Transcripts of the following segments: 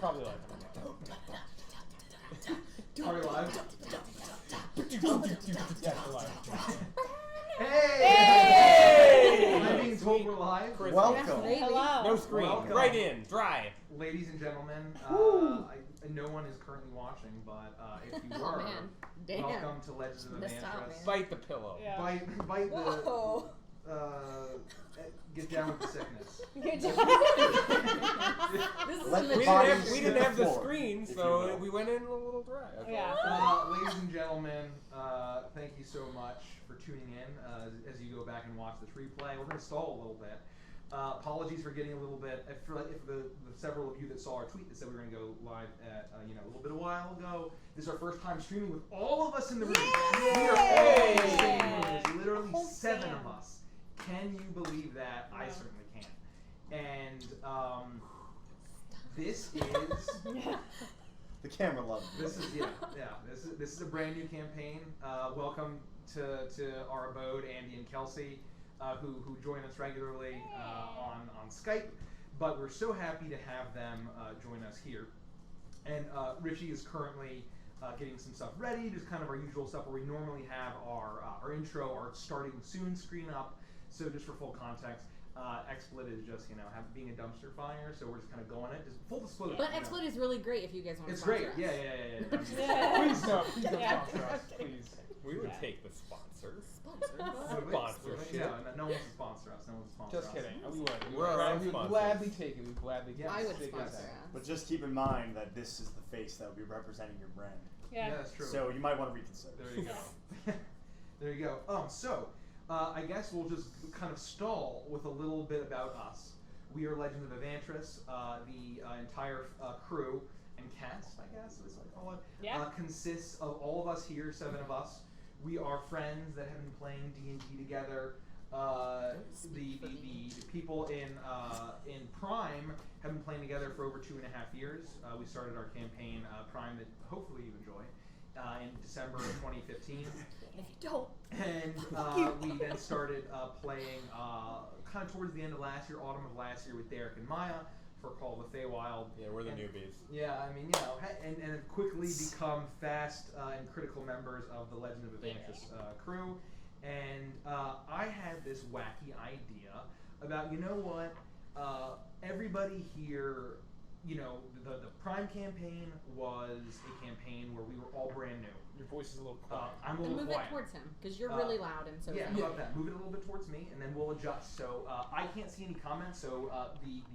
probably live. Are we live? Yeah, we're live. Hey! Am I being told we're live? Welcome. Hello. No screen. Welcome. Right in. Dry. Ladies and gentlemen, no one is currently watching, but if you were, Damn. welcome to Legends of Missed out, Adventurous. man. Bite the pillow. Yeah. Bite Whoa. get down with the sickness. This is Let a the We body didn't have the floor, screen, if you so will. we went in a little dry. That's all. Yeah. Ladies and gentlemen, thank you so much for tuning in as you go back and watch this replay. We're going to stall a little bit. Apologies for getting a little bit. If the several of you that saw our tweet that said we were going to go live at a little bit a while ago, this is our first time streaming with all of us in the room. Yay! We are all in the same room. There's literally 7 of us. Can you believe that? I certainly can. And this is. The camera loves it. This is This is a brand new campaign. Welcome to our abode, Andy and Kelsey, who join us regularly on Skype. But we're so happy to have them join us here. And Richie is currently getting some stuff ready, just kind of our usual stuff where we normally have our intro, our starting soon screen up. So just for full context. XSplit is just, being a dumpster fire, so we're just kind of going it. Just full disclosure. But XSplit is really great if you guys want to It's sponsor great. us. Yeah. Please don't Yeah. sponsor us, please. We would take the sponsors. Sponsorship. Sponsorship. No one wants to sponsor us. No one wants to sponsor us. Just kidding. We would. We're our own We would sponsors. gladly take it. We would gladly Yes. I would take sponsor it. us. But just keep in mind that this is the face that will be representing your brand. Yeah, Yeah. that's true. So you might want to reconsider. There you go. There you go. I guess we'll just kind of stall with a little bit about us. We are Legends of Adventurous. The entire crew and cast, I guess is what I call it, Yeah. consists of all of us here, 7 of us. We are friends that have been playing D&D together. The people in Prime have been playing together for over 2.5 years. We started our campaign Prime that hopefully you enjoy in December of 2015. If you don't. And we then started playing kind of towards the end of last year, autumn of last year, with Derek and Maya for Call of the Feywild. Yeah, we're the newbies. Yeah, I mean, and have quickly become fast and critical members of the Legend of Adventurous crew. And I had this wacky idea about, everybody here, the Prime campaign was a campaign where we were all brand new. Your voice is a little quiet. I'm a And little move quiet. it towards him, because you're really loud and so Yeah, is how about that? Move it a little bit towards me, and then we'll adjust. So I can't see any comments, so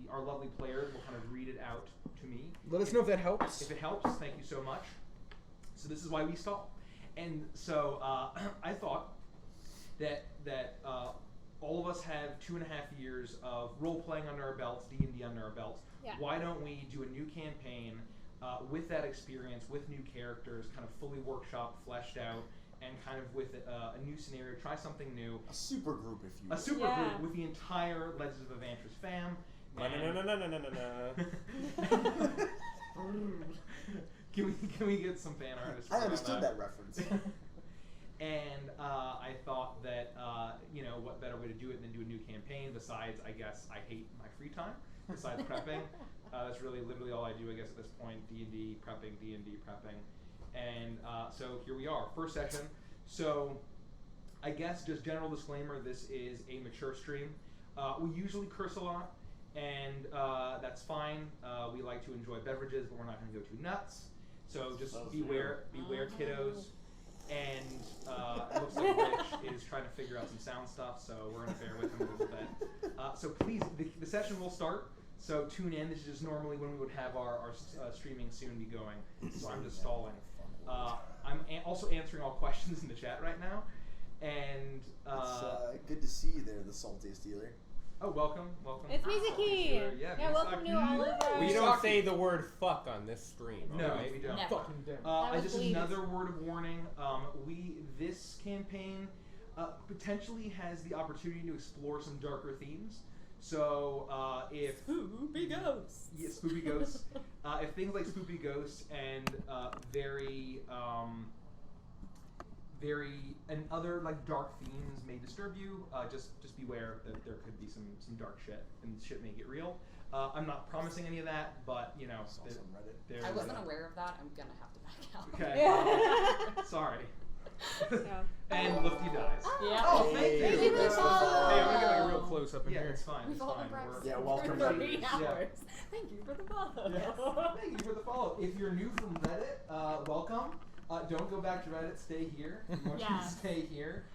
our lovely players will kind of read it out to me. Let us know if that helps. If it helps, thank you so much. So this is why we stall. And so I thought that all of us have 2.5 years of role-playing under our belts, D&D under our belts. Yeah. Why don't we do a new campaign with that experience, with new characters, kind of fully workshopped, fleshed out, and kind of with a new scenario, try something new. A super group, if you will. A super Yeah. group with the entire Legends of Adventurous fam. No. Can we get some fan artists? I understood that reference. And I thought that what better way to do it than do a new campaign? Besides, I guess I hate my free time. Besides prepping, that's really literally all I do. I guess at this point, D&D prepping, and so here we are, first session. So I guess just general disclaimer: this is a mature stream. We usually curse a lot, and that's fine. We like to enjoy beverages, but we're not going to go too nuts. So just beware, kiddos. And it looks like Rich is trying to figure out some sound stuff, so we're going to bear with him a little bit. So please, the session will start, so tune in. This is just normally when we would have our streaming soon be going, so I'm just stalling. I'm also answering all questions in the chat right now, and... It's good to see you there, the saltiest dealer. Oh, welcome. It's Mizaki. Yeah, welcome to all of our... We don't say the word fuck on this stream. No, alright? we don't. Never. Fucking damn. And just bleeds. another word of warning, this campaign potentially has the opportunity to explore some darker themes. So if Spoopy ghosts. yeah, spoopy ghosts, if things like spoopy ghosts and very and other like dark themes may disturb you. Just beware that there could be some dark shit and shit may get real. I'm not promising any of that, but you know, I wasn't aware of that. I'm gonna have to back out. Okay. Yeah. Sorry. Yeah. And Lufty dies. Yeah. Oh, thank you. Thank you for Hey, following. Hey, I'm gonna get like a real close up in Yeah, here. it's fine. It's We've all fine. been practicing Yeah, welcome for to 3 Yeah. hours. Thank you for the follow. Thank you for the follow. If you're new from Reddit, welcome. Don't go back to Reddit. Stay here. We want you Yeah. to stay here.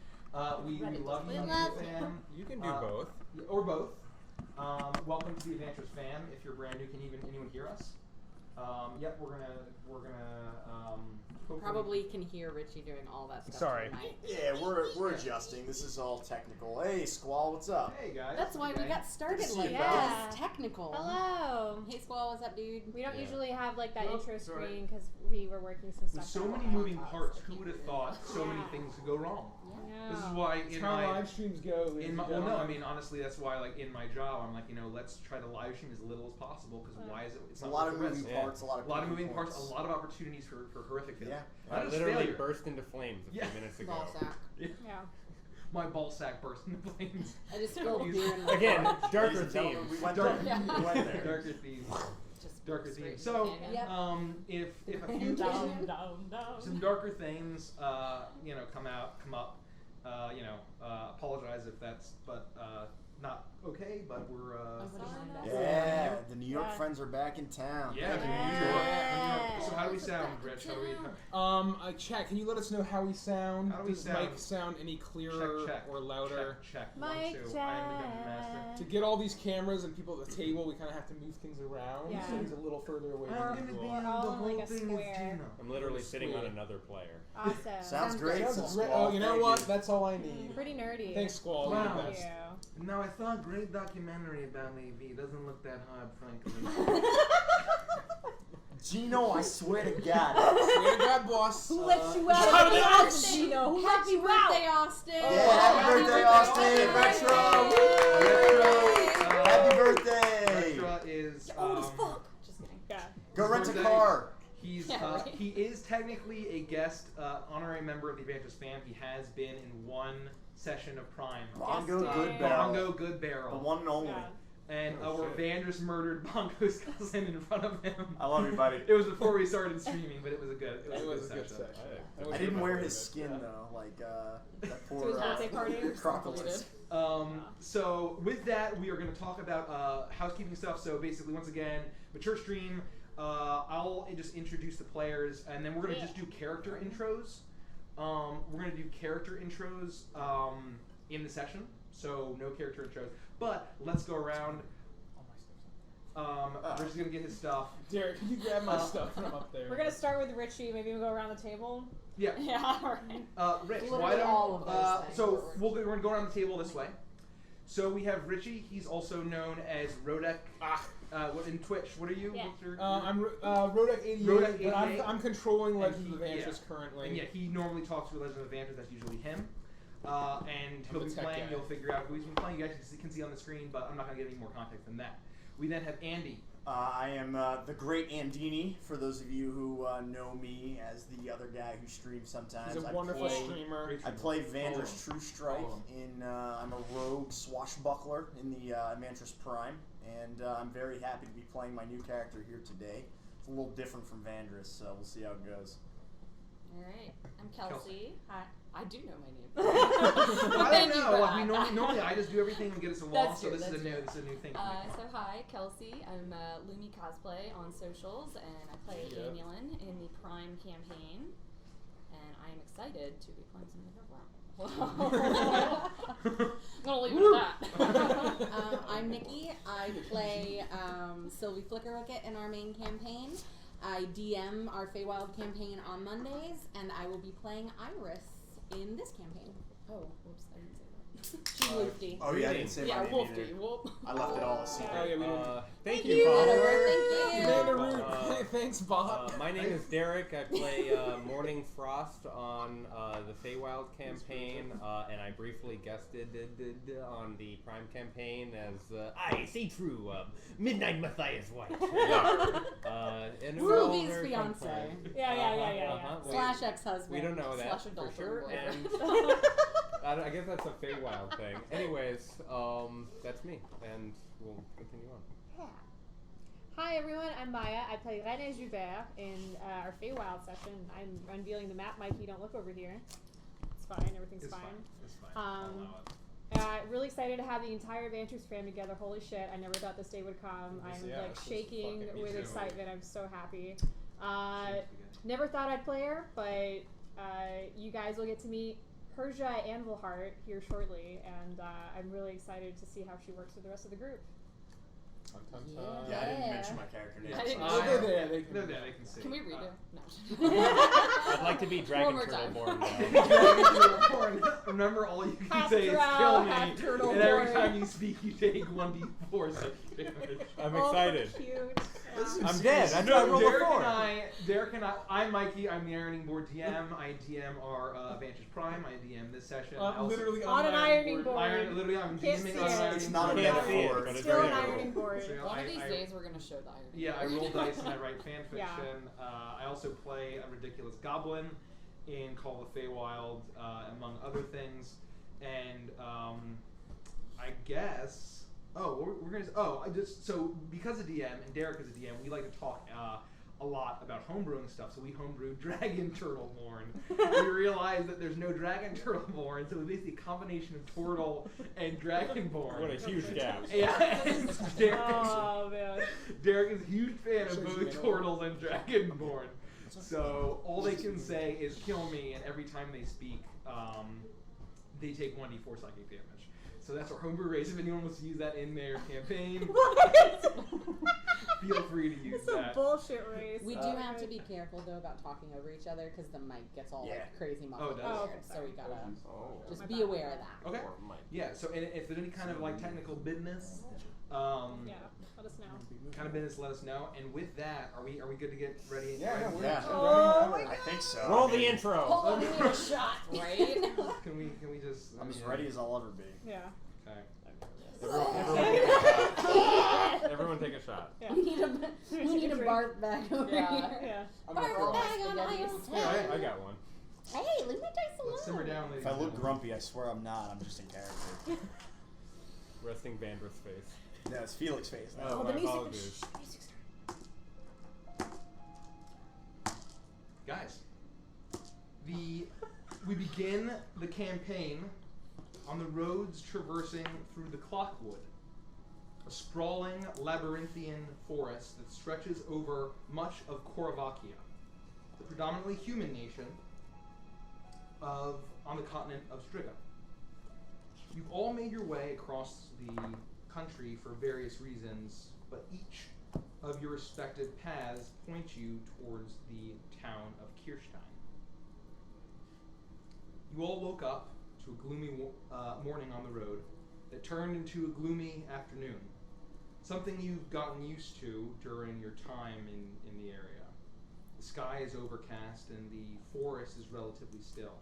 We Reddit love you, doesn't love fam. You can do both. Or both. Welcome to the Adventures fam. If you're brand new, can anyone hear us? Yep, we're gonna hopefully- Probably can hear Richie doing all that stuff. Sorry. Tonight. Yeah, we're adjusting. This is all technical. Hey, Squall, what's up? Hey guys. That's why we Okay. got started Good to see like you, Yeah. this. Technical. Hello. Hey Squall, what's up, dude? We don't Yeah. usually have like that Nope, intro sorry. screen because we were working some With stuff so out. many moving parts, who would have thought so many Yeah. things could go wrong? Yeah. This is why It's in how my live streams go. ladies in my and well no, I gentlemen. mean honestly that's why like in my job I'm like, you know, let's try to live stream as little as possible because why is it It's it's a not lot of worth the risk. moving Yeah. parts, a lot of moving parts, points. a lot of opportunities for horrific failure. Yeah. I Not just literally failure. burst into flames a Yeah. few minutes ago. Ball sack. Yeah. My ball sack burst into flames. I just spilled beer in my Again, mouth. darker Ladies and gentlemen, themes. We went Dark- there. We went there. Darker themes. Just Darker straight themes. in the So canyon. if a few Down, down. some darker things you know come up you know apologize if that's not okay, but we're Yeah, the New York Yeah. friends are back in town. yeah, Thank New you. York. So how do we sound, Rich? How do we Chat, can you let us know how we sound? How do we Does sound? Mike sound any clearer check or louder? check 1 Mic 2 I am the dungeon master. To get all these cameras and people at the table, we kind of have to move things around, Yeah. so he's a little further away Or- than usual. We're all in, like, a square. I'm literally sitting on Square. another player. Awesome. Sounds great. Sounds Sounds great. Squall, Oh, you know thank what? you. That's all I need. Pretty nerdy. Thanks, Squall. Wow. You're the Thank best. you. Now I saw a great documentary about AV. Doesn't look that hard, frankly. Gino, I swear to God. Swear to God, boss. Who let you Shout out of the it house, out. Gino? Who let Happy you birthday, out? Austin! Yeah, happy birthday, Austin! Retro! Retro! Happy birthday! Retro is Old as fuck. Just kidding. Yeah. Go rent a birthday. car. He's Yeah, right. he is technically a guest honorary member of the Adventures fam. He has been in one session of Prime. Bongo Yes, Good yeah. Barrel. Bongo Good Barrel. The one and only. Yeah. And Oh, where shit. Vanders murdered Bongo's cousin in front of him. I love you, buddy. It was before we started streaming, but it was a good. It was a good session. section. I didn't wear his skin though, like that To poor his birthday party? Crocodile. So with that, we are going to talk about housekeeping stuff. So basically, once again, mature stream. I'll just introduce the players, and then we're going to just do character intros. We're going to do character intros in the session, so no character intros. But let's go around. Rich is going to get his stuff. Derek, can you grab my stuff when I'm up there? We're gonna start with Richie. Maybe we'll go around the table. Yeah. Yeah. All right. Rich, Literally why don't all of those things. so we're going to go around the table this way. So we have Richie. He's also known as Rodek. What in Twitch? What are you? Yeah. What's your, I'm Rodek88, Rodek88. but I'm controlling Legends And of he- Vantress currently. And yeah, he normally talks for Legend of Vantress. That's usually him. And he'll I'm be the tech playing. guy. You'll figure out who he's been playing. You guys can see on the screen, but I'm not going to give any more context than that. We then have Andy. I am the great Andini, for those of you who know me as the other guy who streams sometimes. He's a I wonderful play- streamer. Great I play streamer. Vandra's True Strike Follow in, I'm a rogue swashbuckler in the Mantras Prime, and I'm very happy to be playing my new character here today. It's a little different from Vandras, so we'll see how it goes. Alright, I'm Kelsey. Hi. I do know my name. I Thank don't you know. for Like, that. normally I just do everything and get us along. That's So true, this is a that's new thing. For me. So hi, Kelsey. I'm Lumi Cosplay on socials, and I play Yeah. Anulin in the Prime campaign. And I am excited to be playing some different role. I'm gonna leave it at that. I'm Nikki. I play Sylvie Flickerwicket in our main campaign. I DM our Feywild campaign on Mondays, and I will be playing Iris in this campaign. Oh, whoops, I didn't say that. She's Woofty. Oh yeah, I didn't say Yeah, my name Woofty. either. Whoop. I left it all a secret. Oh yeah, we don't. Thank Thank you, you. Bob. Thank you. Commander Uh, Root. Thanks, Bob. My name is Derek. I play Morning Frost on the Feywild campaign, and I briefly guested on the Prime campaign as I see true Midnight Matthias White. And we're all Ruby's very fun fiance. players. Yeah. Well, Slash slash ex-husband. We don't know that slash for adultery sure. boyfriend. And I guess that's a Feywild thing. Anyways, that's me, and we'll continue on. Yeah. Hi everyone, I'm Maya. I play René Joubert in our Feywild session. I'm unveiling the map. Mikey, don't look over here. It's fine. Everything's It's fine. It's fine. Um, I'll allow it. Really excited to have the entire Vanters fam together. Holy shit, I never thought this day would come. I'm Yeah, like this is shaking fucking me with too. excitement. I'm so happy. Shit, Never thought I'd play her, but you guys will get to meet Persia Anvilheart here shortly, and I'm really excited to see how she works with the rest of the group. Yeah, I didn't mention my character name. I didn't Well, they're there. They can. They're there. They can see. Can we read it? No. I'd like to be Dragon more Turtle time. born. Remember, all you can Half say is drow, kill me, half turtle and every born. time you speak, you take 1d4 psychic damage. I'm Oh, excited. cute. I'm dead. That's why I No, rolled a Derek 4. and I, I'm Mikey. I'm the ironing board DM. I DM our Vantage Prime. I DM this session. I also- Literally On an ironing board. Literally, I'm Can't DMing see on an it. ironing It's not a board. Can't see it, metaphor. but it's Still very an cool. ironing board. So, One of I- these I- days we're gonna show the iron. Yeah, I roll dice and I write fan fiction. Yeah. I also play a ridiculous goblin in Call of the Feywild, among other things. And I guess, we're gonna. I just so because of DM and Derek is a DM, we like to talk a lot about homebrewing stuff. So we homebrewed Dragon Turtleborn. We realized that there's no Dragon Turtleborn, so it's basically a combination of Turtle and Dragonborn. What a huge gap. Yeah, Derek, Oh man. Derek is a huge fan of Shows both you know. Turtles and Dragonborn. So all they can say is kill me, and every time they speak, they take 1d4 psychic damage. So that's our homebrew race. If anyone wants to use that in their campaign, What? feel free to use It's a that. bullshit race. We do have to be careful though about talking over each other because the mic gets all Yeah. like crazy muffled it does? here, Oh, so we gotta Oh. just My be bad. aware of that. Okay. Or Mike. Yeah. So and if there's any kind of like technical business, Yeah, let us know. kind of business, let us know. And with that, are we good to get ready? Yeah, no, we're Yeah. Oh my I think so. Roll I the mean, intro. Hold on, we need a shot, right? Can we just? I'm as ready as I'll ever be. Yeah. Okay. Everyone take a shot. Yeah. we need a barf bag over Yeah. here. Yeah. I'm Barf gonna bag on spaghetti. ice. Yeah, I got one. Hey, leave my dice alone. Let's simmer down, ladies. If I and look gentlemen. grumpy, I swear I'm not. I'm just in character. Resting Vandra's face. No, it's Felix's face. now. Oh, the my music apologies. Guys, we begin the campaign on the roads traversing through the Clockwood, a sprawling labyrinthian forest that stretches over much of Koravakia, the predominantly human nation on the continent of Striga. You've all made your way across the country for various reasons, but each of your respective paths point you towards the town of Kirshtin. You all woke up to a gloomy morning on the road that turned into a gloomy afternoon, something you've gotten used to during your time in the area. The sky is overcast and the forest is relatively still.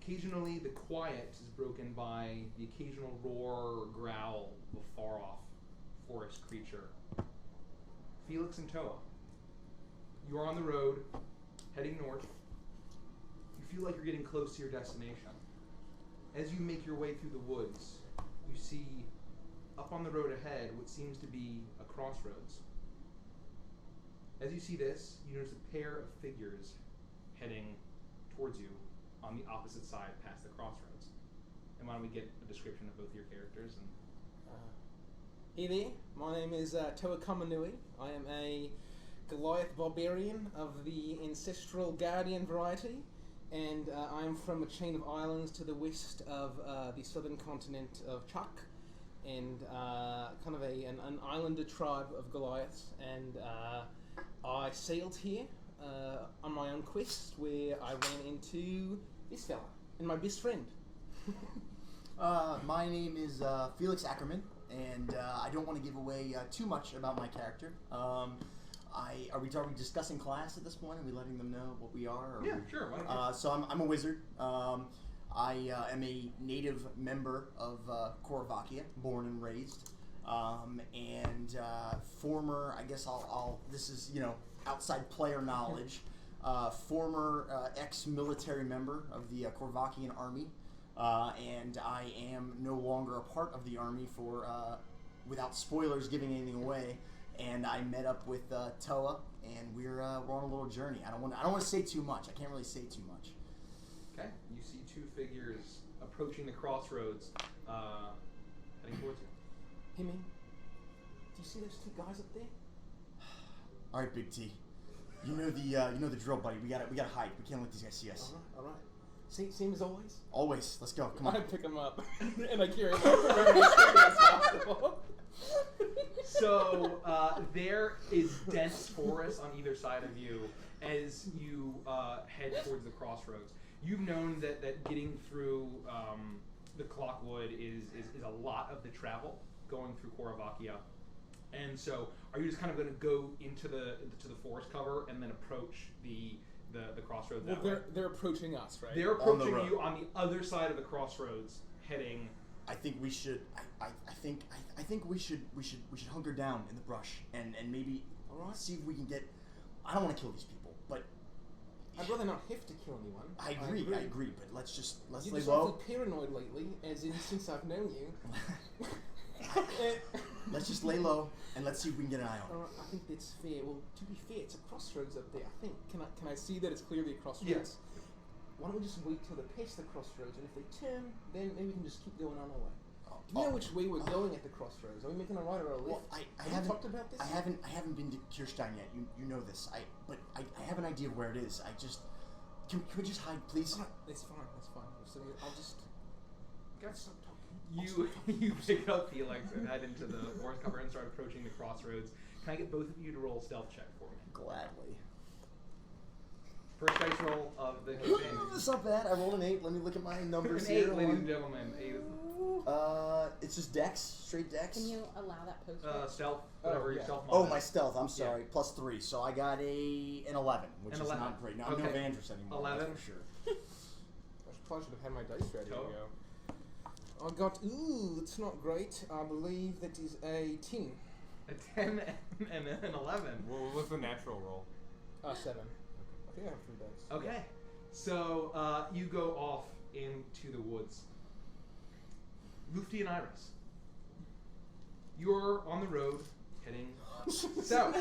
Occasionally, the quiet is broken by the occasional roar or growl of a far-off forest creature. Felix and Toa, you are on the road, heading north. You feel like you're getting close to your destination. As you make your way through the woods, you see up on the road ahead what seems to be a crossroads. As you see this, you notice a pair of figures heading towards you on the opposite side past the crossroads. And why don't we get a description of both your characters? And Hey there, my name is Toa Kamanui. I am a Goliath barbarian of the ancestral guardian variety, and I am from a chain of islands to the west of the southern continent of Chuck, and kind of an islander tribe of Goliaths. And I sailed here on my own quest, where I ran into this fella and my best friend. My name is Felix Ackerman, and I don't want to give away too much about my character. Are we discussing class at this point? Are we letting them know what we are? Or yeah, sure. Why don't you? So I'm a wizard. I am a native member of Koravakia, born and raised, and former. I guess I'll. This is outside player knowledge. former ex-military member of the Korvakian army, and I am no longer a part of the army for, without spoilers giving anything away. And I met up with Toa, and we're on a little journey. I don't want to say too much. I can't really say too much. Okay. You see two figures approaching the crossroads, heading towards you. Hey, man. Do you see those two guys up there? All right, Big T. You know the drill, buddy. We gotta hide. We can't let these guys see us. All right. Same as always. Always. Let's go. Come on. I pick them up and I carry them over as quickly as possible. So there is dense forest on either side of you as you head towards the crossroads. You've known that getting through the Clockwood is a lot of the travel going through Korvakia. And so, are you just kind of going to go into the forest cover and then approach the crossroads that way? They're approaching us, right? They're approaching you on the other side of the crossroads, heading. I think we should. I think we should hunker down in the brush and maybe see if we can get. I don't want to kill these people, but I'd rather not have to kill anyone. I agree. But let's You've lay just low. awfully paranoid lately, as in since I've known you. Let's just lay low and let's see if we can get an eye on it. I think that's fair. Well, to be fair, it's a crossroads up there. I think. Can I see that it's clearly a crossroads? Yes. Why don't we just wait till they pass the crossroads, and if they turn, then maybe we can just keep going on our way. Do you know which way we're going at the crossroads? Are we making a right or a left? Well, I Have haven't you talked about this. I haven't been to Kirshtin yet. You know this. But I have an idea of where it is. Can we just hide, please? It's fine. That's fine. So I'll just. Stop talking. You pick up Felix and head into the forest cover and start approaching the crossroads. Can I get both of you to roll a stealth check for me? Gladly. First dice roll of the campaign. It's not bad. I rolled an 8. Let me look at my numbers An here. 8, ladies and gentlemen. 8 is It's just dex, straight dex. Can you allow that post? stealth, whatever your yeah. stealth mod Oh, is. my stealth. I'm sorry. +3. So I got an 11, which An is 11. not great. No, I'm no Okay. Vandrus anymore. 11. That's for sure. I probably should have had my dice ready to Toe. go. I got. Ooh, it's not great. I believe that is a 10. A 10 and an 11. What was the natural roll? 7. I think I have 3 dice. Okay. So you go off into the woods. Lufty and Iris. You're on the road heading south.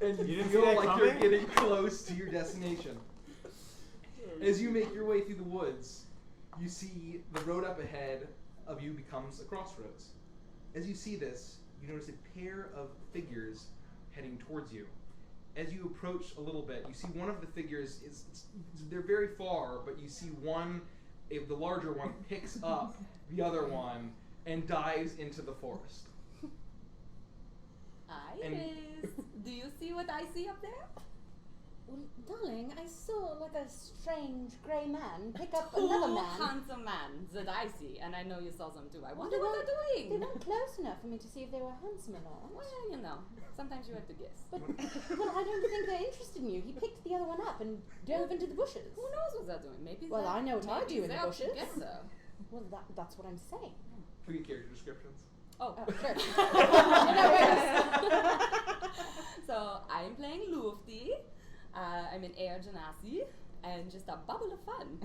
And you didn't see feel that like you're coming? getting close to your destination. As you make your way through the woods, you see the road up ahead of you becomes a crossroads. As you see this, you notice a pair of figures heading towards you. As you approach a little bit, you see one of the figures they're very far, but you see one, the larger one, picks up the other one and dives into the forest. Iris, do you see what I see up there? Well, darling, I saw like a strange grey man pick up another man. Handsome man that I see, and I know you saw them too. I Well, wonder what they're They doing. weren't close enough for me to see if they were handsome or not. Well, you know, sometimes you have to guess. But well, I don't think they're interested in you. He picked the other one up and dove into the bushes. Who knows what they're doing? Maybe. Well, I know what I do in the they're bushes. together. Well, that's what I'm saying. Can we get character descriptions? Oh, Oh, sure. So I'm playing Lufty. I'm an air genasi and just a bubble of fun.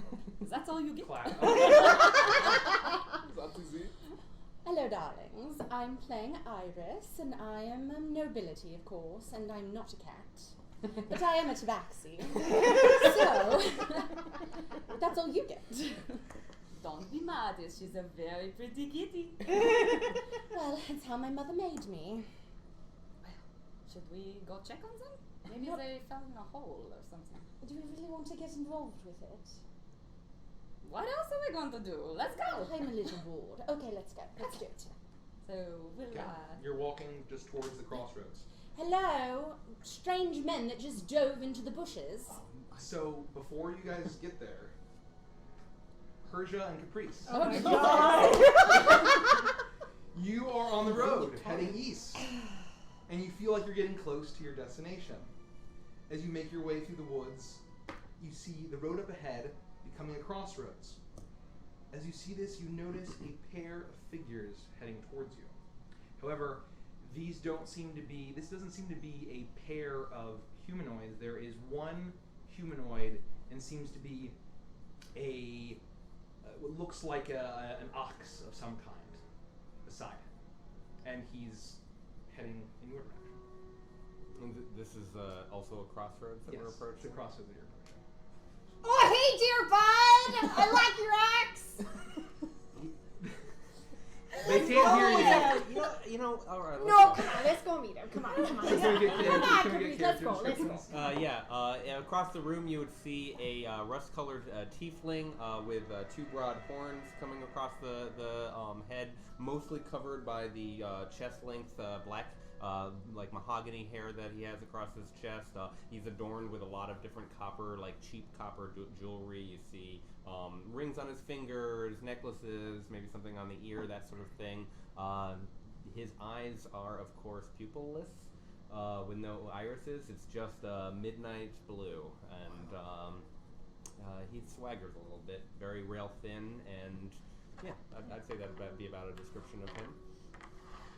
That's all you get. Clap. Hello, darlings. I'm playing Iris, and I am nobility, of course, and I'm not a cat. But I am a tabaxi. So, that's all you get. Don't be mad, she's a very pretty kitty. Well, it's how my mother made me. Should we go check on them? Maybe Not- they fell in a hole or something. Do we really want to get involved with it? What else are we going to do? Let's go. I'm a little bored. Okay, let's go. Let's do it. So we'll. Okay. You're walking just towards the crossroads. Hello, strange men that just dove into the bushes. So before you guys get there, Persia and Caprice. Oh my god! You are on the road heading east, and you feel like you're getting close to your destination. As you make your way through the woods, you see the road up ahead becoming a crossroads. As you see this, you notice a pair of figures heading towards you. However, this doesn't seem to be a pair of humanoids, there is one humanoid and seems to be what looks like an ox of some kind beside him, and he's heading in your direction. And this is also a crossroads that we're Yes, approaching? the crossroads that you're approaching. Oh, hey, dear bud! I like your axe! They can't hear you. You know, all right. No, let's come on, let's go meet him. Come on, come on. Can we get- Come can on, we Caprice, get let's character go, let's go. descriptions? Across the room you would see a rust-colored tiefling with two broad horns coming across the head, mostly covered by the chest-length black like mahogany hair that he has across his chest. He's adorned with a lot of different copper, like cheap copper jewelry. You see rings on his fingers, necklaces, maybe something on the ear, that sort of thing. His eyes are, of course, pupilless, with no irises. It's just midnight blue, and he swaggers a little bit, very rail thin, and yeah, I'd say that'd be about a description of him.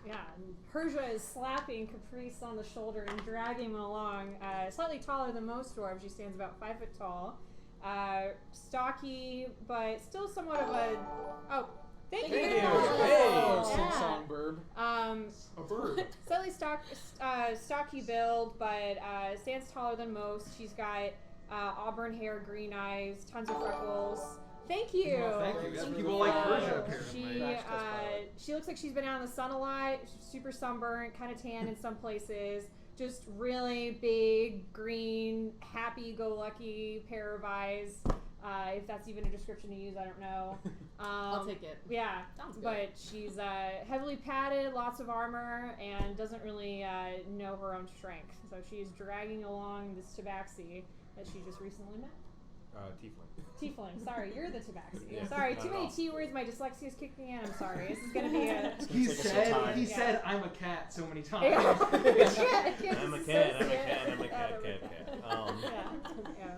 Yeah, and Persia is slapping Caprice on the shoulder and dragging him along. Slightly taller than most dwarves, she stands about 5 foot tall. Stocky, but still somewhat of a. Oh, thank you. Thank you. Hey, Yeah. songbird. A bird. Slightly stocky build, but stands taller than most. She's got auburn hair, green eyes, tons of freckles. Thank you. Well, thank you. Yes, Thank people you. like Persia, apparently. She looks like she's been out in the sun a lot. She's super sunburnt, kind of tan in some places. Just really big, green, happy-go-lucky pair of eyes. If that's even a description to use, I don't know. I'll take it. Yeah, Sounds good. but she's heavily padded, lots of armor, and doesn't really know her own strength. So she's dragging along this tabaxi that she just recently met. Tiefling. Tiefling, sorry, you're the tabaxi. Yeah, Sorry, not too at many all. T words, my dyslexia is kicking in, I'm sorry. This is gonna be a... He Take us some said time. he Yeah. said I'm a cat so many times. Yeah. I'm a cat, I'm a This is cat, so I'm a sad. cat. Yeah.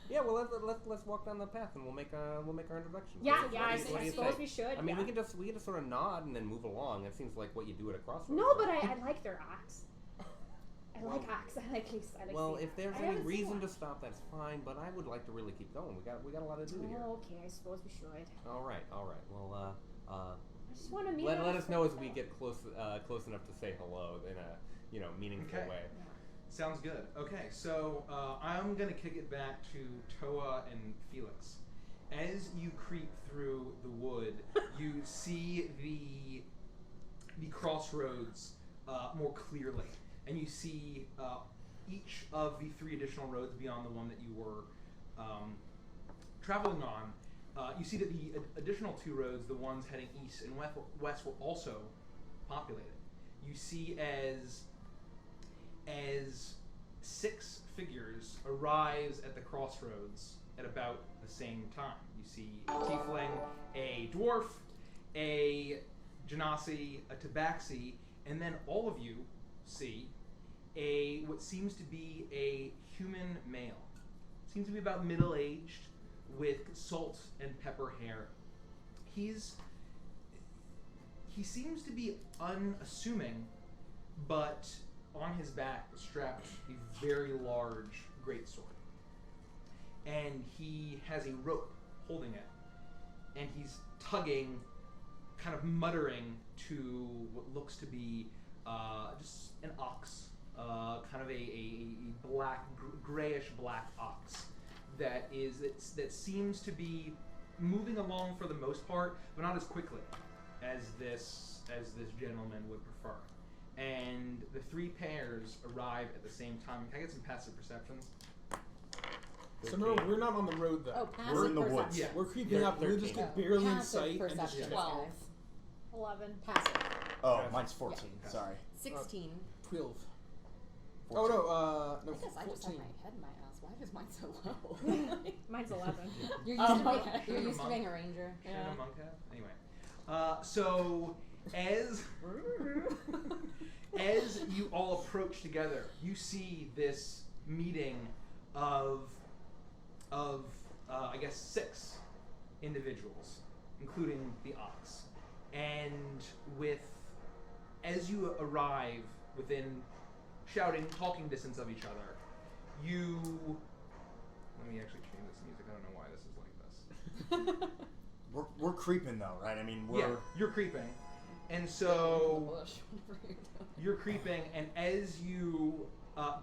Yeah, well let's walk down the path and we'll make our introductions. Yeah, What do yeah, I you- what do you suppose think? we should. I mean, yeah. we can just sort of nod and then move along. It seems like what you do at a crossroads. No, but I like their ox. I Well- like ox. I like case. I like Well, sea if ox. there's I any haven't seen reason one. to stop, that's fine. But I would like to really keep going. We got a lot to do here. Oh, okay, I suppose we should. All right. Well, I just want to meet. let up us know as we get close enough to say hello in a meaningful Okay. way. Sounds good. Okay, so I'm gonna kick it back to Toa and Felix. As you creep through the wood, you see the crossroads more clearly, and you see each of the 3 additional roads beyond the one that you were traveling on. You see that the additional 2 roads, the ones heading east and west, were also populated. You see as 6 figures arrives at the crossroads at about the same time. You see a tiefling, a dwarf, a genasi, a tabaxi, and then all of you see what seems to be a human male. Seems to be about middle-aged with salt and pepper hair. He seems to be unassuming, but on his back strapped a very large greatsword. And he has a rope holding it. And he's tugging, kind of muttering to what looks to be just an ox. Kind of a black, grayish black ox that seems to be moving along for the most part, but not as quickly as this gentleman would prefer. And the 3 pairs arrive at the same time. Can I get some passive perceptions? So no, we're not on the road though. Oh, passive We're in the perception. woods. Yeah. We're creeping You're up. We're just 13. get barely in Passive sight. And just perception. check. 12. 11. Passive. Oh, mine's 14. Yeah. Sorry. 16. 12. 14. Oh no, I guess I just have 14. my head in my ass. Why is mine so low? Mine's 11. You're used, Oh, to, okay. you're used to Monk. being a ranger. Shouldn't a monk have? Anyway. So as you all approach together, you see this meeting of I guess 6 individuals, including the ox. And as you arrive within shouting, talking distance of each other. You... Let me actually change this music. I don't know why this is like this. We're creeping though, right? I mean, we're... Yeah, you're creeping. And so... You're creeping, and as you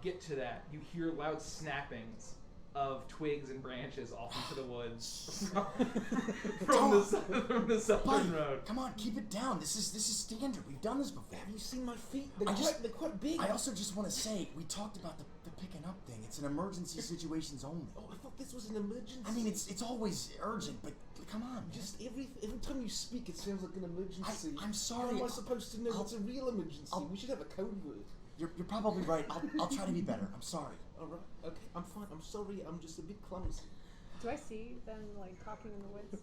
get to that, you hear loud snappings of twigs and branches off into the woods from the southern road. Come on, keep it down. This is standard. We've done this before. Have you seen my feet? They're quite big. I also just want to say, we talked about the picking up thing. It's an emergency situations only. Oh, I thought this was an emergency. I mean, it's always urgent, but come on, man. Just every time you speak, it sounds like an emergency. I'm sorry. How am I supposed to know it's a real emergency? We should have a code word. You're probably right. I'll try to be better. I'm sorry. All right. Okay. I'm fine. I'm sorry. I'm just a bit clumsy. Do I see them like talking in the woods?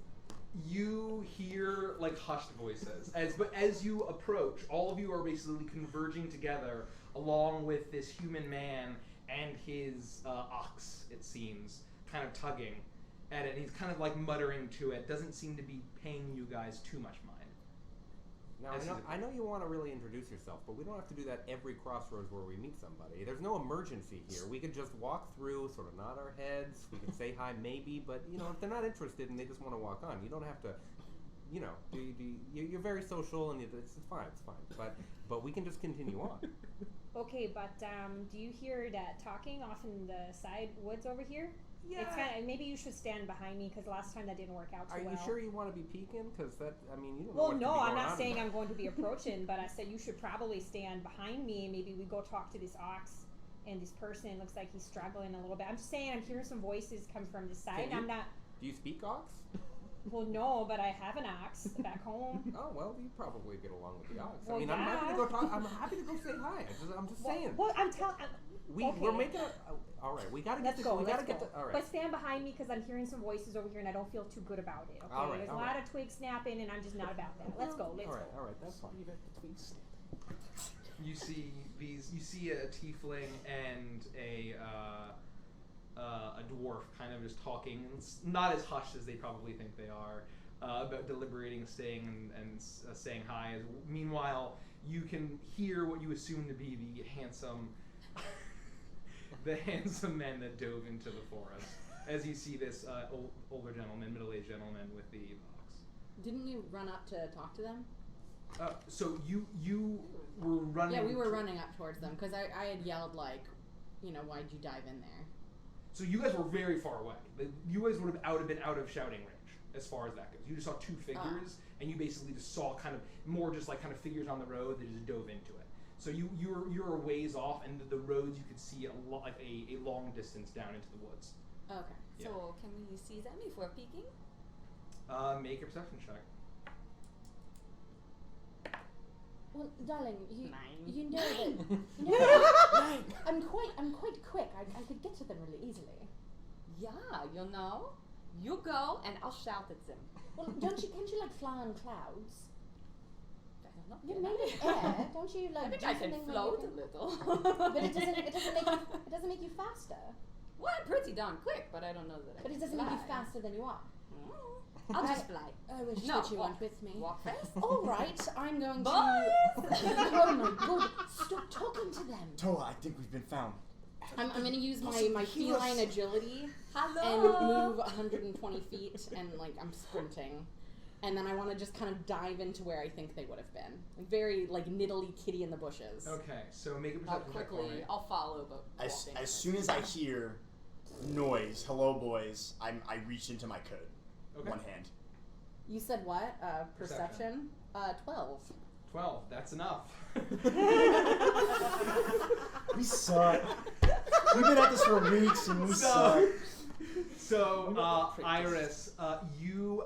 You hear like hushed voices as you approach. All of you are basically converging together along with this human man and his ox. It seems kind of tugging at it. And he's kind of like muttering to it. Doesn't seem to be paying you guys too much mind. Now, I know you want to really introduce yourself, but we don't have to do that every crossroads where we meet somebody. There's no emergency here. We could just walk through, sort of nod our heads. We could say hi, maybe, but if they're not interested and they just want to walk on, you don't have to. You're very social and it's fine. It's fine. But we can just continue on. Okay, but do you hear that talking off in the side woods over here? Yeah. It's kind of, maybe you should stand behind me because last time that didn't work out too well. Are you sure you want to be peeking? Because you don't know Well, what no, could be I'm going not on saying there. I'm going to be approaching, but I said you should probably stand behind me and maybe we go talk to this ox and this person. It looks like he's struggling a little bit. I'm just saying I'm hearing some voices come from this side. Can you? I'm not. Do you speak ox? Well, no, but I have an ox back home. Oh, well, you probably get along with the ox. Well, I'm happy yeah. to go talk. I'm happy to go say hi. I'm just saying. Well, I'm telling. We're making all right, we gotta get Let's go. We gotta get to. All right. But stand behind me because I'm hearing some voices over here and I don't feel too good about it. Okay, All right, there's all a lot right. of twigs snapping and I'm just not about that. Let's go. Let's go. All right, that's fine. You got the tweets. You see a tiefling and a dwarf kind of just talking, not as hushed as they probably think they are, about deliberating, staying and saying hi. Meanwhile, you can hear what you assume to be the handsome man that dove into the forest. As you see this older gentleman, middle-aged gentleman with the box. Didn't you run up to talk to them? So you were running. Yeah, we were running up towards them because I had yelled like, why'd you dive in there? So you guys were very far away. You guys would have been out of shouting range as far as that goes. You just saw two figures, and you basically just saw kind of more just like kind of figures on the road that just dove into it. So you're a ways off, and the roads you could see a long distance down into the woods. Okay. Yeah. So can we see them if we're peeking? Make a perception check. Well, darling, you Nine. know that I'm quite quick. I could get to them really easily. Yeah, you go and I'll shout at them. Well, can't you like fly on clouds? I don't know. You're made of air, don't you like? I think do I can something where float you a little. But it doesn't make you faster. Well, I'm pretty darn quick, but I don't know that I But can it doesn't fly. make you faster than you are. I'll just fly. I wish No, that you walk- went with me. Walk fast. All right, I'm going to. Boys! Oh my god! Stop talking to them. Toa, I think we've been found. I'm going to use my Hear us. feline agility and Hello. move 120 feet, and like I'm sprinting, and then I want to just kind of dive into where I think they would have been, like very like niddly kitty in the bushes. Okay, so make a I'll perception check for quickly. me. I'll follow, but As soon as I hear noise, hello boys, I reach into my coat. Okay. One hand. You said what? Perception? 12. 12. That's enough. We suck. We've been at this for weeks and we suck. So, Iris, you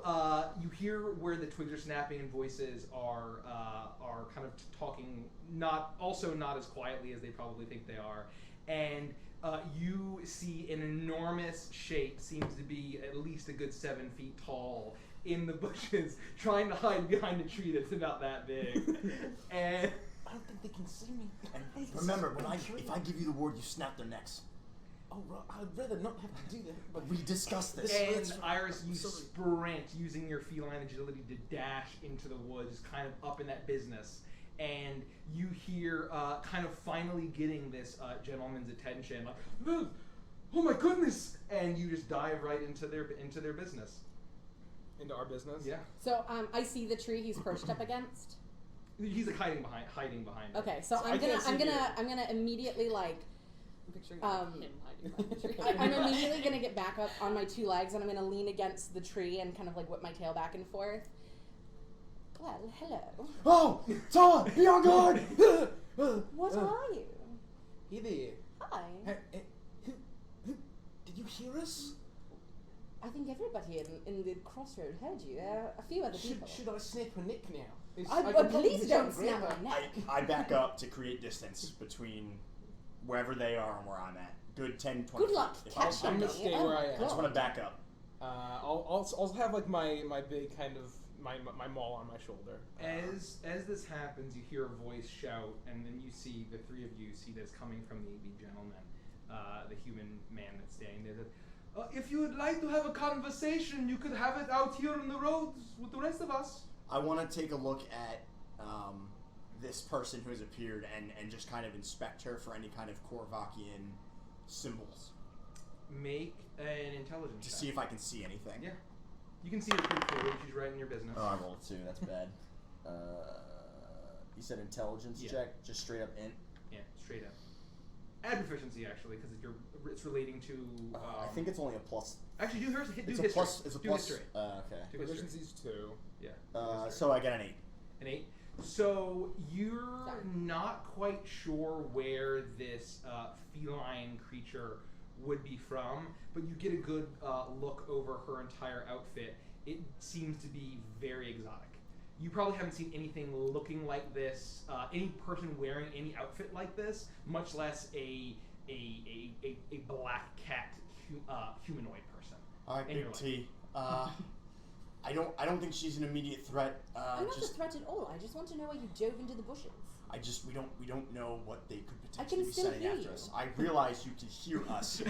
hear where the twigs are snapping and voices are kind of talking, not as quietly as they probably think they are, and you see an enormous shape, seems to be at least a good 7 feet tall, in the bushes, trying to hide behind a tree that's about that big, and. I don't think they can see me. And remember, if I give you the word, you snap their necks. Oh, I'd rather not have to do that. But we discussed this. And Iris, you Sorry. sprint using your feline agility to dash into the woods, kind of up in that business. and you hear kind of finally getting this gentleman's attention, like, oh my goodness, and you just dive right into their business. Into our business? Yeah. So I see the tree he's perched up against. He's like hiding behind it. Okay, so I can't see I'm gonna immediately like I'm picturing him hiding behind the tree. I'm immediately gonna get back up on my two legs and I'm gonna lean against the tree and kind of like whip my tail back and forth. Well, hello. Oh, Todd, be on guard! What are you? Hey there. Hi. Who, did you hear us? I think everybody in the Crossroads heard you. There are a few other people. Should I snap her neck now? Please don't snap my neck. I back up to create distance between wherever they are and where I'm at. Good 10, 20 Good feet. luck If I catching back me. up. Stay where I am. I just want to back up. I'll have like my big kind of my maul on my shoulder. As this happens, you hear a voice shout, and then you see the three of you see that it's coming from the gentleman, the human man that's standing there. That, if you would like to have a conversation, you could have it out here on the roads with the rest of us. I want to take a look at this person who has appeared and just kind of inspect her for any kind of Korvakian symbols. Make an intelligence To check. see if I can see anything. Yeah. You can see her pretty clearly. She's right in your business. Oh, I rolled 2. That's bad. You said intelligence Yeah. check? Just straight up int? Yeah, straight up. Add proficiency, actually, because it's relating to... I think it's only a plus. Actually, do It's history. a plus. It's a do plus. history. Okay. Do history. Proficiency's 2. Yeah. So I get an 8. An 8. So you're Sorry. not quite sure where this feline creature would be from, but you get a good look over her entire outfit. It seems to be very exotic. You probably haven't seen anything looking like this, any person wearing any outfit like this, much less a black cat humanoid person. All right, in your Big life. T. I don't think she's an immediate threat. I'm not a threat at all. I just want to know why you dove into the bushes. We don't know what they could I potentially can be still setting hear after you. us. I realize you can hear us.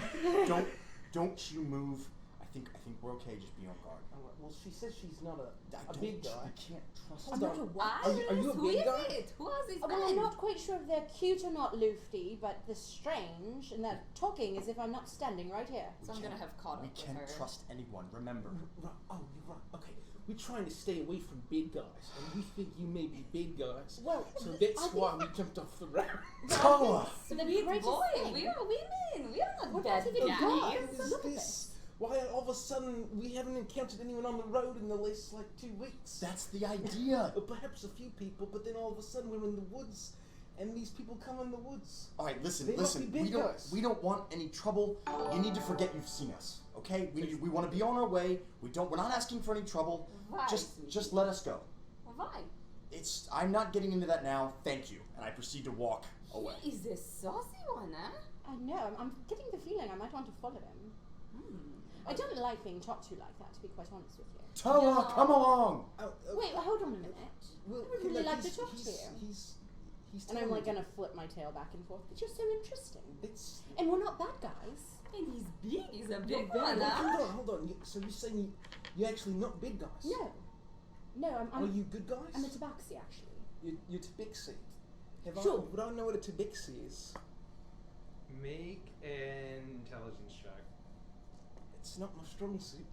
don't you move. I think we're okay. Just be on guard. Well, she says she's not I a don't- big guy. We can't trust I'm them. not a what? Are you a Who big is guy? it? Who are these Well, men? I'm not quite sure if they're cute or not, Lufty, but they're strange, and they're talking as if I'm not standing right here. So I'm gonna have caught up We with can't her. trust anyone. Remember. Right. Oh, you're right. Okay. We're trying to stay away from big guys, and we think you may be big guys. Well, So I that's think- why we jumped off the road. Toa! The Sweet greatest boy, thing. we are women. We are not We're bad not even guys. guys. Look at this? Why all of a sudden we haven't encountered anyone on the road in the last 2 weeks? That's the idea. Or perhaps a few people, but then all of a sudden we're in the woods, and these people come in the woods. All right, listen. They must be big guys. We don't want any trouble. You need to forget you've seen us. Okay? We want to be on our way. We're not asking for any trouble. Why? Just let us go. Why? I'm not getting into that now. Thank you. And I proceed to walk away. He is a saucy one, huh? I know. I'm getting the feeling I might want to follow him. I don't like being talked to like that, to be quite honest with you. Toa, No. come along. Wait, well, hold on a minute. Well, I would really like to talk to you. He's And I'm like talented. gonna flip my tail back and forth. But you're so interesting. It's And we're not bad guys. And he's big. He's a You're big very- one, huh? Hold on. So you're saying you're actually not big guys? No. No, Are I'm you good guys? a tabaxi, actually. You're Tabixi. Sure. Would I know what a Tabixi is? Make an intelligence check. It's not my strong suit.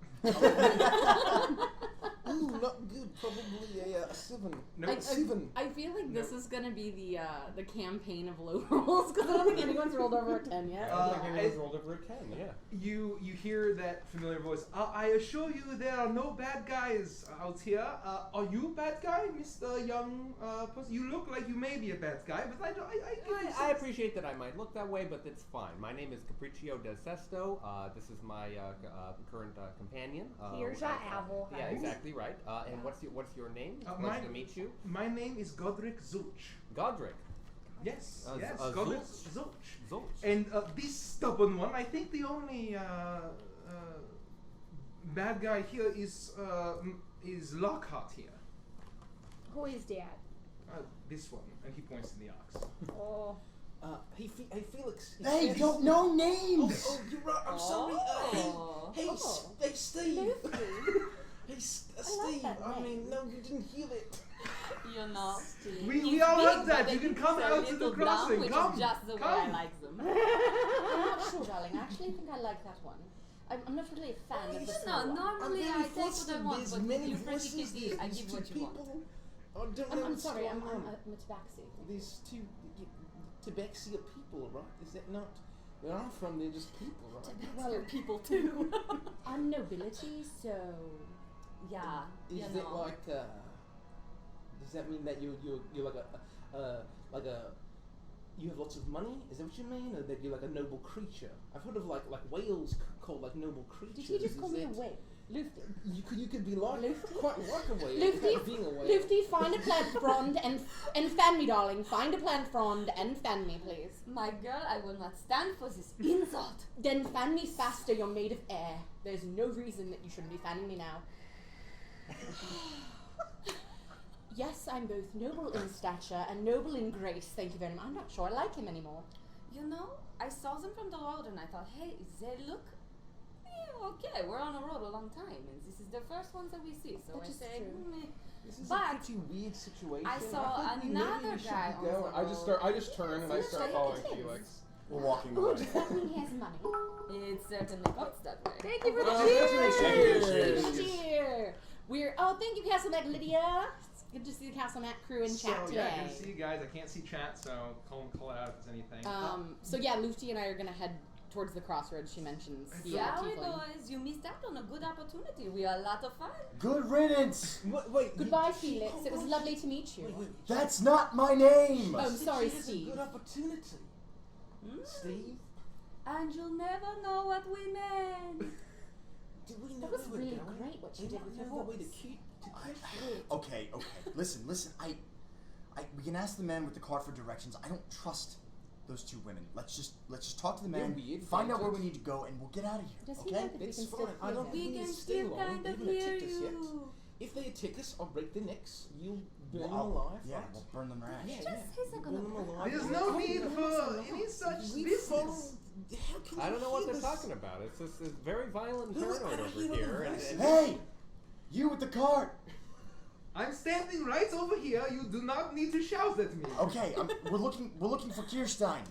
Ooh, not good. Probably a 7. No, I- 7. I feel like this is gonna be the campaign of low rolls because I don't think anyone's rolled over a 10 yet. I don't think I- anyone's rolled over a 10, yeah. You hear that familiar voice. I assure you there are no bad guys out here. Are you a bad guy, Mr. Young person? You look like you may be a bad guy, but I I appreciate that I might look that way, but it's fine. My name is Capriccio del Sesto. This is my current companion. Here's your owl. Yeah, exactly right. And what's your name? It's mine- pleasure to meet you. My name is Godric Zulch. Godric. Yes, Z- yes, Zulch? Godric Zulch. Zolch. And this stubborn one, I think the only bad guy here is Lockhart here. Who is that? This one, and he points to the ox. Oh. Hey, Felix. Hey, Steve. don't know names. Oh, you're right. I'm sorry. Oh. Hey, Oh. hey, Steve. Luffy. Hey, like Steve. that I name. mean, no, you didn't hear it. You know. We He's all big, want that. but You can he's come a out to the little dumb, crossing. which Come. is just the way come. I like them. I'm not sure, darling. I actually think I like that one. I'm not really a fan of the No, small one. normally I take what I want, but with you pretty voices. kitty, I give what you want. I don't know I'm what's sorry, I'm going on. a tabaxi. These two Tabaxi are people, right? Is that not? Where I'm from, they're just people, right? Well, people too. I'm nobility, so Yeah. Is you that know. like? Does that mean that you're like a you have lots of money? Is that what you mean, or that you're like a noble creature? I've heard of like whales called like noble creatures. did he just call Is me a that- whale? Lufty. You could be like Lufty? quite like a whale. Lufty, without being a whale. Lufty, find a plant frond and fan me, darling. Find a plant frond and fan me, please. My girl, I will not stand for this insult. Then fan me faster, you're made of air. There's no reason that you shouldn't be fanning me now. Yes, I'm both noble in stature and noble in grace, thank you very much. I'm not sure I like him anymore. You know, I saw them from the road and I thought, hey, they look okay. We're on a road a long time, and this is the first ones that we see. So That I is say, true. This is But a pretty weird situation. I saw think maybe another we should guy be on going. the road. I just turn and I It's start like following it is. Felix. We're walking Ooh, away. does that mean he has money? It certainly looks that way. Thank you for the Cheers. cheers. Cheer! Thank you, Castlemac Lydia. It's good to see the Castlemac crew in chat So yeah, today. good to see you guys. I can't see chat, so call it out if there's anything. So yeah, Lufty and I are gonna head towards the crossroads she mentions. The Shall we, tiefling. boys? You missed out on a good opportunity. We are a lot of fun. Good riddance. Wait. Goodbye, Felix. It was lovely to meet you. Wait. That's not my name. Oh, I'm sorry, She has Steve. a good opportunity. Steve, And you'll never know what we meant. do we know That was where we're really going? great what you We did might with your know the way to voice. Kirshtin. Okay. Listen. We can ask the man with the card for directions. I don't trust those two women. Let's just talk to the man, They're weird, find out where we bastards. need to go, and we'll get out of here. Does he Okay? know that we It's can still fine. I don't hear We think can we stay still long. kind They of haven't hear attacked us yet. you. If they attack us, I'll break their necks. You'll burn them Well, alive. Yeah, right? we'll burn them rash. Yeah, Just yeah. he's not Burn gonna them burn. alive. There's Yeah. no need for any such We follow. business. How can I you don't know what hear they're this? talking about. It's just this very violent Well, I paranoid don't over hear here. the And, voices. and Hey, you with the card. I'm standing right over here. You do not need to shout at me. Okay, we're looking for Kirshtin.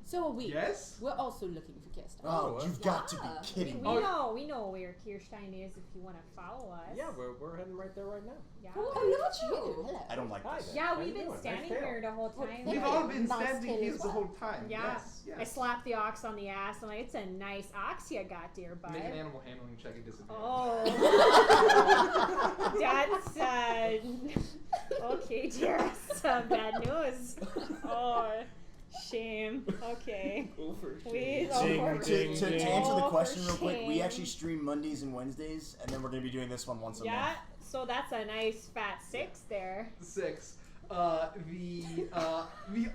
So are we. Yes? We're also looking for Kirsten. Oh, Oh, you've got to be yeah. kidding We me. know where Kirshtin is if you want to follow us. yeah, we're heading right there right now. Yeah. Oh, look at you. Hello. I don't like Hi this. there. Yeah, How we've you been doing? standing Nice tail. here the whole Well, time. thank We've you. all been Nice standing tail here as the well. whole time. Yeah. Yes. I Yes. slapped the ox on the ass. I'm like, it's a nice ox you got there, bud. Make an animal handling check. It disappears. Oh. That's, okay, dear. Some bad news. Oh, shame. Okay. We, To, oh, Ding, for- ding, to ding. answer the Oh, question for real quick, we shame. actually stream Mondays and Wednesdays, and then we're going to be doing this one once a Yeah, month. so that's a nice fat 6 there. 6. The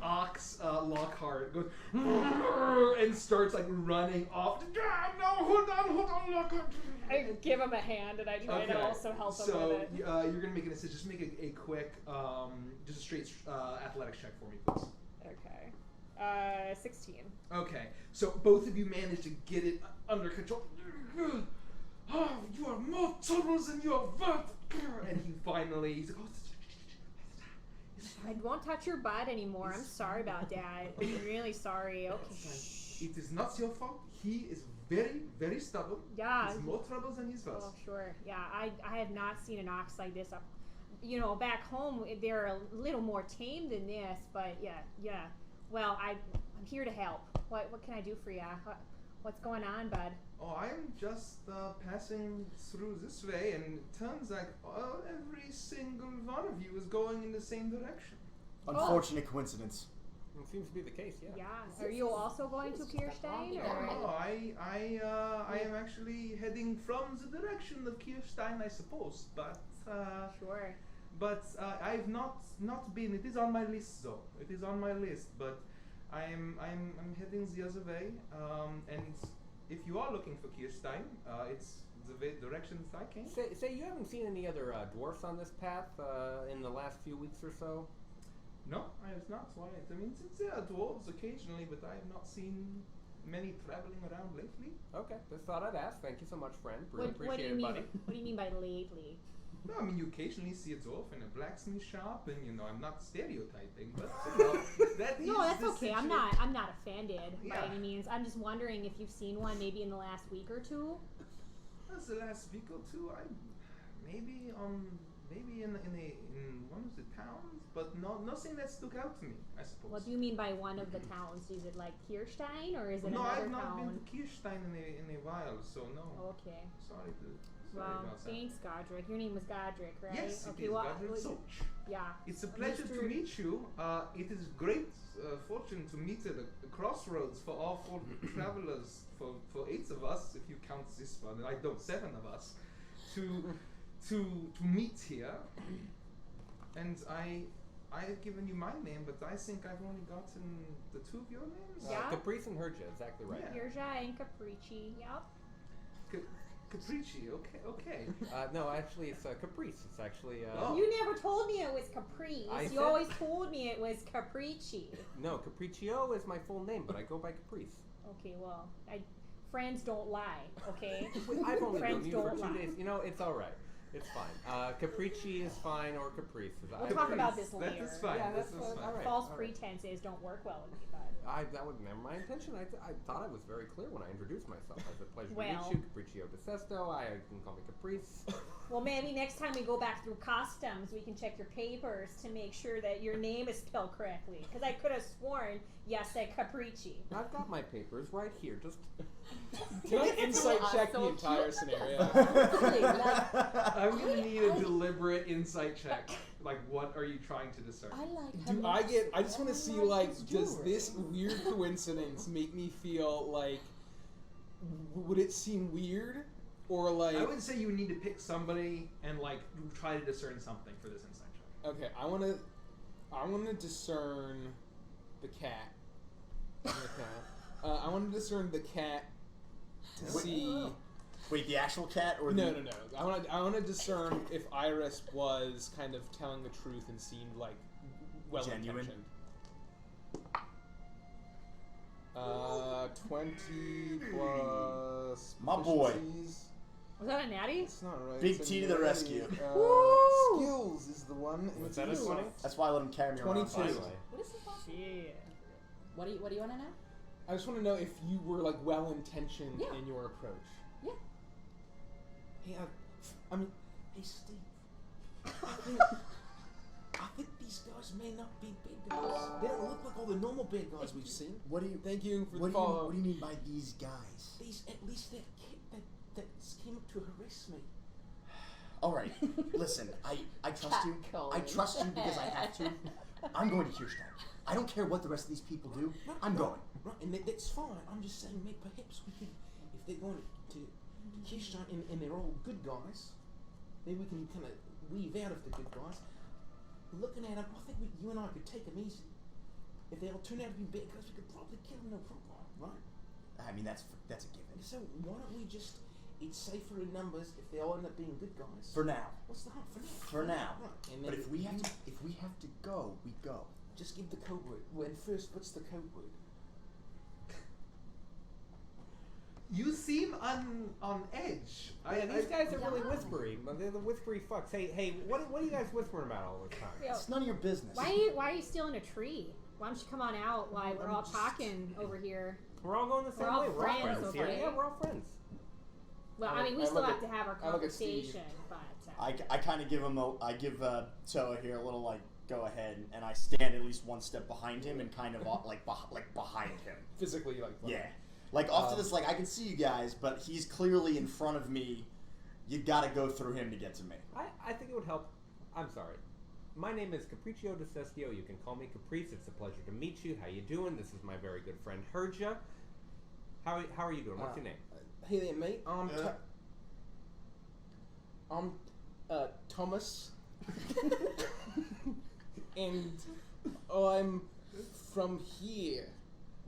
ox Lockhart goes and starts like running off. No, hold on, Lockhart. I give him a hand and I try to also help him So with it. you're gonna make an assist. Just make a quick, just a straight athletics check for me, please. Okay. 16. Okay, so both of you manage to get it under control. Oh, you are more trouble than you are worth. And he's like, oh, I won't touch your butt anymore. I'm sorry about that. I'm really sorry. Okay. it is not your fault. He is very, very stubborn. Yeah. He's more trouble than he's worth. Oh, sure. Yeah, I have not seen an ox like this. You know, back home they're a little more tame than this, but yeah. Well, I'm here to help. What can I do for you? What's going on, bud? Oh, I'm just passing through this way, and it turns like every single one of you is going in the same direction. Unfortunate coincidence. It seems to be the case, yeah. Yeah. Are you also going to Kirshtin? Or? Oh, I am actually heading from the direction of Kirshtin, I suppose, but Sure. I've not been. It is on my list, though. It is on my list, but I'm heading the other way. And if you are looking for Kirshtin, it's the direction that I came. Say you haven't seen any other dwarfs on this path in the last few weeks or so? No, I have not. Why? I mean, since there are dwarves occasionally, but I have not seen many traveling around lately. Okay, just thought I'd ask. Thank you so much, friend. Really What do appreciate you it, mean? buddy. What do you mean by lately? No, I mean you occasionally see it off in a blacksmith shop, and I'm not stereotyping, but that is No, that's the okay. I'm situation. not offended by Yeah. any means. I'm just wondering if you've seen one maybe in the last week or two. That's the last week or two. Maybe in one of the towns, but nothing that stuck out to me. I suppose. What do you mean by one of the towns? Is it like Kirshtin or is it No, another I've not town? been to Kirshtin in a while, so no. Okay. Sorry Well, about that. thanks, Godric. Your name was Godric, right? Yes, okay, it is. well, Godric Soch. yeah. It's a pleasure to Mr. meet you. It is great fortune to meet at the Crossroads for all 4 travelers, for 8 of us, if you count this one, and I don't, 7 of us, to meet here. And I've given you my name, but I think I've only gotten the 2 of your names. Yeah. Caprice and Herja, exactly right. Yeah. Kirja and Capricci. Yep. Capricci, okay. No, actually, it's Caprice. It's actually. Oh. You never told me it was Caprice. I You said- always told me it was Capricci. No, Capriccio is my full name, but I go by Caprice. Okay, well, friends don't lie, okay? I've only Friends known you for don't 2 lie. days. It's all right. It's fine. Capricci is fine, or Caprice. We'll talk about this later. That is fine. Yeah, this that's is fine. fine. All right. False pretenses don't work well with me, bud. That was never my intention. I thought I was very clear when I introduced myself. I said, pleasure Well. to meet you, Capriccio de Sesto. You can call me Caprice. Well, maybe next time we go back through customs, we can check your papers to make sure that your name is spelled correctly. Because I could have sworn you said Capricci. I've got my papers right here. Just Can I insight are check so the entire scenario? Really, like, I'm gonna need a deliberate insight check. Like, what are you trying to discern? I like her Do I get? I just want to lips, see I like, his does jewelry. this weird coincidence make me feel like? Would it seem weird, or like? I would say you would need to pick somebody and like try to discern something for this insight check. Okay, I want to discern the cat. I want to discern the cat to Wait. see. Wait, the actual cat or No, the... no, no. I want to discern if Iris was kind of telling the truth and seemed like well Genuine? intentioned. 20 plus. My boy. proficiencies. Was that a natty? It's not right. Big it's T a to the natty. rescue. Woo! Skills is the one. and Was it's that a skills. 20? That's why I let him carry me around. 22. finally. What is this last one? Shit. What do you want to know? I just want to know if you were like well intentioned Yeah. in your approach. Yeah. Hey, hey Steve. I think these guys may not be big guys. They don't look like all the normal big guys we've seen. What do you... Thank you for What the do you, follow. what do you mean by these guys? These, at least that kid that came up to harass me. All right, listen. I trust you. I trust you because I have to. I'm going to Kirshtin. I don't care what the rest of these people do. I'm going. Right, and that's fine. I'm just saying, maybe perhaps we could, if they're going to Kirshtin and they're all good guys, maybe we can kind of weave out of the good guys. Looking at them, I think you and I could take them easy. If they all turn out to be bad guys, we could probably kill them, no problem, right? I mean, that's a given. So why don't we just? It's safer in numbers if they all end up being good guys. For now. What's the harm? For now. For now. Right. And But then if we have to go, we go. just give the code word. Well, first, what's the code word? You seem on edge. Yeah, these guys are really Yeah. whispery. They're the whispery fucks. Hey, what are you guys whispering about all the time? Yo, It's none of your business. why are you still in a tree? Why don't you come on out while we're all just- talking over here? We're all going the same We're all way. We're all friends, friends here. okay? Yeah, we're all friends. Well, I I mean, we look still at- have to have our I look at Steve. conversation, but I kind of give him I give Toa here a little like go ahead, and I stand at least one step behind him and kind of like behind him. Physically, like. Yeah, like off to this, like I can see you guys, but he's clearly in front of me. You got to go through him to get to me. I think it would help. I'm sorry. My name is Capriccio de Sestio. You can call me Caprice. It's a pleasure to meet you. How you doing? This is my very good friend Herja. How are you doing? What's your name? Hey there, mate. I'm Thomas, and I'm from here.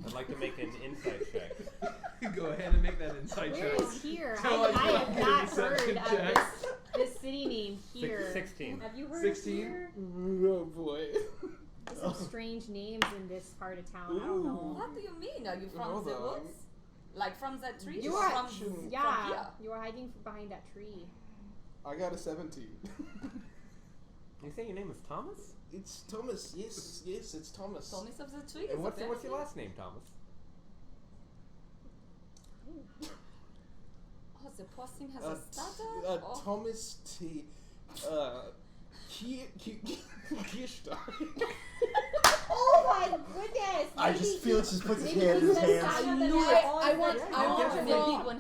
I'd like to make an insight check. Go ahead and make that insight where check. is here? Tell us I what have the not heard deception of check. this city name here. 16. Have you heard 16? of here? Oh boy. There's some strange names in this part of town. I don't know. What do you mean? Are you from Hold the on. woods? Like from that tree? You Or are, from yeah, here? you are hiding behind that tree. I got a 17. You say your name is Thomas? It's Thomas. Yes, it's Thomas. Thomas of the tree. And what's your last name, Thomas? Oh, the poor thing has a stutter. Oh. Thomas T. Kirshtin. Oh my goodness! I just Felix just puts his hand in his hands.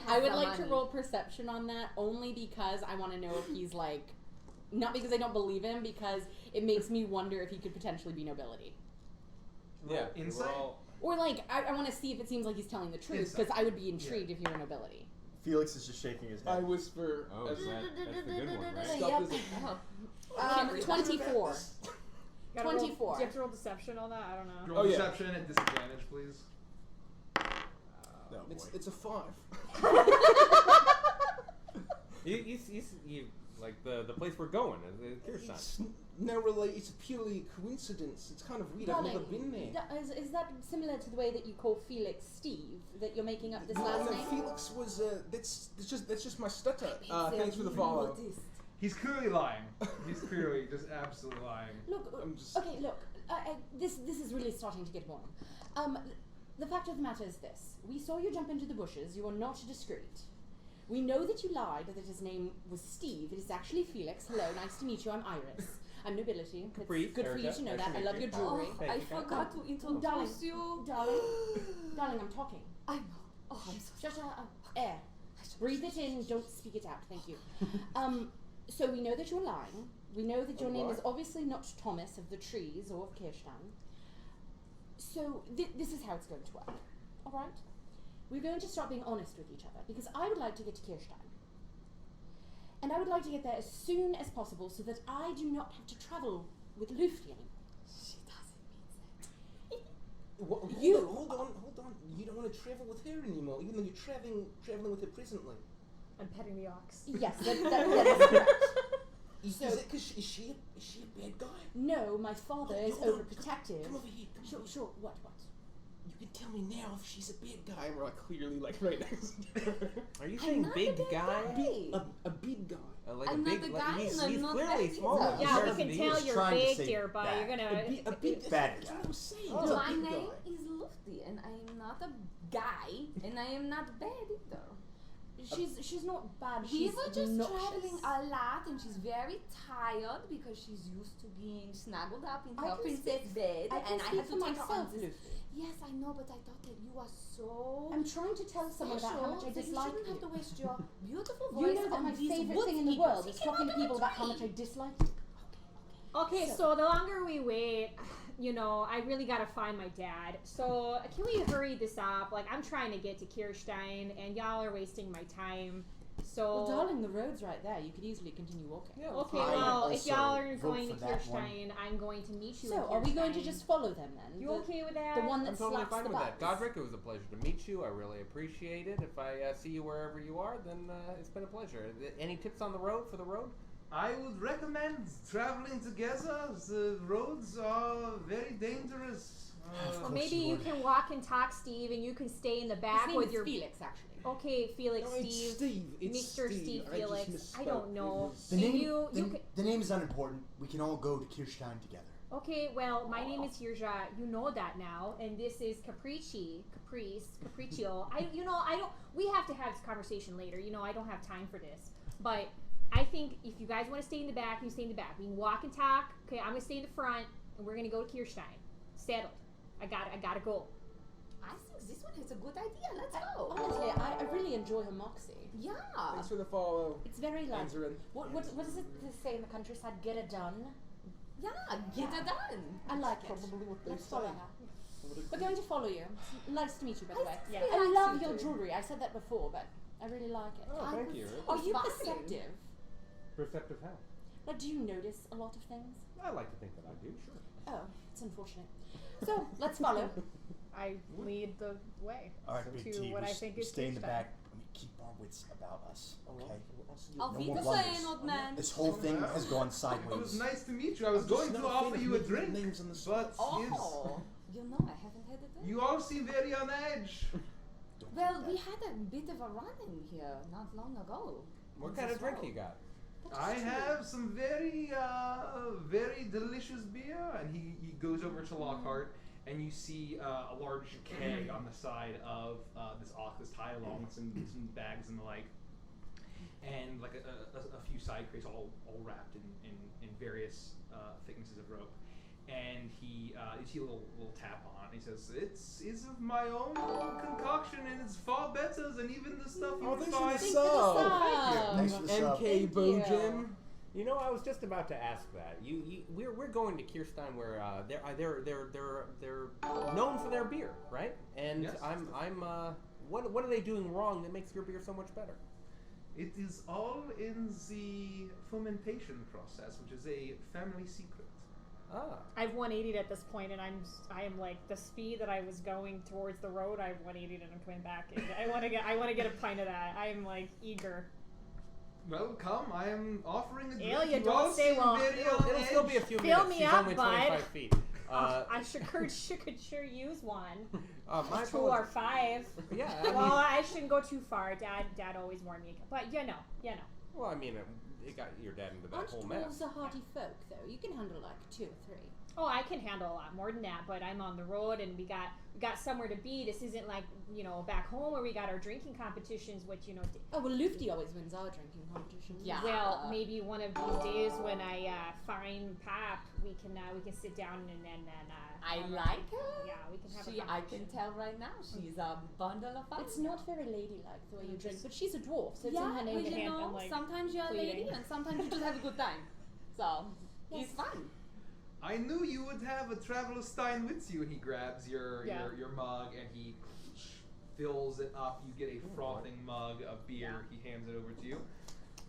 I would like to money. roll perception on that only because I want to know if he's like, not because I don't believe him, because it makes me wonder if he could potentially be nobility. Yeah, Insight? Or like, I want to see if it seems like he's telling the truth, because I would be intrigued if he were nobility. Felix is just shaking his I head. whisper. Oh, that's the good one, right? Stop Yep. this. Oh. 24. Gotta roll- 24. Do you have to roll deception on that? I don't know. Roll Oh, yeah. deception at disadvantage, please. No, It's a 5. You like the place we're going is Kirshtin. It's no relate. It's purely a coincidence. It's kind of weird. I've never been there. Is that similar to the way that you call Felix Steve, that you're making up this No, last no, name? Felix was. That's just my stutter. Thanks for the follow. He's clearly lying. He's clearly just absolutely lying. Look, I'm just- okay, look. This is really starting to get warm. The fact of the matter is this: we saw you jump into the bushes. You are not discreet. We know that you lied, that his name was Steve. It is actually Felix. Hello, nice to meet you. I'm Iris. I'm nobility. Caprice, It's good for you Erica, to know nice that. to I meet love you. your jewelry. Oh, Thank I you. forgot to introduce Darling. you. Darling, I'm talking. I know. Oh, I'm so Shut up. Air. Breathe it in. Don't speak it out. Thank you. So we know that you're lying. We know that your name is obviously not Thomas of the trees or of Kirshtin. So this is how it's going to work. All right? We're going to start being honest with each other because I would like to get to Kirshtin. And I would like to get there as soon as possible so that I do not have to travel with Luffy anymore. She doesn't mean that. Hold on. You don't want to travel with her anymore, even though you're traveling with her presently. I'm petting the ox. Yes, that is correct. Is she a bad guy? No, my father is Hold on, overprotective. Come over here. Sure. What? You can tell me now if she's a bad guy. We're like clearly like right next to her. Are you saying not big a big guy? guy. A big guy. Like I'm a not big, the like guy he's and I'm not clearly bad small. either. Yeah, we compared can to tell you. you're trying to big, say dear, but that. you're gonna. A big Bad That's guy. what I was saying. Oh. He's a My big name guy. is Lufty, and I am not a guy, and I am not bad either. She's not bad. We She's were just obnoxious. traveling a lot, and she's very tired because she's used to being snuggled up in I her can princess bed, I can and I speak had to for take her on myself, this. Luffy. Yes, I know, but I thought that you are so I'm trying to tell someone about how much I special that dislike you shouldn't have to you. waste your beautiful voice You know that on my these favorite woods thing in the people. world She is cannot talking to be people about how much I betrayed. dislike you. Okay, so the longer we wait, I really gotta find my dad. So can we hurry this up? Like, I'm trying to get to Kirshtin, and y'all are wasting my time. So, Well, darling, the road's right there. You could easily continue walking. Yeah, okay, I well, if also y'all are vote going to for that one. Kirshtin, I'm going to meet you. So, in are we going to Kirshtin. just follow them then? You The- okay with that? The one that I'm totally slaps fine the with that. buttons. Godric, it was a pleasure to meet you. I really appreciate it. If I see you wherever you are, then it's been a pleasure. Any tips on the road for the road? I would recommend traveling together. The roads are very dangerous. Or maybe you can walk and talk, Steve, and you can stay in the back His name with is your. Felix, actually. Okay, Felix, No, it's Steve. It's Mr. Steve I just Felix. I misspoke. don't know. It was- The And name, you the name is unimportant. We can all go to Kirshtin together. Okay, well, my name is Hirja. You know that now, and this is Capriccio. I don't. We have to have this conversation later. I don't have time for this. But I think if you guys want to stay in the back, you stay in the back. We can walk and talk. Okay, I'm gonna stay in the front, and we're gonna go to Kirshtin. Settled. I gotta go. I think this one is a good idea. Let's go. Honestly, I really enjoy her moxie. Yeah. Thanks for the follow. It's very like. Anzarin. What does it say in the countryside? Get it done. Yeah, get it done. I like it. Probably what they Let's say. follow her. We're going to follow you. It's nice to meet you, by the way. Yeah. I like love you your too. jewelry. I said that before, but I really like it. Oh, thank you. Are you Fine. perceptive? Perceptive how? Like, do you notice a lot of things? I like to think that I do, sure. Oh, it's unfortunate. So, let's follow. I lead the way. All right, Big To T. what we I think we is stay in the Kirshtin. back. Let me keep our wits about us, okay? Auf No more Wiedersehen, blunders. old man. This whole thing has gone It was sideways. nice to meet you. I was I'm just going to not offer fan you a of drink, names on the but Oh, I haven't had it. you all seem very on edge. Well, we had a bit of a run in here not long ago. What kind of drink you got? I have some very, very delicious beer. And he goes over to Lockhart, and you see a large keg on the side of this ox that's tied along with some bags and the like, and like a few side crates all wrapped in various thicknesses of rope. And you see a little tap on it. He says, "It's of my own concoction, and it's far better than even the stuff you would thanks for find." the sub. Thanks for the sub. MK Bojim. You know, I was just about to ask that. We're going to Kirshtin, where they're known for their beer, right? And Yes. what are they doing wrong that makes your beer so much better? It is all in the fermentation process, which is a family secret. Ah. I've 180'd at this point, and I am like the speed that I was going towards the road. I've 180'd and I'm coming back. And I want to get a pint of that. I am like eager. Well, come. I am offering a drink. Elia, You don't all stay seem long. very It'll on still edge. be a few Fill minutes. me She's up, only bud. 25 feet. I could sure use one. My 2 or 5. Yeah. Well, I shouldn't go too far. Dad always warned me. But you know. Well, I mean, it got your dad into that Aren't whole dwarves mess. a hardy folk, though? You can handle like 2 or 3. Oh, I can handle a lot more than that, but I'm on the road and we got somewhere to be. This isn't like, back home where we got our drinking competitions, which, Oh, well, Lufty always wins our drinking competitions. Yeah. well, maybe one of these days when I find Pop, we can sit down and then I like her. yeah, we can have a I conversation. can tell right now she's a bundle of fun. It's not very ladylike the way you drink, but she's a dwarf, so it's in Yeah, her well, name to you hand. know, I'm, like, sometimes you're a lady pleading. and sometimes you just have a good time. So it's fun. I knew you would have a traveler stein with you. And he grabs your mug and he fills it up. You get a frothing mug of beer. He hands it over to you.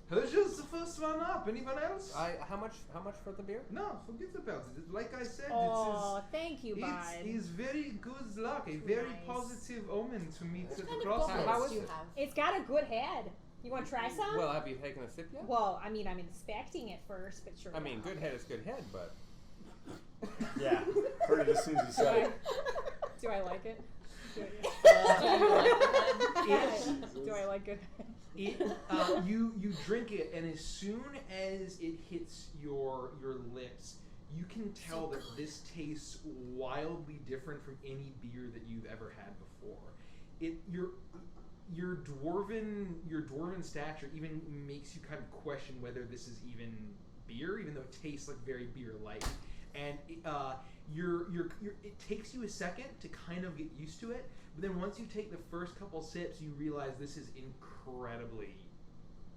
Who's the first one up? Anyone else? How much for the beer? No, forget about it. Like I said, Oh, thank you, bud. it's very good luck, a very Nice. positive omen to meet What at kind the of crossroads. How goblets is do you it? have? It's got a good head. You want to try some? Well, have you taken a sip yet? Well, I mean, I'm inspecting it first, but sure. I mean, good head is good head, but Yeah, heard it as soon as you said it. Do I like it? Do I like good? You drink it, and as soon as it hits your lips, you can tell that this tastes wildly different from any beer that you've ever had before. Your dwarven stature even makes you kind of question whether this is even beer, even though it tastes like very beer-like. And it takes you a second to kind of get used to it, but then once you take the first couple sips, you realize this is incredibly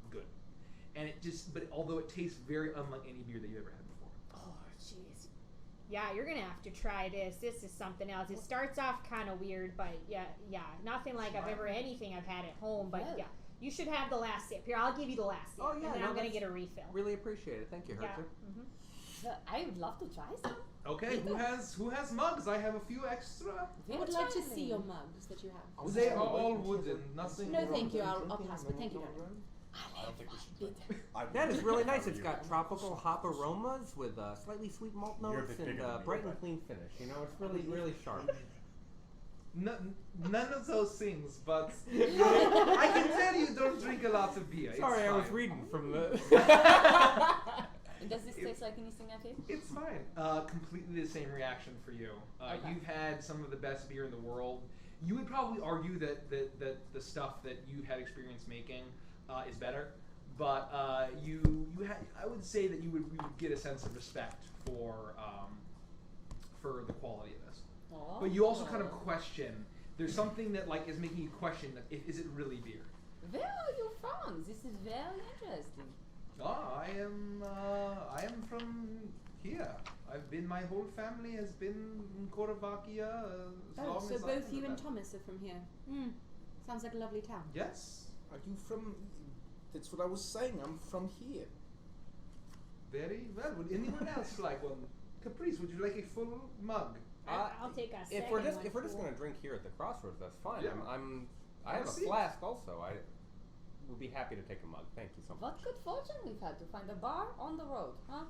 good. And but although it tastes very unlike any beer that you've ever had before. Oh, jeez. Yeah, you're gonna have to try this. This is something else. It starts off kind of weird, but yeah, nothing like anything I've had at home. But yeah, you should have the last sip. Here, I'll give you the last sip, Oh, yeah, and then no, I'm gonna that's- get a refill. really appreciate it. Thank you, Yeah. Hertz. I would love to try some. Okay, who has mugs? I have a few extra. I would like to see your mugs that you have. They are all wooden. Nothing. No, thank you. I'll pass, but thank you, darling. I don't think we should drink. That is really nice. It's got tropical hop aromas with slightly sweet malt You're a notes bit and bigger than me, bright and but- clean finish. It's really, really sharp. None of those things, but I can tell you don't drink a lot of beer. Sorry, it's I was fine. reading from the. And does this taste like anything I've had? It's fine. Completely the same reaction for you. Okay. You've had some of the best beer in the world. You would probably argue that the stuff that you had experience making is better, but I would say that you would get a sense of respect for the quality of this. Oh. But you also kind of question. There's something that is making you question that is it really beer? Where are you from? This is very interesting. I am from here. My whole family has been in Korvakia as Oh, long so as I've both been you and around. Thomas are from here. Sounds like a lovely town. Yes. Are you from? That's what I was saying. I'm from here. Very well. Would anyone else like one? Caprice, would you like a full mug? I'll take a second If we're just one. gonna drink here at the Crossroads, that's fine. Yeah. I have a See. flask also. I would be happy to take a mug. Thank you so much. What good fortune we've had to find a bar on the road, huh?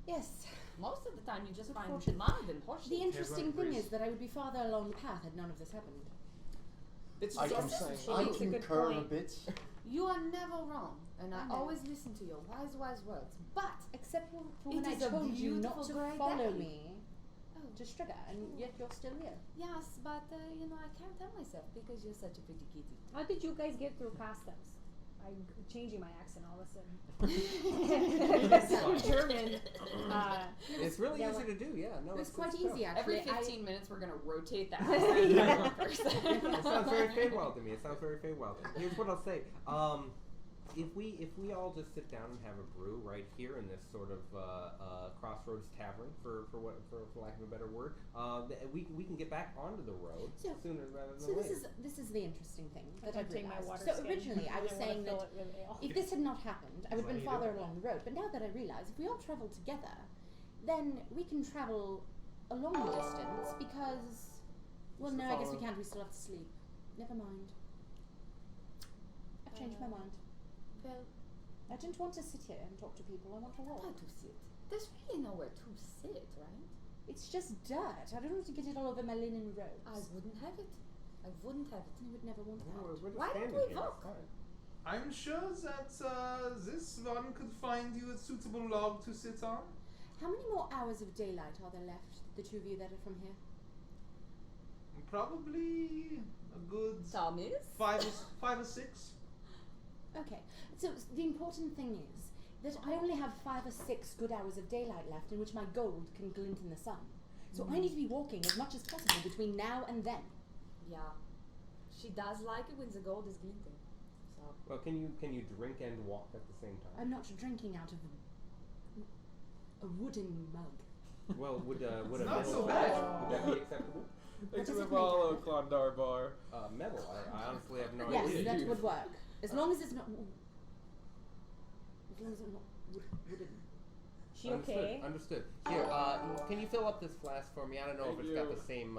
Yes. Most of the time you just Good find fortune. mud and horses. The interesting thing Greece. is that I would be farther along the path had none of this happened. It's I what I'm can- saying. She I makes a good concur a point. bit. You are never wrong, and I I know. always listen to your wise words. But Except for It when I is a told you not beautiful to grey follow day. me oh, to Striga, and yet you're still here. yes, but I can't tell myself because you're such a pretty kitty. How did you guys get through customs? I'm changing my accent all of a sudden. That's so German. It's really Yeah, easy well, to do. Yeah, no, It was it's quite tough. easy actually. Every 15 minutes, we're gonna rotate that. Yeah. One person. It sounds very Feywild to me. It sounds very Feywild. Here's what I'll say. If we all just sit down and have a brew right here in this sort of Crossroads tavern, for lack of a better word, we can get back onto the road So- sooner rather than So later. this is the interesting thing that I'm I've taking my realized. water So skin, originally I and was wanna saying fill that it with ale. if this had not happened, I would have What been do you farther do? along the road. But now that I realize if we all travel together, then we can travel a longer distance because, well, no, I guess we follow- can't. We still have to sleep. Never mind. I've changed my mind. Well, I didn't want to sit here and talk to people. I want to how walk. to sit? There's really nowhere to sit, right? It's just dirt. I don't want to get it all over my linen robes. I wouldn't have it. I wouldn't have it. I would never want No, that. we're just Why don't standing we here. walk? It's fine. I'm sure that this one could find you a suitable log to sit on. How many more hours of daylight are there left, the two of you that are from here? Probably a good Thomas? five or six. Okay, so the important thing is that I only have 5 or 6 good hours of daylight left in which my gold can glint in the sun. So I need to be walking as much as possible between now and then. Yeah. She does like it when the gold is glinting. So Well, can you drink and walk at the same time? I'm not drinking out of a wooden mug. Well, would a It's not metal so bad. would that be acceptable? What It's does a it make follow out of? Klondar bar. Metal. I honestly have no Yes, idea. that would work. As long as it's not. As long as it's not wooden. She Understood. okay? Understood. Here, can you fill up this flask for me? I don't know if Thank it's got you. the same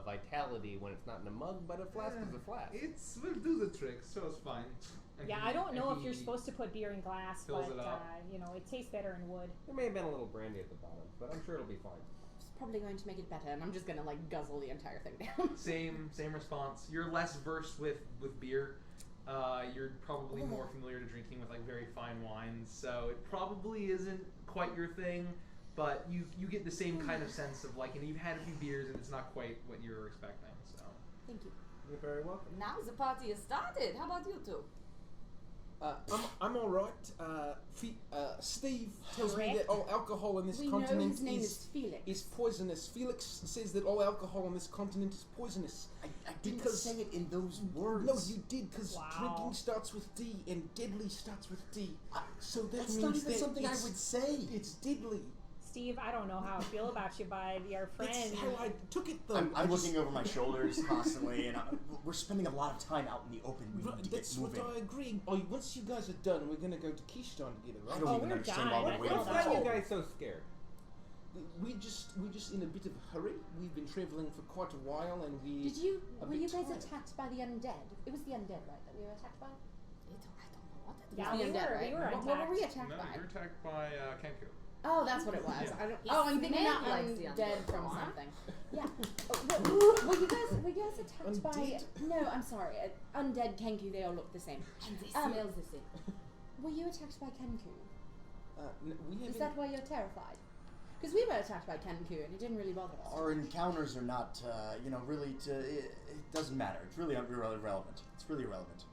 vitality when it's not in a mug, but a flask is a flask. It will do the trick, so it's fine. And Yeah, he- I don't know and if you're he- supposed to put beer in glass, fills but it up. it tastes better in wood. There may have been a little brandy at the bottom, but I'm sure it'll be fine. It's probably going to make it better, and I'm just gonna like guzzle the entire thing down. Same response. You're less versed with beer. You're probably more familiar to drinking with like very fine wines, so it probably isn't quite your thing. But you get the same kind of sense of like, and you've had a few beers and it's not quite what you're expecting. So Thank you. You're very welcome. now the party has started. How about you two? I'm all right. Steve tells me that all alcohol on this We know continent his name is Felix. is poisonous. Felix says that all alcohol on this continent is poisonous. I didn't Because- say it in those words. No, you did, because Wow. drinking starts with D and deadly starts with D. So that That's means not even that something I it's- would say. It's deadly. Steve, I don't know how I feel about you, bud. Your friend. That's how I took it, though. I'm I just- looking over my shoulders constantly, and we're spending a lot of time out in the open. We Right, need to get that's moving. what I agree. Oh, once you guys are done, we're gonna go to Kirshtin together, I right? don't Oh, even we're understand done. why we're That's waiting all for What's this. got you done. guys so scared? We're just in a bit of a hurry. We've been traveling for quite a while, and we. Did you? a Were bit you guys tired. attacked by the undead? It was the undead, right? That we were attacked by. I don't know what it Yeah, It was we the undead, were- right? we were What were we attacked. attacked No, by? you're attacked by Kenku. Oh, that's what it was. Yeah. I don't, He oh, I'm thinking smelled that like the undead undead from one. something. Yeah. Oh, were you guys attacked by? Undead? No, I'm sorry. Undead Kenku. They all look the same. And they Um, smells the same. Were you attacked by Kenku? We Is haven't. that why you're terrified? Because we were attacked by Kenku and it didn't really bother us. Our encounters are not, really. It doesn't matter. It's really irrelevant. It's really irrelevant.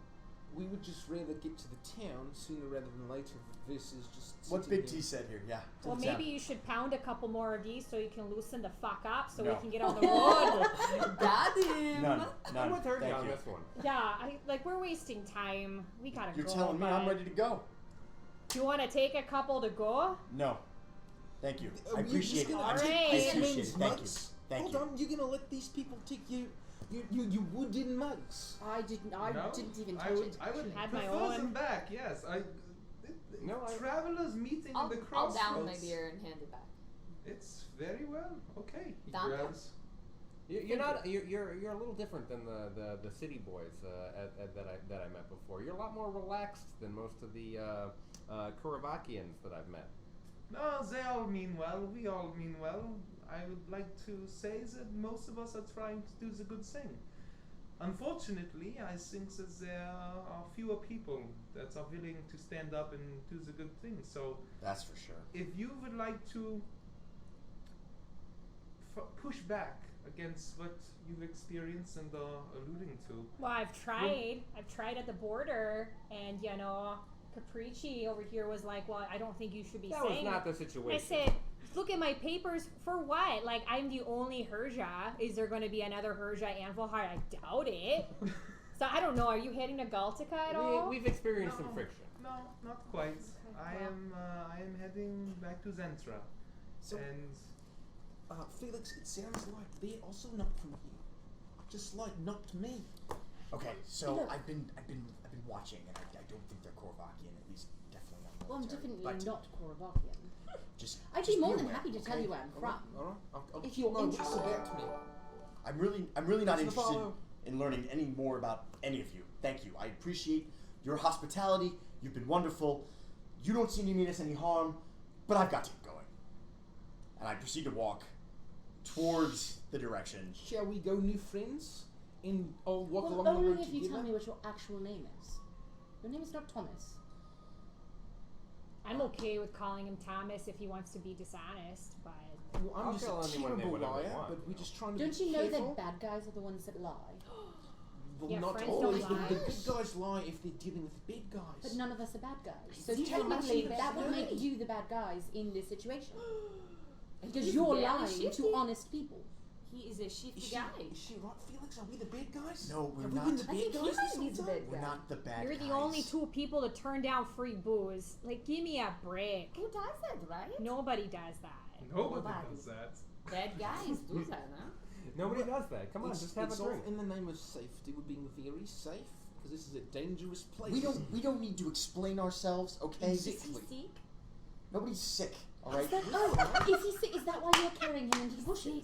We would just rather get to the town sooner rather than later versus just. What sitting Big here. T said here, yeah. to Well, the town. maybe you should pound a couple more of these so you can loosen the fuck up so No. we can get on the road. Got him. None. I'm with her Thank on you. this one. Yeah, we're wasting time. We gotta You're go. telling me I'm bud. ready to go? Do you want to take a couple to go? No. Thank you. I You're just appreciate it. gonna All take right. these I appreciate it. men's Thank you. mugs? Thank Hold you. on, you're gonna let these people take you wooden mugs? I didn't. I No, didn't even touch I would, it. I would Had my prefer them own. back. Yes, No, I- travelers meeting I'll, at the I'll crossroads. down my beer and hand it back. It's very well. Okay. He Down there? grabs. You're not. You're a little different than the city boys that I met before. You're a lot more relaxed than most of the Kuravakians that I've met. No, they all mean well. We all mean well. I would like to say that most of us are trying to do the good thing. unfortunately, I think that there are fewer people that are willing to stand up and do the good thing. So That's for sure. if you would like to push back against what you've experienced and are alluding to, Well, I've tried. I've tried at the border, and Capricci over here was like, "Well, I don't think you should be That was saying not it." the situation. I said, "Look at my papers for what? Like, I'm the only Herja. Is there going to be another Herja Anvilhard? I doubt it." So I don't know. Are you heading to Galtica at all? We've experienced some No. friction. no, not quite. Okay, I am heading back to Zentra, So, and Felix, it sounds like they're also not from here. Just like not me. Okay, so Look. I've been watching, and I don't think they're Korvakian, at least definitely not Well, I'm military. definitely but not Korvakian. Just I'd just be more be than aware, happy to tell okay? you where I'm from. Alright. I'll If you're know what's interested. about me. I'm really not What's the interested follow? in learning any more about any of you. Thank you. I appreciate your hospitality. You've been wonderful. You don't seem to mean us any harm, but I've got to get going. And I proceed to walk towards the direction. Shall we go, new friends? And I'll walk Well, along the only road if you together. tell me what your actual name is. Your name is not Thomas. I'm okay with calling him Thomas if he wants to be dishonest, but Well, I'm I'll just tell a anyone terrible whatever they liar, want, but you we're know. just trying to Don't be you know careful. that bad guys are the ones that lie? Well, Yeah, not friends always. don't The lie. good guys lie if they're dealing with bad guys. But none of us are bad guys. So You tell us technically, you're the that bad would make guy. you the bad guys in this situation. Because He's you're very lying shifty. to honest people. He is a shifty Is guy. she right, Felix? Are we the bad guys? No, we're Have not. we been the I bad think guys he this might whole be the time? bad We're guy. not the bad you're guys. the only two people to turn down free booze. Like, give me a break. Who does that, right? Nobody does that. nobody Nobody. does that. Bad guys do that, huh? Nobody does that. Come on, It's, just have it's a all drink. in the name of safety. We're being very safe because this is a dangerous place. We don't need to explain ourselves, okay? Exactly. Is he sick? Nobody's sick, all Is right? that, oh, is he sick? Is that why you're carrying him into the bushes?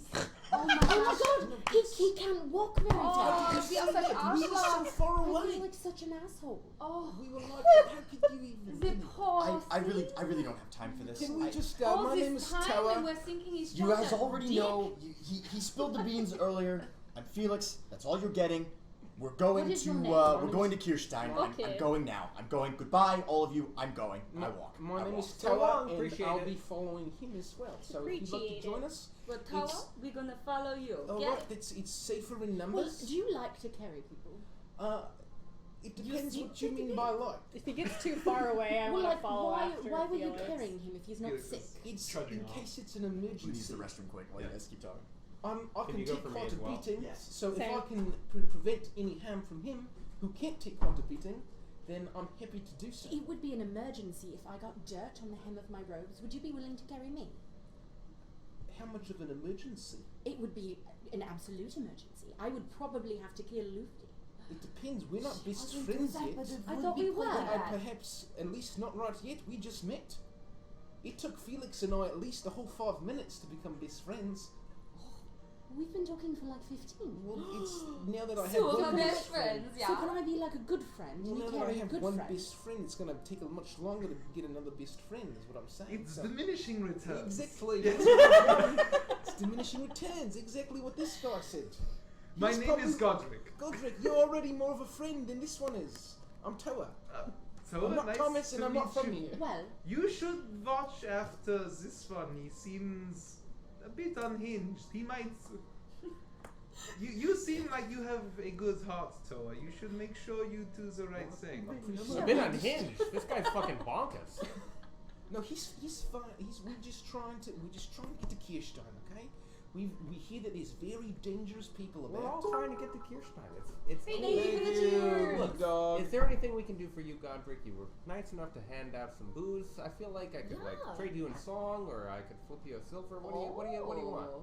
Oh my Oh my gosh. god, he can't walk very Oh, far. you feel such We were so awesome. far I away. feel like such an asshole. Oh, We were like, how could you even? the poor I really don't have time for this. Can we I- just go? all My name this is time Tower. and we're thinking he's You just guys a already dick. know. He spilled the beans earlier. I'm Felix. That's all you're getting. We're going What is to your name? we're going to Kirshtin. Okay. I'm going now. I'm going. Goodbye, all of you. I'm going. I walk. My I name walk. is So Tower, long, and appreciate I'll it. be following him as well. So if you'd like Appreciate to join it. us, But Tower, It's- we're gonna follow you. all Get right, it? it's safer in Well, numbers. do you like to carry people? It You depends seem what you to mean be. by like. If he gets too far away, I Well, want to like, follow why after were you Felix. carrying him if he's not Felix sick? is It's trudging in off. case it's an I'm gonna emergency. use the restroom quick while you guys keep talking. I Can can you go take for me part as of well? beating, Yes. so if Same. I can prevent any harm from him, who can't take part of beating, then I'm happy to do so. It would be an emergency if I got dirt on the hem of my robes. Would you be willing to carry me? How much of an emergency? It would be an absolute emergency. I would probably have to kill Luffy. It depends. We're not best I didn't friends do that, yet. but it I would thought be we were. pretty bad. Perhaps, at least not right yet. We just met. It took Felix and I at least a whole 5 minutes to become best friends. We've been talking for like 15. Well, it's now that I have So one we're best best friends, yeah. So can I be like a good friend Well, and now you that I carry a have good one friend? best friend, it's going to take a much longer to get another best friend. Is what I'm saying. It's So- diminishing returns. Exactly. It's diminishing returns. Exactly what this guy said. My He's name is probably- Godric. Godric, you're already more of a friend than this one is. I'm Toa. So I'm not nice Thomas to and I'm meet not from you. here. Well, You should watch after this one. He seems a bit unhinged. He might. You seem like you have a good heart, Toa. You should make sure you do the right thing. A bit unhinged. This guy's fucking bonkers. No, he's fine. We're just trying to get to Kirshtin, okay? We hear that there's very dangerous people We're about. all trying to get to Kirshtin. It's Hey, thank you for the cheers. Look, God. is there anything we can do for you, Godric? You were nice enough to hand out some booze. I feel like I could Yeah. like trade you in song, or I could flip you a silver. What do you want? Oh.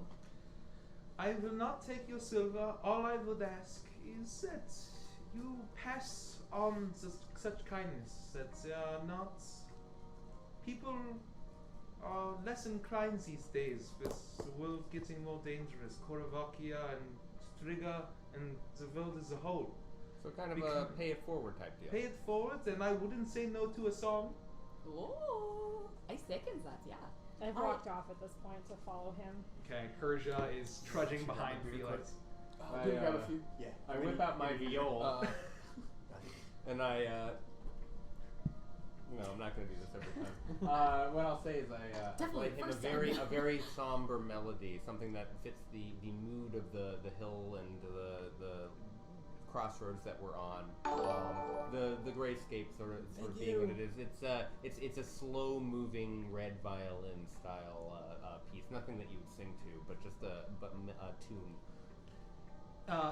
I will not take your silver. All I would ask is that you pass on such kindness. That they are not. People are less inclined these days with the world getting more dangerous. Koravakia and Striga and the world as a whole. So kind of a Because- pay it forward type deal. Pay it forward, and I wouldn't say no to a song. Oh, I second that, yeah. I've walked off at this point to follow him. Okay, Persia is trudging Should behind that be Felix. I'll go grab a few. Yeah. I whip out my viol, and I. No, I'm not going to do this every time. What I'll say is I play him a very somber melody, something that fits the mood of the hill and the crossroads that we're on. The grayscape sort of being what it is. It's a slow moving red violin style piece. Nothing that you would sing to, but just a tune.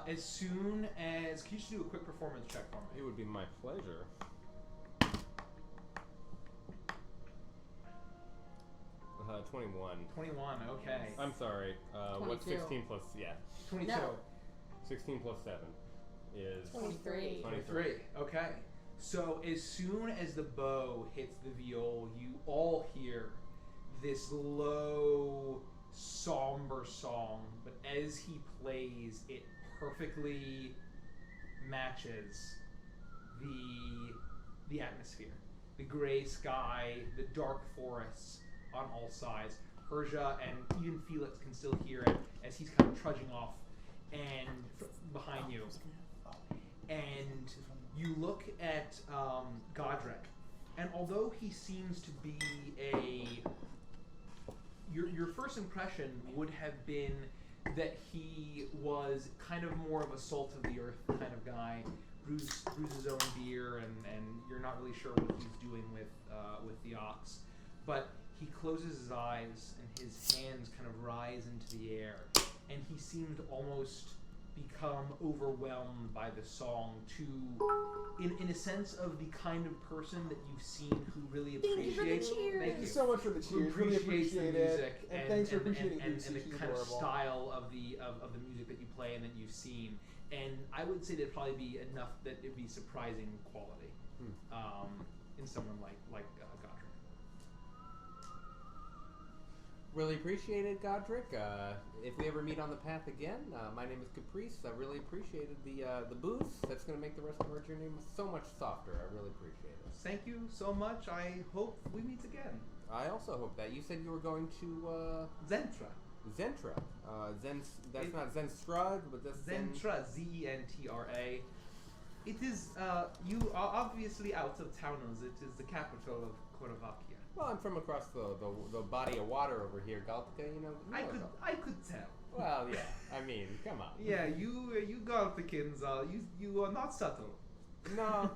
As soon as, can you just do a quick performance check for me? It would be my pleasure. 21. 21, okay. I'm sorry. What's 16 plus? Yeah. 22. No. 16 plus 7 is 23. 23. Okay. So as soon as the bow hits the viol, you all hear this low, somber song, but as he plays, it perfectly matches the atmosphere. The gray sky, the dark forests on all sides. Persia and even Felix can still hear it as he's kind of trudging off and behind you. And you look at Godric, and although he seems to be your first impression would have been that he was kind of more of a salt of the earth kind of guy, brews his own beer, and you're not really sure what he's doing with the ox, but he closes his eyes and his hands kind of rise into the air, and he seemed almost become overwhelmed by the song in a sense of the kind of person that you've seen who really appreciates Thank you so much for the cheers. Really appreciate the music it. And thanks for appreciating and it. the kind of style of the music that you play and that you've seen. And I would say there'd probably be enough that it'd be surprising quality in someone like Godric. Really appreciate it, Godric. If we ever meet on the path again, my name is Caprice. I really appreciated the booze. That's going to make the rest of our journey so much softer. I really appreciate it. Thank you so much. I hope we meet again. I also hope that. You said you were going to Zentra. Zentra. That's not Zenstrad, but that's Zentra, Z-E-N-T-R-A. It is, you are obviously out of towners. It is the capital of Slovakia. Well, I'm from across the body of water over here, Galtica. You know. I could tell. Well, yeah. I mean, come on. Yeah, you Galticans, you are not subtle. No.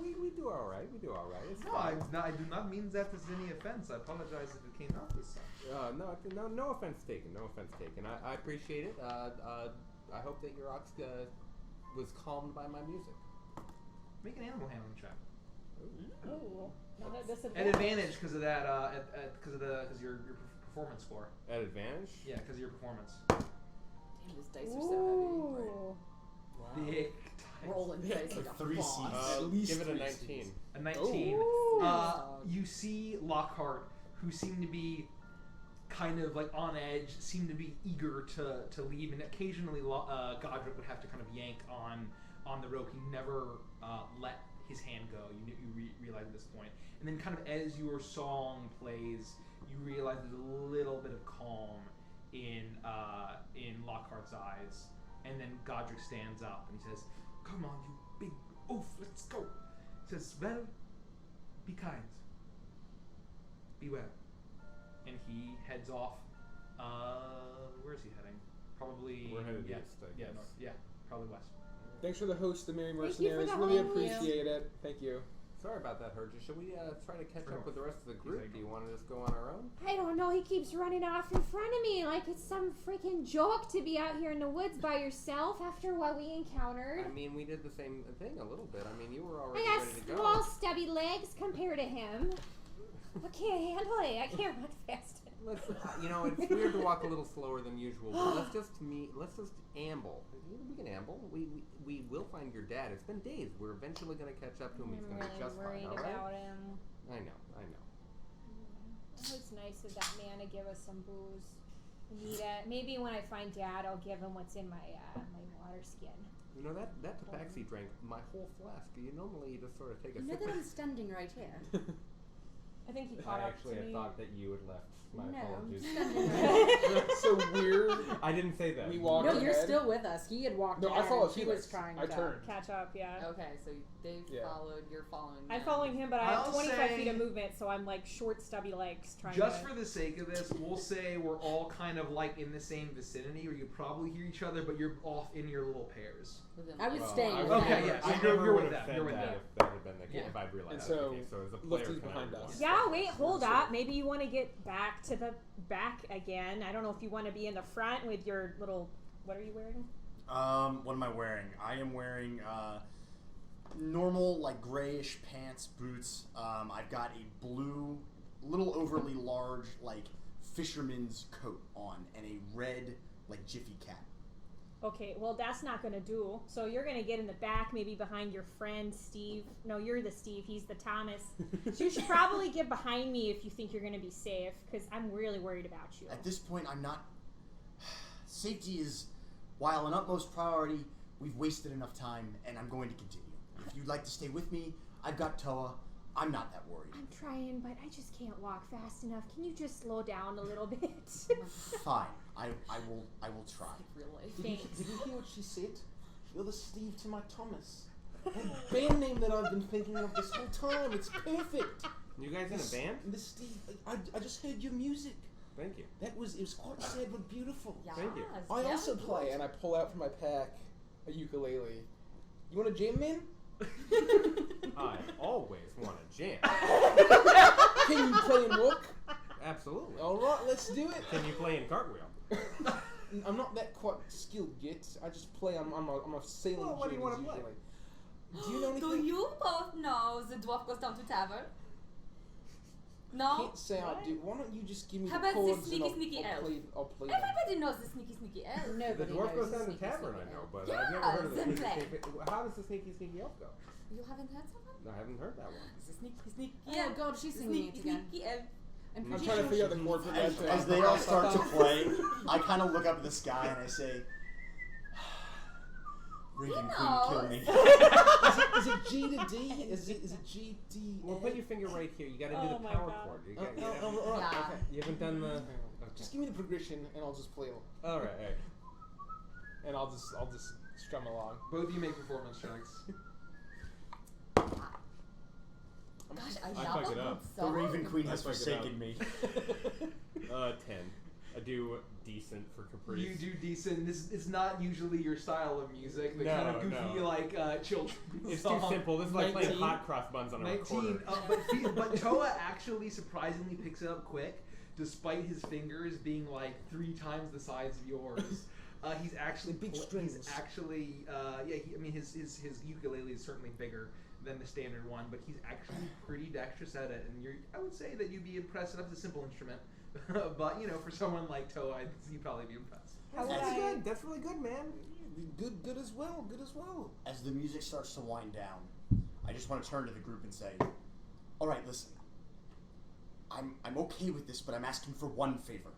We do all right. We do all right. It's fine. I do not mean that as any offense. I apologize if it came out as such. No offense taken. No offense taken. I appreciate it. I hope that your ox was calmed by my music. Make an animal handling check. Ooh. Not at At disadvantage. advantage because of that. Because your performance score. At advantage? Yeah, because of your performance. Damn, these dice are so heavy. Ooh. Big dice. Rolling dice like a 3 boss. C's. At least Give it a 3 19. Cs. A 19. Ooh. You see Lockhart, who seemed to be kind of like on edge, seemed to be eager to leave, and occasionally Godric would have to kind of yank on the rope. He never let his hand go. You realize at this point, and then kind of as your song plays, you realize there's a little bit of calm in Lockhart's eyes, and then Godric stands up and he says, "Come on, you big oaf, let's go." He says, "Well, be kind, be well," and he heads off. Where is he heading? Probably. We're headed yeah, east, I guess. north, yeah, probably west. Thanks for the host, the Merry Thank you for Mercenaries. the Really home meal. appreciate it. Thank you. Sorry about that, Herja. Should we try to catch Sure. up with the rest of the group? Exactly. Do you want to just go on our own? I don't know. He keeps running off in front of me like it's some freaking joke to be out here in the woods by yourself after what we encountered. I mean, we did the same thing a little bit. I mean, you were already I got ready to go. small, stubby legs compared to him. I can't handle it. I can't run fast. Let's, it's weird to walk a little slower than usual, but let's just amble. We can amble. We will find your dad. It's been days. We're eventually going to catch up to him. He's I'm going to really be just worried fine, all right? about him. I know. It was nice of that man to give us some booze. We need it. Maybe when I find Dad, I'll give him what's in my my water skin. You know, that Tabaxi drank my whole flask. You normally just sort of take a You know sip. that I'm standing right here. I think he caught I up actually to had me. thought that you had left. My No, I'm apologies. standing right. That's so weird. I didn't say that. We walked No, you're ahead. still with us. He had walked No, in I followed and she Felix. was trying I to turned. Catch up, yeah. Okay, so they've Yeah. followed. You're following. I'm them. following him, but I have I'll 25 feet say- of movement, so I'm like short, stubby legs trying Just to. for the sake of this, we'll say we're all kind of like in the same vicinity, or you probably hear each other, but you're off in your little pairs. Within, I was like, staying I with would Okay, them. yeah, so I you're never with would them, have said you're with that them. if that had been the case. Yeah. If I'd realized And that so, was the case. So as a Lufty's player, can I behind roll? us. Yeah, wait, So hold sort up. of- Maybe you want to get back to the back again. I don't know if you want to be in the front with your little. What are you wearing? What am I wearing? I am wearing normal, like grayish pants, boots. I've got a blue, little overly large, like fisherman's coat on, and a red, like jiffy cap. Okay, well that's not gonna do. So you're gonna get in the back, maybe behind your friend Steve. No, you're the Steve. He's the Thomas. So you should probably get behind me if you think you're gonna be safe, because I'm really worried about you. At this point, I'm not. Safety is, while an utmost priority, we've wasted enough time, and I'm going to continue. If you'd like to stay with me, I've got Toa. I'm not that worried. I'm trying, but I just can't walk fast enough. Can you just slow down a little bit? Fine. I will try. real life. Thanks. Did you hear what she said? You're the Steve to my Thomas. That band name that I've been thinking of this whole time. It's perfect. You guys in a band? The Steve. I just heard your music. Thank you. It was quite sad but beautiful. Yes, Thank you. I yeah, also good. play, and I pull out from my pack a ukulele. You want to jam, man? I always want to jam. Can you play and walk? Absolutely. All right, let's do it. Can you play in cartwheel? I'm not that quite skilled yet. I just play. I'm a sailing. Well, what do you genius wanna play? usually. Do you know anything? Do you both know the dwarf goes down to tavern? No? Can't say I do. Why don't you just give me How the about the chords sneaky, and sneaky elf? I'll play them. Everybody knows the sneaky elf. The Nobody dwarf knows goes down to Sneaky tavern, Sneaky I know, Elf. but I've never heard of the Yeah, sneaky then sneaky. How does the sneaky elf go? You haven't heard someone? I haven't heard that one. The sneaky Oh God, she's singing it again. Sneaky elf. I'm I'm pretty trying to sure figure out the she chord means progression. As they all start to play, I kind of look up at the sky and I say, Raven Queen, kill me. Is it G to D? Is it G D? Well, put your finger right here. You got to do Oh the my power God. chord. You, Oh, got, Yeah. okay. you haven't done the. Just give me the progression and I'll just play along. All right. And I'll just strum along. Both of you make performance checks. Gosh, I I love fucked a it good up. The song. Raven Queen has I fucked it up. forsaken me. 10. I do decent for Caprice. You do decent. This is not usually your style of music. The No, kind of goofy no. like children. It's song. too simple. This is like playing 19. hot cross buns on a 19. recorder. But Toa actually surprisingly picks it up quick, despite his fingers being like 3 times the size of yours. He's actually Big He's strings. actually I mean his ukulele is certainly bigger than the standard one, but he's actually pretty dexterous at it. And I would say that you'd be impressed. Enough. It's a simple instrument, but for someone like Toa, you'd probably be impressed. How would That's I- good. That's really good, man. Good as well. Good as well. As the music starts to wind down, I just want to turn to the group and say, all right, listen. I'm okay with this, but I'm asking for one favor.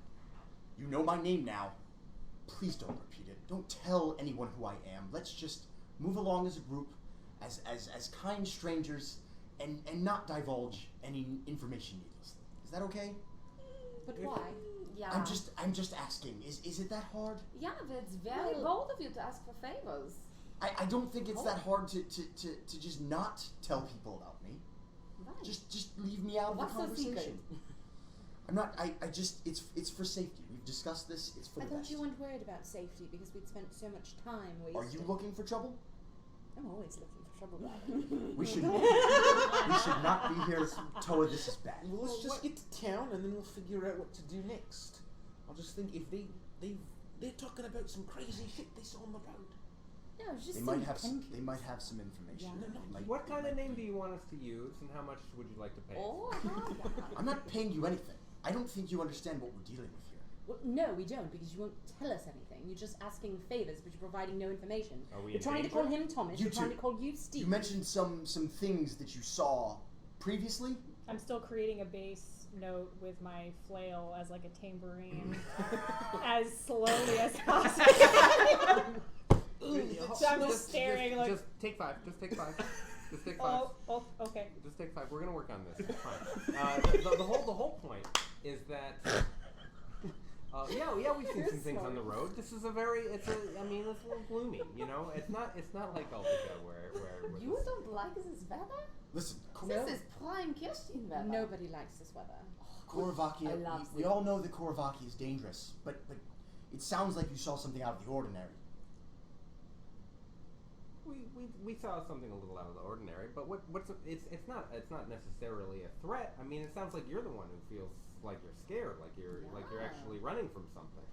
You know my name now. Please don't repeat it. Don't tell anyone who I am. Let's just move along as a group, as kind strangers, and not divulge any information needlessly. Is that okay? But why? Yeah. I'm just asking. Is it that hard? Yeah, but it's very bold of you to ask for favors. I don't think it's that hard to just not tell people about me. Right. Just leave me out of What's the so conversation. secret? I'm not. I just. It's for safety. We've discussed this. It's for I the thought best. you weren't worried about safety because we'd spent so much time wasting. Are you looking for trouble? I'm always looking for trouble, darling. We should. we should not be here. Toa, this is bad. Well, let's just get to town and then we'll figure out what to do next. I'll just think if they're talking about some crazy shit they saw on the road. No, it's just They some might have some. pumpkins. They might have some information. Yeah. They might- What they kind of might- name do you want us to use, and how much would you like to pay? Oh, I'm not paying you anything. I don't think you understand what we're dealing with here. Well, no, we don't, because you won't tell us anything. You're just asking favors, but you're providing no information. Are we You're in trying to danger? call him Thomas. You You're trying two. to call you Steve. You mentioned some things that you saw previously. I'm still creating a bass note with my flail as like a tambourine, as slowly as possible. So I'm just staring like. Just take 5. Just take 5. Just take 5. Oh, okay. Just take 5. We're gonna work on this. It's fine. The whole point is that. Yeah, we've seen some things on the road. This is a it's a little gloomy, you know. It's not like Altica where You don't like this weather? Listen, This is prime Kirshtin weather. Nobody likes this weather. Korovaki, I love we it. all know that Korovaki is dangerous, but it sounds like you saw something out of the ordinary. we saw something a little out of the ordinary, but it's not necessarily a threat. I mean, it sounds like you're the one who feels like you're scared, like you're actually running from something.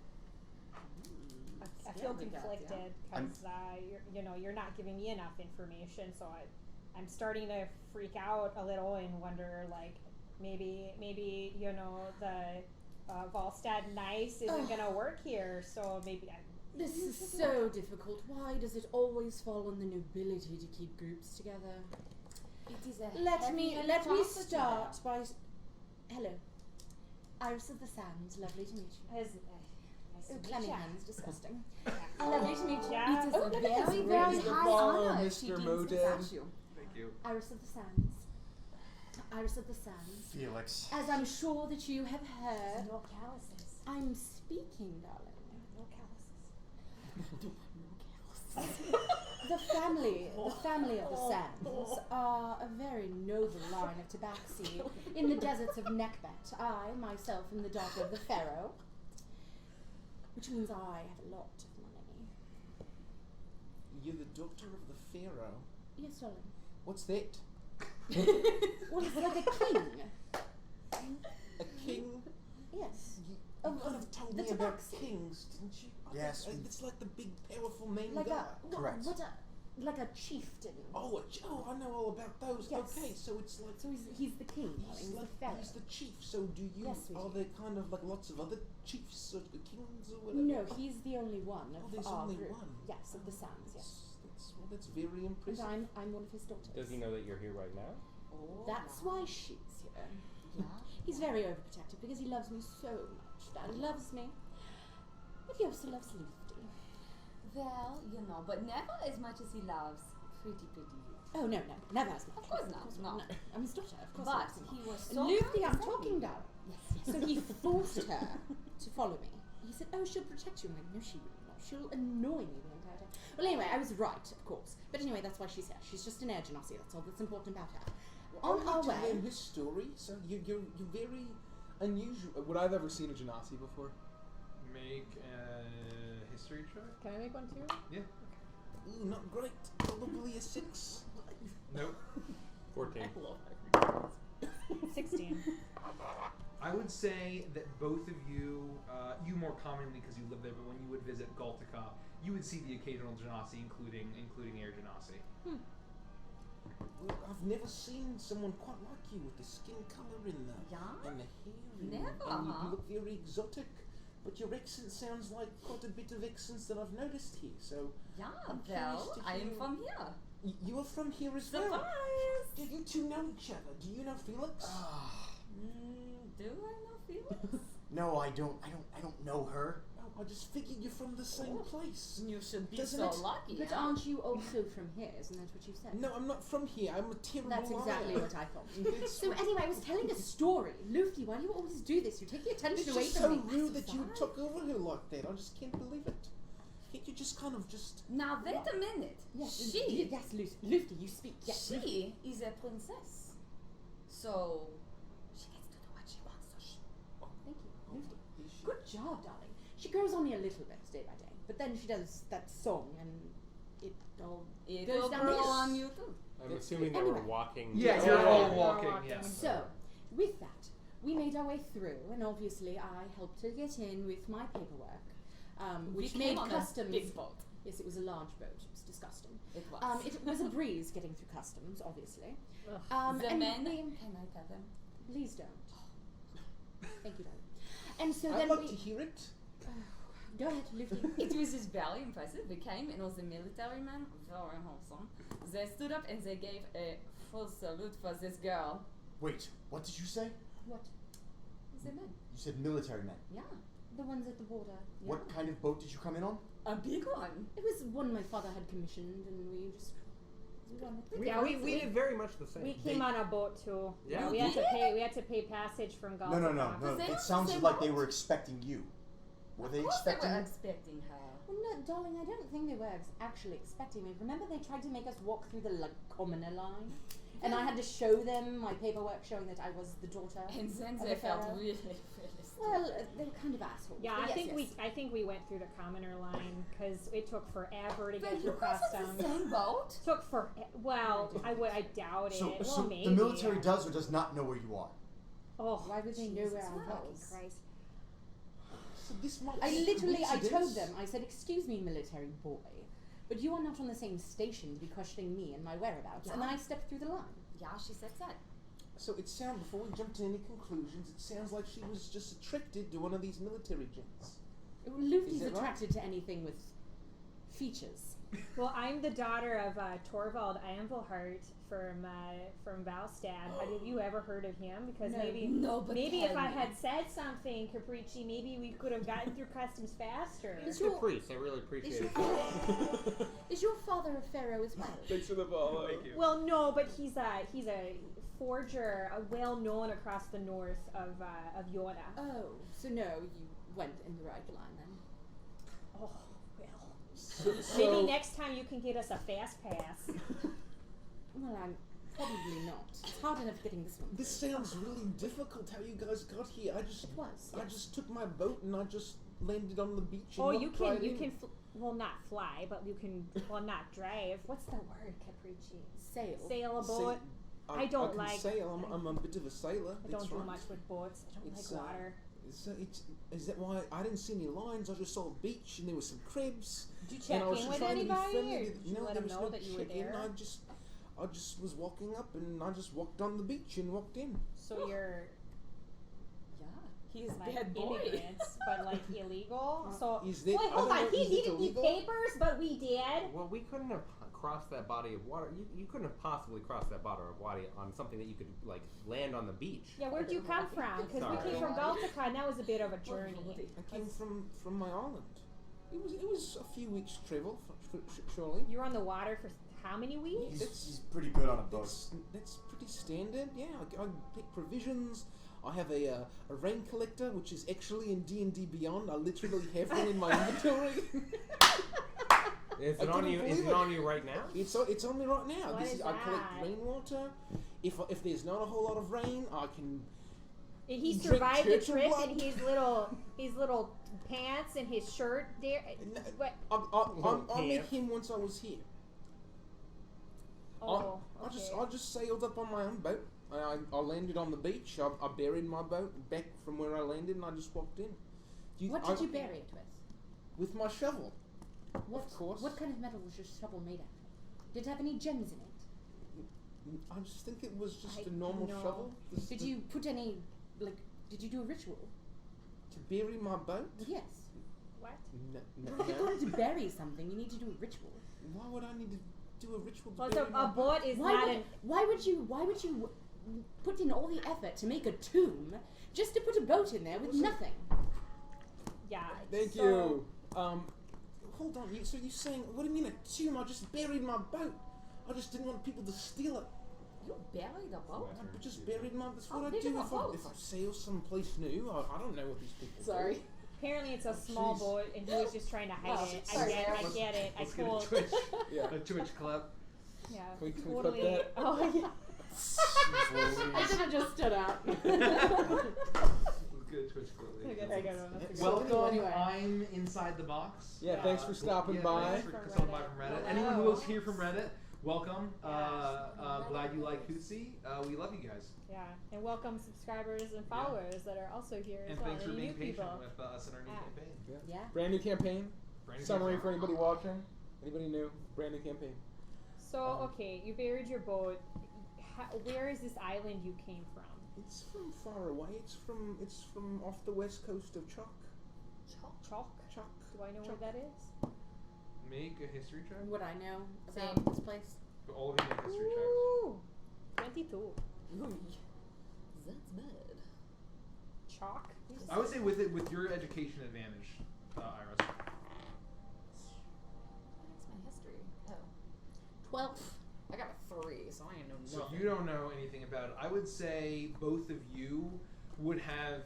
I feel Yeah, conflicted because you're not giving me enough information, so I'm starting to freak out a little and wonder like maybe the Volstad Nice isn't gonna work here, so maybe This is so difficult. Why does it always fall on the nobility to keep groups together? It is a Let me heavy start by. Hello, Iris of the Sands. Lovely to meet you. Oh, clammy hands, disgusting. Lovely to meet you. Yeah. It is Oh, a look at very, this. very Raise the high bar, honor Mr. she deems Moded. this at you. Thank you. Iris of the Sands. Iris of the Sands. Felix. As I'm sure that you have heard, No calluses. I'm speaking, darling. No calluses. The family of the Sands are a very noble line of tabaxi in the deserts of Nekbet. I, myself, am the daughter of the Pharaoh, which means I have a lot of money. You're the daughter of the Pharaoh. Yes, darling. What's that? Well, it's like a king. A king? Yes. You Of kind of told the me about tabaxi. kings, didn't you? Yes, we- It's like the big, powerful main Like guy. Correct. Like a chieftain. Oh, I know all about those. Yes. Okay, so it's like So he's the king, darling. He's the Pharaoh. he's the chief. So do you? Yes, we are do. there kind of like lots of other chiefs or kings or whatever? No, he's the only one of Oh, there's our only group. one. Yes, of the Sands. Yes. That's very And impressive. I'm one of his daughters. Does he know that you're here right now? Oh, That's wow. why she's here. Yeah. He's very overprotective because he loves me so much. Dad loves me, but he also loves Lufty. Well, but never as much as he loves pretty you. Oh no, never as much. Of course not, no. I'm his daughter, of course. But he loves me. he was And so Lufty, I'm kind, talking, darling. Yes. So he forced her to follow me. He said, "Oh, she'll protect you." I'm like, "No, she will not. She'll annoy me the entire time." Well, anyway, I was right, of course. But anyway, that's why she's here. She's just an air genasi. That's all that's important about her. Well, On I our want to way. learn his story. So you're very unusual. Would I have ever seen a genasi before? Make a history check. Can I make one too? Yeah. Ooh, not great. Probably a 6. Nope. 14. 16. I would say that both of you, you more commonly because you live there, but when you would visit Galtica, you would see the occasional genasi, including air genasi. Well, I've never seen someone quite like you with the skin color and the Yeah? and the hair. And, Never, and you huh? look very exotic. But your accent sounds like quite a bit of accents that I've noticed here. So Yeah, I'm curious well, to I am hear- from here. you are from here as well. Surprise! Do you two know each other? Do you know Felix? Do I know Felix? No, I don't know her. Oh, I just figured you're from the same place. You should be Doesn't so it? lucky. But huh? aren't you also from here? Isn't that what you said? No, I'm not from here. I'm a terrible That's exactly liar. what I thought. It's- So anyway, I was telling a story. Lufty, why do you always do this? You take the attention It's away just from so me. rude that you took over her like that. I just can't believe it. Can't you just kind of just... Now wait a minute. Yes, She, yes, Lufty, you speak. Yes, Lufty. she is a princess. So she gets to do what she wants. So she. Thank you, Lufty. Is she- Good job, darling. She grows on me a little bit day by day, but then she does that song and it all It goes will down grow the hill. on you too. I'm It's- assuming they were anyway. walking. Yeah, Yeah. you're all Yeah. walking. Walking. Yeah. So, with that, we made our way through, and obviously I helped her get in with my paperwork, which we made came on customs. a big boat. Yes, it was a large boat. It was disgusting. It was. It was a breeze getting through customs, obviously. Ugh. the and men. we- Can I tell them? Please don't. Thank you, darling. And so I'd then like we to hear it. go ahead, Lufty. It was just very impressive. We came and it was a military man, very wholesome. They stood up and they gave a full salute for this girl. Wait, what did you say? What? The men. You said military men. Yeah. The ones at the border. Yeah. What kind of boat did you come in on? A big one. It was one my father had commissioned, and we just. We did very much the same. We came on a boat too. Yeah. We had to pay passage from Gulf. No. they It have sounds the same like they boat? were expecting you. Were they Of course they expecting were you? expecting her. Well, no, darling, I don't think they were actually expecting me. Remember, they tried to make us walk through the commoner line? And I had to show them my paperwork showing that I was the daughter. And then of they a felt pharaoh. really, really stupid. Well, they were kind of assholes. Yeah, but I yes. think we went through the commoner line because it took forever to But get you through guys have customs. the same boat? Took for I doubt it. So, well, so maybe. the military does or does not know where you are. Oh, Why would they know where I Jesus was? Christ. Christ. So this might I be a literally, I told coincidence. them, I said, excuse me, military boy, but you are not on the same station to be questioning me and my whereabouts. And then I stepped through the line. Yeah, she said that. So it sounds, before we jump to any conclusions, it sounds like she was just attracted to one of these military gents. Luffy's Is it right? attracted to anything with features. Well, I'm the daughter of Torvald Anvilhart from Valstad. Have you ever heard of him? Because No. maybe if tell I me. had said something, Capricci, maybe we could have gotten through customs faster. Is Good your- priest, I really appreciate Is it. Is your father a pharaoh as well? Thanks for the follow. Thank you. Well, no, but he's a forger, well known across the north of Yoda. Oh, so no, you went in the right line then. Oh, well. So, Maybe next time you can get us a fast pass. Well, I'm probably not. It's hard enough getting this one. this sounds really difficult how you guys got here. I just It was. I just took my boat and I just landed on the beach and Oh, walked you can right you in. can well not fly, but you can not drive. What's the word, Capricci? Sail. Sail a Say- boat. I don't can like- sail. I'm a bit of a sailor. I that's don't do right. much with boats. I don't It's, like water. Is that why I didn't see any lines? I just saw a beach and there were some cribs. Did you And check I was in with trying to be anybody, friendly. or did you No, let there them was know no that you were check-in. there? I just was walking up and I just walked on the beach and walked in. So you're Yeah, he's like bad boy. immigrants, but like illegal. So Is that, wait, I hold don't on. know, He is it didn't need illegal? papers, but we did. Well, we couldn't have crossed that body of water. You couldn't have possibly crossed that body of water on something that you could like land on the beach. Yeah, where'd you come from? Because we Sorry. came from Baltica, and that was a bit of a journey. I came from my island. It was a few weeks travel, surely. You were on the water for how many weeks? He's pretty good on a boat. That's pretty standard. Yeah, I pick provisions. I have a rain collector, which is actually in D&D Beyond. I literally have one in my inventory. Is I it on couldn't you? Is believe it it. on you right now? It's on me right now. What is I collect that? rainwater. If there's not a whole lot of rain, I can. And he Drink survived the Churchill trip blood? in his little pants and his shirt there. What? I met Pants. him once I was here. Oh, I just sailed up on my own boat. I landed on the beach. I buried my boat back from where I landed, and I just walked in. What did you bury it with? With my shovel. What, Of course. What kind of metal was your shovel made out of? Did it have any gems in it? I just think it was just I a normal know. shovel. Did you put any, did you do a ritual? To bury my boat? Yes. What? No. If you're going to bury something, you need to do a ritual. Why would I need to do a ritual to Well, bury so my a boat is Why not would, an. why would you put in all the effort to make a tomb just to put a boat in there with nothing? Yeah. Thank so, you. Hold on. So you're saying, what do you mean a tomb? I just buried my boat. I just didn't want people to steal it. You buried a boat? I just buried my. That's what How I big do of a boat? if I sail someplace new. I don't know what these people Sorry. do. Apparently, it's a small Jeez. boat, and he was just trying to hide Oh, it. sorry, I Sarah. get it. I Let's get a told. Twitch, Yeah. a Twitch clip. Yeah. Can we clip totally. that? Oh yeah. I should have just stood up. Let's get a Twitch clip. That's a good one. That's a good So one. Welcome. anyway. I'm inside the box. Yeah, thanks for stopping Yeah, by. thanks for stopping by from Reddit. Anyone who Hello. is here from Reddit, welcome. Yeah. Glad you like Hootsie. We love you guys. Yeah, and welcome subscribers and followers that are also here as And well. thanks for Any being new patient people. with us in our new Ah. campaign. Yeah. Brand new campaign. Brand new Summary campaign. for anybody watching. Anybody new? Brand new campaign. So okay, you buried your boat. Where is this island you came from? It's from far away. It's from off the west coast of Chuck. Chalk. Chuck. Do I know where that is? Make a history check. What I know about Same. this place? For all of you, make history checks. Ooh, 22. Ooh, that's bad. Chalk. I would say with your education advantage, Iris. What's my history? Oh. 12. I got a so I know So nothing. you don't know anything about it. I would say both of you would have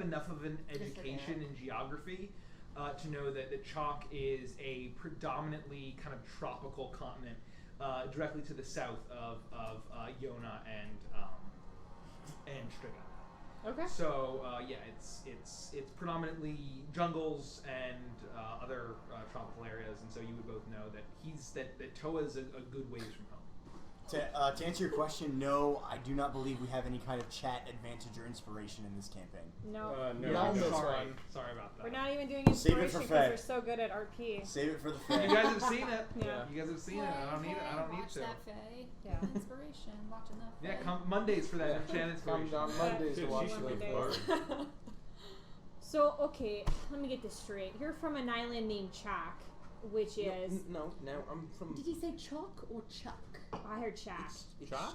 enough of an education in geography to know that Chalk is a predominantly kind of tropical continent directly to the south of Iona and Striga. Okay. So it's predominantly jungles and other tropical areas, and so you would both know that Toa is a good ways from home. To answer your question, no, I do not believe we have any kind of chat advantage or inspiration in this campaign. No. No, No, we don't. that's Sorry, fine. sorry about that. We're not even doing Save it inspiration for because Faye. we're so good at RP. Save it for the You Fae. guys have seen it. Yeah. You guys have seen it. I don't need it. I don't need watch to. that, Faye. Yeah. Inspiration. Watch enough. Yeah, Faye. come Mondays for that chat Come inspiration. down Mondays to Dude, watch she should the have learned. So, okay, let me get this straight. You're from an island named Chak, which is... No, I'm from. Did he say Chalk or Chuck? I heard Chak.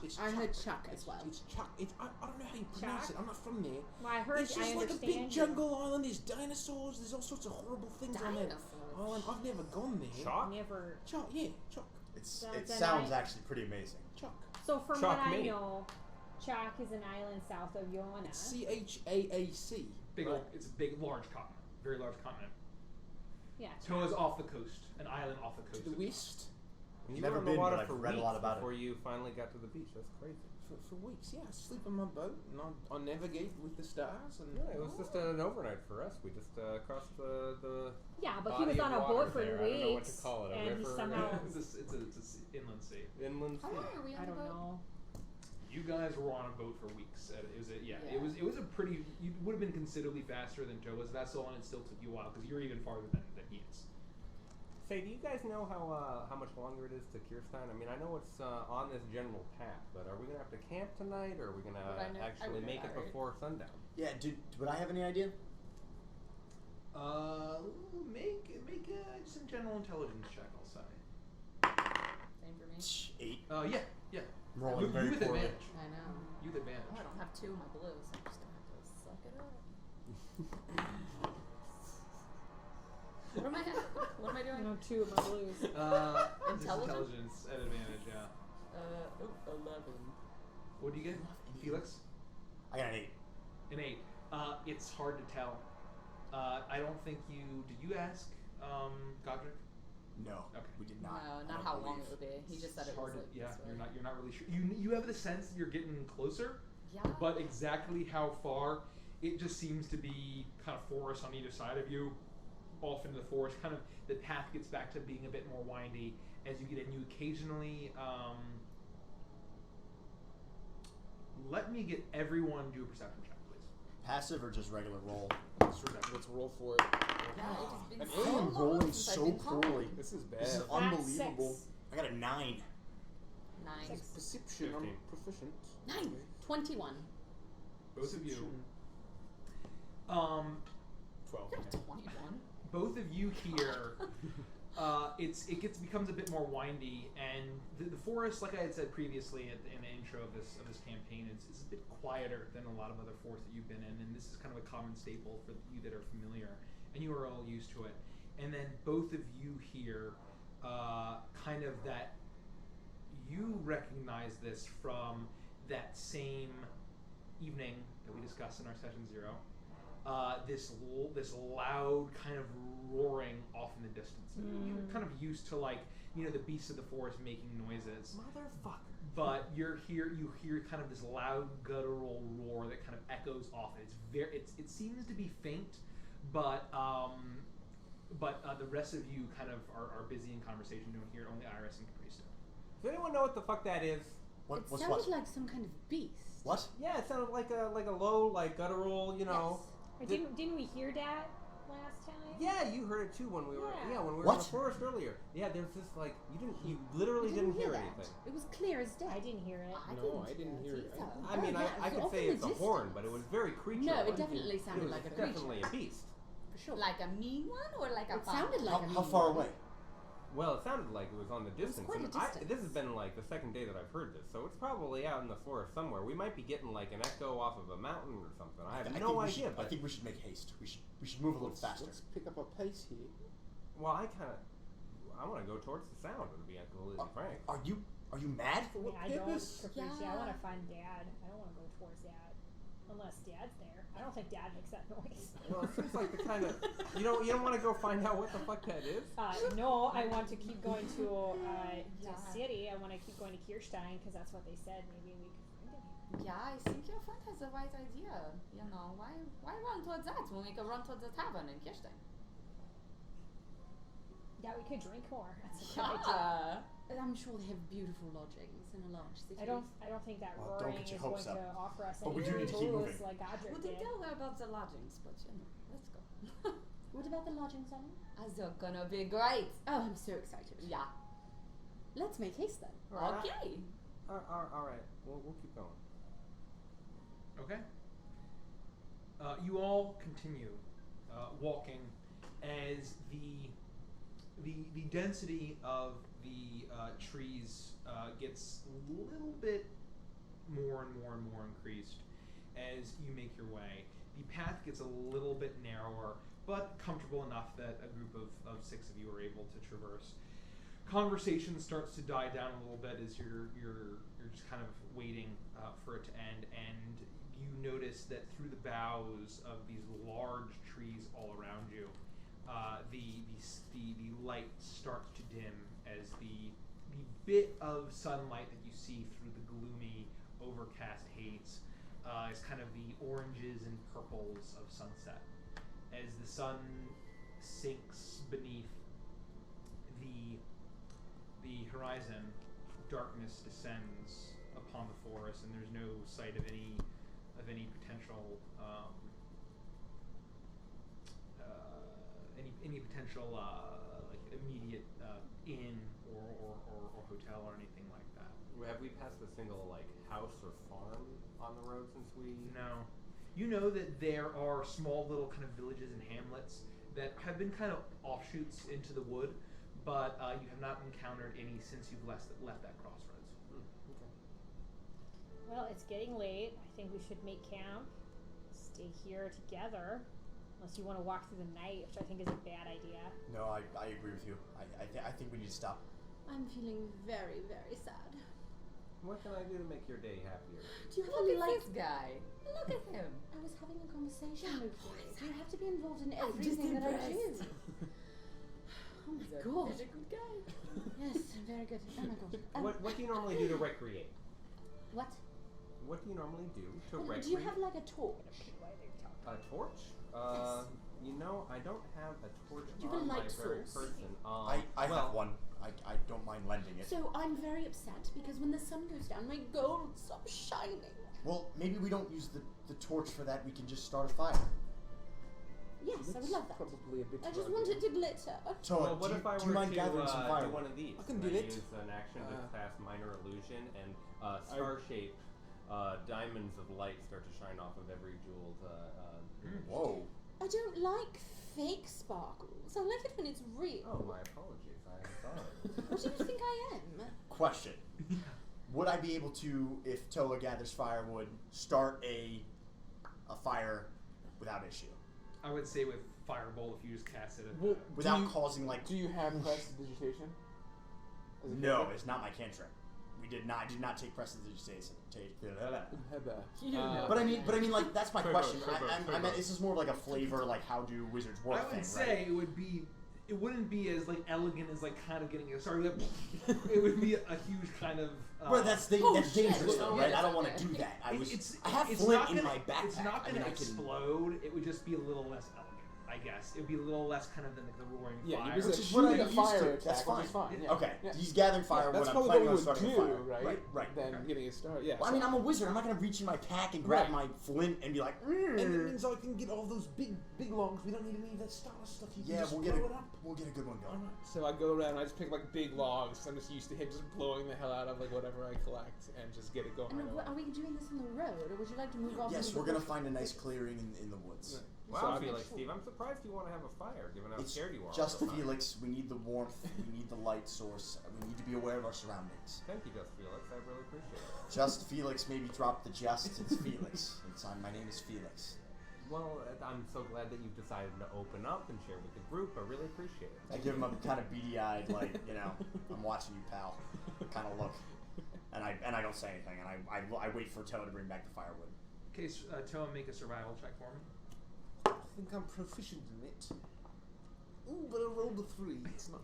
It's I heard Chuck. Chuck as well. It's Chuck. I don't know how you pronounce Chuck? it. I'm not from there. Well, I heard, It's just I like a understand big you. jungle island. There's dinosaurs. There's all sorts of horrible things on that island. I've never gone there. Chalk? Never. Chuck, yeah, Chuck. It That's sounds nice. actually pretty amazing. Chuck. So from Chalk what I me. know, Chak is an island south of Iona. It's CHAAC. Big, right? it's a big, large continent. Very large continent. Yeah. Toa's off the coast, an island off the To coast. the west. And you Never were on the been, water but I've for read a weeks lot about it. before you finally got to the beach. That's crazy. For weeks, yeah. I sleep on my boat and I navigate with the stars. And Yeah, it was just an overnight for us. We just crossed the Yeah, but he body was of on a water boat for there. I don't know what to weeks, call it. A and he river? somehow... It's a inland sea. Inland How sea. long are we on I the don't boat? know. You guys were on a boat for weeks. It was Yeah. it was a pretty. You would have been considerably faster than Toa's vessel, and it still took you a while because you're even farther than he is. Say, do you guys know how much longer it is to Kirshtin? I mean, I know it's on this general path, but are we gonna have to camp tonight, or are we gonna Would I know- I actually would make know it that, right? before sundown? Yeah, would I have any idea? Make just a general intelligence check. I'll say. Same for me. 8. Yeah. I'm rolling You very with poorly. advantage. I know. You with advantage. Oh, I don't have two of my blues. I'm just gonna have to suck it up. What am I? What am I I doing? know 2 of my blues. Just intelligence at advantage. Yeah. 11. What do you get, Felix? I got an 8. An 8. It's hard to tell. I don't think you. Did you ask, Godric? No, Okay. we did not. No, I not don't how long believe. it would be. He just said it was Hard to. like Yeah, this way. you're not really sure. You have the sense that you're getting closer, Yeah. but exactly how far, it just seems to be kind of forest on either side of you, off into the forest. Kind of the path gets back to being a bit more windy as you get in. You occasionally. Let me get everyone do a perception check, please. Passive or just regular roll? Let's roll for it. Yeah, it's been I so am long rolling since I've so been home. poorly. This is bad. This is That's unbelievable. 6. I got a 9. Nice. Perception. I'm 15. proficient. 9. 21. Both of you. Perception. 12. I got a 21. Both of you here. Becomes a bit more windy, and the forest, like I had said previously in the intro of this campaign, is a bit quieter than a lot of other forests that you've been in, and this is kind of a common staple for you that are familiar, and you are all used to it. And then both of you here, kind of that you recognize this from that same evening that we discussed in our session 0. This loud kind of roaring off in the distance. You're kind of used to, like, the beasts of the forest making noises. Motherfucker. But you hear kind of this loud guttural roar that kind of echoes off. It seems to be faint, but the rest of you kind of are busy in conversation. You don't hear it. Only Iris and Kirshtin. Does anyone know what the fuck that is? It What's sounded what? like some kind of beast. What? Yeah, it sounded like a low, like guttural, Yes. Or didn't we hear that last time? Yeah, you heard it too when we were Yeah. when we were What? in the forest earlier. Yeah, there's this you literally I didn't hear that. anything. It was clear as day. I didn't hear it. No, I didn't hear it. either. I mean, yeah, I it was could off say in it's the a horn, distance. but it was very creature. No, it definitely sounded like a creature. Definitely a beast. For sure. Like a mean one or like a It fun sounded one? like How far away? Well, it sounded like it was on the was distance. quite a and distance. this has been like the second day that I've heard this, so it's probably out in the forest somewhere. We might be getting like an echo off of a mountain or something. I have no idea. I But think we should make haste. We should move a little faster. Let's pick up our pace here. well, I want to go towards the sound. To be completely frank. Are you mad? Yeah, I don't. Caprice, I Yeah. want to find Dad. I don't want to go towards Dad. Unless Dad's there. I don't think Dad makes that noise. Well, it seems like the kind of you don't want to go find out what the fuck that is. No, I want to keep going to the Yeah. city. I want to keep going to Kirshtin because that's what they said. Maybe we could find him. Yeah, I think your friend has the right idea. You know, why run towards that when we could run towards the tavern in Kirshtin? Yeah, we could drink more. That's a good idea. Yeah. And I'm sure they have beautiful lodgings in a large city. I don't think that Well, don't roaring get your is going hopes up. to offer us But we any do need to keep booze moving. like Godric We did. didn't tell her about the lodgings, but you know, let's go. What about the lodgings, darling? They're gonna be great. Oh, I'm so excited. Yeah. Let's make haste then. Okay. All right. We'll keep going. Okay. You all continue walking as the density of the trees gets a little bit more and more and more increased as you make your way. The path gets a little bit narrower, but comfortable enough that a group of 6 of you are able to traverse. Conversation starts to die down a little bit as you're just kind of waiting for it to end, and you notice that through the boughs of these large trees all around you, the light starts to dim as the bit of sunlight that you see through the gloomy, overcast haze is kind of the oranges and purples of sunset. As the sun sinks beneath the horizon, darkness descends upon the forest, and there's no sight of any potential like immediate inn or hotel or anything like that. Have we passed a single like house or farm on the road since we? No. You know that there are small little kind of villages and hamlets that have been kind of offshoots into the wood, but you have not encountered any since you've left that crossroads. Okay. Well, it's getting late. I think we should make camp. Stay here together. Unless you want to walk through the night, which I think is a bad idea. No, I agree with you. I think we need to stop. I'm feeling very, very sad. What can I do to make your day happier? Do you have Look a at light? this guy. Look at him. I was having a conversation with you. what is Do you have to be involved in I'm just everything that I do? impressed. Oh my He's a god. very good guy. Yes, very good. Oh my god. What do you normally do to recreate? What? What do you normally do to Do recreate? you have like a torch? A torch? Yes. You know, I don't have a torch Do you have a on my light very source? person. I well, have one. I don't mind lending it. So I'm very upset because when the sun goes down, my gold stops shining. Well, maybe we don't use the torch for that. We can just start a fire. Yes, I would love that. Probably a bit. I just rugged. want it to glitter. Toa, well, what do if you, I do were you mind to gathering some do firewood? one of these? I can And do it. Use an action to cast minor illusion, and I- star-shaped diamonds of light start to shine off of every jeweled. Whoa. I don't like fake sparkles. I like it when it's real. Oh, my apologies. I'm sorry. What do you think I am? Question. Would I be able to, if Toa gathers firewood, start a fire without issue? I would say with Firebolt, if you just cast it at Well, Without do you, causing, like... Do you have prestidigitation? As a No, cantrip? it's not my cantrip. I did not take prestidigitation. Heba. But I mean, like, that's my Turbo, question. turbo, I turbo. meant this is more like a flavor, like how do wizards work I would thing, say right? it wouldn't be as like elegant as like kind of getting a sorry. It would be a huge kind of. Well, that's shit. dangerous, though, right? Yeah, I don't want okay. to do that. I have it's flint not in gonna, my backpack. It's not going I mean, to I can- explode. It would just be a little less elegant, I guess. It would be a little less kind of than like the roaring Yeah, fire. you use Which a is what I'm shooting a used fire to. attack, That's which fine. is fine. Yeah. Okay, Yeah. he's gathering Yeah, firewood. that's I'm probably planning what on we would starting do, a fire. right? Right. Than Okay. getting a start. Yeah. Well, I mean, I'm a wizard. I'm not going to reach in my pack and grab my flint and be like, And it means I can get all those big logs. We don't need any of that star stuff. You can yeah, just we'll blow it up. get a good one going. So I go around and I just pick like big logs. 'Cause I'm just used to him just blowing the hell out of like whatever I collect and just get it going. And right away. are we doing this on the road, or would you like to move off? Yes, into we're the going to bush? find a nice clearing in the woods. Right. Wow, So I I'm feel not like Steve. I'm surprised you want to have a fire, given how It's scared you are. just all the time. Felix. We need the warmth. We need the light source. We need to be aware of our surroundings. Thank you, Just Felix. I really appreciate it. Just Felix, maybe drop the just. It's Felix. My name is Felix. Well, I'm so glad that you've decided to open up and share with the group. I really appreciate it. I give him a kind of beady-eyed, like, I'm watching you, pal, kind of look. And I don't say anything, and I wait for Toa to bring back the firewood. Okay, Toa, make a survival check for me. I think I'm proficient in it. Ooh, but I rolled a 3. It's not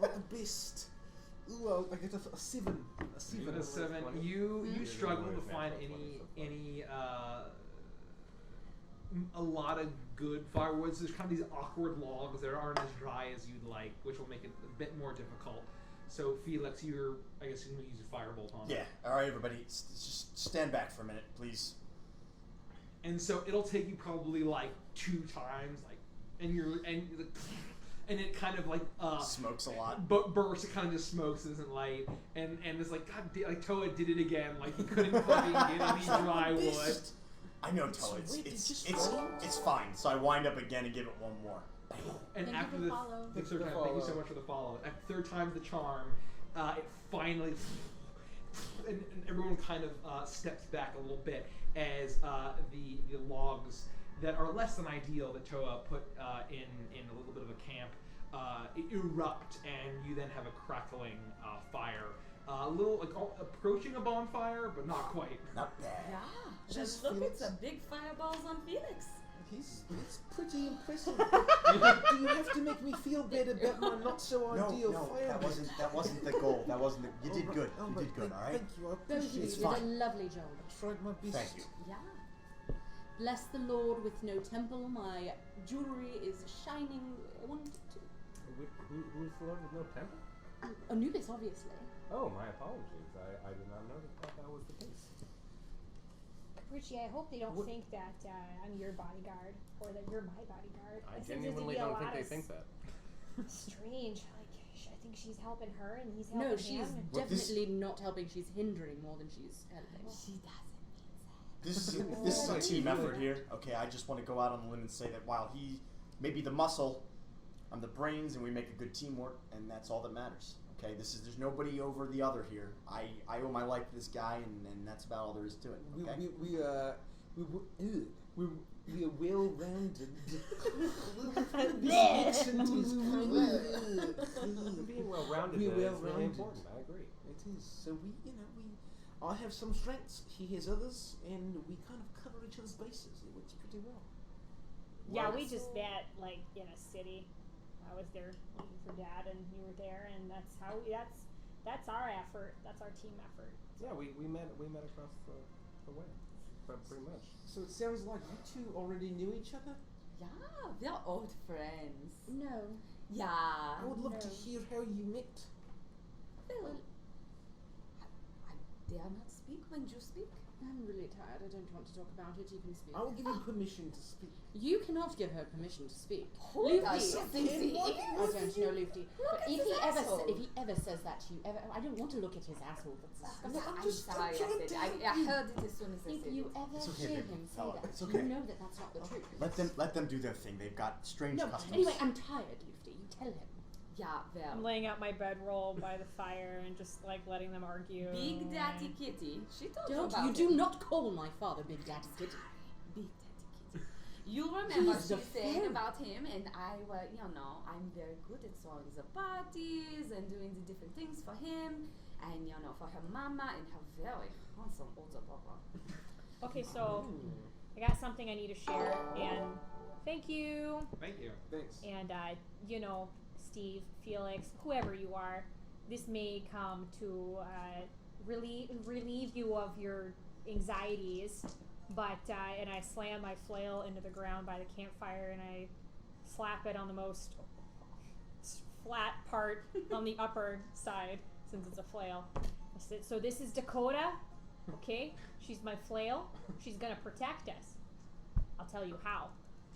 the best. Ooh, I get a 7. A 7. Even a 7. You struggle to find any a lot of good firewoods. There's kind of these awkward logs that aren't as dry as you'd like, which will make it a bit more difficult. So Felix, I guess you're going to use a firebolt on it. Yeah. All right, everybody, just stand back for a minute, please. And so it'll take you probably like 2 times, like, and it kind of like smokes a lot. But bursts. It kind of just smokes, isn't light, and it's like God, like Toa did it again. Like he couldn't fucking get any dry wood. I know, Toa. It's fine. So I wind up again and give it one more. And Thank after you the for follow. third time, thank you so much for the follow. At the 3rd time's the charm, it finally, and everyone kind of steps back a little bit as the logs that are less than ideal that Toa put in a little bit of a camp erupt, and you then have a crackling fire. A little like approaching a bonfire, but not quite. Not bad. Yeah. Just Look at Felix. some big fireballs on Felix. He's pretty impressive. Do you have to make me feel bad about my not so ideal No, fire? that wasn't the goal. That wasn't the. You did good. Oh, You did good. All right. Thank you. I Both of you appreciate It's did it. a fine. lovely job. I tried my best. Thank you. Yeah. Bless the Lord with no temple. My jewelry is shining. Wonderful. Who's the Lord with no temple? Anubis, obviously. Oh, my apologies. I did not know that was the case. Richie, I hope they don't think that I'm your bodyguard or that you're my bodyguard. I There seems to genuinely be a don't lot think they of think that. Strange. Like, I think she's helping her and he's helping No, she's him. definitely not helping. She's hindering more than she's helping. She doesn't mean that. This is a team effort here. Okay, I just want to go out on a limb and say that while he may be the muscle, I'm the brains, and we make a good teamwork, and that's all that matters. Okay, there's nobody over the other here. I owe my life to this guy, and that's about all there is to it. Okay. We are well-rounded. Being well-rounded We're is really well-rounded. important. I agree. It is. So I have some strengths, he has others, and we kind of cover each other's bases. It works pretty well. Yeah, we just met like in a city. I was there looking for Dad, and you were there, and that's how that's our effort. That's our team effort. Yeah, we met across the way, but pretty much. So it sounds like you two already knew each other? Yeah, we are old friends. No. Yeah. I would love to No. hear how you met. Well, I dare not speak when you speak. I'm really tired. I don't want to talk about it. You can speak. I will give you permission to speak. You cannot give her permission to speak. Who does Lufty. she think she is? I don't know, Lufty. But at if his he asshole. if he ever says that to you, I don't want to look at his asshole. That's disgusting. I'm sorry I said it. I heard it as soon as I If said you it. ever It's okay, hear baby. him say Fella, that, it's okay. you know that that's not the truth. Let them do their thing. They've got strange No, customs. anyway, I'm tired, Lufty. You tell him. Yeah, I'm well. laying out my bedroll by the fire and just like letting them argue. Big Daddy Kitty. She told you Don't about you it. do not call my father Big Daddy Kitty. Big Daddy Kitty. You remember He's she the saying fan. about him, and I were, I'm very good at throwing the parties and doing the different things for him, and for her mama and her very handsome older brother. Okay, so I got something I need to share, and thank you. Thank you. Thanks. And Steve, Felix, whoever you are, this may come to relieve you of your anxieties. But and I slam my flail into the ground by the campfire, and I slap it on the most flat part on the upper side, since it's a flail. I said, so this is Dakota, okay? She's my flail. She's gonna protect us. I'll tell you how.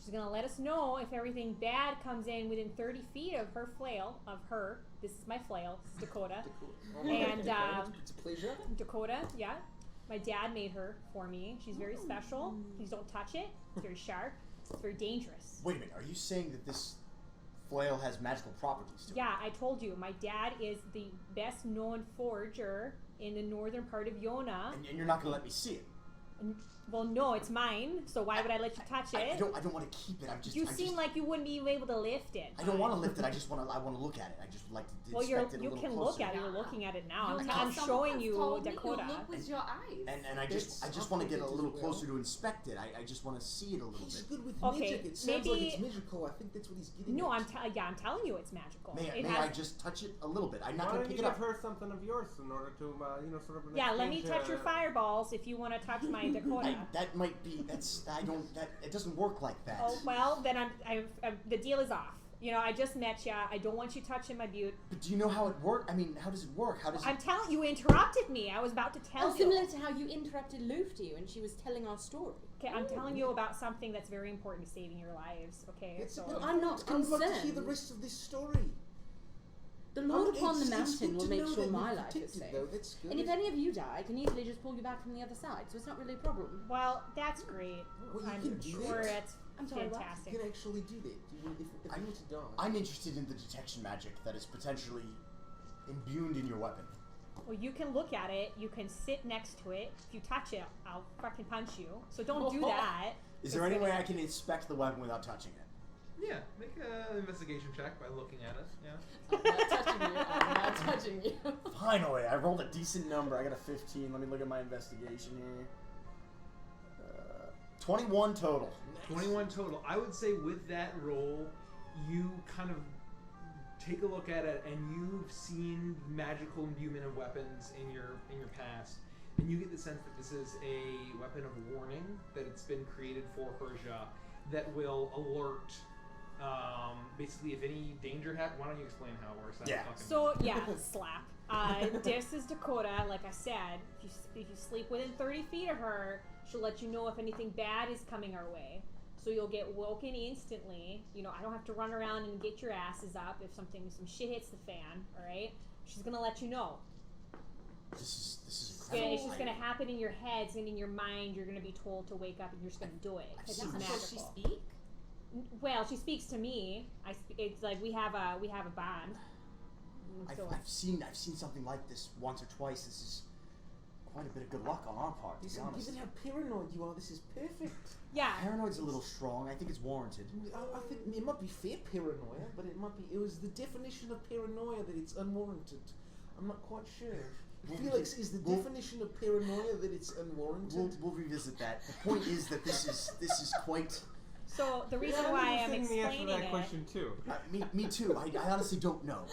She's gonna let us know if everything bad comes in within 30 feet of her flail, of her. This is my flail, this is Dakota. And it's a pleasure. Dakota, yeah. My dad made her for me. She's very special. Please don't touch it. It's very sharp. It's very dangerous. Wait a minute. Are you saying that this flail has magical properties to it? Yeah, I told you. My dad is the best known forager in the northern part of Yona. And you're not going to let me see it? Well, no, it's mine. So why would I let you touch it? I don't want to keep it. You seem like you wouldn't be able to lift it. I don't want to lift it. I want to look at it. I just would like to Well, inspect it a you little can closer. look at it. You're looking at it now. You I'm someone showing has you told me Dakota. You look with your eyes. And I just want to get a little closer to inspect it. I just want to see it a little He's bit. good with Okay, magic. It sounds maybe- like it's magical. I think that's what he's getting No, at. I'm telling you, it's magical. May It I has- just touch it a little bit? I'm not Why going don't to you pick it give up. her something of yours in order to, sort of. Yeah, let me exchange, touch your fireballs if you want to touch my Dakota. That might be. It doesn't work like that. Oh well, then the deal is off. You know, I just met ya. I don't want you touching my butte. But do you know how it works? I mean, how does it work? How does I'm it? telling you, interrupted me. I was about to tell Oh, you. similar to how you interrupted Luftyu and she was telling our story. Okay, I'm telling you about something that's very important to saving your lives. Okay, It's so a good Well, I'm not point. I would like to hear concerned. the rest of this story. The Lord upon the It's mountain good will to make know sure that my we're life is protected, safe. though. That's good. And if any of you die, I can easily just pull you back from the other side, so it's not really a problem. well, that's great. Well, you I'm can do sure that. it's I'm sorry, what? fantastic. You can actually do that. If you were to die. I'm interested in the detection magic that is potentially imbued in your weapon. Well, you can look at it. You can sit next to it. If you touch it, I'll fucking punch you. So don't do that. Is there any way I can inspect the weapon without touching it? Yeah, make an investigation check by looking at it. Yeah. I'm not touching you. I'm not touching you. Finally, I rolled a decent number. I got a 15. Let me look at my investigation here. 21 total. 21 total. I would say with that roll, you kind of take a look at it, and you've seen magical imbuement of weapons in your past, and you get the sense that this is a weapon of warning, that it's been created for Persia, that will alert. Basically, if any danger happens, why don't you explain how it works? Yeah. So yeah, slap. This is Dakota. Like I said, if you sleep within 30 feet of her, she'll let you know if anything bad is coming our way. So you'll get woken instantly. You know, I don't have to run around and get your asses up if some shit hits the fan. All right, she's gonna let you know. This is Yeah, incredible. it's just gonna happen in your head, it's gonna be in your mind. You're gonna be told to wake up, and you're just gonna do it. I've It's seen magical. this. Does she speak? Well, she speaks to me. It's like we have a bond. So I've seen something like this once or twice. This is quite a bit of good luck on our part, to be Listen, honest. given how paranoid you are, this is perfect. yeah, Paranoid's a little strong. I think it's warranted. I think it might be fair paranoia, but it was the definition of paranoia that it's unwarranted. I'm not quite sure. Felix, is the definition of paranoia that it's unwarranted? We'll revisit that. The point is that this is quite. So the reason why I'm explaining that it, question too. Me too. I honestly don't know.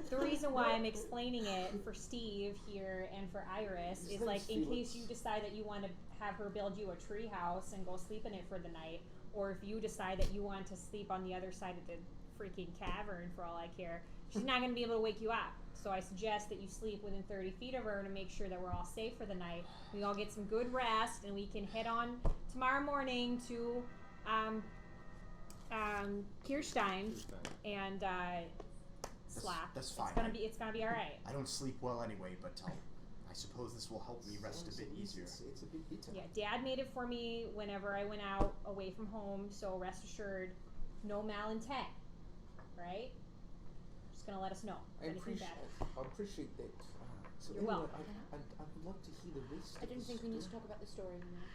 the reason why I'm explaining it for Steve here and for Iris His is name's like in Felix. case you decide that you want to have her build you a tree house and go sleep in it for the night, or if you decide that you want to sleep on the other side of the freaking cavern for all I care, she's not going to be able to wake you up. So I suggest that you sleep within 30 feet of her to make sure that we're all safe for the night. We all get some good rest, and we can head on tomorrow morning to Kirshtin and slap. That's fine. It's gonna be all right. I don't sleep well anyway, but I suppose this will help me rest a bit easier. It's a bit bitter. Yeah, Dad made it for me whenever I went out away from home. So rest assured, no malintent. Right? Just gonna let us know if anything bad. I appreciate that. So You're anyway, welcome. I would like to hear the rest. I didn't think we need to talk about the story anymore.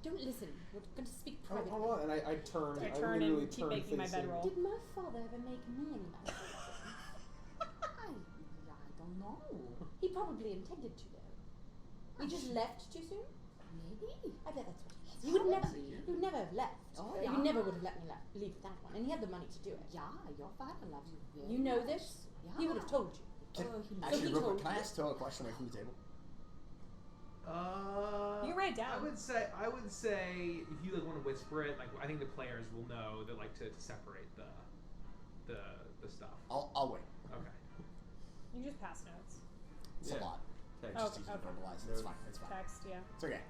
Don't listen. We're going to speak privately. All right, and I turn. I I turn literally and keep turn making my facing- bedroll. Did my father ever make me any magic? I don't know. He probably intended to, though. We just left too soon? Maybe. I bet that's what it is. He would never have left. Oh, You yeah. never would have let me leave that one. And he had the money to do it. Yeah, your father loves you very You know much. this? Yeah. He would have told you. Can, Oh, he actually, he real told quick, can I you. ask Toa a question away from the table? You can write it down. I would say if you like want to whisper it, like I think the players will know that like to separate the stuff. I'll wait. Okay. You can just pass notes. It's Yeah. a lot. Text. It's just easy to Okay. verbalize it. It's fine. It's fine. Text, yeah. It's okay.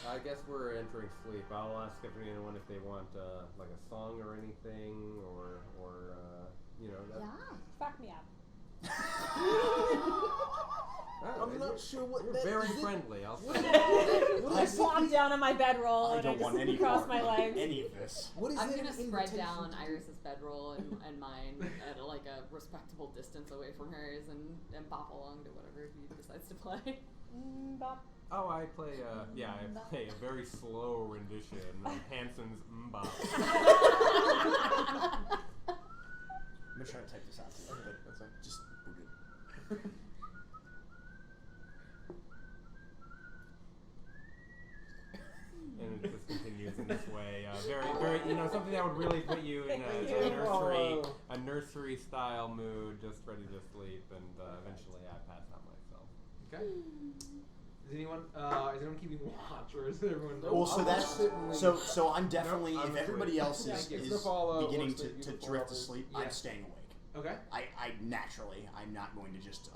I guess we're entering sleep. I'll ask everyone if they want like a song or anything, or you know. That, Yeah. Fuck me up. I I'm not not sure what You're that very is. friendly. I'll What say. I plop down on my bedroll I and I don't want just any cross part my of legs. any of this. What is I'm that gonna an spread invitation down to? Iris's bedroll and mine at like a respectable distance away from hers and bop along to whatever he decides to play. Bop. Oh, I play a very slow rendition of Hanson's Mbop. I'm gonna try to type this out. Okay, that's fine. Just we're good. And it just continues in this way. Very, something that would really put you in a nursery style mood, just ready to sleep, and eventually I pass out myself. Okay. Is anyone keeping watch, or is everyone? Well, so that's so I'm definitely Nope, I'm if everybody asleep. else is, Yeah, is it's the beginning follow, to it's the drift to follow. sleep, Yeah. I'm staying awake. Okay. I naturally I'm not going to just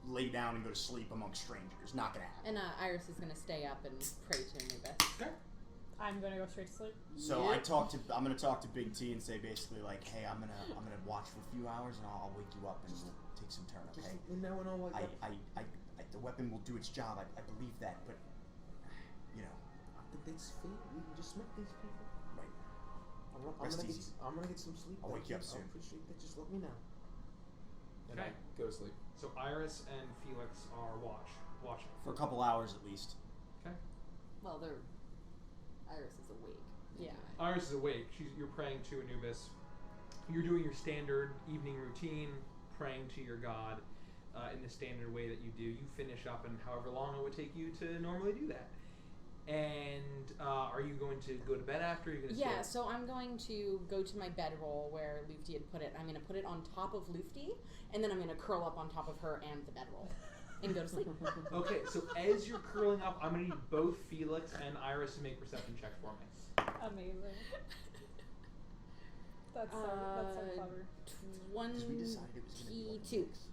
lay down and go to sleep amongst strangers. Not gonna happen. And Iris is gonna stay up and pray to Anubis. Okay. I'm gonna go straight to sleep. So I'm gonna talk to Big T and say basically like, hey, I'm gonna watch for a few hours and I'll wake you up and we'll take some turn, Just okay? let me know when all like that. The weapon will do its job. I believe that, but I think that's fair. We can just smack these people. right. Rest easy. I'm gonna get some sleep. I'll Thank wake you up soon. I appreciate that. Just let me know. And Okay. I go to sleep. So Iris and Felix are watching. For a couple hours at least. Okay. Well, Iris is awake. Yeah. Iris is awake. You're praying to Anubis. You're doing your standard evening routine, praying to your god in the standard way that you do. You finish up in however long it would take you to normally do that. And are you going to go to bed after? Or are you going to Yeah, stay? so I'm going to go to my bedroll where Lufty had put it. I'm going to put it on top of Lufty, and then I'm going to curl up on top of her and the bedroll and go to sleep. Okay, so as you're curling up, I'm going to need both Felix and Iris to make perception checks for me. Amazing. That's so clever. 'Cause we decided it was gonna be like 22. this.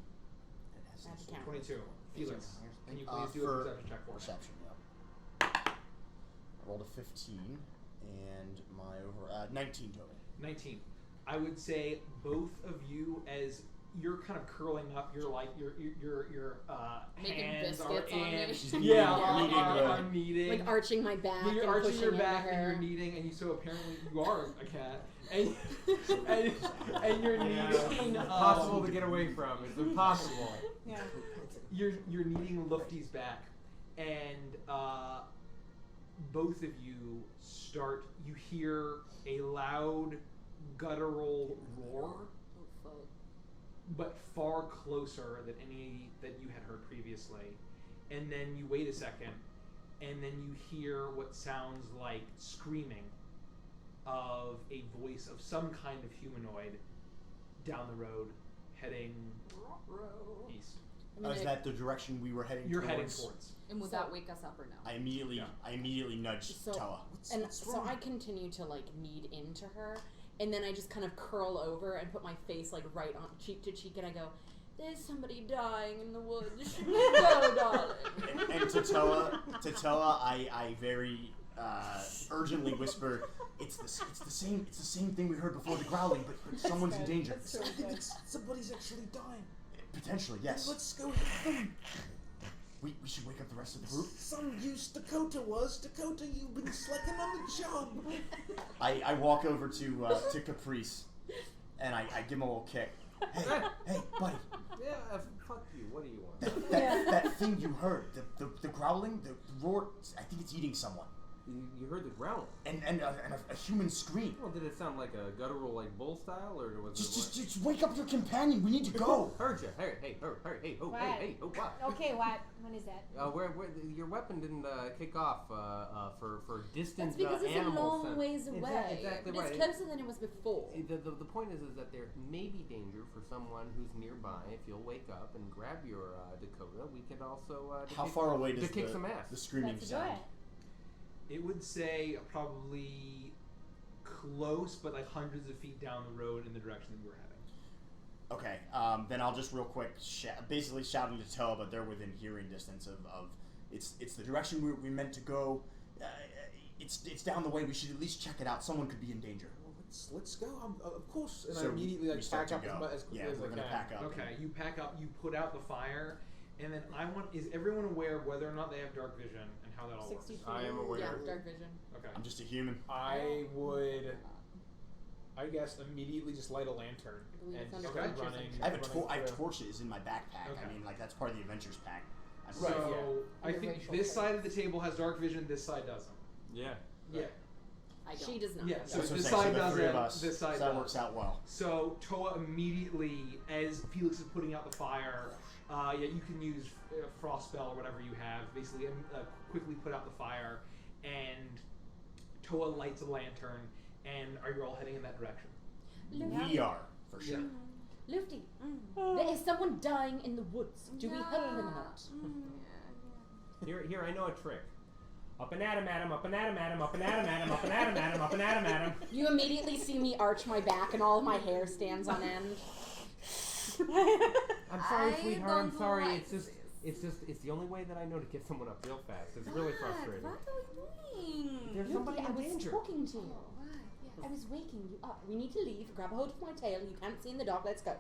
It has I have to some count. 22. Felix, can you please do for a perception check for me? Perception, yeah. I rolled a 15 and my over 19 total. 19. I would say both of you, as you're kind of curling up, you're like your Making hands are biscuits on in. me. She's Yeah, kneading, I'm kneading. Like arching my back. You're and arching pushing your into back her. and you're kneading, and you so apparently you are a cat, and you're kneading. Impossible to get away from. It's impossible. Yeah. You're kneading Lufty's back, and both of you start. You hear a loud guttural roar, Oh fuck. but far closer than any that you had heard previously. And then you wait a second, and then you hear what sounds like screaming of a voice of some kind of humanoid down the road, heading east. Is that the direction we were heading You're towards? heading towards. And would that wake us up or no? I immediately nudged So- Toa. So I continue to like knead into her, and then I just kind of curl over and put my face like right on cheek to cheek, and I go, "There's somebody dying in the woods. Go, darling." And to Toa, I very urgently whisper, "It's the same thing we heard before the growling, but someone's in danger." That's so I think good. somebody's actually dying. Potentially, yes. Let's go help them. We should wake up the rest of the group. Some use Dakota was. Dakota, you've been slacking on the job. I walk over to Caprice, and I give him a little kick. Hey, buddy. Yeah, fuck you. What do you want? That thing you heard, the growling, the roar. I think it's eating someone. You heard the growl. And a human scream. Well, did it sound like a guttural, like bull style, or was Just wake up your companion. We need to go. Heard you. Hey, oh, What? hey, oh, what? Okay, what? What is that? Where your weapon didn't kick off for distant That's because it's a animal long sense. ways away. Exactly But right. it's closer than it was before. The point is that there may be danger for someone who's nearby. If you'll wake up and grab your Dakota, we could also How far away does kick some ass. the screaming Let's do sound? it. It would say probably close, but like hundreds of feet down the road in the direction that you were heading. Okay, then I'll just real quick, basically shouting to Toa, but they're within hearing distance of it's the direction we meant to go. It's down the way. We should at least check it out. Someone could be in danger. Well, let's go. Of course. And So I immediately we like start pack to up go. as quickly Yeah, as we're I gonna can. pack up. Okay, you pack up, you put out the fire, And then is everyone aware of whether or not they have dark vision and how that all 60 works? feet. I am aware. Yeah, dark vision. Okay. I'm just a human. I would, I guess, immediately just light a lantern I believe and it's just under start torch or running. something. I have running through. torches in my backpack. Okay. I mean, like that's part of the adventures pack. I Right, So yeah. I And the think racial this traits. side of the table has dark vision. This side doesn't. Yeah. Yeah. I don't. She does not. Yeah, so That's what I'm this saying. side So the three doesn't. of us, This side so that does. works out well. So Toa immediately, as Felix is putting out the fire, you can use frost spell or whatever you have. Basically, quickly put out the fire, and Toa lights a lantern. And are you all heading in that direction? We are for sure. Lufty, there is someone dying in the woods. Do we help them or not? Here, I know a trick. Up and at him, up and at him, up and at him, up and at him, up and at him. You immediately see me arch my back and all of my hair stands on end. I'm sorry, I sweetheart. don't I'm sorry. like It's the only way that I know to get someone up real fast. It's really frustrating. What are we doing? There's Lufty, somebody I in was danger. talking to you. What? Yes. I was waking you up. We need to leave. Grab a hold of my tail. You can't see in the dark. Let's go.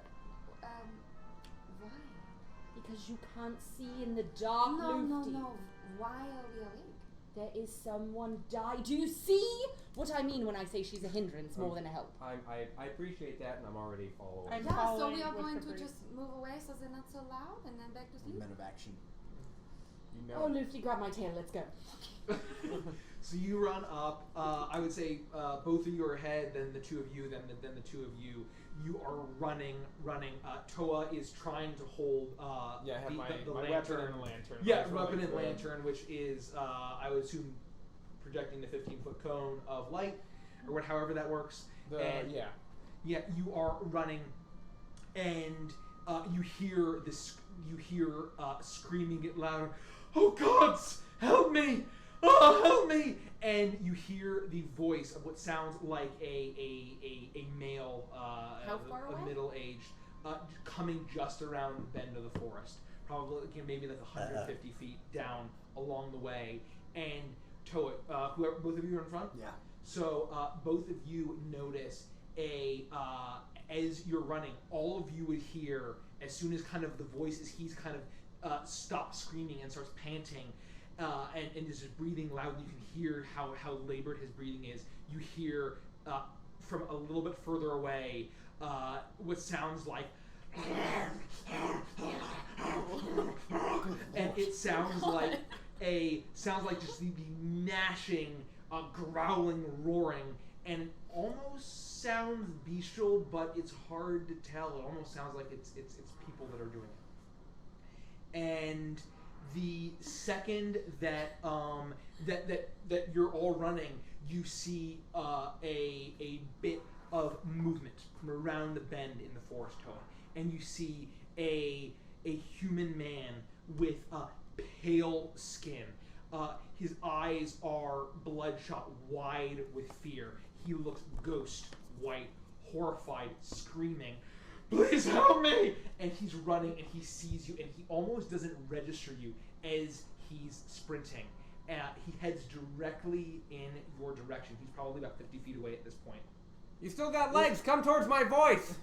Why? Because you can't see in the dark, No. Lufty. Why are we awake? There is someone dying. Do you see what I mean when I say she's a hindrance more than a help? I appreciate that, and I'm already following. I'm Yeah, so following we are with going to Caprice. just move away so they're not so loud and then back to sleep? Men of action. You Oh, know. Lufty, grab my tail. Let's go. So you run up. I would say both of you are ahead, then the two of you, then the two of you. You are running. Toa is trying to hold Yeah, I have the my lantern. weapon and lantern. Yeah, ready for, weapon like, and the- lantern, which is I would assume projecting the 15-foot cone of light, or however that works. And yeah. yeah, you are running, and you hear this. You hear screaming get louder. Oh gods, help me! Oh, help me! And you hear the voice of what sounds like a male, How far away? middle-aged, coming just around the bend of the forest. Probably maybe like 150 feet down along the way. And Toa, whoever, both of you are in front. Yeah. So both of you notice as you're running, all of you would hear as soon as kind of the voice he's kind of stops screaming and starts panting and is just breathing loudly. You can hear how labored his breathing is. You hear from a little bit further away what sounds like and it sounds like just the gnashing, growling, roaring, and it almost sounds bestial, but it's hard to tell. It almost sounds like it's people that are doing it. And the second that that you're all running, you see a bit of movement from around the bend in the forest, Toa, and you see a human man with pale skin. His eyes are bloodshot, wide with fear. He looks ghost white, horrified, screaming, "Please help me!" And he's running, and he sees you, and he almost doesn't register you as he's sprinting. He heads directly in your direction. He's probably about 50 feet away at this point. You still got legs. Come towards my voice.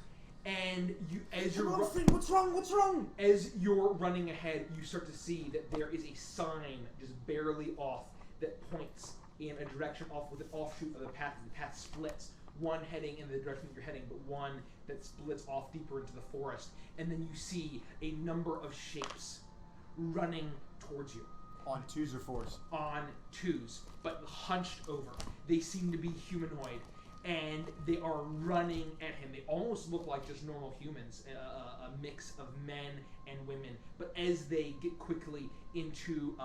And you, as you're What's wrong? What's wrong? as you're running ahead, you start to see that there is a sign just barely off that points in a direction off with an offshoot of the path. The path splits, one heading in the direction that you're heading, but one that splits off deeper into the forest. And then you see a number of shapes running towards you On twos or fours? on twos, but hunched over. They seem to be humanoid, and they are running at him. They almost look like just normal humans, a mix of men and women. But as they get quickly into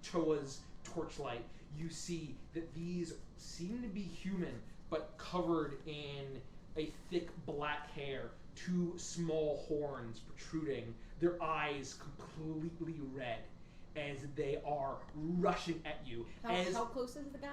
Toa's torchlight, you see that these seem to be human, but covered in a thick black hair, two small horns protruding, their eyes completely red, as they are rushing at you. How close is the guy?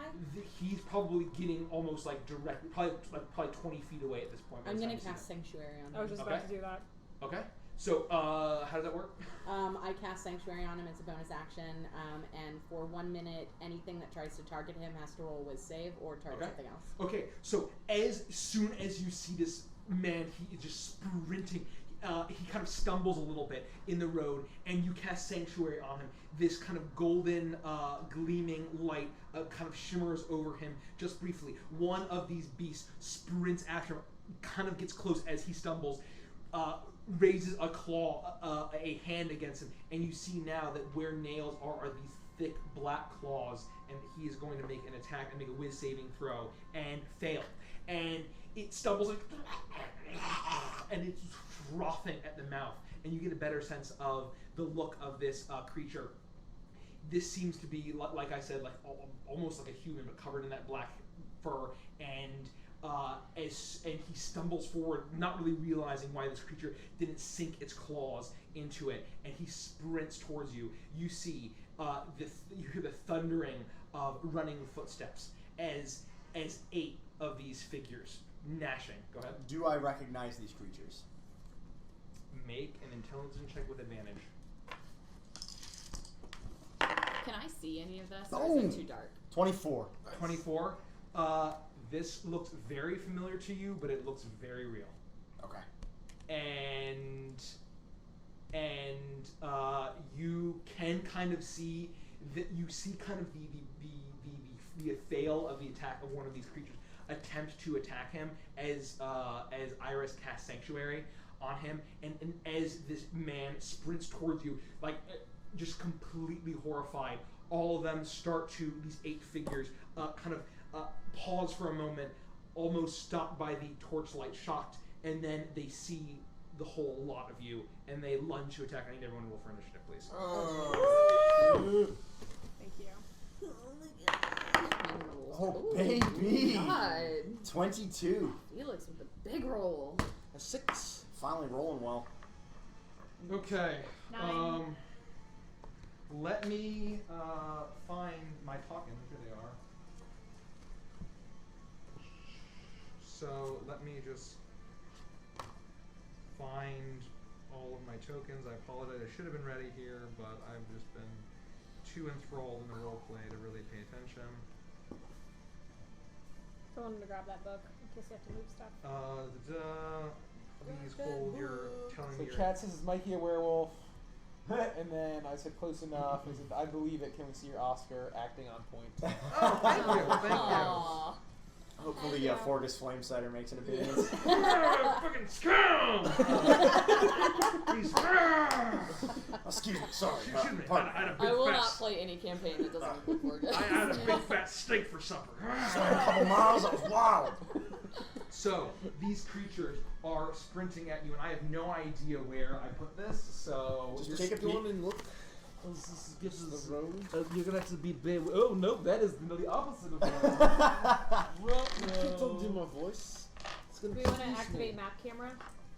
He's probably getting almost like directly, probably 20 feet away at this point. I'm gonna cast Sanctuary on him. I was just Okay. about to do that. Okay. So, how does that work? I cast Sanctuary on him. It's a bonus action, and for 1 minute, anything that tries to target him has to roll with save or target Okay. something else. Okay. So as soon as you see this man, he is just sprinting. he kind of stumbles a little bit in the road, and you cast Sanctuary on him. This kind of golden, gleaming light kind of shimmers over him just briefly. One of these beasts sprints after him, kind of gets close as he stumbles, raises a claw, a hand against him, and you see now that where nails are these thick black claws, and he is going to make an attack and make a whiz saving throw and fail. And it stumbles and it's frothing at the mouth, and you get a better sense of the look of this creature. This seems to be, like I said, like almost like a human, but covered in that black fur. And he stumbles forward, not really realizing why this creature didn't sink its claws into it, and he sprints towards you. You see, you hear the thundering of running footsteps as 8 of these figures gnashing. Go ahead. Do I recognize these creatures? Make an intelligence check with advantage. Can I see any of this, or is it too dark? 24. 24. This looks very familiar to you, but it looks very real. Okay. And you can kind of see that you see kind of the fail of the attack of one of these creatures attempt to attack him as Iris casts Sanctuary on him, and as this man sprints towards you, like just completely horrified, all of them start to, these 8 figures, kind of pause for a moment, almost stopped by the torchlight, shocked, and then they see the whole lot of you, and they lunge to attack. I need everyone to roll for initiative, please. Thank you. Oh, baby! God. 22. Felix with a big roll. A 6. Finally rolling well. Okay. 9. Let me find my tokens. Here they are. So let me just find all of my tokens. I apologize. I should have been ready here, but I've just been too enthralled in the role play to really pay attention. Someone to grab that book in case you have to move stuff. Please hold your telling So me your... chat says, is Mikey a werewolf? And then I said, close enough. I said, I believe it. Can we see your Oscar acting on point? Oh, thank you. Thank you. Aw. Hopefully, Forgus Flamesider makes an appearance. Fucking scum! He's Excuse me, sorry. Excuse me. Pardon. I had a big I will fat not play any campaign that doesn't include Forgus. I had a big fat steak for supper. Sorry, a couple miles, I was wild. So, these creatures are sprinting at you, and I have no idea where I put this, so... Just take a peek. and look. This is the road. You're gonna have to be big. Oh, no, that is the opposite of that. Don't do my voice. It's Do gonna we want to confuse activate me. map camera?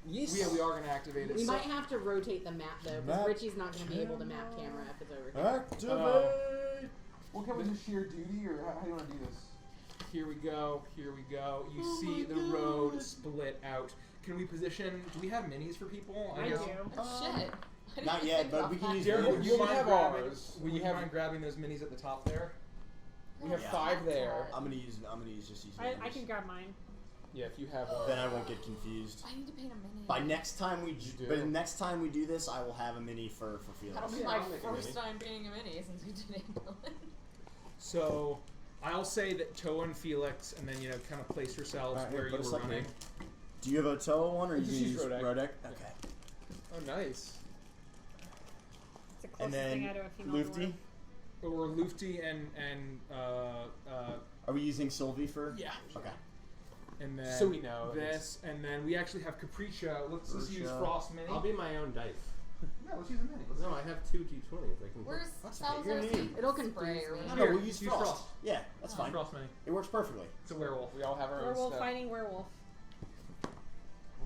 Yes. Yeah, we are gonna activate it. We So- might have to rotate the map though, because Map Richie's not going to be able to map camera if it's over here. Activate! Well, can we just sheer duty, or how do you want to do this? Here we go, here we go. You see the road split out. Can we position, do we have minis for people? I guess- do. Shit. I didn't Not even yet, think but about we can that. use Jared, minis. would you We mind have grabbing, ours. would We you have- mind grabbing those minis at the top there? We have Yeah. 5 there. I'm gonna use I minis. can grab mine. Yeah, if you have one. Then I won't get confused. I need to paint a mini. By next time we do. but next time we do this, I will have a mini for Felix. That'll be Yeah, my I'll make a first mini. time painting a mini since we did England. So, I'll say that Toa and Felix, and then, kind of place yourselves Alright, where put you us were up running. here. Do you have a Toa one, or Just you use use Rodek. Rodek? Okay. Oh, nice. It's the And closest thing I then do a female Lufty. dwarf. Or Lufty and Are we using Sylvie for? yeah. Okay. And then So we know this, and then we actually have Capriccia. Let's use Capriccia. Frost Mini. I'll be my own dice. No, let's use a mini. No, I have 2 d20s. I can. Where's That's Salazar's okay. You're neat. It'll confuse spray or me. whatever? No, Here, we'll use Frost. Yeah, that's fine. Frost Mini. It works perfectly. It's a werewolf. We all have our own Werewolf stuff. fighting werewolf.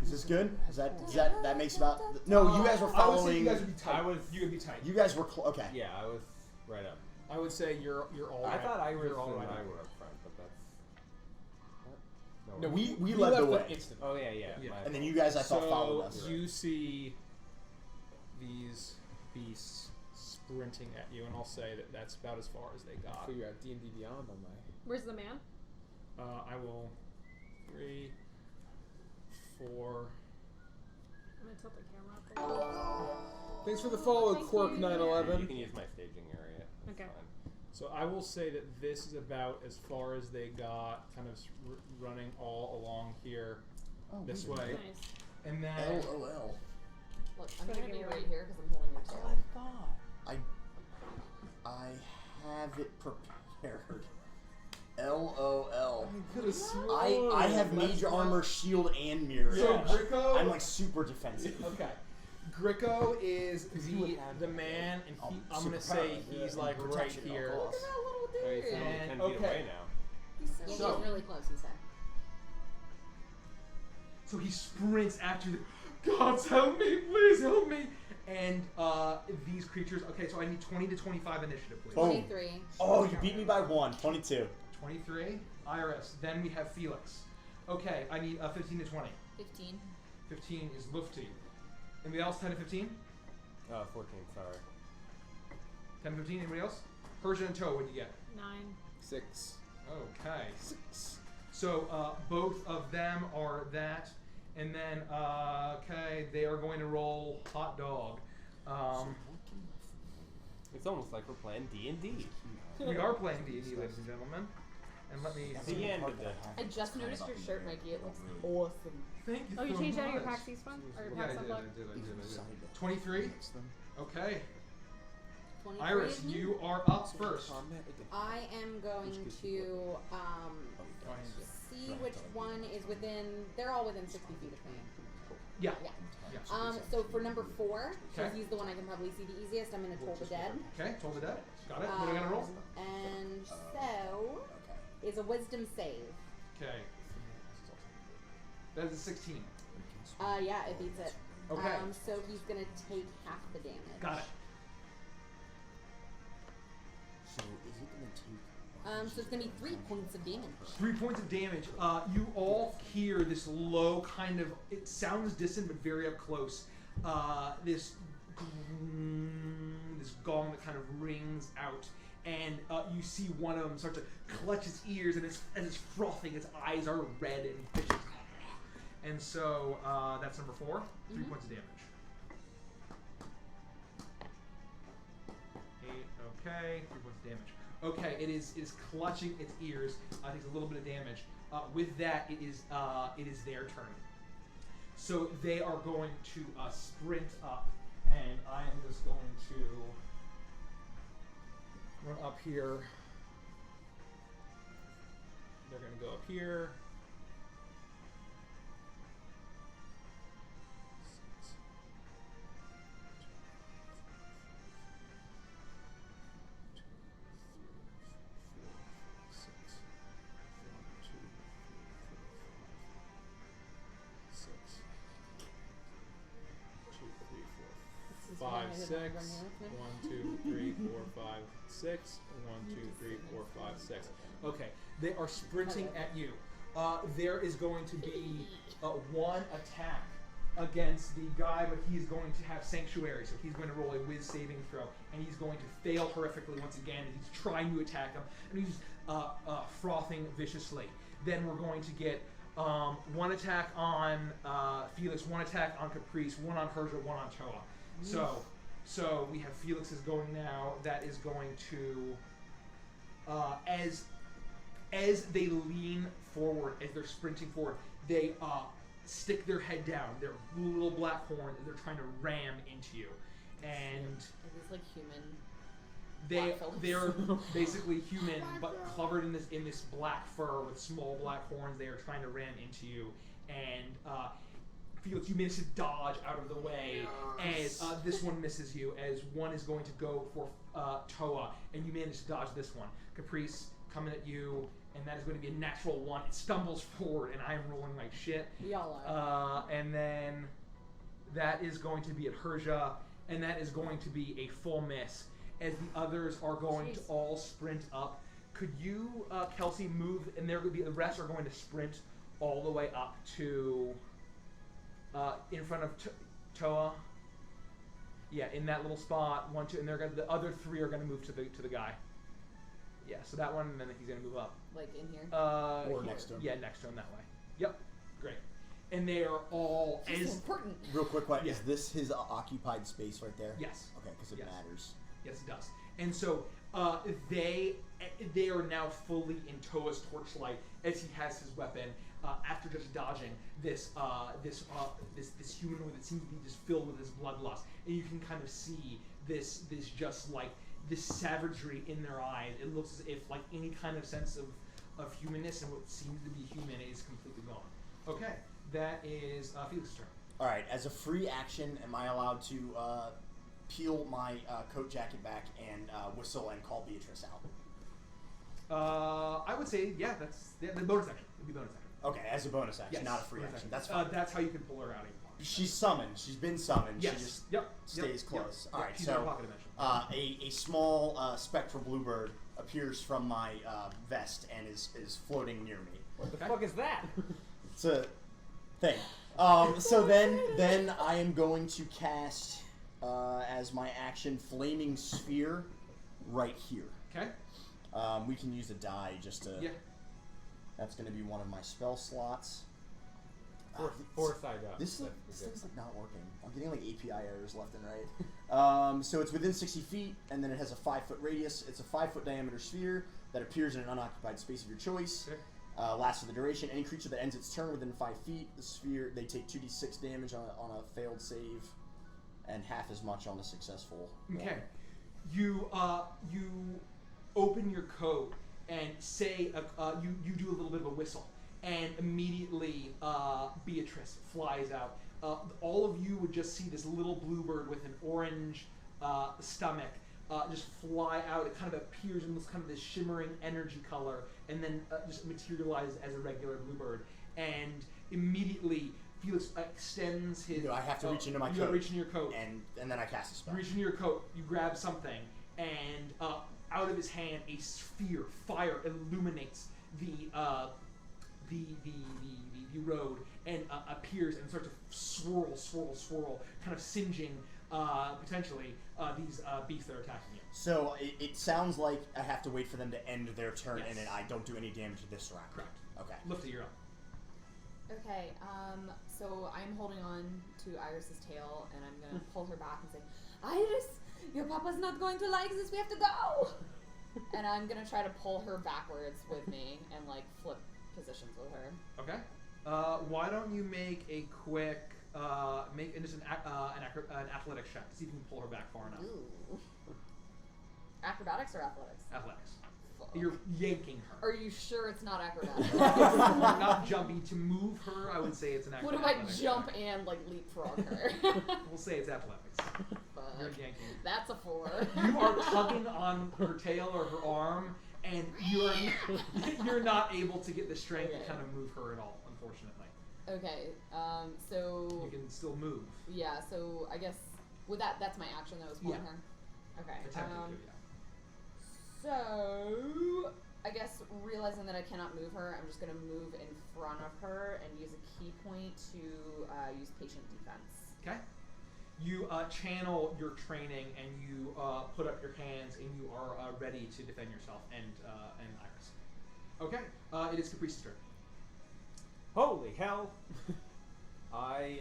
Is this good? Is that makes about? No, you guys were I would say following. you guys would be tight. I was- You would be tight. You guys were okay. Yeah, I was right up. I would say you're all I right. thought Iris you're all and right I up. were up front, but that's. No, We led left the them way. instantly. Oh yeah. Yeah. And then you guys, I thought, followed us. So you see these beasts sprinting at you, and I'll say that that's about as far as they got. Figure out D&D Beyond on my. Where's the man? I will 3, 4, I'm gonna tilt the camera up a little. Thanks for the follow, Thank Cork you. 911. You can use my staging area. That's Okay. fine. So I will say that this is about as far as they got, kind of running all along here, this way. Nice. And then LOL. Look, I'm Gotta gonna be get right ready. here because I'm holding your That's tail. what I thought. I have it prepared. LOL. I could have sworn. I have major armor, shield, and mirror. So Gricko, I'm like super defensive. okay. Gricko is you would have the that. man, and Oh, I'm gonna super say power. he's Yeah, like right protection at all here. costs. Look at that little Oh, he's dude. only And- 10 feet okay. away now. He's so Yeah, So- he's really close, he said. So he sprints after the gods, help me, please help me. And these creatures. Okay, so I need 20 to 25 initiative, please. Boom. 23. Oh, you beat me by 1. 22. 23. Iris. Then we have Felix. Okay, I need 15 to 20. 15. 15 is Lufti. Anybody else? 10 to 15. 14, sorry. 10 to 15. Anybody else? Persian and Toe. What do you get? 9. 6. Okay. 6. So both of them are that, and then okay, they are going to roll hot dog. It's almost like we're playing D&D. We are playing D&D, ladies and gentlemen. And let me. It's the end of it. I just noticed your shirt, Mikey. It looks awesome. Thank you. Oh, you so changed out of your much. PAX East one? Or your Yeah, I PAX did. I Unplugged? did. 23. Okay. 23 Iris, of me? you are up first. I am going to see which one is within. They're all within 60 feet of me. Yeah. Yeah. Yeah. So for number 4, because Okay. he's the one I can probably see the easiest, I'm going to Toll the Dead. Okay. Told the dead. Got it. What are we gonna roll? And so is a Wisdom save. Okay. That is a 16. Yeah, it beats it. Okay. So he's going to take half the damage. Got it. So is it gonna take? So it's going to be 3 points of damage. 3 points of damage. You all hear this low kind of, it sounds distant but very up close. This gong that kind of rings out, and you see one of them start to clutch its ears, and as it's frothing, its eyes are red and vicious. And so that's number 4. 3 points of damage. 8. Okay. 3 points of damage. Okay, it is clutching its ears. Takes a little bit of damage. With that, it is their turn. So they are going to sprint up, and I am just going to run up here. They're going to go up here. This is 5, why I didn't 6. wanna run here with me. 1, 2, 3, 4, 5, 6. 1, 2, 3, 4, 5, 6. Okay, they are sprinting at you. There is going to be one attack against the guy, but he's going to have Sanctuary, so he's going to roll a Wiz saving throw, and he's going to fail horrifically once again, and he's trying to attack him, and he's frothing viciously. Then we're going to get one attack on Felix, one attack on Caprice, one on Herja, one on Toa. So we have Felix is going now. That is going to as they lean forward, as they're sprinting forward, they stick their head down. Their little black horn. They're trying to ram into you, and It is like human. they're basically human, but covered in this black fur with small black horns. They are trying to ram into you, and Felix, you manage to dodge out of the way, as this one misses you. As one is going to go for Toa, and you manage to dodge this one. Caprice coming at you, and that is going to be a natural 1. It stumbles forward, and I am rolling like shit. We all are. And then that is going to be at Herja, and that is going to be a full miss. As the others are going to all sprint up, could you, Kelsey, move? And the rest are going to sprint all the way up to in front of Toa. Yeah, in that little spot. 1, 2, and the other 3 are going to move to the guy. Yeah, so that one, and then he's going to move up. Like in here? Or next to him. Yeah, next to him that way. Yep, great. and they are all This is as important. Real quick, Yeah. is this his occupied space right there? yes. Okay, because it Yes. matters. Yes, it does. And so they are now fully in Toa's torchlight as he has his weapon. After just dodging this humanoid that seems to be just filled with this bloodlust, and you can kind of see this just like this savagery in their eyes. It looks as if like any kind of sense of humanness and what seems to be human is completely gone. Okay, that is Felix's turn. All right, as a free action, am I allowed to peel my coat jacket back and whistle and call Beatrice out? I would say that's the bonus action. It'd be bonus action. Okay, as a bonus action, Yes, not a free bonus action. action. That's fine. That's how you can pull her out of your pocket. She's summoned. She's been summoned. Yes. She just Yep. stays close. Yep. All Yep. right, She's in her so pocket dimension. a small spectral bluebird appears from my vest and is floating near me. What the fuck is that? It's a thing. So then I am going to cast as my action Flaming Sphere right here. Okay. We can use a die just to. Yeah. That's going to be one of my spell slots. Side up. This That's thing's like not working. I'm getting like API errors left and right. So it's within 60 feet, and then it has a 5-foot radius. It's a 5-foot diameter sphere that appears in an unoccupied space of your choice. Okay. Lasts for the duration. Any creature that ends its turn within 5 feet, the sphere, they take 2d6 damage on a failed save, and half as much on a successful. Okay. one. You open your coat and say you do a little bit of a whistle, and immediately Beatrice flies out. All of you would just see this little bluebird with an orange stomach just fly out. It kind of appears in this kind of this shimmering energy color, and then just materializes as a regular bluebird. And immediately Felix extends his. I have to reach into my You gotta coat. reach into your coat. And then I cast a spell. You reach into your coat, you grab something, and out of his hand, a sphere, fire illuminates the road and appears and starts to swirl, kind of singeing potentially these beasts that are attacking you. So it sounds like I have to wait for them to end their turn, Yes. and then I don't do any damage to this round. Correct. Okay. Lift it, you're up. Okay, so I'm holding on to Iris's tail, and I'm gonna pull her back and say, Iris, your papa's not going to like this, we have to go! And I'm gonna try to pull her backwards with me and, like, flip positions with her. Okay. Why don't you make a quick, just an athletics check to see if you can pull her back far enough. Ooh. Acrobatics or athletics? Athletics. Fuck. You're yanking her. Are you sure it's not acrobatics? Not jumping. To move her, I would say it's an What if athletics. I jump and, like, leapfrog her? We'll say it's athletics. You're Fuck. yanking. That's a 4. You are tugging on her tail or her arm, and you're not able to get the strength to kind of move her at all, unfortunately. Okay, so... You can still move. Yeah, so I guess with that's my action that was pulling Yeah. her. Okay. Attempting to, yeah. So I guess realizing that I cannot move her, I'm just gonna move in front of her and use a key point to use patient defense. Okay. You channel your training, and you put up your hands, and you are ready to defend yourself and Iris. Okay. It is Caprice's turn. Holy hell! I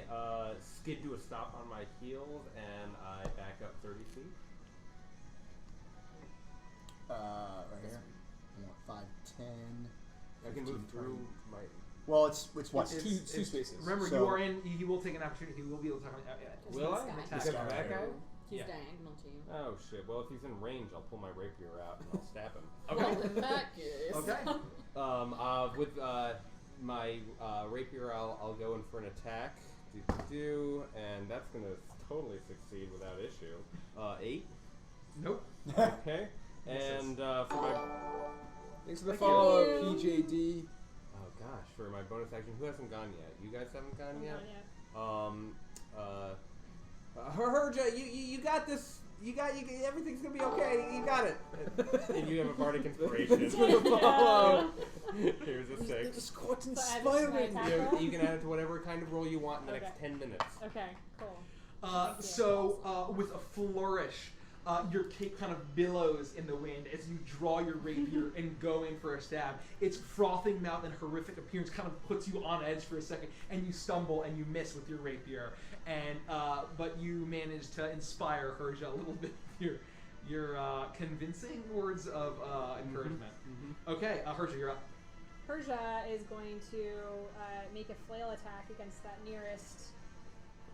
skid to a stop on my heels and I back up 30 feet. Right here. 5, 10. I can move 15, through 20. my. Well, it's what? It's- two spaces. Remember, So- you are in. He will take an opportunity. He will be able to talk. Will I? Sky. Because Sky. of that guy? He's Yeah. diagonal to you. Oh shit! Well, if he's in range, I'll pull my rapier out and I'll stab him. Well, in that case. Okay. With my rapier, I'll go in for an attack. And that's gonna totally succeed without issue. 8. Nope. Okay. Misses. And for my Thanks for the Thank follow, you. PJD. oh gosh, for my bonus action, who hasn't gone yet? You guys haven't gone yet. Herja, you got this. You everything's gonna be okay. You got it. And you have a bardic inspiration. Follow. Here's a 6. It's quite So add this to my inspiring. attack roll? You can add it to whatever kind of roll you want in the next Okay. 10 minutes. Okay, cool. So with a flourish, Your cape kind of billows in the wind as you draw your rapier and go in for a stab. Its frothing mouth and horrific appearance kind of puts you on edge for a second, and you stumble and you miss with your rapier. And but you manage to inspire Herja a little bit with your convincing words of encouragement. Okay, Herja, you're up. Persia is going to make a flail attack against that nearest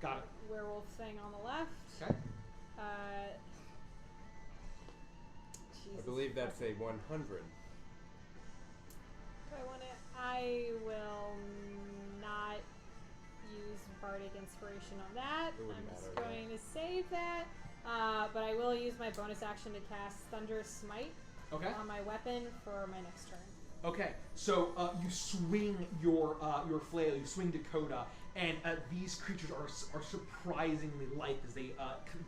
Got it. werewolf thing on the left. Okay. I believe that's a 100. Do I want to? I will not use Bardic Inspiration on that. It wouldn't I'm just matter, going to save that. But I will use my bonus action to cast Thunderous Smite on my weapon for my next turn. Okay, so you swing your flail, you swing Dakota, and these creatures are surprisingly light as they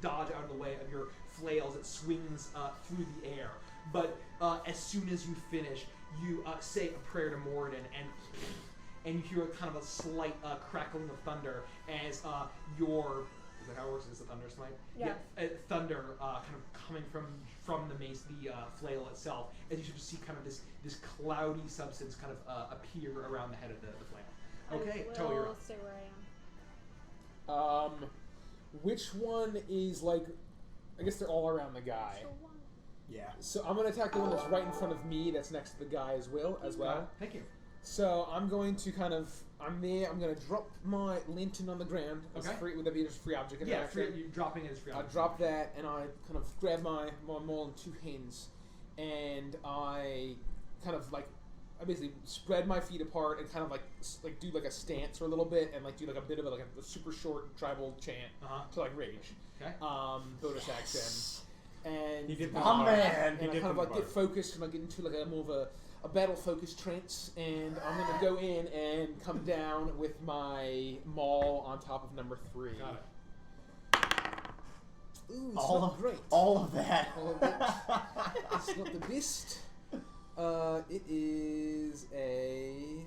dodge out of the way of your flails. It swings through the air. But as soon as you finish, you say a prayer to Moradin, and you hear a kind of a slight crackling of thunder as your... Is that how it works? Is it thunder smite? Yeah. Thunder kind of coming from the mace, the flail itself, as you should see kind of this cloudy substance kind of appear around the head of the flail. Okay, Toa, you're up. Stay where I am. Which one is like? I guess they're all around the guy. Yeah. So I'm gonna attack the one that's right in front of me. That's next to the guy as well. Thank you. So I'm going to kind of. I'm there. I'm going to drop my lantern on the ground. Okay. Free, would that be just a free object? Yeah, you're dropping it as free I object. drop that and I kind of grab my maul in two hands, and I kind of like I basically spread my feet apart and kind of like do like a stance for a little bit and like do like a bit of a super short tribal chant to like rage. Okay. Bonus action. And He did the part. And I kind of like get focused and I get into like a more of a battle-focused trance, and I'm going to go in and come down with my maul on top of number 3. Got it. Ooh, it's not great. All of that. All of that. It's not the best. It is a...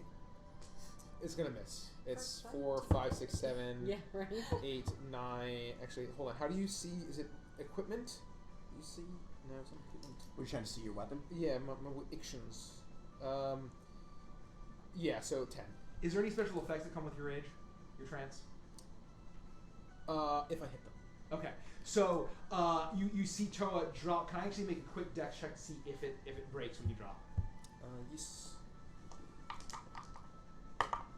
It's going to miss. It's 4, 5, 6, 7, Yeah, right. 8, 9... Actually, hold on. How do you see... Is it equipment? You see... No, it's not equipment. Were you trying to see your weapon? Yeah, my actions. Yeah, so 10. Is there any special effects that come with your rage? Your trance? If I hit them. Okay, so you see Toa drop. Can I actually make a quick dex check to see if it breaks when you drop? Yes.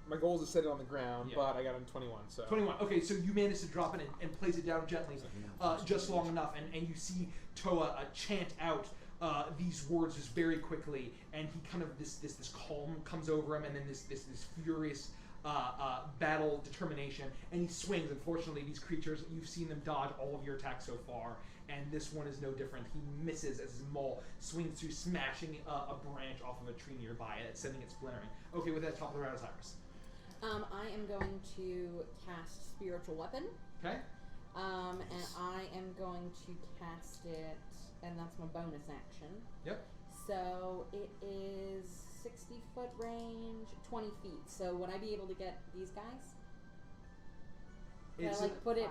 My goal is to set it on the ground, but I got it in 21. So 21. Okay, so you manage to drop it and place it down gently, just long enough, and you see Toa chant out these words just very quickly, and he kind of this calm comes over him, and then this furious battle determination, and he swings. Unfortunately, these creatures, you've seen them dodge all of your attacks so far, and this one is no different. He misses as his maul swings through, smashing a branch off of a tree nearby, and it's sending it splintering. Okay, with that, top of the round is Iris. I am going to cast Spiritual Weapon. Okay. And I am going to cast it, and that's my bonus action. Yep. So it is 60-foot range, 20 feet. So would I be able to get these guys? It's put it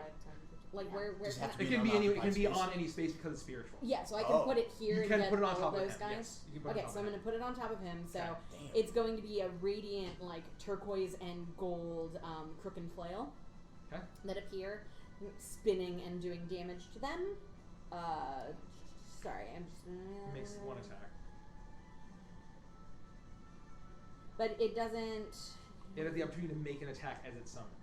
like Yeah. where Does it have to It be can an be anywhere. It can unoccupied be space? on any space because it's spiritual. Yeah, so I can put it here You and can get put it on all top of those him, guys. yes. You can put it Okay, on so I'm top going to put it on top of him. So Okay. Damn. it's going to be a radiant, like turquoise and gold crook and flail Okay. that appear, spinning and doing damage to them. Sorry, I'm just. It makes one attack. But it doesn't. It has the opportunity to make an attack as it's summoned.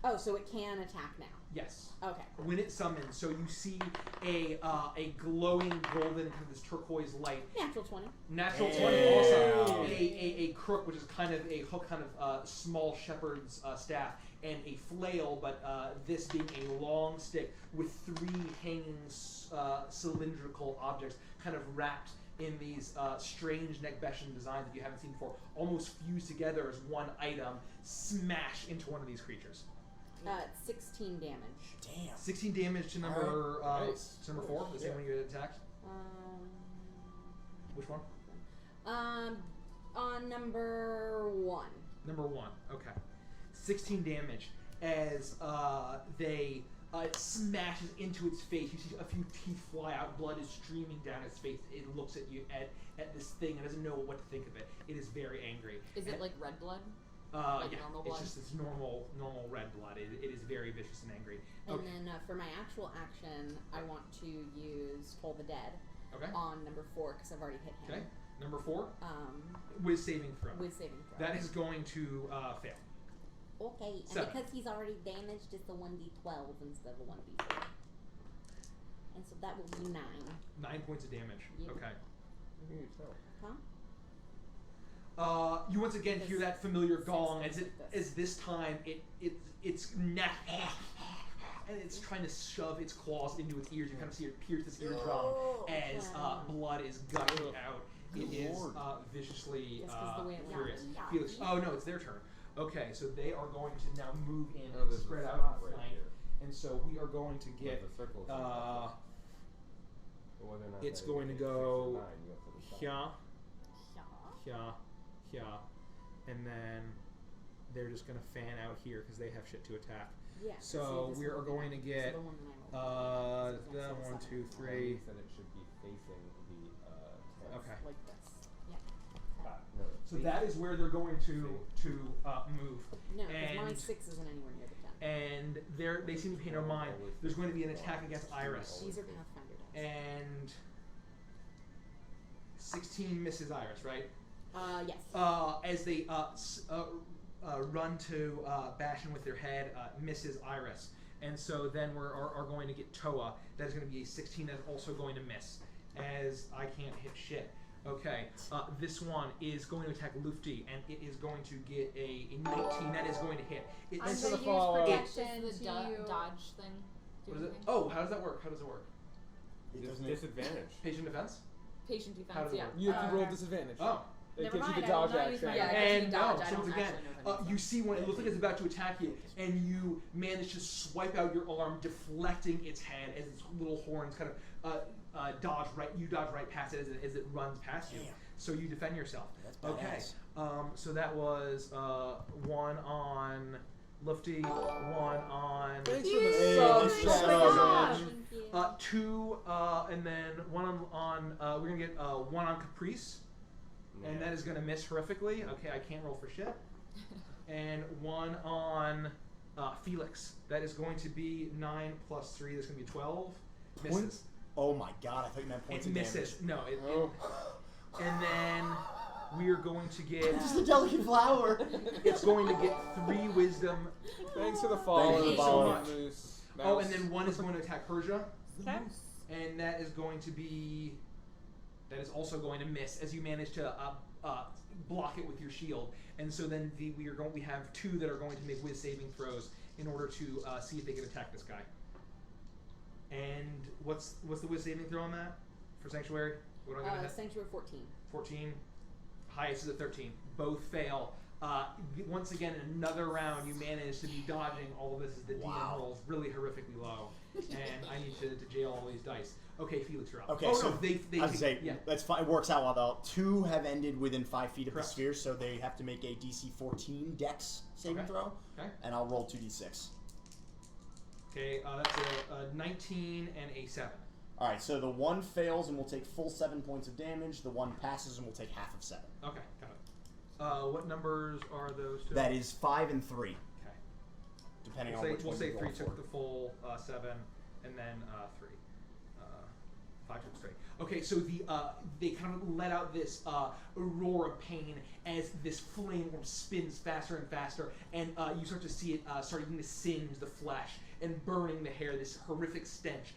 Oh, so it can attack now. Yes. Okay. When it's summoned, so you see a glowing golden kind of this turquoise light. Natural 20. Natural Damn. 20 also. A crook, which is kind of a hook, kind of small shepherd's staff, and a flail, but this being a long stick with 3 hanging cylindrical objects kind of wrapped in these strange neck-beshing designs that you haven't seen before, almost fused together as one item, smash into one of these creatures. 16 damage. Damn. 16 damage to number Nice. to number 4, the same one you had attacked. Which one? On number 1. Number 1. Okay. 16 damage as they It smashes into its face. You see a few teeth fly out. Blood is streaming down its face. It looks at you at this thing and doesn't know what to think of it. It is very angry. Is it like red blood? Yeah, Normal blood? it's just this normal red blood. It is very vicious and angry. And then for my actual action, I want to use Toll the Dead Okay. on number 4 because I've already hit him. Okay. Number 4. Um, With saving throw. with saving throw. That is going to fail. Okay, and 7. because he's already damaged, it's a 1d12 instead of a 1d4. And so that will be 9. 9 points of damage. Yeah. Okay. Huh? You once again hear that familiar gong Sounds as like as this time its neck and it's trying to shove its claws into its ears. You kind of see it pierce its eardrum as blood is gushing out. It is viciously Just 'cause the way it furious. went. Felix, oh no, it's their turn. Okay, so they are going to now move in Oh, and there's a spread out spot and right flank. here. And so we are going to get With the circles. Whether or not it's that going to is go 6 or 9, you have to decide. here, and then they're just going to fan out here because they have shit to attack. Yeah. So see, we this are will be going to that. get So the one that I rolled. the So it's 1, next to 2, the second 3. You said it should be facing the tent. Okay. one. Like this. Yeah. No, So that is where they're going to move. No, because my And- 6 isn't anywhere near the 10. And they seem to pay no mind. There's going to be an attack against Iris. These are Pathfinder dice. And 16 misses Iris, right? Yes. As they run to bash in with their head, misses Iris. And so then are going to get Toa. That is going to be a 16 that's also going to miss, as I can't hit shit. Okay, this one is going to attack Lufti, and it is going to get a 19. That is going to hit. I'm Thanks going for to the use follow-up. protection Does the to dodge thing do What is it? anything? Oh, how does that work? How does it work? It doesn't. Disadvantage. Patient defense? Patient How defense, does it yeah. work? You have to roll Okay. disadvantage. Oh. It Never gives you mind, the I will dodge not use action. my Yeah, dodge. it gives And me dodge. I so don't again, actually know if I need you see when it looks like it's about to attack you, and you manage to swipe out your arm, deflecting its head as its little horns kind of dodge right. You dodge right past it as it runs past you. Damn. So you defend yourself. That's Okay. badass. So that was 1 on Lufty, 1 on Thanks Yay! for the Hey, sub thanks for shout the out. gosh. Thank you. 2, and then 1 on we're gonna get 1 on Caprice. And that is going to miss horrifically. Okay, I can't roll for shit. And 1 on Felix. That is going to be 9 plus 3. That's going to be 12. Misses. Points? Oh my god, I thought you meant points It of misses. No. Oh. And then we are going to get. damage. Just a delicate flower. It's going to get 3 wisdom. Thanks for the follow, Thank you so much. Moose. Oh, and then 1 is going to attack Persia. Okay. And that is going to be. That is also going to miss as you manage to block it with your shield. And so then we have 2 that are going to make whiz saving throws in order to see if they can attack this guy. And what's the whiz saving throw on that for Sanctuary? What am I gonna hit? Sanctuary 14. 14. Highest is a 13. Both fail. Once again, in another round, you manage to be dodging all of this as the Wow. DM rolls really horrifically low, and I need to jail all these dice. Okay, Felix, you're up. Okay, oh, so no, they I was say yeah. that's fine. It works out well though. 2 have ended within 5 feet of Correct. the sphere, so they have to make a DC 14 Dex saving Okay. throw, Okay. and I'll roll 2d6. Okay, that's a 19 and a 7. All right, so the 1 fails and will take full 7 points of damage. The 1 passes and will take half of 7. Okay, got it. What numbers are those 2? That is 5 and 3, Okay. depending We'll on say, which we'll one say you 3 roll took for. the full 7, and then 3. 5 took straight. Okay, so they kind of let out this roar of pain as this flame worm spins faster and faster, and you start to see it starting to singe the flesh and burning the hair. This horrific stench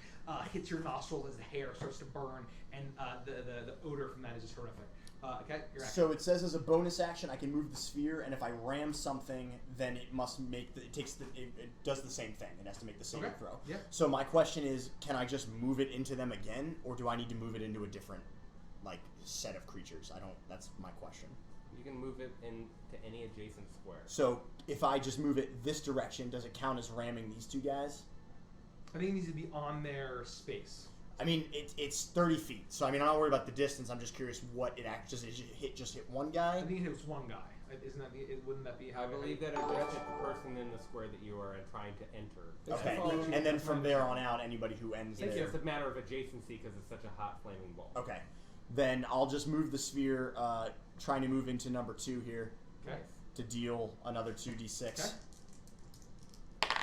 hits your nostrils as the hair starts to burn, and the odor from that is just horrific. Okay, you're active. So it says as a bonus action, I can move the sphere, and if I ram something, then it must make it does the same thing. It has to make the saving Okay. throw. Yeah. So my question is, can I just move it into them again, or do I need to move it into a different set of creatures? That's my question. You can move it into any adjacent square. So if I just move it this direction, does it count as ramming these 2 guys? I think it needs to be on their space. I mean, it's 30 feet, so I mean, I'm not worried about the distance. I'm just curious what it actually does. It just hit one guy? I think it was 1 guy. Isn't that wouldn't that be how? I believe that address is the person in the square that you are trying to enter. Okay, and then from there on out, anybody who ends It's there. just a matter of adjacency because it's such a hot flaming ball. Okay, then I'll just move the sphere, trying to move into number 2 here Okay. to deal another 2d6. Okay.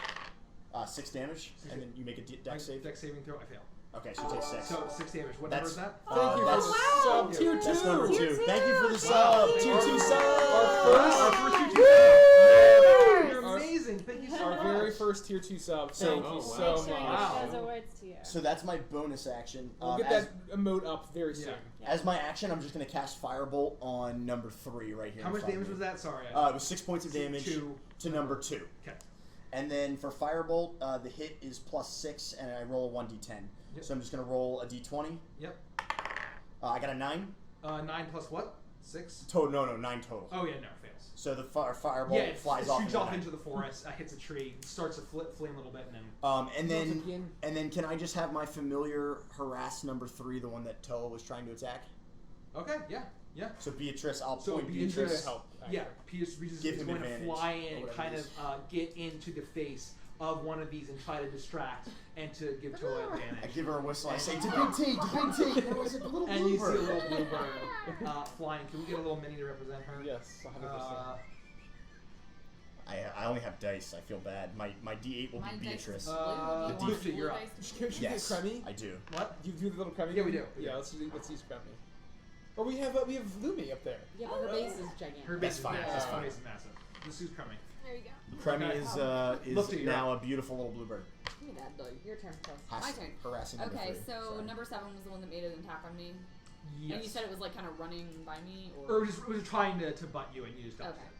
6 damage, and then you make a dex save. Dex saving throw. I fail. Okay, so you take 6. So 6 damage. What number is that? Thank you for that's, the sub tier 2. That's number 2. Tier Thank you for the two. sub. Yay. Tier 2 sub. Our first tier 2 Yay. You're amazing. Thank you so Our much. very first tier 2 sub. Thank you so Make much. sure Wow. he does awards to you. So that's my bonus action. We'll get as, that emote up very soon. as my action, I'm just going to cast Firebolt on number 3 right here. How in much front damage of was me. that? Sorry. It was 6 points of damage to number 2. Okay. And then for Firebolt, the hit is +6, and I roll a 1d10. Yep. So I'm just going to roll a d20. Yep. I got a 9. 9 plus what? 6? Total? No, 9 total. Oh yeah, no, fails. So the Firebolt Yeah, it flies it off. shoots off into the forest, hits a tree, starts to flame a little bit, and then. And then can I just have my familiar harass number 3, the one that Toa was trying to attack? Okay, yeah. So Beatrice, I'll So point Beatrice, Beatrice. help. Yeah, Beatrice Give is him going to advantage, fly or in and whatever kind it of is. get into the face of one of these and try to distract and to give Toa I advantage. give her a whistle. I say, to Big T, to Big T. And it was a little And you see a bluebird. little bluebird flying. Can we get a little mini to represent her? Yes, 100%. I only have dice. I feel bad. My D8 will My be dice is Beatrice. blue. Uh, Do you the want D- blue you're up. dice to Should we Yes, get Crummy? I do. What? Do you do the little Crummy? Yeah, we do. Yeah, let's use Crummy. Or we have Lumi up there. Yeah, but her base is gigantic. Her That's base fine, is that's her fine. base is massive. This is coming. There you go. Crummy Okay. is Look, now a beautiful little bluebird. Give me that doy. Your turn, Phil. My turn. Harassing number Okay, 3. so Sorry. number 7 was the one that made an attack on me. Yes. And you said it was like kind of running by me, Or it was trying to butt you and you just dodged Okay. it.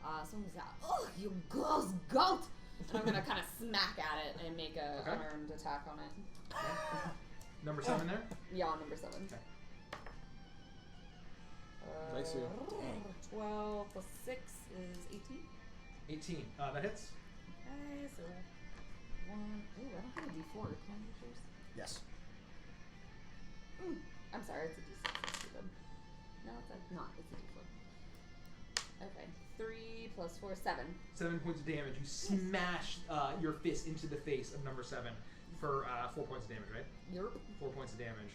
So I'm gonna say, oh, you gross goat! And I'm gonna kind of smack at it and make a Okay. unarmed attack on it. Number 7 there? Yeah, number 7. Okay. Nice you. 12 plus 6 is 18. 18. That hits. Okay, so 1. Ooh, I don't have a d4. Can I use yours? Yes. I'm sorry, it's a d6. That's stupid. No, it's not. It's a d4. Okay. 3 plus 4, 7. 7 points of damage. You smash your fist into the face of number 7 for 4 points of damage, right? Yerp. 4 points of damage.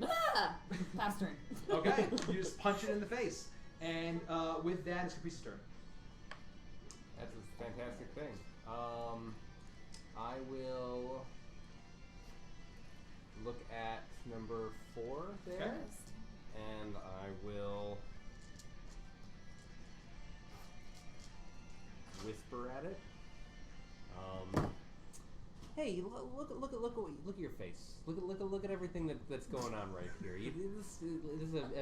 Ah! Pass turn. Okay, you just punch it in the face. And with that, it's Caprice's turn. That's a fantastic thing. I will look at number 4 there, Okay. and I will whisper at it. Hey, look at your face. Look at everything that's going on right here.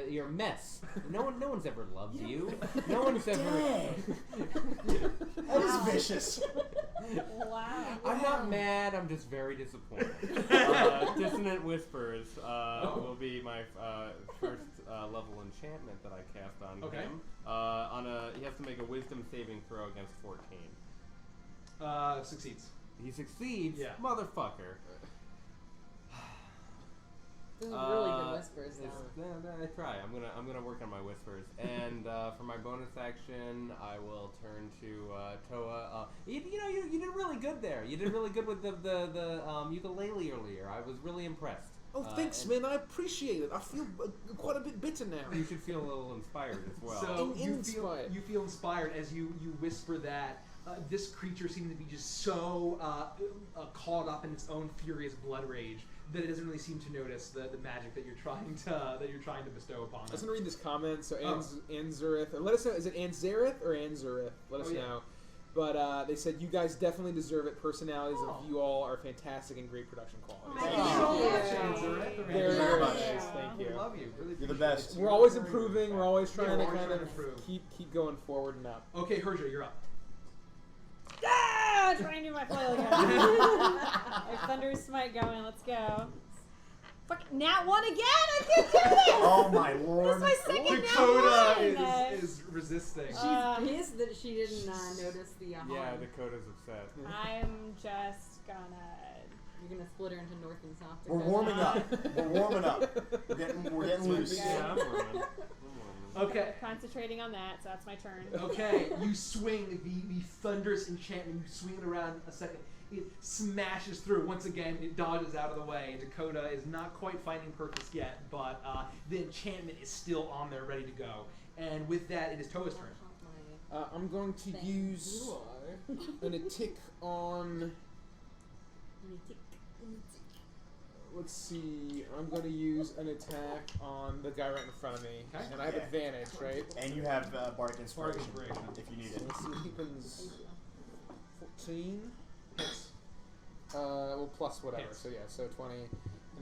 You're a mess. No one's ever loved you. No one's ever. That is vicious. Wow. I'm not mad. I'm just very disappointed. Dissonant Whispers will be my first level enchantment that I cast on Okay. him. He has to make a Wisdom saving throw against 14. Succeeds. He succeeds. Yeah. Motherfucker. This is really good whispers, I try. I'm gonna work on my whispers. And for my bonus action, I will turn to Toa. You did really good there. You did really good with the ukulele earlier. I was really impressed. Oh, thanks, man. I appreciate it. I feel quite a bit bitter now. You should feel a little inspired as well. So Inspired. you feel inspired as you whisper that. This creature seems to be just so caught up in its own furious blood rage that it doesn't really seem to notice the magic that you're trying to bestow upon it. I was gonna read this comment. So Anzurith, let us know. Is it Anzurith or Anzurith? Let us know. But they said you guys definitely deserve it. Personalities of you all are fantastic and great production quality. Thank you so much, Very, very nice. Thank We you. love you. Really You're the appreciate best. it. We're always improving. We're always trying we're to always kind trying of to improve. keep going forward and up. Okay, Herja, you're up. Ah! Trying to do my flail again. I have Thunder Smite going. Let's go. Fuck, nat 1 again! I can't do this! Oh my lord. This is my second Dakota nat 1! is resisting. She's pissed that she didn't notice the harm. Yeah, Dakota's upset. I'm just gonna... You're gonna split her into North and South We're Dakota. warming up. We're warming up. We're getting loose. Yeah, I'm warming. Okay. Concentrating on that, so that's my turn. Okay, you swing the thunderous enchantment. You swing it around a second. It smashes through. Once again, it dodges out of the way. Dakota is not quite finding purpose yet, but the enchantment is still on there, ready to go. And with that, it is Toa's turn. I'm going to use an attack on. Let's see. I'm going to use an attack on the guy right in front of me, Okay. and I have advantage, right? And you have Bardic Inspiration Bardic Inspiration. if you need So it. let's see what happens. 14. Hits. Well, plus whatever. Hits. So yeah, so 20, and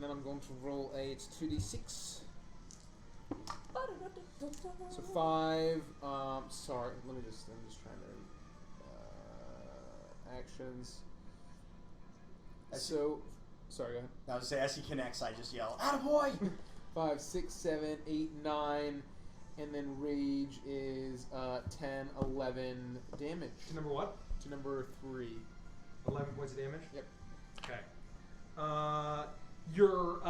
then I'm going to roll it's 2d6. So 5. Sorry, I'm just trying to actions. So, sorry, go ahead. I was to say, as he connects, I just yell, "Attaboy!" 5, 6, 7, 8, 9, and then rage is 10, 11 damage. To number what? To number 3. 11 points of damage? Yep. Okay. Your,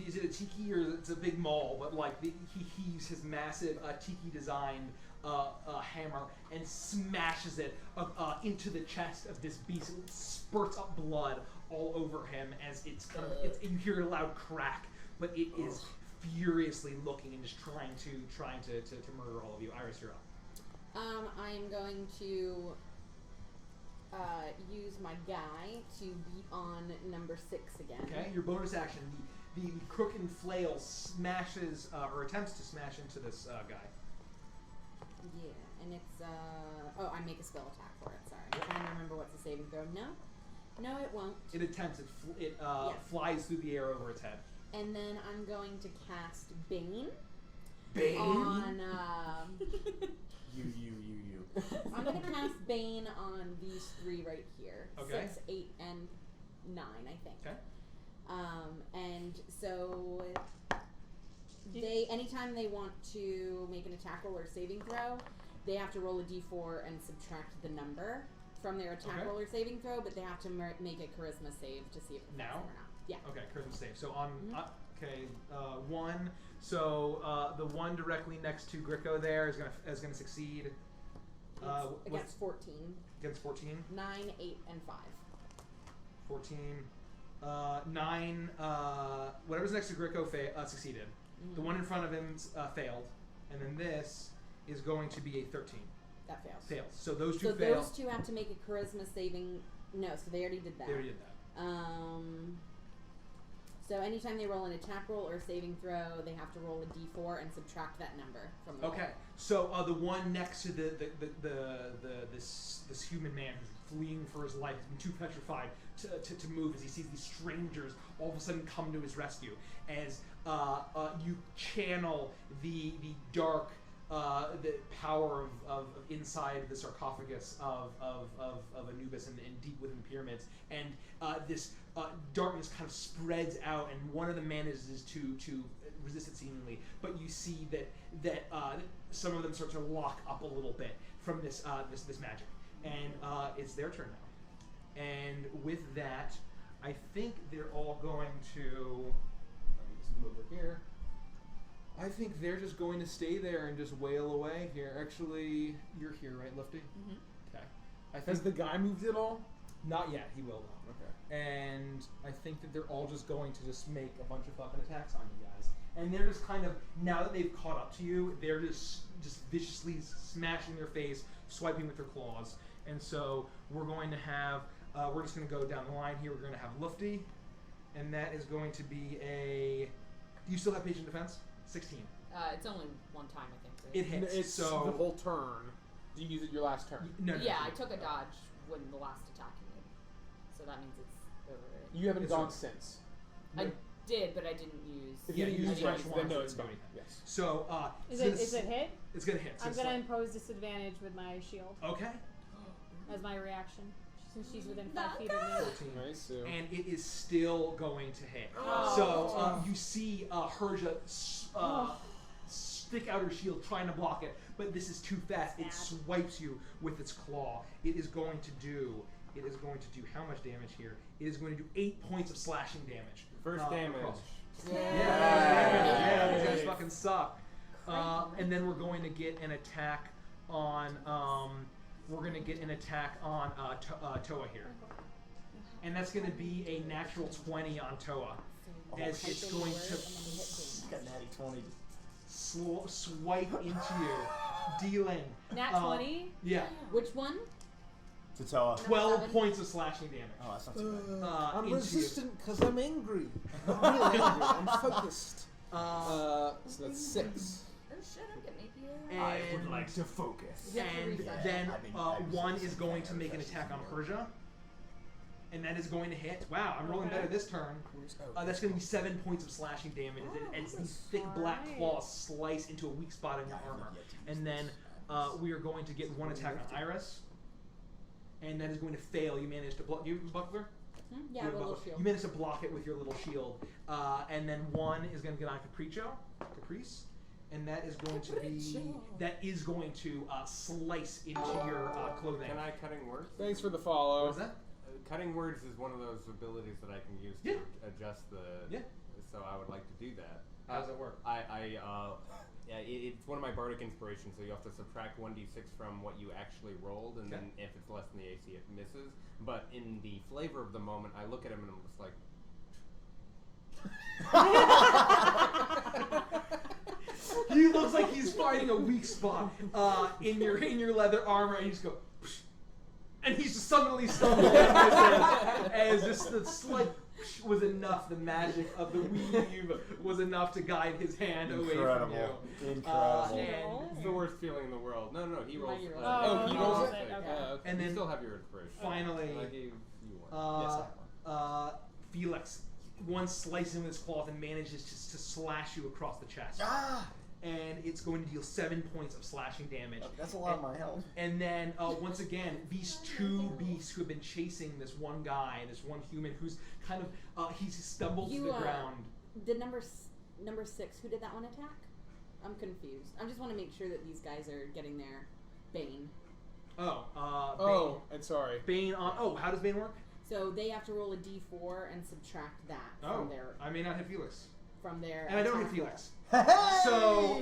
is it a tiki or it's a big maul, but like he heaves his massive tiki designed hammer and smashes it into the chest of this beast. It spurts up blood all over him as it's kind of, you hear a loud crack, but it is furiously looking and just trying to murder all of you. Iris, you're up. I'm going to use my guy to beat on number 6 again. Okay, your bonus action, the crook and flail smashes or attempts to smash into this guy. Yeah, and it's I make a spell attack for it. Sorry, I'm trying to remember what's the saving throw. No, it won't. It attempts. It flies through the air over its head. And then I'm going to cast Bane. Bane. On You. I'm going to cast Bane on these 3 right here. Okay. 6, 8, and 9, I think. Okay. And so anytime they want to make an attack roll or saving throw, they have to roll a d4 and subtract the number from their attack roll or saving throw, but they have to make a charisma save to see if it affects them or not. Yeah. Okay, charisma save. So on 1. So the one directly next to Gricko there is gonna succeed. Against 14. Against 14. 9, 8, and 5. 14. 9. Whatever's next to Gricko succeeded. Mm-hmm. The one in front of him failed, and then this is going to be a 13. That fails. Fails. So those two so fail. those two have to make a charisma saving. No, so they already did that. They already did that. So anytime they roll an attack roll or a saving throw, they have to roll a d4 and subtract that number from the roll. Okay, so the one next to this human man who's fleeing for his life has been too petrified to move as he sees these strangers all of a sudden come to his rescue. As you channel the dark the power of inside the sarcophagus of Anubis and deep within the pyramids, and this darkness kind of spreads out, and one of the manages to resist it seemingly, but you see that some of them start to lock up a little bit from this magic, and it's their turn now. And with that, I think they're all going to. Let me just move over here. I think they're just going to stay there and just wail away here. Actually, you're here, right, Lifty? Mm-hmm. Okay. Has the guy moved at all? Not yet. He will though. Okay. And I think that they're all just going to just make a bunch of fucking attacks on you guys. And they're just kind of, now that they've caught up to you, they're just viciously smashing their face, swiping with their claws. And so we're going to have, we're just going to go down the line here. We're going to have Lufty, and that is going to be a, do you still have patient defense? 16. It's only one time, I think. Right? It hits. It's so the whole turn. Do you use it your last turn? No. Yeah, I took a dodge when the last attack he made. So that means it's over. You haven't It's gone over. since. I did, but I didn't use. If Yeah, you you use use punch, punch then once, no, it it's doesn't gone. do anything. Yes. So Is it hit? It's gonna hit. So I'm it's gonna like- impose disadvantage with my shield Okay. as my reaction. So she's within 5 feet of me. 14. Nice. So. And it is still going to hit. Oh. So you see Herja stick out her shield trying to block it, but this is too fast. It swipes you with its claw. It is going to do how much damage here? It is going to do 8 points of slashing damage. First damage. Across. Yeah, these guys fucking suck. And then we're going to get an attack on Toa here, and that's going to be a natural 20 on Toa, as it's going to Got natty 20. swipe into you, dealing Nat 20? Yeah, Which one? To Toa. 12 points of slashing damage. Oh, that's not too bad. I'm into resistant because I'm angry. I'm really angry. I'm focused. So that's 6. Oh shit, I'm getting AP. I would like to focus. And then one is going to make an attack on Persia. And that is going to hit. Wow, I'm rolling better this turn. That's going to be 7 points of slashing damage as these thick black claws slice into a weak spot in your armor. And then we are going to get one attack on Iris. And that is going to fail. You managed to block. Do you have a buckler? Yeah, the little shield. You managed to block it with your little shield. And then one is going to get on Caprice. And that is going to slice into your clothing. Can I cutting words? Thanks for the follow. What is that? Cutting words is one of those abilities that I can use to adjust the. Yeah. So I would like to do that. How does it work? It's one of my bardic inspirations. So you have to subtract 1d6 from what you actually rolled, and then if it's less than the AC, it misses. But in the flavor of the moment, I look at him and I'm just like. He looks like he's fighting a weak spot in your leather armor, and you just go. And he's just suddenly stumbling as just the slight was enough. The magic of the weave was enough to guide his hand away from you. Incredible. And It's the worst feeling in the world. No, he rolls. You roll. He rolls it? Okay. And you then still have your inspiration. finally, I gave you one. Yes, I won. Felix, one slicing with his claw and manages to slash you across the chest. And it's going to deal 7 points of slashing damage. That's a lot of my health. And then, once again, these two beasts who have been chasing this one guy, this one human who's kind of, he's stumbled to the ground. The number 6, who did that one attack? I'm confused. I just want to make sure that these guys are getting their Bane. Oh, I'm sorry. Bane on, how does Bane work? So they have to roll a d4 and subtract that from their... I may not hit Felix. From their... And I don't hit attack Felix. Hey! So,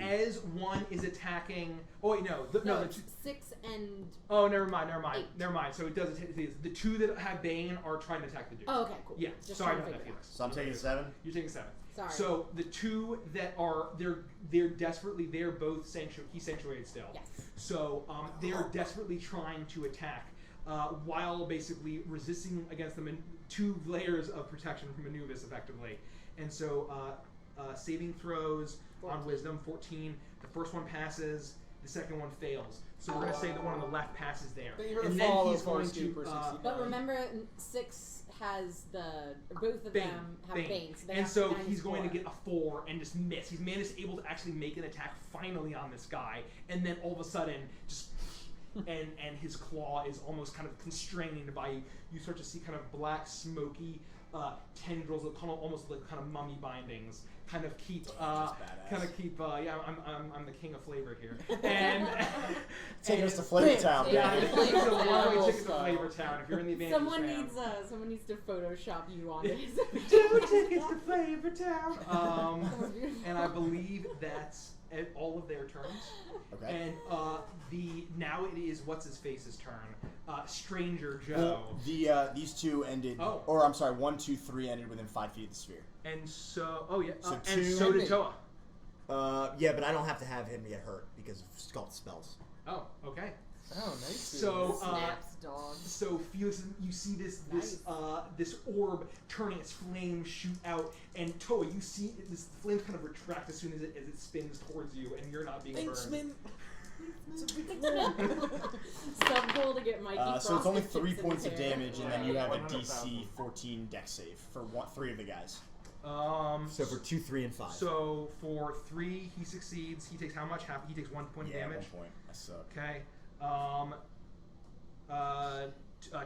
as one is attacking... Oh, wait, no. No, it's 6 and... Oh, never mind. 8. Never mind. So it doesn't hit Felix. The two that have Bane are trying to attack the dude. Oh, okay, cool. Yeah, Just sorry trying to about that, figure it Felix. So I'm taking 7? You're taking 7. Sorry. So the two that are they're desperately both he's sanctuated still. Yes. So they're desperately trying to attack while basically resisting against them in 2 layers of protection from Anubis effectively. And so saving throws 14. on Wisdom 14. The first one passes. The second one fails. So we're going to say the one on the left passes there. Thank you for And the then follow, he's going to. Super 69. But remember, 6 has both of them have Bane. So they and have so minus he's going to 4. get a 4 and just miss. He's managed able to actually make an attack finally on this guy, and then all of a sudden, just and his claw is almost kind of constrained by. You start to see kind of black, smoky tendrils of kind of almost like kind of mummy bindings. Kind of keep, yeah. I'm the king of flavor here. And Take us to Flavor Town. Yeah, baby. it's a one-way ticket to Flavor Town. If you're in the Advantage Someone needs to Photoshop you on it. 2 tickets to Flavor Town. And I believe that's all of their turns. Okay. And now it is what's his face's turn. Stranger Joe. Well, these two ended. Oh. Or I'm sorry, 1, 2, 3 ended within 5 feet of the sphere. And so, So and 2 so did Toa. Yeah, but I don't have to have him get hurt because of Scald spells. Oh, okay. Oh, nice. So, Snaps, dog. so Felix, you see this orb turning, its flames shoot out, and Toa, you see this flames kind of retract as soon as it spins towards you, and you're not being Thanks, burned. man. Sub goal to get Mikey. So it's only frosted 3 tips in points his of hair. damage, and then you have a 100,000. DC 14 dex save for 3 of the guys. So for 2, 3, and 5. So for 3, he succeeds. He takes how much? He takes 1 point of damage. 1 point. I suck. Okay.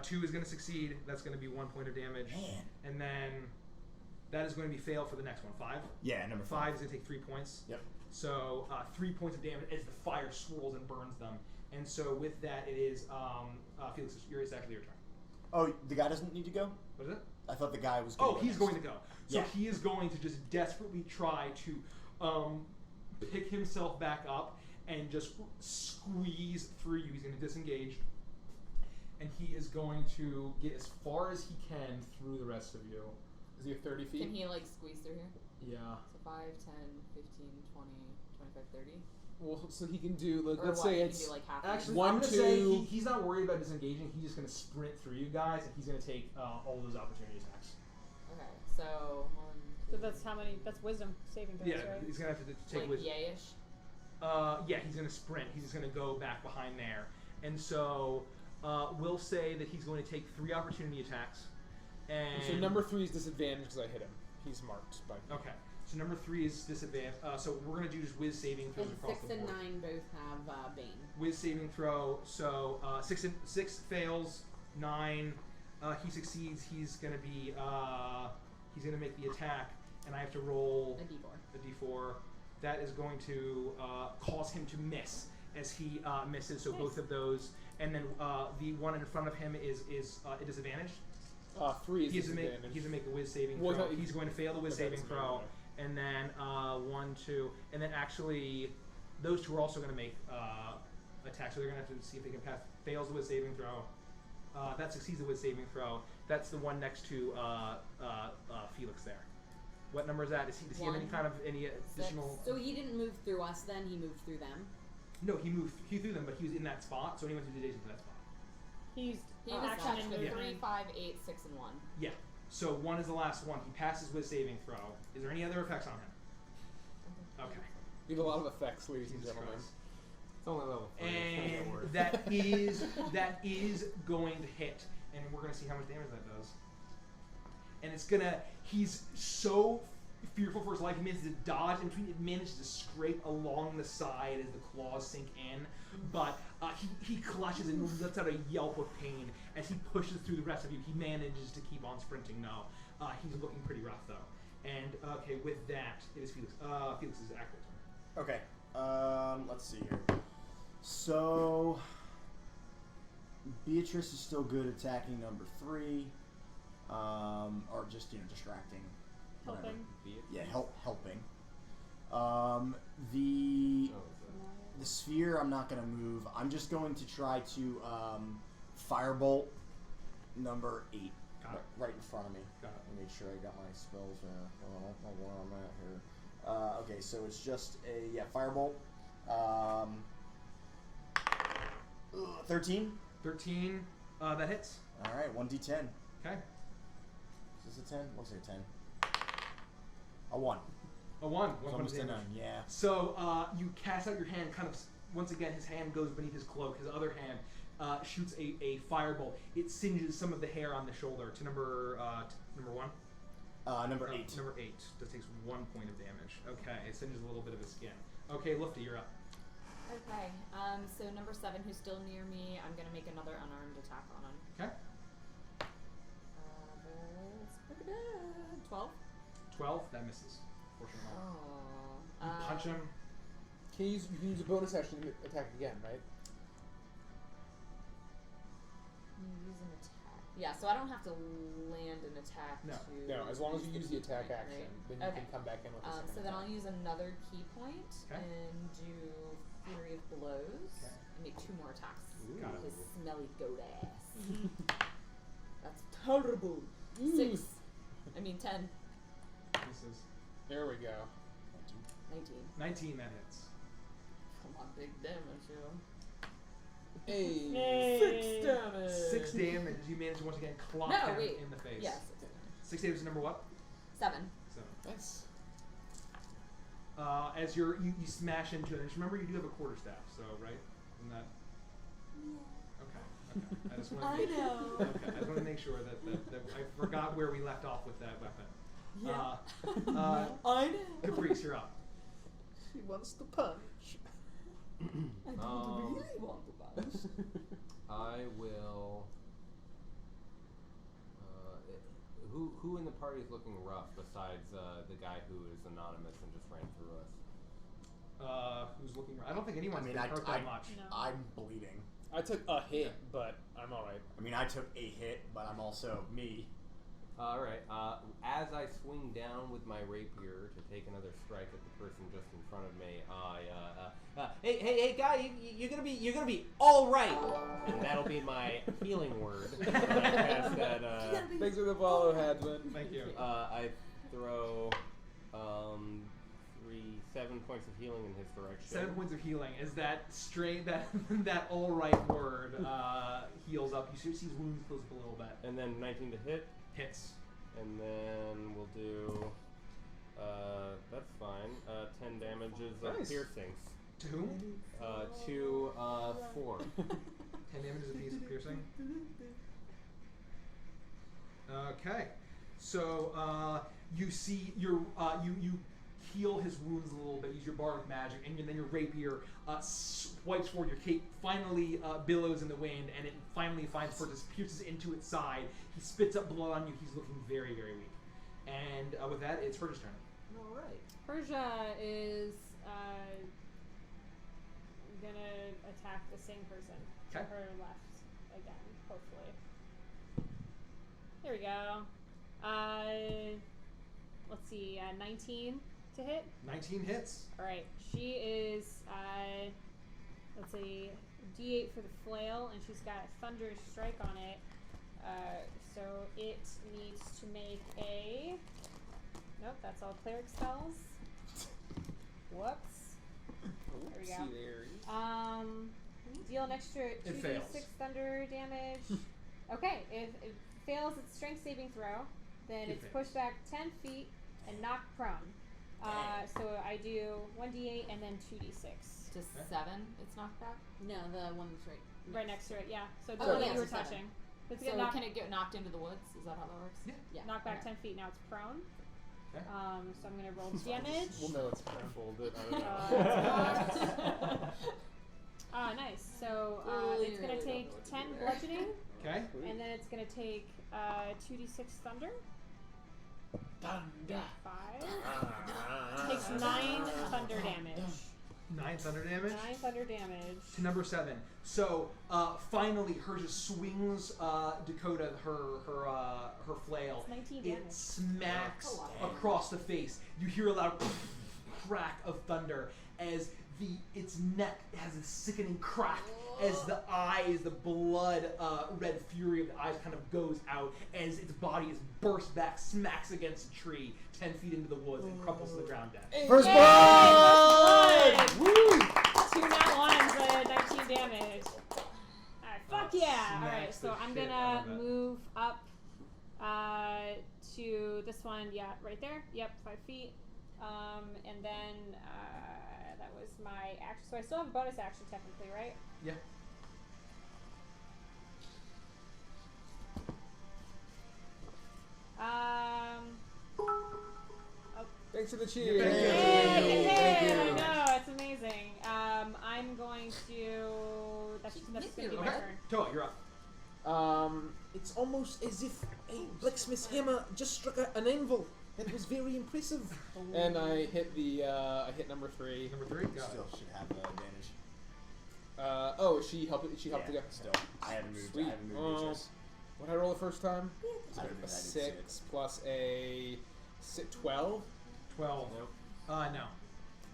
2 is going to succeed. That's going to be 1 point of damage. Man. And then that is going to be fail for the next one. 5. Yeah, number 5 is going to take 3 points. Yep. So 3 points of damage as the fire swirls and burns them. And so with that, it is Felix. It's actually your turn. Oh, the guy doesn't need to go? What is it? I thought the guy was going to go. He's going to go. So Yeah. he is going to just desperately try to pick himself back up and just squeeze through you. He's going to disengage. And he is going to get as far as he can through the rest of you. Is he at 30 feet? Can he like squeeze through here? Yeah. So 5, 10, 15, 20, 25, 30? Well, so he can do. Like, Or let's what? say He can it's do, like half Actually, One, I'm going to say two- he's not worried about disengaging. He's just going to sprint through you guys, and he's going to take all those opportunity attacks. Okay, so 1, 2. So that's how many? That's wisdom saving throws, Yeah, right? he's going to have to take like with. yayish. Yeah, he's going to sprint. He's just going to go back behind there. And so we'll say that he's going to take 3 opportunity attacks. And so number 3 is disadvantaged because I hit him. He's marked by me. Okay. So number 3 is disadvantage. So we're going to do just whiz saving throws And across 6 the and board. 9 both have Bane. Whiz saving throw. So 6 fails. 9 he succeeds. He's going to be he's going to make the attack, and I have to roll A D4. a d4. That is going to cause him to miss as he misses. So both of those, and then the one in front of him is a disadvantage. 3 is He has to disadvantaged. make a whiz saving Well, throw. no, He's going to fail the whiz okay, saving that's throw, fine. and then 1, 2, and then actually those 2 are also going to make attacks. So they're going to have to see if they can pass. Fails the whiz saving throw. That succeeds the whiz saving throw. That's the one next to Felix there. What number is that? Does he have any 1, kind of any additional? So he didn't move through us then, he moved through them. No, he moved. He threw them, but he was in that spot, so he went to adjacent to that spot. He used He was action attached and to movement. 3, 5, 8, 6, and 1. Yeah. So 1 is the last one. He passes with saving throw. Is there any other effects on him? Okay. We have a lot of effects, ladies and Jesus gentlemen. Christ. It's only level 3. And that is going to hit, and we're gonna see how much damage that does. And it's gonna. He's so fearful for his life. He manages to dodge in between. It manages to scrape along the side as the claws sink in, but he clutches and lets out a yelp of pain as he pushes through the rest of you. He manages to keep on sprinting. No, he's looking pretty rough though. And okay, with that, it is Felix. Felix's active turn. Okay. Let's see here. So Beatrice is still good attacking number 3, or just distracting, whatever. Helping. Yeah, helping. The sphere, I'm not gonna move. I'm just going to try to firebolt number 8 right in front of me. Got it. Let me make sure I got my spells. Hold on, I'm at here. Okay, so it's just a firebolt. 13. 13. That hits. All right, 1d10. Okay. Is this a 10? Looks like a 10. A 1. A 1. It's 1 almost a damage. 9. Yeah. So you cast out your hand, kind of once again. His hand goes beneath his cloak. His other hand shoots a firebolt. It singes some of the hair on the shoulder to number 1. Number 8. Number 8. That takes 1 point of damage. Okay, it singes a little bit of his skin. Okay, Lufty, you're up. Okay, so number 7, who's still near me, I'm going to make another unarmed attack on him. Okay. That's pretty bad. 12? 12. That misses. Fortunately. Oh. You punch him. You can use a bonus action to attack again, right? Use an attack. Yeah, so I don't have to land an attack No. to... No, as long as you the use the key attack point, action, right? then you Okay. can come back in with a second So then attack. I'll use another key point Okay. and do Flurry of Blows Okay. and make 2 more attacks. Ooh. Got it. His smelly goat ass. That's terrible. 6. I mean 10. Misses. There we go. 19. 19. That hits. Come on, big damage, yo. Hey. Yay. 6 damage. 6 damage. You manage to once again clock No, him wait. in the face. Yes. 6 damage is number what? 7. 7. Nice. As you smash into it, and just remember you do have a quarterstaff, so right? Isn't that? Okay. I just wanted to make know. Okay, I just want to make sure that I forgot where we left off with that weapon. Yeah. I know. Caprice, you're up. She wants to punch. I don't really want to punch. I will who in the party is looking rough besides the guy who is anonymous and just ran through us? Who's looking? I don't think anyone's I mean, been hurt that much. No. I'm bleeding. I took a hit, but I'm alright. I mean, I took a hit, but I'm also me. All right. As I swing down with my rapier to take another strike at the person just in front of me, hey, guy, you're gonna be all right, and that'll be my healing word. When I cast that, Thanks for the follow, Hadwin. Thank you. I throw 7 points of healing in his direction. 7 points of healing. As that that all right word heals up, you see his wounds close up a little bit. And then 19 to hit. Hits. And then we'll do, that's fine, 10 damages of Nice. piercings. To whom? To 4. 10 damages apiece of piercing. Okay. So you see you heal his wounds a little bit, use your bardic magic, and then your rapier swipes forward. Your cape finally billows in the wind, and it finally finds Pertus, pierces into its side. He spits up blood on you. He's looking very, very weak. And with that, it's Pertus' turn. All right. Persia is gonna attack the same person to Okay. her left again, hopefully. There we go. Let's see, 19 to hit. 19 hits. All right, she is let's see, D8 for the flail, and she's got Thunder's Strike on it. So it needs to make a. Nope, that's all cleric spells. Whoops. There we go. Deal an extra It 2d6 fails. thunder damage. Okay, if it fails its strength saving throw, then It it's fails. pushed back 10 feet and knocked prone. So I do 1d8 and then 2d6. Just 7, it's knocked back. No, the one that's Right next to it, yeah. So the Oh, one that yeah, you were so 7. touching. It's So get knocked, can it get knocked into the woods? Is that how that works? Yeah. Yeah. knocked back Okay. 10 feet, now it's prone. Okay. So I'm going to roll damage. We'll know it's prone. Fold it. I don't know. Nice. So Really, it's going to really don't take know what to 10 do there. bludgeoning, Okay. and then it's going to take 2d6 thunder. Thunder. 5. Takes 9 thunder damage. 9 thunder damage. 9 thunder damage. To number 7. So finally, her just swings Dakota her flail. It's 19 It damage. smacks across the face. You hear a loud crack of thunder as its neck has a sickening crack as the eyes, the blood red fury of the eyes kind of goes out as its body is burst back, smacks against a tree 10 feet into the woods and crumples to the ground dead. First Yay! blood! Woo! 2 nat ones, 19 damage. Alright, fuck yeah! Alright, Smacks so the I'm shit gonna out of it. move up to this one, yeah, right there. Yep, 5 feet. And then that was my action. So I still have a bonus action technically, right? Yeah. Thanks for the cheers. Thank you. Yay! Thank I you. know, it's amazing. I'm going to. That's gonna be my Okay. turn. Toa, you're up. It's almost as if a blacksmith's hammer just struck an anvil. It was very impressive. And I hit I hit number 3. Number 3. Got Still it. should have advantage. She helped. She helped to go. Still, I haven't moved. Sweet. I haven't moved Beatrice. What did I roll the first time? I did A 6 plus a 12. 12. Nope. No.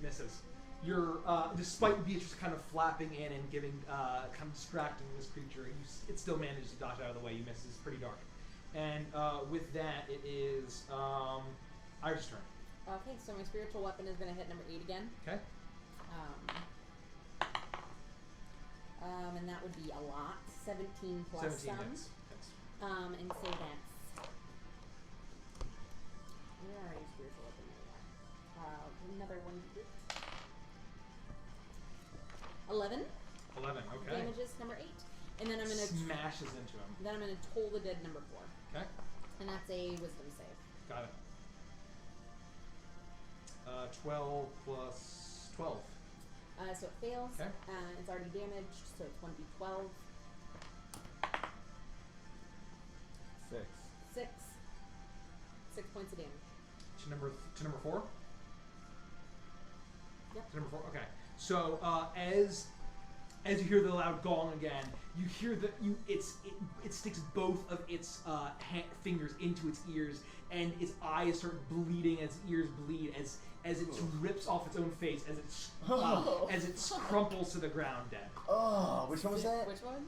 Misses. You're, despite Beatrice kind of flapping in and giving, kind of distracting this creature, it still manages to dodge out of the way. You miss. It's pretty dark. And with that, it is Iris' turn. Okay, so my spiritual weapon is going to hit number 8 again. Okay. And that would be a lot. 17 plus 17 some. hits. Hits. And so that's. Where are you, spiritual weapon? There you are. Another one. 11 11. Okay. damages, number 8. And then I'm going to. Smashes into him. Then I'm going to toll the dead, number 4. Okay. And that's a wisdom save. Got it. 12 plus 12. So it fails. Okay. It's already damaged, so it's 1d12. 6. 6. points of damage. To number 4. Yep. To number 4. Okay. So as you hear the loud gong again, you hear that it sticks both of its fingers into its ears, and its eyes start bleeding as ears bleed as it rips off its own face as it crumples to the ground dead. Oh, which one was that? Which one?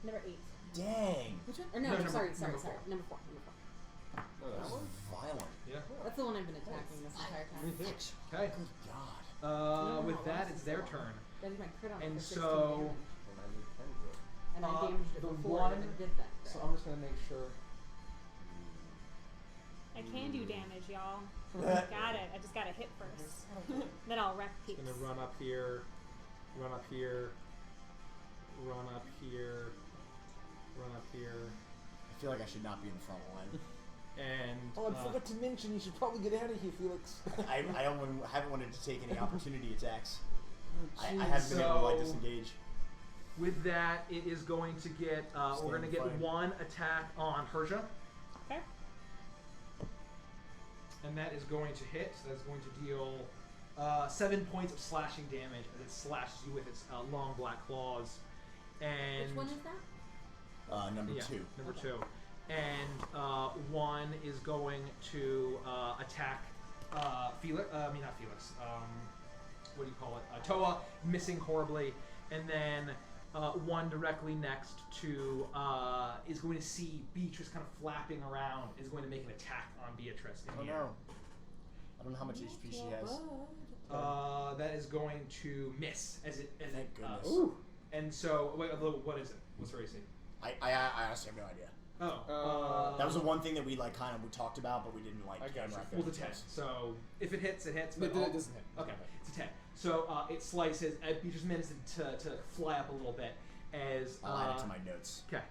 Number 8. Dang. Which one? Or no, number sorry. 4. Number 4. That was violent. Yeah. That's the one I've been attacking this entire time. Okay. Good God. With that, it's their turn. That is my crit on it And for 16 so- damage. And I Uh, damaged it the before one- and it did that. So I'm just gonna make sure. I can do damage, y'all. Got it. I just gotta hit first. Then I'll wreck It's peeps. gonna run up here, run up here, run up here, run up here, I feel like I should not be in the front line. and Oh, I forgot to mention, you should probably get out of here, Felix. I haven't wanted to take any opportunity attacks. I haven't been able to like So- disengage. With that, it is going to get. We're going to get Stand fine. one attack on Hersha, Okay. and that is going to hit. So that's going to deal 7 points of slashing damage as it slashes you with its long black claws. And Which one is that? Number yeah, 2. number 2, and one is going to attack Felix. I mean not Felix. What do you call it? Toa, missing horribly, and then. One directly next to is going to see Beatrice kind of flapping around. Is going to make an attack on Beatrice. In Oh here. no. I don't know how much HP she has. That is going to miss as it. Thank goodness. Ooh. And so, wait, what is it? What's her AC? I honestly have no idea. Oh. That was the one thing that we we talked about, but we didn't I got you. Well, it's a 10. So if it hits, it hits. But But it doesn't hit. Okay, it's a 10. So it slices. Beatrice manages to fly up a little bit as. I'll add it to my notes. Okay.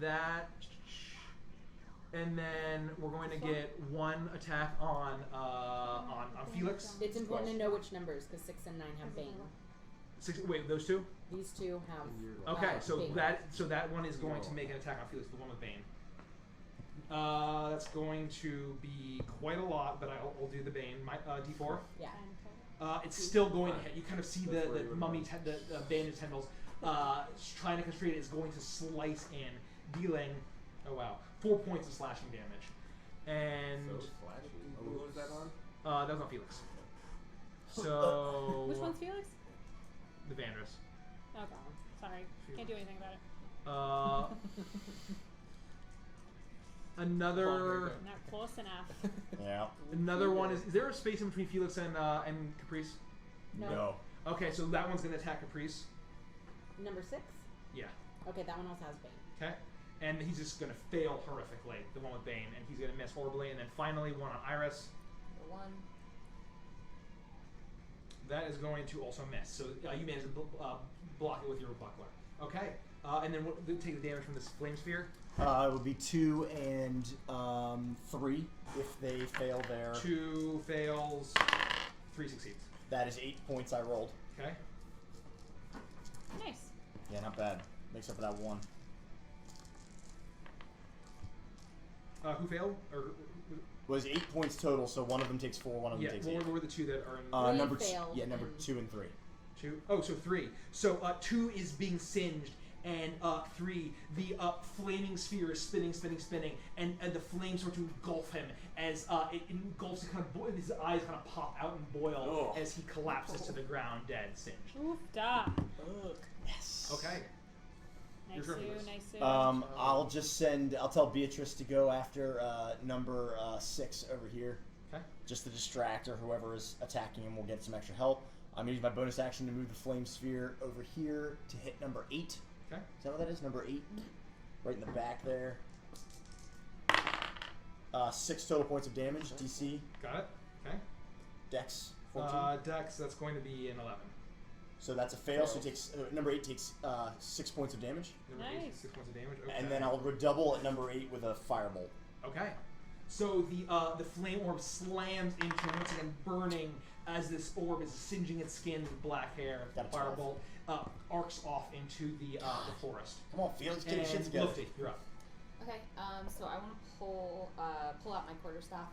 That. And then we're going to get one attack on Felix. It's important to know which numbers because 6 and 9 have Bane. Wait, those two? These two have. Okay, so Bane. that one is going to make an attack on Felix, the one with Bane. That's going to be quite a lot, but I'll do the Bane. My D4. Yeah. It's still going to hit. You kind of see the mummy, the bandage tendrils trying to constrict it. Is going to slice in, dealing, 4 points of slashing damage. And What was that on? that was on Felix. So Which one's Felix? the Vandrus. Oh god. Sorry. Can't do anything about it. Another Not close enough. Yeah. another one is there a space in between Felix and Caprice? No. Okay, so that one's gonna attack Caprice. Number 6? Yeah. Okay, that one also has Bane. Okay. And he's just gonna fail horrifically, the one with Bane, and he's gonna miss horribly, and then finally one on Iris. The one. That is going to also miss. So you manage to block it with your buckler. Okay. And then take the damage from this flame sphere. It would be 2 and 3 if they fail their. 2 fails, 3 succeeds. That is 8 points I rolled. Okay. Nice. Yeah, not bad. Makes up for that 1. Who failed? Or Was 8 points total, so one of them takes 4, one of them yeah, takes what 8. were the 2 that are in Number failed two, yeah, number and- 2 and 3. 2? Oh, so 3. So 2 is being singed, and 3, the flaming sphere is spinning, and the flames start to engulf him as it engulfs him, his eyes kind of pop out and boil as he collapses to the ground, dead, singed. Oof, da. Yes. Okay. Nice Your turn, Sue, Liz. nice Sue. I'll tell Beatrice to go after number 6 over here. Okay. Just to distract or whoever is attacking him will get some extra help. I'm going to use my bonus action to move the flame sphere over here to hit number 8. Okay. Is that what that is? Number 8? Right in the back there. 6 total points of damage, DC. Got it. Okay. Dex, 14. Dex, that's going to be an 11. So that's a fail, so he takes, number 8 takes 6 points of damage. Number 8, Nice. 6 points of damage. Okay. And then I'll redouble at number 8 with a firebolt. Okay. So the flame orb slams into him once again, burning as this orb is singeing its skin with black hair. Got a 12. Firebolt arcs off into the forest. Come on, Felix, get your shit And together. Lufty, you're up. Okay. So I want to pull out my quarterstaff,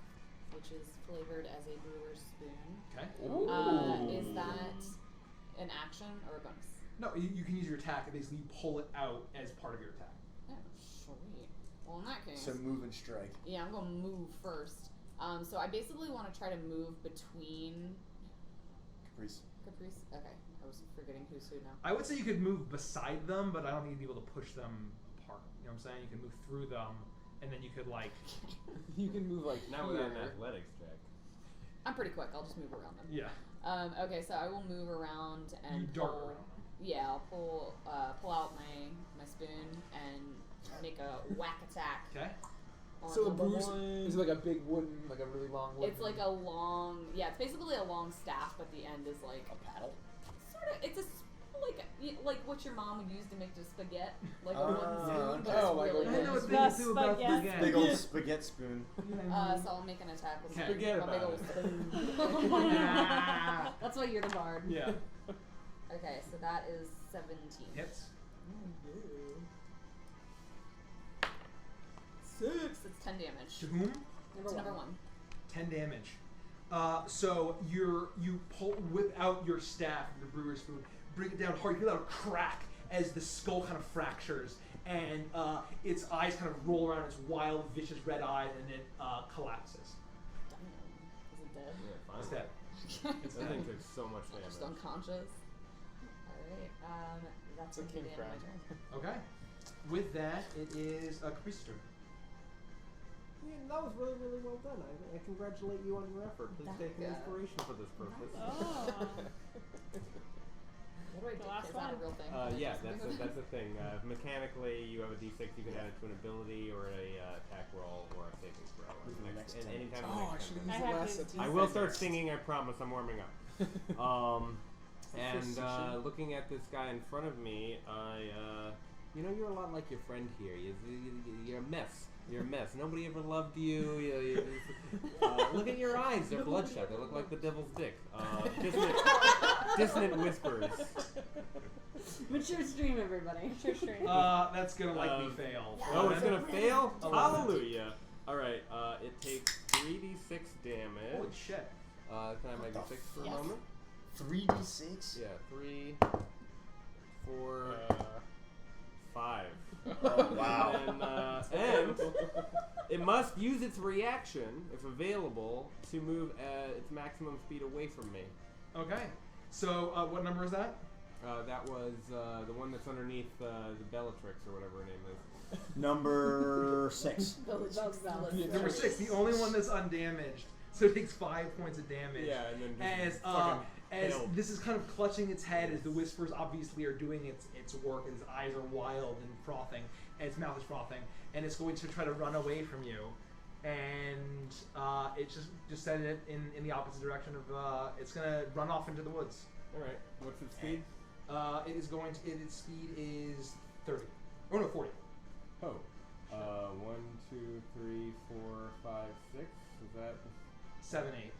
which is flavored as a brewer's spoon. Okay. Is that an action or a bonus? No, you can use your attack and basically pull it out as part of your attack. Oh, sweet. Well, in that case. So move and strike. Yeah, I'm gonna move first. So I basically want to try to move between. Caprice. Okay, I was forgetting who's who now. I would say you could move beside them, but I don't think you'd be able to push them apart. You know what I'm saying? You can move through them, and then you could like. You can move like Not without an athletics check. I'm pretty quick. I'll just move around them. Yeah. Okay, so I will move around and You dart pull, around them. Yeah, I'll pull out my spoon and make a whack attack. Okay. On So a number bruise one. is like a big wooden, like a really long wooden. It's like a long, it's basically a long staff, but the end is like A paddle. sort of. It's like what your mom would use to make the spaghetti, like a Oh, wooden spoon, but oh, it's like a really I know big. what The they do about spaghetti. spaghetti. Big old spaghetti spoon. So I'll make an attack with Okay. Forget a big about old it. spoon. That's why you're the bard. Yeah. Okay, so that is 17. Hits. So it's 10 damage. To whom? Number one. 10 damage. So you whip out your staff, the brewer's spoon, bring it down hard. You feel a loud crack as the skull kind of fractures, and its eyes kind of roll around its wild, vicious red eyes, and it collapses. Damn. Is it dead? Yeah, fine. It's dead. It's that thing took so much Just damage. unconscious. Alright, that's It's a gonna be king the end of my crown. turn. Okay. With that, it is Caprice's turn. Yeah, that was really, really well done. I congratulate you on your effort. Please take an Danke. inspiration for this purpose. Oh. What do I do? last Is that a one? real thing? Yeah, that's the thing. Mechanically, you have a d6. You can add it to an ability or a attack roll or a saving throw. Within the next 10 anytime in the Oh, I next 10 should minutes. use I the have last his attack. I will start singing. I promise. I'm warming up. First session. Looking at this guy in front of me, you're a lot like your friend here. You're a mess. You're a mess. Nobody ever loved you. Look at your eyes. They're bloodshot. They look like the devil's dick. Dissonant whispers. Mature stream, everybody. Mature stream. That's gonna likely fail. Oh, it's gonna fail? 11. Hallelujah. Alright, it takes 3d6 damage. Holy shit. Can I have my What the d6 for a Yes. moment? 3d6? Yeah, 3, 4, 5. Oh, wow. And it must use its reaction, if available, to move at its maximum speed away from me. Okay. So, what number is that? That was the one that's underneath the Bellatrix or whatever her name is. Number 6. Number 6, the only one that's undamaged. So it takes 5 points of damage. Yeah, and then As just fucking as failed. this is kind of clutching its head as the whispers obviously are doing its work, and its eyes are wild and frothing, and its mouth is frothing, and it's going to try to run away from you, and it just set it in the opposite direction of it's gonna run off into the woods. Alright, what's its speed? Its speed is 30. Oh no, 40. Oh. 1, 2, 3, 4, 5, 6. Is that 7, 8.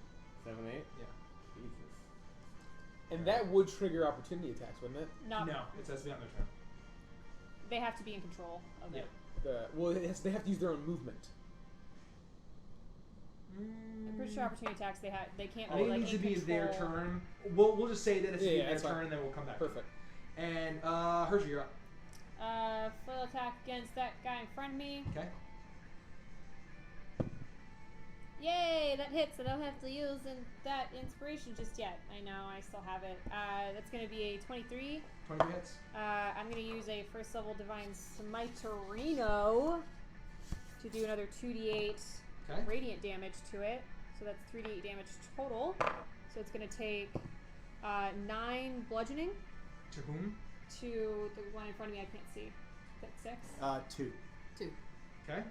7, 8? Yeah. Jesus. And that would trigger opportunity attacks, wouldn't it? No, No, it says to be on their turn. they have to be in control of it. They have to use their own movement. I'm pretty sure opportunity attacks they can't I be think like it needs to in be control. their turn. We'll just say that it's Yeah, their that's fine. turn, and then we'll come back. Perfect. And Hershey, you're up. Full attack against that guy in front of me. Okay. Yay, that hits. I don't have to use that inspiration just yet. I know, I still have it. That's going to be a 23. 23 hits. I'm going to use a first level Divine Smiterino to do another 2d8 Okay. radiant damage to it. So that's 3d8 damage total. So it's going to take 9 bludgeoning To whom? to the one in front of me I can't see. Is that 6? 2. 2. Okay.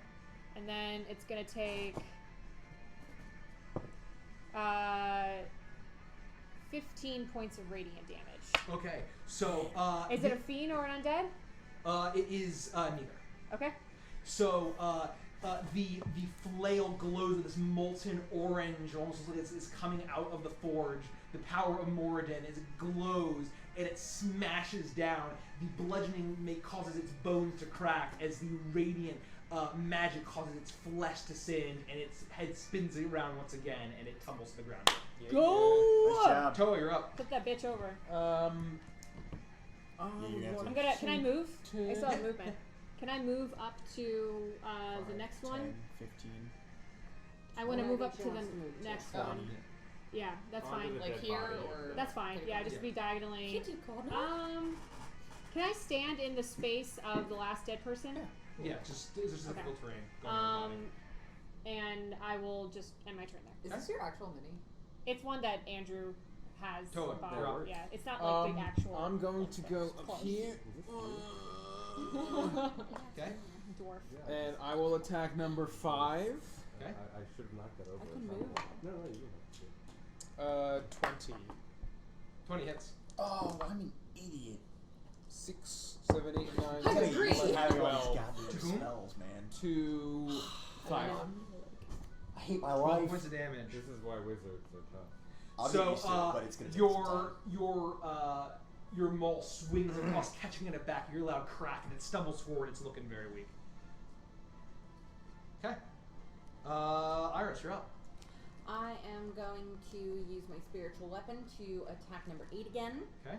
And then it's going to take 15 points of radiant damage. Okay. So Is it a fiend or an undead? It is neither. Okay. So the flail glows with this molten orange, almost looks like it's coming out of the forge. The power of Moradin as it glows and it smashes down. The bludgeoning causes its bones to crack as the radiant magic causes its flesh to singe, and its head spins around once again, and it tumbles to the ground. Go! Nice job. Toa, you're up. Put that bitch over. you have to- I'm gonna. Can I move? to- I still have movement. Can I move up to the next 10, one? 15. I want to Yeah, I move think up she to the wants to move too. next Oh. one. Yeah, that's Onto fine. the Like dead here body. or That's fine. Yeah, just be diagonally. Kitty corner. Can I stand in the space of the last dead person? Yeah, just it's just Okay. difficult terrain. Going around the body. And I will just end my turn there. Is this your actual mini? It's one that Andrew has. Totally, bought. that works. Yeah, it's not like the actual. I'm going to go up Close. here. Okay. Dwarf. And I will attack number 5. Okay. I should have knocked that over. I can move. No, you don't have to. 20. 20 hits. Oh, I'm an idiot. 6, 7, 8, 9, I 10, agree. 11, Having all 12, these goddamn To whom? spells, man. to 5. I hate my 12 life. points of damage. This is why wizards are tough. I'll So, get used to it, but it's gonna take some time. your maul swings across, catching it at back. You're loud crack, and it stumbles forward. It's looking very weak. Okay. Iris, you're up. I am going to use my spiritual weapon to attack number 8 again. Okay.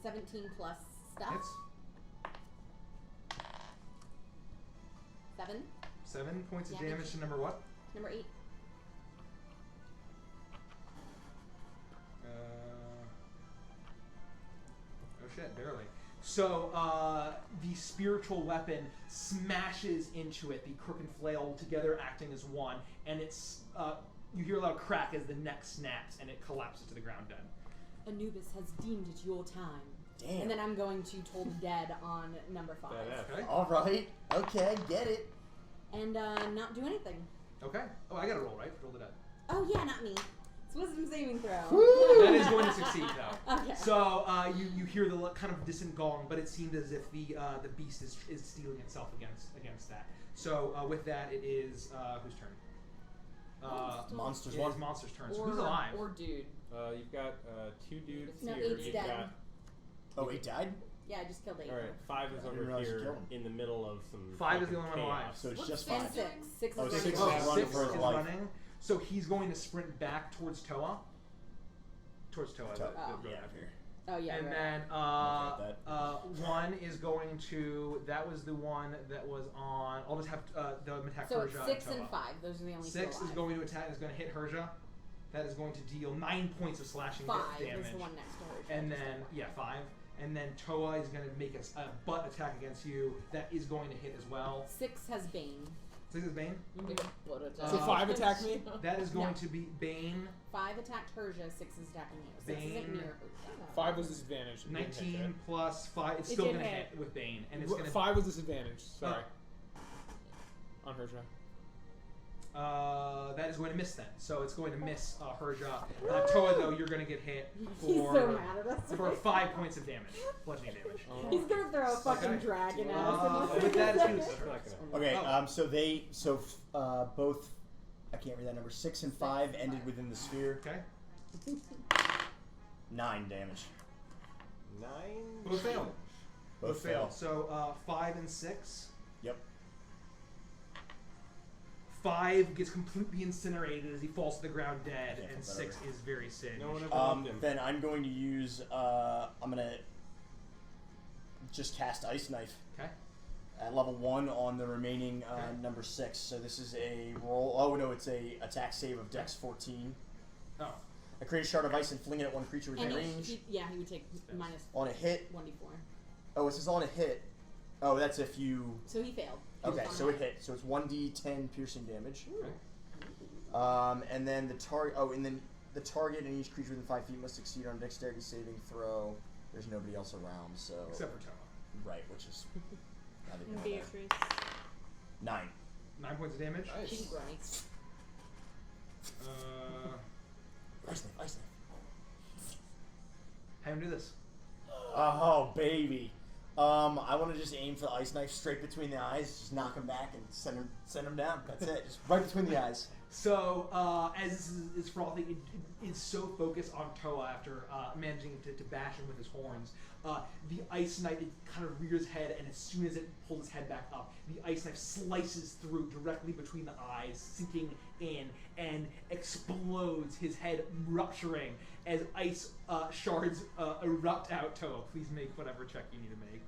17 plus stuff. Hits. 7. 7 points of Yeah, damage to number what? Number 8. Oh shit, barely. So, the spiritual weapon smashes into it, the crook and flail together acting as one, and it's, you hear a loud crack as the neck snaps and it collapses to the ground dead. Anubis has deemed it your time. Damn. And then I'm going to toll the dead on number 5. Badass. Okay. All right. Okay, get it. And not do anything. Okay. Oh, I gotta roll, right? Roll the dead. Oh yeah, not me. It's wisdom saving throw. That is going to succeed, though. Okay. So you hear the kind of distant gong, but it seemed as if the beast is stealing itself against that. So with that, it is whose turn? Monsters It one. is Monster's turn. So Or, who's alive? Or dude. You've got 2 dudes No, here. 8's You've dead. got Oh, he died? Yeah, I just killed 8. all right. 5 is I didn't over realize you here killed him. in the middle of some. 5 is the fucking only one alive. chaos. So it's What's just Finn And 5. 6. 6 Oh, is six running is away. running 6 for his is life. running. So he's going to sprint back towards Toa. Towards Toa. Toa. Oh. the road Yeah. out here. Oh yeah, And right. then About 1 is going to. That was the one that was on. I'll just have the attack So Herja it's 6 and and Toa. 5. Those are the only 6 two is alive. going to attack. Is going to hit Herja. That is going to deal 9 points of slashing 5 damage. is the one next to her. And then 5. And then Toa is going to make a butt attack against you. That is going to hit as well. 6 has Bane. 6 is Bane. What a So 5 attack me? That is going No. to be Bane. 5 attacked Herja, 6 is attacking you. 6 Bane. isn't near Herja. 5 was disadvantage. It didn't hit 19 yet. plus 5. It's It still did going to hit. hit with Bane. And it's going to 5 was disadvantage. Sorry. On her shot. that is going to miss then. So it's going to miss Herja. Toa, though, you're going to get hit He's so for, mad at us. for 5 points of damage. Bludgeoning damage. He's gonna throw a fucking Okay. dragon at us. With that, it's Felix's That's turn. not gonna. Okay, so both, I can't read that number, 6 and 5 ended within the sphere. Okay. 9 damage. 9. Both fail. Both fail. So 5 and 6. Yep. 5 gets completely incinerated as he falls to the ground dead, Yeah, and that's 6 is very singed. No one ever loved him. Then I'm going to use, I'm going to just cast Ice Knife Okay. at level 1 on the remaining number 6. So this is a roll, oh no, it's a attack save of Dex 14. Oh. I create a shard of ice and fling it at one creature within And range. he would take minus On a hit, 1d4. oh, it says on a hit. Oh, that's if you, So he failed. okay, On so that. it hit. So it's 1d10 piercing damage. Okay. And then the target, and then the target and each creature within 5 feet must succeed on a dexterity saving throw. There's nobody else around, so. Except for Toa. Right, which is. I think And about that. Beatrice. 9. 9 points of damage. She's right. Ice knife, ice knife. How do you do this? Oh, baby. I want to just aim for the ice knife straight between the eyes, just knock him back and send him down. That's it. Just right between the eyes. So, as this is frothing, it is so focused on Toa after managing to bash him with his horns. The ice knife, it kind of rears head, and as soon as it pulls its head back up, the ice knife slices through directly between the eyes, sinking in, and explodes, his head rupturing as ice shards erupt out Toa. Please make whatever check you need to make.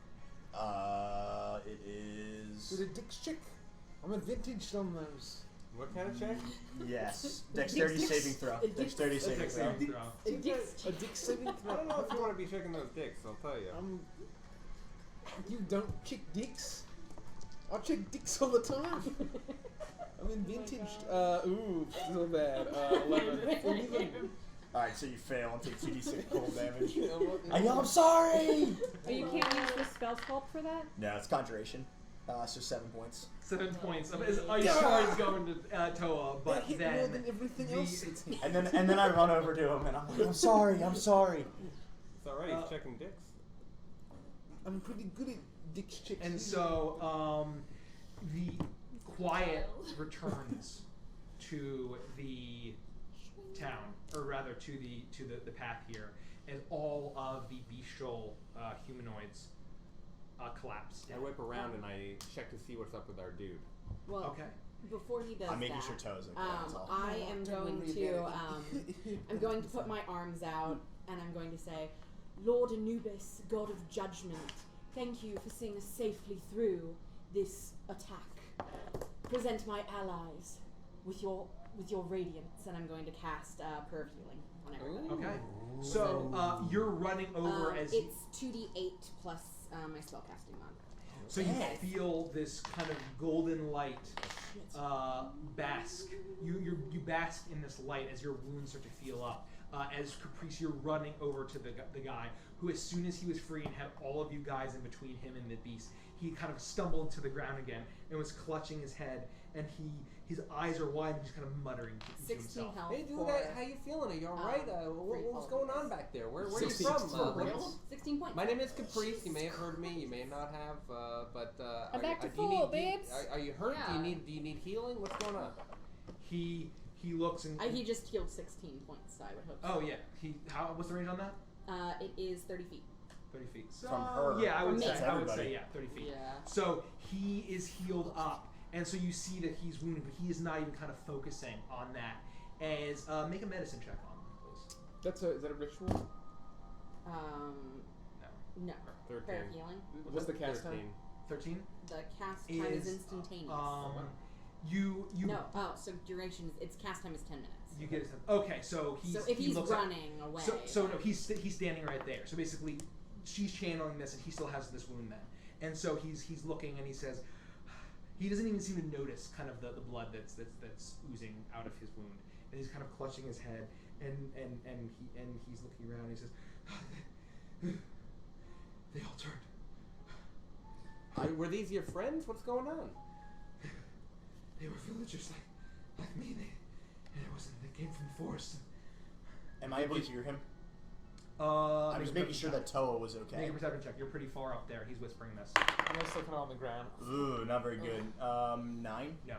It is... With a dick's chick. I'm a vintage on those. What kind of check? Yes. Dexterity saving throw. Dexterity saving throw. A dick saving throw. I don't know if you want to be checking those dicks, I'll tell you. You don't check dicks? I check dicks all the time. I'm in vintage. Ooh, so bad. 11. Alright, so you fail and take 2d6 cold damage. I'm I'm sorry! Oh, you can't use the spell sculpt for that? No, it's conjuration. So 7 points. 7 points of his ice shards going to Toa, but hit then more than everything else. And then I run over to him and I'm like, I'm sorry. It's alright, he's checking dicks. I'm pretty good at dick's chicks. And so the quiet returns to the town, or rather to the path here, as all of the bestial humanoids collapse I down. whip around and I check to see what's up with our dude. Well, Okay. before he does I'm making that, sure Toa's okay, that's all. I am going to put my arms out and I'm going to say, Lord Anubis, God of judgment, thank you for seeing us safely through this attack. Present my allies with your radiance, and I'm going to cast Prayer of Healing on everybody. Okay. So you're running over as it's 2d8 plus my spellcasting mod. so you feel this kind of golden light bask. You bask in this light as your wounds start to heal up. As Caprice, you're running over to the guy who, as soon as he was free and had all of you guys in between him and the beast, he kind of stumbled to the ground again and was clutching his head, and his eyes are wide and he's kind of muttering to 16 himself. health. Hey dude, for, how you feeling? Are you alright? What's going on back there? Where are you 16 from? for What- real? 16 points. My name is Caprice. You may have heard me. You may not have. But I'm back to do you full, need, babes. Are you hurt? Yeah. Do you need healing? What's going on? He looks and He just healed 16 points, so I would hope so. oh yeah. What's the range on that? It is 30 feet. 30 feet. So, From her. yeah, I would From say me. I would Everybody. say 30 feet. Yeah. So he is healed up, and so you see that he's wounded, but he is not even kind of focusing on that. As make a medicine check on him, please. Is that a ritual? No. 13. Prayer of Healing. What's the cast time? 13 The cast time is is instantaneous. you no. Oh, so duration is its cast time is 10 minutes. you get it. Okay, so So if he he's looks running away. So no, he's standing right there. So basically, she's channeling this, and he still has this wound then. And so he's looking, and he says, he doesn't even seem to notice kind of the blood that's oozing out of his wound, and he's kind of clutching his head, and he's looking around. And he says, they all turned. Were these your friends? What's going on? They were villagers like me. They came from the forest. Am I able to hear him? I I was making sure that Toa was okay. Make a perception check. You're pretty far up there. He's whispering this. I'm still kind of on the ground. Ooh, not very good. 9? No.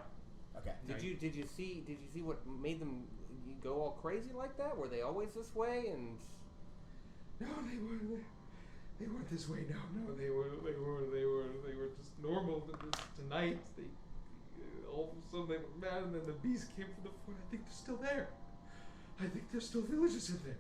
Okay. Did you see what made them go all crazy like that? Were they always this way? And No, they weren't this way. No, they were just normal tonight. They all of a sudden they were mad, and then the beast came from the fort. I think they're still there. I think there's still villagers in there.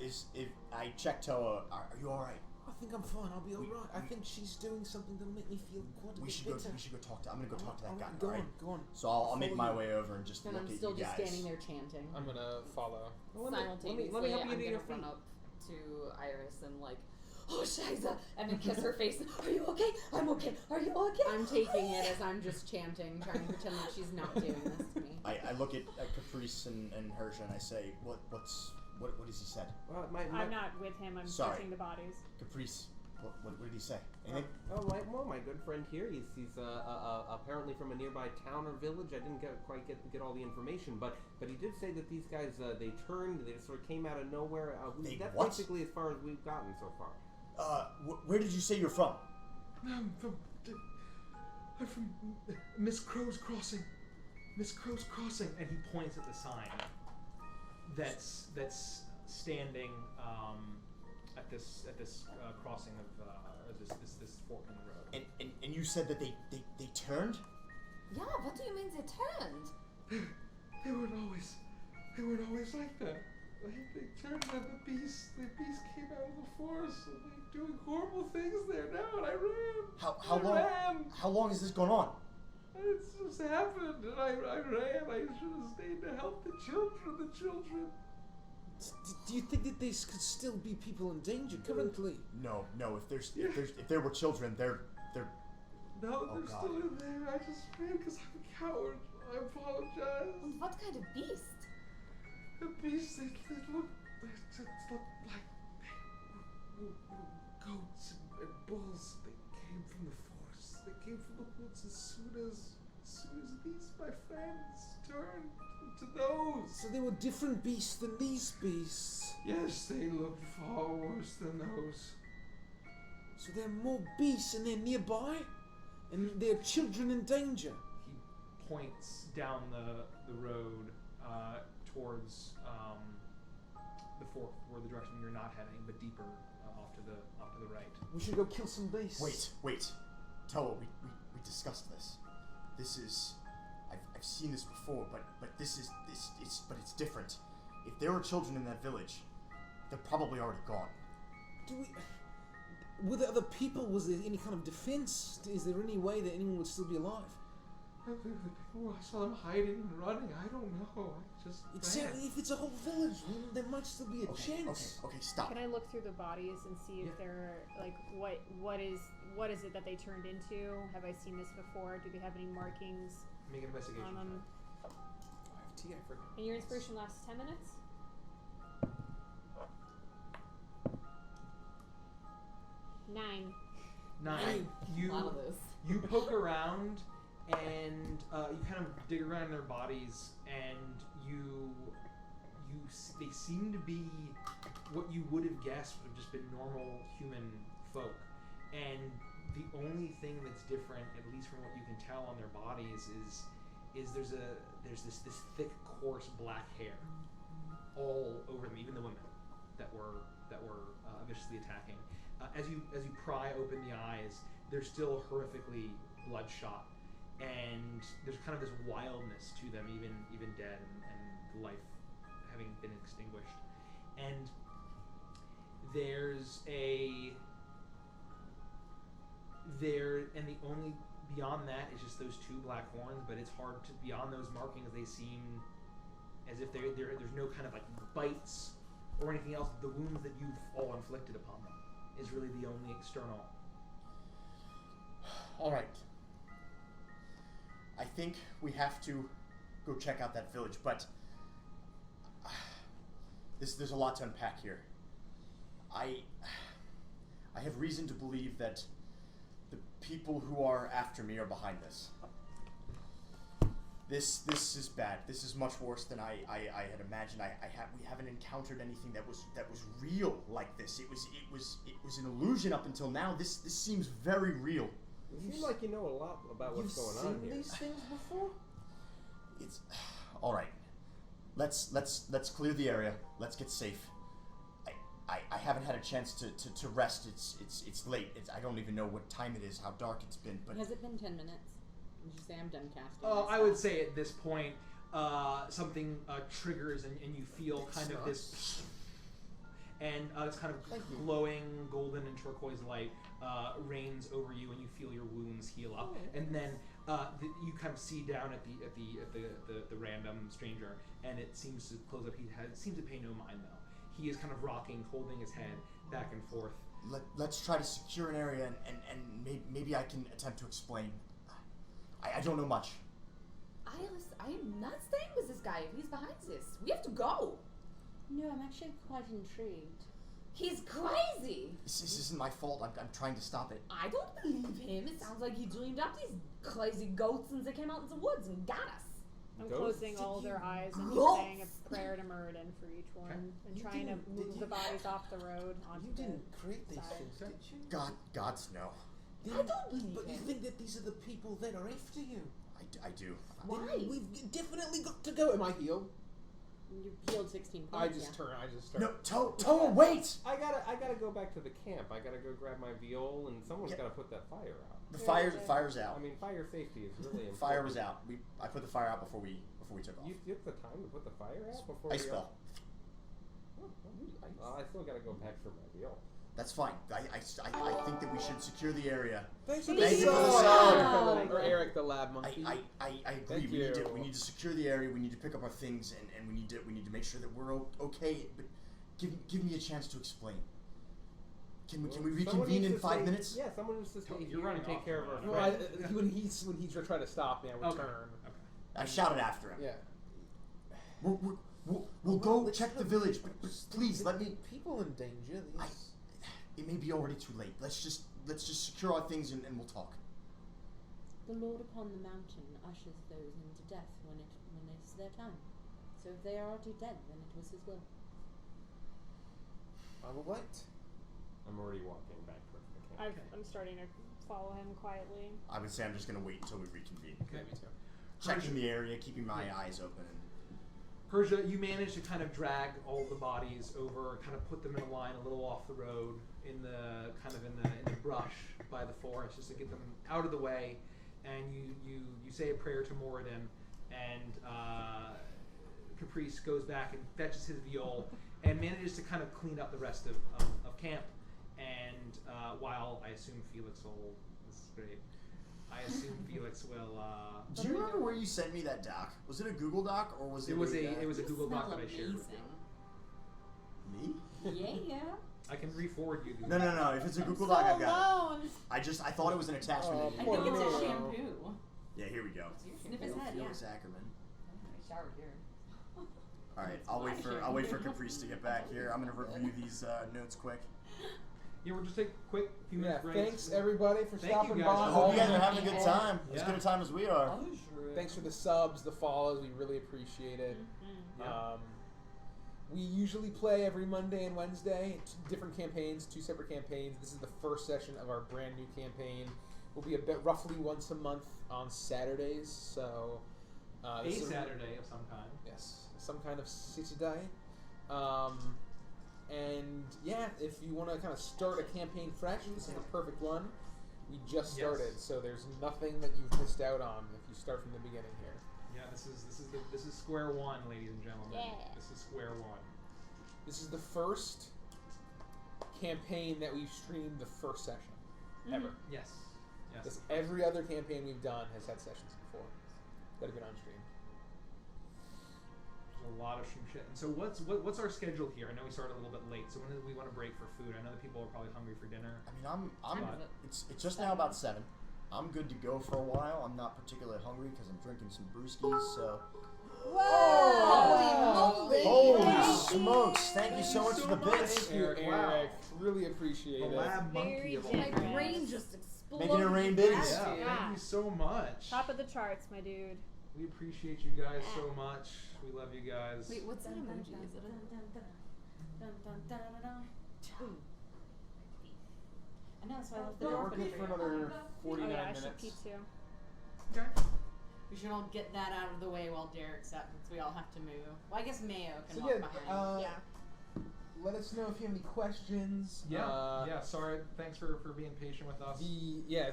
If I check Toa, are you all right? I think I'm fine. I'll be alright. I think she's doing something that'll make me feel quite a We bit should go. better. We should go talk to. I'm gonna go talk to that guy. Go all right? on, go on. So I'll make my Follow way over and just And look I'm at still you just guys. standing there chanting. I'm gonna follow. Simultaneously, let me help you I'm to gonna your run feet. up to Iris and like, oh Shiza, and then kiss her face. Are you okay? I'm okay. Are you okay? I'm taking it as I'm just chanting, trying to pretend that she's not doing this to me. I look at Caprice and Hirsch and I say, what has he said? well, I'm not with him. I'm Sorry. searching the bodies. Caprice, what did he say? Anything? my good friend here. He's apparently from a nearby town or village. I didn't quite get all the information, but he did say that these guys they turned. They just sort of came out of nowhere. That's what? basically as far as we've gotten so far. Where did you say you're from? I'm from Miss Crow's Crossing. Miss Crow's Crossing, and he points at the sign that's standing at this crossing of this fork in the road. And you said that they turned? Yeah, what do you mean they turned? They weren't always like that. They turned and the beast came out of the forest and they're doing horrible things there now, and I ran. How long has this gone on? It's just happened, and I ran. I should have stayed to help the children. Do you think that there could still be people in danger currently? No. If there were children, they're. No, Oh, they're God. still in there. I just ran because I'm a coward. I apologize. And what kind of beast? The beasts, they look like goats and bulls. They came from the forest. They came from the woods as soon as these, my friends, turned to those. So there were different beasts than these beasts. Yes, they looked far worse than those. So there are more beasts and they're nearby? And there are children in danger? He points down the road towards the fork, where the direction you're not heading, but deeper off to the right. We should go kill some beasts. Wait. Toa, we discussed this. This is. I've seen this before, but it's different. If there were children in that village, they're probably already gone. Were there other people? Was there any kind of defense? Is there any way that anyone would still be alive? I saw them hiding and running. I don't know. If it's a whole village, there might still be a chance. Okay, stop. Can I look through the bodies and see if they're like what is it that they turned into? Have I seen this before? Do they have any markings Make an investigation on them? check. I have tea, I forgot. And your inspiration lasts 10 minutes? 9. 9. A lot of this. You poke around and you kind of dig around in their bodies, and they seem to be what you would have guessed would have just been normal human folk. And the only thing that's different, at least from what you can tell on their bodies, is there's this thick, coarse black hair all over them, even the women that were viciously attacking. As you pry open the eyes, they're still horrifically bloodshot, and there's kind of this wildness to them, even dead, and life having been extinguished. And the only beyond that is just those 2 black horns, but it's hard to, beyond those markings, they seem as if there's no kind of like bites or anything else. The wounds that you've all inflicted upon them is really the only external. All right. I think we have to go check out that village, but there's a lot to unpack here. I have reason to believe that the people who are after me are behind this. This is bad. This is much worse than I had imagined. We haven't encountered anything that was real like this. It was an illusion up until now. This seems very real. You seem like you know a lot about what's going on here. You've seen these things before? It's all right. Let's clear the area. Let's get safe. I haven't had a chance to rest. It's late. I don't even know what time it is, how dark it's been. But Has it been 10 minutes? Did you say I'm done casting? I would say at this point, something triggers and you feel kind of this, and this kind of glowing golden and turquoise light rains over you, and you feel your wounds heal up, and then you kind of see down at the random stranger, and it seems to close up. He seems to pay no mind though. He is kind of rocking, holding his head back and forth. Let's try to secure an area, and maybe I can attempt to explain. I don't know much. Iris, I am not staying with this guy if he's behind this. We have to go. No, I'm actually quite intrigued. He's crazy. This isn't my fault. I'm trying to stop it. I don't believe him. It sounds like he dreamed up these crazy goats and they came out in the woods and got us. I'm Ghosts? closing all their eyes and Ghosts? saying a prayer to Muradin for each one and trying to move the bodies off the road onto You didn't create these side. things, did you? Gods no. I don't believe But you think that these are the people that are after you? I do. Why? Then we've definitely got to go. Am I healed? You healed 16 I points. just yeah. turn. I just start. No, Toa, wait! I gotta go back to the camp. I gotta go grab my viol, and someone's Yeah. gotta put that fire out. The fire's out. I mean, fire safety is really important. Fire was out. I put the fire out before we took off. You took the time to put the fire out before Ice we spell. I still gotta go back for my viol. That's fine. I think that we should secure the area. Thanks Thank you for the sub. Or Eric, the lab monkey. I agree. Thank We you. need to secure the area. We need to pick up our things, and we need to make sure that we're okay. But give me a chance to explain. Can we Someone reconvene needs in to 5 stay- minutes? Yeah, someone needs to stay You're here running and take off care of our now. Well, friend. when he tried to stop me, I would Okay. turn. Okay. I shouted after him. Yeah. We'll go check the village, but please let me. People in danger. It may be already too late. Let's just secure our things and we'll talk. The Lord upon the mountain ushers those into death when it's their time. So if they are already dead, then it was his will. I will wait. I'm already walking back towards the camp. I'm starting to follow him quietly. I would say I'm just gonna wait until we reconvene. Okay. Me too. Checking the area, keeping my eyes open. Persia, you manage to kind of drag all the bodies over, kind of put them in a line a little off the road, in the brush by the forest, just to get them out of the way. And you say a prayer to Moradin, and Caprice goes back and fetches his viol and manages to kind of clean up the rest of camp. And while I assume Felix will, this is great. I assume Felix will. Do you remember where you sent me that doc? Was it a Google Doc or was it? It was a a Google Doc that I shared with you. Me? Yeah. I can re-forward you. No. If it's a Google Doc, I've got it. I thought it was an attachment. Oh, that I you think it's Poor a man. shampoo. Yeah, here we go. Sniff his head, yeah. Felix Ackerman. I showered here. All right, I'll wait for Caprice to get back here. I'm gonna review these notes quick. Yeah, we'll just take a quick few Yeah, minutes break. thanks everybody for Thank stopping you by. guys. I hope you guys are having a good time. As Yeah. good a time as we are. Thanks for the subs, the follows. We really appreciate it. Yeah. We usually play every Monday and Wednesday. Different campaigns, 2 separate campaigns. This is the first session of our brand new campaign. We'll be roughly once a month on Saturdays. So A Saturday of some kind. Yes, some kind of Saturday. And yeah, if you want to kind of start a campaign fresh, this is the perfect one. We just started, so there's nothing that you've missed out on if you start from the beginning here. Yeah, this is square one, ladies and gentlemen. Yeah. This is square one. This is the first campaign that we've streamed the first session ever. Yes. Yes. Because every other campaign we've done has had sessions before that have been on stream. There's a lot of shit. And so what's our schedule here? I know we started a little bit late, so when do we want to break for food? I know that people are probably hungry for dinner. I mean, it's just now about 7. I'm good to go for a while. I'm not particularly hungry because I'm drinking some brewskis. So. Whoa! Holy smokes! Thank you so much for the bits. Thank you, Eric. Eric. Really appreciate The it. lab monkey Very of all generous. things. My brain just exploded. Making it rain biddies. Yeah, Yeah. thank you so much. Top of the charts, my dude. We appreciate you guys so much. We love you guys. Wait, what's that emoji? Is it I know, so I left the Yeah, door we're open good for for you. another Oh 49 yeah, I should minutes. pee too. Okay. We should all get that out of the way while Derek's up, since we all have to move. Well, I guess Mayo can So walk yeah, behind. Yeah. let us know if you have any questions. Yeah. Sorry. Thanks for being patient with us.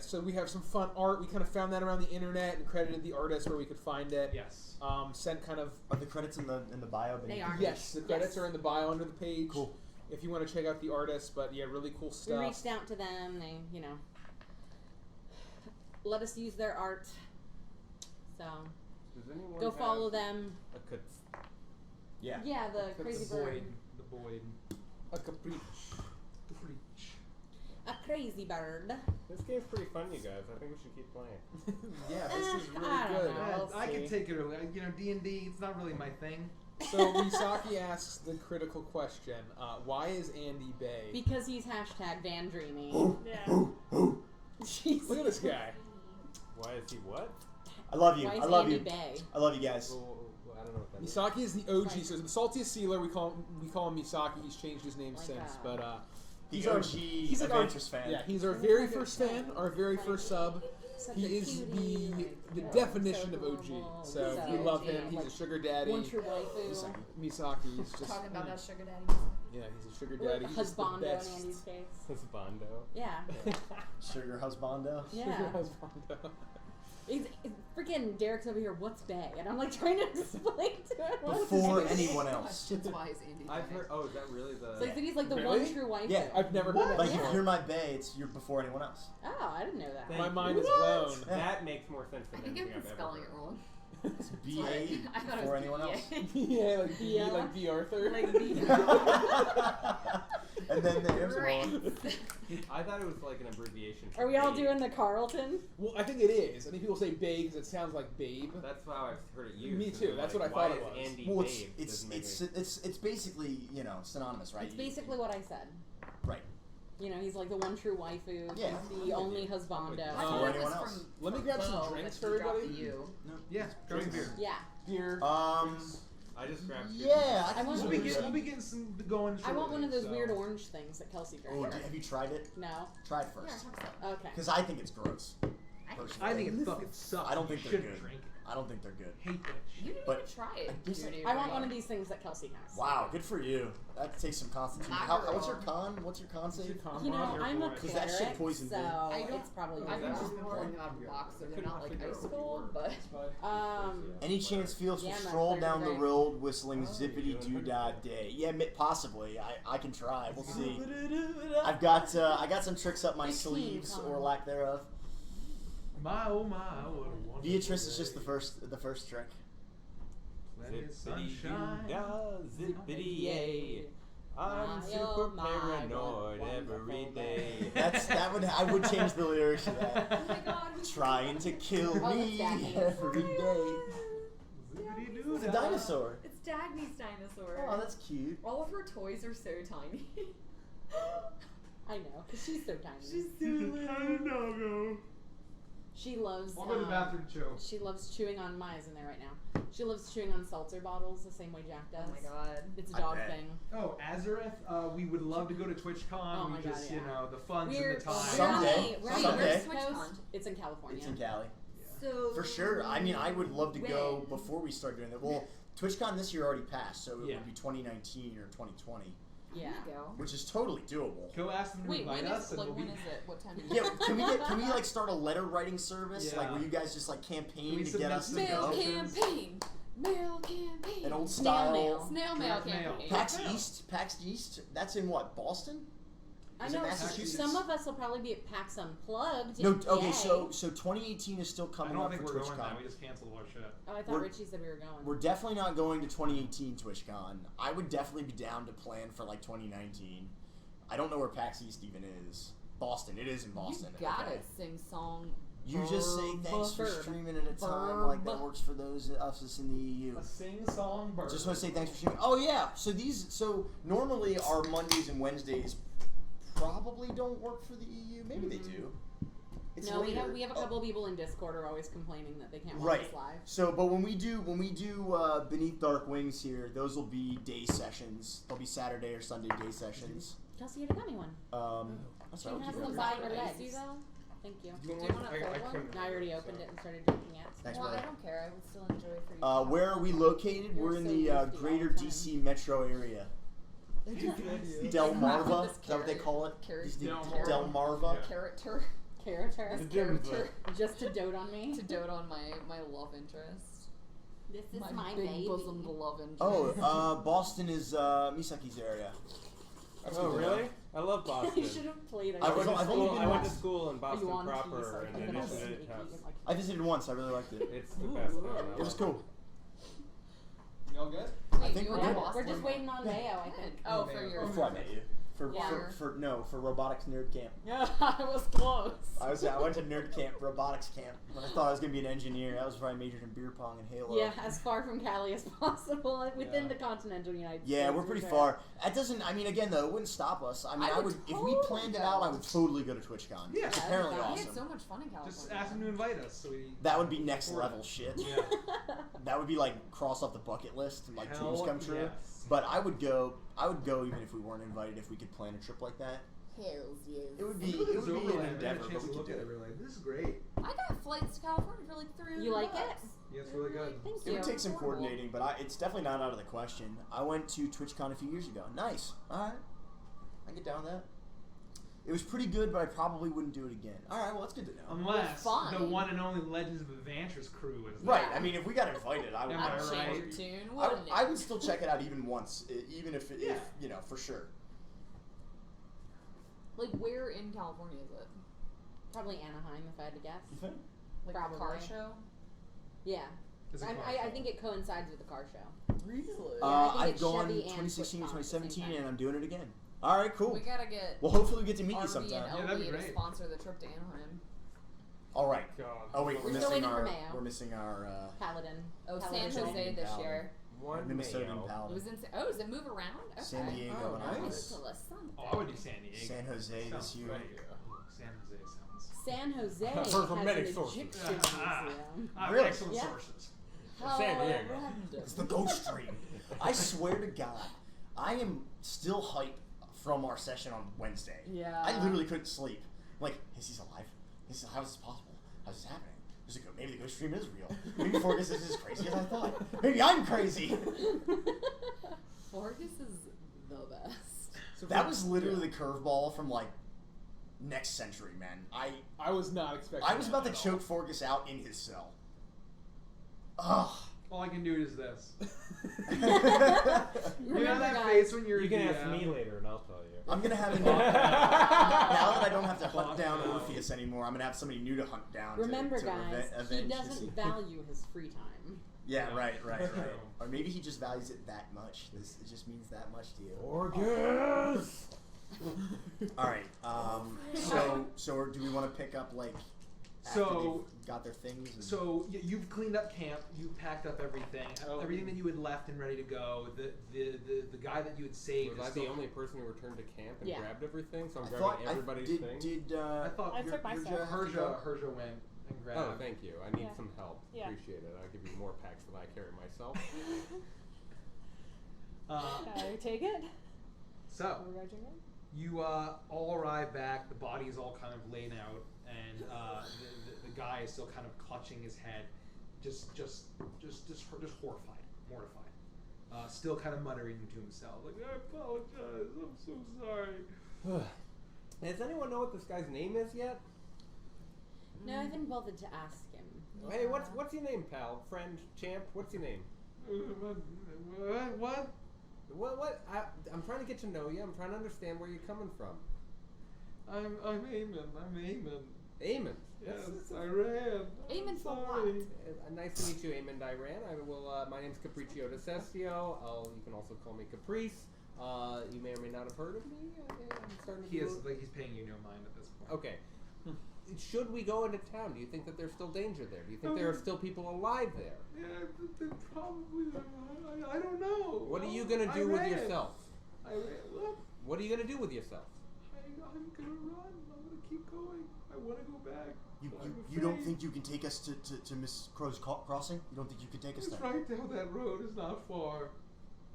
So we have some fun art. We kind of found that around the internet and credited the artist where we could find it. Yes. Sent kind of. Are the credits in the bio? They are. Yes, the credits Yes. are in the bio under the page. Cool. If you want to check out the artist, but yeah, really cool We stuff. reached out to them. They, let us use their art. So Does anyone go have follow them. a Yeah. Yeah, the That's crazy The bird. Boyd. The Boyd. A caprice. The Freach. A crazy bird. This game's pretty fun, you guys. I think we should keep playing. Yeah, this is really I don't good. know. I see. can take it early. D&D, it's not really my thing. So Misaki asks the critical question: why is Andy Bay? Because he's #VanDreamy. Yeah. Jeez. Look at this guy. Why is he what? I love you. Why is I love Andy you. Bay? I love you guys. Well, I don't know what that is. Misaki is the OG. Right. So the saltiest sealer, we call him Misaki. He's changed his name Like since, that. but The OG he's like Adventures fan. Yeah, he's our very first fan, our very first sub. Such He a is cutie. the definition of OG. adorable. So So we love OG. him. He's a sugar daddy. One true waifu. Misaki. He's just Talking about that sugar daddy. yeah, he's a sugar daddy. He's just the Husbando in best. Andy's case. This Bondo. Yeah. Sugar husbando. Yeah. Sugar husbando. It's freaking Derek's over here. What's bae? And I'm like trying to explain to him. What's Before bae? anyone else. Questions wise, Andy. I've heard. Oh, is that really the? So he's like the Really? one true waifu. Yeah. I've never heard that Like before. if you're my bae, you're before anyone else. Oh, I didn't know that. Thank My you. mind is blown. That makes more sense I than think anything I've I've been ever spelling it heard. wrong. It's B-A I thought it before was anyone BA. else. Yeah, like B, Yeah. like B. Arthur. Like B. And then there's Right. one. I thought it was like an abbreviation. Are for we all babe. doing the Carlton? Well, I think it is. I think people say babe because it sounds like babe. That's how I've heard it used. Me and too, I'm that's like, what I thought why it is was. Andy Well, babe? it's Doesn't make it's basically synonymous, right? It's basically what I said. Right. You know, he's like the one true waifu. Yeah. He's the only husbando. I Oh. thought Before it was anyone else. from Let me grab some Bo, drinks but for you dropped everybody. the U. Yeah, drink beer. Yeah. Beer. I just grabbed. Yeah. I want We'll to be, be get, we'll be getting some going. I want one of those shortly, weird so. orange things that Kelsey Oh, drank. have you tried it? No. Try it Yeah, first. I hope so. Okay. Because I think it's gross. I think Personally. I think it fucking sucks. I don't think you they're shouldn't good. drink it. I don't think they're good. Hate that You shit. didn't But even try it. I guess dude. I want one of these things that Kelsey has. Wow, good for you. That takes some constitution. What's your con? What's your con What's your save? con You know, mod? I'm a Because that shit cleric, poisoned so me. I don't- it's probably I've Yeah. just been pouring them out of a box, so they're not like ice cold, but Any chance feels Yeah, to I'm not stroll clear down the today. road whistling Oh, zippity you're doo doing dah day? Yeah, possibly. I can try. We'll see. I got some tricks up my 15, sleeves Colin. or lack thereof. My oh my, what a wonderful Beatrice is day. just the first trick. Plenty of Zippity sunshine. doo dah, zippity yay. I'm My, super oh my, paranoid what every wonderful day. I would change the lyrics to that. oh my god, who's Trying to kill Oh, me that's Dagny's. every day. Zippity-doo-dah. It's a dinosaur. It's Dagny's dinosaur. Oh, that's cute. All of her toys are so tiny. I know, because she's so tiny. She's so little. She loves. I'll go to the bathroom, Joe. She loves chewing on. Maya's in there right now. She loves chewing on seltzer bottles the same way Jack does. Oh my god. It's a I dog bet. thing. Oh, Azareth, we would love to go to TwitchCon. Oh my we God, just, yeah. you know, the funds We're and the time. Someday. we're on the Someday. East Coast. TwitchCon. It's in California. It's in Cali. So For sure. I mean, I would love to go when? before we start doing that. Well, TwitchCon this year already passed, so it Yeah. would be 2019 or 2020, Yeah. I'm gonna go. which is totally doable. Go ask them to Wait, invite when us, is and like we'll when be. is it? What time? Yeah, can we like start a letter writing service, like Yeah. where you guys just like campaign we to get us to submit Mail go? submissions? campaign. Mail campaign. An old Snail style. mail. Snail mail Snail mail. campaign. PAX East. That's in what? Boston? I Is it know Massachusetts? some of us will probably be at PAX Unplugged. No. in Okay. PA. So 2018 is still I coming don't up think for we're going TwitchCon. that. We just canceled our shit. Oh, I thought we're- Richie said we were going. We're definitely not going to 2018 TwitchCon. I would definitely be down to plan for like 2019. I don't know where PAX East even is. Boston. It is in Boston. You gotta okay. sing song. You just say thanks for Verb. streaming at a time like that works for those of us in the EU. A sing-song bird. Just want to say thanks for streaming. Oh yeah. So normally our Mondays and Wednesdays probably don't work for the EU. Maybe they do. It's no, later. we have a couple of people in Discord who are always complaining that they can't watch Right. us live. So, but when we do Beneath Dark Wings here, those will be day sessions. They'll be Saturday or Sunday day sessions. Kelsey, you got me one. That's She right. I'll has keep it them over. by her Icy legs. though? Thank you. Do you Do you want wanna one? pour one? couldn't No, I already so- opened it and started drinking it. Thanks, Well, brother. I don't care. I would still enjoy for you. Where are we located? You're We're in so the nifty greater all the time. DC metro area. Delmarva, is that what they call it? Carrot. Is the Delmarva. Delmarva. Yeah. Character Character. The Denver. Just to dote on me. to dote on my love interest. This is my my big baby. bosomed love interest. Oh, Boston is Misaki's area. That's Oh, good to know. really? I love Boston. You should have played it. I was- I've only been I went to once. school in Are Boston you on proper, tease? Like, and I'm then gonna it's sneak at house. you, like, I visited once. I really liked it. It's the best. It was cool. You all good? Wait, think you we're were in good. Boston? We're just waiting on Leo, I think. Oh, for your. Before I met you. Yeah. For robotics nerd camp. Yeah, I was close. I went to nerd camp, robotics camp. When I thought I was gonna be an engineer, that was where I majored in beer pong and Halo. Yeah, as far from Cali as possible within Yeah. the continental United States. Yeah, we're pretty for far. That doesn't. I mean, again though, it wouldn't stop us. I mean, I I would would if we totally planned it go. out. I would totally go to TwitchCon. Yeah. It's Yeah, apparently that'd We awesome. had so much fun in California. Just ask them to invite us. So we. That would be next level shit. Yeah. That would be like cross off the bucket list, and, like dreams Hell come true. yes. But I would go even if we weren't invited. If we could plan a trip like that. Hells yes. It would be Look at this an overlay. I had endeavor, a but chance we to could look do at it. it. We're like, this is great. I got flights to California for like $300. You like it? Yeah, it's really good. Thank It you. would take some Affordable. coordinating, but it's definitely not out of the question. I went to TwitchCon a few years ago. Nice. All right. I get down with that. It was pretty good, but I probably wouldn't do it again. All right, well, that's good to know. Unless fine. the one and only Legends of Adventures crew is Right. there. I mean, if we got invited, I would. Am I I'd right? change your tune, wouldn't it? I would still check it out even once, even if Yeah. you know, for sure. Like, where in California is it? Probably Anaheim, if I had to guess. You think? Like a car Probably. show? Yeah. It's a car I show. think it coincides with the car show. Really? I think I've it's gone Chevy and 2016 to TwitchCon at the same 2017, time. and I'm doing it again. All right, cool. We gotta get Well, hopefully we get to meet you RV sometime. and Yeah, that'd be LB to great. sponsor the trip to Anaheim. All right. God. Oh wait, We're we're still missing waiting for our. Mayo. We're missing our. Paladin. Oh, San Paladin. Jose this Paladin. year. One Minnesota Mayo. It Paladin. was in. Oh, does it move around? Okay. San Diego Oh, and nice. Iris. To La Santa. Oh, I would do San Diego. San Jose this Sounds year. great. Oh, San Jose sounds. San Jose I've heard has from an many sources. Egyptian museum. Really? Excellent Yeah. sources. San Diego. It's the ghost stream. I swear to God, I am still hype from our session on Wednesday. Yeah. I literally couldn't sleep. I'm like, is he alive? How is this possible? How's this happening? Maybe the ghost stream is real. Maybe Forgus is as crazy as I thought. Maybe I'm crazy. Forgus is the best. So That was literally the curveball from like next century, man. I was not expecting. I was about to that at all. choke Forgus out in his cell. Ugh. All I can do is this. You Remember, know that guys, face when you're You can a ask DM? me later, and I'll tell you. I'm gonna have now that I don't have to hunt down Fuck no. Orpheus anymore. I'm gonna have somebody new to hunt down. Remember, to guys, he avenge doesn't value his free time. Yeah, right. True. Or maybe he just values it that much. It just means that much to you. Orgus! All right. So do we want to pick up like after So- they've got their things? And So you've cleaned up camp. You've packed up everything. Everything that you had left and ready to go. The guy that you had saved. Was is I the still- only person who returned to camp and Yeah. grabbed everything? So I'm I grabbing thought everybody's I thing? did. I thought I took my Herja stuff. have to go? Herja went and grabbed. Oh, thank you. I need Yeah. some help. Yeah. Appreciate it. I'll give you more packs than I carry myself. Can I take it? So Are we going to drink it? you all arrive back. The body is all kind of laid out, and the guy is still kind of clutching his head, just horrified, mortified, still kind of muttering to himself, like, I apologize, I'm so sorry. Does anyone know what this guy's name is yet? No, I haven't bothered to ask him. Hey, what's your name, pal? Friend? Champ? What's your name? What? What? I'm trying to get to know you. I'm trying to understand where you're coming from. I'm Eamon. I'm Eamon. Eamon. Yes, That's- I ran. Eamon for Sorry. what? Nice to meet you, Eamon Diran. I will. My name's Capriccio de Sestio. You can also call me Caprice. You may or may not have heard of me. I'm starting to He do is it. like he's paying you no mind at this point. Okay. Should we go into town? Do you think that there's still danger there? Do you think there are still people alive there? Yeah, they probably. I don't know. What are you gonna I do with ran. yourself? I ran. What? What are you gonna do with yourself? I'm gonna run. I'm gonna keep going. I want to go back. you don't think you can take us to Miss Crow's crossing? You don't think you can take us It's there? right down that road. It's not far.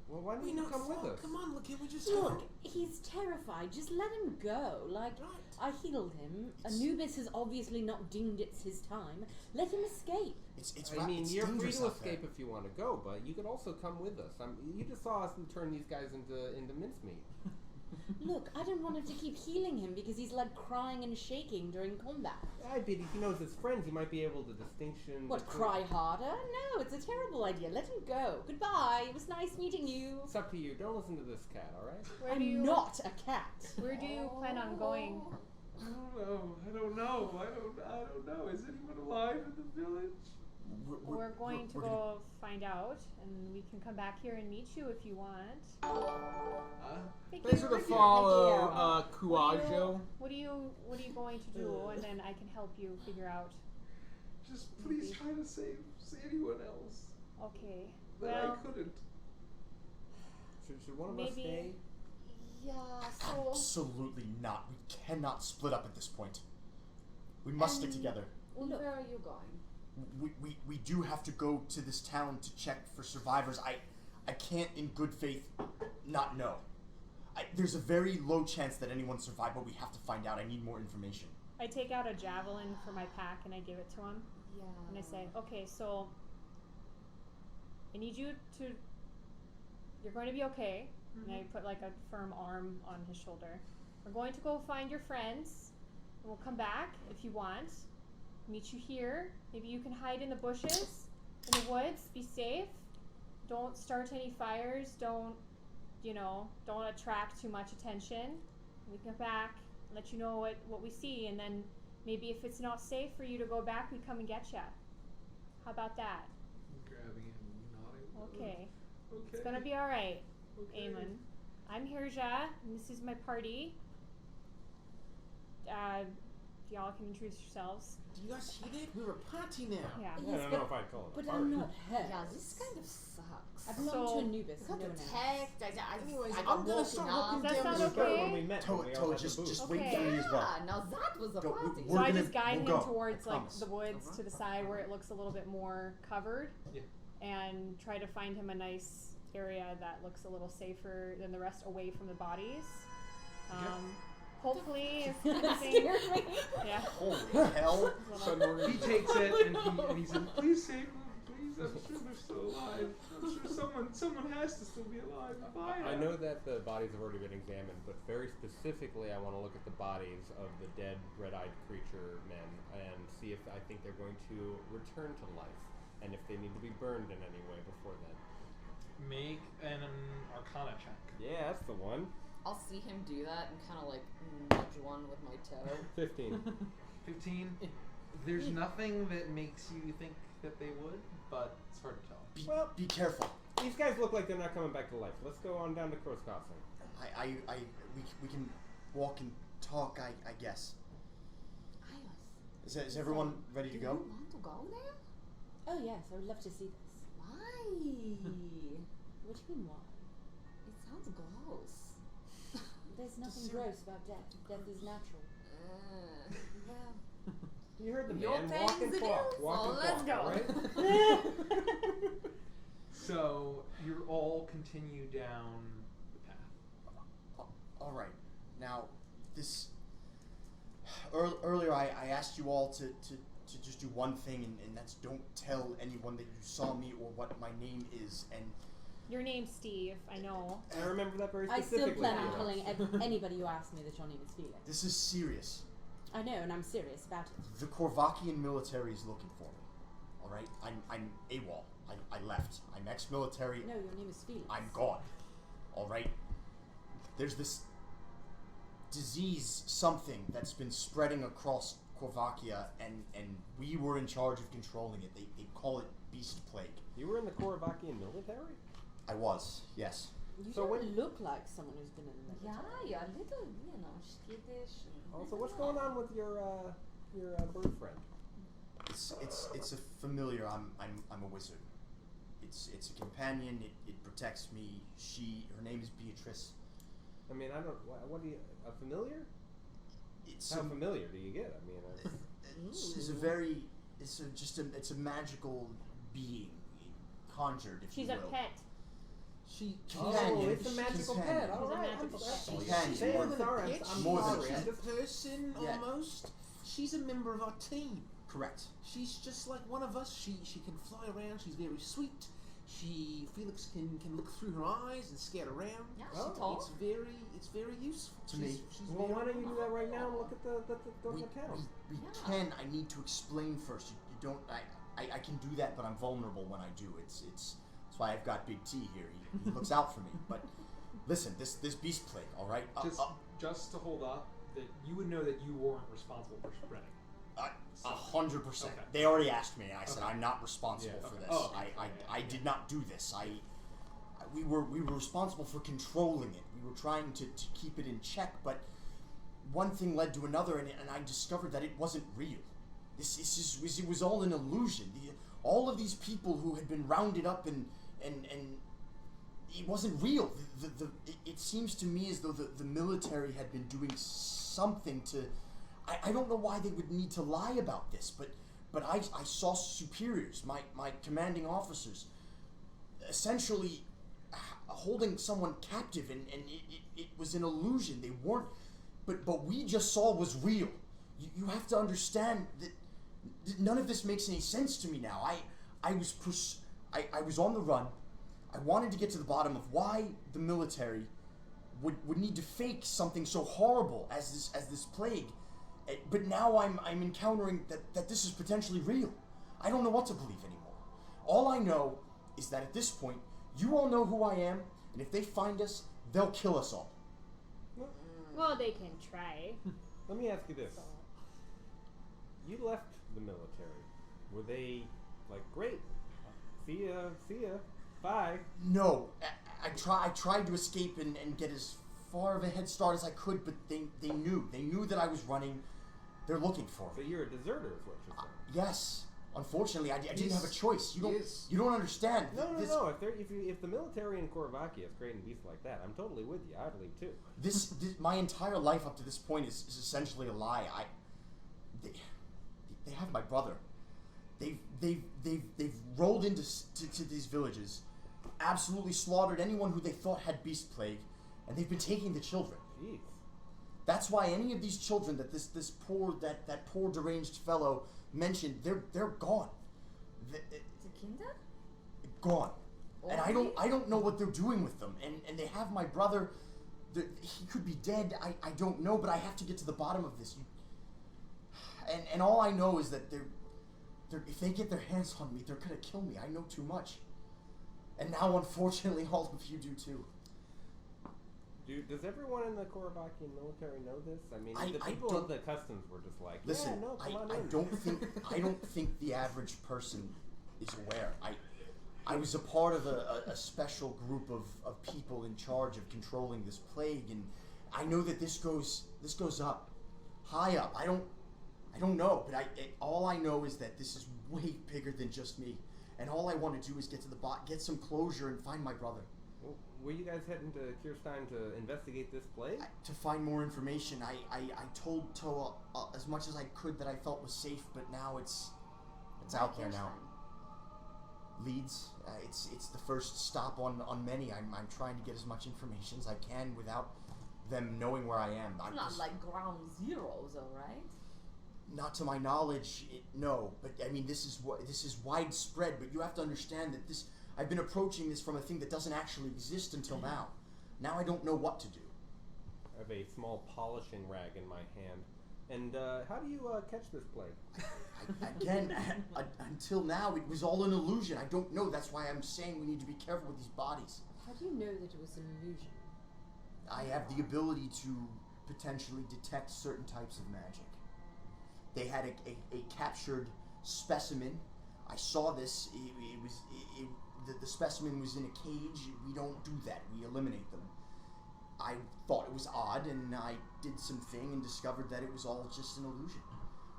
Well, why don't you come with us? Come on, look, we just Look, he's terrified. Just let him go. Like, I healed him. Anubis has obviously not deemed it's his time. Let him escape. It's I mean, it's you're free dangerous to out there. escape if you want to go, but you could also come with us. You just saw us turn these guys into mincemeat. Look, I don't want him to keep healing him because he's like crying and shaking during combat. I bet if he knows his friends, he might be able to distinction. What, between- cry harder? No, it's a terrible idea. Let him go. Goodbye. It was nice meeting you. It's up to you. Don't listen to this cat, all right? Where do I'm you not a cat. Where do you plan on going? I don't know. I don't know. Is anyone alive in the village? We're going to we're go find out, and we can come back here and meet you if you want. Thank Thanks you. for the Thank you. follow, Kuajo. What are you going to do? And then I can help you figure out. Just please try to save anyone else. Okay. But Well, I couldn't. Should one of us Maybe- stay? Yeah, so. Absolutely not. We cannot split up at this point. We must stick together. Where are you going? We do have to go to this town to check for survivors. I can't in good faith not know. There's a very low chance that anyone survived, but we have to find out. I need more information. I take out a javelin from my pack and I give it to him. Yeah. And I say, okay, so I need you to, you're going to be okay. And I put like a firm arm on his shoulder. We're going to go find your friends. And we'll come back if you want. Meet you here. Maybe you can hide in the bushes, in the woods. Be safe. Don't start any fires. Don't attract too much attention. We come back, let you know what we see, and then maybe if it's not safe for you to go back, we come and get you. How about that? Grabbing him, nodding. Okay. Okay. It's gonna be all right, Okay. Eamon. I'm Hirja, and this is my party. Y'all can introduce yourselves. Do you guys hear that? We're a party now. Yeah. I don't know if I'd call it a But party. I'm not hurt. Yeah, this kind of sucks. I belong So- to Anubis. I got no one else. attacked. I Anyways, got I'm gonna woken start up. walking Does that down sound this It was better okay? when we met. when we all Toa, had the booth. just Okay. wait for me as well. Yeah, now that was a Go, party. we're So I gonna- just guide we'll him go, towards I like promise. the woods Alright. to the side where it looks a little bit more covered, Yeah. and try to find him a nice area that looks a little safer than the rest, away from the bodies. Hopefully, if anything, Scared me. yeah. Holy hell! He takes it and he's in, please save them, please. I'm sure they're still alive. I'm sure someone has to still be alive. I know that the bodies have already been examined, but very specifically, I want to look at the bodies of the dead red-eyed creature men and see if I think they're going to return to life, and if they need to be burned in any way before then. Make an Arcana check. Yeah, that's the one. I'll see him do that and kind of like nudge one with my toe. 15. 15. There's nothing that makes you think that they would, but it's hard to tell. Well- Be careful. These guys look like they're not coming back to life. Let's go on down to Crossroads. We can walk and talk. I guess. Ayos. Is everyone ready to Do go? you want to go there? Oh yes, I would love to see this. Why? What do you mean why? It sounds gross. There's nothing gross about death. Death is natural. Well, You heard the Your man. Walk thing's and the talk. deal, Walk so and let's talk. go. Right? So you all continue down the path. All right. Now, this earlier I asked you all to just do one thing, and that's don't tell anyone that you saw me or what my name is. And Your name's Steve. I know. I remember that very I specifically. still plan on Felix. telling anybody who asks me that your name is Felix. this is serious. I know, and I'm serious about it. The Korvakian military is looking for me. All right. I'm AWOL. I left. I'm ex-military. No, your name is Felix. I'm gone. All right. There's this disease, something that's been spreading across Korvakia, and we were in charge of controlling it. They call it beast plague. You were in the Korvakian military? I was, yes. You So don't when- look like someone who's been in the yeah, military. you're a little, skittish. Also, what's going on with your bird friend? It's a familiar. I'm a wizard. It's a companion. It protects me. Her name is Beatrice. I mean, I don't. What do you? A familiar? It's How a, familiar do you get? I mean, it's a very. It's a magical being, conjured, if She's you a will. pet. She Companion. it's a magical Companion. pet. All She's a right, magical pet. I'm Companion. She's sorry. more than a I'm pet. I'm More than a sorry. pet. She's a person Yeah. almost. She's a member of our team. Correct. She's just like one of us. She can fly around. She's very sweet. Felix can look through her eyes and scout around. Yeah, Oh, she told. It's very useful To me. She's Well, very why don't you do that right now and look at the We town? we Yeah. can. I need to explain first. You don't. I can do that, but I'm vulnerable when I do. It's that's why I've got Big T here. He looks out for me. But listen, this beast plague. All right. Just to hold up, that you would know that you weren't responsible for spreading. 100%. Okay. They already asked me, and I said Okay. I'm not responsible Yeah. for Okay. this. Oh, okay. I did not do this. We were responsible for controlling it. We were trying to keep it in check, but one thing led to another, and I discovered that it wasn't real. It was all an illusion. All of these people who had been rounded up and it wasn't real. It seems to me as though the military had been doing something to. I don't know why they would need to lie about this, but I saw superiors, my commanding officers, essentially holding someone captive, and it was an illusion. They weren't, but what we just saw was real. You have to understand that none of this makes any sense to me now. I was on the run. I wanted to get to the bottom of why the military would need to fake something so horrible as this plague. But now I'm encountering that this is potentially real. I don't know what to believe anymore. All I know is that at this point, you all know who I am, and if they find us, they'll kill us all. Well, they can try. Let me ask you this. You left the military. Were they like, great, see ya, bye? No, I tried to escape and get as far of a head start as I could, but they knew that I was running. They're looking for So me. you're a deserter, is what you're saying. Yes, unfortunately, I didn't have a choice. You don't understand. No. If the military in Korvakia is creating beasts like that, I'm totally with you. I'd leave too. This my entire life up to this point is essentially a lie. They have my brother. They've rolled into these villages, absolutely slaughtered anyone who they thought had beast plague, and they've been taking the children. Jeez. That's why any of these children that this poor deranged fellow mentioned, they're gone. The kinder? Gone. And I don't know what they're doing with them. And they have my brother. He could be dead. I don't know, but I have to get to the bottom of this. And all I know is that if they get their hands on me, they're gonna kill me. I know too much. And now, unfortunately, all of you do too. Does everyone in the Korvakian military know this? I mean, the I people don't- of the customs were just like, Listen, yeah, no, come on I in. don't think the average person is aware. I was a part of a special group of people in charge of controlling this plague, and I know that this goes up, high up. I don't know, but all I know is that this is way bigger than just me, and all I want to do is get to the get some closure and find my brother. Well, were you guys heading to Kirshtin to investigate this plague? To find more information, I told Toa as much as I could that I felt was safe, but now it's out there now. Leeds, it's the first stop on many. I'm trying to get as much information as I can without them knowing where I am. It's not like ground zero, though, right? Not to my knowledge, no. But I mean, this is widespread. But you have to understand that I've been approaching this from a thing that doesn't actually exist until now. Now I don't know what to do. I have a small polishing rag in my hand. And how do you catch this plague? Again, until now, it was all an illusion. I don't know. That's why I'm saying we need to be careful with these bodies. How do you know that it was an illusion? I have the ability to potentially detect certain types of magic. They had a captured specimen. I saw this. The specimen was in a cage. We don't do that. We eliminate them. I thought it was odd, and I did some thing and discovered that it was all just an illusion,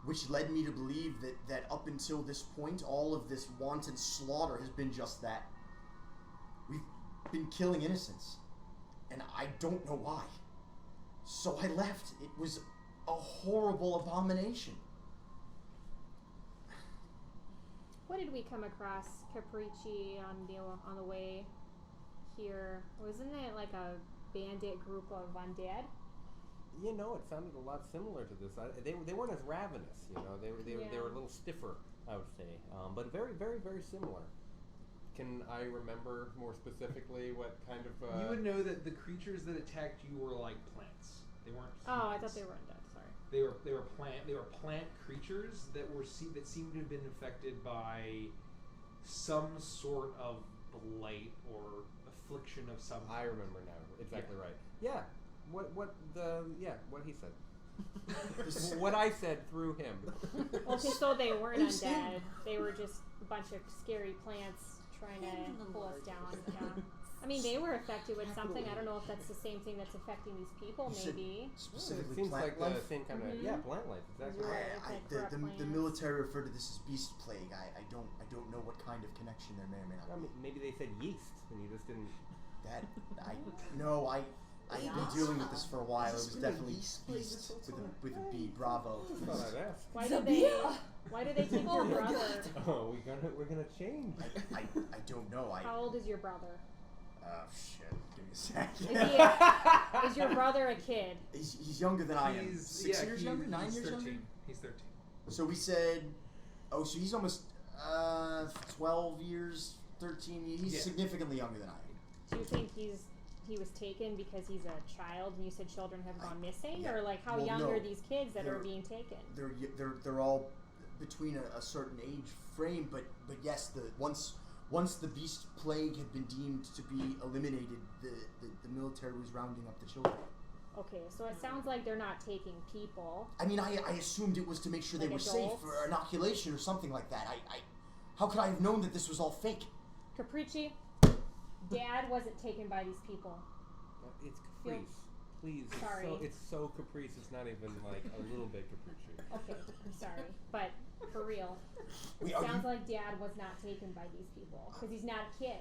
which led me to believe that up until this point, all of this wanton slaughter has been just that. We've been killing innocents, and I don't know why. So I left. It was a horrible abomination. What did we come across Capricci on the way here? Wasn't it like a bandit group of undead? You know, it sounded a lot similar to this. They weren't as ravenous, you know. They were a little stiffer, I would say, but very, very, very similar. Can I remember more specifically what kind of? You would know that the creatures that attacked you were like plants. They weren't. Oh, I humans. thought they were undead. Sorry. They were plant creatures that seemed to have been infected by some sort of blight or affliction of some. I remember now. Exactly right. Yeah. What he said. What I said through him. Okay, so they weren't undead. They were just a bunch of scary plants trying to pull us down. Yeah. I mean, they were affected with something. I don't know if that's the same thing that's affecting these people. Maybe. Specifically, it seems plant like life. the same kind of plant life. Exactly right. The military referred to this as beast plague. I don't know what kind of connection there may or may not be. Maybe they said yeast, and you just didn't. I've been dealing with this for a while. It was definitely beast with a B. Bravo. Thought I'd ask. Why did they take your brother? Oh, we're gonna change. I don't know. How old is your brother? Oh shit! Give me a sec. Is your brother a kid? He's younger than I am. 6 years younger? 9 he's years 13. younger? He's 13. So we said, so he's almost 12 years, 13. He's significantly younger than I am. Do you think he was taken because he's a child, and you said children have gone missing, or like how young are these kids that are being taken? They're all between a certain age frame, but yes, once the beast plague had been deemed to be eliminated, the military was rounding up the children. Okay, so it sounds like they're not taking people. I mean, I assumed it was to make sure they Like were safe adults? for inoculation or something like that. How could I have known that this was all fake? Capricci, Dad wasn't taken by these people. It's Caprice. Please. Sorry. It's so Caprice. It's not even like a little bit Capricci. Okay, I'm sorry, but for real, Wait, it sounds like Dad was not taken by these people because he's not a kid.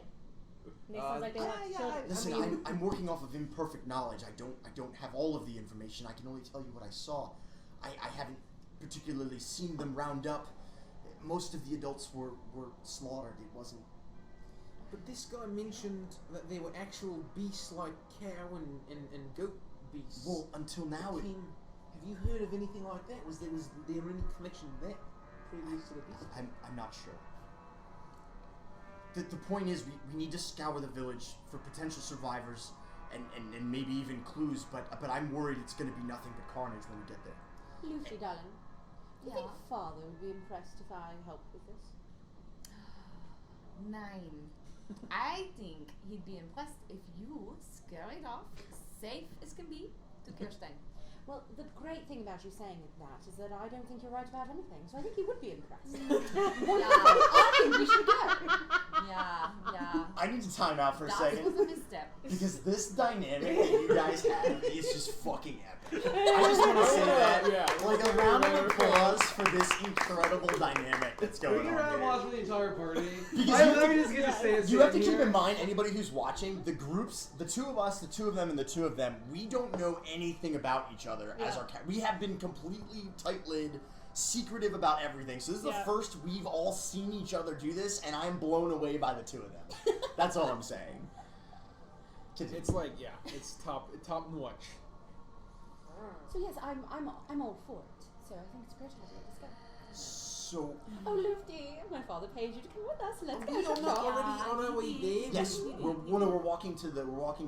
And it sounds like they want children. Listen, I'm working off of imperfect knowledge. I don't have all of the information. I can only tell you what I saw. I haven't particularly seen them round up. Most of the adults were slaughtered. It wasn't. But this guy mentioned that there were actual beasts like cow and goat beasts. Well, until now, have you heard of anything like that? Was there any connection to that previous to the beast? I'm not sure. The point is, we need to scour the village for potential survivors and maybe even clues, but I'm worried it's going to be nothing but carnage when we get there. Lucy, darling, do you think Father would be impressed if I helped with this? 9. I think he'd be impressed if you scurried off, safe as can be, to Kirshtin. Well, the great thing about you saying that is that I don't think you're right about anything, so I think he would be impressed. I think we should go. Yeah. I need to time out for a That second. was a misstep. Because this dynamic that you guys have is just fucking epic. I just want to say that. Like a round of applause for this incredible dynamic that's going Bring on your round of here. applause for the entire party. Because I'm literally just gonna say you have to keep in mind, anybody who's watching, the groups, the two of us, the two of them, and the two of them, we don't know anything about each other as our we have been completely tight-lidded, secretive about everything. So this is the first we've all seen each other do this, and I'm blown away by the two of them. That's all I'm saying. It's like, it's top notch. So yes, I'm all for it. So I think it's a great idea. Let's go. So. Oh, Lucy, my father paid you to come with us. Let's go. We are not already on our way there. Yes, we're walking to the.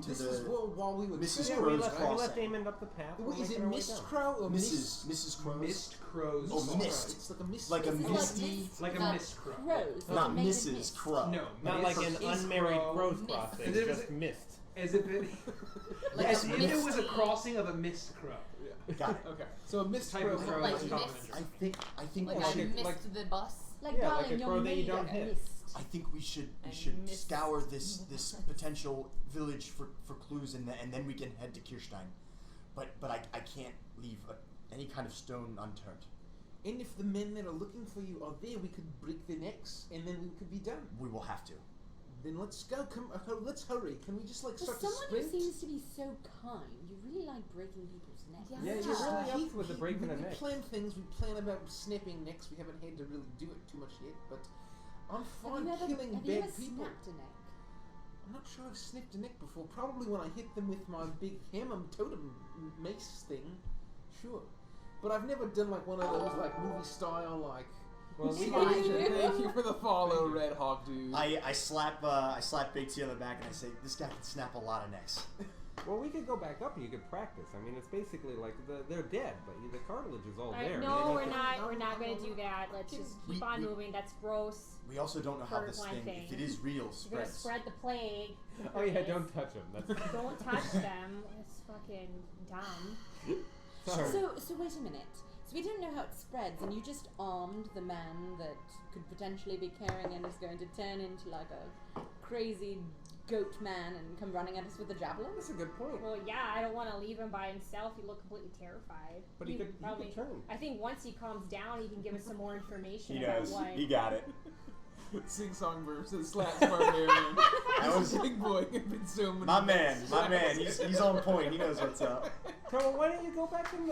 This is while we were. Mrs. We Crow's left crossing. Damon up the path. Wait, is it Mist Crow or Mrs. Crow's? Mist Crow's. Oh, mist. It's like a mist. Like a It's misty. Like a mist crow. Crows. Not Made of Mrs. mist. Crow. No, Not like an Mist unmarried Crow. crow's Mist. crossing, Is it- just mist. As if it, Like as a if it was a misty- crossing of a mist crow. Got it. Okay, so a mist Type crow. of crow. Like is mist. common. I think Like we I should. missed the bus. Like, Yeah, like darling, a you're crow that you made don't of hit. mist. I think we should And mist. scour this potential village for clues, and then we can head to Kirshtin. But I can't leave any kind of stone unturned. And if the men that are looking for you are there, we could break their necks, and then we could be done. We will have to. Then let's go. Come, let's hurry. Can we just like For start to someone who sprint? seems to be so kind, you really like breaking people's necks. Yeah. Yeah, you're Just really he- up with the he- breaking we the neck. plan things. We plan about snapping necks. We haven't had to really do it too much yet, but I'm fine killing have you bad ever people. snapped a neck? I'm not sure I've snipped a neck before. Probably when I hit them with my big hammer totem mace thing. Sure. But I've never done like one of those like movie style like. Well, we Fine. Thank you for the follow, Red Hawk dude. I slap Batesy on the back and I say, this guy can snap a lot of necks. Well, we could go back up and you could practice. I mean, it's basically like they're dead, but the cartilage is all there. No, we're You know, not. We're not going to do that. Let's just keep on moving. That's gross. We also don't know how For this one thing, thing. if it is real, You're going to spreads. spread the plague. Oh yeah, don't touch them. That's Don't touch them. It's fucking dumb. sorry. So wait a minute. So we don't know how it spreads, and you just armed the man that could potentially be carrying and is going to turn into like a crazy goat man and come running at us with a javelin? That's a good point. Well, yeah, I don't want to leave him by himself. He looked completely terrified. But he could turn. I think once he calms down, he can give us some more information He about knows. what. He got it. Sing song versus slaps barbarian. That was big boy can been so many. my man. He's on point. He knows what's up. So why don't you go back and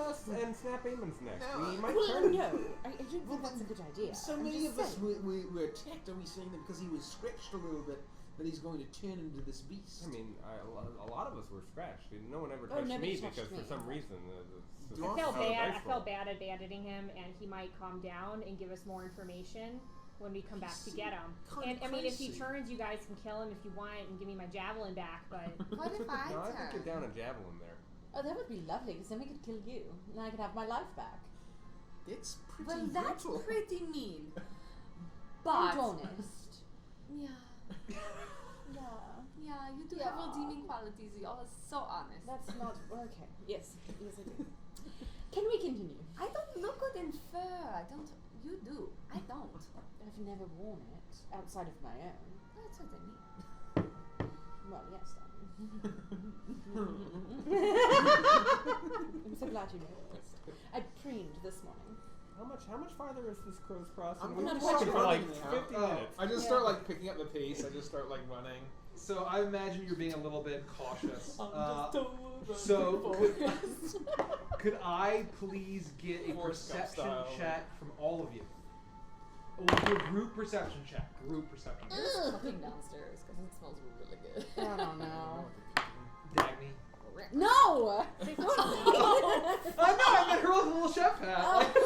snap Eamon's neck? No, We might Well, turn. no, I don't think that's a good idea. So I'm many just of us saying. were attacked. Are we saying that because he was stretched a little bit, that he's going to turn into this beast. I mean, a lot of us were scratched. No one ever Oh, touched nobody me touched because me. for some reason. Do I I felt how the bad. dice I felt roll. bad abandoning him, and he might calm down and give us more information when we come back to get him. Kinda And I mean, if he crazy. turns, you guys can kill him if you want and give me my javelin back. But What if I No, I think turn? you're down a javelin there. Oh, that would be lovely, because then we could kill you, and I could have my life back. It's pretty Well, that's brutal. pretty mean. And But honest. yeah, Yeah. yeah, you do Yeah. have redeeming qualities. You are so honest. That's not okay. Yes, yes, I do. Can we continue? I don't look good in fur. I don't. You do. I don't. I've never worn it outside of my own. That's what I mean. Well, yes, I'm so glad you noticed. I preened this morning. How much farther is this crow's crossing? I'm We've not been quite walking sure. for like Running now. 50 minutes. I just start like picking up the pace. I just start like running. So I imagine you're being a little bit cautious. So could I please get a Forrest Gump perception style. check from all of you? We'll do a group perception check. Group perception check. There's cooking downstairs because it smells really good. I don't know. Dagny. No! Oh no! I meant her with a little chef hat.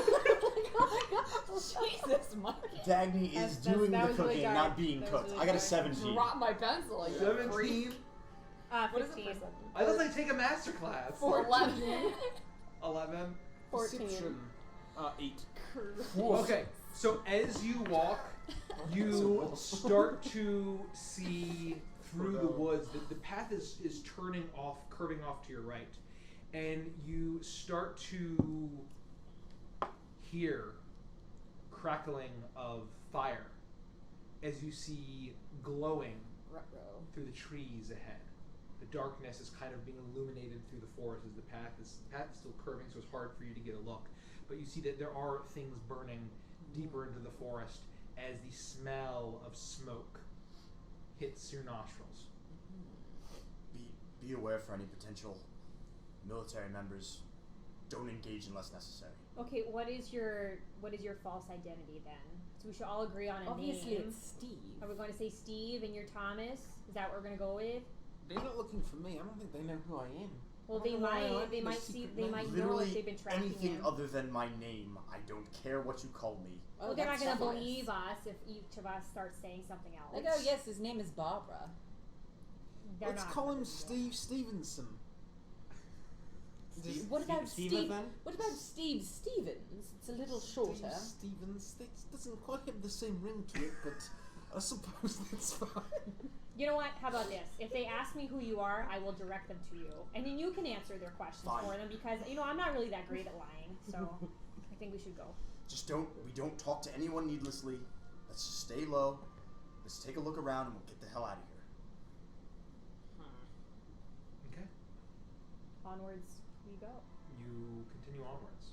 Jesus, Mikey. Dagny is doing that the was really cooking, dark. not being That was cooked. really I got a dark. 17. Drop my pencil. Like 17. What is it? 15. Perception? I thought they'd take a master class. 11. 11. 14. Perception. 8. Okay, so as you walk, you start to see through the woods that the path is turning off, curving off to your right, and you start to hear crackling of fire as you see glowing through the trees ahead. The darkness is kind of being illuminated through the forest as the path is still curving, so it's hard for you to get a look. But you see that there are things burning deeper into the forest as the smell of smoke hits your nostrils. Be aware for any potential military members. Don't engage unless necessary. Okay, what is your false identity then? So we should all agree on a Obviously, name. it's Steve. Are we going to say Steve and you're Thomas? Is that what we're going to go with? They're not looking for me. I don't think they know who I am. Well, I they don't know why I might. like They the might see. secret They name. might know Literally if they've been tracking anything him. other than my name. I don't care what you call me. Oh, Well, they're not that's going to fabulous. believe us if each of us starts saying something else. Like, oh yes, his name is Barbara. They're Let's not call gonna him believe us. Steve Stevenson. Steve- What about Steve? Stevenson? What about Steve Stevens? It's a little shorter. Steve Stevens. That doesn't quite have the same ring to it, but I suppose that's fine. You know what? How about this? If they ask me who you are, I will direct them to you, and then you can answer their questions Fine. for them because I'm not really that great at lying. So I think we should go. Just we don't talk to anyone needlessly. Let's just stay low. Let's take a look around and we'll get the hell out of here. Okay. Onwards we go. You continue onwards.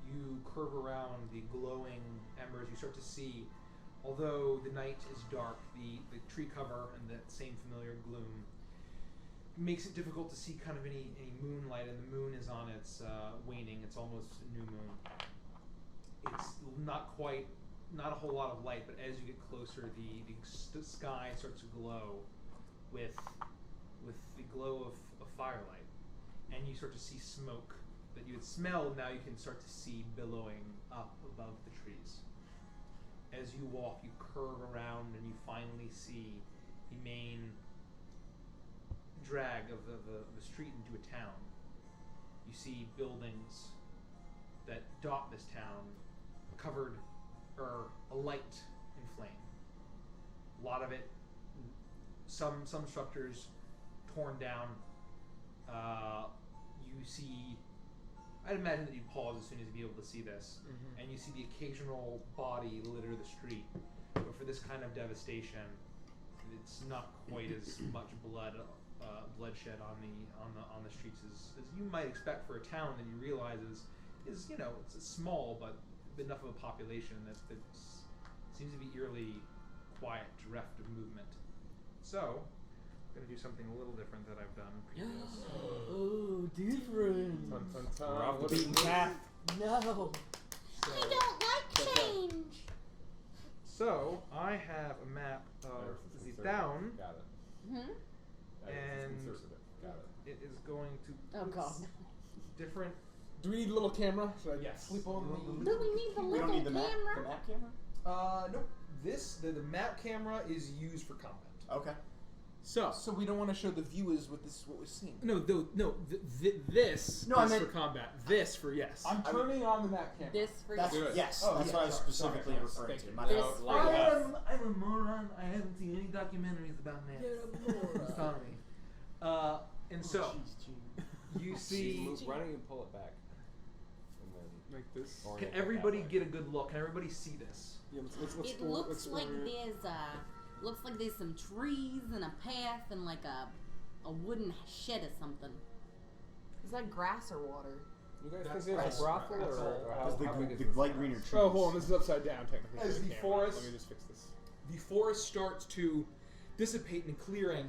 You curve around the glowing embers. You start to see, although the night is dark, the tree cover and that same familiar gloom makes it difficult to see kind of any moonlight, and the moon is on its waning. It's almost new moon. It's not a whole lot of light, but as you get closer, the sky starts to glow with the glow of firelight, and you start to see smoke that you had smelled. Now you can start to see billowing up above the trees. As you walk, you curve around and you finally see the main drag of the street into a town. You see buildings that dot this town covered or alight in flame. A lot of it, some structures torn down. You see, I'd imagine that you'd pause as soon as you'd be able to see this, and you see the occasional body litter the street. But for this kind of devastation, it's not quite as much bloodshed on the streets as you might expect for a town that you realize is it's small but enough of a population that seems to be eerily quiet, bereft of movement. So, I'm going to do something a little different that I've done previous. Oh, different. We're off the What is beaten path. No. So, I don't like change. So I have a map of the town, Got it. Hmm? and Got it. it is going to Oh god. different. Do we need a little camera? Should I Yes. flip on the... Do we need the We little don't need the map camera? camera? Nope. The map camera is used for combat. Okay. So we don't want to show the viewers what we're seeing. this No, I is meant- for combat. This for yes. I'm turning on the map camera. This for That's Good. yes. Oh, that's yeah, what I was sorry, specifically yes, referring thank to. you. My This bad. for yes. I'm a moron. I haven't seen any documentaries about maps. Sorry. And so you see. Why don't you pull it back? And then Like this. orient Can it everybody that way. get a good look? Can everybody see this? Yeah, let's It looks like there's some trees and a path and like a wooden shed or something. Is that grass or water? You guys That's think it's a right. brothel That's or right. how Because big is the this light town? green are trees. Oh, hold on. This is upside down, technically. As for the camera. forest- Let me just fix this. The forest starts to dissipate and clearing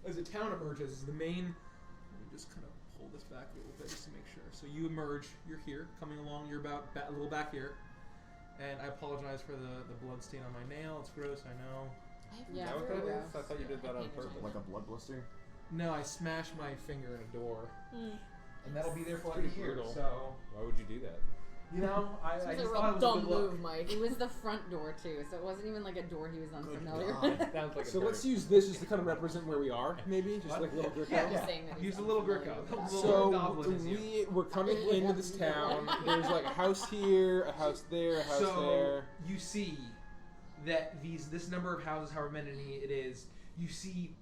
as the town emerges. The main. Let me just kind of pull this back a little bit just to make sure. So you emerge. You're here, coming along. You're about a little back here. And I apologize for the blood stain on my nail. It's gross, I know. Yeah, Is that what very that is? gross. I thought you did that on paid purpose. Like a blood blister. No, I smashed my finger in a door, Mm. and that'll be there for like Pretty a year. brutal. So Why would you do that? you know, I Seems just like a thought it real was a dumb good look. move, Mike. It was the front door too, so it wasn't even like a door he was unfamiliar God. with. Sounds like a So let's very- use this just to kind of represent where we are, maybe? Just What? like a little group. Yeah, I'm yeah. saying that he's Use a little unfamiliar Gurkha. with A that. little So goblin is you. we're coming into this town. There's like a house here, a house there, a house So there. you see that this number of houses, however many it is, you see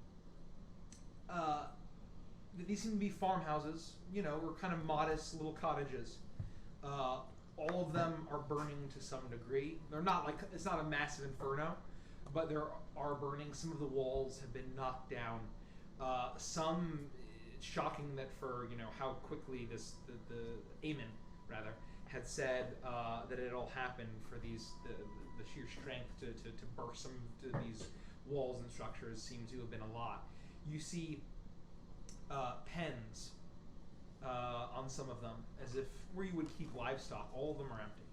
that these seem to be farmhouses, you know, or kind of modest little cottages. All of them are burning to some degree. They're not like, it's not a massive inferno, but there are burning. Some of the walls have been knocked down. Some, it's shocking that for, you know, how quickly the Aemon, rather, had said that it all happened for the sheer strength to burst some of these walls and structures seem to have been a lot. You see pens on some of them, as if where you would keep livestock. All of them are empty.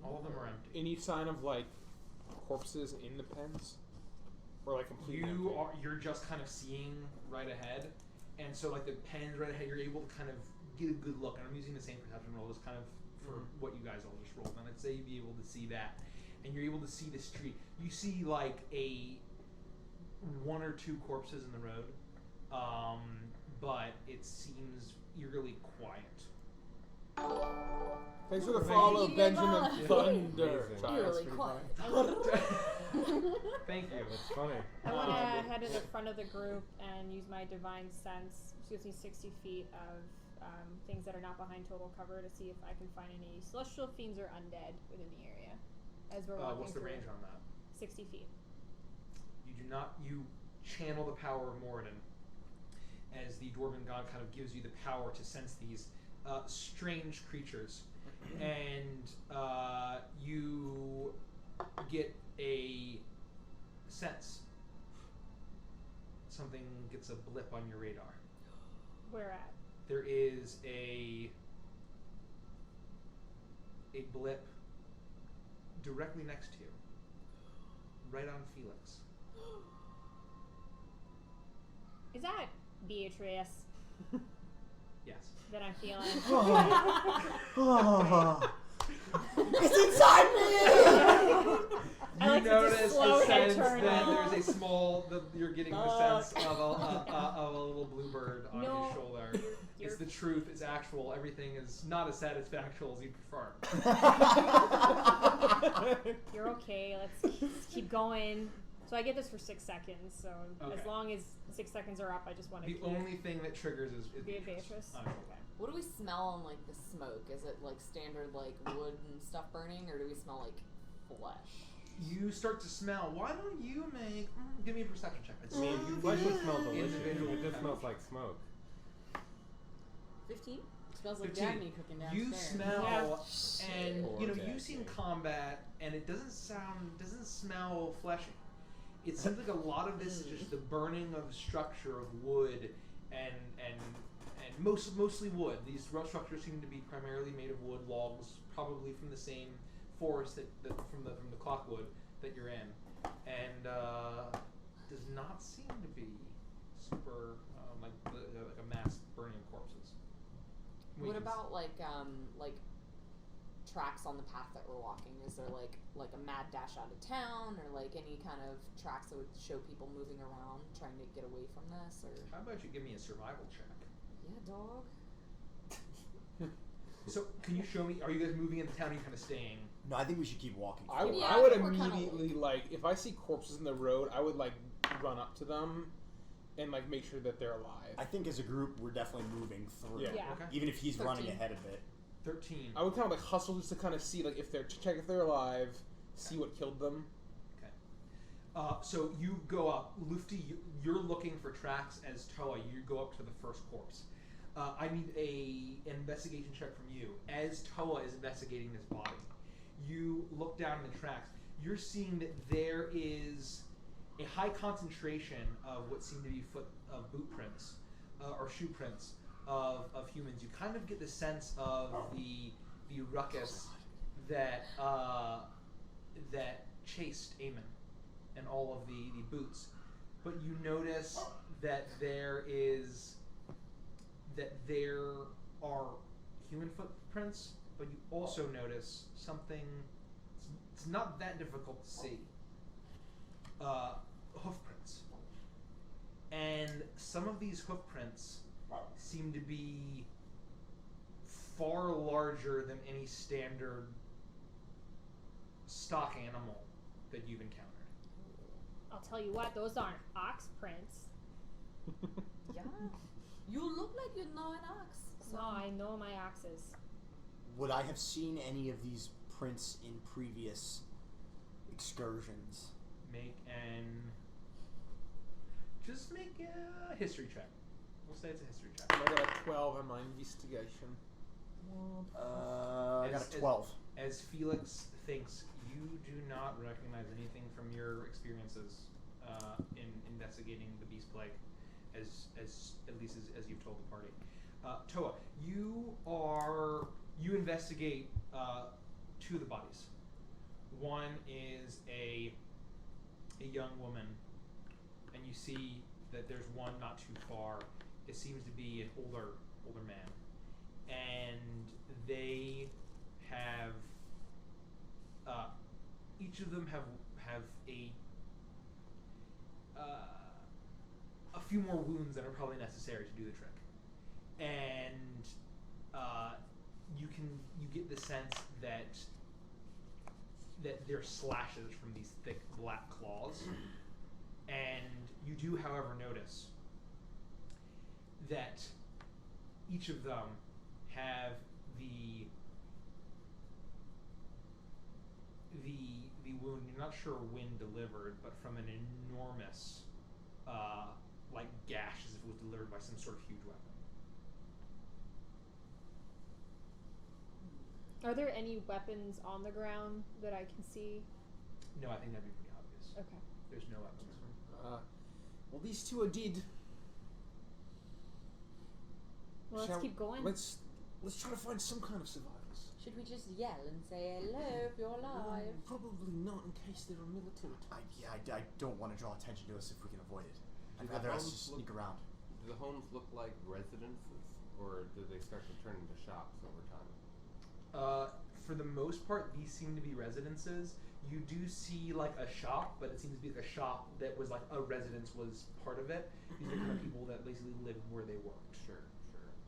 All of them are empty. Any sign of like corpses in the pens? Or like completely empty? You're just kind of seeing right ahead, and so like the pens right ahead, you're able to kind of get a good look. And I'm using the same perception roll just kind of for what you guys all just rolled. And I'd say you'd be able to see that, and you're able to see the street. You see like one or two corpses in the road, but it seems eerily quiet. Thanks for the Thank follow, you. Benjamin Yeah. Thunder. Amazing. Child. Eerily Pretty quiet. funny. Thank you. It's funny. I want to head to the front of the group and use my divine sense, which gives me 60 feet of things that are not behind total cover to see if I can find any celestial fiends or undead within the area as we're walking What's the through. range on that? 60 feet. You do not. You channel the power of Moradin as the dwarven god kind of gives you the power to sense these strange creatures, and you get a sense. Something gets a blip on your radar. Where at? There is a blip directly next to you, right on Felix. Is that Beatrice Yes. that I'm feeling? It's inside me! I like You to just notice slow a head sense turn. that there's a small. You're getting the sense of a little bluebird on No, your shoulder. you're- It's the truth. It's actual. Everything is not as satisfactual as you'd prefer. You're okay. Let's keep going. So I get this for 6 seconds. So Okay. as long as 6 seconds are up, I just want to The only thing that triggers is Beatrice. Oh, Okay. What do we smell on like the smoke? Is it like standard like wood and stuff burning, or do we smell like flesh? You start to smell. Why don't you make? Give me a perception check. I mean, flesh would smell delicious. Individual It just kind smells of- like smoke. 15? Smells like 15. Dagny cooking downstairs. You smell, and Or you know Jack you've seen Daniels. combat, and it doesn't smell fleshy. It seems like a lot of this is just the burning of structure of wood, and mostly wood. These rough structures seem to be primarily made of wood logs, probably from the same forest that from the clockwood that you're in, and does not seem to be super like a mass burning of corpses. What about like tracks on the path that we're walking? Is there like a mad dash out of town, or like any kind of tracks that would show people moving around trying to get away from this? Or How about you give me a survival check? yeah, dog. So can you show me? Are you guys moving into town? Or are you kind of staying? No, I think we should keep walking. I forward. Yeah, would I think we're kinda immediately if I see corpses in the road, I would like run up to them and like make sure that they're alive. I think as a group, we're definitely moving through. Yeah. Yeah. Okay. Even if he's running 13. ahead a bit. 13. I would kind of like hustle just to kind of see like if they're check if they're alive, see what killed them. Okay. So you go up, Lufty. You're looking for tracks as Toa. You go up to the first corpse. I need an investigation check from you. As Toa is investigating this body, you look down in the tracks. You're seeing that there is a high concentration of what seem to be boot prints or shoe prints of humans. You kind of get the sense of the ruckus that that chased Eamon and all of the boots. But you notice that there are human footprints, but you also notice something. It's not that difficult to see. Hoof prints, and some of these hoof prints seem to be far larger than any standard stock animal that you've encountered. I'll tell you what, those aren't ox prints. Yeah. You look like you know an ox. No, I know my oxes. Would I have seen any of these prints in previous excursions? Make a history check. We'll say it's a history check. I got a 12 on my investigation. I got a 12. As Felix thinks, you do not recognize anything from your experiences in investigating the Beast Plague, as at least as you've told the party. Toa, you investigate two of the bodies. One is a young woman, and you see that there's one not too far. It seems to be an older man, and they have each of them have a few more wounds that are probably necessary to do the trick, and you get the sense that they're slashes from these thick black claws. And you do, however, notice that each of them have the wound. You're not sure when delivered, but from an enormous like gash, as if it was delivered by some sort of huge weapon. Are there any weapons on the ground that I can see? No, I think that'd be pretty obvious. Okay. There's no weapons. Well, these two are dead. Well, let's keep going. Let's try to find some kind of survivors. Should we just yell and say hello if you're alive? Probably not, in case they're a military. I don't want to draw attention to us if we can avoid it. I'd Do the rather us homes just look- sneak around. Do the homes look like residences, or do they start to turn into shops over time? For the most part, these seem to be residences. You do see like a shop, but it seems to be like a shop that was like a residence was part of it. These are kind of people that basically lived where they worked. Sure,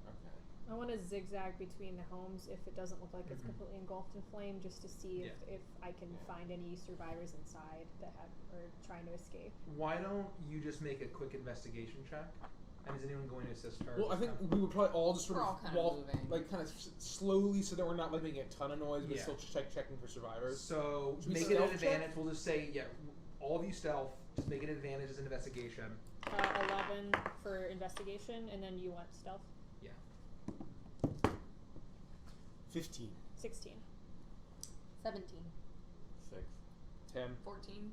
okay. I want to zigzag between the homes if it doesn't look like it's Mhm. completely engulfed in flame, just to see if I can find any survivors inside that are trying to escape. Why don't you just make a quick investigation check? And is anyone going to assist her? Well, I think we would probably all just sort We're all of kind of walk, moving. like kind of slowly, so that we're not like making a ton of noise, but Yeah. still checking for survivors. So Should we make it an stealth check? advantage. We'll just say, all of you stealth. Just make it an advantage as an investigation. 11 for investigation, and then you want stealth. 15. 16. 17. 6. 10. 14.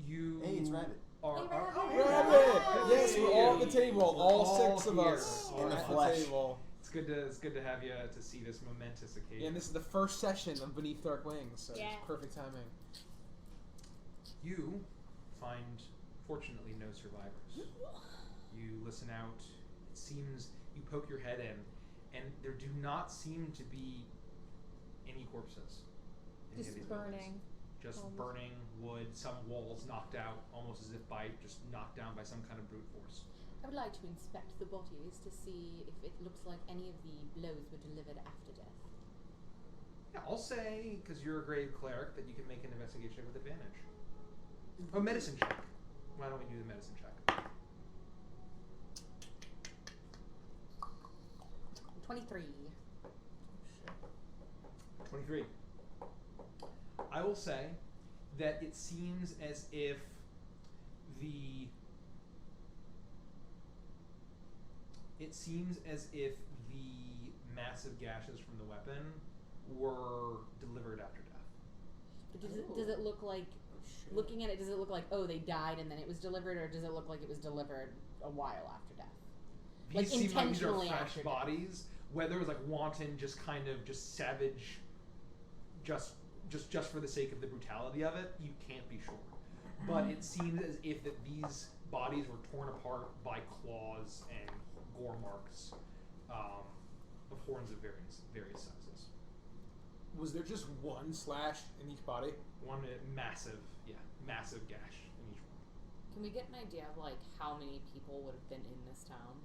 You. Hey, it's Rabbit. Are, Hey, are- Rabbit. oh, Rabbit! Rabbit! Yes, we're all at the table. All All 6 of here. us In the at flesh. the table. It's It's good to have you to see this momentous occasion. Yeah, and this is the first session of Beneath Dark Wings, so Yeah. it's perfect timing. You find, fortunately, no survivors. You listen out. It seems you poke your head in, and there do not seem to be any corpses. In any of Just these burning. buildings. Just Almost. burning wood. Some walls knocked out, almost as if just knocked down by some kind of brute force. I would like to inspect the bodies to see if it looks like any of the blows were delivered after death. Yeah, I'll say, because you're a grave cleric, that you can make an investigation with advantage. Oh, medicine check. Why don't we do the medicine check? 23. 23. I will say that it seems as if the massive gashes from the weapon were delivered after death. Does it look like, looking at it, does it look like, oh, they died and then it was delivered, or does it look like it was delivered a while after death? Like, These seem like these are intentionally fresh after death. bodies. Whether it was like wanton, just savage, just for the sake of the brutality of it, you can't be sure. But it seems as if that these bodies were torn apart by claws and gore marks of horns of various sizes. Was there just one slash in each body? One massive gash in each one. Can we get an idea of like how many people would have been in this town?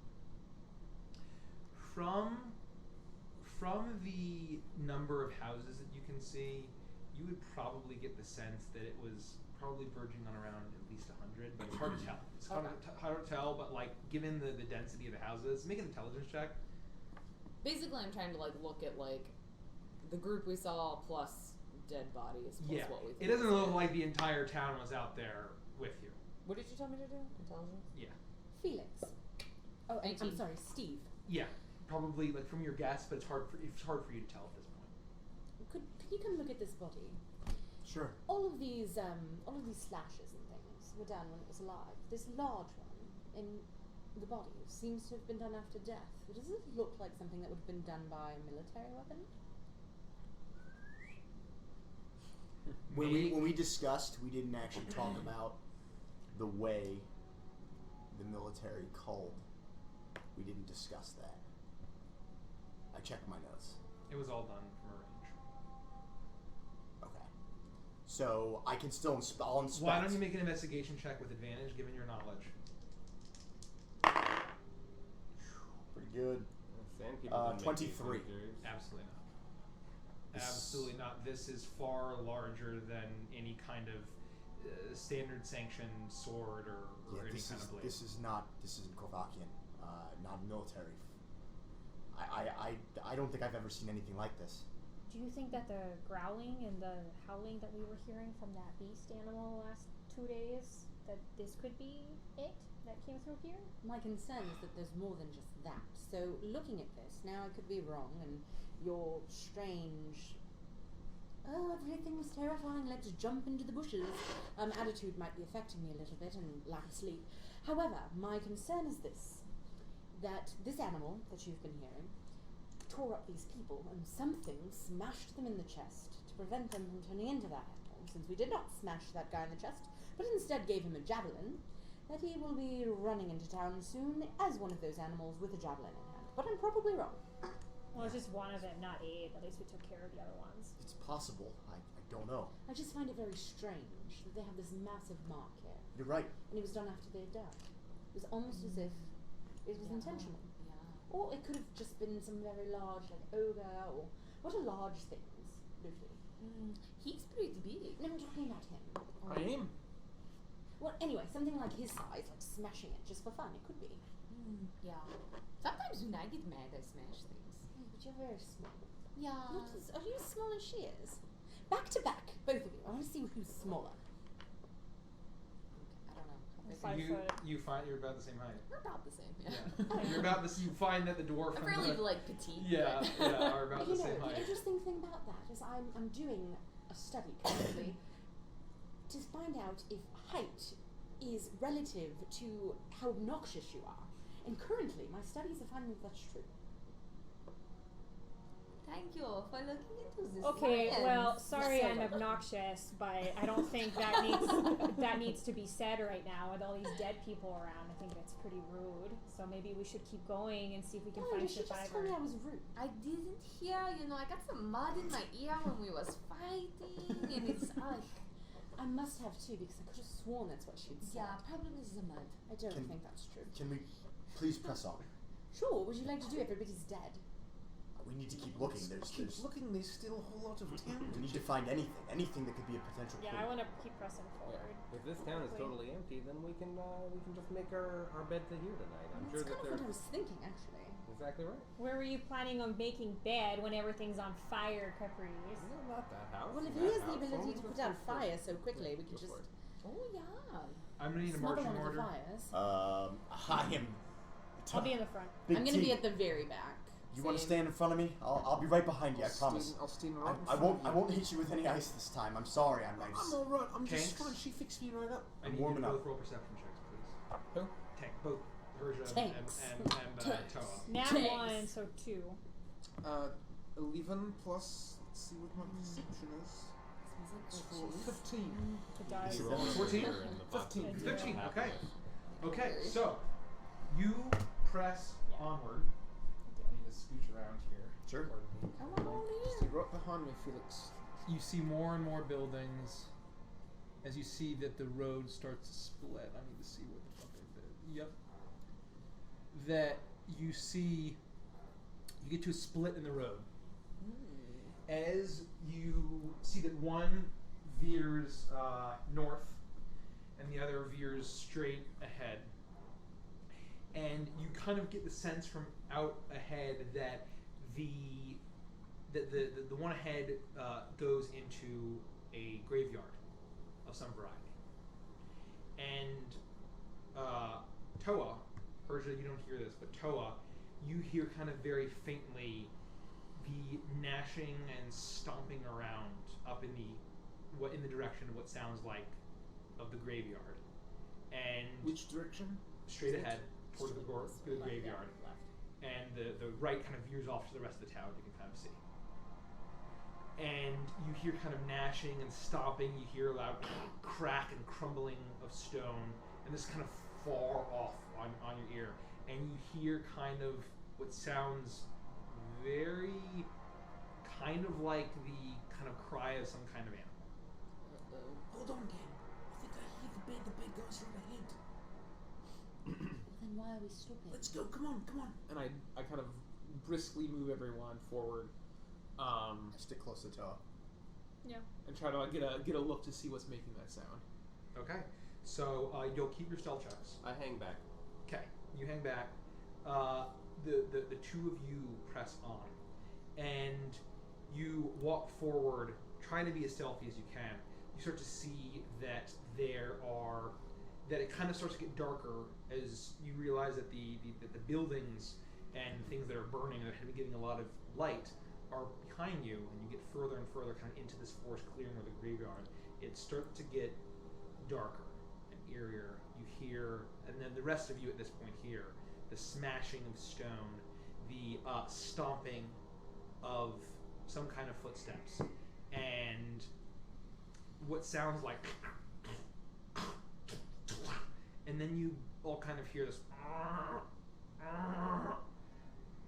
From the number of houses that you can see, you would probably get the sense that it was probably verging on around at least 100, but it's hard to tell. It's hard to tell, but like given the density of the houses, make an intelligence check. Basically, I'm trying to like look at like the group we saw plus dead bodies plus what we think. It doesn't look like the entire town was out there with you. What did you tell me to do? Intelligence? Yeah. Felix. Oh, and I'm 18. sorry, Steve. Yeah. Probably like from your guess, but it's hard for you to tell at this point. Could you come look at this body? Sure. All of these slashes and things were done when it was alive. This large one in the body seems to have been done after death. Does it look like something that would have been done by a military weapon? When we discussed, we didn't actually talk about the way the military culled. We didn't discuss that. I checked my notes. It was all done from a range. Okay. So I can still I'll inspect. Why don't you make an investigation check with advantage, given your knowledge? Pretty good. Sand people don't make 23. these figures. Absolutely not. This- Absolutely not. This is far larger than any kind of standard sanctioned sword or Yeah, any kind of blade. this isn't Korvakian, not military. I don't think I've ever seen anything like this. Do you think that the growling and the howling that we were hearing from that beast animal the last 2 days, that this could be it that came through here? My concern is that there's more than just that. So looking at this, now I could be wrong, and your strange, oh, everything was terrifying, let's jump into the bushes, attitude might be affecting me a little bit, and lack of sleep. However, my concern is this, that this animal that you've been hearing tore up these people, and something smashed them in the chest to prevent them from turning into that animal. Since we did not smash that guy in the chest, but instead gave him a javelin, that he will be running into town soon as one of those animals with a javelin in hand. But I'm probably wrong. Well, it's just one of them, not 8. At least we took care of the other ones. It's possible. I don't know. I just find it very strange that they have this massive mark here. You're right. And it was done after they had died. It was almost as if it was intentional. Yeah. Or it could have just been some very large, like, ogre, or what are large things, Luffy? He's pretty big. No, I'm talking about him. I am. Well, anyway, something like his size, like smashing it just for fun, it could be. Yeah. Sometimes when I get mad, I smash things. Yeah, but you're very small. Yeah. Are you as small as she is? Back to back, both of you. I want to see who's smaller. I don't know. I'm Like, 5 foot. You find you're about the same height. we're about the same. Yeah. Yeah. You're about this. You find that the dwarf I'm and fairly the like petite. yeah but are about You the know, same the height. interesting thing about that is I'm doing a study currently to find out if height is relative to how obnoxious you are. And currently, my studies are finding that that's true. Thank you for looking into this. Okay, science. well, sorry I'm Yes. obnoxious, but I don't think that needs to be said right now with all these dead people around. I think that's pretty rude. So maybe we should keep going and see if we can Oh, find you should just tell me survivor. I was rude. I didn't hear, I got some mud in my ear when we was fighting, and it's like, I must have too because I could have sworn that's what she'd said. yeah, probably the mud. I don't Can- think that's true. Can we please press on? Sure, what would you like to do? Everybody's dead. We need to keep looking. Keep looking. There's still a whole lot of town. We need to find anything that could be a potential Yeah, clue. I want to keep pressing forward. If this town is totally empty, then we can just make our bed to here tonight. I'm sure That's that kind of what I they're was thinking, actually. exactly right. Where were you planning on making bed when everything's on fire, Caprice? No, not that house. Well, if that he has the house. ability to Only put out the- fire so quickly, we could Go just for it. Oh, yeah. I'm gonna need a smother marching one of the order. fires. I am. I'll be in the front. Big I'm gonna be T. at the very back. You want to Same. stand in front of me? I'll be right behind you. I promise. I'll stand I, right in I front won't. of I you. won't hit you with any ice this time. I'm sorry. I'm I'm all right. I'm just Tanks. fine. She fixed me right up. I I'm need you warming to up. both roll perception checks, please. Who? Tank, both Persia Tanks. and Tanks. Toa. Nat Thanks. 1, so 2. 11 plus. Let's see what my perception is. It's for 15. The die. Is You it roll over 14? here in the box. 15. 15, Half okay. of it. Okay, so you press Yeah. onward. I need to scooch around here. Sure. Stay right behind me, Felix. You see more and more buildings as you see that the road starts to split. I need to see what the fuck I did. Yep. That you see, you get to a split in the road. As you see that one veers north and the other veers straight ahead. And you kind of get the sense from out ahead that the one ahead goes into a graveyard of some variety. And Toa, Persia, you don't hear this, but Toa, you hear kind of very faintly the gnashing and stomping around up in the direction of what sounds like of the graveyard. And Which direction? straight ahead towards the graveyard. And the right kind of veers off to the rest of the town, you can kind of see. And you hear kind of gnashing and stomping, you hear a loud crack and crumbling of stone, and this kind of far off on your ear. And you hear kind of what sounds very kind of like the kind of cry of some kind of animal. Hold on, gang. I think I hear the bed goes right ahead. Then why are we stopping? Let's go. Come on. And I kind of briskly move everyone forward, I stick close to Toa. and try to like, get a look to see what's making that sound. Okay, so you'll keep your stealth checks. I hang back. Okay, you hang back. The two of you press on, and you walk forward, trying to be as stealthy as you can. You start to see that that it kind of starts to get darker as you realize that the buildings and things that are burning that have been getting a lot of light are behind you, and you get further and further kind of into this forest clearing or the graveyard. It starts to get darker and eerier. You hear, and then the rest of you at this point hear the smashing of stone, the stomping of some kind of footsteps, and what sounds like, and then you all kind of hear this,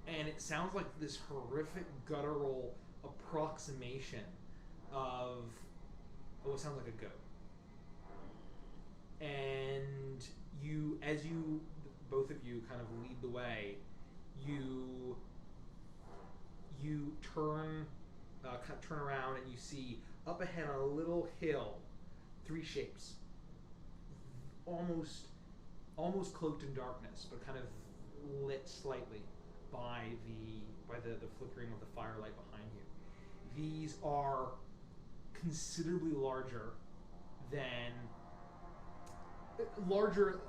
and it sounds like this horrific guttural approximation of what sounds like a goat. And you, as you, both of you kind of lead the way, you turn around and you see up ahead on a little hill, three shapes, almost cloaked in darkness, but kind of lit slightly by the flickering of the firelight behind you. These are considerably larger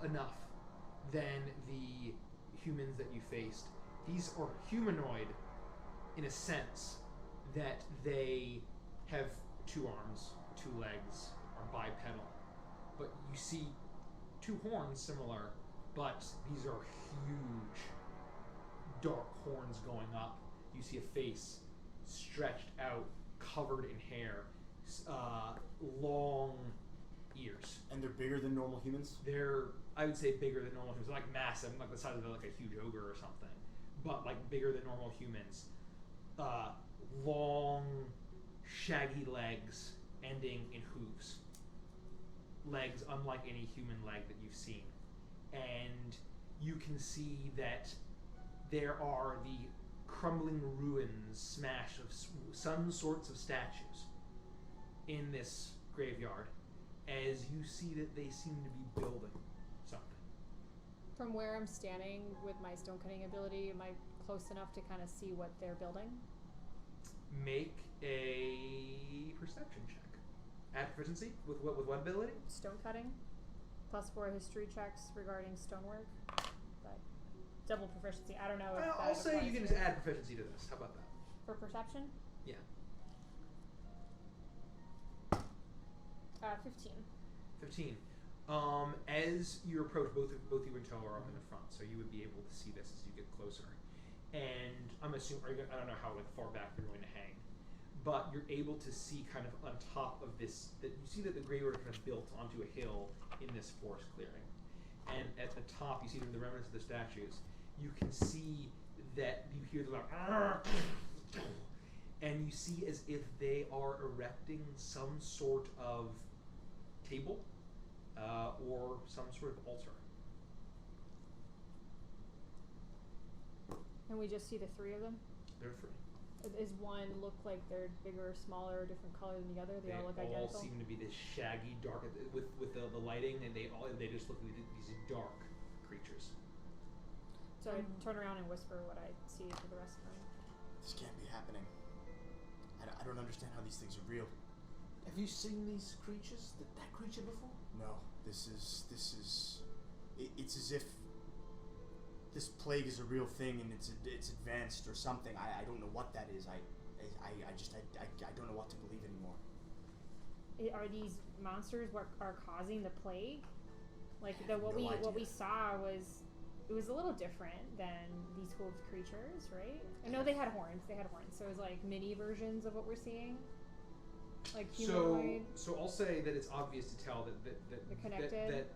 enough than the humans that you faced. These are humanoid in a sense that they have two arms, two legs, are bipedal. But you see two horns similar, but these are huge dark horns going up. You see a face stretched out, covered in hair, long ears. And they're bigger than normal humans? They're, I would say, bigger than normal humans. They're like massive, like the size of like a huge ogre or something, but like bigger than normal humans. Long, shaggy legs ending in hooves. Legs unlike any human leg that you've seen. And you can see that there are the crumbling ruins, smash of some sorts of statues in this graveyard, as you see that they seem to be building something. From where I'm standing with my stone cutting ability, am I close enough to kind of see what they're building? Make a perception check. Add proficiency with what ability? Stone cutting, +4 history checks regarding stonework. But double proficiency. I don't know if I'll that say you applies can here. just add proficiency to this. How about that? For perception? Yeah. 15. 15. As you approach, both you and Toe are up in the front, so you would be able to see this as you get closer. And I'm assuming, I don't know how far back you're going to hang, but you're able to see kind of on top of this, that you see that the graveyard kind of built onto a hill in this forest clearing. And at the top, you see the remnants of the statues. You can see that you hear the like, and you see as if they are erecting some sort of table or some sort of altar. And we just see the 3 of them? They're free. Does one look like they're bigger or smaller or different color than the other? They all look identical? Seem to be this shaggy, dark, with the lighting, and they just look like these dark creatures. So I turn around and whisper what I see to the rest of them. This can't be happening. I don't understand how these things are real. Have you seen these creatures? That creature before? No, it's as if this plague is a real thing and it's advanced or something. I don't know what that is. I don't know what to believe anymore. Are these monsters what are causing the plague? Like what no we saw was, it was a little different than these hooved creatures, right? I know they had horns. So it was like mini versions of what we're seeing, like humanoid. So I'll say that it's obvious to tell They're connected.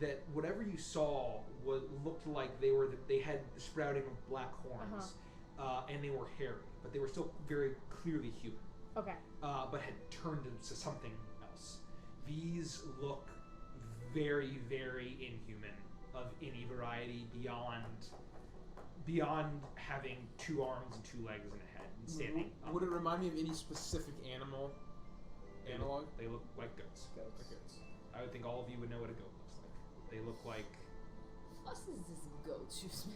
that whatever you saw looked like they had sprouting of black horns, and they were hairy, but they were still very clearly human. Okay. But had turned into something else. These look very, very inhuman, of any variety beyond having 2 arms and 2 legs and a head and standing up. Would it remind me of any specific animal analog? They look like goats. Like goats. I would think all of you would know what a goat looks like. They look like... What is this goat? Excuse me.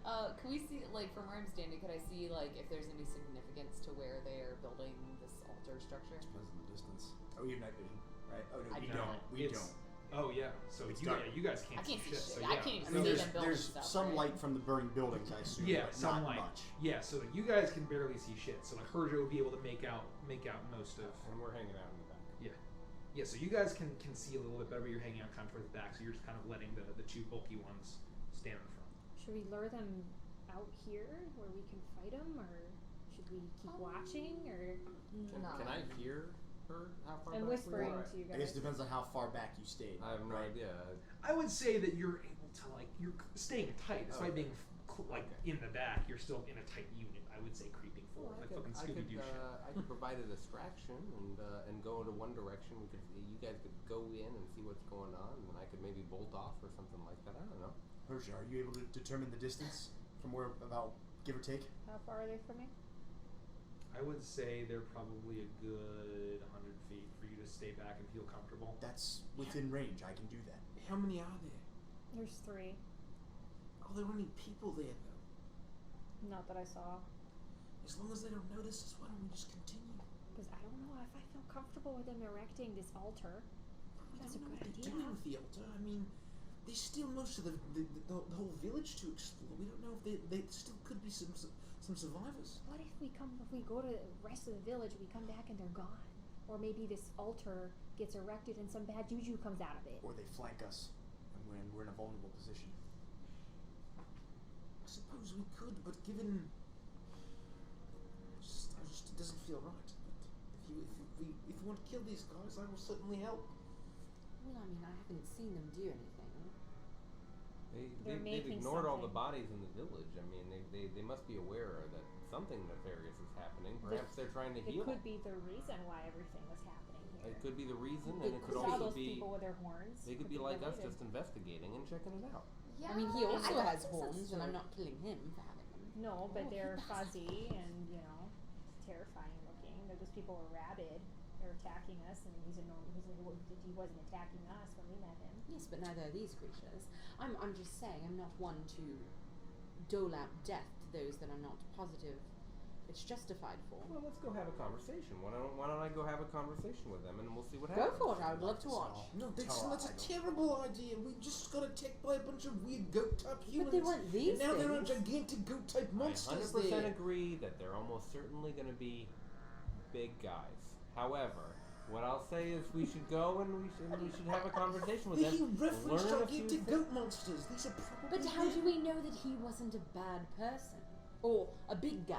Can we see, like, from where I'm standing, could I see, like, if there's any significance to where they are building this altar structure? Depends on the distance. Oh, you have night vision, right? Oh no, I we don't. don't. We don't. Oh yeah, so It's you dark. guys can't I can't see shit. So I yeah. can't even I mean, see there's, them building there's stuff, some right? light from the burning buildings, I assume. Yeah, but some not light. much. Yeah, so you guys can barely see shit. So like Herjo would be able to make out most of. And we're hanging out in the back. Yeah, so you guys can see a little bit better. But you're hanging out kind of towards the back, so you're just kind of letting the 2 bulky ones stand in front. Should we lure them out here where we can fight them, or should we keep watching, or? Can I hear her? How far I'm back we whispering are? to you I guess guys. it depends on how far back you stayed. I have no right? idea. I would say that you're able to you're staying tight, despite being in the back. You're still in a tight unit. I would say creeping forward, like fucking Scooby Doo shit. I could provide a distraction and go into one direction. You guys could go in and see what's going on, and then I could maybe bolt off or something like that. I don't know. Hershey, are you able to determine the distance from where, about give or take? How far are they from me? I would say they're probably a good 100 feet for you to stay back and feel comfortable. That's within range. I can do that. How many are there? There's 3. Are there any people there though? Not that I saw. As long as they don't notice us, why don't we just continue? Because I don't know if I feel comfortable with them erecting this altar. We That's don't a know good what idea. they're doing with the altar. I mean, there's still most of the whole village to explore. We don't know if they still could be some survivors. What if we go to the rest of the village, we come back and they're gone? Or maybe this altar gets erected and some bad juju comes out of it. Or they flank us, and we're in a vulnerable position. I suppose we could, but given... I was kill these guys, I will certainly help. Well, I mean, I haven't seen them do anything. They're They've making ignored all the something. bodies in the village. I mean, they must be aware that something nefarious is happening. Perhaps they're trying to It heal. could be the reason why everything was happening here. It could be the reason, It and it could could Saw also those be. people with their horns. They could be like us, just investigating and checking it out. Yeah. I mean, he also I has guess horns, that's and I'm true. not killing him for having them. No, but Oh, they're he does. fuzzy and, terrifying looking. Those people were rabid. They're attacking us, and he wasn't attacking us when we met him. Yes, but neither are these creatures. I'm just saying, I'm not one to dole out death to those that I'm not positive it's justified for. Well, let's go have a conversation. Why don't I go have a conversation with them, and we'll see what Go happens. for it, I would love to watch. No, Tell that's her a I don't- terrible idea. We just got attacked by a bunch of weird goat-type humans. But they weren't these and now there are things. gigantic goat-type I monsters 100% there. agree that they're almost certainly going to be big guys. However, what I'll say is we should go and we should have a conversation with He them. referenced learn a few gigantic things. goat monsters. These are probably But how do we know that he wasn't a bad person? Or a big guy?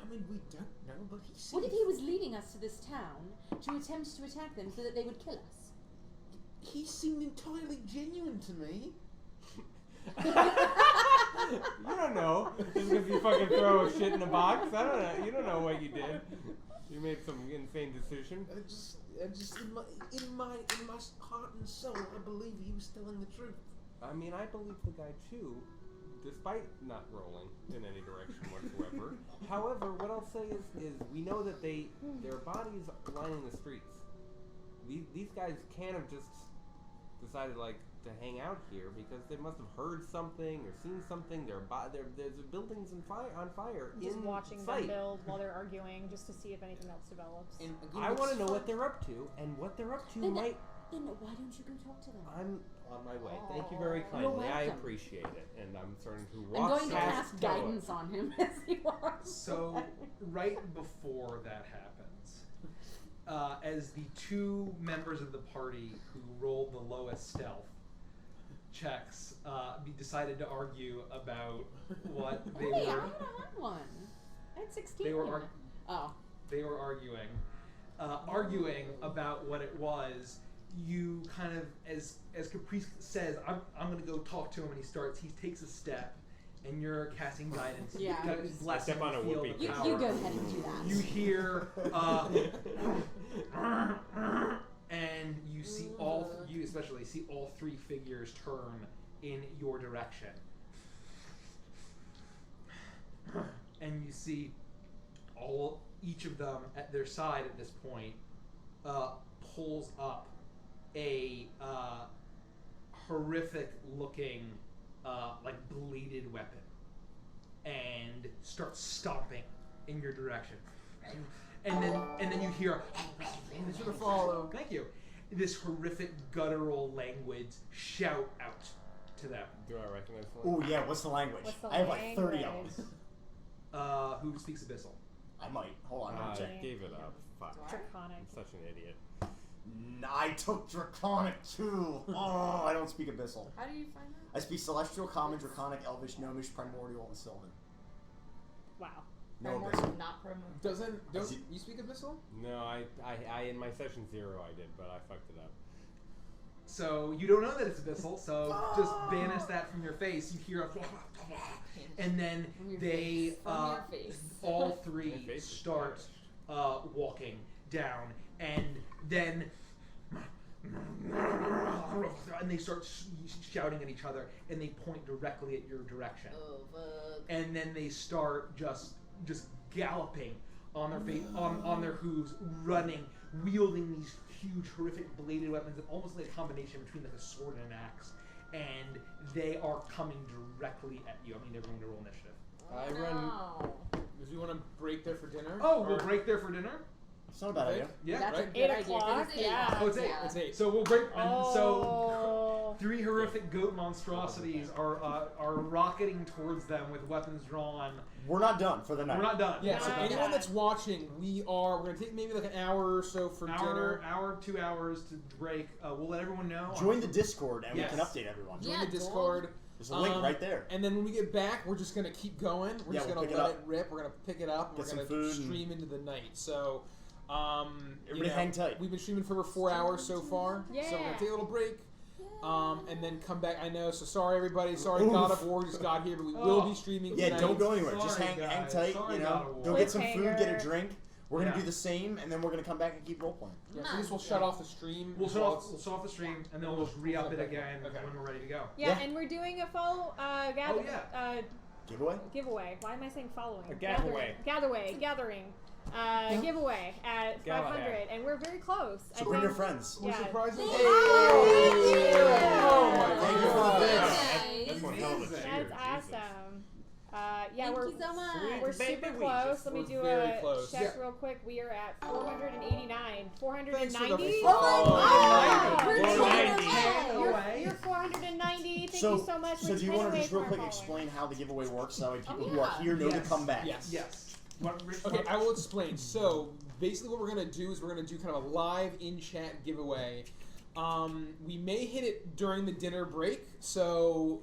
we don't know, but he seemed... What if he was leading us to this town to attempt to attack them so that they would kill us? He seemed entirely genuine to me. You don't know. Just because you fucking throw shit in a box. I don't know. You don't know what you did. You made some insane decision. I just in my heart and soul, I believe he was telling the truth. I mean, I believe the guy too, despite not rolling in any direction whatsoever. However, what I'll say is we know that their bodies lining the streets. These guys can't have just decided to hang out here because they must have heard something or seen something. There's buildings on fire. Just in watching sight. them build while they're arguing, just to see if anything else develops. And again, I want to it's know fun. what they're up to, and what they're up to Then- might. Then why don't you go talk to them? I'm on my way. Thank you very You're kindly. I welcome. appreciate it, and I'm starting to I'm walk going to past cast Toa. guidance on him as he walks. So, right before that happens, as the two members of the party who rolled the lowest stealth checks decided to argue about what they Hey, I were. had one. I had 16. They were Oh. They were arguing about what it was. You kind of, as Caprice says, I'm going to go talk to him, and he takes a step, and you're casting guidance. Yeah. Blessing Step on a the field whoopee of You power. go ahead and do that. You hear, and you see you especially see all three figures turn in your direction, and you see each of them at their side at this point pulls up a horrific looking bladed weapon and starts stomping in your direction. And then you hear It's gonna follow. thank you. This horrific guttural language shout out to them. Do I recognize the Oh yeah, what's the language? What's the I have like 30 of language? them. Who speaks Abyssal? I might. Hold on, I'm gonna check. I gave it up. Fuck. Draconic. I'm such an idiot. I took Draconic too. Oh, I don't speak Abyssal. How do you find that? I speak Celestial, Common, Draconic, Elvish, Gnomish, Primordial, and Sylvan. Wow. No Primordial, Abyssal. not primordial. Don't you speak Abyssal? No, I in my session 0 I did, but I fucked it up. So you don't know that it's Abyssal, so just banish that from your face. You hear a and then From your they From your face. all My three face is start walking down, and then and they start shouting at each other, and they point directly at your direction. Oh, fuck. And then they start just galloping on their feet, on their hooves, running, wielding these huge, horrific bladed weapons, almost like a combination between like a sword and an axe. And they are coming directly at you. I mean, everyone to roll initiative. I run. Do you want to break there for dinner? Oh, Or- we'll break there for dinner. It's not a bad idea. Yeah, That's right. a good 8 idea. o'clock? It's eight. Yeah. Oh, it's 8. Yeah. It's 8. So we'll break. Oh. So 3 horrific goat monstrosities are rocketing towards them with weapons drawn. We're not done for the night. We're not done. Yeah, so Not anyone bad. that's watching, we're gonna take maybe like an hour or so for dinner. Hour, 2 hours to break. We'll let everyone know. Join the Discord and Yes. we can update everyone. Join Yeah, the Discord. There's a link Um, right there. And then when we get back, we're just gonna keep going. We're Yeah, just we'll gonna pick it let up. it rip. We're gonna pick it up and Get we're some gonna food and- stream into the night. So Everybody hang tight. We've been streaming for over 4 hours so far, so we're Yeah. gonna take a little break, and then come back. I know, so sorry everybody. Sorry, God of War just got here, but we will be streaming. Yeah, tonight. don't go anywhere. Just Sorry, hang guys. tight. Sorry, You God know, of go War. get some food, get a Cliffhanger. drink. We're gonna Yeah. do the same, and then we're gonna come back and keep role playing. Yeah, so this will shut off the stream. We'll shut while off. it's- We'll shut off the stream, and then we'll just re-up it again when we're ready to go. Yeah, and we're doing a full Giveaway. giveaway. Why am I saying following? A gatherway. Gathering. Giveaway at Galahad. 500, and we're very close. So bring your friends. What Yeah. surprises? Oh, Thank you for the bits. That's one hell of a cheer. That's Jesus. awesome. Thank we're you so much. we're Baby, super we close. just- Let me we're do very a close. check real quick. We are at 489. 490. Oh, We're We're taking 90. away. You're 490. Thank So, you so much. so We're do you 10 want to away just real from quick our explain how the giveaway works, so that way people Oh, who are yeah. here know to Yes. come back? Yes. Yes. Okay, I will explain. So basically, what we're gonna do is we're gonna do kind of a live in-chat giveaway. We may hit it during the dinner break, so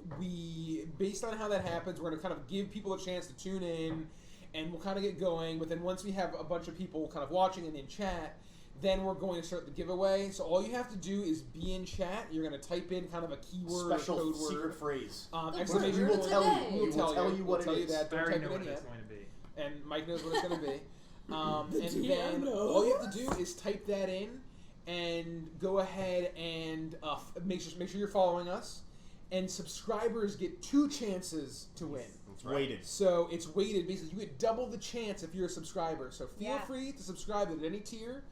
based on how that happens, we're gonna kind of give people a chance to tune in, and we'll kind of get going. But then once we have a bunch of people kind of watching and in chat, then we're going to start the giveaway. So all you have to do is be in chat. You're gonna type in kind of a keyword or Special code secret word. phrase. Exclamation We will point. tell you. We'll We will tell you what it We'll tell you is. that. I Don't already type know it what in it's yet. going to be. And Mike knows what it's going to be. And then all you have to do is type that in and go ahead and make sure you're following us. And subscribers get 2 chances to win. It's weighted. So it's weighted. Basically, you get double the chance if you're a subscriber. So feel Yeah. free to subscribe at any tier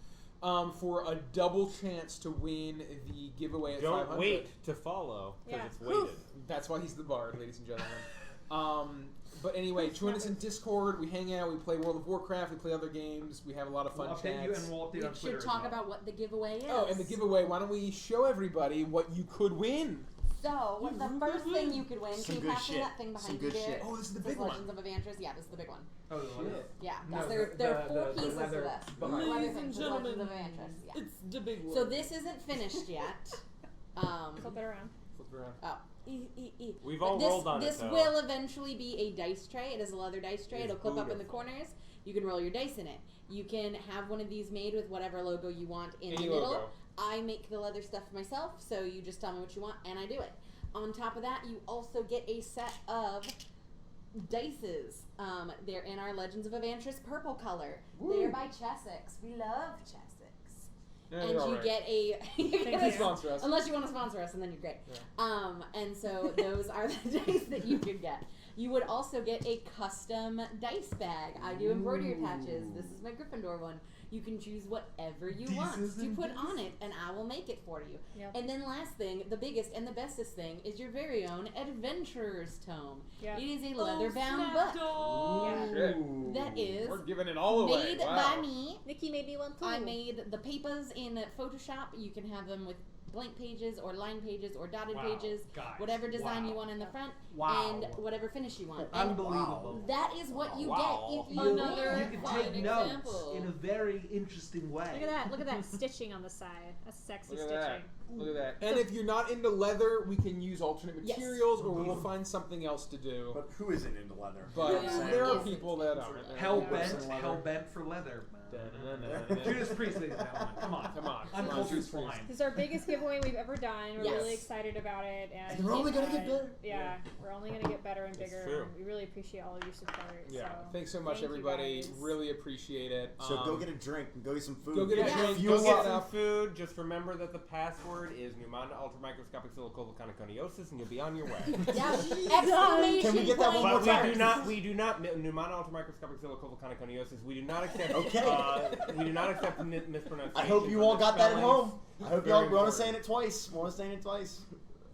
for a double chance to win the giveaway at Don't 500. wait to follow because Yeah. it's weighted. That's why he's the bard, ladies and gentlemen. But anyway, join us in Discord. We hang out. We play World of Warcraft. We play other games. We have a lot of fun We'll update you, chats. and we'll update We on Twitter should as talk well. about what the giveaway is. Oh, and the giveaway. Why don't we show everybody what you could win? So, the first thing you could win, Some can you good pass me shit. that thing Some behind you good there? shit. Oh, this is the It says big one. Legends of Evantris. Yeah, this is the big one. Oh, the leather. Yeah, No, there are 4 the pieces leather of this. behind. Leather Ladies thing and says Legends gentlemen, of Evantris. Yeah. it's the big one. So this isn't finished yet. Flip it around. Flip it around. Oh. We've But all this, rolled on this it though. will eventually be a dice tray. It is a leather dice tray. It is It'll clip up in the beautiful. corners. You can roll your dice in it. You can have one of these made with whatever logo you want in Any the middle. logo. I make the leather stuff myself, so you just tell me what you want and I do it. On top of that, you also get a set of dices. They're in our Legends of Evantris purple color. They're by Chessex. We love Chessex. Yeah, And you're you all right. get a Please sponsor us. unless you want to sponsor us, and then you're great. Yeah. And so those are the dice that you could get. You would also get a custom dice bag. I do embroidery patches. This is my Gryffindor one. You can choose whatever you want to put on it, and I will make it for you. Yep. And then last thing, the biggest and the bestest thing, is your very own Adventurer's Tome. Yeah. It is a leather-bound book Shit. that is We're giving it all away. made Wow. by me. Nikki made me one too. I made the papers in Photoshop. You can have them with blank pages or line pages or dotted Wow, pages, guys, whatever design wow. you want in the front, Wow. and whatever finish you want. And Unbelievable. that is what you Wow. get if you Another win. You can fine take notes example. in a very interesting way. Look at that! Look at that stitching on the side. That's sexy Look at that. stitching. Look at that. And if you're not into leather, we can use alternate Yes. materials, or we'll find something else to do. But who isn't into leather? But Yeah. there are Yes. people that aren't. Hell Yeah. bent for leather. Da-na-na-na-na. Judas Priest, ladies and gentlemen. Come on. Come on. Uncultured swine. This is our biggest giveaway we've ever done. We're Yes. really excited about it, and And we're only gonna get better. Yeah, we're only gonna get better and It's bigger. true. And we really appreciate all of your support. Yeah. So. Thanks so much, thank you everybody. guys. Really appreciate it. So go get a drink and go get some food. Go get a Yeah. drink. Fuel Go Go get get some up. food. Just remember that the password is pneumonic ultramicroscopic silicoconiosis, and you'll be on your way. Yeah. Exclamation Can we get that point. one more But time? we do not pneumonic ultramicroscopic silicoconiosis. We do not accept. Okay. We do not accept mispronunciation. I hope you for all got that at misspellings. home. I hope Very y'all. We're only important. saying it twice. We're only saying it twice.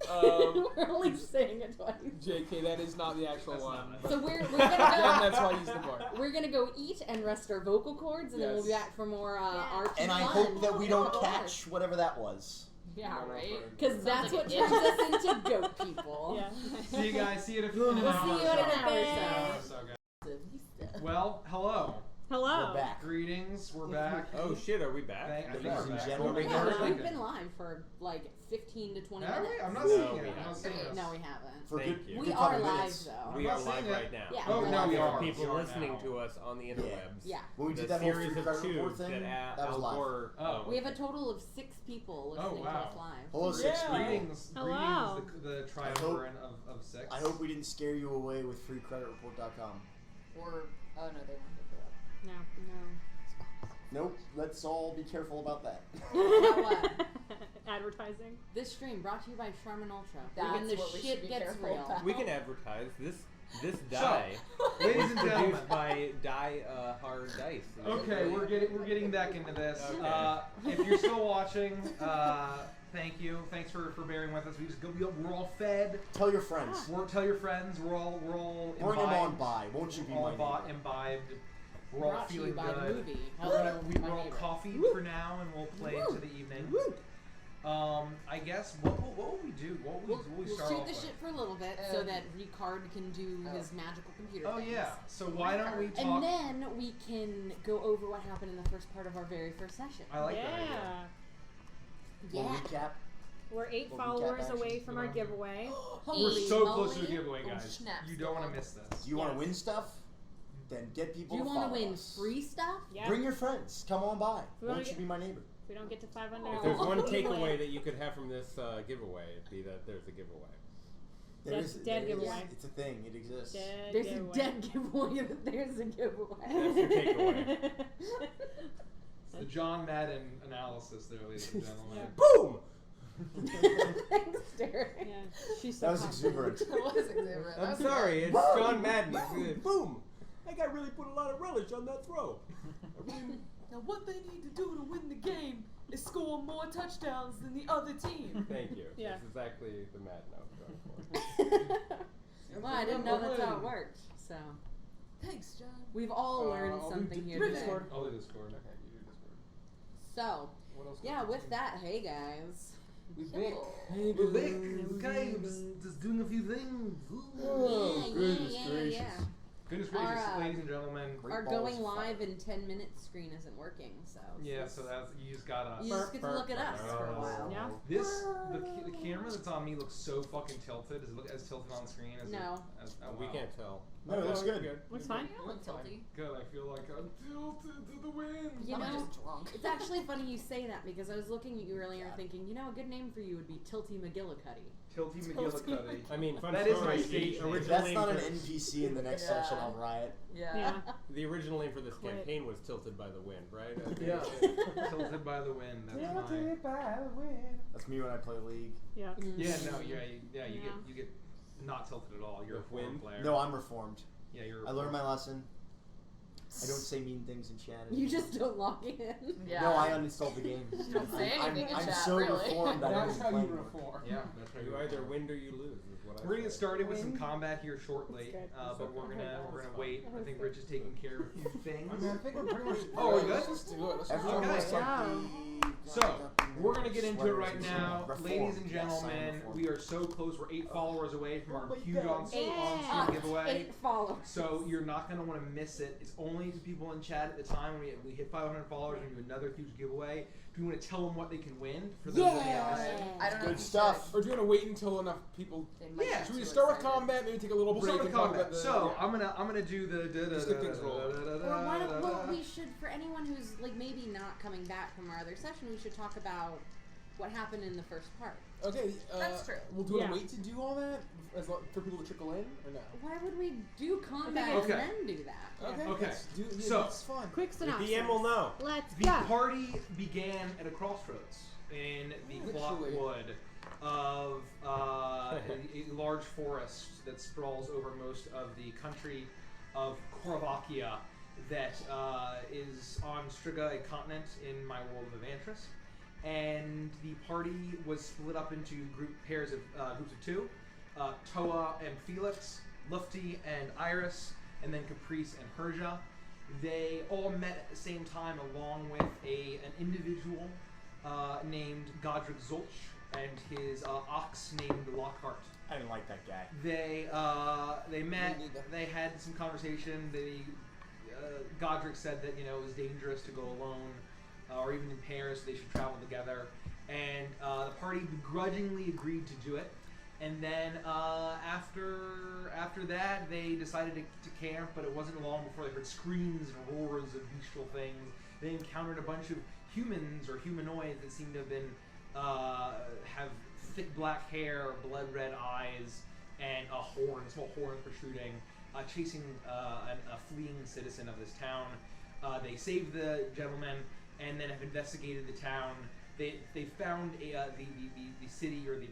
We're only saying it twice. JK, that is not the actual That's one. not it. So we're Again, gonna that's why he's the bar. go. We're gonna go eat and rest our vocal cords, and then we'll be Yes. back for more Yeah. art. And I fun. hope that we Yeah, don't of course. catch whatever that was. Yeah, No, right. no, Because that's like what it turns us into goat people. Yeah. See you guys. See you in a few We'll see you in an hour or Hour so. or so, guys. Well, hello. Hello. We're back. Greetings, we're back. Oh shit, are we back? I think Ladies we're and back. gentlemen. Yeah, We're we've back. been live for like 15 to 20 Have we? minutes. I'm not No, seeing we it. I'm not haven't. seeing this. No, we haven't. For Thank good, you. We good are couple live minutes. though. We not are live seeing it. right now. Yeah. Oh, no, we There are. people We are listening now. to us on the interwebs. Yeah. When we The did that whole series free of credit report tubes thing, that that was Al live. Gore. Oh. We have a total of 6 people listening to wow. us live. Hello, 6 people. Greetings, Hello. greetings, the triumvirate of 6. I hope we didn't scare you away with freecreditreport.com. Or oh no, they won't pick it up. No. Nope, let's all be careful about that. Now what? Advertising. This stream brought to you by Charmin Ultra. That's when the what we should shit be gets careful real. about. We can advertise this die. Ladies was and gentlemen. produced by Die Hard Dice. Okay, we're getting back into this. Okay. If you're still watching, thank you. Thanks for bearing with us. We're all fed. Tell your friends. Tell your friends. We're all Bring them on imbibed. by. Won't you be We're all my neighbor? imbibed. We're all Brought to you feeling by the good. movie. We're Hello, my all neighbor. coffee for now, and we'll play into the evening. I guess what will we do? What will we We'll start shoot off the with? shit for a little bit so that Ricard can do his magical computer Oh things. yeah. So why don't we talk? And then we can go over what happened in the first part of our very first session. I like that idea. Yeah. Little Yeah. recap. We're 8 Well, recap followers action. away from our Yeah. giveaway. We're Holy so close to moly. the giveaway, Oh, guys. snaps. You don't want to miss this. Do you want to Yes. win stuff? Then get Do people you to want follow to win us. free stuff? Yeah. Bring your friends. Come on by. We wanna Won't you get- be my neighbor? If we don't get to 500. If there's one Oh, takeaway boy. that you could have from this giveaway, it'd be that there's a giveaway. That's dead there is. giveaway. It's a thing. It exists. Dead There's giveaway. a dead giveaway that there's a giveaway. That's your takeaway. The John Madden analysis there, ladies and gentlemen. Boom! Thanks, Derek. Yeah, she's so That was confident. exuberant. That was exuberant. That I'm was sorry, great. it's John Madden. He's good. Boom! That guy really put a lot of relish on that throw. I really- Now what they need to do to win the game is score more touchdowns than the other team. Thank you. Yeah. That's exactly the Madden I was going for. Well, I didn't know that's how it worked. So Thanks, John. we've all learned I'll do something here Rivet today. Sword. I'll do Discord. Okay, you do Discord. So What else? yeah, with that, hey guys. We Hello. We're back. Okay, just doing a few things. Oh, goodness yeah. gracious. Goodness Our, gracious, uh, ladies and gentlemen. Great Our balls going of live fire. in 10 minutes screen isn't working, so Yeah, so that's you just gotta. you just get to look at us for a while. Yeah. The camera that's on me looks so fucking tilted. Does it look as tilted on screen as No. oh, We wow. can't tell. No, it looks good. Looks fine. You look tilty. Good. I feel like I'm tilted to the wind. You I'm know, just drunk. it's actually funny you say that because I was looking at you earlier thinking, you know, a good name for you would be Tilty McGillicuddy. Tilty McGillicuddy. I mean, fun That is story. my stage the name. original That's name not an for- NPC in the next Yeah. section of Riot. Yeah. Yeah. The original name for this Quit. campaign was Tilted by the Wind, right? I think. Yeah. Tilted by the wind. That's mine. That's me when I play League. Yeah. Yeah, no, you Yeah. get not tilted at all. You're a With form wind? player. No, I'm reformed. Yeah, you're. I learned my lesson. I don't say mean things in chat. You just don't log in. Yeah. No, I uninstalled the game. Don't say anything in I'm chat, so really. reformed. I don't That's even how play you anymore. reform. Yeah, that's right. You either win or you lose. Is what I We're gonna get say. started with some Win. combat here shortly, That's good. but we're gonna That's wait. I fine. think Rich is taking care of a few things. I mean, I think we're pretty much. Oh, we're good? Let's just do it. Let's just Everyone Okay. looks like Wow. the So, we're gonna get into it sweaters right and now, reformed. ladies and Yes, I am gentlemen. reformed. We are so close. We're 8 followers away from our huge Yeah. on-screen giveaway. 8 followers. So you're not gonna want to miss it. It's only to people in chat at the time when we hit 500 followers and do another huge giveaway. Do you want to tell them what they can win for those that Yeah. missed it? I don't know. Good if you stuff. Or do you want to wait until enough people? should. They might Yeah. get Should we too start with excited. combat? Maybe take a little We'll break start and with talk combat. about the. So yeah. I'm gonna do the Just get things rolling. Or why don't, well, we should, for anyone who's like maybe not coming back from our other session, we should talk about what happened in the first part. Okay. That's true. We'll do Yeah. a wait to do all that for people to trickle in, or no? Why would we do combat Okay. and then do that? Okay. Okay. Let's do, yeah, So- that's fun. Quick The synopsis. DM will know. Let's The go. party began at a crossroads in the Literally. Clockwood of a large forest that sprawls over most of the country of Korvakia that is on Striga, a continent in my world of Evantris. And the party was split up into groups of 2. Toa and Felix, Lufty and Iris, and then Caprice and Persia. They all met at the same time along with an individual named Godric Zolch and his ox named Lockhart. I didn't like that guy. They met. Me neither. They had some conversation. They Godric said that it was dangerous to go alone, or even in pairs, so they should travel together. And the party begrudgingly agreed to do it. And then after that, they decided to camp, but it wasn't long before they heard screams and roars of bestial things. They encountered a bunch of humans or humanoids that seemed to have been have thick black hair, blood red eyes, and a small horn protruding, chasing a fleeing citizen of this town. They saved the gentleman and then have investigated the town. They found the city, or the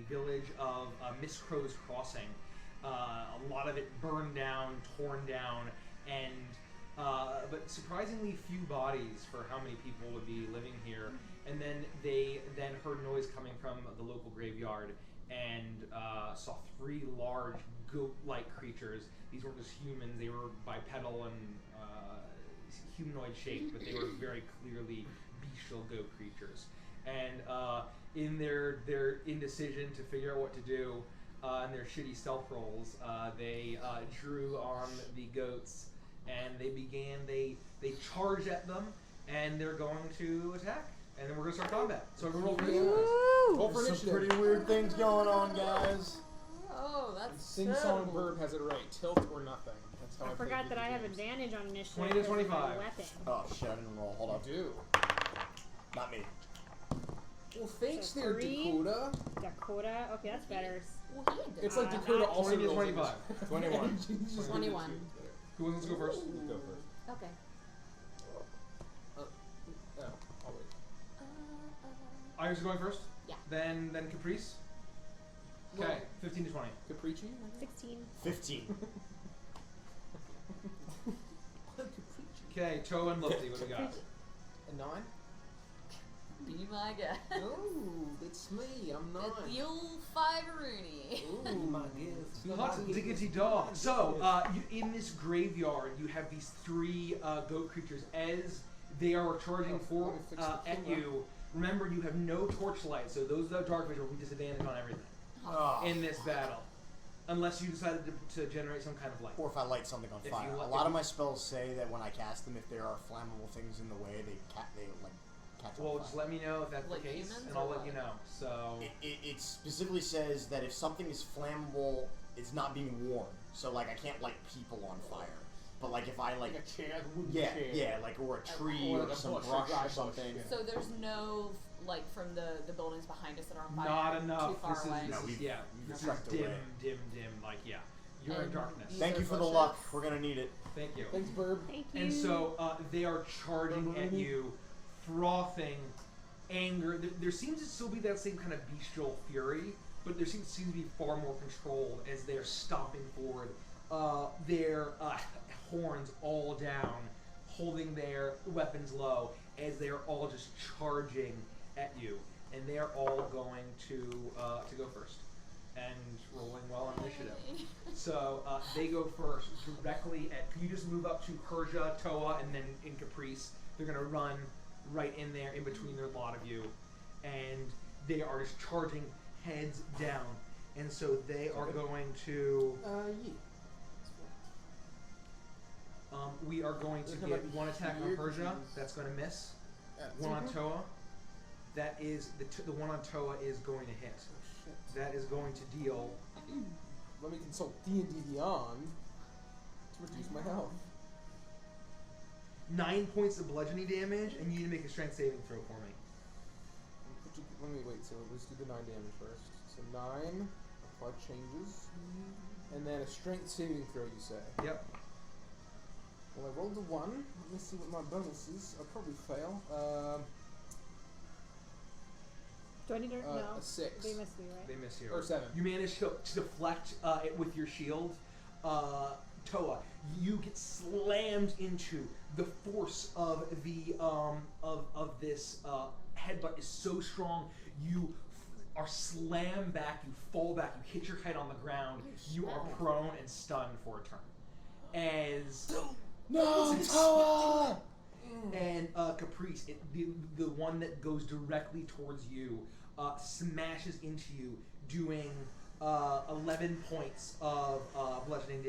village of Miss Crow's Crossing. A lot of it burned down, torn down, and but surprisingly few bodies for how many people would be living here. And then they heard noise coming from the local graveyard and saw 3 large goat-like creatures. These weren't just humans; they were bipedal and humanoid shaped, but they were very clearly bestial goat creatures. And in their indecision to figure out what to do, and their shitty stealth rolls, they drew on the goats, and they charged at them, and they're going to attack. And then we're going to start combat. So everyone roll for initiative. Roll for There's some initiative. pretty weird things going on, guys. Oh, that's Sing Song Bird has it right. Tilt or nothing. That's how I I play forgot that I video have games. advantage on initiative. 20 to because of my 25. Weapon. Oh shit, I didn't roll. Hold I up. do. Not me. Well, thanks So there, 3. Dakota. Dakota. Okay, that's better. Well, he did It's like that. Dakota also 20 to rolls 25. 21. 21. Who wants to go first? You go first. Okay. Oh, I'll wait. Iris is going first? Yeah. Then Caprice? Okay, 15 to 20. Capricci? 16. 15. Okay, Toa and Lopsy, what do we got? A 9? Be my guest. Oh, it's me. I'm 9. It's the old 5 Rooney. Ooh, my guess. Hot diggity dog. So, in this graveyard, you have these 3 goat creatures. As they are charging Let me fix the at camera. you, remember you have no torchlight, so those that are dark vision will be disadvantaged on everything Oh. in this battle. Unless you decided to generate some kind of light. Or if I light something on If fire. you A li- lot if of you- my spells say that when I cast them, if there are flammable things in the way, they catch Well, on just fire. let me know if that's Like the case, humans and I'll or let you what? know. So, It specifically says that if something is flammable, it's not being worn. So like I can't light people on fire. But like if I Like a chair, the wooden yeah, chair. yeah, like or a tree Or or like a some bush, a brush dry or bush, something. yeah. So there's no, like, from the buildings behind us that are on fire. not Too enough. far This away. is, No, this is we've- yeah. we've This is trekked dim, away. dim. Like you're in And darkness. these Thank are you for the bushes. luck. We're gonna need it. Thank you. Thanks, Burb. Thank you. And so they are charging at you, frothing, anger. There seems to still be that same kind of bestial fury, but there seems to be far more controlled as they're stomping forward. Their horns all down, holding their weapons low as they are all just charging at you, and they are all going to go first and rolling well on initiative. So they go first directly at. You just move up to Persia, Toa, and then in Caprice. They're gonna run right in there, in between the lot of you, and they are just charging heads down. And so they are going to. Yeah. We are going to They're get gonna be one attack on here Persia. because- That's going to miss. That's One on okay. Toa. That is the one on Toa is going to hit. Oh, shit. That is going to deal. Let me consult D&D Beyond to reduce my health. 9 points of bludgeoning damage, and you need to make a strength saving throw for me. Let me wait, so let's do the 9 damage first. So 9, apply changes, and then a strength saving throw, you say? Yep. Well, I rolled a 1. Let me see what my bonus is. I'll probably fail. Do I need to? No. A 6. They missed me, right? They miss you. Or 7. You manage to deflect it with your shield. Toa, you get slammed into the force of the of this headbutt is so strong. You are slammed back. You fall back. You hit your head on the ground. You are prone and stunned for a turn. As No, Toa! and Caprice, the one that goes directly towards you, smashes into you, doing 11 points of bludgeoning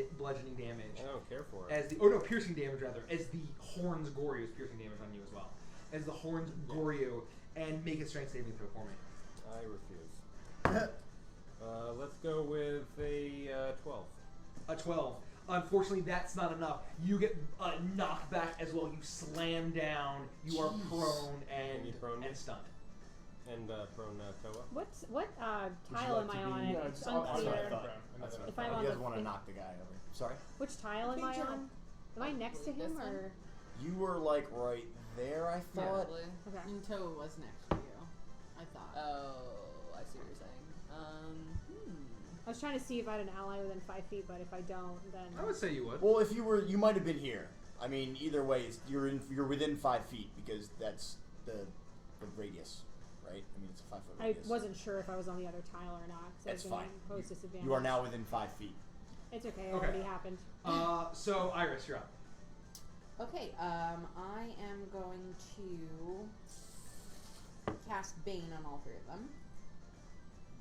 damage. I don't care for it. As the piercing damage rather, as the horns gore you, is piercing damage on you as well. As the horns gore you, and make a strength saving throw for me. I refuse. Let's go with a 12. A 12. Unfortunately, that's not enough. You get knocked back as well. You slam down. You are prone Can you prone me? and stunned. And prone Toa. What Would tile you am like I to on? be- It's That's what I unclear. thought. That's what I If thought. I'm He on does the- want to if- knock the guy over. Sorry? Which tile am I on? Am I next to him This one? or? You were like right there, I thought. Probably. Okay. And Toa was next to you, I thought. Oh, I see what you're saying. I was trying to see if I had an ally within 5 feet, but if I don't, then I would say you would. Well, if you were, you might have been here. I mean, either way, you're within 5 feet because that's the radius, right? I mean, it's a 5-foot I radius. wasn't sure if I was on the other tile or not. So That's I was fine. gonna pose disadvantage. You are now within 5 feet. It's okay. It Okay. already happened. So Iris, you're up. Okay, I am going to cast Bane on all three of them.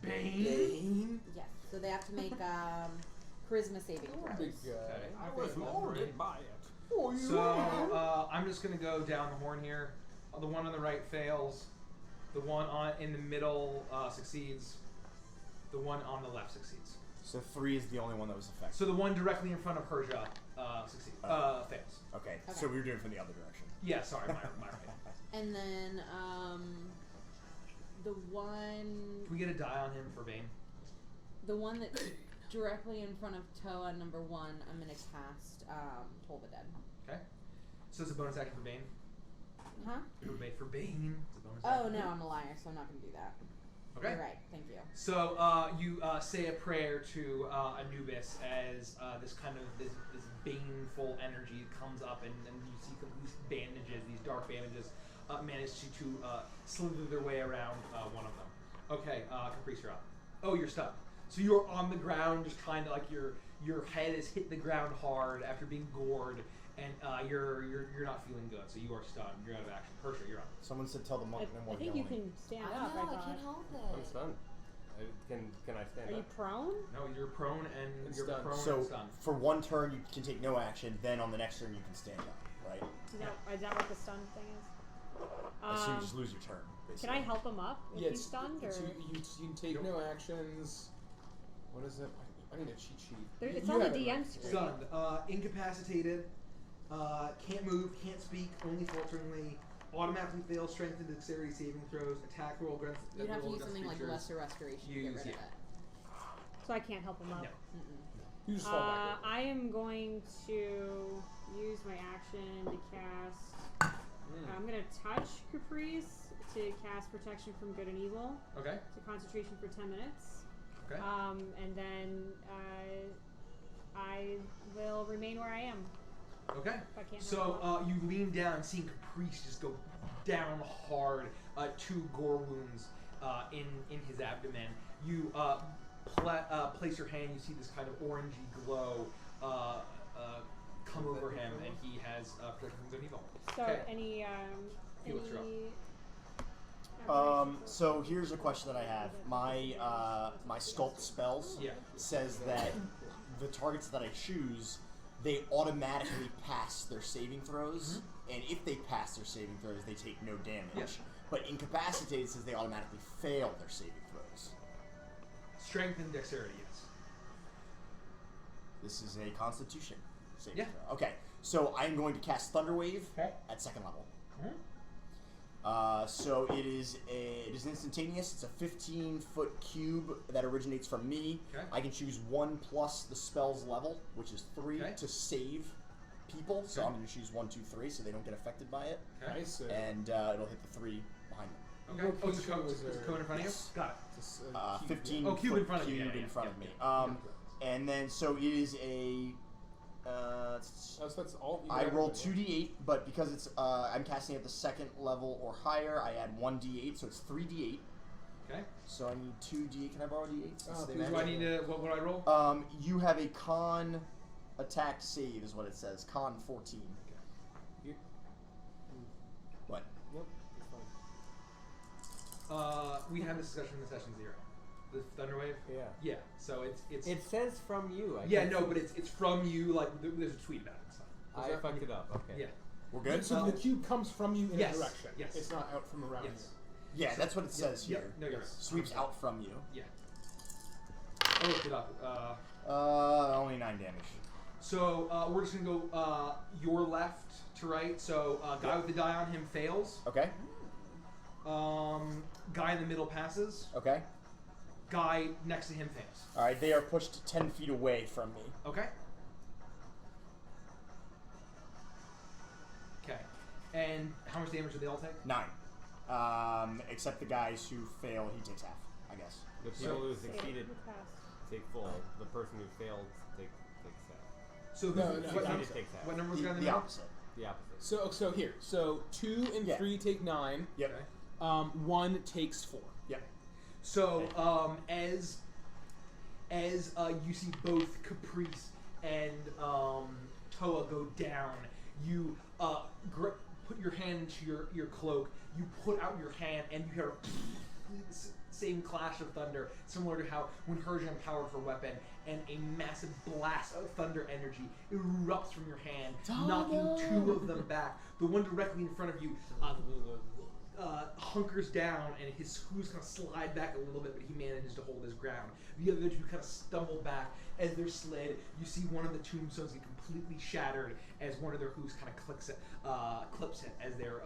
Bane. Yes, so they have to make charisma saving throws. Big guy. Okay. I was molded by it. So I'm just gonna go down the horn here. The one on the right fails. The one in the middle succeeds. The one on the left succeeds. So 3 is the only one that was affected. So the one directly in front of Persia succeeds. Fails. Okay, Okay. so we were doing it from the other direction. Yeah, sorry, my right. And then the one Can we get a die on him for Bane? that's directly in front of Toa, number 1, I'm gonna cast Toll the Dead. Okay. So it's a bonus action for Bane. Huh? It was made for Bane. It's a bonus Oh action. no, I'm a liar, so I'm not gonna do that. Okay. You're right, thank you. So you say a prayer to Anubis as this kind of this baneful energy comes up, and you see these bandages, these dark bandages, manage to slither their way around one of them. Okay, Caprice, you're up. Oh, you're stuck. So you're on the ground, just kind of like your head has hit the ground hard after being gored, and you're not feeling good. So you are stunned. You're out of action. Persia, you're up. Someone said tell the monk no I more think you yelling. can stand I up. know, I I thought. can't help I'm it. stunned. Can I stand Are you up? prone? No, you're prone and It's you're stunned. prone So and stunned. for one turn you can take no action, then on the next turn you can stand up, right? Is that what the stun thing is? So you just lose your turn. Can Basically. I help him up if Yeah, he's stunned? Or you can take no actions. What is it? I need a cheat sheet. it's You on the have it DM right. screen. Stunned, incapacitated, can't move, can't speak, only falteringly, automatically fails strength and dexterity saving throws, attack roll against You'd have to roll use against something like creatures. lesser restoration to Use, get rid yeah. of it. So I can't help him up. No. You just fall back. I am going to use my action to cast. I'm going to touch Caprice to cast protection from good and evil. Okay. To concentration for 10 minutes. Okay. And then I will remain where I am. Okay. If I can't So help him you lean down, seeing Caprice just go down hard, 2 gore wounds in his abdomen. You place your hand. You see this kind of orangey glow come over him, and he has protection from good and evil. So Okay. any He looks rough. So here's a question that I have. My sculpt spells Yeah. says that the targets that I choose, they automatically pass their saving throws, and if they pass their saving throws, they take no damage. Yes. But incapacitated says they automatically fail their saving throws. Strength and dexterity, yes. This is a Constitution saving Yeah. throw. Okay, so I'm going to cast Thunder Wave Okay. at 2nd level. Mhm. So it is instantaneous. It's a 15-foot cube that originates from me. Okay. I can choose 1 plus the spell's level, which is 3, Okay. to save people. So Okay. I'm going to choose 1, 2, 3, so they don't get affected by it. Okay. Nice. And it'll hit the 3 behind them. Okay. Oh, it's a code. Location It's a was code in front of you. Yes. Got it. 15 Oh, cube foot in front of you, cube yeah, in yeah, front yeah, of me. yeah. And then so it is a. That's all. I roll 2d8, but because it's I'm casting at the 2nd level or higher, I add 1d8, so it's 3d8. Okay. So I need 2d8. Can I borrow d8? Oh, They please. Do match? I need to? What would I roll? You have a con attack save, is what it says. Con 14. You- What? Nope. It's fine. We had this discussion in the session 0. The thunder wave. Yeah. Yeah. So it's. It says from you. But it's from you. Like there's a tweet about it. So. I fucked it up. Okay. Yeah. We're good. So the cube comes from you in Yes, a direction. yes. It's not out from around Yes. Yeah, that's what it says Yeah, here. no, you're right. Sweeps out from you. Yeah. I looked it up. Only 9 damage. So we're just gonna go your left to right. So guy with the die on him fails. Okay. Guy in the middle passes. Okay. Guy next to him fails. All right. They are pushed 10 feet away from me. Okay. Okay. And how much damage do they all take? 9. Except the guys who fail, he takes half. I guess. The people who Save succeeded the pass. take full. The person who failed takes half. So No, what, no, number, it takes half. what number was guy in the The middle? opposite. The opposite. So here. So 2 and Yeah. 3 take 9. Yep. Okay. 1 takes 4. Yep. So as you see both Caprice and Toa go down, you put your hand into your cloak. You put out your hand, and you hear same clash of thunder, similar to how when Herja empowered her weapon, and a massive blast of thunder energy erupts from your hand, knocking 2 of them back. The one directly in front of you hunkers down, and his screws kind of slide back a little bit, but he manages to hold his ground. The other 2 kind of stumble back as they're slid. You see one of the tombstones get completely shattered as one of their hooves kind of clips it as they're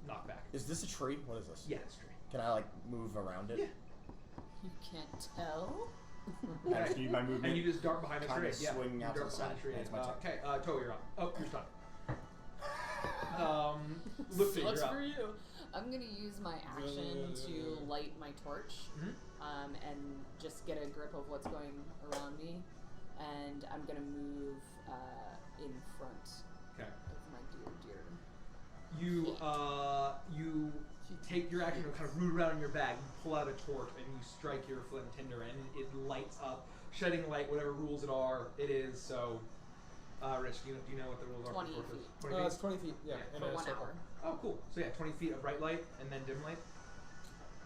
knocked back. Is this a tree? What is this? Yeah, it's true. Can I move around it? Yeah. You can't tell. I just need my movement. And you just dart behind the tree. Kinda Yeah. swing You out to dart the behind side. the tree. That's my turn. Okay, Toa, you're up. Oh, you're stunned. Look, Sucks you're up. for you. I'm gonna use my action to light my torch, and just get a grip of what's going around me, and I'm gonna move in front Okay. of my dear. You take your action to kind of root around in your bag. You pull out a torch and you strike your flint and tinder, and it lights up, shedding light, whatever rules it is. So, Rich, do you know what the rules are 20 for torches? feet. 20 feet? It's 20 feet. Yeah. Yeah, in For a 1 circle. hour. Oh, cool. So yeah, 20 feet of bright light and then dim light.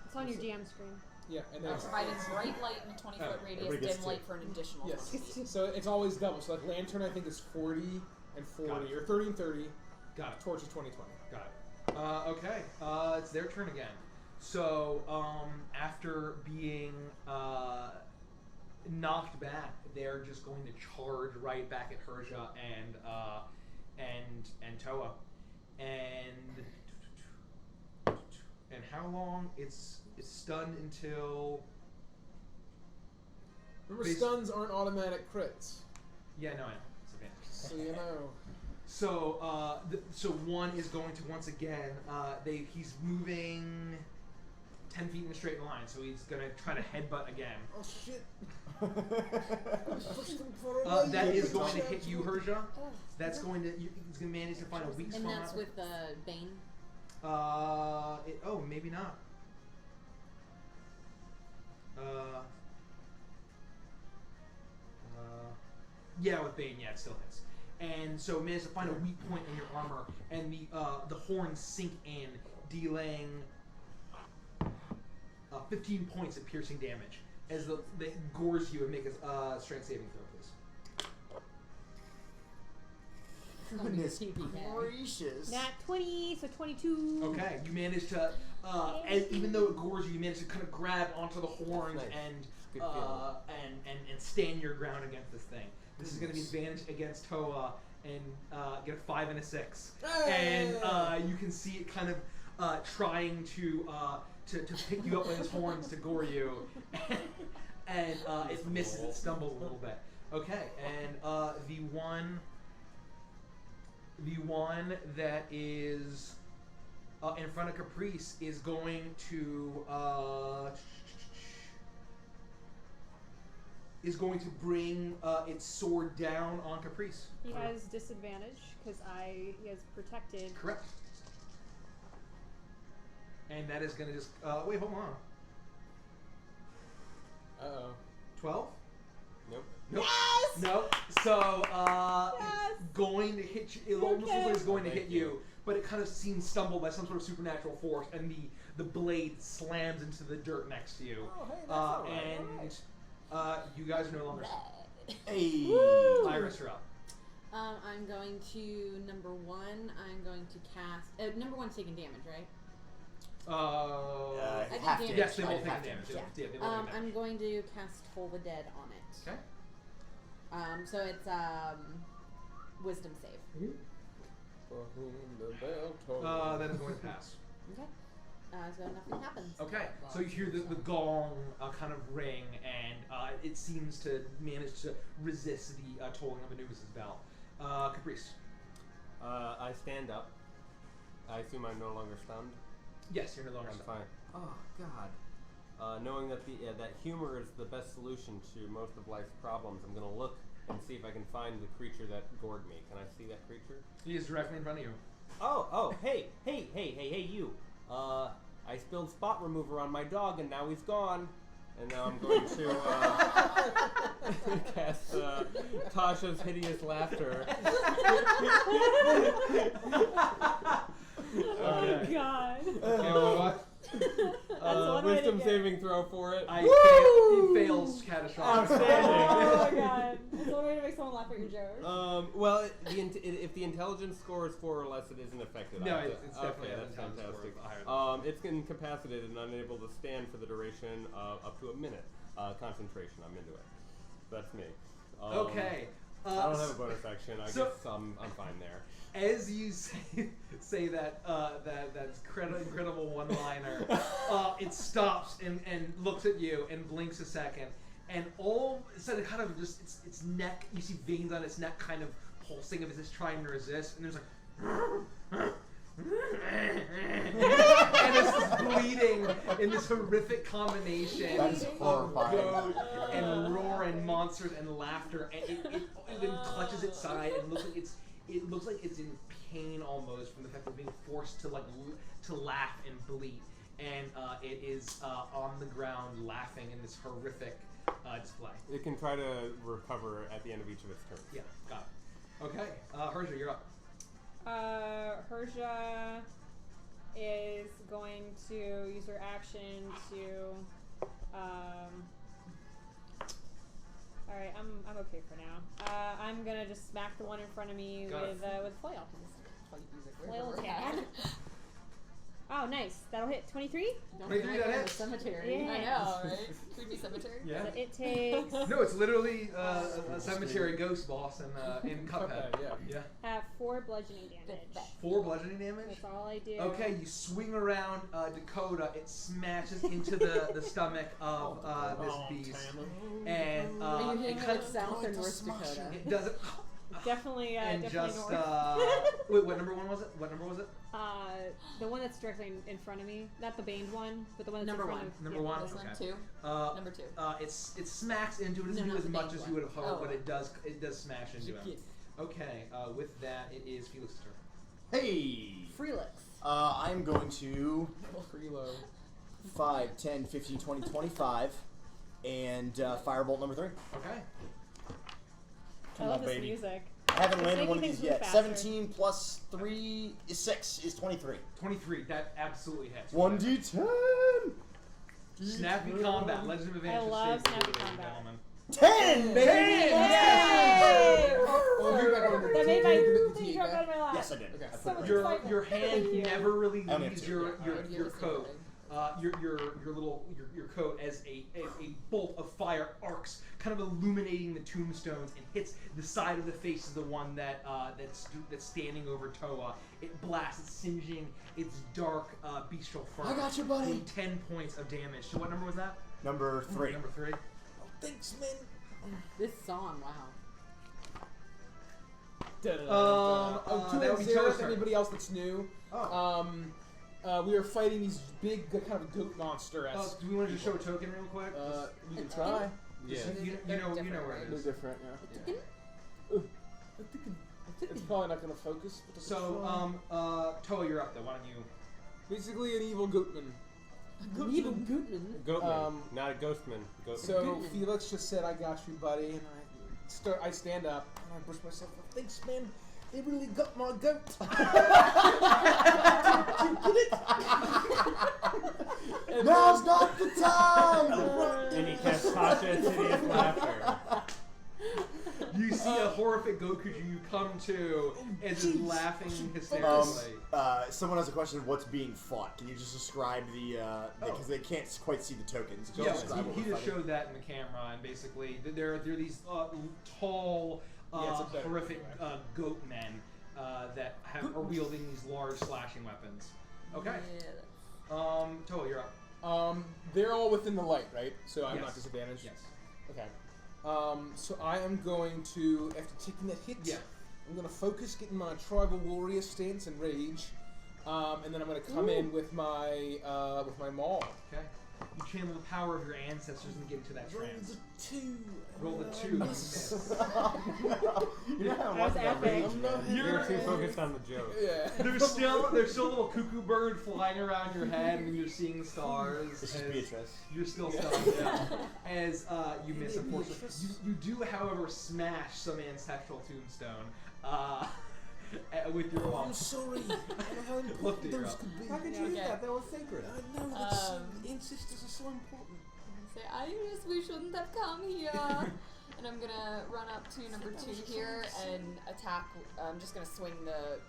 It's on your DM screen. Yeah, and then Providing bright light in a 20-foot radius, everybody gets dim two. light for an additional 20 yes. feet. So it's always double. So lantern I think is 40 and 40, Got it. or 30 and 30. Got it. Torch is 20-20. Got it. Okay. It's their turn again. So after being knocked back, they're just going to charge right back at Herja and Toa, and how long? It's stunned until. Remember, stuns aren't automatic crits. Yeah, no, I know. It's advantage. So you know. So, so one is going to once again. He's moving 10 feet in a straight line, so he's gonna try to headbutt again. Oh shit! That is going to hit you, Herja. That's going to. He's gonna manage to find a weak And spot. that's with the Bane. Maybe not. Yeah, with Bane, yeah, it still hits. And so it managed to find a weak point in your armor, and the horns sink in, delaying 15 points of piercing damage as they gores you and make a strength saving throw, please. Goodness gracious. Nat 20, so 22. Okay, you manage to, even though it gores you, you manage to kind of grab onto the horns Nice. and Good feeling. and stand your ground against this thing. This is going to be advantage against Toa and get a 5 and a 6. Hey! And you can see it kind of trying to pick you up with its horns to gore you, and it misses, it stumbles a little bit. Okay, and the one that is in front of Caprice is going to bring its sword down on Caprice. He has disadvantage because he has protected. Correct. And that is going to just wait. Hold on. 12. Nope. Nope. Yes! Nope. So Yes! it's going to hit you. It almost looks like it's going to hit you. but it kind of seems stumbled by some sort of supernatural force, and the blade slams into the dirt next to you. Oh, hey, that's all right. And you guys are no longer. Hey. Iris, you're up. I'm going to number 1. I'm going to cast. Number 1's taking damage, right? I think have to. damage. Yes, they both I take have damage. to. Yeah, they both take damage. I'm going to cast Toll the Dead on it. Okay. So it's Wisdom save. For whom the bell tolls. That is going to pass. Okay. So nothing happens. Okay, so you hear the gong kind of ring, and it seems to manage to resist the tolling of Anubis' bell. Caprice. I stand up. I assume I'm no longer stunned. Yes, you're no longer I'm stunned. fine. Oh God. Knowing that that humor is the best solution to most of life's problems, I'm gonna look and see if I can find the creature that gored me. Can I see that creature? He is directly in front of you. Oh, hey, you. I spilled spot remover on my dog and now he's gone. And now I'm going to cast Tasha's Hideous Laughter. Oh God. What? Wisdom saving throw for it. He fails catastrophic. Oh God. It's one way to make someone laugh at your joke. Well, if the intelligence score is 4 or less, it isn't affected. No, it's definitely okay, an that's intelligence fantastic. score higher than It's incapacitated and unable to stand for the duration of up to a minute. Concentration, I'm into it. That's me. Okay. I don't have a bonus action. I so- guess I'm fine there. As you say that incredible one-liner, it stops and looks at you and blinks a second, and all of a sudden, kind of just its neck. You see veins on its neck, kind of pulsing as it's trying to resist, and there's like. And it's just bleeding in this horrific combination That is of horrifying. goat and roar and monsters and laughter, and it then clutches its side and it looks like it's in pain almost from the fact of being forced to to laugh and bleat, and it is on the ground laughing in this horrific display. It can try to recover at the end of each of its turns. Yeah, got it. Okay, Herja, you're up. Herja is going to use her action to. All right, I'm okay for now. I'm gonna just smack the one in front of me with flail. Flail attack. Oh, nice. That'll hit 23. Don't 23, feel like that we're in a hits. cemetery. Yeah. I know, right? Creepy cemetery. Yeah. So it takes No, it's literally a cemetery ghost boss in Cuphead. Yeah. 4 bludgeoning damage. 4 bludgeoning damage. That's all I do. Okay, you swing around Dakota. It smashes into the stomach of this beast, and Are you hitting it like South or North Dakota? It doesn't. Definitely, And definitely just north. wait, what number was it? The one that's directly in front of me, not the baned one, but the one that's Number in front one. of Number yeah. one. This Okay. one, 2. Number 2. It smacks into it. It doesn't No, do not as the much big as one. you would have hoped, Oh, but right. it does smash into it. Okay, with that, it is Felix's turn. Hey! Freelix. I'm going to Freelo. 5, 10, 15, 20, 25, and firebolt number 3. Okay. I Come love on, this baby. music. I haven't It's landed making one of things these move yet. faster. 17 plus 3 is 6 is 23. 23. That absolutely hits. 1d10! Snappy combat. Legend of Advantage. I love save snappy rules, combat. gentlemen. 10! Baby! Yay! Oh, you're back on the That made did my you put the thing tea drop back? out of my lap. Yes, I did. Okay. I put So it much right excitement. Your hand Thank you. never really I only have leaves 2, your yeah. coat. Your coat as a bolt of fire arcs, kind of illuminating the tombstones, and hits the side of the face of the one that's standing over Toa. It blasts, it's singeing its dark bestial fur. I got you, buddy. Doing 10 points of damage. So what number was that? Number 3. Number 3. Thanks, man. This song, wow. To that would be Xerath, Toa's turn. anybody else that's new, we are fighting these big kind of goat monster. Do we want to just show a token real quick? We can try. Yeah. You know where it They're is. different, yeah. I think it's probably not going to focus. But So, Toa, you're up though. Why don't you? basically an evil goatman. Evil Goodman. Goatman, not a ghostman. Goatman. So Felix just said, "I got you, buddy," and I stand up and I brush myself. Thanks, man. They really got my goat. Now's not the time! And he casts Tasha Insidious Laughter. You see a horrific goat creature you come to and just laughing hysterically. Someone has a question of what's being fought. Can you just describe because they can't quite see the tokens. Just Yeah, describe what he we're just fighting. showed that in the camera, and basically there are these tall, horrific goat men that are wielding these large slashing weapons. Okay. Toa, you're up. They're all within the light, right? So I'm Yes. not disadvantaged? Yes. Okay. So I am going to, after taking that hit, Yeah. I'm going to focus, getting my tribal warrior stance and rage, and then I'm going to come in with my maul. Okay. You channel the power of your ancestors and get into that trance. Roll the 2. You miss. You know how That's much epic. You're too focused on the joke. Yeah. There's still a little cuckoo bird flying around your head, and you're seeing the stars. This is as Beatrice. You're still stunned, as you miss, unfortunately. You do, however, smash some ancestral tombstone with your Oh, wand. I'm sorry. I don't know how Looked at important you. those could be. How could you do that? That was sacred. I know, but ancestors are so important. Say, Iris, we shouldn't have come here. And I'm gonna run up to number 2 here and attack. I'm just gonna swing the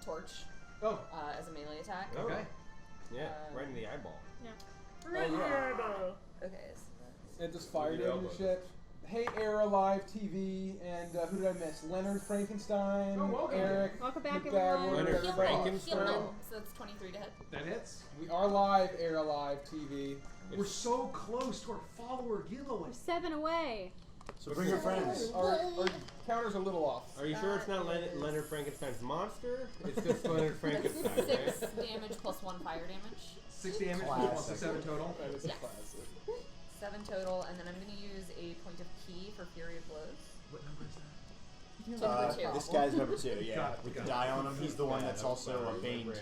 torch Oh, as a melee attack. okay. Yeah, right in the eyeball. Okay. So It just fired Yeah, in and but- shit. Hey, Air Alive TV, and who did I miss? Leonard Frankenstein, Oh, welcome. Eric, Welcome back, McBadwood, everyone. Leonard Heal Frankenstein. them. So that's 23 to hit. That hits. We are live, Air Alive TV. We're so close to our follower giveaway. We're 7 away. So bring your friends. Our counter's a little off. Are you sure it's not Leonard Frankenstein's monster? It's just Leonard Frankenstein, That's right? 6 damage plus 1 fire damage. 6 damage Classic. plus 7 total. That is Yes. a classic. 7 total, and then I'm going to use a point of key for Fury of Blows. What number is that? Number 2. This guy's number 2, yeah. Got it, With got the it. die on him, he's the one Yeah, that's that was also my a Bane. brain.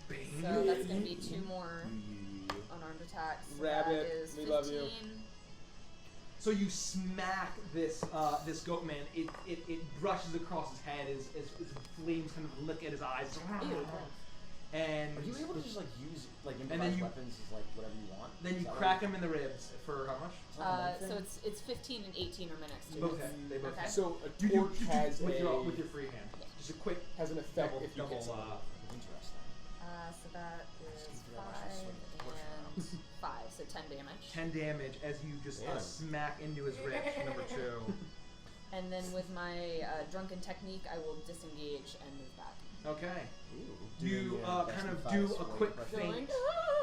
Bane. So that's going to be 2 more unarmed attacks. So Rabbit, that is we 15. love you. So you smack this goat man. It brushes across his head as flames kind of lick at his eyes. And Are you able to just use then improvised you- weapons as whatever you want? then you Is that crack him in the ribs for how much? So it's 15 and 18 are my next 2. Both hit. They both Okay. hit. So a You torch do has with a your free hand. Just a quick has an effect double if you hit someone. Interesting. So that is Seems to be 5 actually swing the torch and 5, so 10 damage. 10 damage as you just Yeah. smack into his ribs. Number 2. And then with my drunken technique, I will disengage and move back. Okay. Ooh. You Doing, kind of Best do in a Five quick swing feint,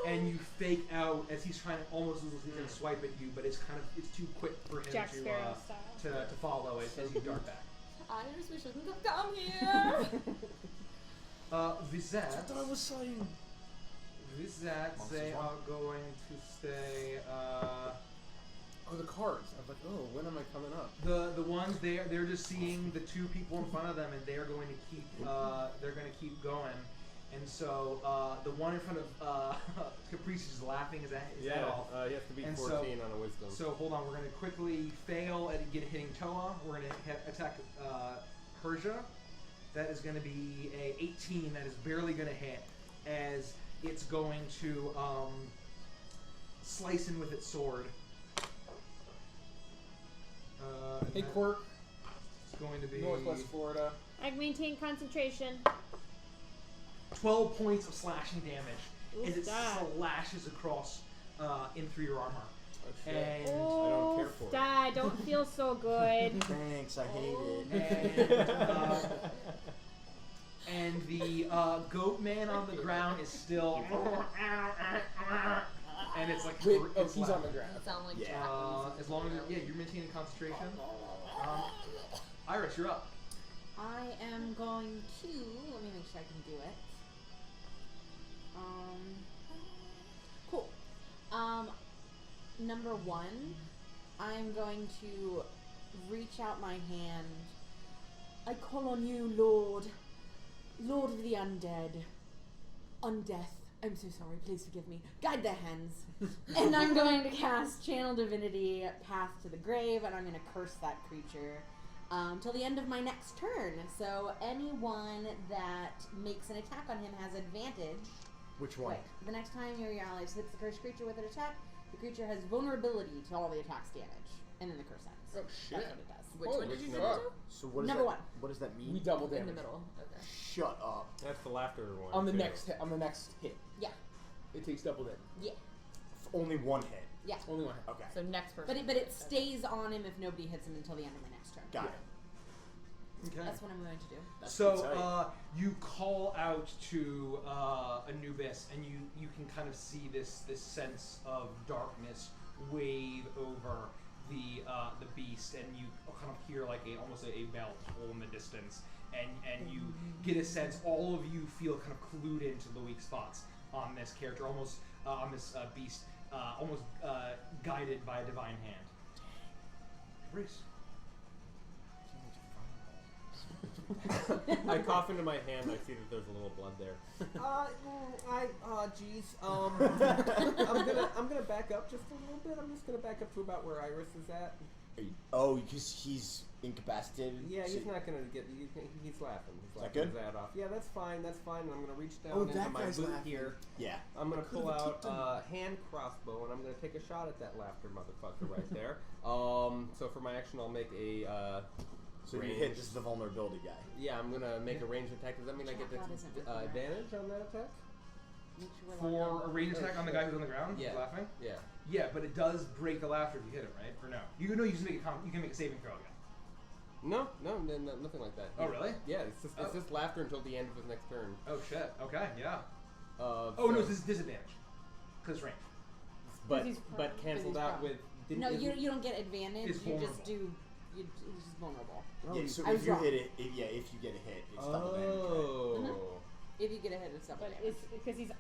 and you fake out as he's trying to almost he's gonna swipe at you, but it's too quick for him Jack Sparrow style. to follow it as you dart back. Iris, we shouldn't have come here. With that, That's what I was saying. they are going to stay. Oh, the cards. I was like, oh, when am I coming up? The ones they're just seeing the 2 people in front of them, and they're going to keep going. And so the one in front of Caprice is laughing his head Yeah, off. he has to be And 14 on a wisdom. So hold on, we're going to quickly fail at hitting Toa. We're going to attack Persia. That is going to be a 18. That is barely going to hit, as it's going to slice in with its sword. Hey, that- Quirk, It's going to be Northwest Florida. I maintain concentration. 12 points of slashing damage Ooh, as it die. slashes across in through your armor. Oh, shit. And Oh, care for it. die. Don't feel so good. Thanks, I hate it. and the goat man on the ground is still and it's like Wait, oh, it's he's loud. on the ground. Doesn't sound like Yeah. Japanese. As long as you're maintaining concentration. Iris, you're up. I am going to. Let me make sure I can do it. Cool. Number 1, I'm going to reach out my hand. I call on you, Lord of the undead. Undeath. I'm so sorry. Please forgive me. Guide their hands. And I'm going to cast Channel Divinity, Path to the Grave, and I'm going to curse that creature. till the end of my next turn. So anyone that makes an attack on him has advantage. Which one? Wait, the next time your ally hits the cursed creature with an attack, the creature has vulnerability to all the attack's damage, and then the curse ends. Oh shit! That's what it does. Which one did you fuck. do? So what is Number that? one. What does that mean? We double In damage. the middle. Okay. Shut up. That's the laughter one. On the too. next hit. On the next hit. Yeah, It takes double damage. yeah, Only one hit. yeah. Only one hit. Okay. So next person. But it stays on him if nobody hits him until the end of my next turn. Got it. Okay. That's what I'm going to do. That's So pretty tight. you call out to Anubis, and you can kind of see this sense of darkness wave over the beast, and you kind of hear like almost a bell toll in the distance, and you get a sense. All of you feel kind of clued into the weak spots on this character, almost on this beast, almost guided by a divine hand. Reese. I cough into my hand. I see that there's a little blood there. Jeez. I'm gonna back up just a little bit. I'm just gonna back up to about where Iris is at. Oh, because he's incapacitated? Yeah, he's So- not gonna get. He's laughing. He's that laughing good? his head off. Yeah, that's fine. That's fine. And I'm gonna reach down Oh, into that my guy's boot laughing. here. Yeah. I'm gonna pull Could've out kicked him. a hand crossbow, and I'm gonna take a shot at that laughter motherfucker right there. So for my action, I'll make a. So you range. hit just the vulnerability guy. Yeah, I'm gonna make a ranged attack. Does that mean I get That isn't working. advantage on that attack? Make sure we're locked For on. a range attack on the guy who's on the ground, Yeah. laughing. Yeah. Yeah, but it does break the laughter if you hit it, right? Or no? You know, you just make you can make a saving throw again. No, nothing like that. Oh, really? Yeah, it's just laughter until the end of his next turn. Oh shit. Okay. Yeah. Oh No, this is disadvantage. Cause range. but he's but prone. canceled he's out prone. with. Didn't, No, isn't- you don't get advantage. It's You just vulnerable. do. He's just vulnerable. Yeah, so I if was you wrong. hit it, if you get a hit, it's double damage. Oh. If you get a hit, it's double But damage. it's because he's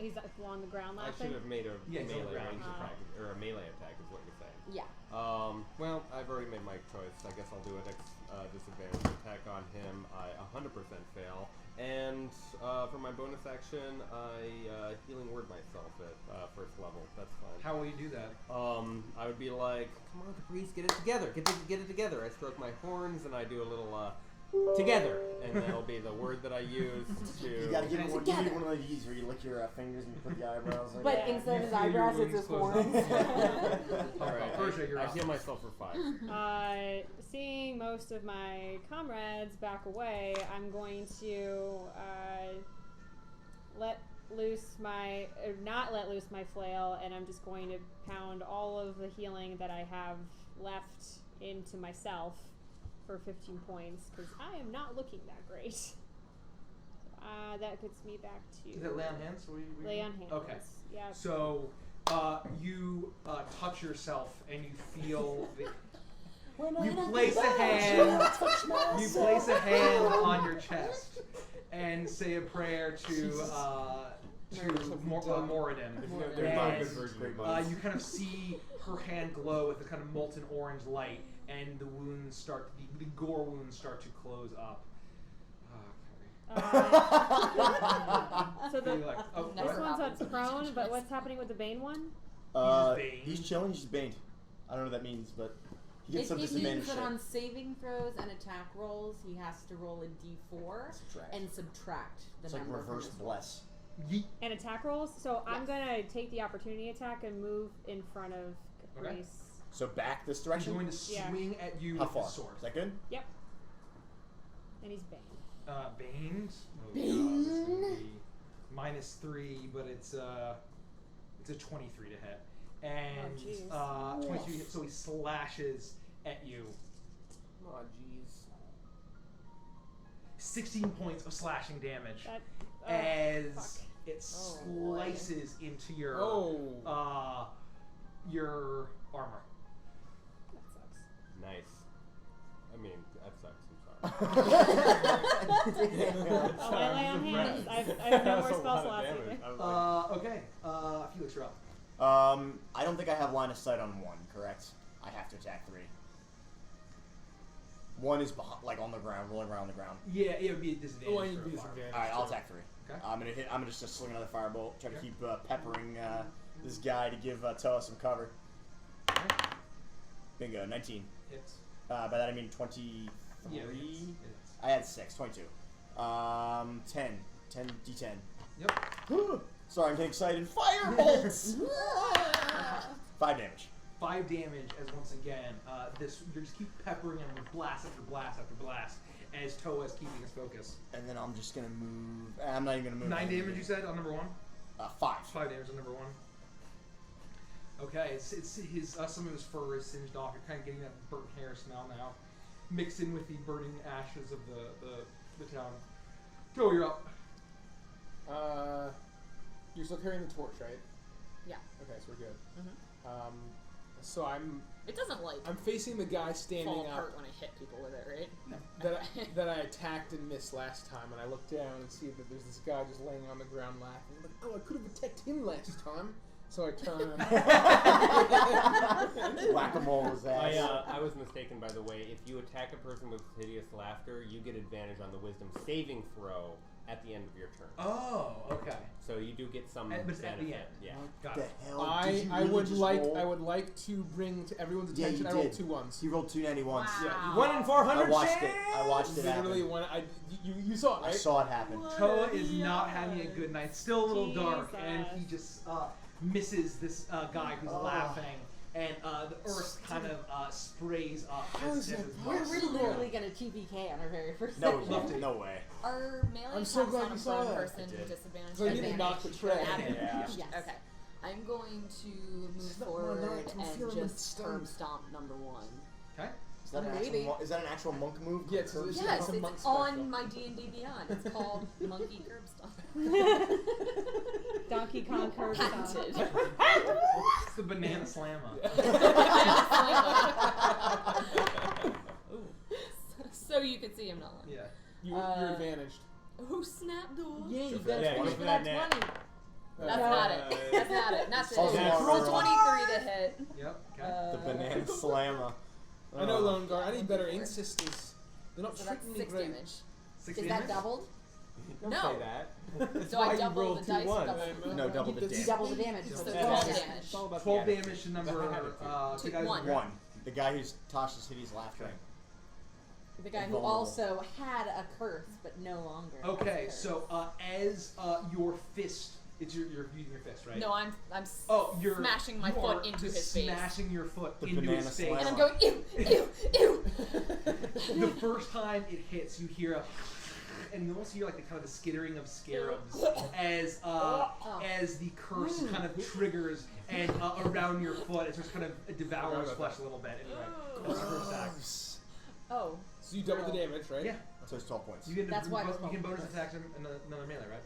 along the ground I laughing. should have made a Yeah, he's on the melee ground. range attack, or a melee attack is what you're saying. Yeah. Well, I've already made my choice. I guess I'll do a disadvantage attack on him. I 100% fail. And for my bonus action, I healing word myself at first level. That's fine. How will you do that? I would be like, come on, Caprice, get it together. Get it together. I stroke my horns and I do a little together, and that'll be the word that I use to. You gotta give him one, Together. one of these where you lick your fingers and you put the eyebrows. But like instead of his You feel your eyebrows, it's wings his close horns. All right, Persia, you're I up. heal myself for 5. Seeing most of my comrades back away, I'm going to not let loose my flail, and I'm just going to pound all of the healing that I have left into myself for 15 points, because I am not looking that great. That gets me back to Is it lay on hands? lay on hands. Okay. Yeah. So you touch yourself and you feel. You place a hand. You place a hand on your chest and say a prayer to Moradin. There's not a good And, version of you kind of see her hand glow with a kind of molten orange light, and the wounds the gore wounds start to close up. So the You're like, oh, Never this one's happens. prone, but what's happening with the Bane one? He's chilling. He's baned. I don't know what that means, but he gets It some means disadvantage. that on saving throws and attack rolls, he has to roll a d4 Subtract. and subtract the It's like number from reverse his bless. yeet. And attack rolls. So I'm Yes. gonna take the opportunity attack and move in front of Okay. Caprice. So back this He's direction. going to Yeah. swing at you How with far? his sword. Is that good? And he's Bane. Baned. Oh, God, Bane. this is gonna be -3, but it's a 23 to hit, and jeez. 23 hit, so he slashes at you. Oh, jeez. 16 points of slashing damage That as fuck. it Oh, boy. slices into your your armor. That sucks. Nice. I mean, that sucks. I'm sorry. Oh, my lay on hands. I have no more spell slots either. Okay. Felix, you're up. I don't think I have line of sight on one. Correct. I have to attack 3. One is like on the ground, rolling around on the ground. Yeah, it would be a disadvantage. Oh, I need for to a be fire. disadvantage. All right, I'll attack 3. Okay. I'm gonna just sling another firebolt. Try to Okay. keep peppering this guy to give Toa some cover. Okay. Bingo, 19. Hits. By that I mean 23 Yeah, Three. it is. I had 6, 22. 10 d10. Yep. Sorry, I'm getting excited. Firebolts! 5 damage. 5 damage as once again, you just keep peppering him with blast after blast after blast as Toa is keeping his focus. And then I'm just gonna move. I'm not even gonna move. 9 damage, you said, on number 1? 5. 5 damage on number 1. Okay, it's his some of his fur is singed off. You're kind of getting that burnt hair smell now, mixed in with the burning ashes of the town. Toa, you're up. You're still carrying the torch, right? Yeah. Okay, so we're good. Mm-hmm. So It doesn't like I'm facing the guy standing fall up apart when I hit people with it, right? that I attacked and missed last time, and I look down and see that there's this guy just laying on the ground laughing. I'm like, oh, I could have attacked him last time. So I turn. Whack-a-mole was that. I was mistaken, by the way. If you attack a person with hideous laughter, you get advantage on the wisdom saving throw at the end of your turn. Oh, okay. So you do get some But it's benefit. at the end. Yeah. Got The it. hell? I Did you I really would just like roll? I would like to bring to everyone's Yeah, attention. you I rolled did. 2 ones. He rolled 2 91s. Wow. Yeah, 1 in 400 I watched chance! it. I watched it Literally happen. when you saw it, I right? saw it happen. Toa is not having a good night. Still a little dark, and Jesus. he just misses this guy who's laughing, and the earth kind of sprays up. How as is if that it's We're possible. literally gonna TPK on our very first No, session. no way. Are melee I'm so attacks glad on you a saw prone that. person I did. with disadvantage? So you need to knock the tray. Yeah. Yes. Okay. I'm going to move It's not my forward night, I'm and feeling just my herb stomach. stomp number 1. Okay. Is that, an Maybe. actual, is that an actual monk move? Yeah, it's Yes, a monk it's special. on my D&D Beyond. It's called Monkey Curb Stomp. Donkey Kong curve stomp. Patented. It's the banana slammer. So you can see him not lying. Yeah. You're advantaged. Who snapped door? Yeah, you for that. got Yeah, it. go for that 20. That's not it. That's not it. That's it. Also It's wrong. a 23 to hit. Yep. Okay. The banana slammer. I know, Lone Guard. I need better insistence. They're not So that's treating me 6 great. damage. 6 Is damage? that doubled? Don't No. say that. That's So why I you double rolled the 2 dice. ones. No, double the You damage. double the damage. So So So 12 12 damage. damage. It's all about 12 the damage to That's number the attitude. two guys. 1. 1. The guy who's Tasha's hideous laughter. Okay. The guy who Vulnerable. also had a curse, but no longer. has a Okay, curse. so as your fist, you're using your fist, right? No, I'm you're smashing my you foot are into just his face. smashing your foot The into banana his face. slam. And I'm going, ew, ew, ew. The first time it hits, you hear a, and you almost hear like the kind of the skittering of scarabs as as the curse kind of triggers and around your foot, it just kind of devours flesh a little bit. Anyway, that's the first attack. Gross. Oh, So you double the damage, right? Yeah, So it's 12 points. you can That's why it was you can called bonus attack another melee, right?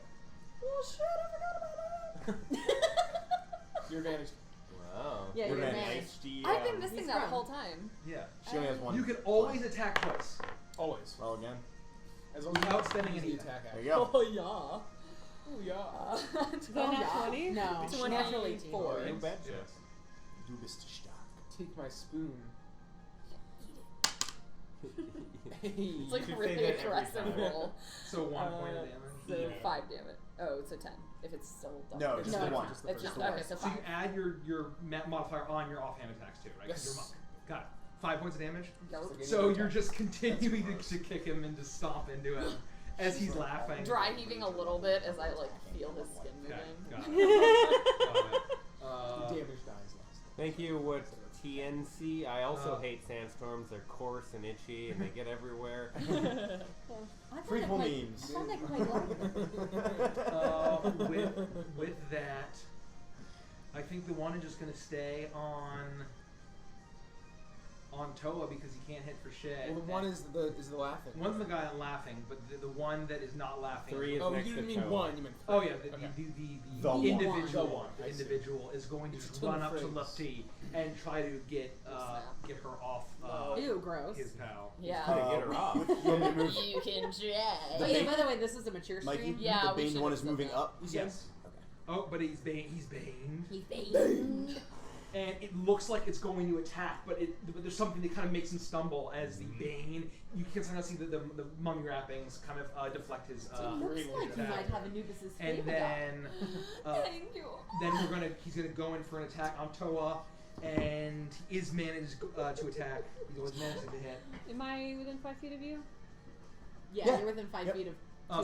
well, shit! I forgot about that. You're advantaged. Wow. Yeah, You're you're advantaged. advantaged. HD, I've been missing He's that the from- whole time. Yeah. She only has 1. You can always attack twice Always. Roll again. As long as without you spending use any the attack There action. you go. Oh, yeah. Oh, yeah. Is that nat 20? No, 24. natural 18. Alright. No bad Yeah. chance. Du bist stark. Take my spoon. Hey. It's like You a should say really that every aggressive time. roll. So 1 point of So damage. 5 damage. Oh, so 10. If it's still double. No, just No, the 1. just the It's just, first okay, so So 5. you add your modifier on your offhand attacks too, right? 'Cause you're Yes. monk. Got it. 5 points of damage. Yarp. So you're just continuing to kick him and to stomp into him as he's laughing. Dry heaving a little bit as I like feel his skin Okay, moving. got it. Got it. The damage dies last. Thank you, what TNC. I also Uh, hate sandstorms. They're coarse and itchy and they get everywhere. I find it Frequel quite- memes. I find it quite lovely. with that, I think the one is just gonna stay on Toa because he can't hit for shit. Well, the one is the laughing. One's the guy laughing, but the one that is not laughing. 3 is Oh, next you to didn't mean Toa. one. You meant three. Oh yeah, the Okay. The one. individual The one. one. The I see. individual is going to It's just a run up to phrase. Lefty and try to get her off Ew, gross. his pal. Yeah. Get her off. You want me to move? You can Oh try. yeah, by the way, this is a mature Mikey, stream. Yeah, the we Bane should one have is said moving that. up, you said? Yes. Oh, but he's baned. He's Bane. And it looks like it's going to attack, but there's something that kind of makes him stumble as the Bane. You can sometimes see the mummy wrappings kind of deflect his. It looks like you attack. might have Anubis's And favor. then, Thank you. he's gonna go in for an attack on Toa, and he is managed to attack. He's always managed to hit. Am I within 5 feet of you? Yeah, Yeah. you're within 5 Yep. feet of,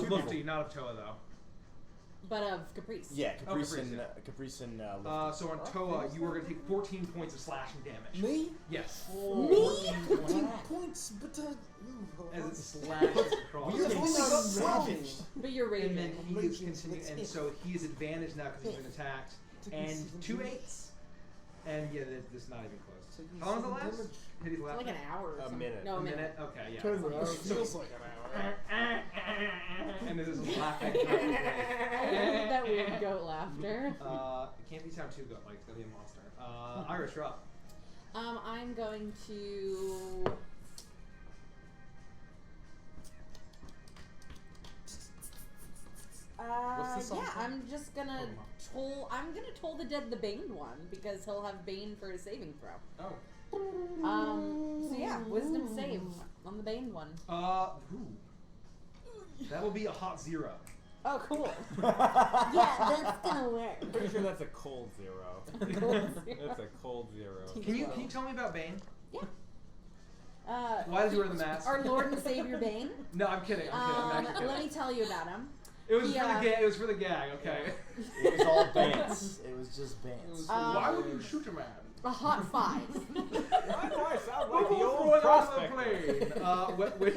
Lufty, not of Toa though. but of Caprice. Yeah, Caprice Caprice, and yeah. Caprice and So on Toa, you are going to take 14 points of slashing damage. Me? Yes. 14 points, but As it slashes across. We're getting savaged. But you're And raging. then he is continuing, and so he is advantaged now because he's been attacked. And 2 8s. And yeah, that's not even close. How long does it last? Did he last? Like an hour or A something. minute. No, A a minute. minute? Okay, yeah. Feels like an hour. And this is laughing. That weird goat laughter. It can't be sound too good, like it's gonna be a monster. Irish, you're up. I'm going to. What's the song Yeah, called? I'm just gonna toll. I'm gonna toll the dead the Baned one because he'll have Bane for a saving throw. Oh. So yeah, Wisdom save on the Baned one. Ooh. That will be a hot 0. Oh, cool. Yeah, that's gonna work. I'm pretty sure that's a cold 0. That's a cold 0. Can you tell me about Bane? Why does he wear the mask? Our Lord and Savior Bane. No, I'm kidding. I'm actually kidding. Let me tell you about him. It was he, for the gag. It was for the gag. Okay. It was all bants. It was just bants. Why would you shoot a man? A hot 5. Why do I sound like the Before old throwing off the prospector? plane.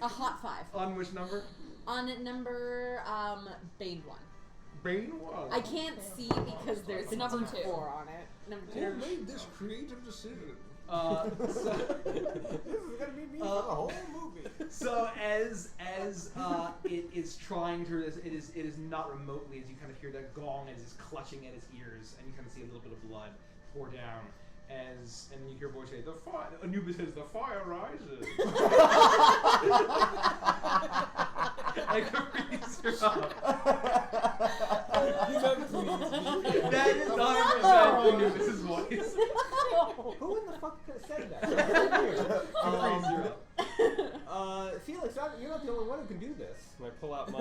A hot 5. On which number? On number Baned one. Bane 1. I can't see because there's a Number 2. 4 on it. Number 2. Who made this creative decision? So, This is gonna be me for the whole movie. so as it is trying to, it is not remotely as you kind of hear that gong as it's clutching at his ears, and you kind of see a little bit of blood pour down. And then you hear a voice say, "The fire." Anubis says, "The fire rises." And Caprice, you're up. That is 100% Anubis' voice. Who in the fuck said that? Caprice, you're up. Felix, you're not the only one who can do this. And I pull out my,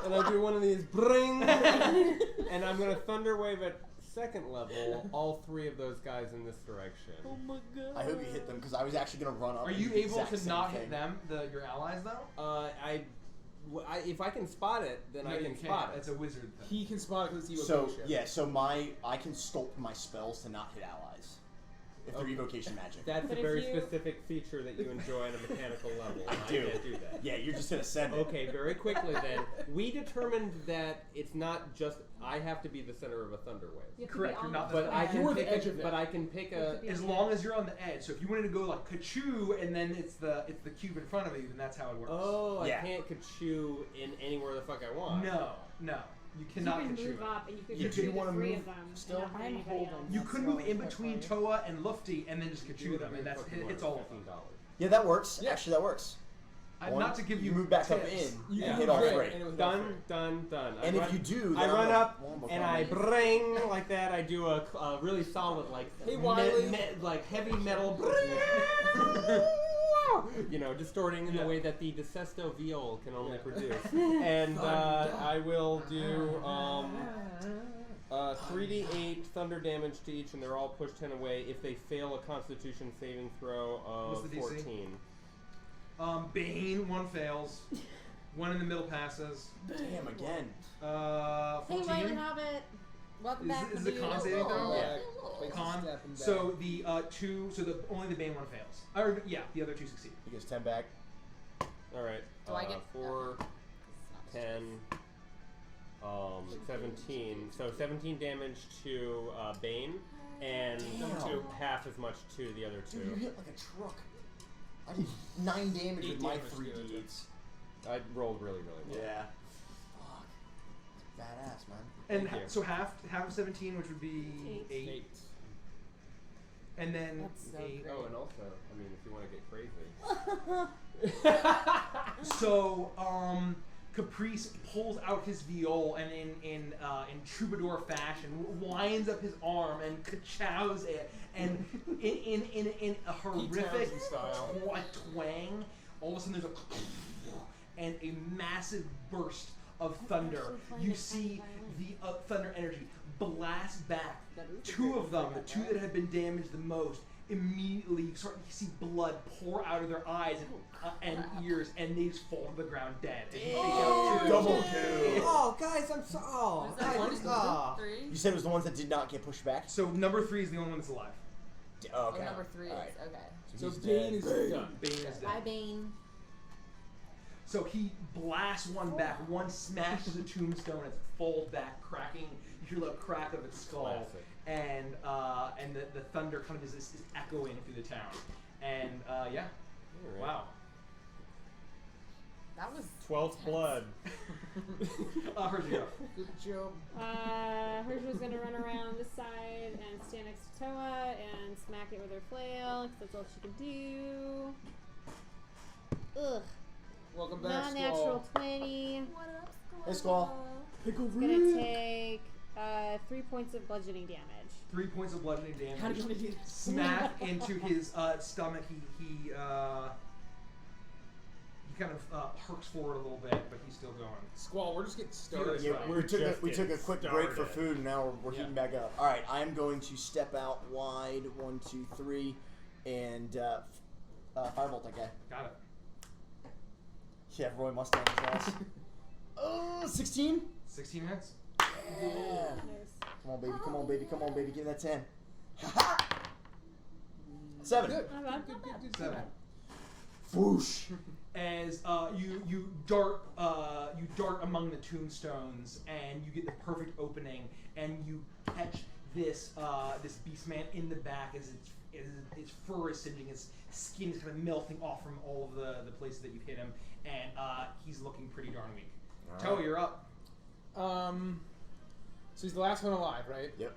and I do one of these bring, and I'm gonna thunder wave at second level all 3 of those guys in this direction. Oh my god. I hope you hit them because I was actually gonna run up. Are and you do the able exact to same not thing. hit them, your allies, though? If I can spot it, then No, I you can can't. spot it. It's a wizard thing. He can spot it because he's So evocation. yeah, so I can sculpt my spells to not hit allies if they're evocation magic. That's But a if very you- specific feature that you enjoy at a mechanical level. I and do. can't do that. Yeah, you're just gonna send it. Okay, very quickly then. We determined that it's not just I have to be the center of a thunder wave. You have to be Correct, on you're not the the- But I can You're the pick edge of it. but I can pick You have a to be As on the long edge. as you're on the edge. So if you wanted to go like ka-choo and then it's the cube in front of you, then that's how it works. Oh, Yeah. I can't ka-chew in anywhere the fuck I want. No. You cannot you can ka-choo. move up and you can You shoot can- the wanna 3 move of them. still? And not I'm anybody holding. else. You That's could move really in quite between funny. Toa and Lufty and then just ka-choo them, and that's hits all of them. Yeah, that works. Yeah. Actually, that works. Not to give you move back up tips. in You and can hit all crit, 3. and it was Done. And if you do, I then run I'm up wombo and I combo. bring like that. I do a really solid like Hey, Wiley. like heavy metal, you know, distorting in the way that the Decesto viol can only produce. And I will do 3d8 thunder damage to each, and they're all pushed 10 away if they fail a Constitution saving throw What's of the DC? 14. Bane, 1 fails. 1 in the middle passes. Damn again. 14. Hey, Wiley Hobbit. Welcome back. Is it dude. con saving throw? Yeah. Con. Stepping back. So the only the Bane 1 fails. Or yeah, the other 2 succeed. He gets 10 back. All right. Do I get 4, 10, 17. So 17 damage to Bane, and Damn. to half as much to the other Dude, you 2. hit like a truck. I did 9 damage 8 with my damage to the other 3d8s. I rolled really well. Yeah. Fuck. Badass, man. And Thank you. so half of 17, which would be 8. And then That's so 8. great. Oh, and also, I mean, if you want to get crazy. So Caprice pulls out his viol and in troubadour fashion winds up his arm and ka-chows it, and in a horrific Townsend style. twang, all of a sudden there's a and a massive burst of thunder. You see the thunder energy blast back. Two of them, the two that had been damaged the most, immediately you see blood pour out of their eyes and ears, and they just fall to the ground dead. And you take out two. Double kill. Oh, guys, I'm so. Oh, Was that guys, one, 3? You said it was the ones that did not get pushed back? So number 3 is the only one that's alive. Oh, okay. Oh, number 3 All right. is okay. So he's Bane dead. is done. Bane is dead. Bye, Bane. So he blasts one back, one smashes a tombstone, it falls back, cracking. You hear the crack of its skull, Classic. and the thunder kind of is echoing through the town. And yeah, Alright. wow. That was 12th blood. Here's you go. Good job. Hershey's gonna run around this side and stand next to Toa and smack it with her flail, because that's all she can do. Ugh. Welcome back, Non-natural Squall. 20. what up, Hey, Squall. Pickle It's gonna take 3 points of bludgeoning damage. 3 points of bludgeoning damage. How do you want to do this? Smack into his stomach. He kind of herks forward a little bit, but he's still going. Squall, we're just getting started. Yeah, We took Just a get quick break for started. food, and now we're Yeah. heating back up. All right, I'm going to step out wide, 1, 2, 3, and firebolt that guy. Got it. Yeah, Roy Mustang his ass. 16. 16 hits. Yeah. Nice. Come on, baby. Come on, baby. Come on, baby. Give me that 10. Ha 7. Good. Not bad. Good. 7. Whoosh. As you dart among the tombstones, and you get the perfect opening, and you catch this beast man in the back as its fur is singeing, his skin is kind of melting off from all of the places that you've hit him, and he's looking pretty darn weak. Toe, you're up. So he's the last one alive, right? Yep.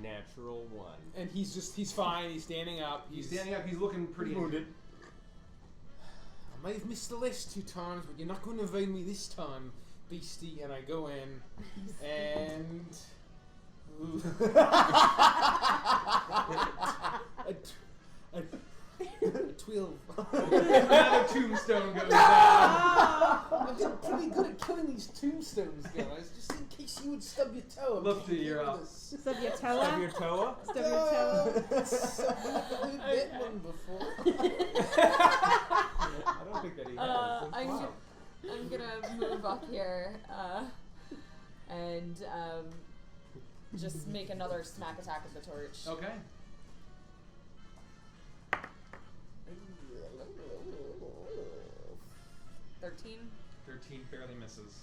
Natural 1. And he's fine. He's standing up. He's standing up. He's looking pretty wounded. I may have missed the list 2 times, but you're not going to evade me this time, beastie. And I go in, and a 12. Another tombstone goes down. I've been pretty good at killing these tombstones, guys. Just in case you would stub your toe. I'm Look to taking your care of up. this. Stub your Stub Toa. your Toa? Stub your Toa. I've bit one before. I don't think that he has. I'm gonna move up here and just make another smack attack with the torch. Okay. 13. 13 barely misses.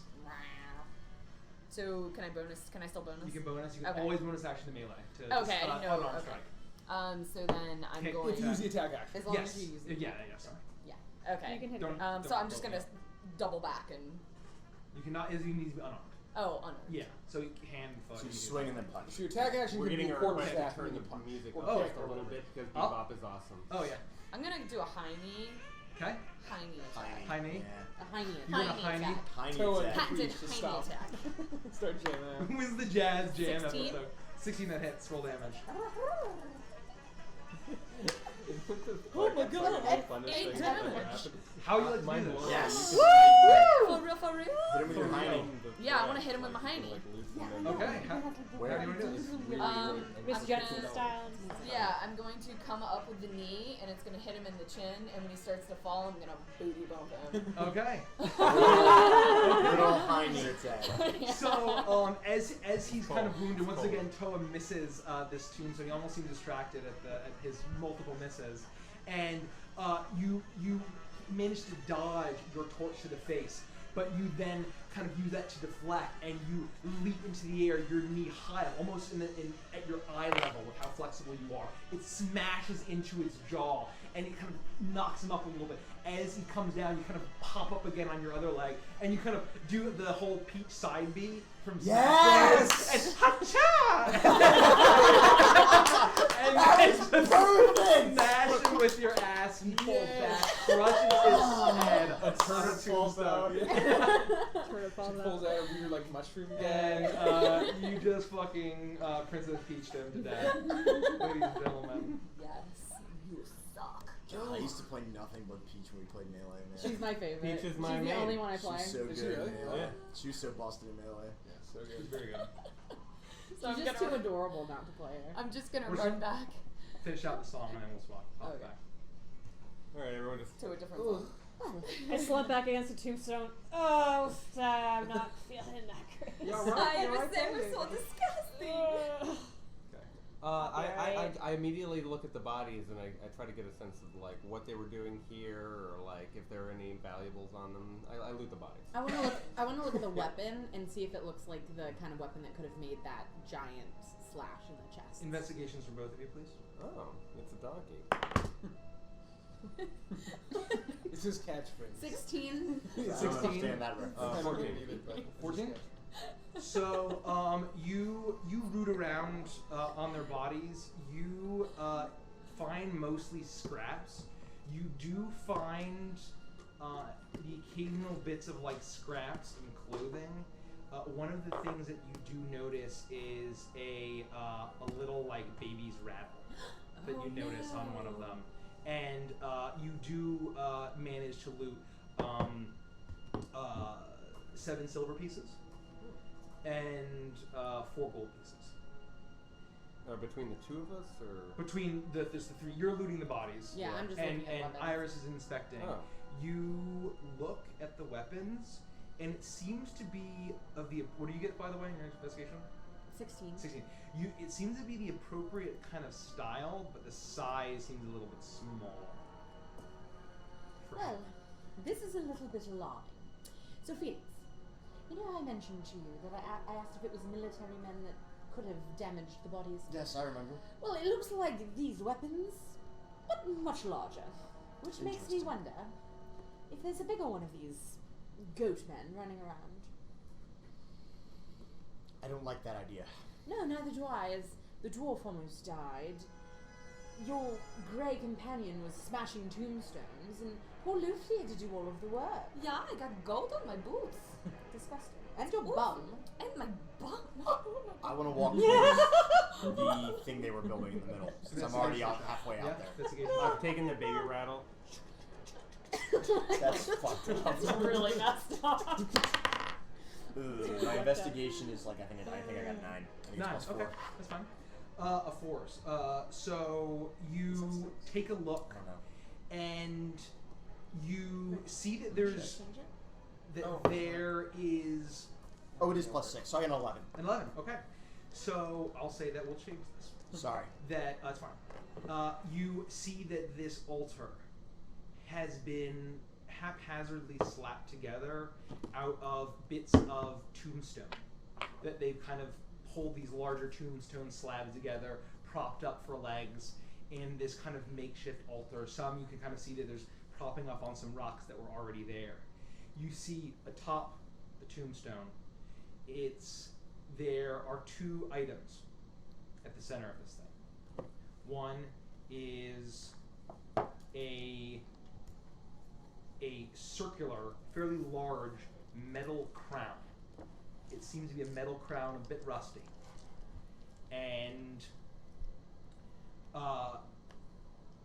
So can I still bonus? You can bonus. You can Okay. always bonus action to melee. Okay, I didn't know. Unarmed Okay. strike. So then I'm Okay, going If you use the attack action. as long Yes. as you use it. Yeah. Sorry. Yeah. Okay. You can hit Don't- it. So I'm just gonna double back and You cannot. As you need to be unarmed. unarmed. Yeah. So you hand. So you swing and then punch. So your attack action We're can be getting a a quarter request staff to turn and the a punch. music Or up kick just or a little whatever. bit because Oh. bebop is awesome. Oh yeah. I'm gonna do a high knee. Okay. High knee attack. High knee. A hiney. You're in a Tiny high knee. attack. Tiny Toe and attack. Patented Please, just high knee stop. attack. Start jamming out. Who is the jazz jam 16? episode? 16 that hits. Roll damage. Oh my God, Funnest eight thing that ever damage. happened. How you like to Mind do this? blown. Yes. You can For real, for real? Hit him with your feel hiney. the Yeah, I wanna thread, hit him with my like, hiney. loosen them. Okay. How do Where? you want to do this? Miss I'm Jetson gonna- style. Yeah, I'm going to come up with the knee, and it's going to hit him in the chin, and when he starts to fall, I'm going to booty bump him. Okay. Good old hiney attack. So, as he's kind of wounded, once again, Toa misses this tomb, so he almost seems distracted at his multiple misses, and you manage to dodge your torch to the face, but you then kind of use that to deflect, and you leap into the air, your knee high, almost at your eye level with how flexible you are. It smashes into his jaw, and it kind of knocks him up a little bit. As he comes down, you kind of pop up again on your other leg, and you kind of do the whole Peach side B from Yes! Smash Bros. And ha-cha! And then Perfect! smash him with your ass, and pull back, crushes his head on a tombstone. Turtle falls She out. pulls out a weird like mushroom And guy. you just fucking Princess Peached him to death, ladies and gentlemen. Yes, you suck. God, I used to play nothing but Peach when we played Melee, man. She's my favorite. Peach is my She's the main. only one I play. She's so Is good she at really? Melee. Yeah. She was so busted in Melee. Yeah, so She's good. very good. So She's just too adorable not to play her. I'm just gonna We're run just- back Finish out the song and then we'll swap. Hop Okay. back. All right, everyone, just to a different Ooh. song. I slump back against the tombstone. Oh, I'm not feeling that great. Yeah, right. I was they were so disgusting. Ugh. I immediately look at the bodies and I try to get a sense of like what they were doing here or like if there are any valuables on them. I loot the bodies. I want to look at the weapon and see if it looks like the kind of weapon that could have made that giant slash in the chest. Investigations from both of you, please. Oh, it's a donkey. It's his catchphrase. 16. I don't 16. understand that reference. 14. 14? So, you root around on their bodies. You find mostly scraps. You do find the occasional bits of like scraps and clothing. One of the things that you do notice is a little like baby's rattle that you notice on one of them, and you do manage to loot 7 silver pieces and 4 gold pieces. Between the two of us, or Between there's the 3, you're looting the bodies. Yeah, I'm just and looking at weapons. Iris is inspecting. Oh. You look at the weapons, and it seems to be of the. What do you get, by the way, in your investigation? 16. 16. It seems to be the appropriate kind of style, but the size seems a little bit small. Well, this is a little bit alarming. So, Felix, you know I mentioned to you that I asked if it was military men that could have damaged the bodies? Yes, I remember. Well, it looks like these weapons, but much larger. Which makes me Interesting. wonder if there's a bigger one of these goat men running around. I don't like that idea. No, neither do I, as the dwarf almost died. Your grey companion was smashing tombstones, and poor Luffy had to do all of the work. Yeah, I got gold on my boots. Disgusting. And your Ooh. bum. And my bum. I want to walk through the thing they were building in the middle, since I'm already halfway out there. Investigation. I've taken the baby rattle. That's fucked up. That's really messed up. Ugh, my investigation is like I think I got 9. I think it's 9. plus 4. Okay, that's fine. A 4s. So you take a look, I don't know. and you see that there's there is Oh, it is plus 6. So I got an 11. an 11. Okay, so I'll say that we'll change this. Sorry. That it's fine. You see that this altar has been haphazardly slapped together out of bits of tombstone. That they've kind of pulled these larger tombstone slabs together, propped up for legs, in this kind of makeshift altar. Some you can kind of see that there's propping up on some rocks that were already there. You see atop the tombstone, there are 2 items at the center of this thing. One is a circular, fairly large metal crown. It seems to be a metal crown, a bit rusty. And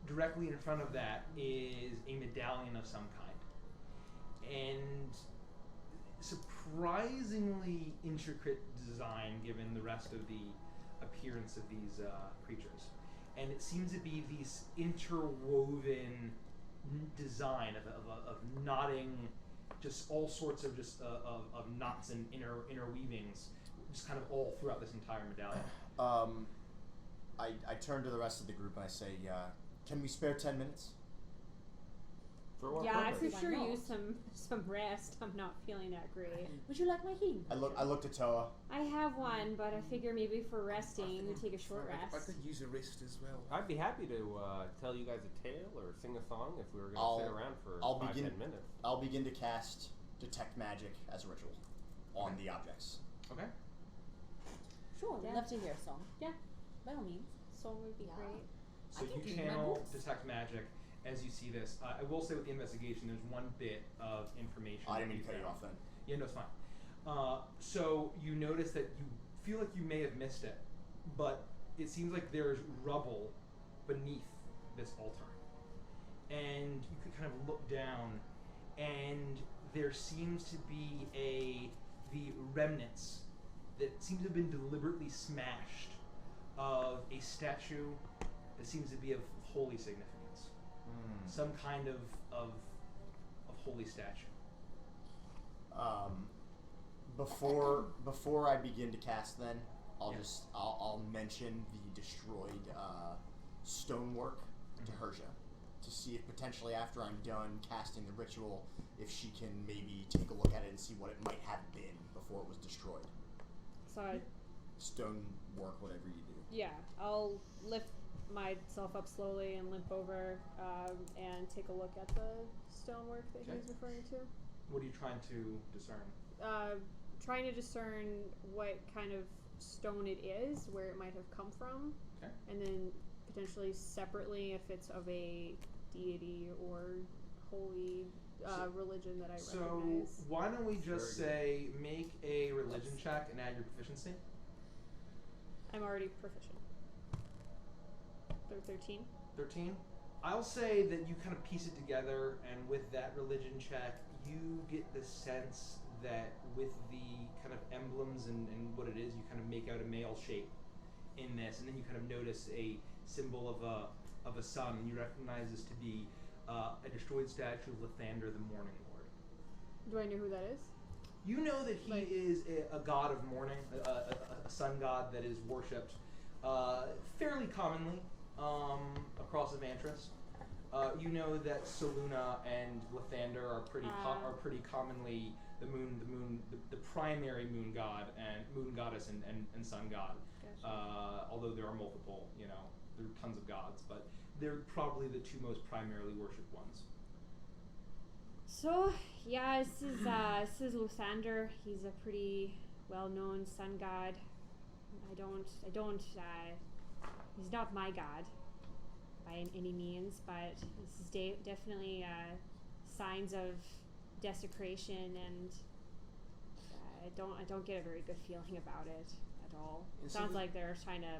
directly in front of that is a medallion of some kind. And surprisingly intricate design given the rest of the appearance of these creatures. And it seems to be these interwoven design of knotting, just all sorts of of knots and interweavings, just kind of all throughout this entire medallion. I turn to the rest of the group and I say, can we spare 10 minutes? For what Yeah, I purpose? could sure Why not? use some rest. I'm not feeling that great. Would you like my healing? I looked at Toa. I have one, but I figure maybe for resting, we take a short I rest. could use a rest as well. I'd be happy to tell you guys a tale or sing a song if we were going I'll- to sit around for I'll 5-10 begin- minutes. I'll begin to cast Detect Magic as a ritual on the objects. Okay. Sure, Yeah. love to hear a song. Yeah. By all means. Soul would be Yeah. great. So I can you clean my channel boots. detect magic as you see this. I will say with the investigation, there's one bit of information. I didn't that mean to cut you found. off then. Yeah, no, it's fine. So you notice that you feel like you may have missed it, but it seems like there's rubble beneath this altar. and you could kind of look down, and there seems to be the remnants that seem to have been deliberately smashed of a statue that seems to be of holy significance. Some kind of holy statue. Before I begin to cast, then I'll mention the destroyed stonework to Hersha to see if potentially after I'm done casting the ritual, if she can maybe take a look at it and see what it might have been before it was destroyed. So Stonework, whatever you do. yeah, I'll lift myself up slowly and limp over and take a look at the stonework that Okay. he's referring to. What are you trying to discern? Trying to discern what kind of stone it is, where it might have come from, Okay. and then potentially separately if it's of a deity or holy religion that I So recognize. why don't we just Very say make a religion check and add your proficiency? I'm already proficient. 13. 13. I'll say that you kind of piece it together, and with that religion check, you get the sense that with the kind of emblems and what it is, you kind of make out a male shape in this, and then you kind of notice a symbol of a sun, and you recognize this to be a destroyed statue of Lathander, the Morning Lord. Do I know who that is? You know that he is a god of mourning, a sun god that is worshipped fairly commonly across Evantris. You know that Soluna and Lathander are pretty commonly the primary moon god and moon goddess and sun god. Gotcha. Although there are multiple, there are tons of gods, but they're probably the two most primarily worshipped ones. So, yeah, this is Lathander. He's a pretty well-known sun god. He's not my god by any means, but this is definitely signs of desecration, and I don't get a very good feeling about it at all. And so Sounds the- like they're trying to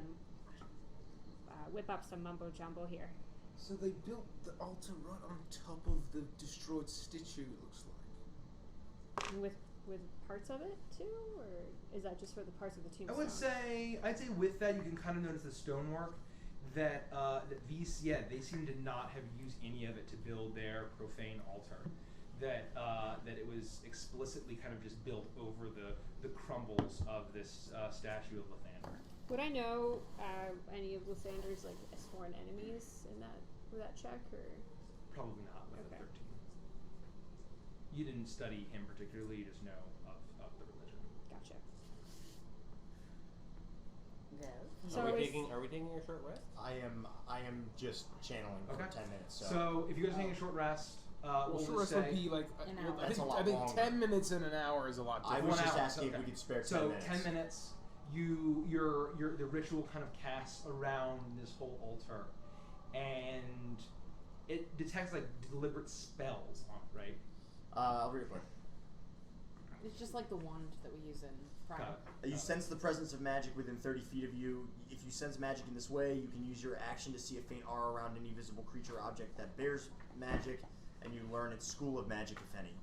whip up some mumbo jumbo here. So they built the altar right on top of the destroyed statue, it looks like. With parts of it too, or is that just for the parts of the tombstone? I'd say with that you can kind of notice the stonework that they seem to not have used any of it to build their profane altar. That it was explicitly kind of just built over the crumbles of this statue of Lathander. Would I know any of Lathander's sworn enemies in that check, or? Probably not with Okay. the 13. You didn't study him particularly, you just know of the religion. Gotcha. Go. So are we is- taking a short rest? I am just channeling for Okay. 10 minutes. So if you guys are taking a short rest, Well, we'll short just rest would say be like An well, hour. I That's think, a lot I think longer. 10 minutes and an hour is a lot I different. was 1 just hour, asking if okay. we could spare 10 so minutes. 10 minutes. The ritual kind of casts around this whole altar, and it detects deliberate spells on it, right? I'll read it quick. It's just like the wand that we use in Prime. Got it. You sense the presence of magic within 30 feet of you. If you sense magic in this way, you can use your action to see a faint aura around any visible creature or object that bears magic, and you learn its school of magic, if any.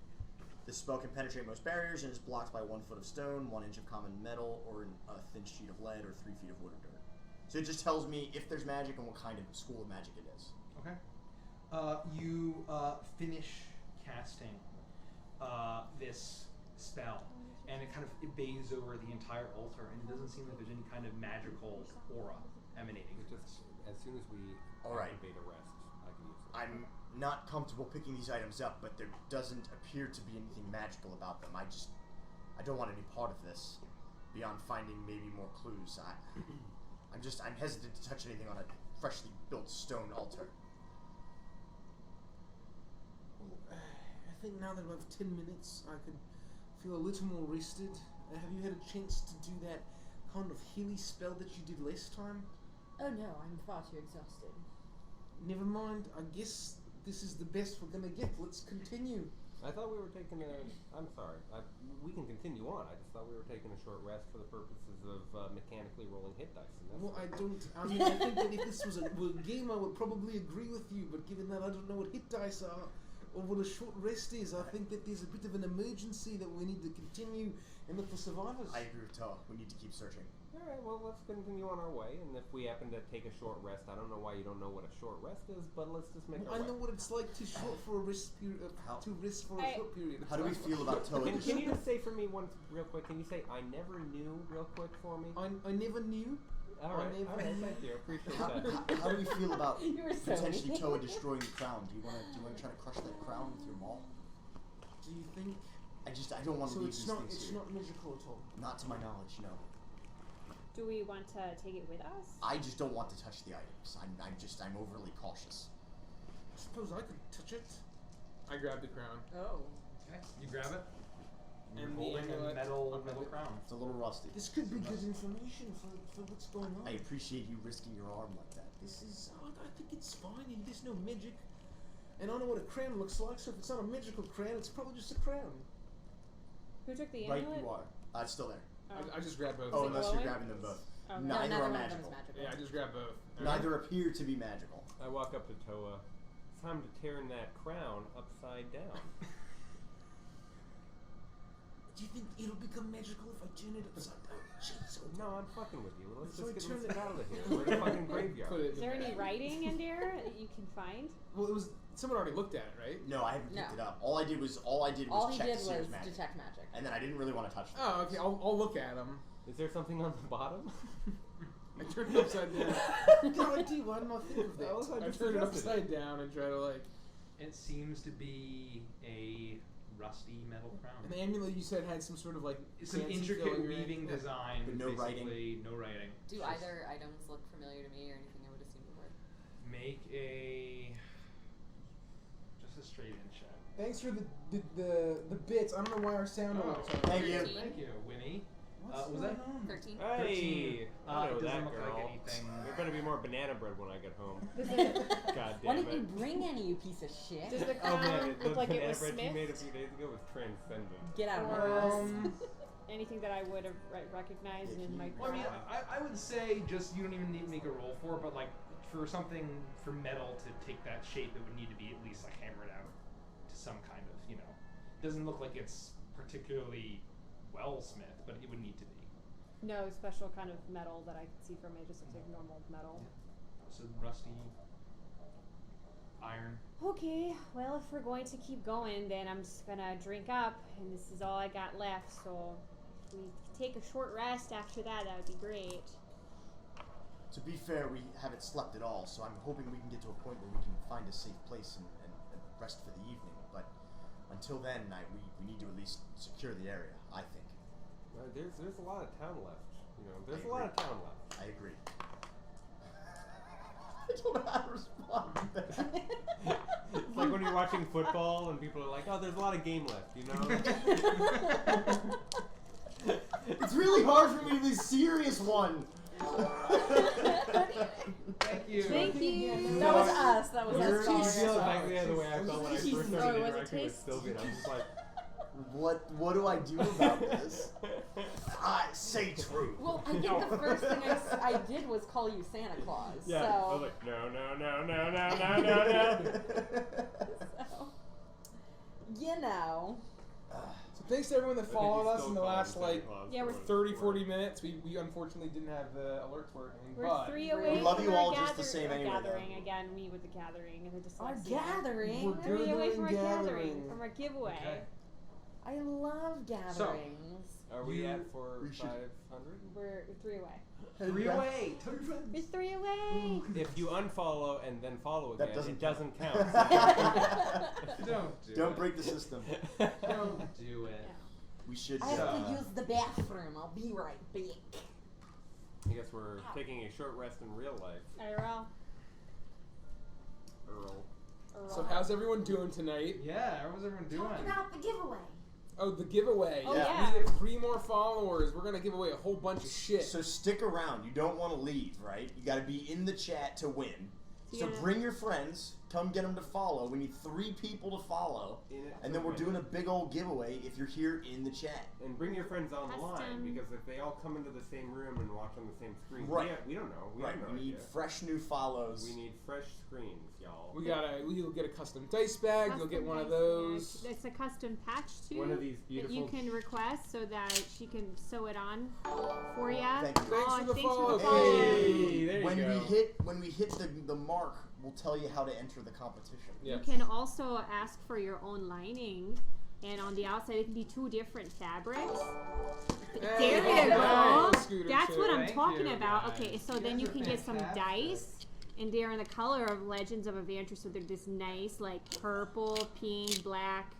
This spell can penetrate most barriers and is blocked by 1 foot of stone, 1 inch of common metal, or a thin sheet of lead, or 3 feet of wood or dirt. So it just tells me if there's magic and what kind of school of magic it is. Okay. You finish casting this spell, and it kind of bathes over the entire altar, and it doesn't seem like there's any kind of magical aura emanating. It's just as soon as we All right. activate a rest, I can use it. I'm not comfortable picking these items up, but there doesn't appear to be anything magical about them. I don't want any part of this beyond finding maybe more clues. I'm hesitant to touch anything on a freshly built stone altar. Well, I think now that we have 10 minutes, I could feel a little more rested. Have you had a chance to do that kind of healy spell that you did last time? Oh no, I'm far too exhausted. Never mind, I guess this is the best we're gonna get. Let's continue. I thought we were taking a. I'm sorry. We can continue on. I just thought we were taking a short rest for the purposes of mechanically rolling hit dice. And that's Well, I don't. I mean, I think that if this was a game, I would probably agree with you. But given that I don't know what hit dice are or what a short rest is, I think that there's a bit of an emergency that we need to continue and look for survivors. I agree with Toa. We need to keep searching. All right. Well, let's continue on our way. And if we happen to take a short rest, I don't know why you don't know what a short rest is, but let's just make. Well, I know what it's like to short for a rest period. To rest for a short period. How do we feel about Toa? Can you just say for me once, real quick? Can you say I never knew, real quick for me? I never knew. All right. Thank you. Appreciate that. How do we feel about You were so potentially mean. Toa destroying the crown? Do you want to try to crush that crown with your maul? Do you think? I don't want to So leave it's these not. things It's here. not magical at all. Not to my knowledge, no. Do we want to take it with us? I just don't want to touch the items. I'm overly cautious. I suppose I could touch it. I grabbed the crown. Oh. Okay, you grab it. You're And the holding a amulet metal of it. crown. It's a little rusty. This could be good information for what's going on. I appreciate you risking your arm like that. This is. I think it's fine. There's no magic, and I know what a crown looks like. So if it's not a magical crown, it's probably just a crown. Who took the Right, amulet? you are. It's still there. Oh. I just grabbed both. Oh, it unless glowing? you're grabbing them both. Okay. No, Neither neither are one of them is magical. magical. Yeah, I just grabbed both. Neither appear to be magical. I walk up to Toa. It's time to turn that crown upside down. Do you think it'll become magical if I turn it upside down? Jeez, No, I'm fucking with you. Let's So just turn get it- out of here. We're in a fucking graveyard. Put it Is there any writing in there that you can find? Well, it was someone already looked at it, right? No, I haven't picked No. it up. All I did was All he check did to see if it was was magic. detect magic. And then I didn't really want to touch them. Oh, okay. I'll look at them. Is there something on the bottom? I turned it upside down. Good idea. Why didn't I think of That was that? what I I just turned it suggested. upside down and try to like. It seems to be a rusty metal crown. And the amulet you said had some sort of like It's some fancy intricate filigree. weaving Yeah. design, But no writing. basically no writing. Do Just either items look familiar to me or anything I would have seen before? make just a straight in check. Thanks for the bits. I don't know why our sound Oh. alerts are. Thank you. 13. Thank you, Winnie. What's was going that- on? 13. Hey, I know it doesn't that look girl. like anything. There better be more banana bread when I get home. Does it, God Why damn didn't you it. bring any, you piece of shit? does the Oh crown man, the look like it banana was bread you made a smith? few days ago was transcendent. Get out of my Or house. anything that I would have recognized in my Well, I mean, crown? I would say just you don't even need to make a roll for it, but like for something for metal to take that shape, it would need to be at least like hammered out to some kind of, you know. Doesn't look like it's particularly well smith, but it would need to be. No special kind of metal that I could see from it. Just looks like normal metal. So rusty iron. Okay, well, if we're going to keep going, then I'm just gonna drink up, and this is all I got left. So if we take a short rest after that, that would be great. To be fair, we haven't slept at all, so I'm hoping we can get to a point where we can find a safe place and rest for the evening. But until then, we need to at least secure the area, I think. There's a lot of town left. You know, there's I a lot agree. of town left. I agree. I don't know how to respond to that. It's like when you're watching football and people are like, "Oh, there's a lot of game left," you know. It's really hard for me to be a serious one. Thank you. Thank you. That was us. That was You us. feel Sorry. exactly the way I felt when I first Jesus. started Oh, was it interacting with taste? Sylvia. And I was just like, What do I do about this? I say true. Well, I think the first thing I did was call you Santa Claus. yeah. So, I was like, no. so, you know. So thanks to everyone that followed us in the last like Yeah, we're 30, 40 minutes. We unfortunately didn't have the alerts working. We're but 3 away We love from you our all just the same anyway, though. gathering. Again, me with the gathering and the Our dyslexia. gathering. We're 3 away from our gathering. gathering, from our giveaway. Okay. I love gatherings. Are we at we should- 500? We're 3 away. 3 away. Tell your friends. We're 3 away. If you unfollow and then follow That again, doesn't it count. doesn't count. Don't do Don't it. break the system. Don't do it. We should. I have to use the bathroom. I'll be right back. I guess we're taking a short rest in real life. IRL. Earl. So how's everyone doing tonight? Yeah, how's everyone doing? Talk about the giveaway. Oh, the giveaway. Oh, Yeah. We have 3 more followers. We're gonna give away a whole bunch of shit. So stick around. You don't want to leave, right? You got to be in the chat to win. you So gotta- bring your friends. Come get them to follow. We need 3 people to follow. And then we're doing a big old giveaway if you're here in the chat. And bring your friends on the line, Custom. because if they all come into the same room and watch on the same screen, Right. we don't know. We Right. have no We need idea. fresh new follows. We need fresh screens, y'all. We'll get a custom dice bag. You'll get Custom one of dice those. bag. It's a custom patch too. One of these that you beautiful. can request so that she can sew it on for you. Thank you. Thanks for the thanks follow. for the follow. Hey, there you when go. we hit the mark, we'll tell you how to enter the competition. Yeah. You can also ask for your own lining, and on the outside it can be 2 different fabrics. Hey, There you go. Scooter That's what I'm Thank talking you, about. guys. Okay, so You then guys you are can get some fantastic. dice, and they're in the color of Legends of Evantra, so they're this nice like purple, pink, black,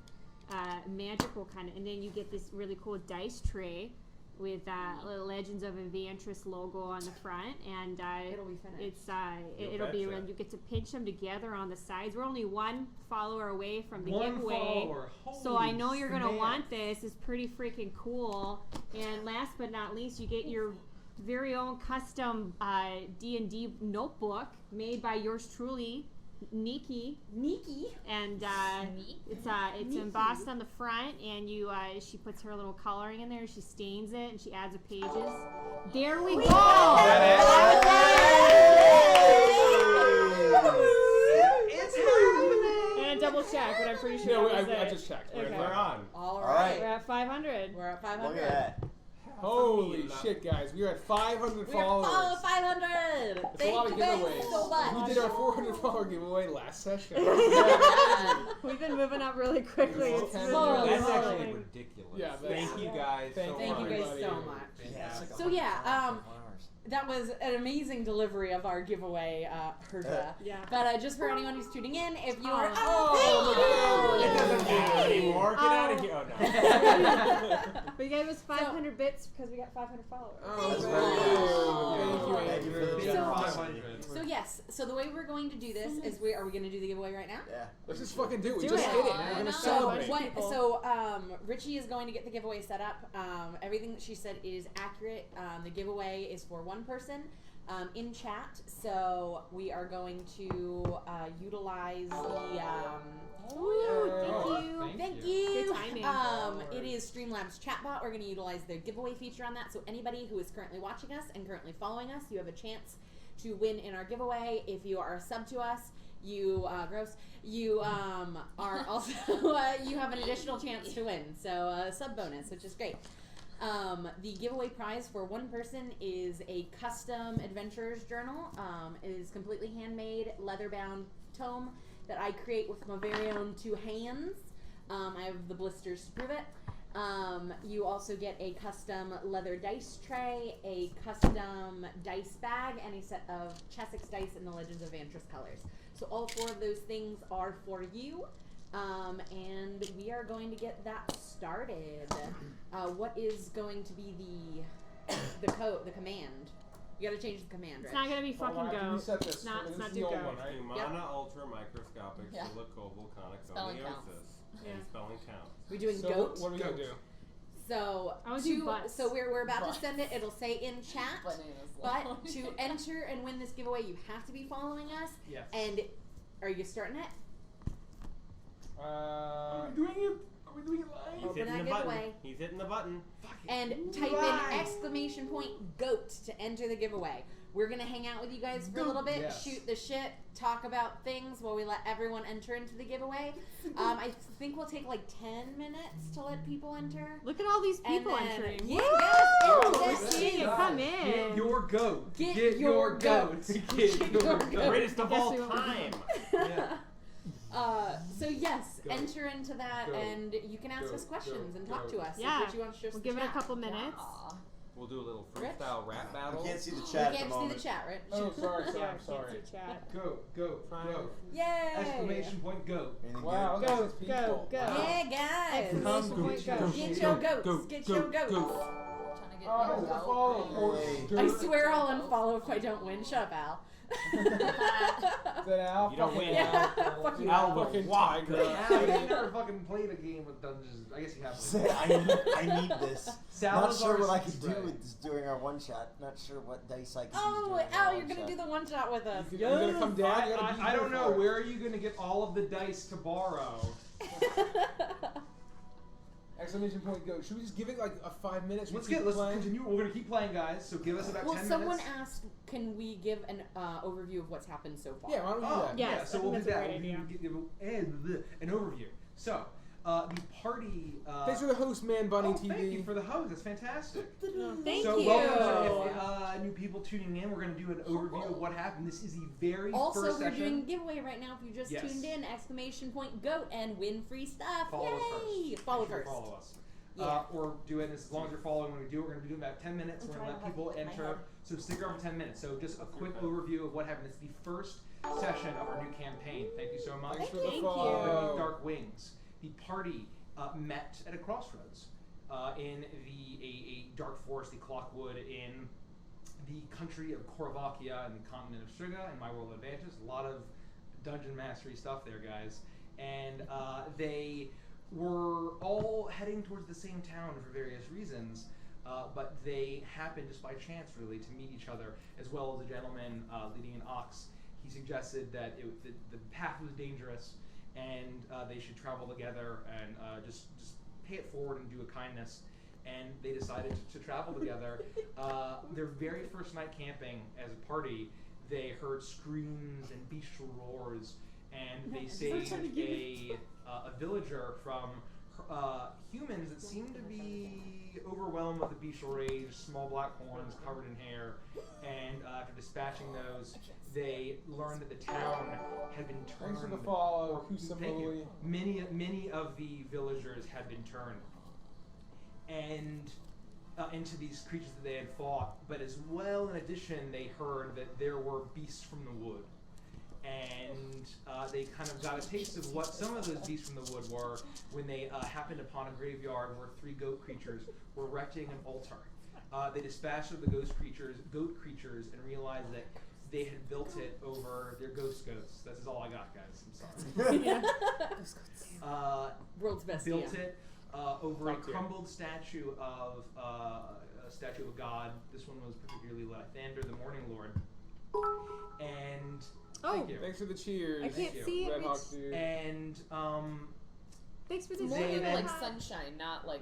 magical kind of. And then you get this really cool dice tray with little Legends of Evantris logo on the front, and It'll be finished. it's You'll it'll be betcha. real. You get to pinch them together on the sides. We're only 1 follower away from the One giveaway. follower. So I Holy know you're gonna snap. want this. It's pretty freaking cool. And last but not least, you get your very own custom D&D notebook made by yours truly, Nikki. And it's embossed on the front, and you she puts her little coloring in there. She stains it, and she adds the pages. There we It's happening. And double check, but I'm pretty sure. No, that was I it. just checked. Okay. We're on. All right. right. We're at 500. We're at 500. Look at that. Holy shit, guys. We are at 500 We're followers. 500. It's a lot of Thank you giveaways. guys so much. We did our 400 follower giveaway last session. We've been moving up really quickly. It's That's really Holy That's moly. actually ridiculous. Yeah, Thank you guys so Thank Thank much. you guys everybody. so much. Yeah, it's like So yeah, that was an amazing delivery of our giveaway, Herta. Yeah. But just for anyone who's tuning in, if you are Oh, It thank doesn't you! matter anymore. Get out of here. Oh, no. But you gave us 500 bits because we got 500 followers. Oh, Thank thank you. you. Thank you for the Big generosity. 500. So yes, so the way we're going to do this is are we going to do the giveaway right now? Yeah. Let's just fucking do it. We Do just it. did it. I We're gonna know. So celebrate. Richie is going to get the giveaway set up. Everything that she said is accurate. The giveaway is for 1 person in chat. So we are going to utilize the. Thank you. Good timing. It is Streamlabs chatbot. We're going to utilize the giveaway feature on that. So anybody who is currently watching us and currently following us, you have a chance to win in our giveaway. If you are a sub to us, you you are also you have an additional chance to win. So sub bonus, which is great. The giveaway prize for 1 person is a custom adventurer's journal. It is completely handmade, leather-bound tome that I create with my very own 2 hands. I have the blisters to prove it. You also get a custom leather dice tray, a custom dice bag, and a set of Chessex dice in the Legends of Vantris colors. So all 4 of those things are for you. And we are going to get that started. What is going to be the command? You gotta change the command, It's right? not gonna be fucking go. Reset this. It's not. It's This not is do the old go. one, right? Humana ultra microscopic Yeah. silicovolcanic Spelling goniosis. counts. Yeah. And spelling counts. We're doing So goat. what are we gonna do? So I wanna do to- butts. so we're about Butts. to send it. It'll say in chat. Bananas. But to enter and win this giveaway, you have to be following us. Yes. And are you starting it? Are we doing it? Are we doing it live? He's Open hitting that the button. giveaway. He's hitting the button. And type in exclamation point GOAT to enter the giveaway. We're gonna hang out with you guys for a little bit, Yes. shoot the shit, talk about things while we let everyone enter into the giveaway. I think we'll take like 10 minutes to let people enter. Look at all these And people then, entering. yeah, Woo! guys, enter We're this seeing shit. it come in. Get your goat. Get your goat. Get your your goat. The greatest of Guess all we won't- time. Yeah. So yes, Go. enter into that, Go. and you can ask Go. us questions Go. and talk Go. to us. Yeah. If Richie wants to just We'll give it a chat. couple minutes. Aw. We'll do a little Rich? freestyle rap battle. You can't see the We chat at the can't see moment. the chat, Rich. Oh, sorry, Yeah, sorry, I can't sorry. see chat. Go, go, go. Yay! Exclamation point, go. Anything Wow, good? look at Go, these people. go, go. Yeah, guys. Come Exclamation point, go. go. Get your goats. Get your goats. Trying to get Oh, Go. follow. I swear I'll unfollow if I don't win. Shut up, Al. That Al You don't fucking win. Yeah, Al, fuck you, Al Al. will fucking walk. tiger. Al, you never fucking played a game with Dungeons. I guess you have. I need this. Not Salazar sure what I seed could spray. do with this during our one shot. Not sure what dice I could use Oh, during Al, our you're one gonna shot. do the one shot with us. You're gonna come down. You gotta be I here don't know. for it. Where are you going to get all of the dice to borrow? Exclamation point go. Should we just give it like a 5 minutes? Let's keep let's playing? continue. We're going to keep playing, guys. So give us about Well, 10 someone minutes. asked, can we give an overview of what's happened so far? Yeah, why don't we do Oh, that? yeah. Yes, So I we'll think do that's a that. great We'll give an overview. So the party. Thanks for the host, Man Bunny TV. Thank you for the host. That's fantastic. Thank so you. welcome to new people tuning in. We're going to do an overview of what happened. This is the very Also, first we're session. doing a giveaway right now. If you just Yes. tuned in, exclamation point GOAT and win free stuff. Follow us Yay! first. Follow Make sure to first. Follow us. Yeah. Or do it as long as you're following when we do it. We're going to be doing about 10 minutes. I'm We're going to let trying to people hold my enter. head. So stick around for 10 minutes. So just a quick overview of what happened. It's the first session of our new campaign. Thank you so much. Thanks for the Thank you. follow. Beneath Dark Wings. The party met at a crossroads in a dark forest, the Clockwood, in the country of Korvakia and the continent of Striga and My World of Advantage. A lot of dungeon mastery stuff there, guys. And they were all heading towards the same town for various reasons, but they happened just by chance, really, to meet each other, as well as a gentleman leading an ox. He suggested that the path was dangerous, and they should travel together and just pay it forward and do a kindness. And they decided to travel together. Their very first night camping as a party, they heard screams and bestial roars, and they saved a villager from humans that seemed to be overwhelmed with the bestial rage, small black horns covered in hair. And after dispatching those, they learned that the town had been turned. Thanks for the follow, Thank you. Kusamui. Many of the villagers had been turned, and into these creatures that they had fought. But as well, in addition, they heard that there were beasts from the wood, and they kind of got a taste of what some of those beasts from the wood were when they happened upon a graveyard where 3 goat creatures were erecting an altar. They dispatched of the goat creatures, and realized that they had built it over their ghosts. That's all I got, guys. I'm sorry. World's best. Built DM. it over a Top tier. crumbled statue of a god. This one was particularly Lathander, the Morning Lord. And thank you. Thanks for the cheers. I can't you. see it. Red Hawk Which, dude. And thanks for the They Morning then- like sunshine, not like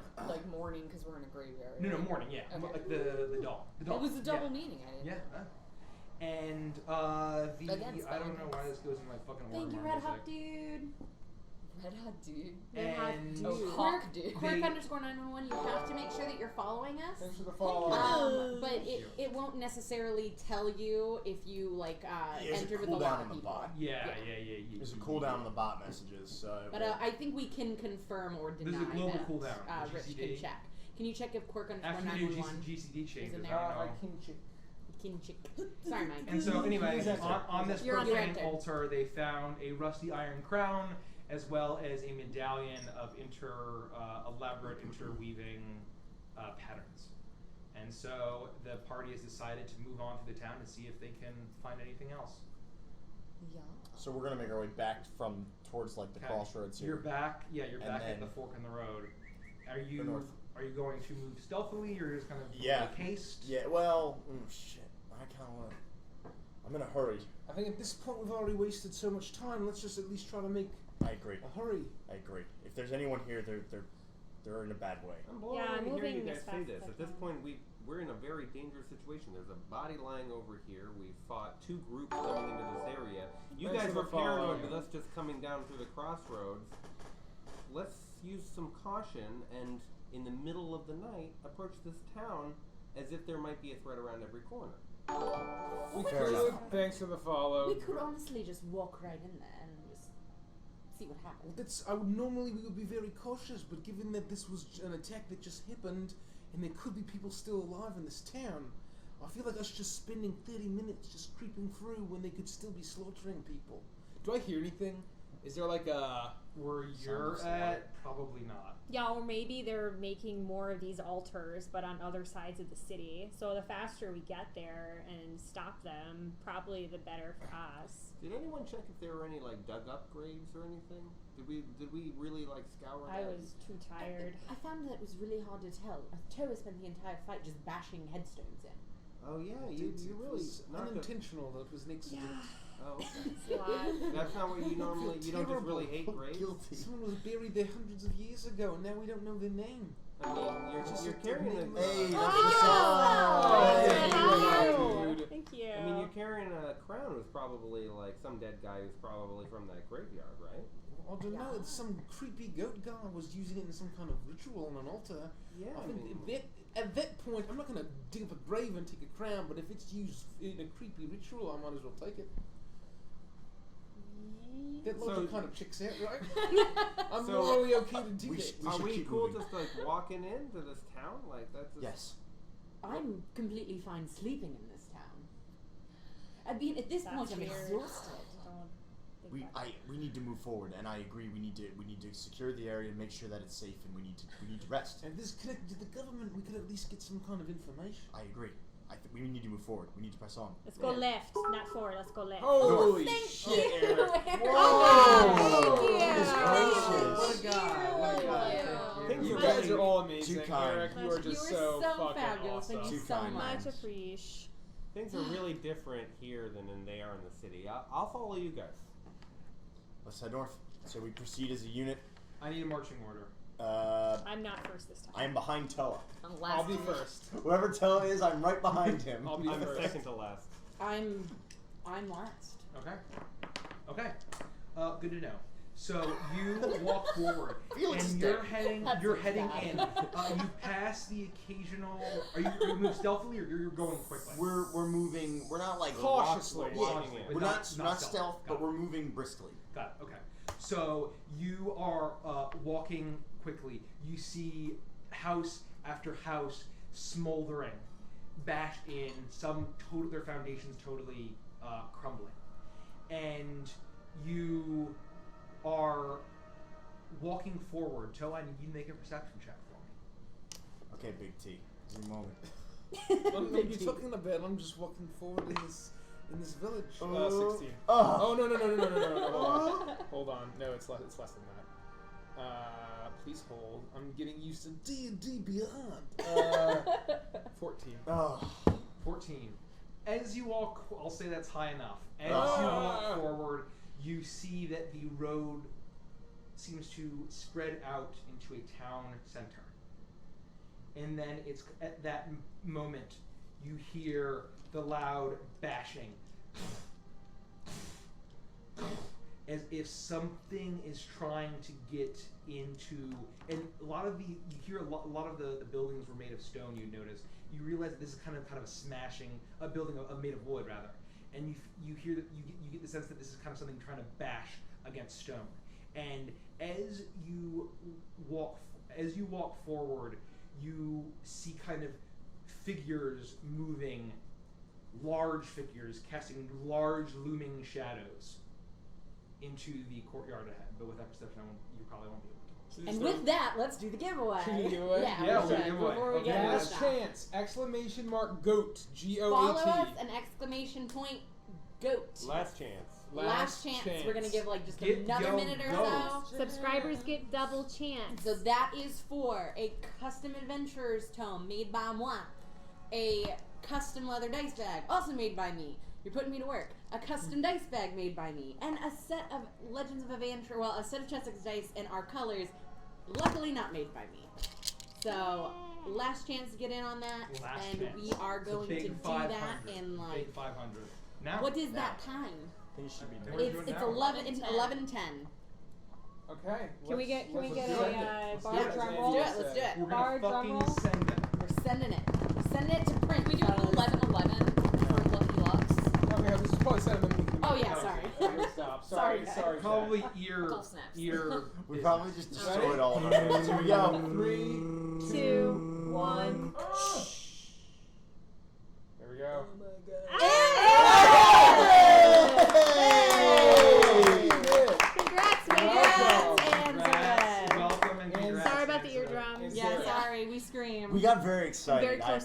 morning because we're in a graveyard. no, morning, yeah, Okay. like the dawn. The dawn. It was a double yeah. meaning. I didn't. Yeah. And Again, I don't know spelling why things. this goes in like fucking Thank you, watermark Red music. Hawk Dude. Red Hot dude. Red Hawk And Dude. Oh, Hawk dude. Quirk They- underscore 911. You have to make sure that you're following us. Thanks for the follow. But it won't necessarily tell you if you like There's a enter with a cooldown lot on of the people. bot. Yeah. There's a cooldown on the bot messages, so. But I think we can confirm or deny There's a global that. cooldown, Rich GCD. can check. Can you check if Quirk underscore After the new 911 GCD changes, in I there. don't know. I can check. can check? Sorry, Mike. And so anyway, Yes, sir. on this You're on profane director. altar, they found a rusty iron crown, as well as a medallion of elaborate interweaving patterns. And so the party has decided to move on to the town to see if they can find anything else. Yeah. So we're gonna make our way back from towards like the Okay. crossroads here. You're back. Yeah, you're And back at then- the fork in the road. Are north. you going to move stealthily, or just kind of Yeah. make haste? Yeah. Well, shit. I kind of want. I'm in a hurry. I think at this point we've already wasted so much time. Let's just at least try to make I agree. a hurry. I agree. If there's anyone here, they're in a bad way. I'm blown Yeah, away I'm to hear you moving guys as say fast this. as I At this can. point, we're in a very dangerous situation. There's a body lying over here. We've fought 2 groups coming into this area. You Thanks guys for were the follow. paranoid with us just coming down through the crossroads. Let's use some caution and, in the middle of the night, approach this town as if there might be a threat around every corner. We Fair could. enough. Thanks for the follow. We could honestly just walk right in there and just see what Well, happens. that's. I would normally we would be very cautious, but given that this was an attack that just happened, and there could be people still alive in this town, I feel like us just spending 30 minutes just creeping through when they could still be slaughtering people. Do I hear anything? Is there like a... Where you're at, probably not. Yeah, or maybe they're making more of these altars, but on other sides of the city. So the faster we get there and stop them, probably the better for us. Did anyone check if there were any like dug up graves or anything? Did we really like scour? I that? was too tired. I found that it was really hard to tell. Toa spent the entire fight just bashing headstones in. Oh yeah, you really It was not unintentional. That was an accident. Oh, okay. It's a lot. That's not what you normally. You don't just really hate graves. Guilty. Someone was buried there hundreds of years ago, and now we don't know their name. I mean, you're carrying a. Hey, that's Oh, what's up. Dude. Thank you. I mean, you're carrying a crown who's probably like some dead guy who's probably from that graveyard, right? I don't know. It's some creepy goat guy was using it in some kind of ritual on an altar. Yeah. I think at that point, I'm not going to dig up a grave and take a crown, but if it's used in a creepy ritual, I might as well take it. That logic kind of checks out, right? I'm So- morally okay to do We that. should- Are we keep cool moving. just like walking into this town like that's? Just... Yes. I'm completely fine sleeping in this town. I mean, at this That's point, I'm weird. exhausted. Don't think We that. we need to move forward, and I agree. We need to secure the area and make sure that it's safe, and we need to rest. And this connected to the government, we could at least get some kind of information. I agree. We need to move forward. We need to press on. Let's go Yeah. left, not forward. Let's go left. Holy Thank shit! you. Whoa! Goodness gracious. What a guy! What a guy! Thank Thank you. you. guys are all amazing. Too kind. Eric, you are just You were so so fucking fabulous. awesome. Thank you Too so kind. much. Much appreciate. Things are really different here than they are in the city. I'll follow you guys. Let's head north. So we proceed as a unit. I need a marching order. I'm not first this time. I am behind Toa. I'm last. I'll be first. Whoever Toa is, I'm right behind him. I'll be I'm first. second to last. I'm last. Okay. Okay. Good to know. So you walk forward, Felix is and you're dead. heading. That's You're so heading bad. in. You pass the occasional. Are you move stealthily, or you're going quickly? We're moving. We're not like Cautiously. Walking in. But We're not not stealth, Got but it. we're moving briskly. Got it. Okay. So you are walking quickly. You see house after house smoldering, bashed in. Their foundations totally crumbling, and you are walking forward. Toa, I need you to make a perception check for me. Okay, Big T. Give me a moment. What are you talking about? I'm just walking forward in this village. 16. Oh. Oh no! Hold on. Hold on. No, it's less than that. Please hold. I'm getting used to D&D Beyond. 14. Oh. 14. As you walk, I'll say that's high enough. As you walk forward, you see that the road seems to spread out into a town center. And then it's at that moment you hear the loud bashing. As if something is trying to get into, and a lot of you hear a lot of the buildings were made of stone. You notice, you realize that this is kind of a smashing, a building made of wood rather, and you hear that you get the sense that this is kind of something trying to bash against stone. And as you walk forward, you see kind of figures moving, large figures casting large looming shadows into the courtyard ahead. But with that perception, you probably won't be able to. And with that, let's do the giveaway. Can you do it? Yeah, Yeah, we we'll should, do giveaway. before we Okay. get into Last that. chance! Exclamation mark goat. Follow GOAT. us and exclamation point goat. Last chance. Last chance. We're gonna give like just Get another yo minute or goat. so. Subscribers get double chance. So that is for a custom adventurers tome made by moi, a custom leather dice bag also made by me. You're putting me to work. A custom dice bag made by me, and a set of Legends of Adventure, well, a set of Chessex dice in our colors, luckily not made by me. So last chance to get in on that, Last and chance. we are It's a going to big do 500. that in like Big 500. Now. what is that time? I think it should be We're now. doing It's now. 11:10. Okay. Can we get let's a do it. bar Yeah, drum let's roll? do it. Let's do it. We're Bar gonna drum fucking roll. send it. We're sending it. We're sending it to print. Can we do 11:11 for Lucky Lux? Okay, this is probably something we can Oh yeah, sorry. Okay, stop. Sorry, Sorry, guys. sorry. Probably Chat. ear. snaps. Ear. We business. probably just destroyed Ready? all of our notes. Here we go. 3, 2, 1. There we go. Congrats,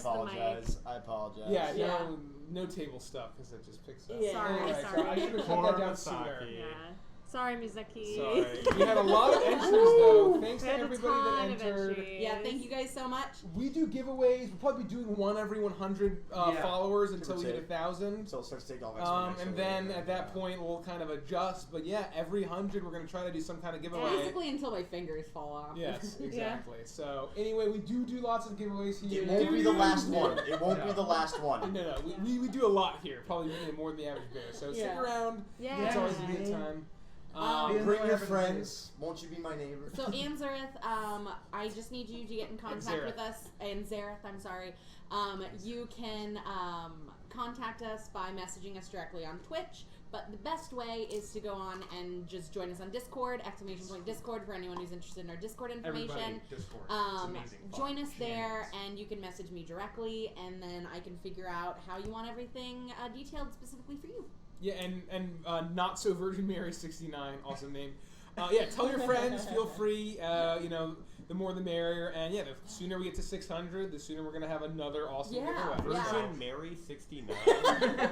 close to the mic. I apologize. Yeah, Yeah. no table stuff because it just picks up. Yeah. Sorry, Alright, sorry. so I should have cut that down sooner. Misaki. Yeah. Sorry, Mizaki. Sorry. We had a lot of entries though. Thanks We to had a everybody that ton of entered. entries. Yeah, thank you guys so much. We do giveaways. We'll probably be doing one every 100 Yeah. followers Give until or we hit take. 1,000. Until it starts taking off And then at that point we'll kind of adjust. But yeah, every 100 we're going to try to do some kind of giveaway. Basically until my fingers fall off. Yes, exactly. So anyway, we do lots of giveaways here. It won't be the last one. It won't be the last one. No, we do a lot here. Probably more than the average bear. So stick Yeah. around. Yeah. It's always a good time. Bring your friends. Won't you be my neighbor? So Anzareth, I just need you to get in contact with us. And Zareth, I'm sorry. You can contact us by messaging us directly on Twitch. But the best way is to go on and just join us on Discord, !Discord for anyone who's interested in our Discord information. Everybody, Discord. It's amazing. Join us there, Shenanigans. and you can message me directly, and then I can figure out how you want everything detailed specifically for you. Yeah, and not so Virgin Mary 69, awesome name. Yeah, tell your friends. Feel free. The more the merrier. And yeah, the sooner we get to 600, the sooner we're gonna have another awesome Yeah. giveaway. Virgin Mary 69.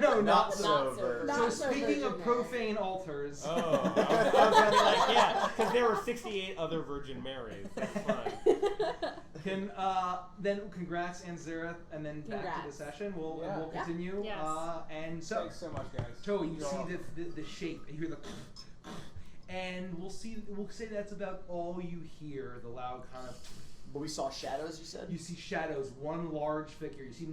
No, Not so sober. Not So so speaking of Virgin profane altars, Oh, I was gonna be like, yeah, because there were 68 other Virgin Marys. That's fine. then congrats Anzareth, and then back to the Congrats. session. We'll Yeah. continue. Yes. And so Thanks so much, guys. Joey, you You're see awesome. the shape, and you hear the, and we'll say that's about all you hear. The loud kind of. But we saw shadows, you said? You see shadows, one large figure. You see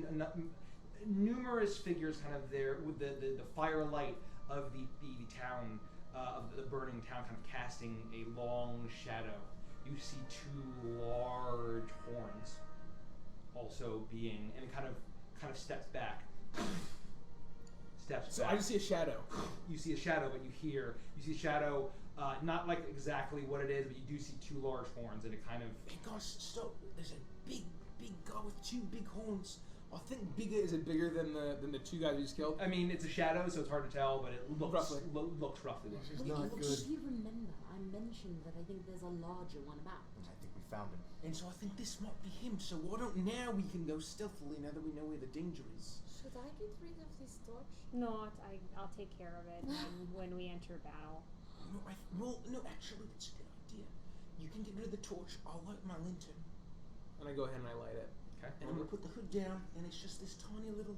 numerous figures kind of there with the firelight of the town, of the burning town, kind of casting a long shadow. You see two large horns also being, and it kind of steps back. So I just see a shadow. You see a shadow, but you see a shadow, not like exactly what it is, but you do see two large horns, and it kind of. Hey guys, stop! There's a big guy with two big horns. I think is it bigger than the two guys we just killed? I mean, it's a shadow, so it's hard to tell, but it looks Roughly. Looks roughly. This is Wait, not look, good. if you remember, I mentioned that I think there's a larger one about. I think we found him. And so I think this might be him. So why don't now we can go stealthily now that we know where the danger is? Should I get rid of this torch? No, I'll take care of it when we enter battle. No, actually, that's a good idea. You can get rid of the torch. I'll light my lantern. And I go ahead and I light it. Okay. And I'm gonna put the hood down, and it's just this tiny little.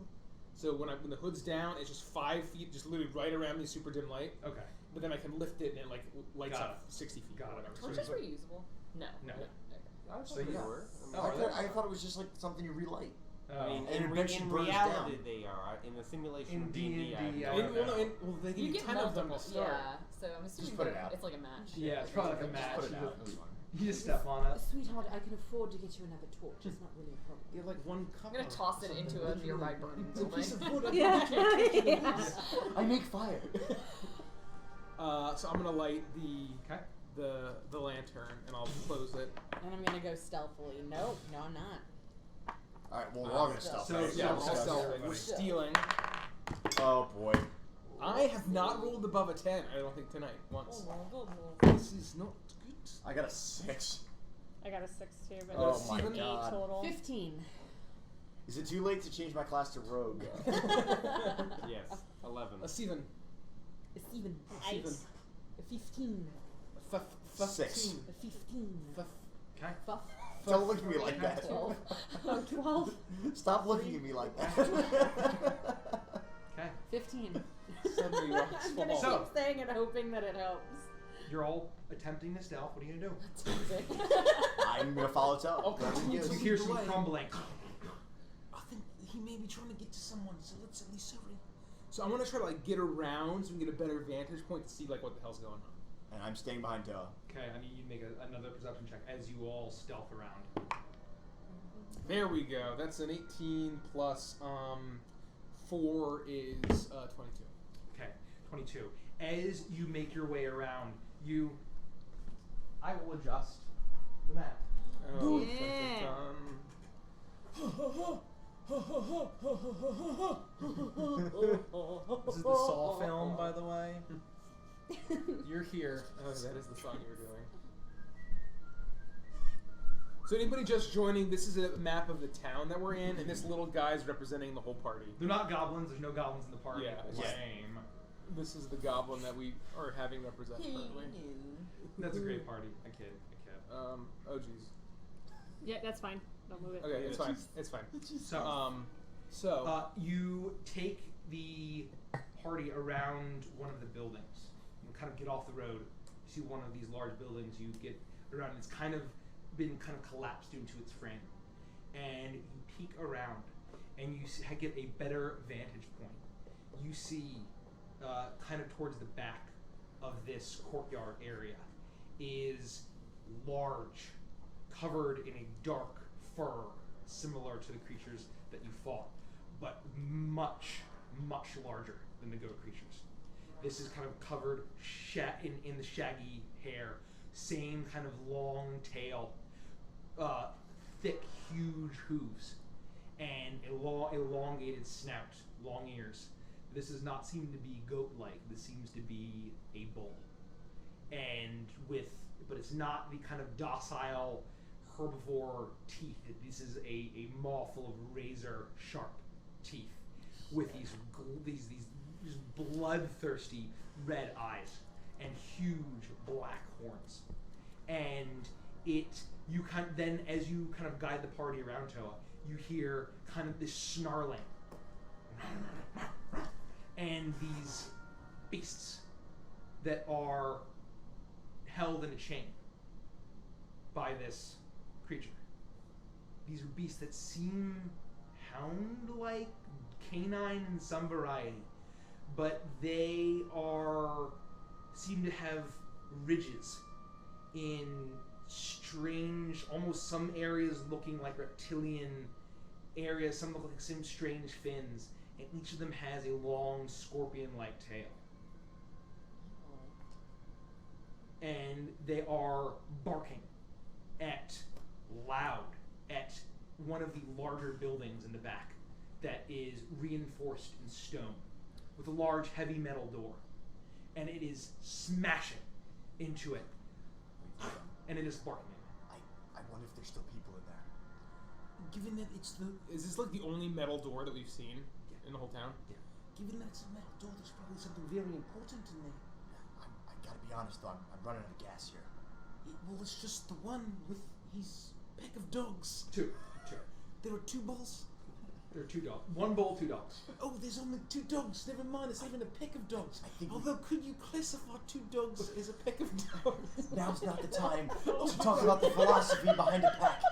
So when the hood's down, it's just 5 feet, just literally right around the super dim light. Okay. But then I can lift it, and it like lights Got up 60 feet Got or it. whatever. Torches So- were usable? No. No. So you were. I thought it was just like something you relight. I mean, And in eventually burns reality, down. they are. In the simulation In of D&D, I D&D, have I no don't idea. Well, they give You you get 10 of them to multiple. start. Yeah. So I'm assuming put it that out. it's like a match. Yeah, it's probably like a Just match. put it out. That's fine. You just step on it. Sweetheart, I can afford to get you another torch. It's not really a problem. You're like one I'm cup. gonna toss it into a nearby burning It's a piece building. of wood. Yeah. I make fire. So I'm gonna light Okay. the lantern, and I'll close it. And I'm gonna go stealthily. Nope, no, I'm not. Alright, well, we're all gonna stealth. So- right? Yeah, so- we're so- stealthing. We're stealing. Oh boy. I have not rolled above a 10. I don't think tonight once. Oh, This is not good. I got a 6. I got a 6 too, but Oh there's my 8 God. total. 15. Is it too late to change my class to rogue? Yes, 11. Steven. A 7. Steven. A 15. F- 6. A 15. Okay. Fuff. Don't look at me like that. 12. Oh, 12. Stop looking at me like that. Okay. 15. Suddenly rocks I'm gonna fall. So- keep saying it, hoping that it helps. You're all attempting to stealth. What are you gonna do? I'm gonna follow Tell. Okay. Wherever he You goes. hear some Away. crumbling. I think he may be trying to get to someone, so let's at least hurry. So I'm gonna try to like get around so we can get a better vantage point to see like what the hell's going on. And I'm staying behind Tell. Okay, I need you to make another perception check as you all stealth around. There we go. That's an 18 plus 4 is 22. Okay, 22. As you make your way around, I will adjust the map. Oh, Yeah. This is the Saw film, by the way. You're here. Oh, that is the song you were doing. So anybody just joining, this is a map of the town that we're in, and this little guy's representing the whole party. They're not goblins. There's no goblins in the party. Yeah. Lame. This is the goblin that we are having represent currently. That's a great party. I kid. Oh jeez. Yeah, that's fine. Don't move it. Okay, it's fine. It's fine. So, you take the party around one of the buildings. You kind of get off the road. You see one of these large buildings. You get around. It's kind of been collapsed into its frame, and you peek around, and you get a better vantage point. You see, kind of towards the back of this courtyard area, is large, covered in a dark fur, similar to the creatures that you fought, but much, much larger than the goat creatures. This is kind of covered in the shaggy hair, same kind of long tail, thick, huge hooves, and elongated snout, long ears. This does not seem to be goat-like. This seems to be a bull, but it's not the kind of docile herbivore teeth. This is a maw full of razor-sharp teeth with these bloodthirsty red eyes and huge black horns. And as you kind of guide the party around Toa, you hear kind of this snarling and these beasts that are held in a chain by this creature. These are beasts that seem hound-like, canine in some variety, but they seem to have ridges in strange, almost some areas looking like reptilian areas, some look like some strange fins, and each of them has a long scorpion-like tail. And they are barking loud at one of the larger buildings in the back that is reinforced in stone with a large heavy metal door, and it is smashing into it, and it is barking. I wonder if there's still people in there. Given that is this like the only metal door that we've seen in the whole town? Yeah. Given that it's a metal door, there's probably something very important in there. I gotta be honest though, I'm running out of gas here. Well, it's just the one with his pack of dogs. Two. There are 2 bulls. There are 2 dogs. 1 bull, 2 dogs. Oh, there's only 2 dogs. Never mind, it's even a pack of dogs. Although, could you classify 2 dogs as a pack of dogs? Now's not the time to talk about the philosophy behind a pack.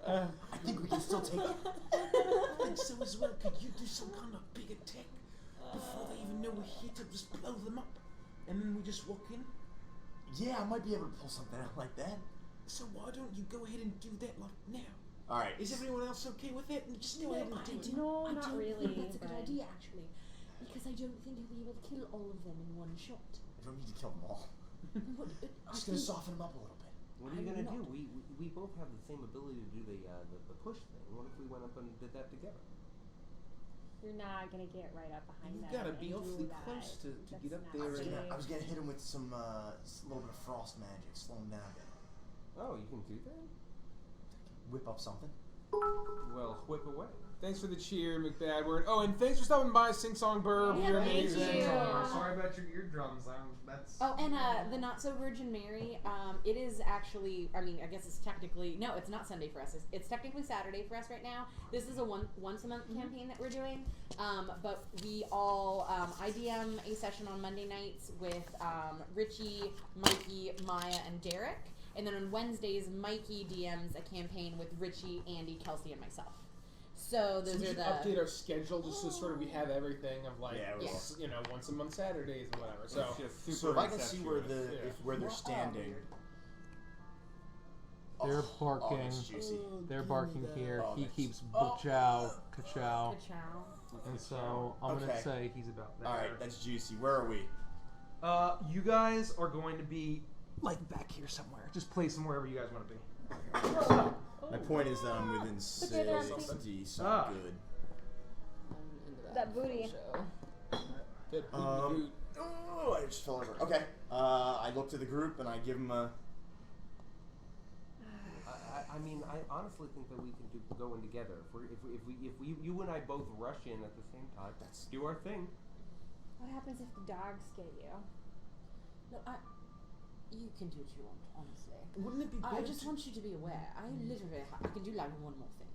I think we can still take it. I think so as well. Could you do some kind of big attack before they even know we're here to just blow them up? And then we just walk in? Yeah, I might be able to pull something out like that. So why don't you go ahead and do that like now? Alright. Is everyone else okay with that? And just go ahead and do it. No, I not don't really. think that's a good but- idea, actually. Because I don't think you'll be able to kill all of them in one shot. I don't need to kill them all. What, I'm just gonna soften them up a little bit. What are you gonna do? We both have the same ability to do the push thing. What if we went up and did that together? You're not gonna get right up behind You them. gotta and be do awfully that. close to get up That's there. not I was gonna hit him with some a little bit of frost magic, slow him down a bit. Oh, you can do that? Whip up something. Well, whip away. Thanks for the cheer, McBadward. Oh, and thanks for stopping by, Sing Song Burb. Yeah, You're thank amazing. you. Sorry about your eardrums. That's. Oh, and the Not So Virgin Mary, it is actually, I mean, I guess it's technically, no, it's not Sunday for us. It's technically Saturday for us right now. This is a once a month campaign that we're doing. But we all, I DM a session on Monday nights with Richie, Mikey, Maya, and Derek. And then on Wednesdays, Mikey DMs a campaign with Richie, Andy, Kelsey, and myself. So those So we are should the update our schedule just so sort of we have everything of like, Yeah, we will. you know, once a month Saturdays and whatever. So It's just So if super I can see where incestuous. where they're standing. They're Oh, barking. that's juicy. They're barking here. Oh, He that's- keeps ka-chow, ka-chow. Ka-chow. And so I'm Okay. gonna say he's about there. All right, that's juicy. Where are we? You guys are going to be like back here somewhere. Just place them wherever you guys want to be. My point is that I'm within at that 60, so Ah. good. I'm into That booty. Show. Good. Oh, I just fell over. Okay. I look to the group and I give them a. I mean, I honestly think that we can go in together. If you and I both rush in at the same time, let's do our thing. What happens if the dogs get you? No, you can do what you want, honestly. Wouldn't it be I good just to- want you to be aware. I literally, I can do like one more thing.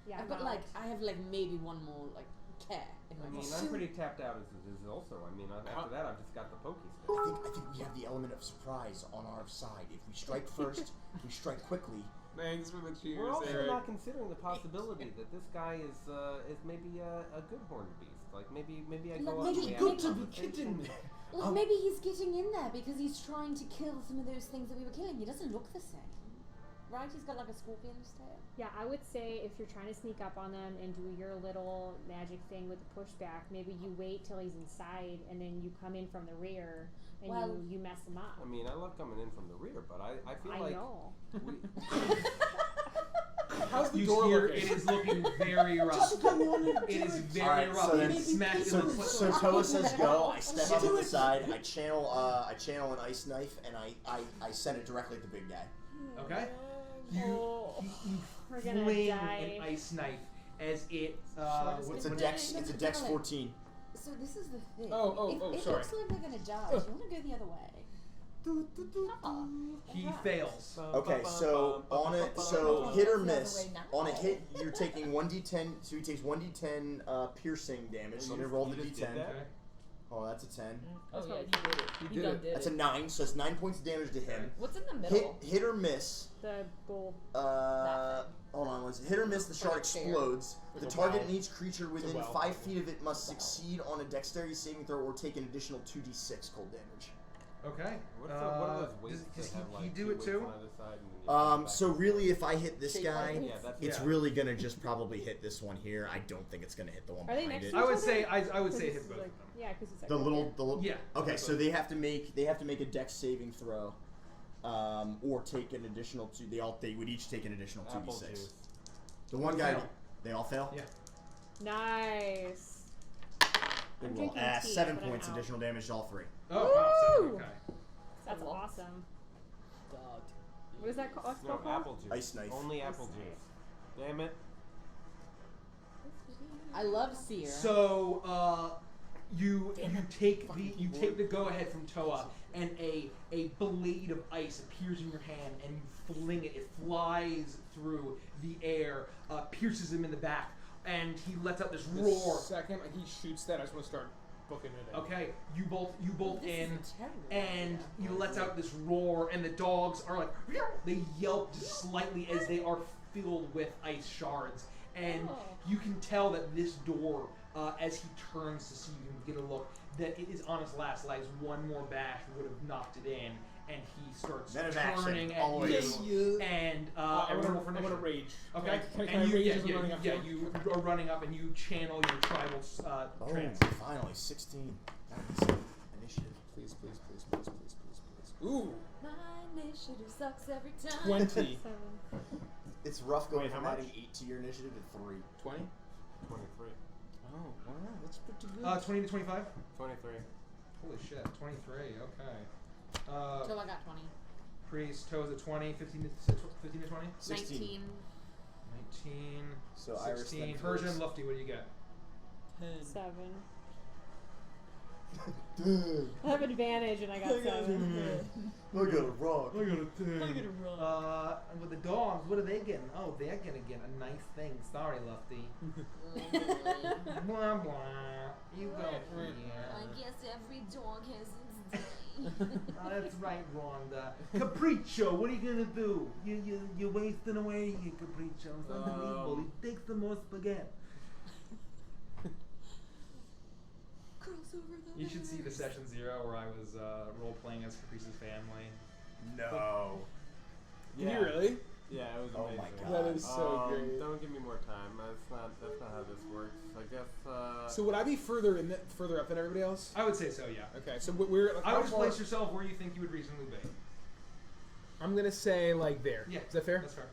Yeah, I've got like, I have like maybe one more like care in my I mean, life. I'm pretty tapped out as it is also. I mean, after that, I've just got the pokey stick. I think we have the element of surprise on our side. If we strike first, we strike quickly. Thanks for the cheers, We're also Eric. not considering the possibility that this guy is maybe a good horned beast. Like maybe I go up Maybe and we good have a to be conversation. Well, maybe he's getting in there because he's trying to kill some of those things that we were killing. He doesn't look the same, right? He's got like a scorpion's tail. Yeah, I would say if you're trying to sneak up on them and do your little magic thing with the pushback, maybe you wait till he's inside and then you come in from the rear and Well, you mess him up. I mean, I love coming in from the rear, but I feel I like know. How's the You door hear looking? it is looking very rough. It is very Alright, rough. so You then- get smacked in So, the foot. so Toa says go. I step up to the side. I channel an ice knife, and I send it directly at the big guy. Okay. We're You gonna fling die. an ice knife as it. It's a dex 14. So this is the thing. sorry. It looks like we're gonna die. Do you want to go the other way? He fails. Okay, so hit or miss. On a hit, you're taking 1d10. So he takes 1d10 piercing damage. So let me roll the you just did d10. that? Oh, that's a 10. Oh yeah, you did it. You You did done it. did That's a it. 9. So it's 9 points of damage to him. What's in the middle? Hit or miss. The gold. Hold on, let's hit or miss. The shard Like a chair. explodes. Like The a target wow. and each creature within wow. 5 feet of it must succeed on a dexterity saving throw or take an additional 2d6 cold damage. Okay. What are those weights does that have, he like, do two it weights too? on either side and then you put it back? So really, if I hit this Shake guy, like Yeah, that's it's Yeah. really gonna just probably hit this one here. I don't think it's gonna hit the one Are they behind next it. to I would each say other? I would say it 'Cause hits it's both like, of them. yeah, because it's like The little. Yeah. Okay, so they have to make a dex saving throw, or take an additional two. They would each take an additional Apple 2d6. juice. The one They guy, fail. they all fail. Yeah. Nice. Good I'm roll. drinking tea, 7 but I'm points out. additional damage to all 3. Oh, wow. So, Woo! okay. That's Hello. awesome. God. What is that called? What's it No, called? apple juice. Ice knife. Only Ice apple knife. juice. Damn it. I love Seer. So you take the go ahead from Toa, and a blade of ice appears in your hand, and you fling it. It flies through the air, pierces him in the back, and he lets out this The roar. second he shoots that, I just want to start booking it in. Okay, you bolt This in, is a terrible and idea. he lets out this roar, and the dogs are like, they yelp just slightly as they are filled with ice shards, and you can tell that this door, as he turns to see you and get a look, that it is on his last legs. One more bash would have knocked it in, and he starts Men of action, turning at always. you, and everyone roll for I'm gonna initiative. rage. Okay, Can I and you, rage yeah, as I'm running up to yeah, him? you are running up, and you channel your tribal Oh, trance. finally 16. Nice. Initiative. Please, please, please, please, please, please, please. Ooh, My initiative sucks every time. 20. 7. It's rough going Wait, from how adding much? 8 to your initiative to 3. 20? 23. Oh, wow, that's pretty good. 20 to 25. 23. Holy shit, 23. Okay. So I got 20. Priest, Toes at 20, 15 to 20? 16. 19. 19, So Iris 16. then Persian, first. Lufty, what do you get? 7. Dude, I have advantage and I got 7. I got a rock. got a 10. And with the dogs, what are they getting? Oh, they're gonna get a nice thing. Sorry, Lufty. Blah, blah. You go for it. I guess every dog has its day. That's right, Rhonda. Capriccio, what are you gonna do? You're wasting away here, Capriccio. It's unbelievable. He takes the more spaghetti. Crossover the You should see the session 0 where I was role playing as Caprice's family. No. Can you really? Yeah, it was Oh amazing. my God. That is so great. Don't give me more time. That's not how this works. I guess. So would I be further up than everybody else? I would say so, yeah. Okay, so we're. I how would just far- place yourself where you think you would reasonably be. I'm gonna say like there. Yeah. Is that fair? That's fair.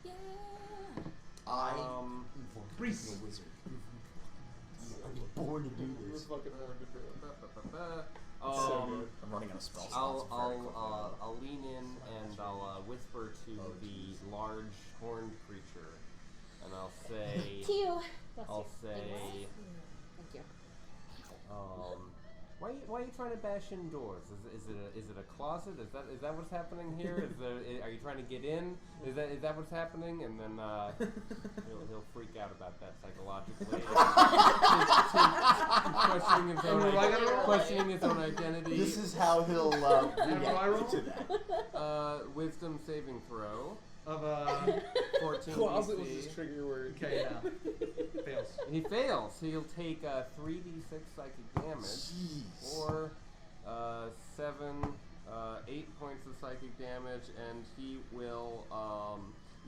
Yeah. I Breeze. a wizard. I was born to do We're this. fucking horned to do it. I'm running out of spell slots. I'll lean in and I'll whisper to the large horned creature, and I'll say, Q. I'll say, Thank you. why are you trying to bash in doors? Is it a closet? Is that what's happening here? Are you trying to get in? Is that what's happening? And then he'll freak out about that psychologically. questioning his own identity. This is how he'll react to that. Wisdom saving throw. Of 14 Closet was DC. his trigger word. Okay, yeah. Fails. He fails, so he'll take 3d6 psychic damage, Jeez. or 8 points of psychic damage, and he will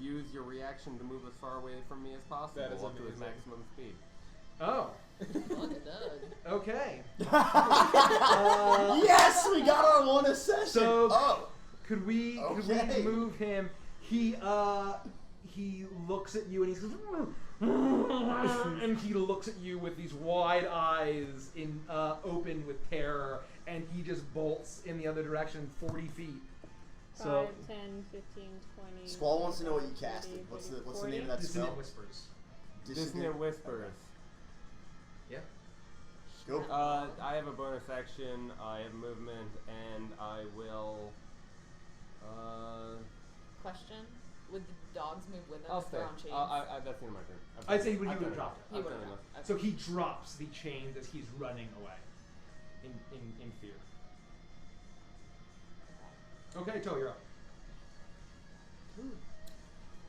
use your reaction to move as far away from me as possible, That is up to his amazing. maximum speed. Oh. Look at that. Okay. Yes, we got our one session. So could we Okay. move him? He looks at you and he's and he looks at you with these wide eyes in open with terror, and he just bolts in the other direction 40 feet. 5, So 10, 15, 20. Squall wants to know what you 30, casted. What's the 40. name of that Dissonant spell? Whispers. Dissonant Whispers. Yeah. Go. I have a bonus action, I have movement, and I will... Question: would the dogs move with us? I'll if stay. they're on chains? That's the end of my turn. I'd say he would I've done have dropped enough. it. He I've would done have. enough. So he drops the chains as he's running away in fear. Okay, Toe, you're up.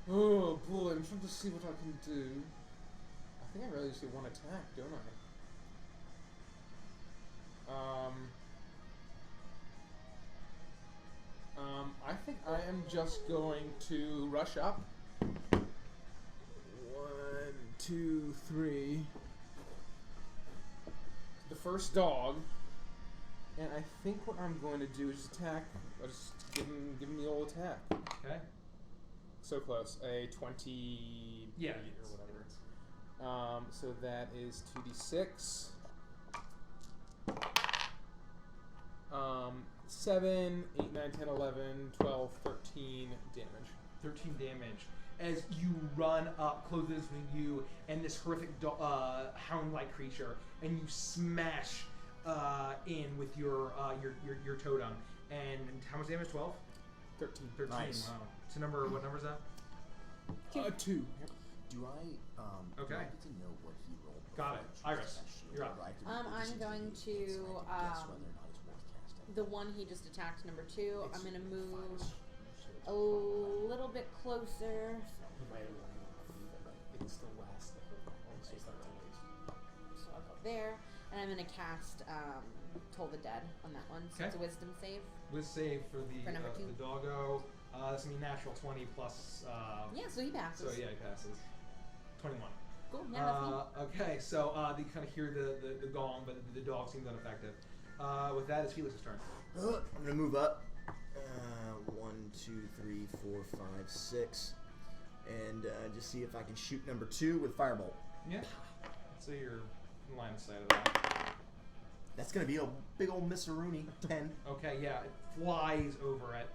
Oh boy, I'm trying to see what I can do. I think I really just get one attack, don't I? I think I am just going to rush up. 1, 2, 3. The first dog, and I think what I'm going to do is attack. I'll just give him the old attack. Okay. So close, a 20 Yeah, or whatever. So that is 2d6. 7, 8, 9, 10, 11, 12, 13 damage. 13 damage as you run up closer to you and this horrific hound-like creature, and you smash in with your totem. And how much damage? 12? 13. 13. Nice. Wow. So what number is that? 2. Yep. Do I Okay. do I get to know what he rolled? Got it. before I choose Iris, that shield, you're up. or I have to I'm listen going you, to, so I can guess whether or not it's worth casting. The one he just attacked, number 2. I'm going to move a Oh. little bit closer. It's the last So I'll go there. And I'm going to cast Toll the Dead on that one. So Okay. it's a wisdom save. Let's save for For number 2. the doggo. That's going to be natural 20 plus... Yeah, so he passes. So yeah, he passes. 21. Cool. Yeah, that's me. Okay, so you kind of hear the gong, but the dog seems unaffected. With that, it's Felix's turn. I'm gonna move up. 1, 2, 3, 4, 5, 6, and just see if I can shoot number 2 with firebolt. Yeah. So you're in line of sight of that. That's gonna be a big old Misseroonie 10. Okay, yeah, it flies over it.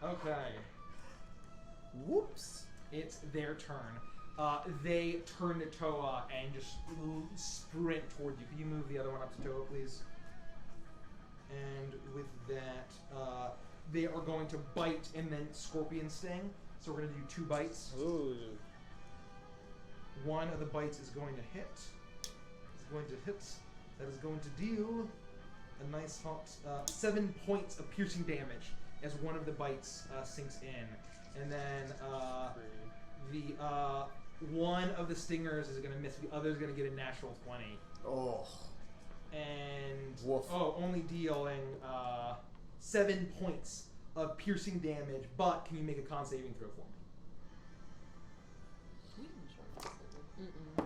Okay, Whoops. it's their turn. They turn to Toa and just sprint toward you. Can you move the other one up to Toa, please? And with that, they are going to bite and then scorpion sting. So we're going to do 2 bites. Ooh. One of the bites is going to hit. It's going to hit. That is going to deal a nice hot 7 points of piercing damage as one of the bites sinks in. And then the one of the stingers is going to miss. The other is going to get a natural 20. Oh. And Woof. only dealing 7 points of piercing damage. But can you make a con saving throw for me? Mm-mm.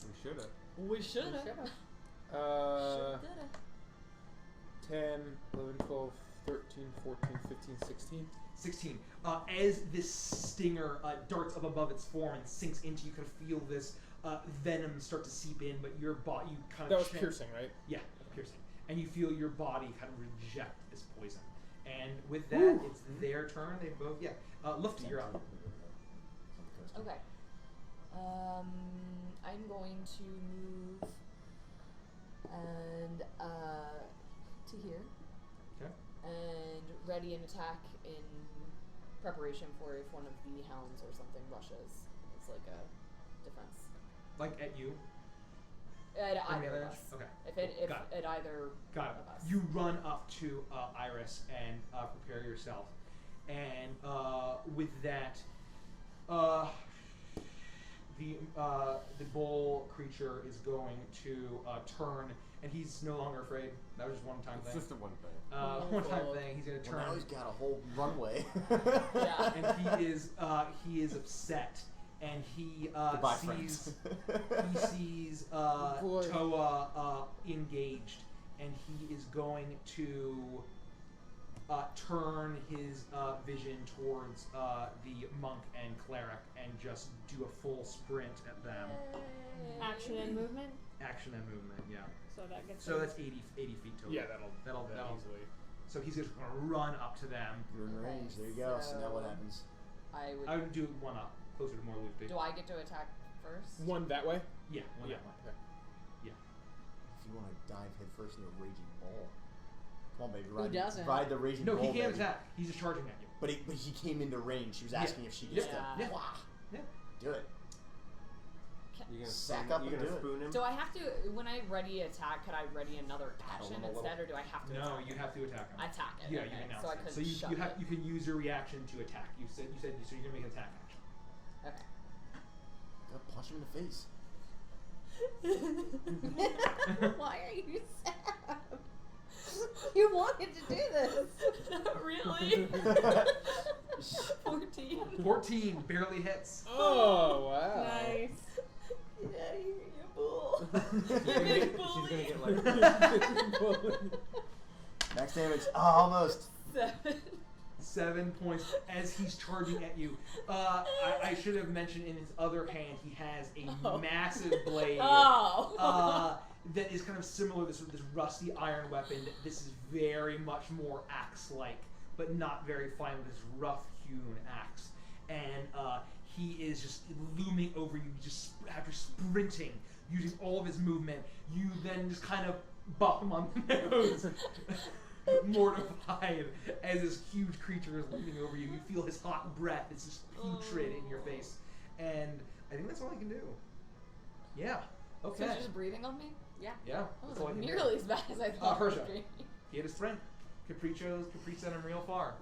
We should have. We should have. Uh, Shoulda. 10, 11, 12, 13, 14, 15, 16. 16. As this stinger darts up above its form and sinks into you, can feel this venom start to seep in, but your body you kind of That was piercing, right? Yeah, piercing. and you feel your body kind of reject this poison. And with that, it's their turn. They both, Lufty, you're up. Okay. I'm going to move and to here. Okay. And ready an attack in preparation for if one of the hounds or something rushes. It's like a defense. Like at you? At From the either other of edge? us. Okay. If it if Got at either Got one it. of us. You run up to Iris and prepare yourself. And with that, the bull creature is going to turn, and he's no longer afraid. That was just one time It's thing. just a one thing. One time thing. He's going to turn. Well, now he's got a whole runway. Yeah. And he is upset, and he Goodbye, sees friends. he sees Toa engaged, and he is going to turn his vision towards the monk and cleric and just do a full sprint at them. Action and movement. Action and movement, yeah. So that gets. So that's 80 feet total. Yeah, that'll easily. So he's just going to run up to them. You're in Okay, range. There you go. So now what so- happens? I would. I would do one up, closer to more Luffy. Do I get to attack first? One that way. Yeah, one Yeah. that one. Okay. If you want to dive headfirst into a raging ball, come on, baby, Who doesn't? ride the raging No, ball. he can't baby. attack. He's just charging at you. But he came into range. She was Yeah. asking if she gets Yeah. to Yeah. Wah! Yeah. Do it. You gonna Sack spoon, up you and gonna do it. spoon him? Do I have to, when I ready attack, could I ready another Paddle action him a little. instead, or do I have to No, attack you him? have to attack him. Attack it. Yeah, okay. you can announce so I it. could So shove you it. can use your reaction to attack. You said so you're gonna make an attack action. Okay. Gotta punch him in the face. Why are you sad? You wanted to do this. Really? 14. 14 barely hits. Oh wow. Nice. Get out of here, you bull. She's You gonna big get bully. Max damage. Oh, almost. 7. 7 points as he's charging at you. I should have mentioned in his other hand he has a Oh. massive blade. Oh. That is kind of similar to this rusty iron weapon. This is very much more axe-like, but not very fine with this rough-hewn axe. And he is just looming over you, just after sprinting, using all of his movement. You then just kind of bop him on the nose, mortified as this huge creature is looming over you. You feel his hot breath. It's just putrid in your face. And I think that's all I can do. Yeah. Okay. So he's just breathing on me? Yeah. Oh, That's all I can do. nearly as bad as I thought. it would Hersha. be. He had his friend. Capri sent him real far.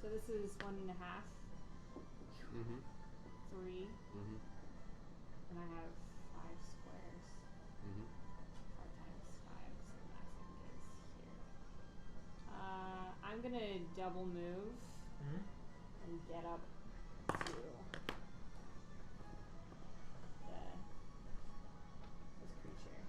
So this is 1.5, Mm-hmm. 3, Mm-hmm. and I have 5 squares. Mm-hmm. 5 times 5, so the maximum is here. I'm gonna double move and get up to this creature.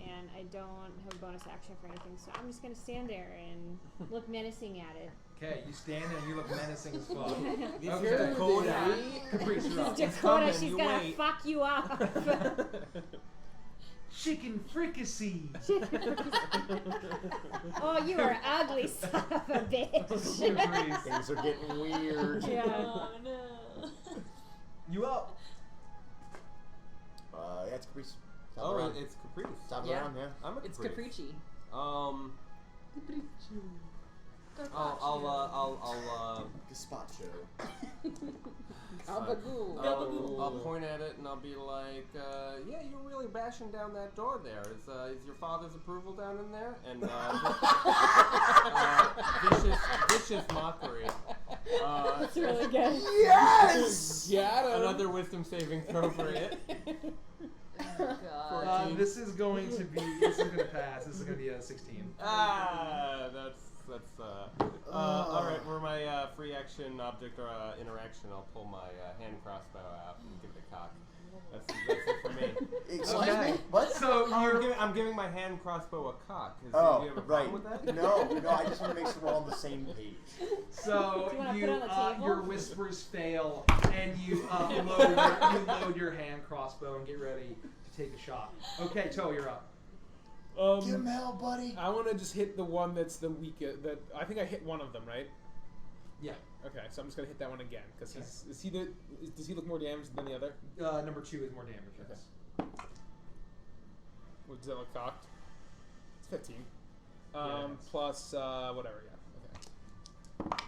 And I don't have a bonus action for anything, so I'm just gonna stand there and look menacing at it. Okay, you stand there and you look menacing as fuck. This Okay. is Dakota. Caprice, you're up. Dakota, coming, she's you gonna wait. fuck you up. Chicken fricassee. Oh, you are ugly son of a bitch. Caprice. Things are getting weird. Yeah. Oh no. You up? Yeah, it's Caprice. Top Oh, around. it's Caprice. Top Yeah. around, yeah. I'm a It's Caprice. Capricci. I'll Gazpacho. Gabagoo. I'll point at it and I'll be like, yeah, you're really bashing down that door there. Is your father's approval down in there? And vicious mockery. That's really good. Yes! Got him. Another wisdom saving throw for it. God. 14. This is going to pass. This is going to be a 16. That's all right. Where am I my free action object or interaction, I'll pull my hand crossbow out and give it a cock. That's it for me. Excuse Okay. me? What? So I'm giving my hand crossbow a cock. Do Oh, you have a right. problem with that? No, I just want to make sure we're on the same page. So Do you wanna put it on the table? your whispers fail, and you load your hand crossbow and get ready to take a shot. Okay, Toe, you're up. Give him hell, buddy. I want to just hit the one that's the weakest. That I think I hit one of them, right? Yeah. Okay, so I'm just gonna hit that one again because Okay. does he look more damaged than the other? Number 2 is more damage. Yes. Does that look cocked? It's 15. Yeah, Plus whatever. Yeah. Okay.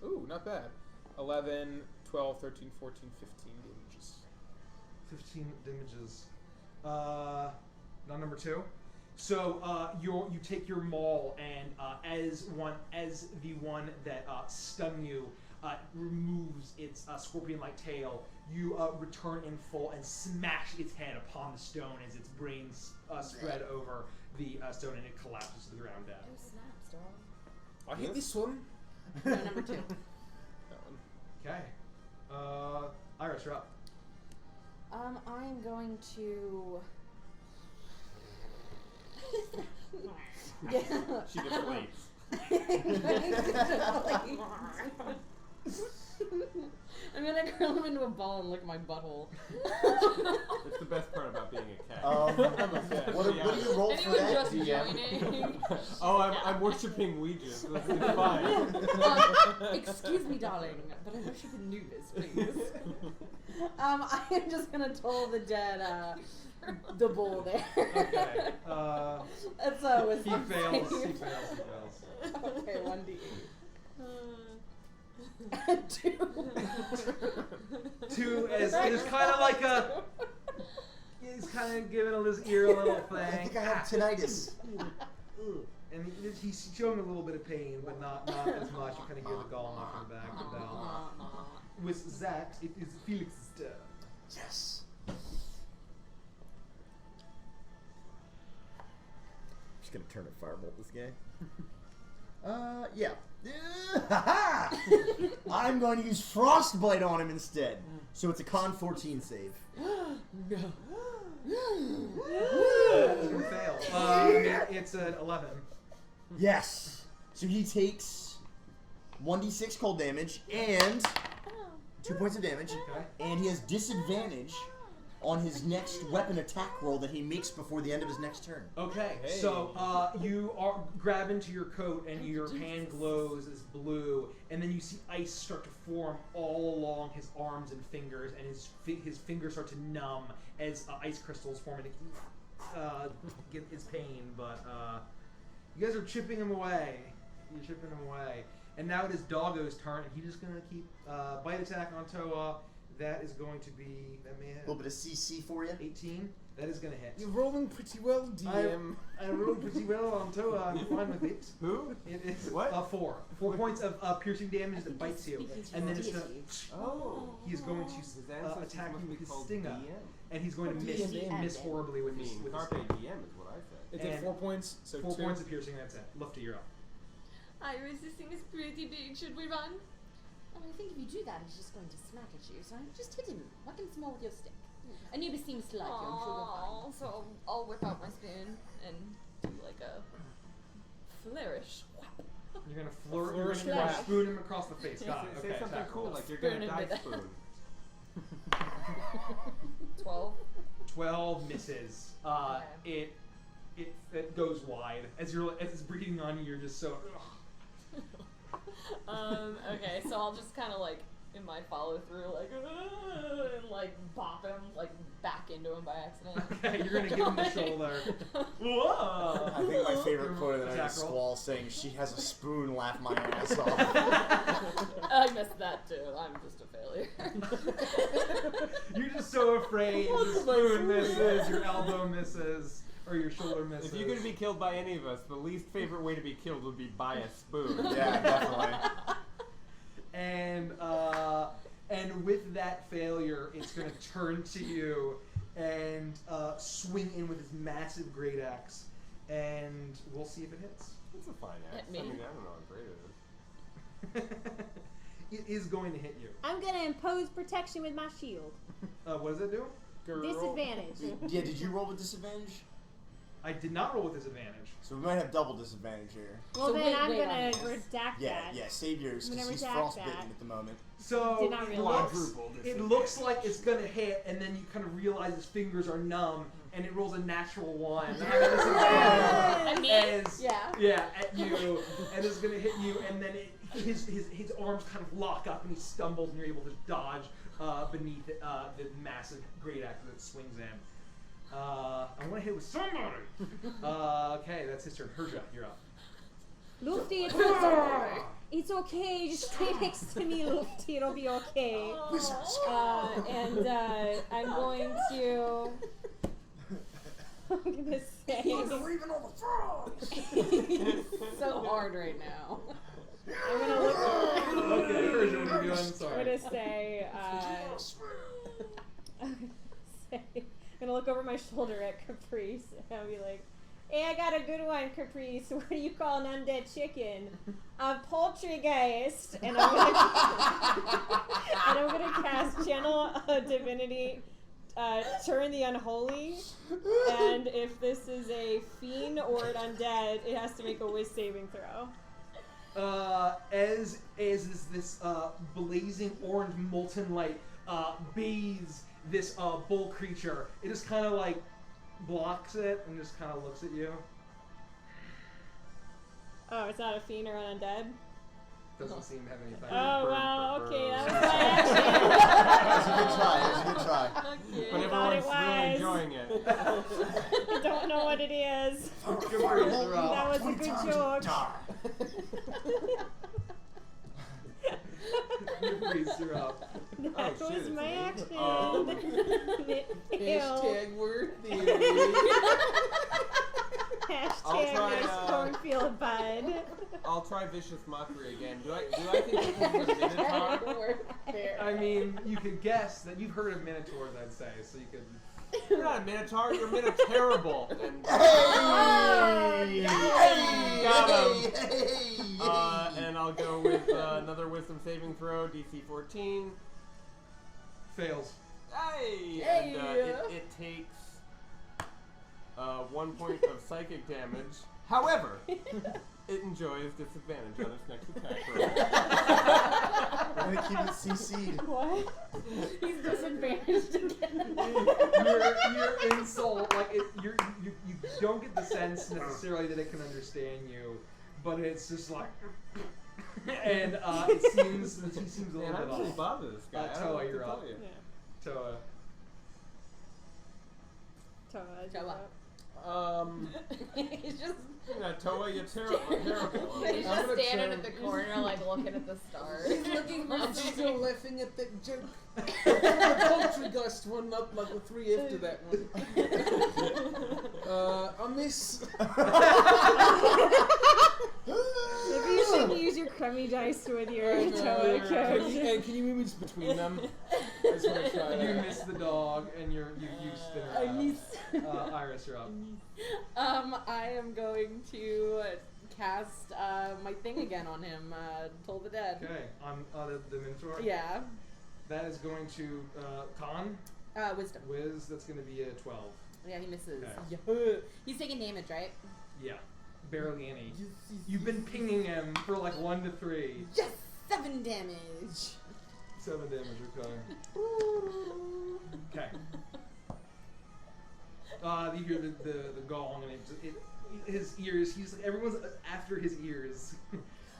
Ooh, not bad. 11, 12, 13, 14, 15 damages. 15 damages. Not number 2. So you take your maul, and as the one that stung you removes its scorpion-like tail, you return in full and smash its head upon the stone as its brains spread over the stone, and it collapses to the ground dead. Oh, snaps, dog. I hit this one. No, number 2. That one. Okay. Iris, you're up. I'm going to. She deflates. I'm gonna curl him into a ball and lick my butthole. That's the best part about being a cat. What do you roll for Anyone that, just DM? joining? Oh, I'm worshiping Ouija. So it's fine. Excuse me, darling, but I worship Anubis, please. I am just gonna toll the dead, the bull there. Okay. That's with He fails. He fails. Okay, 1d8. 2 is kind of like a. He's kind of giving his ear a little thing. I think I have tinnitus. And he's showing a little bit of pain, but not as much. You kind of hear the gall knocking back down. With Zach, it is Felix's turn. Yes. Just gonna turn a firebolt this guy. Yeah. I'm going to use Frostbite on him instead. So it's a con 14 save. No. That's gonna fail. It's an 11. Yes. So he takes 1d6 cold damage and 2 points of damage. Okay. And he has disadvantage on his next weapon attack roll that he makes before the end of his next turn. Okay, Hey. so you grab into your coat and your hand glows as blue, and then you see ice start to form all along his arms and fingers, and his fingers start to numb as ice crystals form, and get his pain. But you guys are chipping him away. You're chipping him away, and now it is Doggo's turn, and he's just gonna keep bite attack on Toa. That is going to be, that may A hit. little bit of CC for you. 18. That is going to hit. You're rolling pretty well, DM. I rolled pretty well on Toa. I'm fine with it. Who? It is What? 4. 4 points of piercing damage that bites you. And then it's Oh. he's going to His ancestors attack must you be with his called stinger. DM. And he's going to miss horribly with his Carpe stinger. diem is what I said. It did And 4 points, so 4 2. points of piercing, that's it. Lufty, you're up. Iris, this thing is pretty big. Should we run? And I think if you do that, he's just going to smack at you. So just hit him. Whack him small with your stick. Anubis seems to like you. I'm sure you'll find. So I'll whip out my spoon and do like a flourish. You're going to Flourish. spoon him across the face. Got it. Say Okay, something attack cool roll. like you're gonna Spoon him die with it. spoon. 12. 12 misses. It goes wide. As it's breathing on you, you're just so... Okay, so I'll just kind of like in my follow through, like and like bop him like back into him by accident. Okay, you're gonna give him the shoulder. Whoa! I think my favorite quote of the night Attack is roll. Squall saying, "She has a spoon, laugh my ass off." I missed that too. I'm just a failure. You're just so afraid. Your spoon misses, your elbow misses, or your shoulder misses. If you're gonna be killed by any of us, the least favorite way to be killed would be by a spoon. Yeah, definitely. And with that failure, it's going to turn to you and swing in with his massive great axe, and we'll see if it hits. It's a fine axe. At me? I mean, I don't know how great it is. It is going to hit you. I'm gonna impose protection with my shield. What does it do? Disadvantage. Yeah, did you roll with disadvantage? I did not roll with disadvantage. So we might have double disadvantage here. Well, So then wait I'm on gonna this. redact Yeah, that. yeah, save yours, I'm because gonna he's redact frostbitten that. at the moment. So Did not realize. it looks like it's gonna hit, and then you kind of realize his fingers are numb, and it rolls a natural 1. At me? As, Yeah. at you, and it's gonna hit you, and then his arms kind of lock up, and he stumbles, and you're able to dodge beneath the massive great axe that swings in. I want to hit with somebody. Okay, that's his turn. Herja, you're up. Lufty, it's okay. Just stay next to me, Lufty. It'll be okay. I'm going to. I'm gonna say. leaving all the frogs! So hard right now. I'm gonna look. Okay, Herja, what are you doing? I'm Sorry. gonna say. I'm gonna look over my shoulder at Caprice and I'll be like, "Hey, I got a good one, Caprice. What do you call an undead chicken? A poltergeist." And I'm gonna cast Channel Divinity, Turn the Unholy. And if this is a fiend or an undead, it has to make a Wiz saving throw. As this blazing orange molten light bathes this bull creature, it just kind of like blocks it and just kind of looks at you. Oh, it's not a fiend or an undead? Doesn't seem to have any effect. Oh, well, okay, that was my action. That was a good try. That was a good try. But thought it everyone's really was. enjoying it. I don't know what it is. That was a good joke. You're up. That Oh, shit, was it's my me? action. Oh. Hashtag word theory. I'll Hashtag try, nice cornfield bud. I'll try vicious mockery again. Do I think this is a minotaur? I mean, you could guess that you've heard of minotaurs, I'd say, so you could. You're not a minotaur. You're minotaurable. And got him. And I'll go with another wisdom saving throw, DC 14. Fails. Hey! Hey! And it takes 1 point of psychic damage. However, it enjoys disadvantage on its next attack roll. We're gonna keep it CC'd. What? He's disadvantaged again. Your insult, like you don't get the sense necessarily that it can understand you, but it's just like, and he seems a little Man, bit I'm really off. bothered this guy. I don't know Toa, what to you're tell up. you. Yeah. Toa. Toa. He's just Yeah, Toa, you're terrible. he's I'm just gonna standing turn- at the corner, like looking at the stars. I'm still laughing at that joke. The poltergeist one, not like the 3 after that one. I miss. Maybe you should use your crummy dice with your Toa character. Can you move it between them? I just want to try You that. miss the dog, and you spin her. I miss. Iris, you're up. I am going to cast my thing again on him, Toll the Dead. Okay, on the Minotaur. Yeah. That is going to con. Wisdom. Wiz. That's going to be a 12. Yeah, he misses. Okay. He's taking damage, right? Yeah, barely any. You've been pinging him for like 1 to 3. Yes! 7 damage. 7 damage. Okay. Okay. You hear the gong and it his ears. He's like, everyone's after his ears.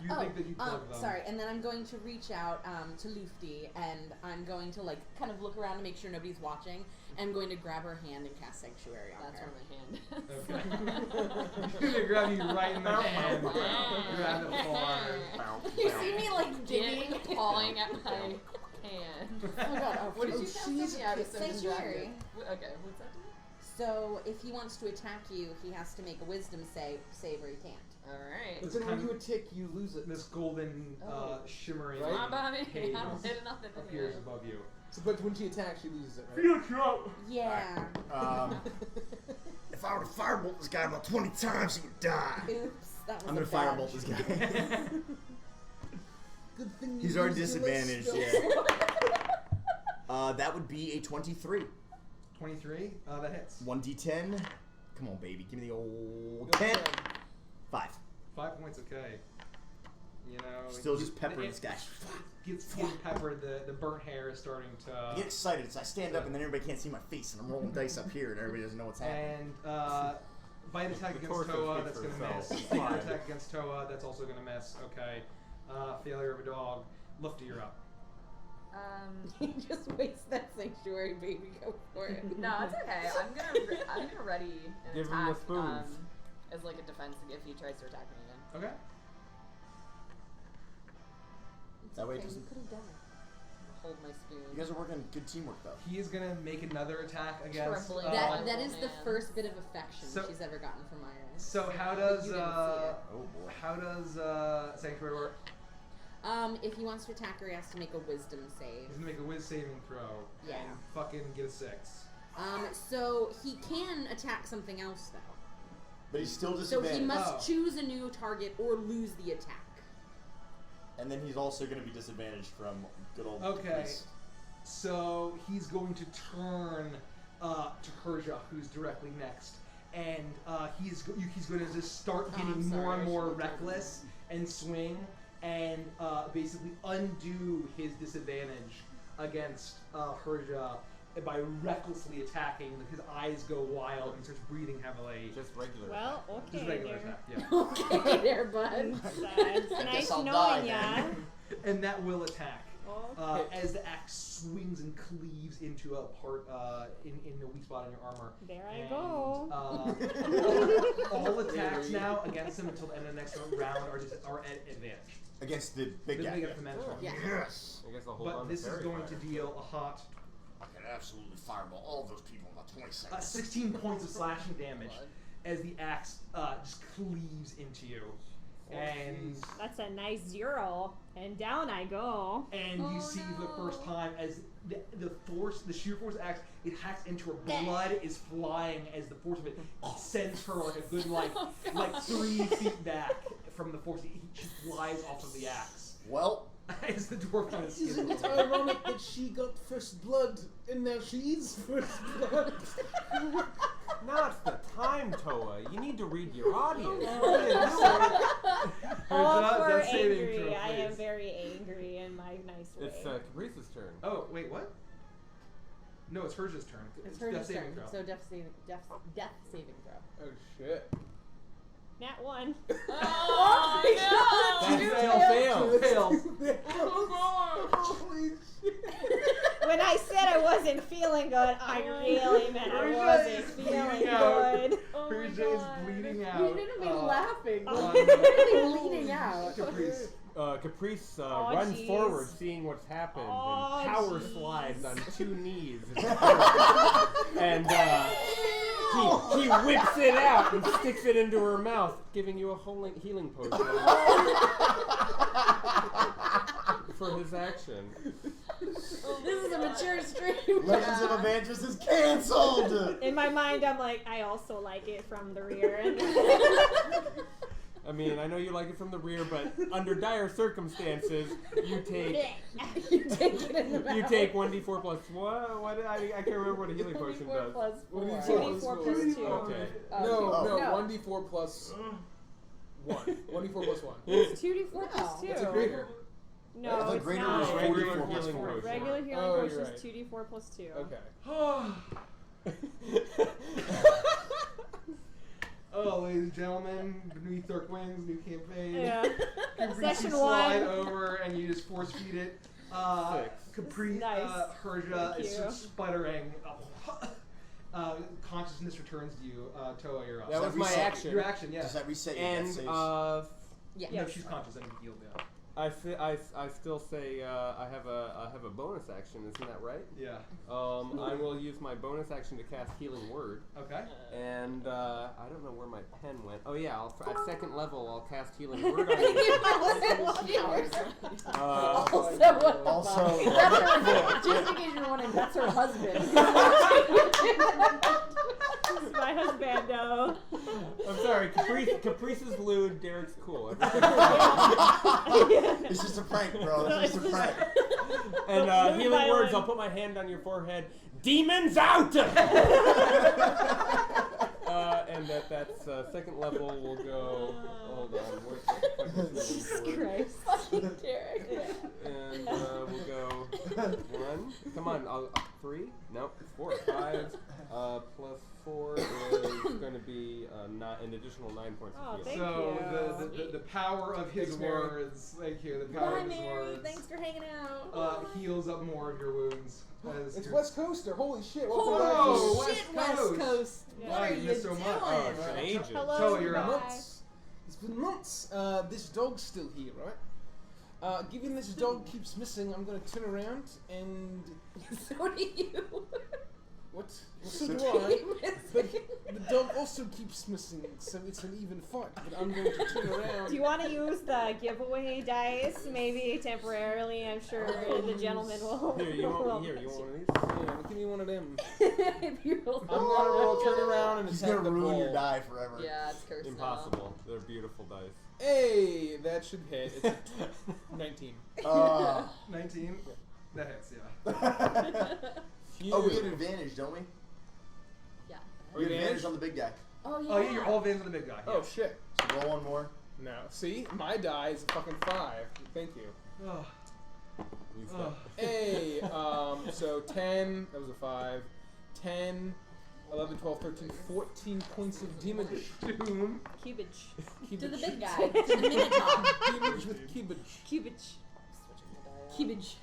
You think that he plugged them. Sorry, and then I'm going to reach out to Lufty, and I'm going to like kind of look around to make sure nobody's watching, and I'm going to grab her hand and cast Sanctuary on That's her. where my hand is. Okay. He's gonna grab you right in the hand. Grab it hard. You see me like digging? Pawing at my hand. Oh my god, oh, What did you cast on she's me? I was so Sanctuary. distracted. Okay, what's that do? So if he wants to attack you, he has to make a wisdom save or he can't. Alright. But then when you attack, you lose it. This golden, shimmering Right? Not about me. haze I don't hit nothing appears anyway. above you. So, but when she attacks, she loses it, right? Feel up. Yeah. If I were to firebolt this guy about 20 times, he would die. Oops, that was I'm a gonna bad firebolt this guy. Good thing He's you already used your list disadvantaged, spells. That would be a 23. 23. That hits. 1d10. Come on, baby. Give me the old Go 10. ahead. 5. 5 points. Okay. You know. Still just peppering this guy. Gets peppered. The burnt hair is starting to. I get excited, so I stand up, and then everybody can't see my face, and I'm rolling dice up here, and everybody doesn't know what's happening. And bite attack The against torso Toa. speaks That's for gonna miss. itself. Sneak Fine. attack against Toa. That's also gonna miss. Okay. Failure of a dog. Lufty, you're up. He just wastes that sanctuary, baby. Go for it. No, it's okay. I'm gonna ready an Give him attack the spoons. as like a defense if he tries to attack me again. Okay. That way it Okay, doesn't. you could have done it. Hold my spoon. You guys are working good teamwork, though. He is gonna make another attack against. Trembling. That is the man. first bit of affection So- she's ever gotten from Iris. So how does You didn't see it. Oh boy. how does Sanctuary work? If he wants to attack her, he has to make a wisdom save. He's gonna make a whiz saving throw Yeah. and fucking get a 6. So he can attack something else though. But he's still So disadvantaged. he must Oh. choose a new target or lose the attack. And then he's also going to be disadvantaged from good old Okay. Priest. So he's going to turn to Herja, who's directly next, and he's going to just start Oh, getting I'm sorry, more and I more should've done reckless and swing, and basically undo his disadvantage against Herja by recklessly attacking. His eyes go wild and starts breathing heavily. Just regular. Well, Just okay, regular there. attack, yeah. Okay, there, bud. That's nice I'll knowing die ya. And that will attack. Okay. As the axe swings and cleaves into a part in the weak spot in your armor. There I And, go. all attacks now against him until the end of the next round are at advantage. Against the big The guy. big advantage. Yeah. Yes! I guess I'll hold on But to this is fairy going fire. to deal a hot I can absolutely fireball all those people in about 20 seconds. 16 points of slashing damage as the axe just cleaves into you. And That's a nice 0. And down I go. you see for the first time as the sheer force of the axe, it hacks into her. Blood is flying as the force of it sends her like a good like 3 feet back from the force. She flies off of the axe Well, as the dwarf kind of skids. Isn't it ironic that she got first blood and now she's first blood? Not the time, Toa. You need to read your audience. All Herja, for death saving angry. throw, I am please. very angry in my nice way. It's Caprice's turn. Oh wait, what? No, it's Herja's turn. It's death her saving turn. throw. So death saving throw. Oh shit. Nat 1. Oh, That fail. Fails. When I said I wasn't feeling good, I really meant I wasn't feeling good. Herja is bleeding out. You didn't mean laughing. on Really bleeding out. Caprice. Caprice Aw, runs jeez. forward, seeing what's happened, Aw, and power jeez. slides on 2 knees. And he whips it out and sticks it into her mouth, giving you a healing potion for his action. This is a mature stream. Legends of Evangelist is cancelled! In my mind, I'm like, I also like it from the rear. I mean, I know you like it from the rear, but under dire circumstances, you take You take it in the mouth. you take 1d4 plus what? I can't remember what a healing potion 1d4 does. plus 4. 2d4 plus 2. Okay. No, no. 1d4 plus 1. 1d4 plus 1. It's 2d4 plus 2. It's a greater. No, I thought it's greater not. was Regular 44 plus healing 4. potion. Regular healing Oh, potion you're is right. 2d4 plus 2. Okay. Oh, ladies and gentlemen, beneath Dark Wings, new campaign. Yeah. Caprice, Session you slide 1. over and you just force feed it. 6. Capri, Nice. Herja Thank is you. sputtering. Consciousness returns to you. Toa, you're up. That was my reset? action. Your action, yeah. Does that reset your And death saves? Yeah. No, she's conscious and healed, yeah. I still say I have a bonus action. Isn't that right? Yeah. I will use my bonus action to cast Healing Word, Okay. and I don't know where my pen went. Oh yeah, at 2nd level I'll cast Healing Word on you. Also, That's her, just in case you're wondering, that's her husband. It's my husbando. I'm sorry, Caprice is lewd, Derek's cool. It's just a prank, bro. It's just a prank. And Blue healing violin. words, I'll put my hand on your forehead. Demons out! And that's second level will go. Hold on. Jesus Christ. Fucking Derek. And we'll go 1. Come on, 3? Nope, 4. 5 plus 4 is going to be an additional 9 points Oh, of thank healing. So the power of his Thanks, Mary. words, like here, the power Bye, of his Mary. words, Thanks for hanging out. heals up more of your wounds. as It's your- West Coaster. Holy shit! Whoa, Welcome back. West Shit, West Coast. Coast. Yeah. What Wow, are you you missed so doing? much. Oh, it's been ages. Hello, Tell you're goodbye. Months. It's been months. This dog's still here, right? Given this dog keeps missing, I'm gonna turn around and So do you. what? Well, so do I. But the dog also keeps missing, so it's an even fight. But I'm going to turn around. Do you want to use the giveaway dice, maybe temporarily? I'm sure the gentleman will. Here, you want one of these? Yeah, give me one of them. If you roll I'm gonna roll, turn around, and He's attack gonna the ruin ball. your die forever. Yeah, it's cursed. Impossible. They're beautiful dice. Hey, that should hit. It's a 19. 19? That hits, yeah. Phew. Oh, we get advantage, don't we? Yeah. We get advantage on the big guy. Oh yeah. Oh, yeah, you're all advanced on the big guy. Oh shit. So roll one more. No, see, my die is a fucking 5. Thank you. Oh. Use Oh. Hey, so 10, that was a 5, 10, 11, 12, 13, 14 points of damage. Doom. Cubage. To the big guy. To the Minotaur. Damage with cubage. Cubage. Cubage.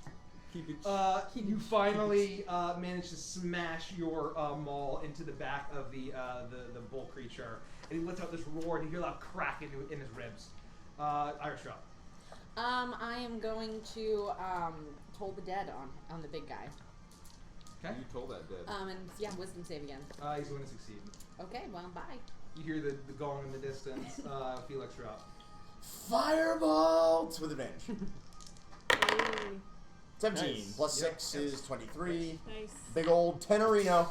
You finally manage to smash your maul into the back of the bull creature, and he lets out this roar, and you hear a loud crack in his ribs. Irish drop. I am going to toll the dead on the big guy. Okay. You told that dead. And yeah, wisdom save again. He's going to succeed. Okay, well, bye. You hear the gong in the distance. Felix, you're up. Firebolt with advantage. Hey, 17 Nice. plus Yep. 6 is 23. nice. Big old tenorino.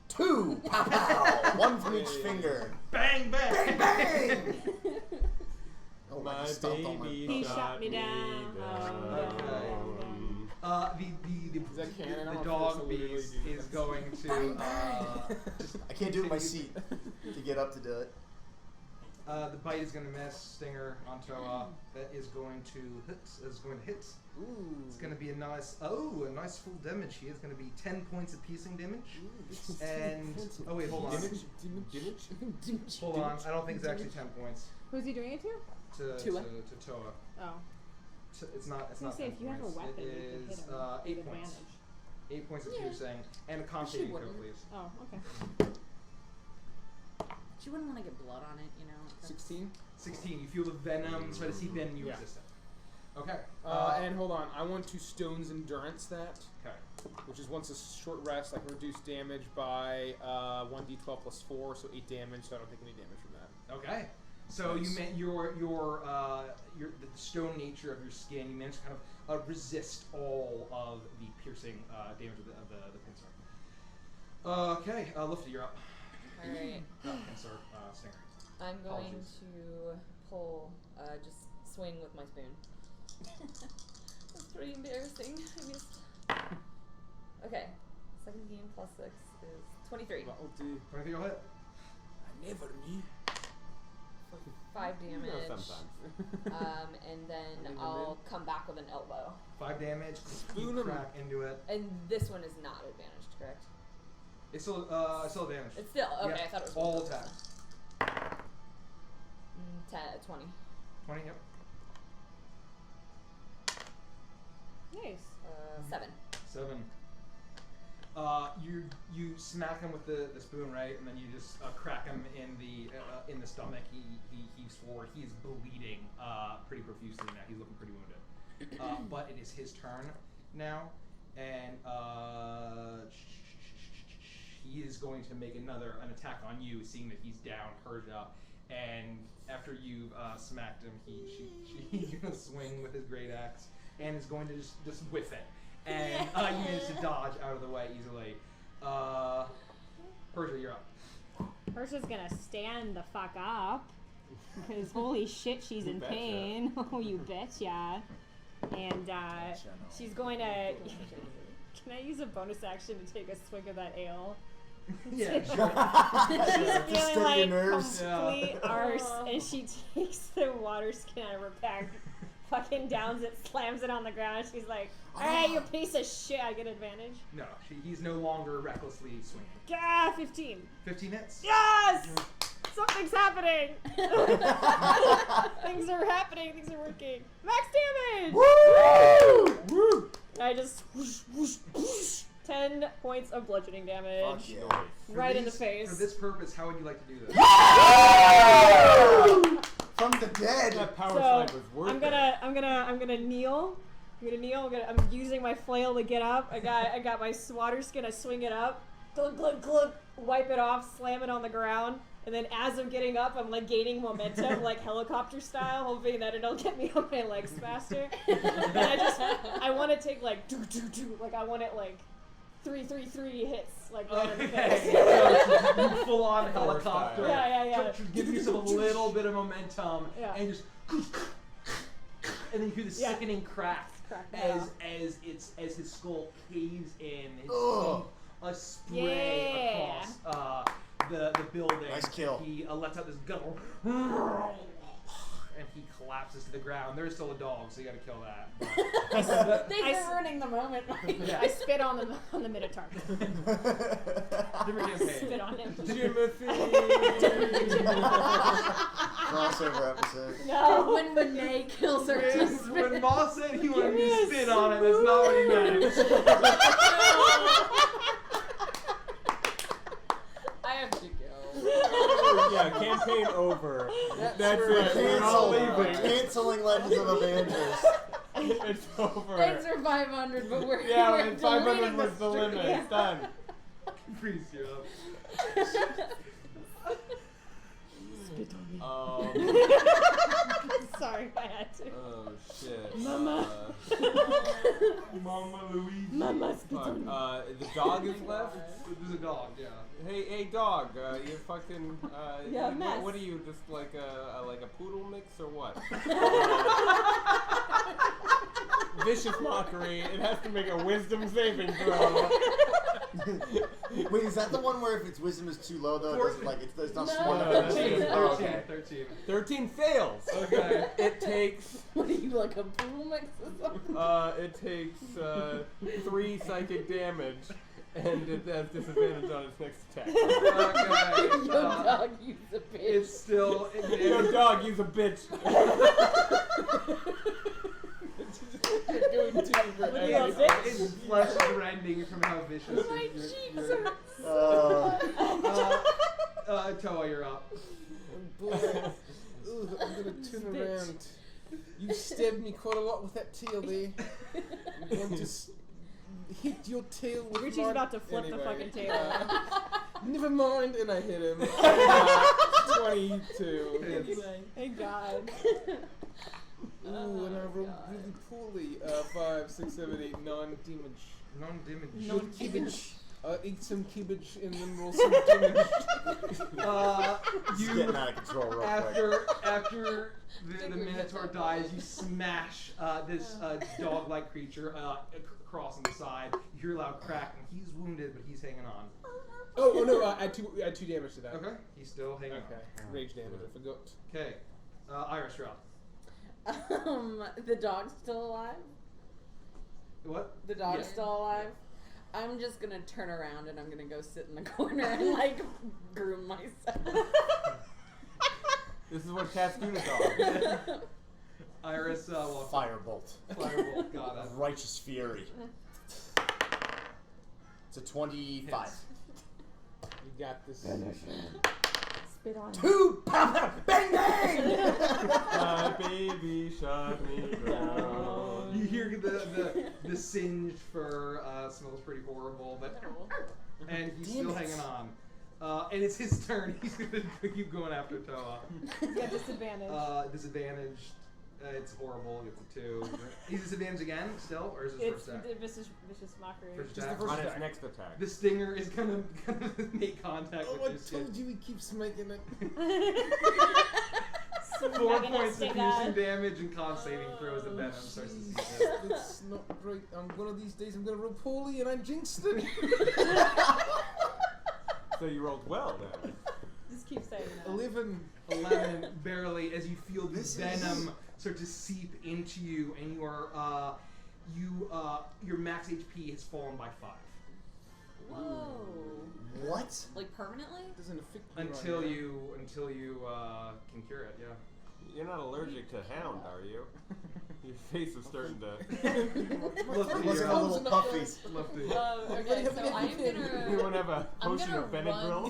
2 pow pow. 1 from each Hey. finger. Bang, bang, Bang bang. Oh, My I stomped on my baby He butt. shot me down. Is that canon? I The don't know if dog it's literally beast doing is this. going to just I can't do it in my continue- seat to get up to do it. The bite is going to miss. Stinger on Toa. That is going to hit. Ooh. It's going to be a nice full damage. He is going to be 10 points of piercing damage. And oh wait, hold on. Damage. Hold on. I don't think it's actually 10 points Who's he doing it to? to Tua? Toa. Oh. It's not. It's I was not. gonna say, 10 if you have a points. weapon, it you can is hit him. 8 with points. advantage. 8 points of Yeah. piercing and a con She saving throw, wouldn't. please. Oh, okay. She wouldn't want to get blood on it, you know. 16. 16. You feel the venom. Try to see venom. You Yeah. resist it. Okay. And hold on, I want to Stone's Endurance that, Okay. which is once a short rest, I can reduce damage by 1d12 plus 4, so 8 damage, so I don't take any damage from that. Okay. So Nice. you meant the stone nature of your skin. You managed to kind of resist all of the piercing damage of the pincer. Okay, Lufty, you're up. Alright. Not pincer, Stinger. I'm going Apologies. to pull, just swing with my spoon. That's pretty embarrassing. I missed. Okay. 17 plus 6 is 23. That'll do. 23 will hit. I never knew. 5 You know, damage. sometimes. And then And then I'll come back with an elbow. 5 damage. You Spoon 'em. crack into it. And this one is not advantaged, correct? It's still damage. It's still okay. Yeah, I thought it was all one. attacks. 20. 20. Yep. Nice. 7. 7. You smack him with the spoon, right, and then you just crack him in the stomach. He heaves forward. He is bleeding pretty profusely now. He's looking pretty wounded. But it is his turn now, and he is going to make an attack on you, seeing that he's down, Persia. And after you've smacked him, he's gonna swing with his great axe and is going to just whiff it. And you manage to dodge out of the way easily. Persia, you're up. Persia's gonna stand the fuck up Because holy shit, she's You in betcha. pain. Oh, you betcha. And she's going to. Can I use a bonus action to take a swig of that ale? Yeah, She's sure. Just steady feeling your like nerves. complete arse, and she takes the water skin out of her pack, fucking downs it, slams it on the ground. She's like, "Alright, you piece of shit, I get advantage." No, he's no longer recklessly swinging. Ah, 15. 15 hits? Yes! Something's happening! Things are happening, things are working. Max damage! Woo! Woo! I just whoosh, whoosh, whoosh, 10 points of bludgeoning damage. Fuck yeah. Right in the face. For this purpose, how would you like to do this? From the dead. That power So slide was worth I'm gonna kneel. I'm using my flail to get up. I got my water skin. I swing it up, glug glug glug, wipe it off, slam it on the ground, and then as I'm getting up, I'm like gaining momentum, like helicopter style, hoping that it'll get me on my legs faster. And I want to take like do do do, like I want it like 3 hits, like right in the face. So you full on helicopter. Yeah. Give yourself a little bit of momentum Yeah. and just and then you hear the sickening crack as his skull caves in. His teeth, a spray across the building. Nice kill. He lets out this guttural and he collapses to the ground. There's still a dog, so you gotta kill that. Thanks for ruining the moment. I spit on the Minotaur. Different campaign. Spit on him. Timothy! Crossover episode. No. When Renee kills her, just When Moss said he wanted me me a to spit on it, that's not what he meant. I have to go. Yeah, campaign over. That's it. We're Cancel. all We're leaving. canceling Legends of Avengers. It's over. Thanks for 500, but we're Yeah, we're and 500 deleting was the the limit. stream. It's done. Freeze you up. Sorry, I had to. Oh shit. Mama. Mama Louise. Mama spit Fuck. on me. The dog is left. There's a dog, yeah. Hey, dog. You fucking. Yeah, you- mess. What are you? Just like a poodle mix or what? Vicious mockery. It has to make a wisdom saving throw. Wait, is that the one where if its wisdom is too low though, it doesn't, like it's not No. smart enough? That's to it. achieve? Oh, okay. 13. 13 fails. Okay. It takes. What are you, like a pool mix or something? It takes 3 psychic damage, and it has disadvantage on its next attack. Okay. Yo, dog, use a bitch. It's still. Yo, dog, use a bitch. You're doing too for What are you, a everything. bitch? It's flesh rending from how vicious. My your- cheeks your- hurt. Toa, you're up. Boy, I'm gonna turn around. You stabbed me quite a lot with that tail there. I'm going to hit your tail with Richie's my... about to flip the fucking table. Never mind, and I hit him. 22. Anyway. Thank God. Ooh, and I rolled really poorly. 5, 6, 7, 8, 9 damage. Non-damage. Non-cabbage. Eat some cabbage and then roll some damage. It's You getting out of control real quick. after the Minotaur dies, you smash this dog-like creature across on the side. You hear a loud crack, and he's wounded, but he's hanging on. Oh no! I had 2 damage to that. Okay, he's still hanging Okay. Rage damage. I forgot. on. Okay, Iris, you're up. The dog's still alive? What? The dog's Yeah. still alive? I'm just gonna turn around and I'm gonna go sit in the corner and like groom myself. This is what cats do to dogs. Iris, well, Firebolt. Firebolt, got it. Righteous Fury. It's a 25. You got this. Spit on him. 2! Pow, pow, bang, bang! My baby shot me down. You hear the singed fur smells pretty horrible, but and he's Damn still it. hanging on. And it's his turn. He's gonna keep going after Toa. He's got disadvantage. Disadvantage. It's horrible. It's a 2. He's disadvantage again still, or is this It's first attack? vicious mockery. First Just attack. the On first its attack. next attack. The stinger is gonna make contact Oh, with I your told skin. you he keeps making it. It's 4 not points of gonna piercing stick damage and con saving throws and venom starts to see It's not great. One of these days I'm gonna roll poorly and I jinxed it. So you rolled well then. Just keep saying that. 11. 11 barely as you feel the This venom start to seep into you, and your max HP has fallen by 5 Whoa. What? Like permanently? Doesn't affect me until right you can cure it. Yeah. You're not allergic to hound, are you? Your face is starting to. It wasn't a little puffy. Okay, so I'm You gonna. want to have a I'm potion gonna of Benadryl?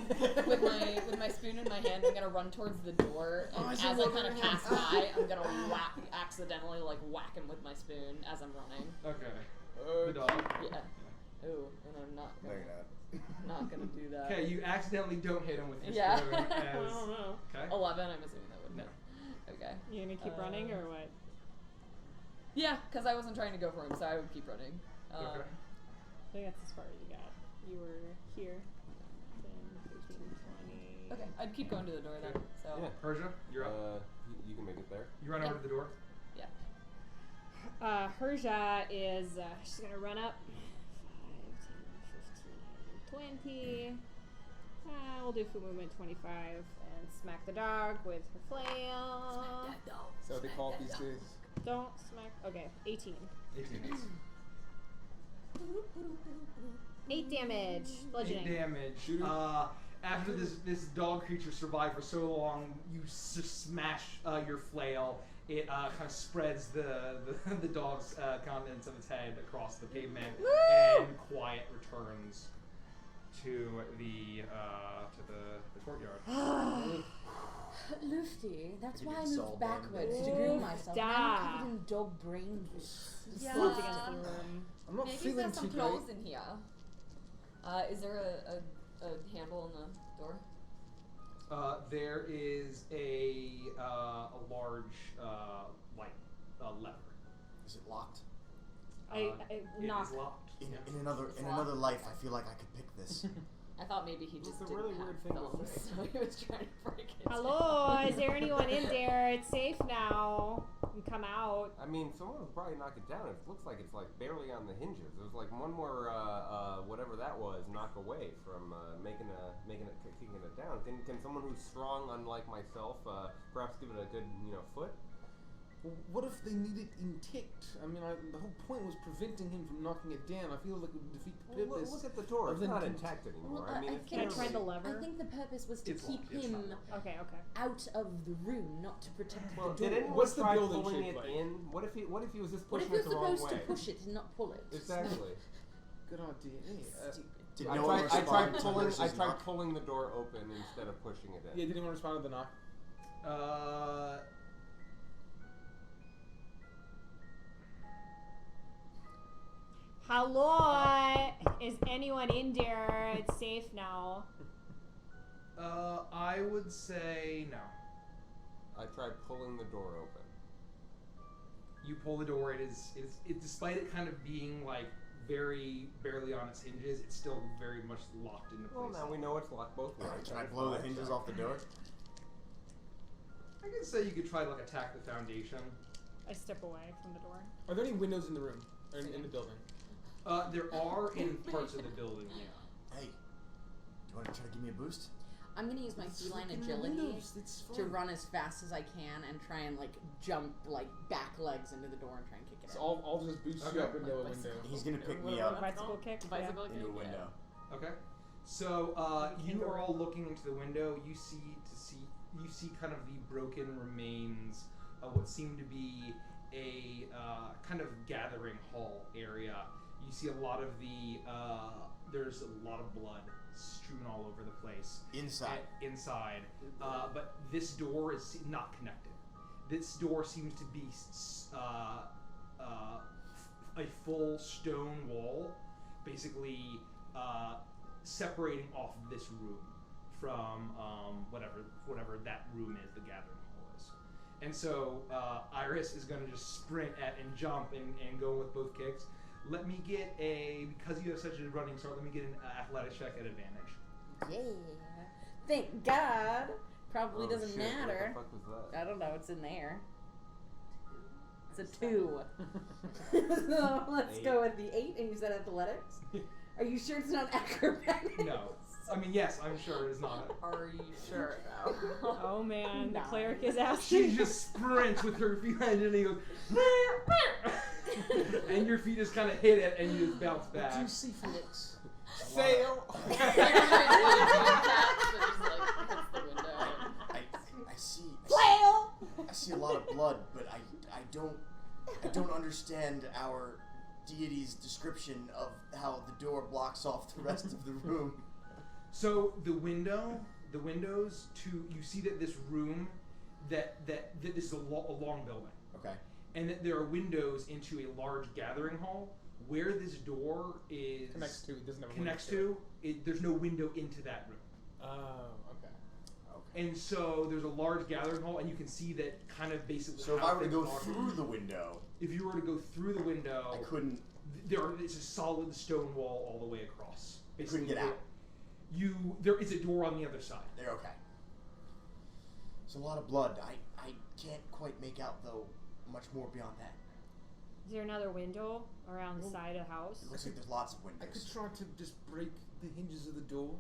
run with my spoon in my hand. I'm gonna run towards the door, and as I kind of pass by, I'm gonna accidentally whack him with my spoon as I'm running. Okay. The dog. Yeah. Ooh, and I'm not No, gonna, you're not gonna do that. Okay, you accidentally don't hit him with your Yeah. spoon I as. don't know. Okay. 11. I'm assuming that wouldn't. No. Okay. You gonna keep running or what? Yeah, because I wasn't trying to go for him, so I would keep running. Okay. I think that's as far as you got. You were here. 10, 15, 20. Okay, I'd keep going to the door then. So. Yeah. Persia, you're up. You can make it there. You run over to the door. Yeah. Herja is, she's gonna run up. 5, 10, 15, 20. We'll do full movement 25 and smack the dog with her flail. So they call it these days. Don't smack. Okay, 18. 18 hits. 8 damage. Bludgeoning. 8 damage. After this dog creature survived for so long, you smash your flail. It kind of spreads the dog's contents of its head across the pavement, and quiet returns to the courtyard. Lufty, that's You why I can moved solve them. backwards to groom myself. Now I'm covered in dog brain juice. Yeah. Floats against the room. I'm not Maybe feeling there's too some great. clothes in here. Is there a handle on the door? There is a large lever. Is it locked? It knock. is locked. In another life, I feel like I could pick this. I thought maybe he just It's a didn't really have weird thing to thumbs, say. so he was trying to break it. Hello, is there anyone in there? It's safe now. You can come out. I mean, someone would probably knock it down. It looks like it's barely on the hinges. There's one more whatever that was knock away from kicking it down. Can someone who's strong, unlike myself, perhaps give it a good foot? What if they need it intact? I mean, the whole point was preventing him from knocking it down. I feel like it would defeat the Well, purpose. look at the door. of It's them not con- intact anymore. Well, I mean, I it's Can I try the barely- lever? I think the purpose was to It's keep locked, it's him not Okay. out of the room, not to protect Well, the did door. anyone What's the try building pulling shaped it like? in? What if he was just What pushing if it you're the wrong supposed way? to push it and not pull it? Exactly. Good idea. Yeah. Stupid. Did I no one tried respond to pulling. I Nurse's tried knock? pulling the door open instead of pushing it in. Yeah, did anyone respond to the knock? Hello, is anyone in there? It's safe now. I would say no. I tried pulling the door open. You pull the door. It is despite it kind of being very barely on its hinges, it's still very much locked into place. Well, now we know it's locked both ways. Can I That's blow the fine. hinges off the door? I could say you could try to attack the foundation. I step away from the door. Are there any windows in the room or in the building? There are in parts of the building. Yeah. Hey, do you want to try to give me a boost? I'm gonna use my feline Look in the agility windows, it's to fine. run as fast as I can and try and jump back legs into the door and try and kick it So out. I'll just boost Okay. you up into a window. He's gonna pick What me about up Bicycle kick. Bicycle into a kick? window. Okay. So you are all looking into the window. You see kind of the broken remains of what seemed to be a kind of gathering hall area. You see a lot of there's a lot of blood strewn all over the place. Inside. Inside. But this door is not connected. This door seems to be a full stone wall, basically separating off this room from whatever that room is, the gathering hall is. And so Iris is going to just sprint at and jump and go with both kicks. Let me get because you have such a running start, let me get an athletics check at advantage. Yeah. Thank God. probably Oh, doesn't shit, matter. What the fuck was that? I don't know. It's in there. It's a 2. So let's go with the 8. And you said athletics. Are you sure it's not acrobatics? No. I mean, yes, I'm sure it is not. Are you sure? Oh man, the Nice. cleric is asking. She just sprints with her feet behind it and he goes, and your feet just kind of hit it and you just bounce What do you back. see, Felix? Fail! I see. Flail! I see a lot of blood, but I don't understand our deity's description of how the door blocks off the rest of the room. So the windows to you see that this room that this is a long building, Okay. and that there are windows into a large gathering hall where this door is Connects to, it doesn't have a connects window to. There's no window into that room. Oh, okay. Okay. And so there's a large gathering hall, and you can see that kind of basically. So if how I were to things go are. through the window, If you were to go through the window, I couldn't. It's a solid stone wall all the way across. I couldn't get out. There is a door on the other side. There, okay. It's a lot of blood. I can't quite make out though much more beyond that. Is there another window around the side of the house? It looks like there's lots of I could windows. try to just break the hinges of the door.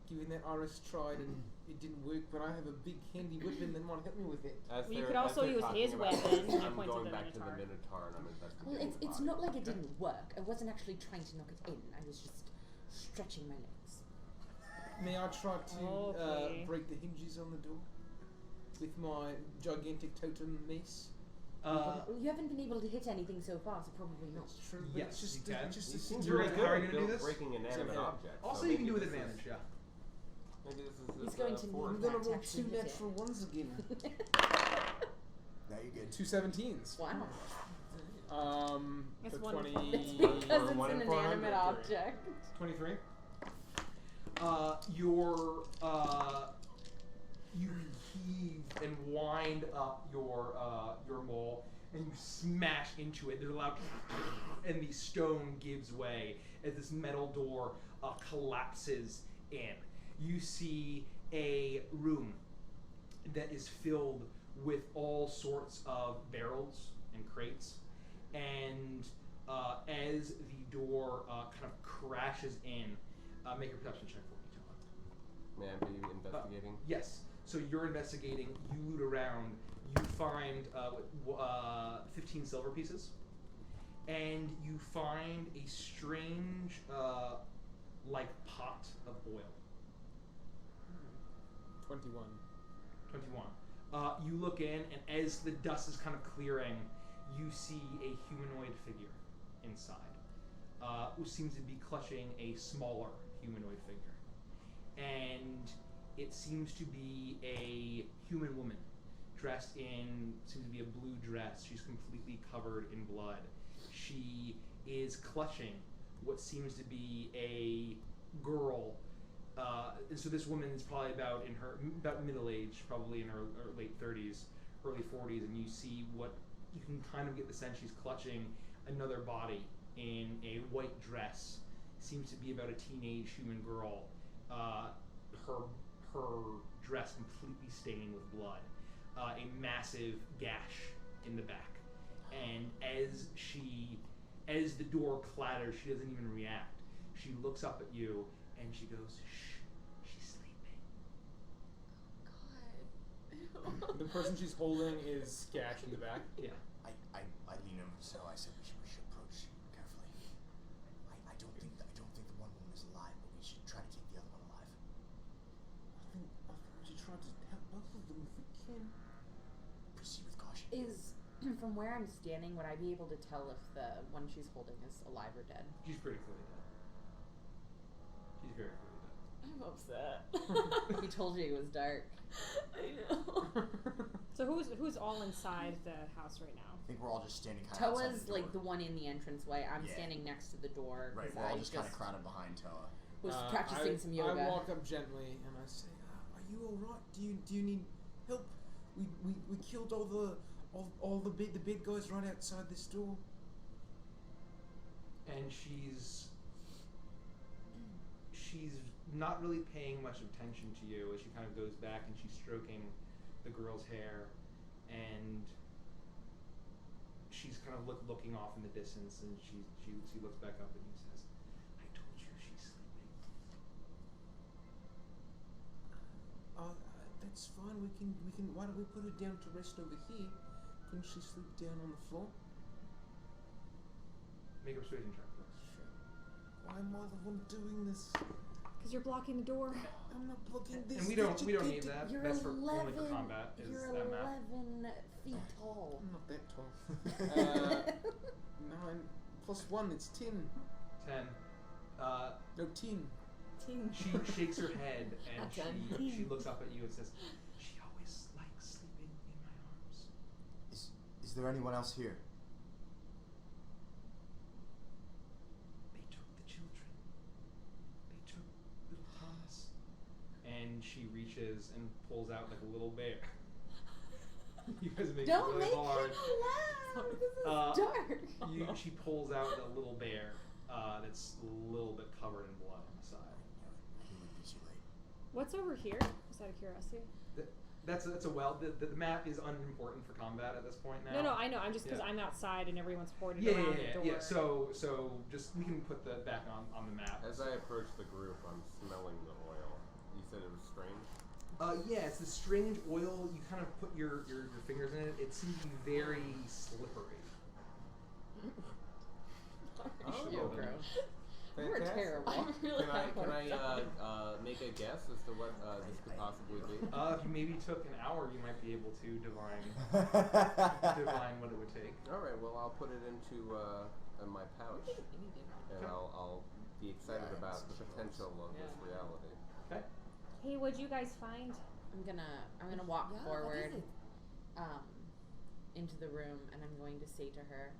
Given that Iris tried and it didn't work, but I have a big handy weapon that might help me with it. As Well, you they're- could as also they're use talking his about weapon, this, and he I'm points at going the back to the Minotaur. Minotaur and I'm Well, investigating. it's not like it didn't work. I wasn't actually trying to knock it in. I was just stretching my legs. May I try to Okay. break the hinges on the door with my gigantic totem mace? Well, you haven't been able to hit anything so far, so probably not. That's true. But Yes, it's just, you can. it's just You a seem You're really right. good How are you at gonna do this? breaking inanimate Yeah. objects. Also, so you can maybe do with this is- advantage, yeah. Maybe this is He's his, going to forte. I'm need gonna that roll actually 2 hit it. natural ones again. Now you're good. 2 17s. Wow. That's For one- 20. It's because it's one an in 400, inanimate or- object. 23. You heave and wind up your mole, and you smash into it. There's a loud, and the stone gives way as this metal door collapses in. You see a room that is filled with all sorts of barrels and crates, and as the door kind of crashes in, make a perception check for me, Todd. May I be investigating? Yes. So you're investigating. You loot around. You find 15 silver pieces, and you find a strange, like pot of oil. 21. 21. You look in, and as the dust is kind of clearing, you see a humanoid figure inside, who seems to be clutching a smaller humanoid figure. And it seems to be a human woman, dressed in, seems to be a blue dress. She's completely covered in blood. She is clutching what seems to be a girl. And so this woman is probably about middle age, probably in her late 30s, early 40s, and you see what you can kind of get the sense she's clutching another body in a white dress. Seems to be about a teenage human girl. Her dress completely stained with blood, a massive gash in the back, and as the door clatters, she doesn't even react. She looks up at you and she goes, "Shh, she's sleeping." God. The person she's holding is Gash in the back. Yeah. I lean over, so I said we should approach carefully. I don't think the one woman is alive, but we should try to keep the other one alive. I think we should try to help both of them if we can. Proceed with caution. From where I'm standing, would I be able to tell if the one she's holding is alive or dead? She's pretty clearly dead. She's very clearly dead. I'm upset. He told you it was dark. I know. So who's all inside the house right now? I think we're all just standing kind of outside Toa's the like door. the one in the entranceway. I'm Yeah. standing next to the door Right, because we're all I just kind of crowded behind Toa. was practicing some yoga. I walk up gently and I say, "Are you all right? Do you need help? We killed all the big guys right outside this door." And she's not really paying much attention to you as she kind of goes back and she's stroking the girl's hair, and she's kind of looking off in the distance, and she looks back up at you and says, "I told you she's sleeping." That's fine. We can. Why don't we put her down to rest over here? Couldn't she sleep down on the floor? Make a persuasion check for us. Sure. Why am I the one doing this? Because you're blocking the door. I'm not blocking this. And we don't need that. You're That's 11, only for combat. Is you're that math? 11 feet tall. I'm not that tall. 9 plus 1, it's 10. 10. No, 10. She shakes her head and Not 10. she looks up at you and says, "She always likes sleeping in my arms." Is there anyone else here? They took the children. They took little Thomas. And she reaches and pulls out like a little bear. You guys make Don't it really make hard. him laugh. This is dark. She pulls out a little bear that's a little bit covered in blood on the side. He would be too late. What's over here? Just out of curiosity. That's a well. The map is unimportant for combat at this point now. No, I know. I'm just because I'm outside and everyone's hoarded Yeah, around the door. yeah. So just we can put that back on the map. As I approach the group, I'm smelling the oil. You said it was strange? Yeah, it's this strange oil. You kind of put your fingers in it. It seems to be very slippery. You're gross. You were Fantastic. terrible. I'm really Can I make a guess as to what this could possibly be? If you maybe took an hour, you might be able to divine what it would take. All right. Well, I'll put it into in my pouch, and I'll be excited about the potential of this reality. Okay. Hey, what'd you guys find? I'm gonna walk Yeah, forward what is into the room, and I'm going to say to her,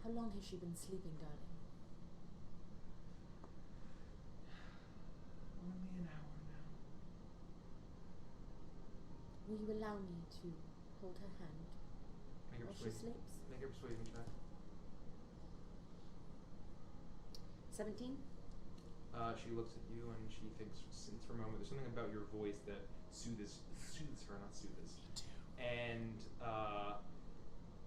"How long has she been sleeping, darling?" Only an hour now. Will you allow me to hold her hand Make a while she persuasion. sleeps? Make a persuasion check. 17. She looks at you and she thinks for a moment. There's something about your voice that soothes her, not soothes.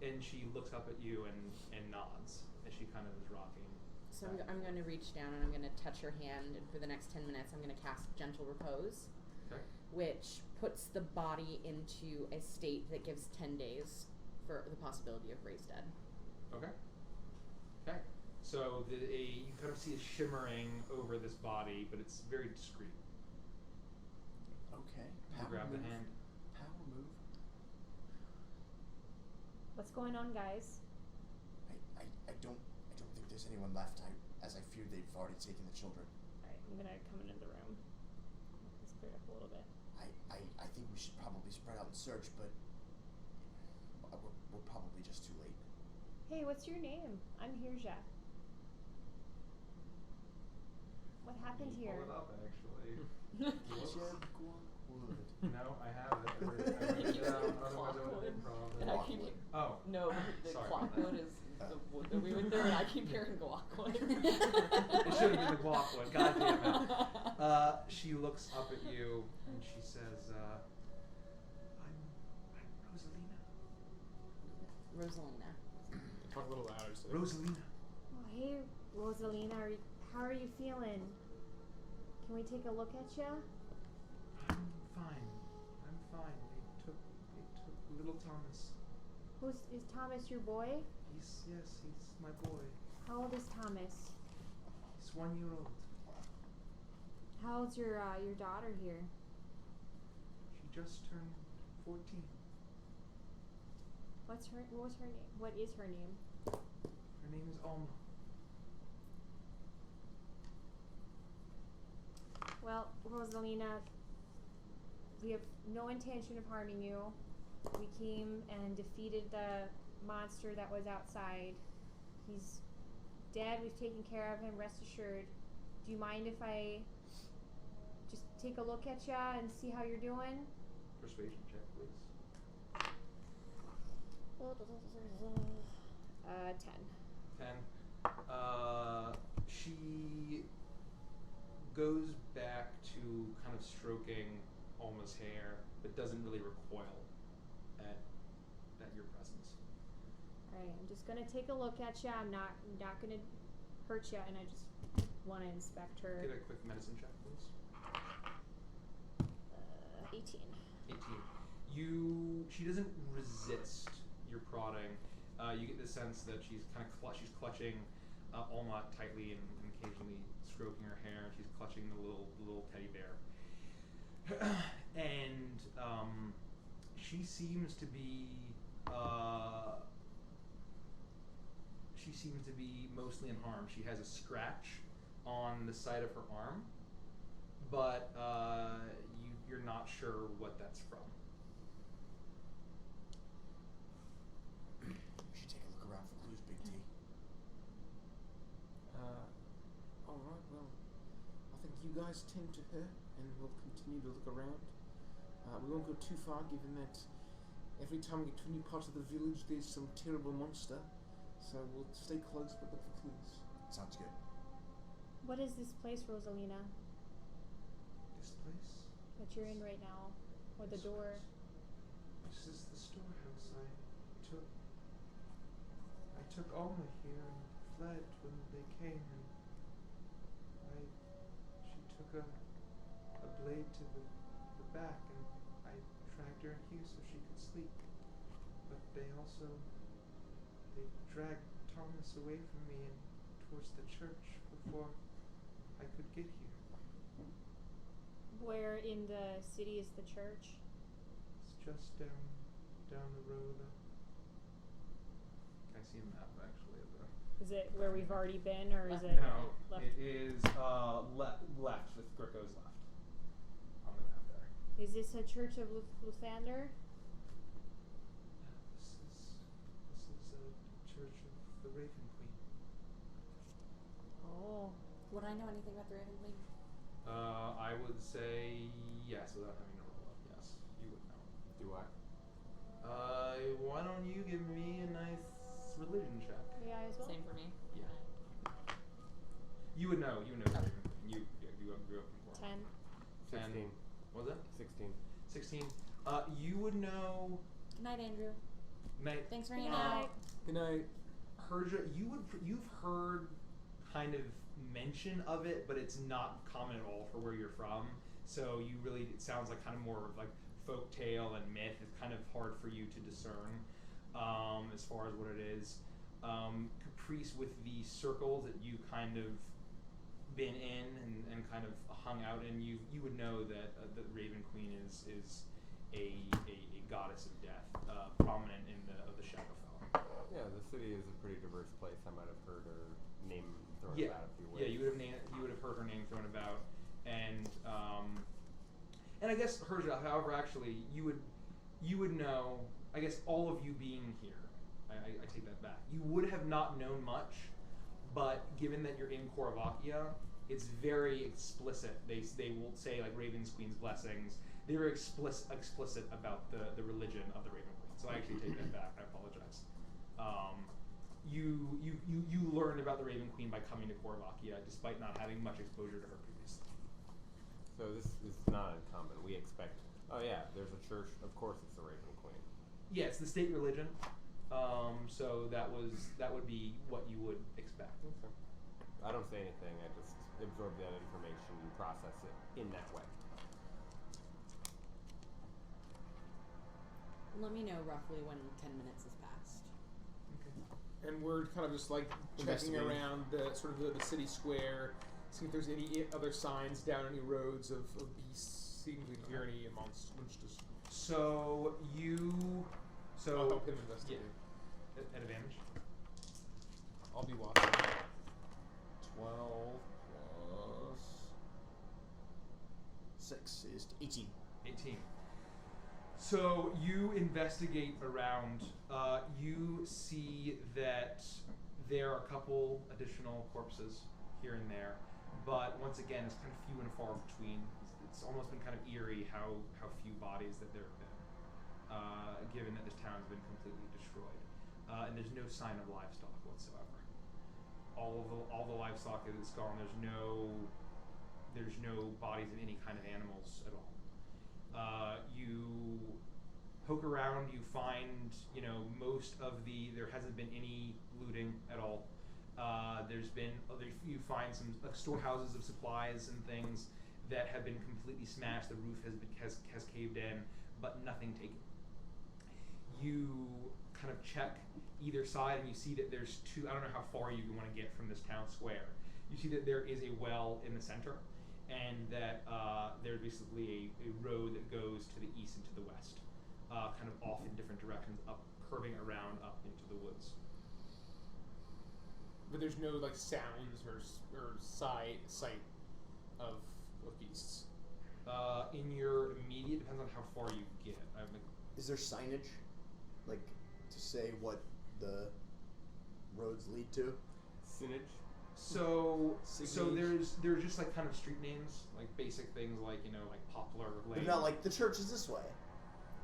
And she looks up at you and nods as she kind of is rocking. So I'm going to reach down and I'm going to touch her hand, and for the next 10 minutes I'm going to cast Gentle Repose, Okay. which puts the body into a state that gives 10 days for the possibility of raise dead. Okay. Okay. So you kind of see it shimmering over this body, but it's very discreet. Okay. You grab the hand. Power move. What's going on, guys? I don't think there's anyone left. As I feared they've already taken the children. Alright, I'm gonna come into the room. Let's clear up a little bit. I think we should probably spread out and search, but we're probably just too late. Hey, what's your name? I'm Hirja. What happened You here? pull it up, actually. Jeb Wood. No, I have it. I wrote it down. Otherwise I would have improv. And I keep Oh. no, the Sorry. clockwood is the wood that we would throw, and I keep hearing glockwood. It should have been the Glockwood. God damn it. She looks up at you and she says, I'm Rosalina. Rosalina. Talk a little louder. So Rosalina. Oh, hey, Rosalina, how are you feeling? Can we take a look at you? I'm fine. They took little Thomas. Is Thomas your boy? He's my boy. How old is Thomas? He's 1 year old. How old's your daughter here? She just turned 14. What was her name? What is her name? Her name is Alma. Well, Rosalina, we have no intention of harming you. We came and defeated the monster that was outside. He's dead. We've taken care of him, rest assured. Do you mind if I just take a look at ya and see how you're doing? Persuasion check, please. 10. 10. She goes back to kind of stroking Alma's hair, but doesn't really recoil at your presence. Alright, I'm just gonna take a look at you. I'm not gonna hurt you, and I just want to inspect her. Get a quick medicine check, please. 18. 18. She doesn't resist your prodding. You get the sense that she's kind of clutching Alma tightly and occasionally stroking her hair. She's clutching the little teddy bear, and she seems to be mostly unharmed. She has a scratch on the side of her arm, but you're not sure what that's from. You should take a look around for clues, Big T. Alright, well, I think you guys tend to her, and we'll continue to look around. We won't go too far, given that every time we get to a new part of the village, there's some terrible monster. So we'll stay close, but look for clues. Sounds good. What is this place, Rosalina, This place? that you're in right now? Or the door? This is the storehouse. I took Alma here and fled when they came, and she took a blade to the back, and I dragged her in here so she could sleep. But they dragged Thomas away from me and towards the church before I could get here. Where in the city is the church? It's just down the road. I see a map actually of the. Is it where we've already been, or is it No, left? it is left with Greco's left on the map there. Is this a church of Luthander? This is a church of the Raven Queen. Oh. Would I know anything about the Raven Queen? I would say yes, without having to roll it. Yes, you would know. Do I? Why don't you give me a nice religion check? Yeah, as well. Same for me. Yeah. You would know. You would know the Raven Queen. You grew up in Cornwall. 10. 10. 16. Was it? 16. 16. You would know. Good night, Andrew. Night. Thanks for Good hanging out. night. Good night. Persia, you've heard kind of mention of it, but it's not common at all for where you're from. So it sounds like kind of more of like folk tale and myth. It's kind of hard for you to discern as far as what it is. Caprice, with the circles that you kind of been in and kind of hung out in, you would know that the Raven Queen is a goddess of death, prominent in the Shadowfell. Yeah, the city is a pretty diverse place. I might have heard her name thrown Yeah, about a few ways. yeah, you would have heard her name thrown about, and I guess Persia. However, actually, you would know. I guess all of you being here, I take that back. You would have not known much, but given that you're in Korvakia, it's very explicit. They will say like Raven's Queen's blessings. They're explicit about the religion of the Raven Queen. So I actually take that back. I apologize. You learned about the Raven Queen by coming to Korvakia, despite not having much exposure to her previously. So this is not uncommon. We expect, oh yeah, there's a church. Of course it's the Raven Queen. Yeah, it's the state religion. So that would be what you would expect. Okay. I don't say anything. I just absorb that information and process it in that way. Let me know roughly when 10 minutes has passed. And we're kind of just like checking Investigating. around the sort of the city square, see if there's any other signs down any roads of beasts, see if we can hear any monsters. So I'll help him investigate. At advantage. I'll be watching. 12 plus 6 is 18. 18. So you investigate around. You see that there are a couple additional corpses here and there, but once again, it's kind of few and far between. It's almost been kind of eerie how few bodies that there have been, given that this town's been completely destroyed, and there's no sign of livestock whatsoever. All the livestock is gone. There's no there's no bodies of any kind of animals at all. You poke around, you find, most of there hasn't been any looting at all. You find some storehouses of supplies and things that have been completely smashed. The roof has caved in, but nothing taken. You kind of check either side, and you see that there's two. I don't know how far you want to get from this town square. You see that there is a well in the center, and that there's basically a road that goes to the east and to the west, kind of off in different directions, curving around up into the woods. But there's no like sounds or sight of beasts. In your immediate, depends on how far you get. Is there signage, like to say what the roads lead to? Signage. So there's just like kind of street names, like basic things like like Poplar Lane. But not like the church is this way.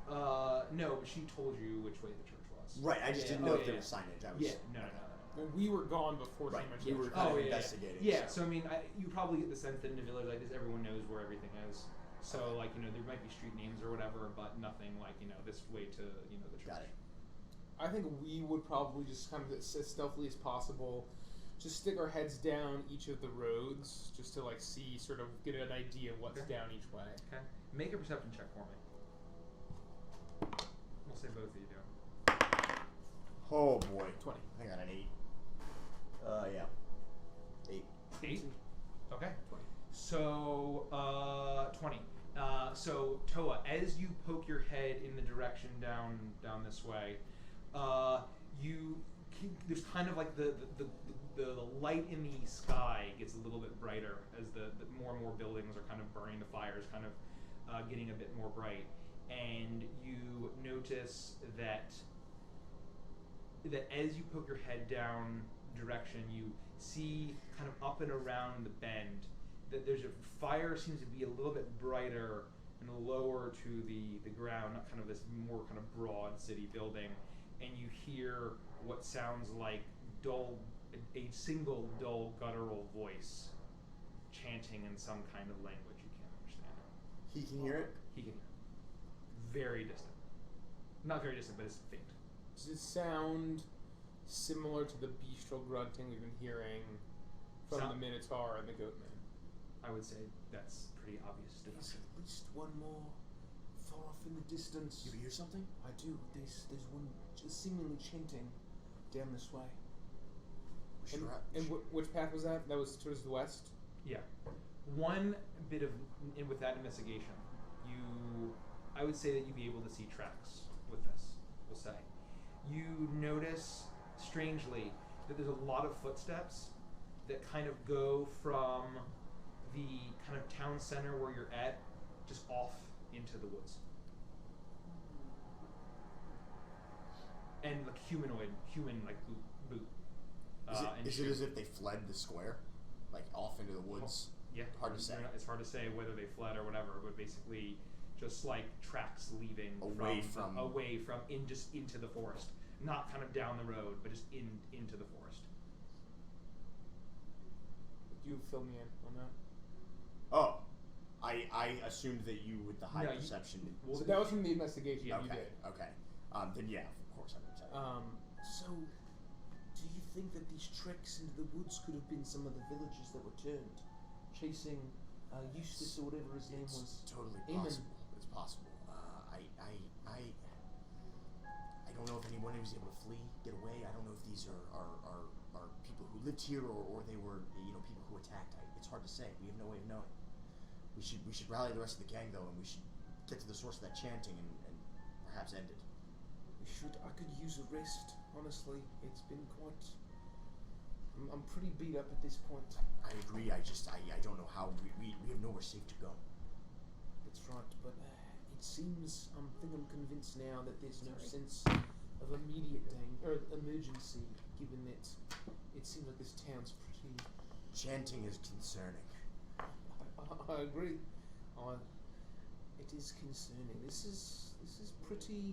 No, but she told you which way the church was. Right, I just didn't know if there was signage. I was No. Well, we were gone before Right, she mentioned you were the kind of yeah. investigating. Yeah, so I mean, you probably get the sense that in a village like this, everyone knows where everything is. So like there might be street names or whatever, but nothing like this way to the church. Got it. I think we would probably just kind of as stealthily as possible, just stick our heads down each of the roads, just to like see, sort of get an idea of what's down each way. Okay. Make a perception check for me. We'll say both of you do. Oh boy. 20. I got an 8. Yeah. 8. 8? Okay. 20. So, 20. So, Toa, as you poke your head in the direction down this way, there's kind of like the light in the sky gets a little bit brighter as the more and more buildings are kind of burning, the fires kind of getting a bit more bright, and you notice that as you poke your head down direction, you see kind of up and around the bend that there's a fire seems to be a little bit brighter and lower to the ground, not kind of this more kind of broad city building, and you hear what sounds like a single dull guttural voice chanting in some kind of language you can't understand. He can hear it? He can hear it. Very distant. Not very distant, but it's faint. Does it sound similar to the bestial grunting we've been hearing from the Minotaur and the Goatman? I would say that's pretty obvious. There's at least one more far off in the distance. You hear something? I do. There's one just seemingly chanting down this way. Which path was that? That was towards the west? Yeah. One bit of, with that investigation, I would say that you'd be able to see tracks with this, we'll say. You notice, strangely, that there's a lot of footsteps that kind of go from the kind of town center where you're at, just off into the woods. And like human like boot. Is it as if they fled the square? Like off into the woods? Yeah. Hard to say. It's hard to say whether they fled or whatever, but basically just like tracks leaving away just into the forest. Not kind of down the road, but just into the forest. You fill me in on that. Oh. I assumed that you with the high perception. So that was from the investigation. Okay. You did. Okay. Then yeah, of course I would say. So, do you think that these treks into the woods could have been some of the villagers that were turned, chasing Eustace or whatever his name was? Totally Aemon. possible. It's possible. I don't know if anyone was able to flee, get away. I don't know if these are people who lived here or they were people who attacked. It's hard to say. We have no way of knowing. We should rally the rest of the gang though, and we should get to the source of that chanting and perhaps end it. We should. I could use a rest. Honestly, it's been quite. I'm pretty beat up at this point. I agree. I don't know how we have nowhere safe to go. That's right, but it seems I'm convinced now that there's no sense of immediate danger or emergency, given that it seems like this town's pretty. Chanting is concerning. I agree. It is concerning. This is pretty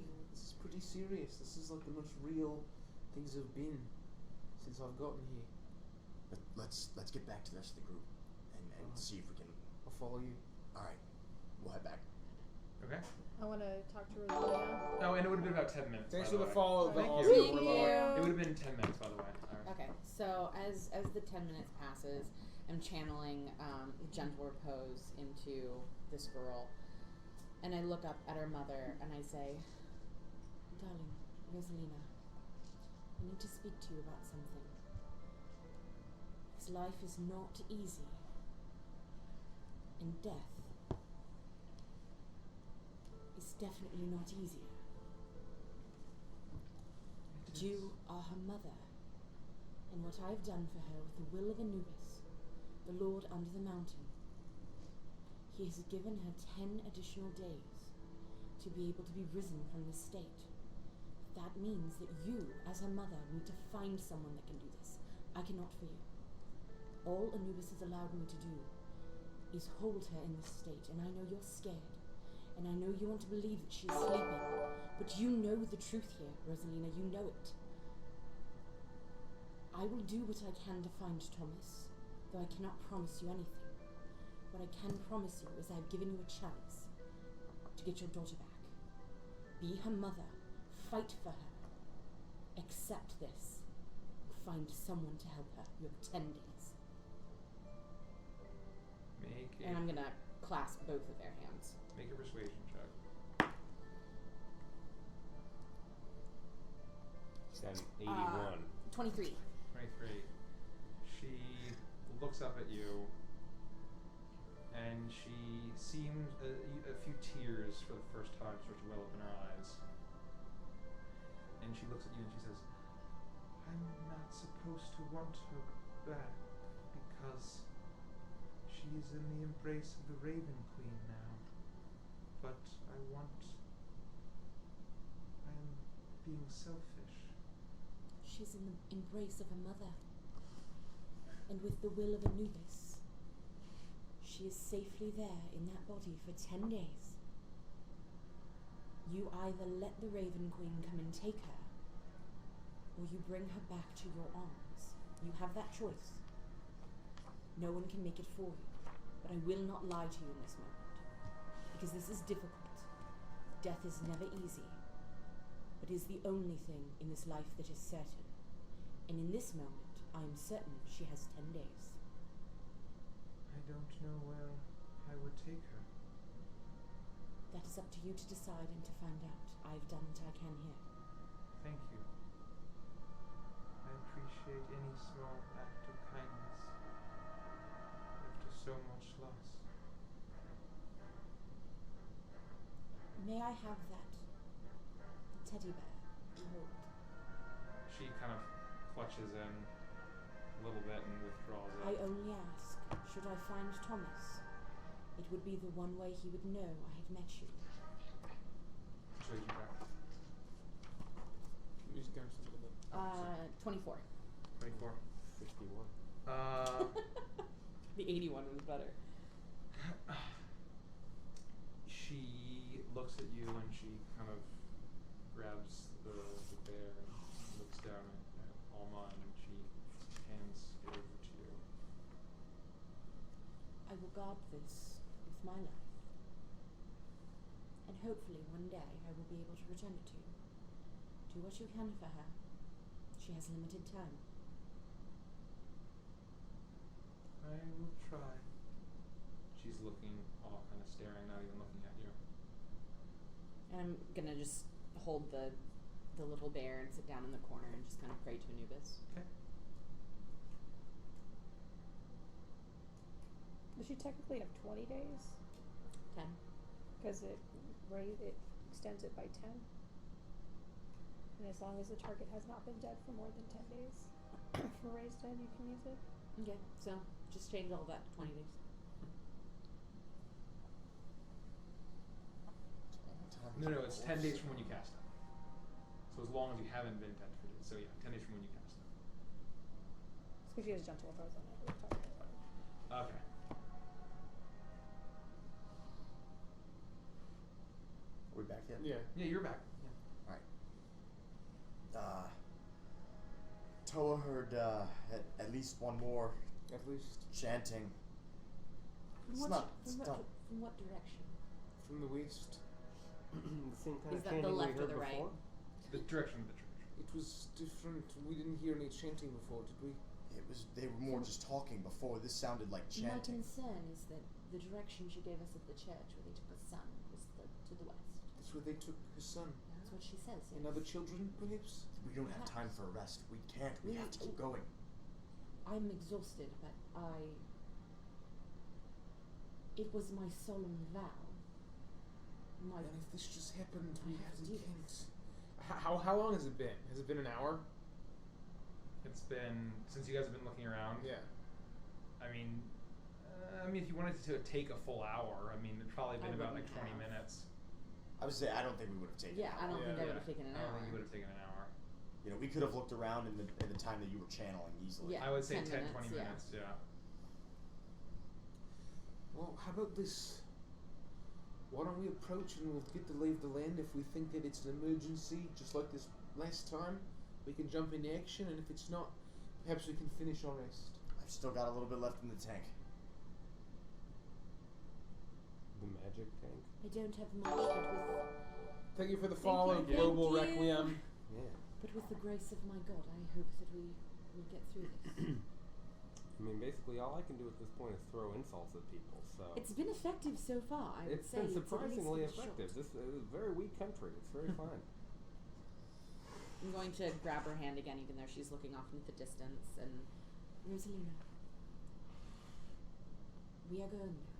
serious. This is like the most real things have been since I've gotten here. Let's get back to the rest of the group and see if we can follow you. All right, we'll head back. Okay. I want to talk to Rosalina. Oh, and it would have been about 10 minutes. Thanks by for the the way. follow. Thank the you. Thank you. It would have been 10 minutes, by the way. Iris. Okay, so as the 10 minutes passes, I'm channeling gentle repose into this girl, and I look up at her mother and I say, "Darling, Rosalina, I need to speak to you about something. This life is not easy, and death is definitely not easier. But you are her mother, and what I've done for her with the will of Anubis, the Lord under the mountain, he has given her 10 additional days to be able to be risen from this state. That means that you, as her mother, need to find someone that can do this. I cannot for you. All Anubis has allowed me to do is hold her in this state, and I know you're scared, and I know you want to believe that she is sleeping, but you know the truth here, Rosalina, you know it. I will do what I can to find Thomas, though I cannot promise you anything. What I can promise you is I've given you a chance to get your daughter back. Be her mother. Fight for her. Accept this. Find someone to help her. You have 10 days. And I'm gonna clasp both of their hands. Make a persuasion check. Then 81. 23. 23. She looks up at you, and she seems a few tears for the first time start to well up in her eyes. And she looks at you and she says, "I'm not supposed to want her back because she is in the embrace of the Raven Queen now. But I am being selfish." She's in the embrace of her mother. And with the will of Anubis, she is safely there in that body for 10 days. You either let the Raven Queen come and take her, or you bring her back to your arms. You have that choice. No one can make it for you, but I will not lie to you in this moment, because this is difficult. Death is never easy, but is the only thing in this life that is certain. And in this moment, I am certain she has 10 days. I don't know where I would take her. That is up to you to decide and to find out. I've done what I can here. Thank you. I appreciate any small act of kindness after so much loss. May I have that teddy bear to hold? She kind of clutches in a little bit and withdraws it. I only ask, should I find Thomas? It would be the one way he would know I had met you. Persuasion check. Music goes a little bit. 24. 24. 51. The 81 was better. She looks at you and she kind of grabs the bear and looks down at Alma and she hands it over to you. I will guard this with my life. And hopefully one day I will be able to return it to you. Do what you can for her. She has limited time. I will try. She's looking off, kind of staring, not even looking at you. And I'm gonna just hold the little bear and sit down in the corner and just kind of pray to Anubis. Okay. Does she technically have 20 days? 10. Because it extends it by 10. And as long as the target has not been dead for more than 10 days from raised dead, you can use it. Okay, so just change all that to 20 days. No, it's 10 days from when you cast it. So as long as you haven't been dead for days. So yeah, 10 days from when you cast it. It's because she has gentle repose on every target. Okay. Are we back yet? Yeah. Yeah, you're back. Yeah. Alright. Toa heard at least one more At least. chanting It's From not. from what direction? From the west. The same kind Is of that the chanting left we or heard the right? before? The direction of the church. It was different. We didn't hear any chanting before, did we? They were more just talking before. This sounded like My chanting. concern is that the direction she gave us at the church where they took the sun was to the west. That's where they took his son. That's what she says. Yes. And other children, perhaps? We don't have time for a rest. We can't. We have to keep going. I'm exhausted, but it was my solemn vow. And if this just happened, we have to do can't. How long has it been? Has it been an hour? It's been since you guys have been looking around. Yeah. I mean, if you wanted to take a full hour, I mean, it'd probably been about like 20 wouldn't have. minutes. I would say I don't think we would have taken. Yeah, I don't think I would Yeah. have taken an I don't hour. think you would have taken an hour. You know, we could have looked around in the time that you were channeling easily. Yeah. I would say 10 10, minutes, 20 yeah. minutes. Yeah. Well, how about this? Why don't we approach and we'll get the lay of the land if we think that it's an emergency, just like this last time. We can jump into action, and if it's not, perhaps we can finish our rest. I've still got a little bit left in the tank. The magic tank. I don't have much, but with Thank you for the follow, you. Global Thank you. Requiem. Yeah. the grace of my God, I hope that we will get through this. I mean, basically, all I can do at this point is throw insults at people. So It's been effective so far. I would it's say been it's at least surprisingly been short. effective. This is a very weak country. It's very fine. I'm going to grab her hand again, even though she's looking off into the distance. And Rosalina, we are going now.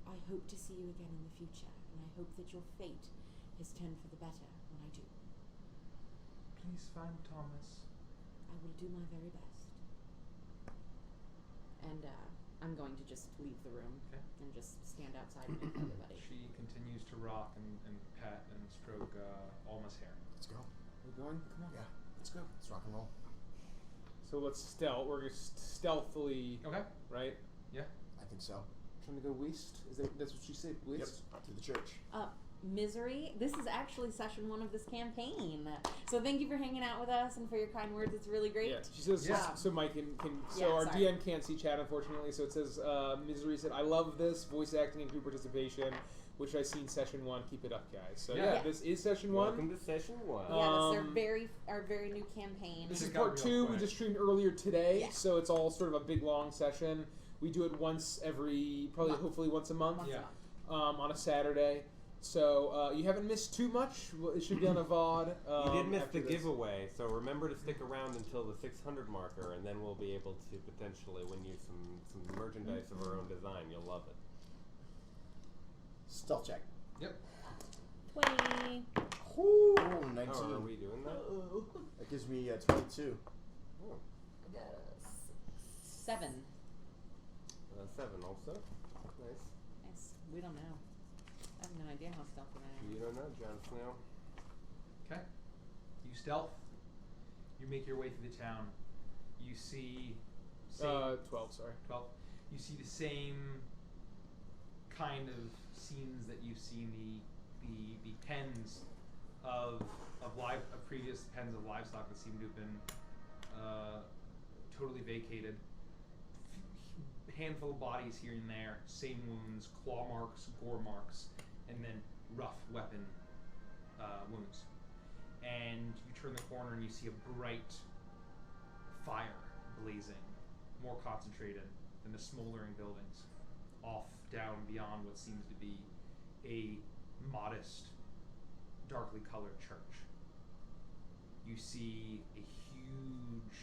I hope to see you again in the future, and I hope that your fate has turned for the better when I do. Please find Thomas. I will do my very best. and I'm going to just leave the room Okay. and just stand outside and wait for everybody. She continues to rock and pat and stroke Alma's hair. Let's go. We're going? Come on. Yeah. Let's go. Let's rock and roll. So let's stealth. We're just stealthily, Okay. right? I think so. Trying to go west. That's what she said? West. Yep. To the church. Misery. This is actually session 1 of this campaign. So thank you for hanging out with us and for your kind words. It's really great. Yeah, she says. Yeah. So Mike can. So Yeah, our sorry. DM can't see chat, unfortunately. So it says, Misery said, "I love this voice acting and group participation, which I see in session 1. Keep it up, guys." So Yeah. yeah, this is session 1. Welcome to session 1. Yeah, that's Um, our very new campaign. This Check is it out part real 2. We quick. just streamed earlier today, Yeah. so it's all sort of a big long session. We do it once every, hopefully once a month, Once a Yeah. month. on a Saturday. So you haven't missed too much. Well, it should be on a VOD. You did miss after the this. giveaway, so remember to stick around until the 600 marker, and then we'll be able to potentially win you some merchandise of our own design. You'll love it. Stealth check. Yep. 20. Ooh, Oh, 19. are we doing that? That gives me 22. Oh, I got a 7. 7 also. Nice. Nice. We don't know. I have no idea how stealthy I am. You don't know, Jon Snow. Okay. You stealth. You make your way through the town. You see. 12, sorry. 12. You see the same kind of scenes that you've seen the pens of previous pens of livestock that seem to have been totally vacated. Handful of bodies here and there, same wounds, claw marks, gore marks, and then rough weapon wounds. And you turn the corner and you see a bright fire blazing, more concentrated than the smoldering buildings, off down beyond what seems to be a modest, darkly colored church. You see a huge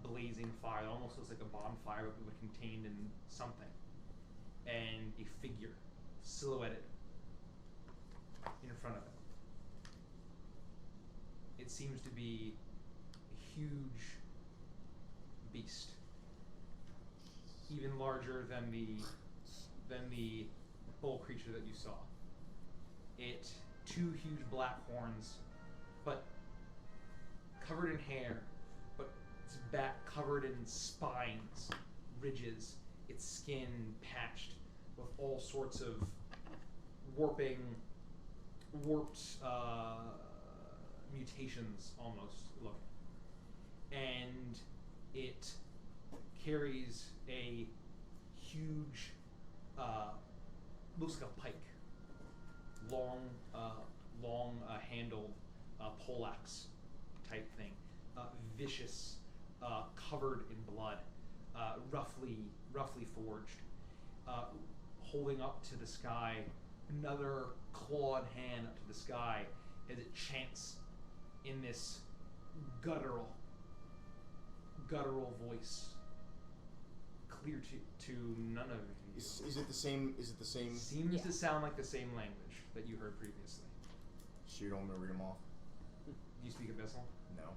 blazing fire, almost looks like a bonfire but contained in something, and a figure silhouetted in front of it. It seems to be a huge beast, even larger than the bull creature that you saw. It 2 huge black horns, but covered in hair, but its back covered in spines, ridges, its skin patched with all sorts of warped mutations almost looking. And it carries a huge, looks like a pike, long handled poleaxe type thing, vicious, covered in blood, roughly forged, holding up to the sky, another clawed hand up to the sky as it chants in this guttural voice, clear to none of you. Is it the same? Seems to sound like the same language that you heard previously. So you don't want me to read them off? Do you speak Abyssal? No.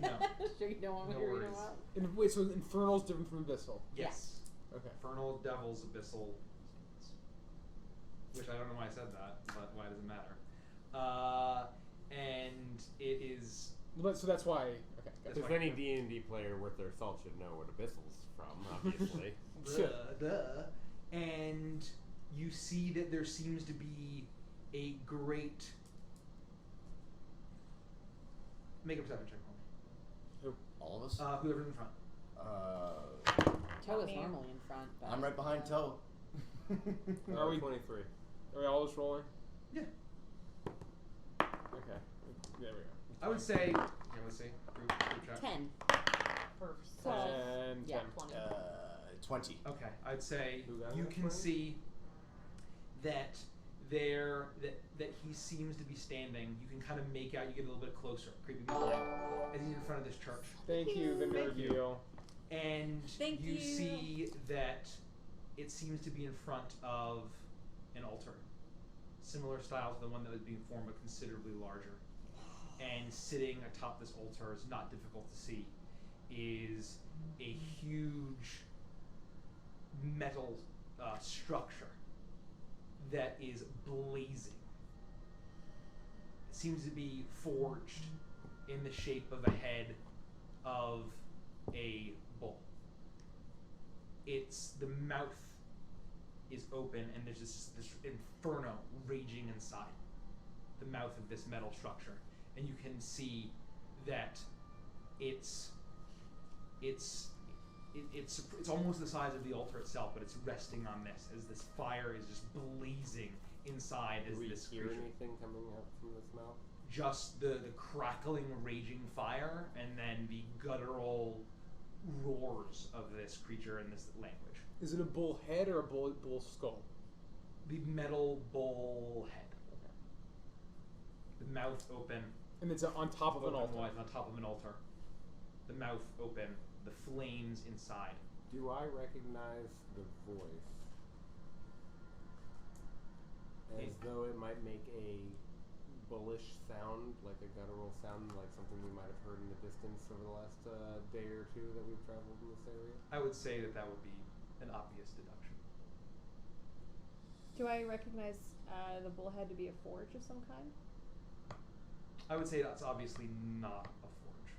No. Sure you don't want me No to read worries. them out? Wait, so Infernal's different from Abyssal? Yes. Okay. Infernal, Devils, Abyssal, which I don't know why I said that, but why does it matter? And it is. So that's why. Okay. That's If why- any D&D player worth their salt should know what Abyssal's from, obviously. Duh. And you see that there seems to be a great. Make a perception check for me. All of us? Whoever's in front. Toe is Me. normally in front. But I'm right behind Toe. Are we 23. Are we all just rolling? Yeah. Okay. There we go. I would say. Okay, let's see. Group chat. 10. Twelve. And Yeah. 10. 20. Okay, I'd say Who got you that can 20? see that that he seems to be standing. You can kind of make out. You get a little bit closer, creeping behind, as he's in front of this church. Thank you, the Thank you. reveal. And Thank you. see that it seems to be in front of an altar, similar style to the one that was being formed, but considerably larger. And sitting atop this altar is not difficult to see, is a huge metal structure that is blazing. It seems to be forged in the shape of a head of a bull. The mouth is open and there's this inferno raging inside the mouth of this metal structure, and you can see that it's almost the size of the altar itself, but it's resting on this as this fire is just blazing inside as Do we this hear creature. anything coming out from this mouth? Just the crackling, raging fire, and then the guttural roars of this creature in this language. Is it a bull head or a bull skull? The metal bull head. Okay. The mouth open. And it's on top of an open altar. wide, on top of an altar. The mouth open. The flames inside. Do I recognize the voice as though it might make a bullish sound, like a guttural sound, like something we might have heard in the distance over the last day or two that we've traveled in this area? I would say that would be an obvious deduction. Do I recognize the bullhead to be a forge of some kind? I would say that's obviously not a forge.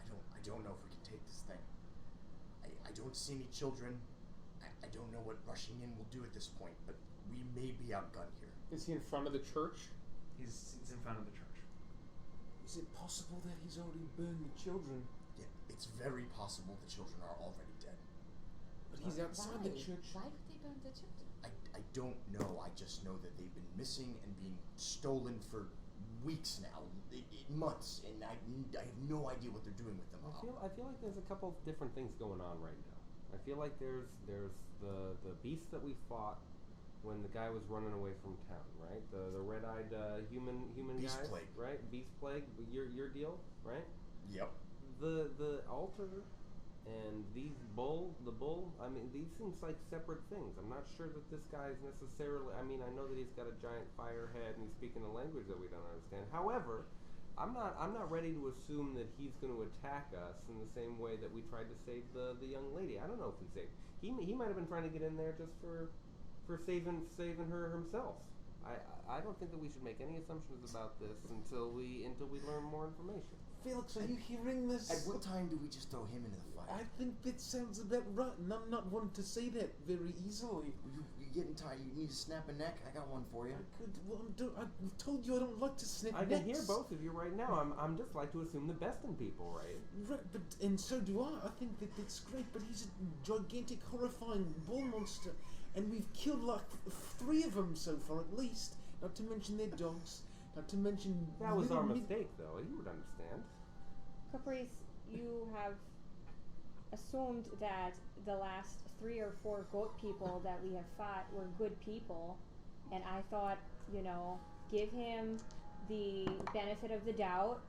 I don't know if we can take this thing. I don't see any children. I don't know what rushing in will do at this point, but we may be outgunned here. Is he in front of the church? He's in front of the church. Is it possible that he's already burned the children? Yeah, it's very possible the children are already dead. But he's outside the church. Why would they burn the church? I don't know. I just know that they've been missing and being stolen for weeks now, months, and I have no idea what they're doing with them. I feel like there's a couple different things going on right now. I feel like there's the beast that we fought when the guy was running away from town, right? The red-eyed human Beast guy, plague. right? Beast plague, your deal, right? Yep. The altar and the bull. I mean, these seems like separate things. I'm not sure that this guy is necessarily. I mean, I know that he's got a giant fire head and he's speaking a language that we don't understand. However, I'm not ready to assume that he's going to attack us in the same way that we tried to save the young lady. I don't know if we saved. He might have been trying to get in there just for saving her himself. I don't think that we should make any assumptions about this until we learn more information. Felix, are you hearing this? At what time do we just throw him into the fire? I think that sounds about right, and I'm not one to say that very easily. You're getting tired. You need to snap a neck. I got one for you. I've told you I don't like to snap I necks. can hear both of you right now. I'm just like to assume the best in people, right? Right, and so do I. I think that it's great, but he's a gigantic, horrifying bull monster, and we've killed like 3 of them so far at least. Not to mention their dogs. Not to mention That was our little mistake, though. You would understand. Caprice, you have assumed that the last 3 or 4 goat people that we have fought were good people, and I thought, give him the benefit of the doubt,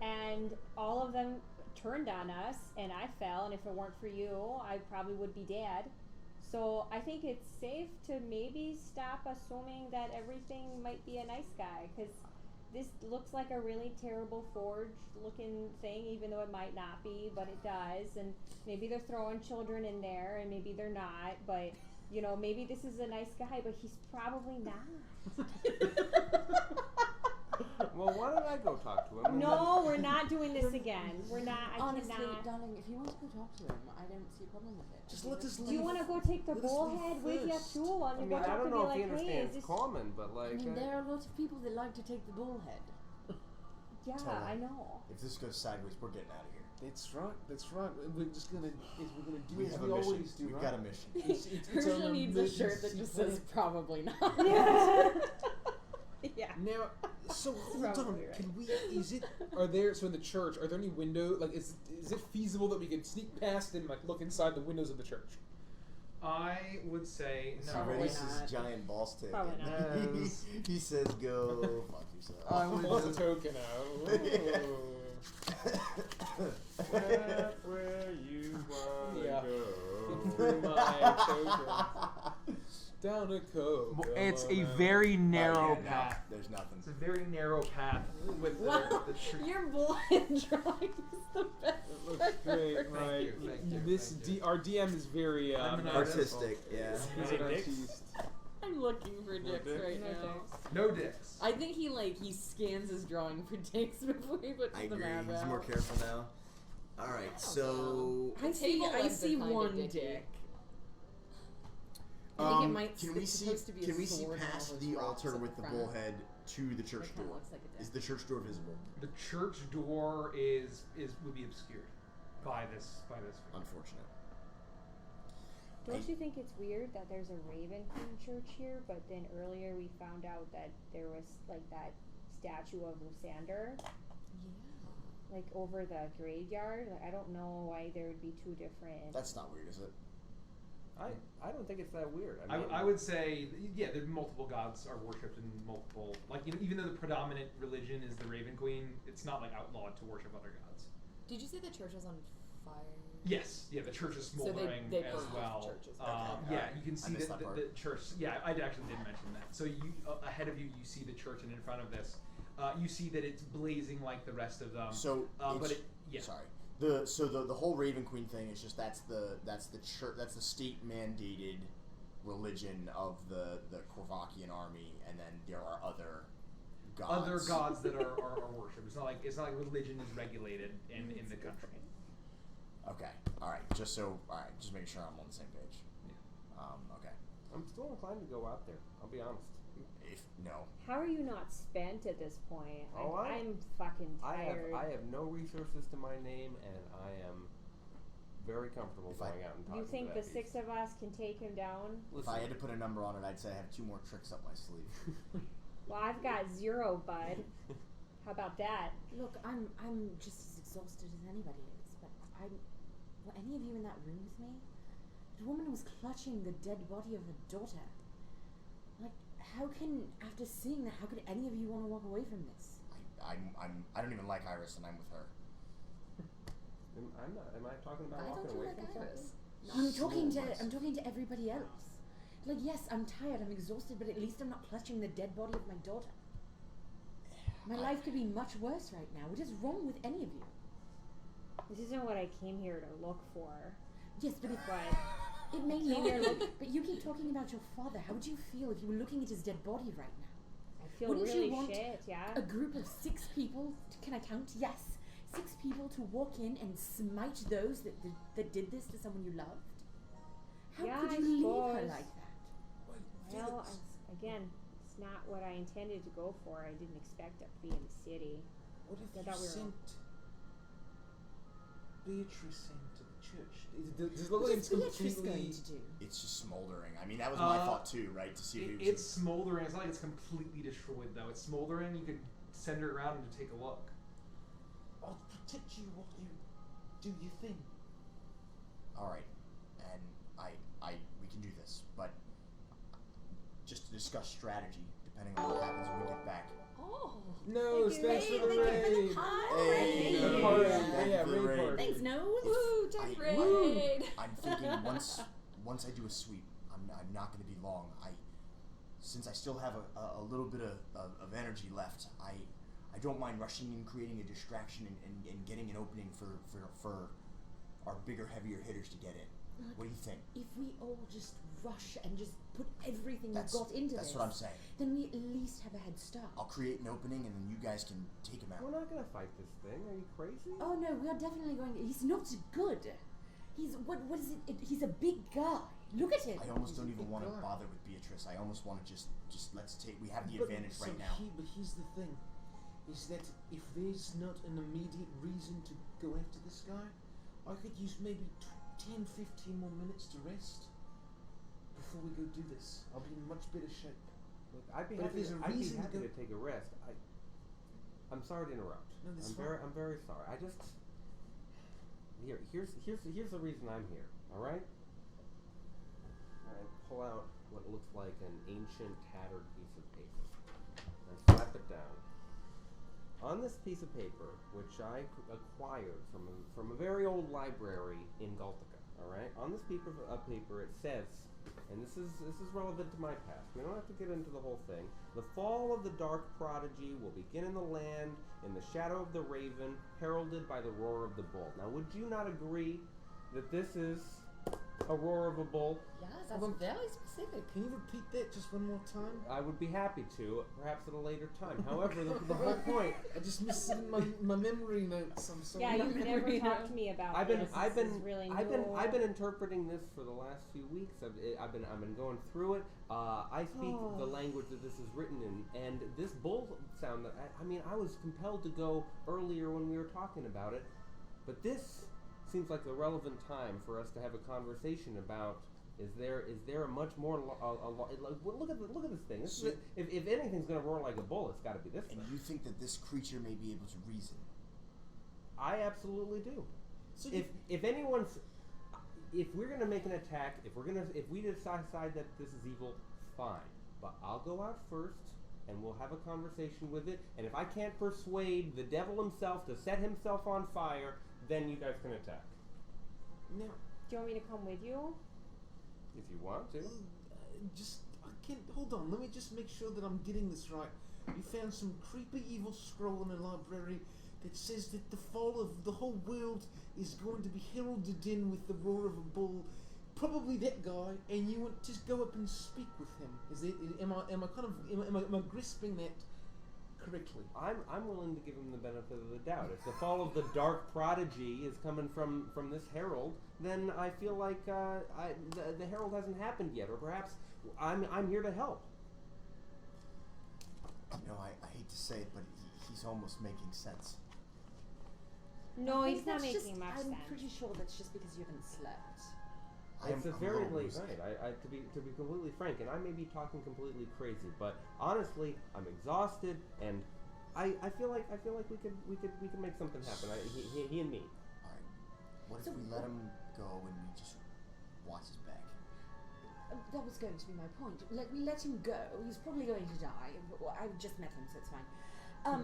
and all of them turned on us, and I fell, and if it weren't for you, I probably would be dead. So I think it's safe to maybe stop assuming that everything might be a nice guy, because this looks like a really terrible forge-looking thing, even though it might not be, but it does. And maybe they're throwing children in there, and maybe they're not. But maybe this is a nice guy, but he's probably not. Well, why don't I go talk to him? No, we're not doing this again. We're not. Honestly, cannot. darling, if you want to go talk to him, I don't see a problem with it. Just let us Do you want to go take the bullhead with you too? While I you mean, go I talk don't to know be if he like, hey, is understands this? common, but I like. mean, there are a lot of people that like to take the bullhead. Yeah, Tell I him. know. If this goes sideways, we're getting out of here. That's right. That's right. We're just gonna do We as have we a mission. always do. We've right? got a mission. It's Kirshtin on needs a shirt that emergency just plan. says probably not. Yeah. Yeah. Now, so hold on. Probably right. Can we? Are there? So in the church, are there any window? Like, is it feasible that we could sneak past and like look inside the windows of the church? I would say He no. Probably raises not. his giant ball stick. Probably and not. he says, "Go fuck yourself." I would What's a token out? Where you wanna Yeah. go? Through my token. Down a cove. Well, it's a very narrow Yeah, no, path. there's nothing. It's a very narrow path with Wow, the tree. your bullhead drawing is the best. Looks great, Thank right? you, thank you, This thank you. our DM is very I'm an artist. Artistic, yeah. He's Any an dicks? artiste. I'm looking for dicks dicks? right No now. dicks. No dicks. I think he scans his drawing for dicks before he puts I the agree. map He's out. more careful now. All right, so I The see. table I legs are see kinda one dicky. dick. I think it might. can we it's see? supposed to be a Can we see sword and all past those the rocks altar at with the front. bullhead to the church That kinda door? looks like a dick. Is the church door visible? The church door would be obscured by this. Unfortunate. Don't you think it's weird that there's a Raven Queen church here, but then earlier we found out that there was like that statue of Lysander, Yeah. like over the graveyard? Like, I don't know why there would be 2 different. That's not weird, is it? I don't think it's that weird. I would say, yeah, there multiple gods are worshipped in multiple. Like even though the predominant religion is the Raven Queen, it's not like outlawed to worship other gods. Did you say the church is on fire? Yes, yeah, the church is So they smoldering burned as both well. churches. Yeah, alright. you can I see missed the that part. church. Yeah, I actually did mention that. So you ahead of you, you see the church, and in front of this, you see that it's blazing like the rest of them. So, but it's- yeah. sorry. The whole Raven Queen thing is just that's the church, that's the state mandated religion of the Korvakian army, and then there are other gods. Other gods that are worshipped. It's not like religion is regulated in the country. Okay, all right. Just making sure I'm on the same page. Okay. I'm still inclined to go out there. I'll be honest. If no, How are you not spent at this point? Oh, I'm fucking tired. I have no resources to my name, and I am very comfortable If I- going out and talking You think to the that 6 of us can take him down? if I had to put a number on it, I'd say I have 2 more tricks up my sleeve. Well, I've got 0, bud. How about that? Look, I'm just as exhausted as anybody is, but were any of you in that room with me? The woman was clutching the dead body of her daughter. Like, after seeing that, how could any of you want to walk away from this? I don't even like Iris, and I'm with her. Am I talking about I walking thought you away liked from Iris. something? I'm talking to everybody else. Like, yes, I'm tired, I'm exhausted, but at least I'm not clutching the dead body of my daughter. My life could be much worse right now. What is wrong with any of you? This isn't what I came here to look for. Yes, but But it may Came not here be. But you keep talking about your father. How would you feel if you were looking at his dead body right now? I feel Wouldn't you really want shit, yeah? A group of 6 people, can I count? Yes. 6 people to walk in and smite those that did this to someone you loved? How Yeah, could I you leave her suppose. like that? Well, again, it's not what I intended to go for. I didn't expect it to be in the city. What if I you thought we were- sent Beatrice into the church? Does it look What like is it's Beatrice going completely... to do? It's just smoldering. I mean, that was my thought too, right? To see if It's smoldering. It's not like it's completely destroyed, though. It's smoldering. You could send her around to take a look. I'll protect you while you do your thing. All right, and we can do this, but just to discuss strategy, depending on what happens when we get back. Oh. No, thanks for the Thank you for the raid. party. Hey, The party. thank Yeah, you for the raid raid. party. Thanks, Nose. Woo, I- death I- raid! I'm thinking once I do a sweep, I'm not going to be long. Since I still have a little bit of energy left, I don't mind rushing in, creating a distraction, and getting an opening for our bigger, heavier hitters to get in. What do you think? If we all just rush and just put everything That's we've got into that's this, what I'm saying. then we at least have a head start. I'll create an opening, and then you guys can take him out. We're not gonna fight this thing. Are you crazy? Oh no, we are definitely going to. He's not good. He's what is it? He's a big guy. Look at him. I almost don't even big want to guy. bother with Beatrice. I almost want to just let's take. We have the But- advantage so right now. But here's the thing, is that if there's not an immediate reason to go after this guy, I could use maybe 10, 15 more minutes to rest before we go do this. I'll be in much better shape. Look, I'd be But if happy. there's a I'd be reason to happy go- to take a rest. I'm sorry to interrupt. No, that's I'm very sorry. Here's the reason I'm here. All right. I pull out what looks like an ancient, tattered piece of paper and slap it down. On this piece of paper, which I acquired from a very old library in Galtica, all right. On this piece of paper, it says, and this is relevant to my past. We don't have to get into the whole thing. The fall of the dark prodigy will begin in the land, in the shadow of the raven, heralded by the roar of the bull. Now, would you not agree that this is a roar of a bull? Yes, that's Well, very specific. Can you repeat that just one more time? I would be happy to, perhaps at a later time. However, the whole point. I just missed it in my memory notes. I'm sorry. Yeah, you've never talked to me about I've this. been This is really new. I've been interpreting this for the last few weeks. I've been going through it. I speak the language that this is written in, and this bull sound that I was compelled to go earlier when we were talking about it, but this seems like the relevant time for us to have a conversation about. Is there a much more look at this thing? This is, if anything's gonna roar like a bull, it's got to be this And thing. you think that this creature may be able to reason? I absolutely do. So If we're gonna make an attack, if we decide that this is evil, fine. But I'll go out first, and we'll have a conversation with it. And if I can't persuade the devil himself to set himself on fire, then you guys can attack. now, Do you want me to come with you? If you want to. I can't. Hold on. Let me just make sure that I'm getting this right. You found some creepy evil scroll in a library that says that the fall of the whole world is going to be heralded in with the roar of a bull. Probably that guy, and you want to just go up and speak with him. Is it? Am I grasping that correctly? I'm willing to give him the benefit of the doubt. If the fall of the dark prodigy is coming from this herald, then I feel like the herald hasn't happened yet, or perhaps I'm here to help. You know, I hate to say it, but he's almost making sense. No, I he's think not that's making just, much I'm sense. pretty sure that's just because you haven't slept. It's a I'm very little late woozy. night. To be completely frank, and I may be talking completely crazy, but honestly, I'm exhausted, and I feel like we could make something happen. He and me. All right. What if So we let him go and we just watch his back? That was going to be my point. We let him go. He's probably going to die. I just met him, so it's fine.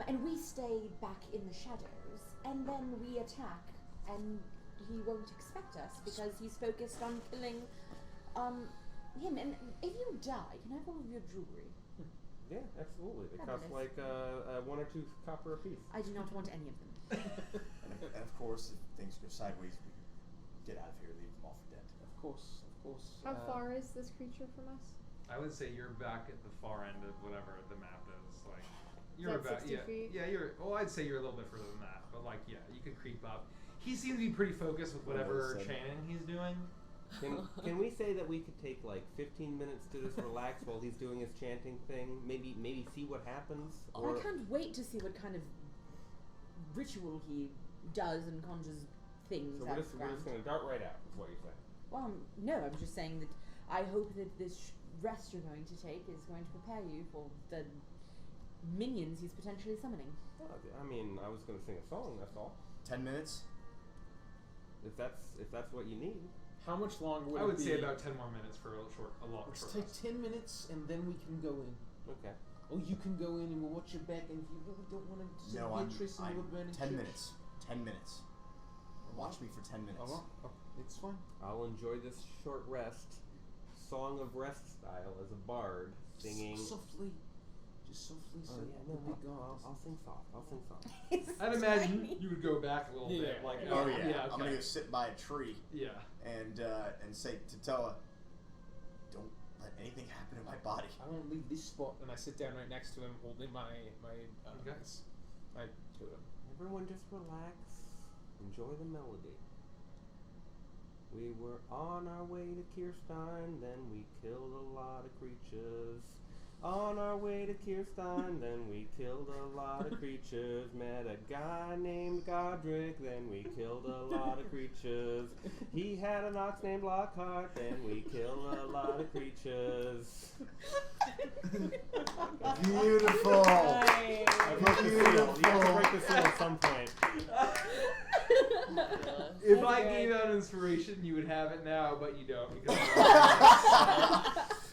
And we stay back in the shadows, and then we attack, and he won't expect us because he's focused on killing him. And if you die, can I have all of your jewelry? Yeah, absolutely. They cost Fabulous. like 1 or 2 copper apiece. I do not want any of them. And of course, if things go sideways, we can get out of here, leave them all for dead. Of course. How far is this creature from us? I would say you're back at the far end of whatever the map is. Like, You're that about 60 feet? Yeah, you're. Well, I'd say you're a little bit further than that, but like you could creep up. He seems to be pretty focused with whatever chanting he's doing. Can we say that we could take like 15 minutes to just relax while he's doing his chanting thing? Maybe see what happens. I can't wait to see what kind of ritual he does and conjures things So out we're of just the ground. going to dart right out. Is what you're saying? Well, no, I'm just saying that I hope that this rest you're going to take is going to prepare you for the minions he's potentially summoning. Oh, I mean, I was going to sing a song. That's all. 10 minutes. If that's what you need. How much longer would I would it be? say about 10 more minutes for a long Let's short take rest. 10 minutes and then we can go in. Okay. Or you can go in and we'll watch your back, and if you really don't want to see No, Beatrice and I'm we're burning 10 church. minutes. 10 minutes. Watch me for 10 minutes. Oh, it's fine. I'll enjoy this short rest, song of rest style, as a bard singing. Softly. Just softly so the big God. I'll sing soft. I'll sing soft. I'd imagine you would go back a little bit. Like, Oh yeah. okay. I'm gonna go sit by a tree. Yeah. And say to Toa, don't let anything happen to my body. I won't leave this spot, and I sit down right next to him, holding my Okay. my totem. Everyone just relax. Enjoy the melody. We were on our way to Kirshtin, then we killed a lot of creatures. On our way to Kirshtin, then we killed a lot of creatures. Met a guy named Godric, then we killed a lot of creatures. He had an ox named Lockhart, then we killed a lot of creatures. Beautiful. I broke the seal. You have to break the seal at some point. If I gave out inspiration, you would have it now, but you don't.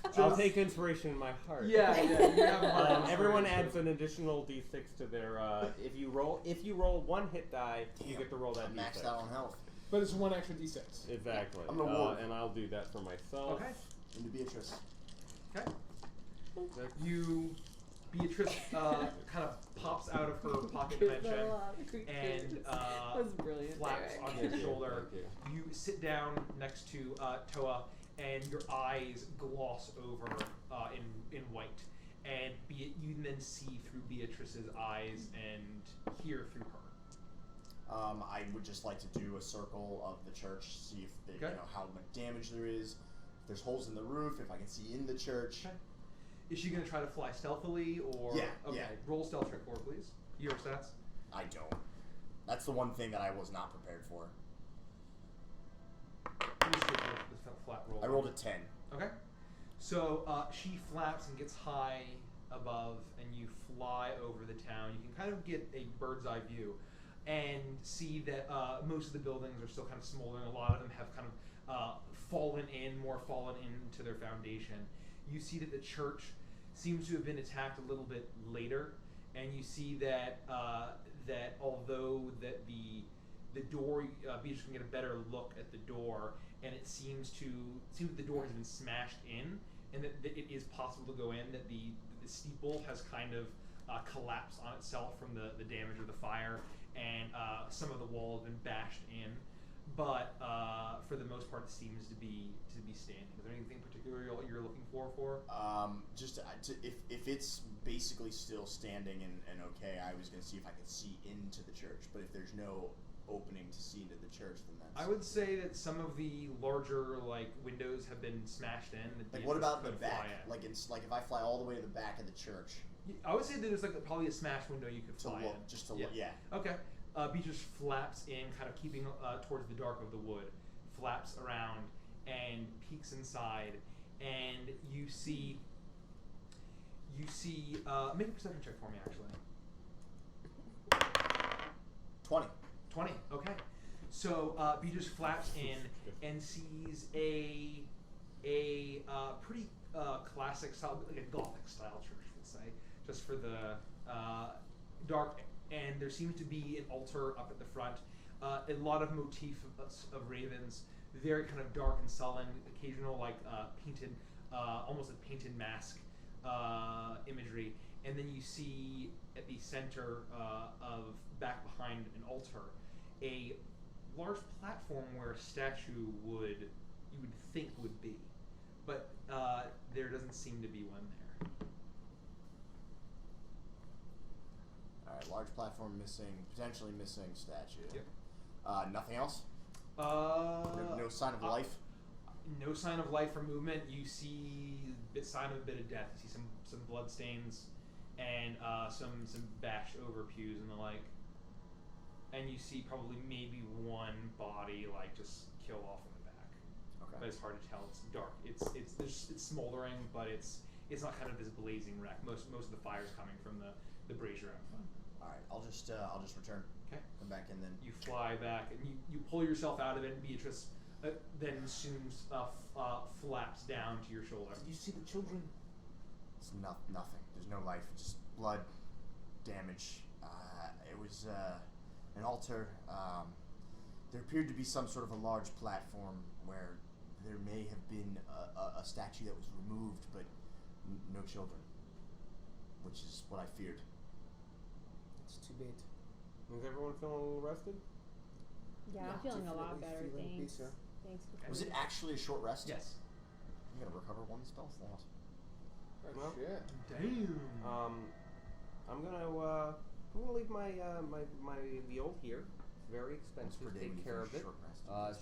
Because I'll take inspiration in my heart. Yeah, you have a heart of everyone inspiration. adds an additional d6 to their. If you roll one hit die, you get to roll that I'm maxed d6. out on health. But it's one extra d6. Exactly. I'm gonna ward. And I'll do that for myself. Okay. Into Beatrice. Okay. Beatrice kind of pops out of her pocket dimension and that was brilliant. flaps on Thank your you, shoulder. thank You sit down next to Toa, and your eyes gloss over in white. And you then see through Beatrice's eyes and hear through her. I would just like to do a circle of the church, see if they, Okay. how much damage there is, if there's holes in the roof, if I can see in the church. Okay. Is she going to try to fly stealthily, or Yeah, okay? yeah. Roll stealth check for her, please. Your stats. I don't. That's the one thing that I was not prepared for. Please give her the flat roll. I rolled a 10. Okay. So she flaps and gets high above, and you fly over the town. You can kind of get a bird's eye view and see that most of the buildings are still kind of smoldering. A lot of them have kind of fallen into their foundation. You see that the church seems to have been attacked a little bit later, and you see that that although that the door, Beatrice can get a better look at the door, and it seems that the door has been smashed in, and that it is possible to go in. That the steeple has kind of collapsed on itself from the damage of the fire, and some of the wall has been bashed in. But for the most part, it seems to be standing. Is there anything particular you're looking for? If it's basically still standing and okay, I was going to see if I could see into the church. But if there's no opening to see into the church, then that's... I would say that some of the larger windows have been smashed in. Like, what about the back? Like if I fly all the way to the back of the church. I would say that there's probably a smashed window you could fly in. Just to look, yeah. Okay. Beatrice flaps in, kind of keeping towards the dark of the wood, flaps around and peeks inside, and you see. Make a perception check for me, actually. 20. Okay. So Beatrice flaps in and sees a pretty classic style, like a Gothic style church, let's say, just for the dark. And there seems to be an altar up at the front, a lot of motif of ravens, very kind of dark and sullen, occasional painted, almost a painted mask imagery. And then you see at the center of back behind an altar, a large platform where a statue you would think would be, but there doesn't seem to be one there. All right, large platform missing, potentially missing statue. Yep. Nothing else? No, No sign of life? No sign of life or movement. You see a sign of a bit of death. You see some blood stains and some bashed over pews and the like. And you see probably maybe one body like just killed off in the back. Okay. But it's hard to tell. It's dark. It's smoldering, but it's not kind of this blazing wreck. Most of the fire's coming from the brazier out front. All right, I'll just return. Okay. Come back and then. You fly back and you pull yourself out of it, and Beatrice then soon flaps down to your shoulder. Did you see the children? It's nothing. There's no life. Just blood, damage. It was an altar. There appeared to be some sort of a large platform where there may have been a statue that was removed, but no children, which is what I feared. It's too bad. Is everyone feeling a little rested? Yeah, I'm feeling a lot better. Feeling Thanks. better. Thanks. Was it actually a short rest? Yes. I'm gonna recover 1 spell slot. Well, Shit. Damn. I'm gonna leave my mule here. It's very expensive to take care of it.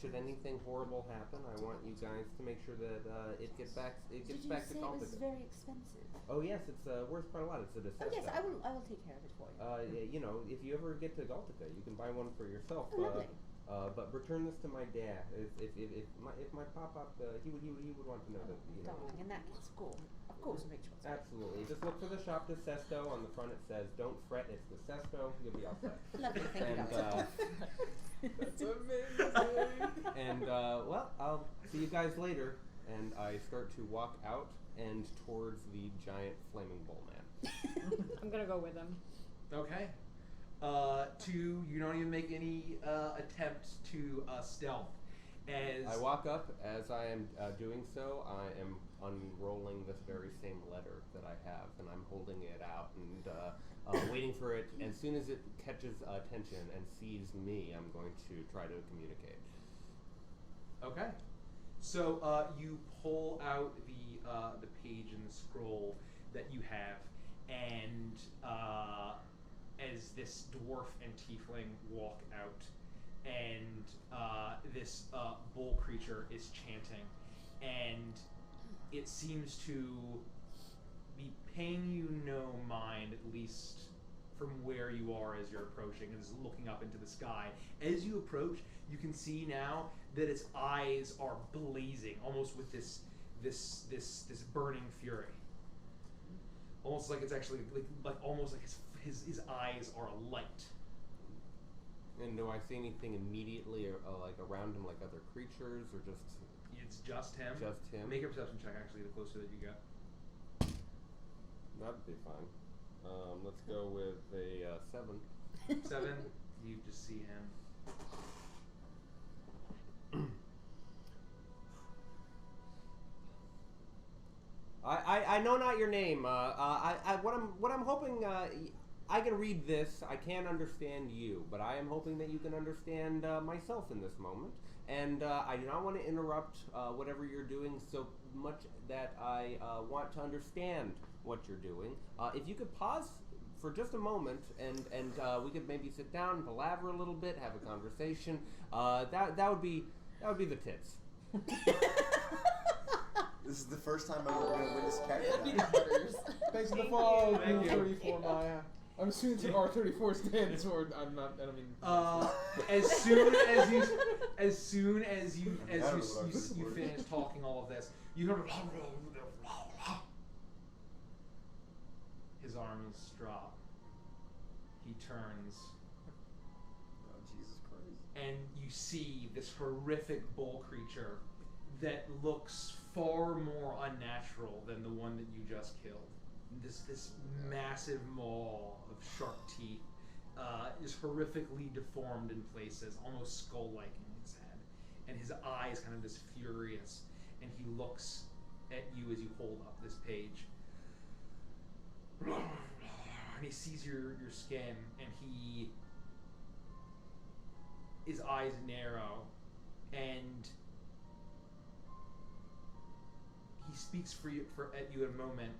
Should anything horrible happen, I want you guys to make sure that it gets back. It gets back to Caldica. Did you say it was very expensive? Oh yes, it's worth quite a lot. It's a Oh yes, I will take care of it for you. Yeah, you know, if you ever get to Galtica, you can buy one for yourself. Oh, lovely. But return this to my dad. If my pop-up, he would want to know that, you know. Darling, in that case, of course, make sure it's right. Absolutely. Just look for the shop de Sesto. On the front it says, "Don't fret, it's the Sesto." You'll be all set. Lovely, thank you, Doctor. That's amazing. And well, I'll see you guys later. And I start to walk out and towards the giant flaming bull man. I'm gonna go with him. Okay. You don't even make any attempt to stealth. As I walk up. As I am doing so, I am unrolling this very same letter that I have, and I'm holding it out and waiting for it. As soon as it catches attention and sees me, I'm going to try to communicate. Okay. So you pull out the page and the scroll that you have, and as this dwarf and tiefling walk out, and this bull creature is chanting, and it seems to be paying you no mind, at least from where you are as you're approaching, and is looking up into the sky. As you approach, you can see now that its eyes are blazing, almost with this burning fury. Almost like it's actually like almost like his eyes are alight. And do I see anything immediately like around him, like other creatures, or just? It's just him. Just him. Make a perception check. Actually, the closer that you get. That'd be fine. Let's go with a 7. 7. You just see him. I know not your name. What I'm hoping. I can read this. I can't understand you, but I am hoping that you can understand myself in this moment. And I do not want to interrupt whatever you're doing so much that I want to understand what you're doing. If you could pause for just a moment, and we could maybe sit down and palaver a little bit, have a conversation. That would be the tits. This is the first time I'm ever going to witness character. Thanks for the follow. Thank you. 34 Maya. I'm assuming it's an R34 stands, or I don't mean. As soon as you finish talking all of this, you hear his arms drop. He turns. Oh, Jesus Christ. And you see this horrific bull creature that looks far more unnatural than the one that you just killed. This massive maw of sharp teeth is horrifically deformed in places, almost skull-like in his head. And his eyes kind of this furious, and he looks at you as you hold up this page. And he sees your skin, and his eyes narrow, and he speaks at you a moment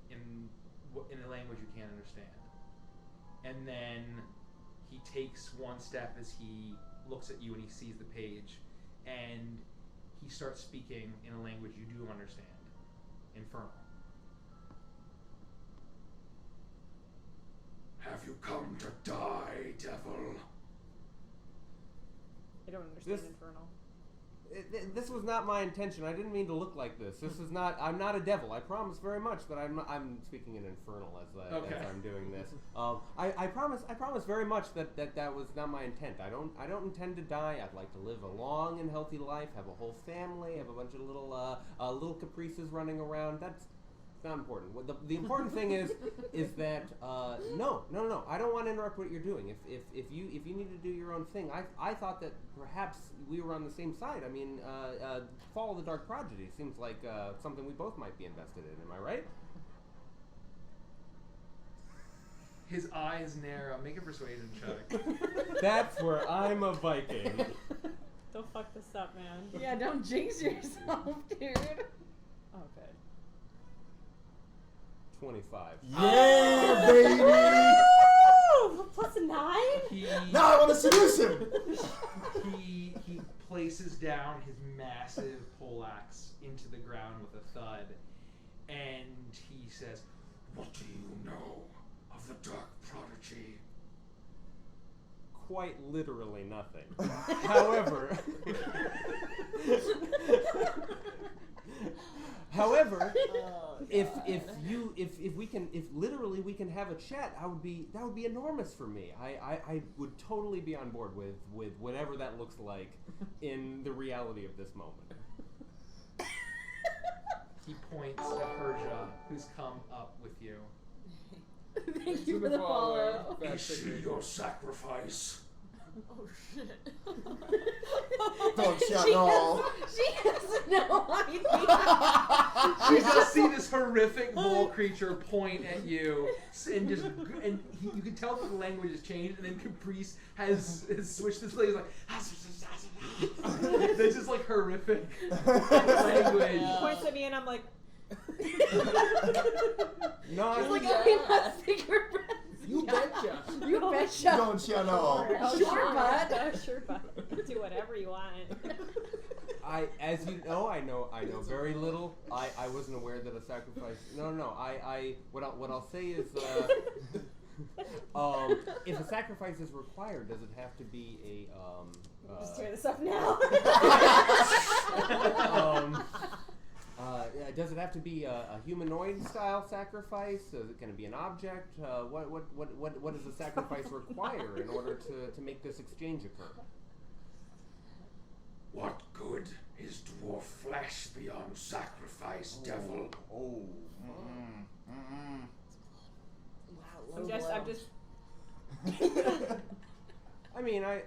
in a language you can't understand, and then he takes one step as he looks at you and he sees the page, and he starts speaking in a language you do understand, Infernal. Have you come to die, devil? I don't understand This- Infernal. This was not my intention. I didn't mean to look like this. This is not. I'm not a devil. I promise very much that I'm speaking in infernal as I'm doing this. I promise very much that was not my intent. I don't intend to die. I'd like to live a long and healthy life. Have a whole family. Have a bunch of little caprices running around. That's not important. The important thing is that no. I don't want to interrupt what you're doing. If you need to do your own thing, I thought that perhaps we were on the same side. I mean, Fall of the Dark Prodigy seems like something we both might be invested in. Am I right? His eyes narrow. Make a persuasion check. That's where I'm a Viking. Don't fuck this up, man. Yeah, don't jinx yourself, dude. Oh, good. 25. Yeah, baby! Ooh, plus a 9? Now I want to seduce him! He places down his massive poleaxe into the ground with a thud, and he says, What do you know of the Dark Prodigy? Quite literally nothing. However, if literally we can have a chat, that would be enormous for me. I would totally be on board with whatever that looks like in the reality of this moment. he points at Persia, who's come up with you. Thank you for the follow. Is she your sacrifice? Oh shit. Don't you She know? She has no idea. You just see this horrific bull creature point at you, and you can tell that the language has changed, and then Caprice has switched this language like. This is like horrific language. He points at me and I'm like, No, She's like, okay, let's take her breath. You betcha. You betcha. Don't you know? Sure, bud. Sure, bud. Do whatever you want. As you know, I know very little. I wasn't aware that a sacrifice. No. What I'll say is, if a sacrifice is required, does it have to be a Just tear this up now. does it have to be a humanoid style sacrifice? Is it going to be an object? What does a sacrifice require in order to make this exchange occur? What good is dwarf flesh beyond sacrifice, devil? Oh. I'm just. I mean, I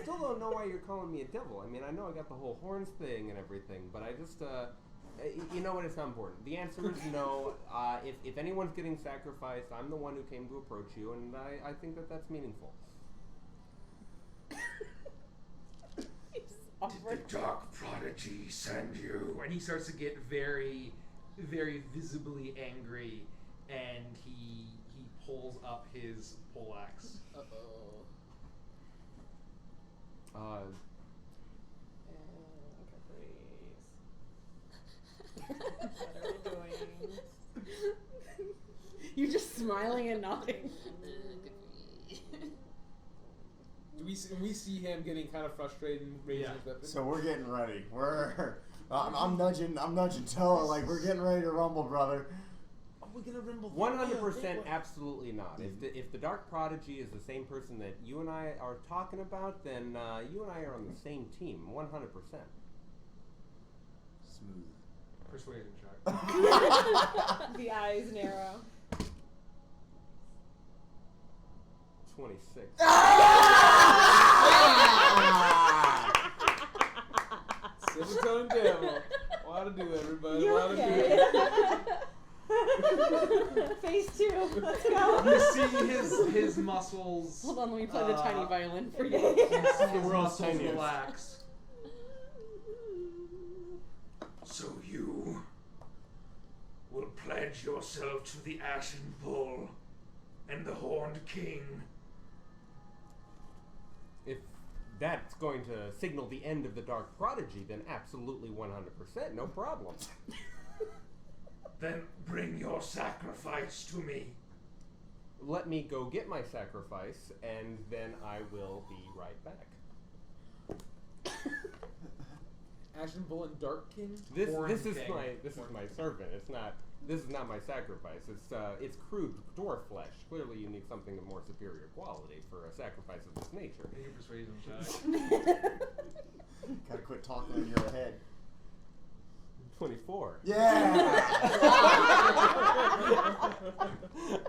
still don't know why you're calling me a devil. I mean, I know I got the whole horns thing and everything, but I just, you know what? It's not important. The answer is no. If anyone's getting sacrificed, I'm the one who came to approach you, and I think that that's meaningful. Did the Dark Prodigy send you? And he starts to get very, very visibly angry, and he pulls up his poleaxe. What are we doing? You're just smiling and nodding. We see him getting kind of frustrated and raising his weapon. So we're getting ready. I'm nudging Toa like we're getting ready to rumble, brother. Are we gonna rumble? 100% absolutely not. If the Dark Prodigy is the same person that you and I are talking about, then you and I are on the same team, 100%. Smooth. Persuasion check. The eyes narrow. 26. Silver-tongued devil. What to do, everybody? You What to okay? Phase 2. Let's go. You see his muscles. Hold on, let me play the tiny violin for you. You see his world's muscles tiniest. relax. So you will pledge yourself to the Ashen Bull and the Horned King. If that's going to signal the end of the Dark Prodigy, then absolutely 100%, no problem. Then bring your sacrifice to me. Let me go get my sacrifice, and then I will be right back. Ashen Bull and Dark King. This Horned is King. my servant. This is not my sacrifice. It's crude dwarf flesh. Clearly, you need something of more superior quality for a sacrifice of this nature. Make a persuasion check. Gotta quit talking in your head. 24. Yeah!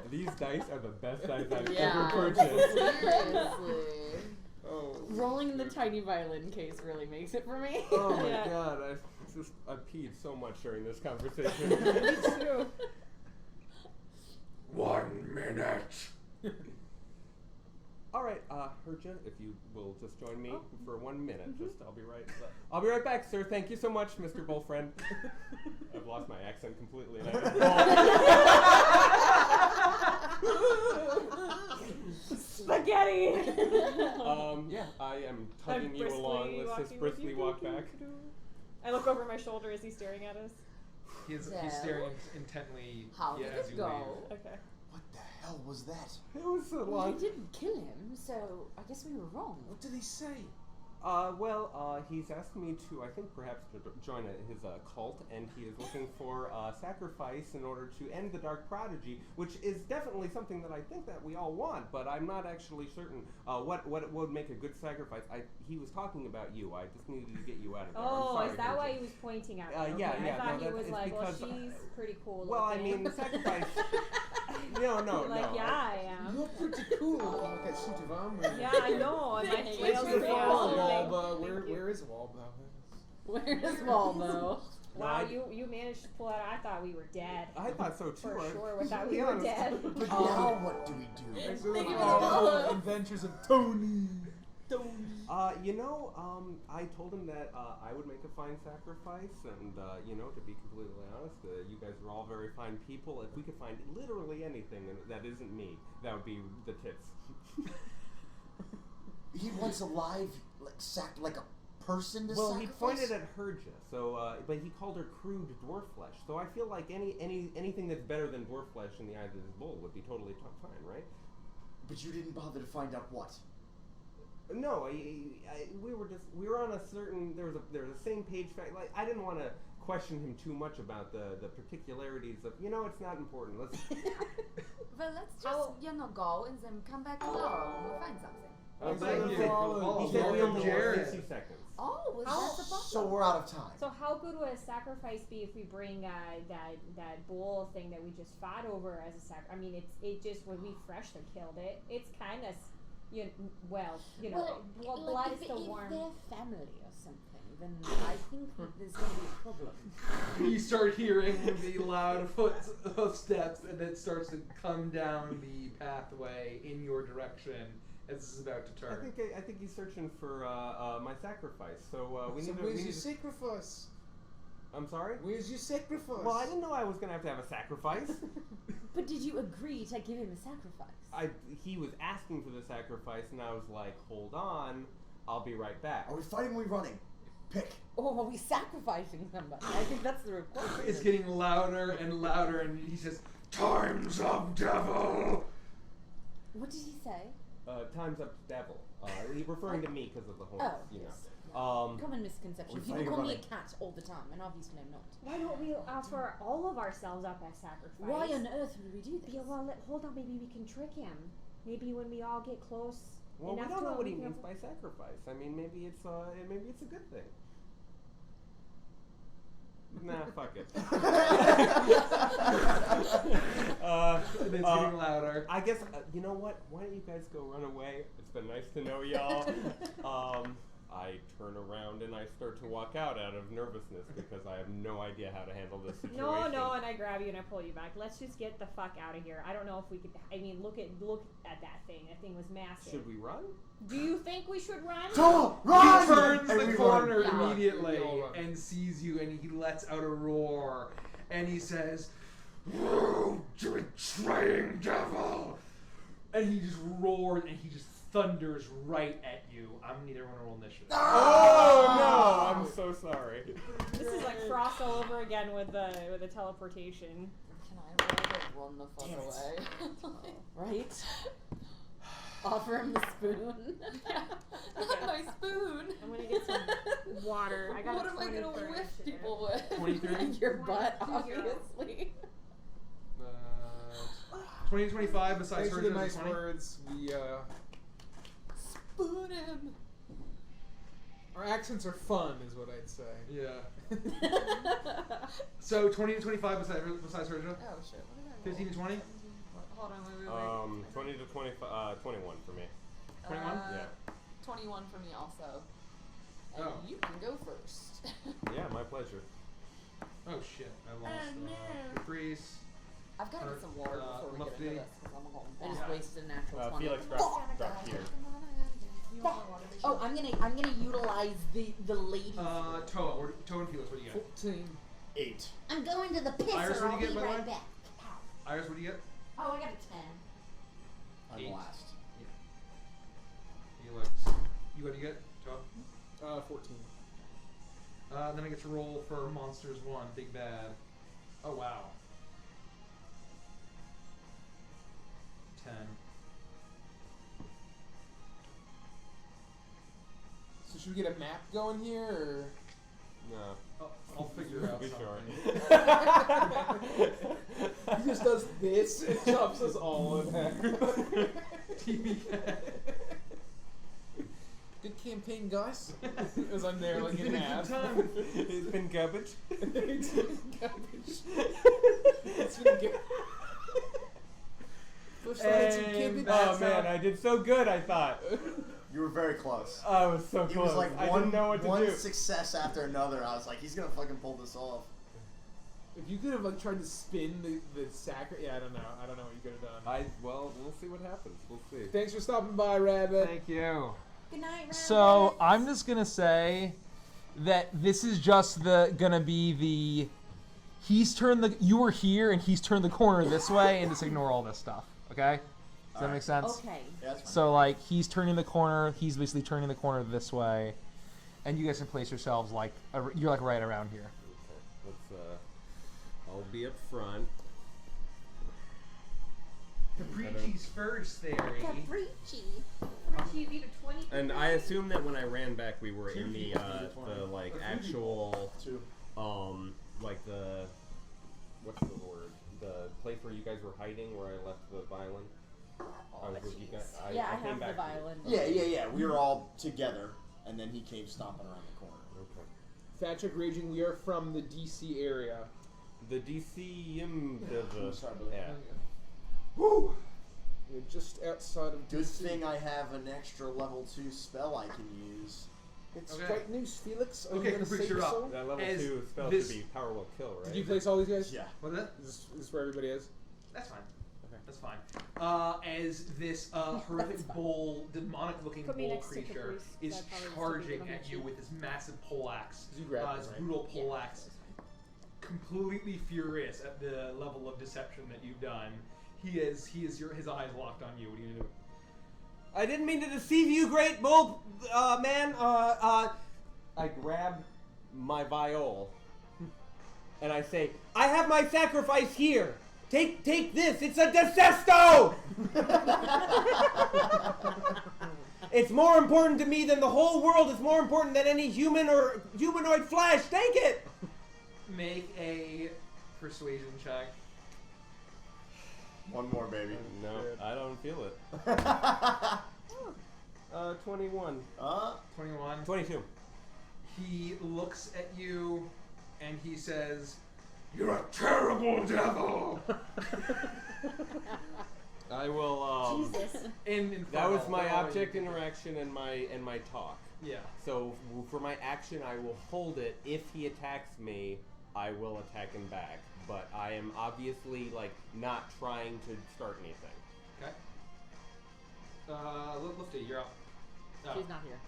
These dice are the best dice I've Yeah, ever purchased. seriously. Oh. Rolling in the tiny violin case really makes it for me. Oh my Yeah. god, I peed so much during this conversation. Me too. 1 minute. Alright, Herja, if you will just join me for 1 minute, I'll be right back, sir. Thank you so much, Mr. Bullfriend. I've lost my accent completely. And Spaghetti. yeah, I am tugging you briskly along. Let's just walking briskly with you. walk back. I look over my shoulder as he's staring at us. He's So, staring intently How did as it you go? leave. Okay. What the hell was that? It was a Well, long... we didn't kill him, so I guess we were wrong. What did he say? He's asked me to, I think, perhaps to join his cult, and he is looking for sacrifice in order to end the Dark Prodigy, which is definitely something that I think that we all want, but I'm not actually certain what would make a good sacrifice. He was talking about you. I just needed to get you out of there. I'm Oh, sorry, is that why Bridget. he was pointing at me? Yeah, Okay, yeah. I thought no, he was it's like, well, because, she's pretty cool well, I looking. mean, the sacrifice... No. You're like, yeah, I am. You're pretty cool looking with that suit of armor. Yeah, I know. And my Thank tail's you. big. Walbo. Thank you. Where is Walbo? Where is Waldo? Wow, No, you managed to pull out. I thought we were dead. I thought so, too. For I- sure, we thought to we be were honest. dead. But now what do we do? Think of Oh, it. Adventures of Tony. I told him that I would make a fine sacrifice, and to be completely honest, you guys are all very fine people. If we could find literally anything that isn't me, that would be the tits. He wants a live, like a person to Well, sacrifice? he pointed at Herja, but he called her crude dwarf flesh. So I feel like anything that's better than dwarf flesh in the eyes of this bull would be totally fine, right? But you didn't bother to find out what? No, we were on a certain, there was a same page fact. Like, I didn't want to question him too much about the particularities of, it's not important. Let's Well, let's just, go and then come back tomorrow and we'll find something. Thank you. He Oh, said we welcome, only Jared. have 60 seconds. Oh, was How- that the problem? So we're out of time. So how good would a sacrifice be if we bring that bull thing that we just fought over as a sacrifice? I mean, it just when we freshly killed it, it's kind of, blood is still warm. If they're family or something, then I think there's going to be a problem. You start hearing the loud footsteps, and it starts to come down the pathway in your direction as this is about to turn. I think he's searching for my sacrifice. So we So need where's to. your sacrifice? I'm sorry. Where's your sacrifice? Well, I didn't know I was gonna have to have a sacrifice. But did you agree to give him a sacrifice? He was asking for the sacrifice, and I was like, "Hold on, I'll be right back." Are we fighting or are we running? Pick. Or are we sacrificing somebody? I think that's the requirement. It's getting louder and louder, and he says, Times of devil! What did he say? Time's up, devil. He's referring to me because of the horns. Oh, you yes. know. Common misconception. We're People fighting call me a running. cat all the time, and obviously I'm not. Why don't we offer all of ourselves up as sacrifice? Why on earth would we do this? Yeah, well, hold on. Maybe we can trick him. Maybe when we all get close Well, we enough don't to know him, what he we can- means by sacrifice. I mean, maybe it's a good thing. Nah, fuck it. and it's getting louder. I guess, you know what? Why don't you guys go run away? It's been nice to know y'all. I turn around and I start to walk out of nervousness because I have no idea how to handle this situation. No, and I grab you and I pull you back. Let's just get the fuck out of here. I don't know if we could. I mean, look at that thing. That thing was massive. Should we run? Do you think we should run? Don't He run! turns And the we corner run. immediately We all run. and sees you, and he lets out a roar, and he says, You betraying devil! And he just roars and he just thunders right at you. I'm gonna need everyone to roll initiative. Oh no! I'm so sorry. This is like Frost all over again with the teleportation. Can I roll to run the fuck away? Right? Offer him the spoon. Not my spoon. I'm gonna get some water. I got What a am I 20 gonna for whiff initiative. people with? 23? Your butt, 20. obviously. 20 to 25 besides Thanks for her. the nice 20? words. We Spoon him. our accents are fun, is what I'd say. Yeah. So 20 to 25 besides Sergio? Oh shit, what did I roll? 15 to 20? Hold on, wait. 20 to 25, 21 for me. 21? Yeah. 21 for me also. And Oh. you can go first. Yeah, my pleasure. Oh shit, I lost Caprice. I've got to get some water before we get Lefty. into this, because I'm going I just wasted a natural 20. Felix dropped here. Oh, I'm gonna utilize the ladies. Toa and Felix, what do you get? 14. 8. I'm going to the Iris, pisser. what do I'll you be get, by the right way? back. Iris, what do you get? Oh, I got a 10. I'm 8. last. Felix. You what do you get? Toa? 14. Then I get to roll for Monsters 1, Big Bad. Oh wow. 10. So should we get a map going here, or? No. Oh, I'll figure out Be something. sure. He just does this and chops us all in half. TV. Good campaign, guys. As I'm there, like in half. It's been garbage. It's been garbage. It's been good. First I had some cabbage. Oh man, I did so good, I thought. You were very close. I was so It close. was like I one, didn't know what to one do. success after another. I was like, he's gonna fucking pull this off. If you could have like tried to spin the sacre, yeah, I don't know what you could have done. Well, we'll see what happens. We'll see. Thanks for stopping by, Rabbit. Thank you. Good night, Rabbit. So I'm just gonna say that this is just gonna be the you were here and he's turned the corner this way, and just ignore all this stuff. Okay? Does that make sense? Okay. Yeah, that's fine. So like he's turning the corner, he's basically turning the corner this way, and you guys can place yourselves like you're like right around here. Okay. Let's I'll be up front. Caprici's first there. Capricci. You beat a 20. And I assume that when I ran back, we were in the like Or 2 actual 2. like the what's the word? The place where you guys were hiding, where I left the violin. I was with you guys. Yeah, I came have the back. violin. Yeah. We were all together, and then he came stomping around the corner. Okay. Fact check raging. We are from the DC area. The DCM. Sorry, brother. Yeah. Woo! We're just outside of Good DC. thing I have an extra level 2 spell I can use. It's Okay. great news, Felix. Are Okay, you gonna Caprice, save you're your up. soul? That level As 2 spell this- should be power will kill, right? Did you place all these guys? Yeah. What is that? Is this where everybody is? That's fine. Okay. That's fine. As this horrific bull, demonic-looking Put me bull next to creature Caprice, is so I probably still charging give him a at you cheat. with this massive poleaxe, You grabbed this it, right? brutal poleaxe, completely furious at the level of deception that you've done. His eyes locked on you. What are you gonna do? I didn't mean to deceive you, great bull, man. I grab my viol and I say, I have my sacrifice here. Take this. It's a desesto. It's more important to me than the whole world. It's more important than any human or humanoid flesh. Take it. Make a persuasion check. One more, baby. No, I don't feel it. 21. 21. 22. He looks at you and he says, You're a terrible devil! I will. Jesus. That was my object interaction and my talk. Yeah. So for my action, I will hold it. If he attacks me, I will attack him back. But I am obviously like not trying to start anything. Okay. Lifty, you're up. Oh. She's not here.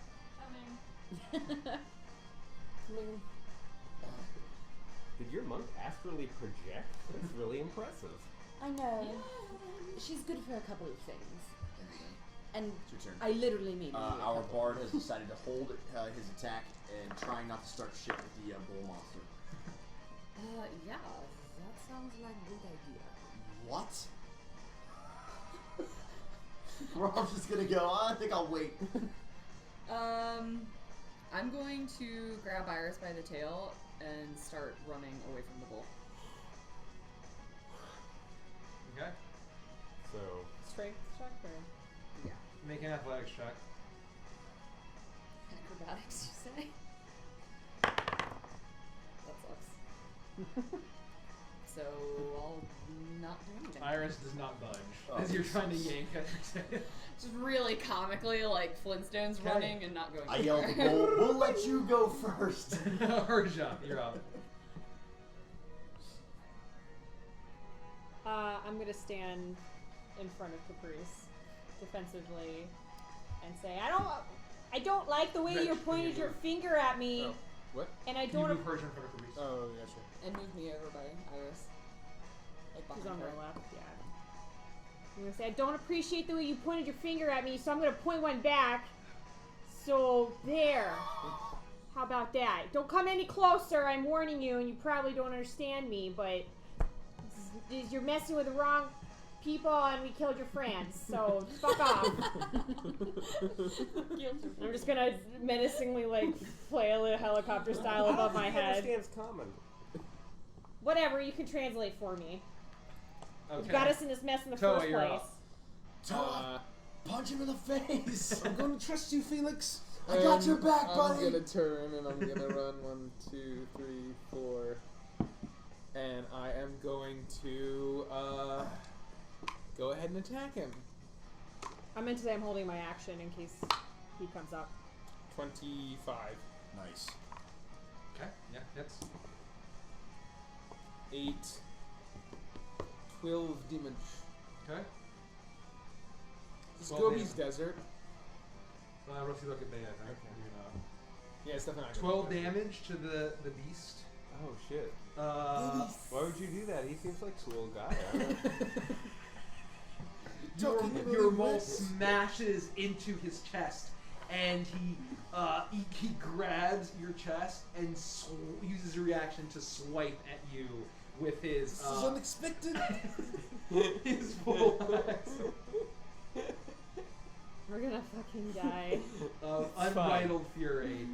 Did your monk astrally project? That's really impressive. I know. She's good for a couple of things. And It's your turn. I literally made Our bard has decided to hold his attack and try not to start shit with the bull monster. Yeah, that sounds like a good idea. What? Rob's just gonna go, I think I'll wait. I'm going to grab Iris by the tail and start running away from the bull. Okay. So Strength check or? Yeah. Make an athletics check. Acrobatics, you say? That sucks. So I'll not do anything. Iris does not budge Oh. as you're trying to yank at her tail. Just really comically, like Flintstones Okay. running and not going I yell at the bull, we'll let you go first. Urja, you're up. I'm gonna stand in front of Caprice defensively and say, I don't like the way Vetch, you pointed can you your move? finger at me, Oh, what? and I Can you don't. move Urja in front of Caprice? Oh, yeah, sure. And move me over by Iris. Like She's behind on her. her left, yeah. I'm gonna say, I don't appreciate the way you pointed your finger at me, so I'm gonna point one back. So, there. How about that? Don't come any closer, I'm warning you, and you probably don't understand me, but you're messing with the wrong people and we killed your friends, so fuck off. I'm just gonna menacingly, like, flail a helicopter style above my head. Understands common. Whatever, you can translate for me. Okay. You got us in this mess in the Toa, first you're place. up. Toa, punch him in the face. I'm going to trust you, Felix. I got your back, buddy. I'm going to turn and I'm going to run 1, 2, 3, 4. And I am going to go ahead and attack him. I meant to say I'm holding my action in case he comes up. 25. Nice. Okay, yeah, hits. 8. 12 damage. Okay. It's 12 Gobi's damage. Desert. Rusty, look at that. Right? Okay. Yeah, it's definitely not 12 good. damage to the beast. Oh shit. Uh, Why would you do that? He seems like a cool guy. I don't know. your mole smashes into his chest, and he grabs your chest and uses a reaction to swipe at you with his This is unexpected. his full axe We're gonna fucking die. of It's fine. unbridled fury.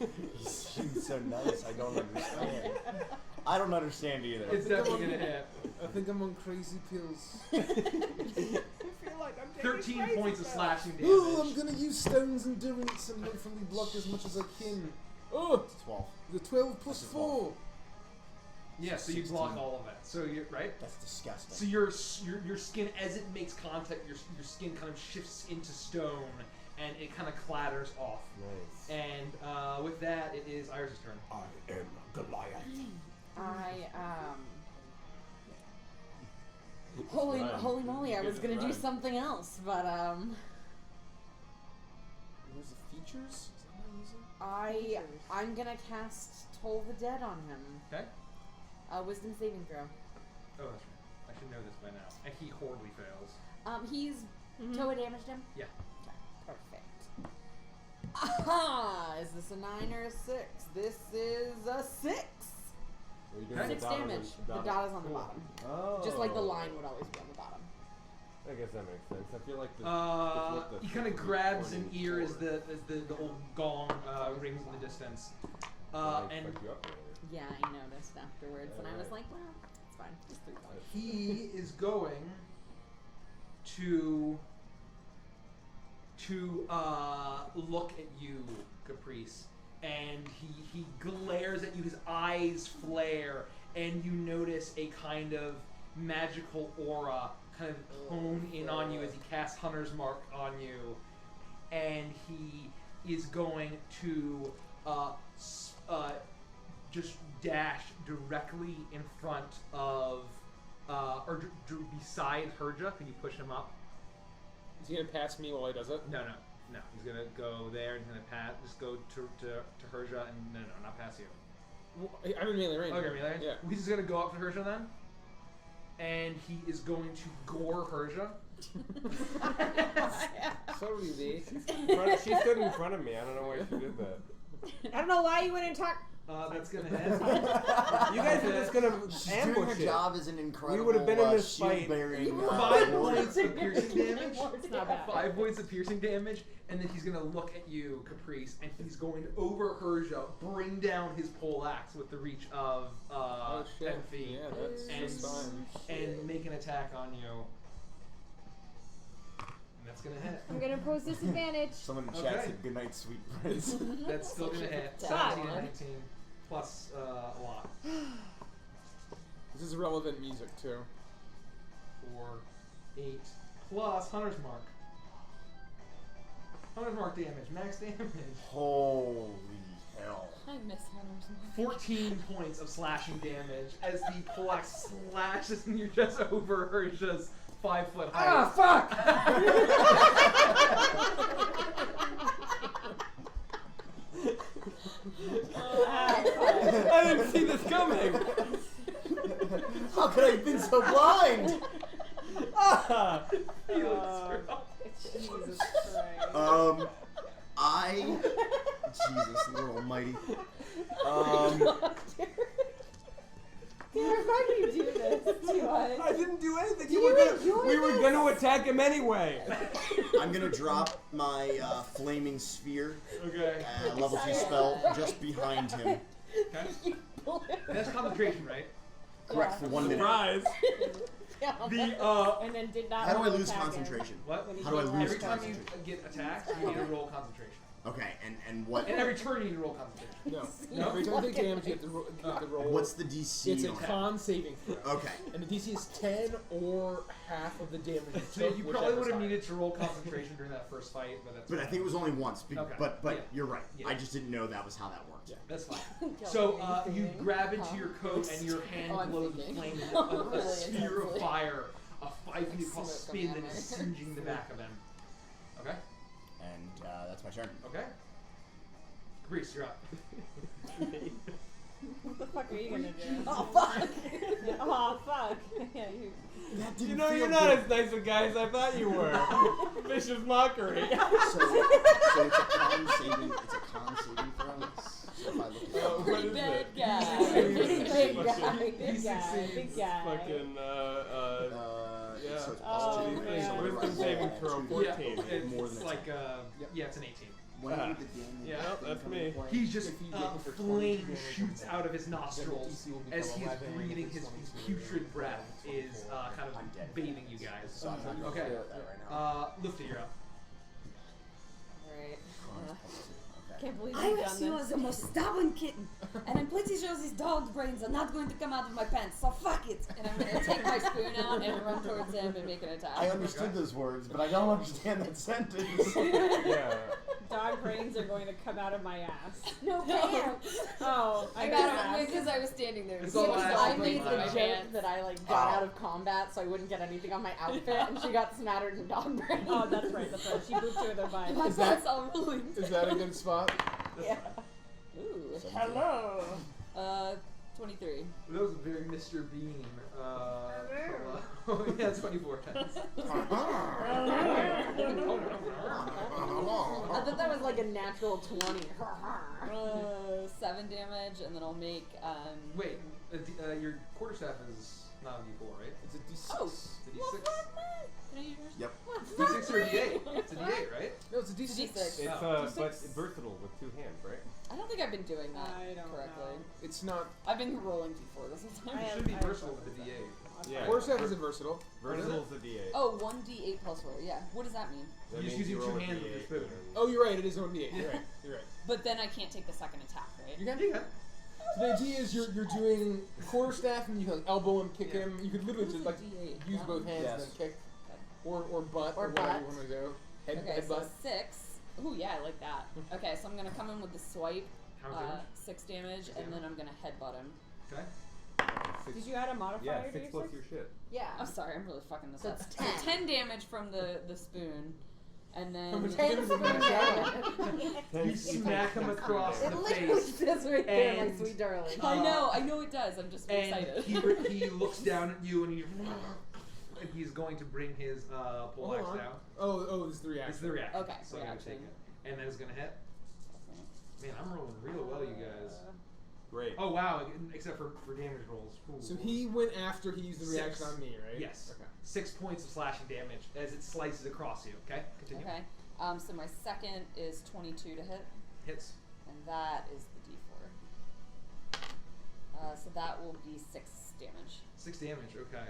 He's so nice, I don't understand. I don't understand either. It's definitely gonna hit. I think I'm on crazy pills. I feel like I'm 13 points of slashing Ooh, I'm damage. gonna use Stone's Endurance and hopefully block as much as I can. Oh, 12. the 12 plus That's a 4. Yeah, so you block 16. all of it. So you're right. That's disgusting. So your skin, as it makes contact, your skin kind of shifts into stone, and it kind of clatters off. Nice. And with that, it is Iris' turn. I am Goliath. Holy Run. moly! I You was get gonna to do run. something else, but Where's the features? Is that what I'm using? I'm gonna cast Toll the Dead on him. Okay. Wisdom saving throw. Oh, that's right. I should know this by now. And he horribly fails. He's Toa damaged him. Yeah. Okay, perfect. Aha! Is this a 9 or a 6? This is a 6. Are you doing 6 the dot on damage. the The dot is on the bottom. Oh. Just like the line would always be on the bottom. I guess that makes sense. I feel like the. He kind of grabs an ear as the old gong rings in the distance. And fuck you up earlier. Yeah, I noticed afterwards, and I was like, well, it's fine. Just 3 points. he is going to look at you, Caprice, and he glares at you. His eyes flare, and you notice a kind of magical aura kind of hone in on you as he casts Hunter's Mark on you, and he is going to just dash directly in front of or beside Herja. Can you push him up? Is he gonna pass me while he does it? No. He's gonna go there and he's gonna just go to Herja and no, not pass you. Well, I'm in melee range. Okay, right? melee. Yeah. He's just gonna go up to Herja then. and he is going to gore Herja. Sorry, V. She stood in front of me. I don't know why she did that. I don't know why you went and talked. That's gonna hit. You guys are just gonna She's doing ambush her it. job as an incredible. We would have been in this shield fight. bearing. 5 warrior. points of piercing damage. It's not bad. 5 points of piercing damage, and then he's gonna look at you, Caprice, and he's going over Herja, bring down his pole axe with the reach of 10 feet, Yeah, that's and, just fine. and make an attack on you. And that's gonna hit. I'm gonna impose disadvantage. Someone in chat Okay. said good night, sweet prince. That's still gonna hit. God. 17 and 19 plus a lot. This is relevant music too. 4, 8 plus Hunter's Mark. Hunter's Mark damage, max damage. Holy hell. I miss Hunter's Mark. 14 points of slashing damage as the pole axe slashes in your chest over Herja's 5-foot height. Ah, fuck! I didn't see this coming. How could I have been so blind? Jesus Christ. Jesus, Lord Almighty. Derek, why do you do this to us? I didn't do anything. Do we you enjoy were this? gonna attack him anyway. I'm gonna drop my flaming sphere, Okay. level 2 spell, just behind him. Okay. That's concentration, right? Correct, for 1 minute. Surprise. The And then did not. How do I roll lose attack him. concentration? what? When he How do I did lose Every time you concentration? get attacked, you need to roll concentration. Okay, and what? And every turn you need to roll concentration. No. Every time you take damage, you have to roll. What's the DC? It's a on it? con saving throw. Okay. And the DC is 10 or half of the damage you So took. you probably would have needed to roll concentration during that first fight, but that's But I fine. think it was only once. Okay. But Yeah. you're right. Yeah. I just didn't know that was how that worked. Yeah. That's fine. So you grab into your coat and your hand Oh, I'm glows with thinking. flame. Really A sphere of intensely. fire, a 5 feet across Smoke spin coming that out is my- singeing the back of him. Okay? And that's my turn. Okay? Grease, you're up. What the fuck are you gonna do? Oh, fuck. Oh fuck. Yeah, you. That didn't You know, feel you're not good. as nice a guy as I thought you were. Vicious mockery. So it's a con saving. It's a con saving throw. So if I look at What Pretty is bad it? guy. Big guy. Fucking- Big guy. succeeds. Big guy. Fucking, yeah. So it's Oh, plus 2. man. So Wisdom I roll saving throw, 2. 14. Yeah, More it's than a like, 10. yeah, it's an 18. When Ah. would the damage Yeah. thing That's come me. into play? He just If you get it for 20 flame damage shoots or more, out of his then the nostrils DC will become as he's 11, breathing. and His it's 20, putrid breath is kind I'm dead. of bathing you guys. So I'm not Okay. gonna that right now. Lufty, you're up. Alright. Con plus 2. Okay. Can't believe I I you've wish done he this. was the most stubborn kitten, and I'm pretty sure these dog brains are not going to come out of my pants. So fuck it. And I'm gonna take my spoon out and run towards him and make an attack. I understood those words, but I don't understand that sentence. Yeah. Dog brains are going to come out of my ass. No pants. Oh, I Because got because I was standing there. It's so all I last I That's made pretty the much. joke that I like got out of combat so I wouldn't get anything on my outfit, and she got smattered in dog brains. Oh, that's right. That's right. She booped you with her butt. My Is that- butt's all ruined. Is that a good spot? Yeah. Ooh. Hello. 23. That was a very Mr. Bean. Yeah, 24 times. I thought that was like a natural 20. 7 damage, and then I'll make Wait, your quarterstaff is not a D4, right? It's a D6. Oh. It's a D6. Can I use yours? Yep. D6 or a D8? It's a D8, right? No, it's a It's a D6. D6. It's Oh. but versatile with 2 hands, right? I don't think I've been doing that I don't correctly. know. It's not. I've been rolling D4 this whole time. I It have- should be I have versatile with the D8. Yeah. Quarterstaff isn't versatile. Versatile is a D8. Oh, 1d8 plus 4. Yeah. What does that mean? That You just means use roll two a hands with your D8 spoon. and then- Oh, you're right. It is on D8. You're right. You're right. But then I can't take the second attack, right? You can. Yeah. So the idea is you're doing quarterstaff and you can like elbow him, kick him. You could literally just like D8. use both hands and Yes. then kick, or butt Or or whatever butt. you want to do. Head Okay, so butt. 6. Ooh, yeah, I like that. Okay, so I'm gonna come in with the swipe, How much damage? 6 damage, and then I'm gonna headbutt him. Okay. Did you add a modifier Yeah, to 6 your plus 6? your shit. Yeah. I'm sorry, I'm really fucking this So up. it's So 10. 10 damage from the spoon, And How much then damage did you You smack him across It the literally face. says right there, my and- sweet darling. I know it does. I'm just And excited. he looks down at you and he's going to bring his pole axe down. Oh, this is the reaction. It's the reaction. Okay, so I'm gonna reaction. take it. And then it's gonna hit. Man, I'm rolling real well, you guys. Great. Oh wow, except for damage rolls. Ooh. So he went after he used the reaction 6. on me, right? Yes. Okay. 6 points of slashing damage as it slices across you. Okay, continue. Okay. So my second is 22 to hit, Hits. and that is the D4. So that will be 6 damage. 6 damage. Okay. I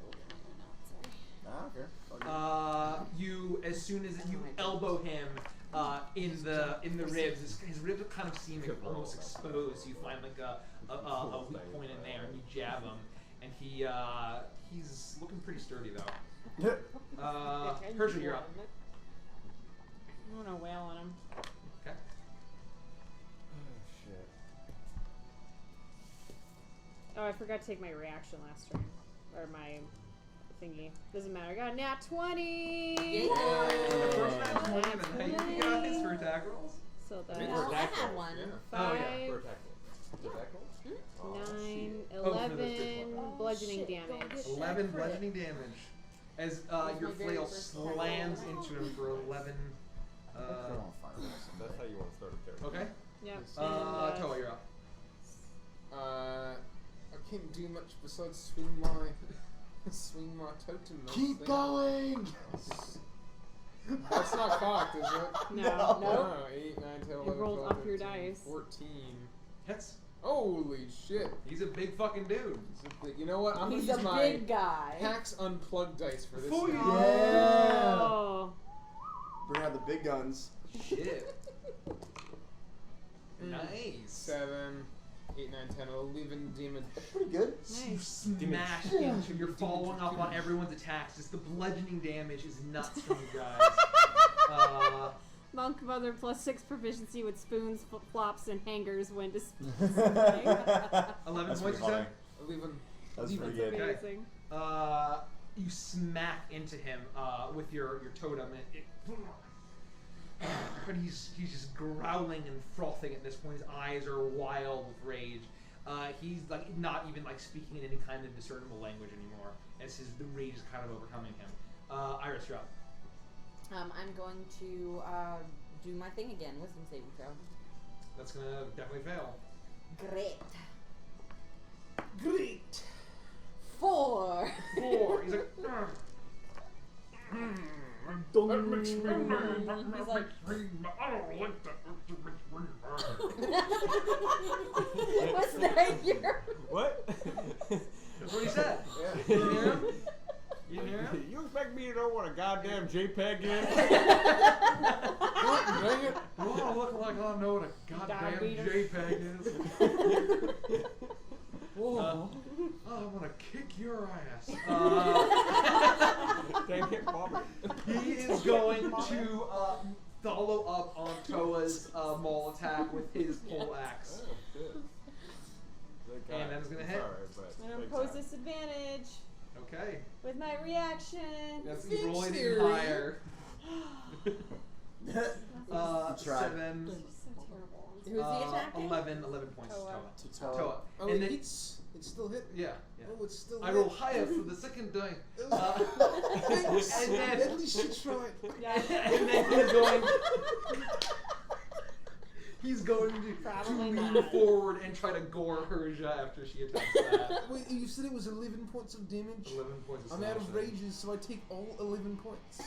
will get my own out. Sorry. You as soon as you elbow him in the ribs, his ribs kind of seem almost exposed. You find like a weak point in there, and you jab him, and he's looking pretty sturdy though. Kirshtin, you're up. I'm gonna wail on him. Okay. Oh shit. Oh, I forgot to take my reaction last turn. Or my thingy. Doesn't matter. I got a nat 20! The first round 20, and then you got his for attack rolls. So No, that's I had one. Oh yeah. 5, For attack roll. Attack roll? Oh, 9, Oh, for the 11 fifth one. bludgeoning shit, go damage. get 11 that crit. bludgeoning damage as your my very flail first attack slams roll. into him for 11. That's how you want to start a character. Okay. Yep. Toa, you're up. I can't do much besides swing my totem. Keep thing. going! That's not cocked, is it? No. No. 8, 9, 10, 11, It rolled 12, up your 13, dice. 14. Hits. Holy shit. He's a big fucking dude. You know what? I'm He's gonna a use my big guy. Pax Unplugged dice for this. Oh, one. Yeah! Oh. Bring out the big guns. Shit. Nice. 7, 8, 9, 10, 11 damage. Pretty good. You smash into. You're following up on everyone's attacks. Just the bludgeoning damage is nuts from you guys. Monk Mother plus 6 proficiency with spoons, flops, and hangers when displaying. 11 That's points, you pretty said? 11. That's pretty good. Okay. Amazing. You smack into him with your totem, but he's just growling and frothing at this point. His eyes are wild with rage. He's like not even like speaking in any kind of discernible language anymore, as the rage is kind of overcoming him. Iris, you're up. I'm going to do my thing again. Wisdom saving throw. That's gonna definitely fail. Great. 4. 4. He's like. That makes me mad. He's like, I don't like that. Was that your? What? That's what he said. Yeah. You hear him? You hear him? You expect me to know what a goddamn JPEG is? What? Dang it. I want to look like I know what a goddamn beater. JPEG is. Whoa. I'm gonna kick your ass. Dang it, Bobby. He is going to follow up on Toa's maul attack with his pole axe. Oh, shit. And that is gonna hit. Sorry, but I'm gonna big impose time. disadvantage Okay. with my reaction. That's you roll it even Victory. higher. Try. 7. So terrible. Who's he attacking? 11 points Toa. to To Toa. Toa. Toa. Oh, And it then, hits. It still hit. yeah. Oh, it's still I hit. roll higher for the second time. Thanks. And then- At least you tried. And then he's going to Probably lean not. forward and try to gore Persia after she attacks that. Wait, you said it was 11 points of damage? 11 points of I'm out of slashing. rages, so I take all 11 points.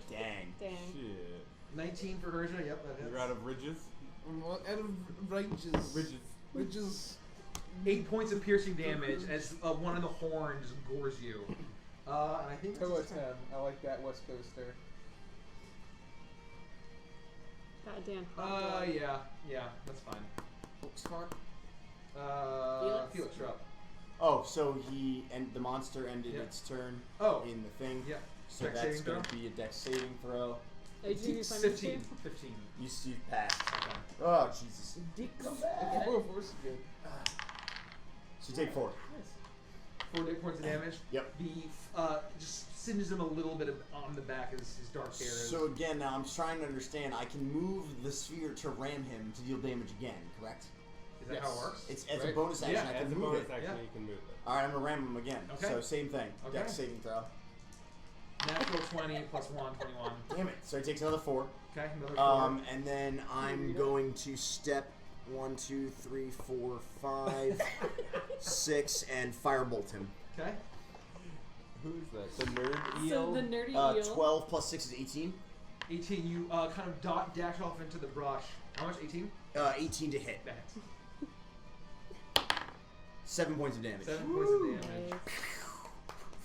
Dang. Dang. Shit. 19 for Persia, yep, that hits. You're out of ridges? I'm out of rages. Ridges. 8 points of piercing damage as one of the horns gores you. And I think that's Toa his 10. turn. I like that West Coaster. Goddamn. Yeah, that's fine. Looks fun. Felix, you're up. Oh, so the monster ended Yeah. its turn Oh, in the thing. yeah. So Dex that's saving going to throw? be a dex saving throw. Oh, did you use my move 15. too? 15. You passed. Okay. Oh, Jesus. Oh, force is good. So you take 4. 4 points of damage. Yep. The just singes him a little bit on the back as his dark hair is. So again, now I'm trying to understand. I can move the sphere to ram him to deal damage again, correct? Is that how it works? It's as a bonus action. Yeah, I can As a move bonus it. action, Yeah. you can move it. All right, I'm gonna ram him again. Okay. So same thing. Okay. Dex saving throw. Natural 20 plus 1, 21. Damn it! So he takes another 4. Okay, another 4. And then I'm going to step 1, 2, 3, 4, 5, 6, and firebolt him. Okay. Who's that? The nerd So eel? the nerdy eel. 12 plus 6 is 18. 18, you kind of dash off into the brush. How much? 18? 18 to hit. That hits. 7 points of damage. 7 points of damage.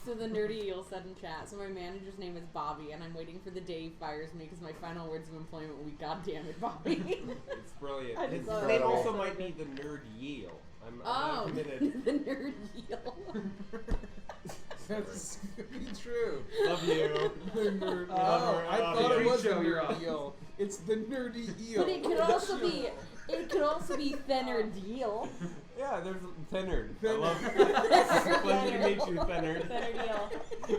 So the nerdy eel said in chat, so my manager's name is Bobby, and I'm waiting for the day he fires me because my final words of employment will be, God damn it, Bobby. It's brilliant. I His love name it. also might be the nerd eel. I'm not committed. the nerd eel. That's true. Love you. The nerd. Oh, I thought it was the Joe, you're nerdy up. eel. It's the nerdy eel. But it could also be thinner deal. Yeah, there's Thenard. I Thenard. love it. Pleasure to meet you, Thenard. Thinner deal.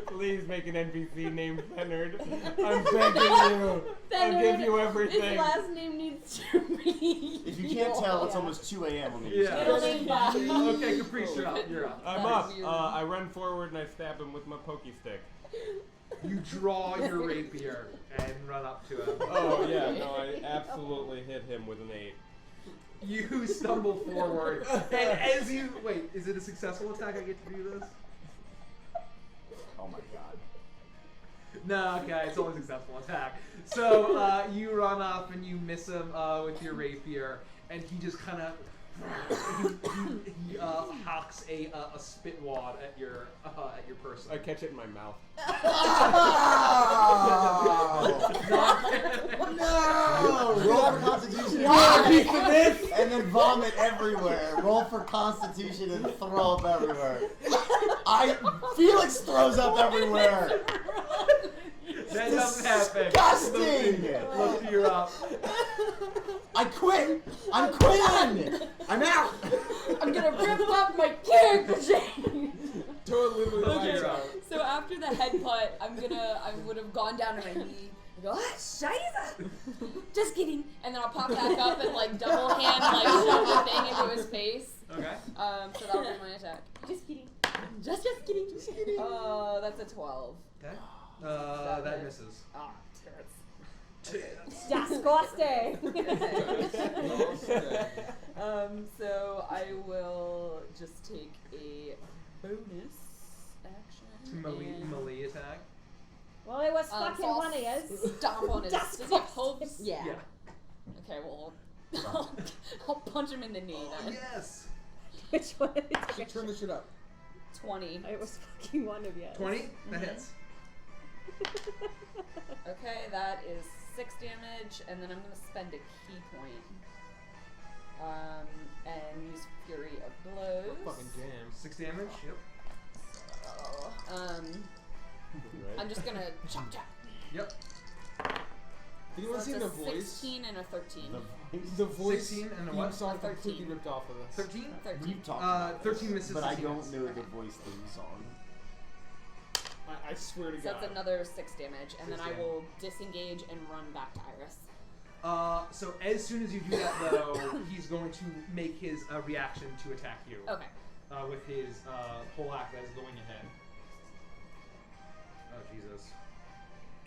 Please make an NPC named Thenard. I'm begging you. I'll give you everything. His last name needs to be. If you can't tell, it's Yeah. almost 2 a.m. on the Yeah. Middle name Bobby. Okay, Caprice, you're up. You're up. I'm That's up. weird. I run forward and I stab him with my pokey stick. You draw your rapier and run up to him. Oh yeah, no, I absolutely hit him with an 8. You stumble forward, and as you wait, is it a successful attack? I get to do this? Oh my god. No, okay, it's only a successful attack. So you run up and you miss him with your rapier, and he just kind of he hawks a spit wad at your person. I catch it in my mouth. No! Roll for Constitution. And then vomit everywhere. Roll for Constitution and throw up everywhere. Felix throws up everywhere. That doesn't happen. Disgusting! Look, you're up. I quit. I'm quitting. I'm out. I'm gonna rip up my character sheet. Totally Look, you're up. So after the head putt, I would have gone down to my knee. I go, ah, scheiße! Just kidding. And then I'll pop back up and like double hand like shove the thing into his face. Okay. So that'll be my attack. Just kidding. Just kidding. Just kidding. That's a 12. Okay. That misses. Ah, tits. Disgusting. So I will just take a bonus action. Melee attack. Well, it was So fucking I'll one of us. Stomp on his. Does he have hopes? Yeah. Okay, well, I'll punch him in the knee then. Yes. Which one? So turn this shit up. 20. It was fucking one of you. 20. That hits. Okay, that is 6 damage, and then I'm gonna spend a key point. And use Fury of Blows. Fucking jam. 6 damage. Yep. I'm just gonna chop chop. Yep. Did anyone So see it's the a voice? 16 and a 13. The voice 16 and a theme what? song A 13. completely ripped off of us. 13. 13. We've talked about 13 this, misses. but I 16 don't hits. know the voice theme song. I swear to So God. that's another 6 damage, and then 6 I damage. will disengage and run back to Iris. So as soon as you do that, though, he's going to make his reaction to attack you. Okay. With his whole act as going ahead. Oh Jesus!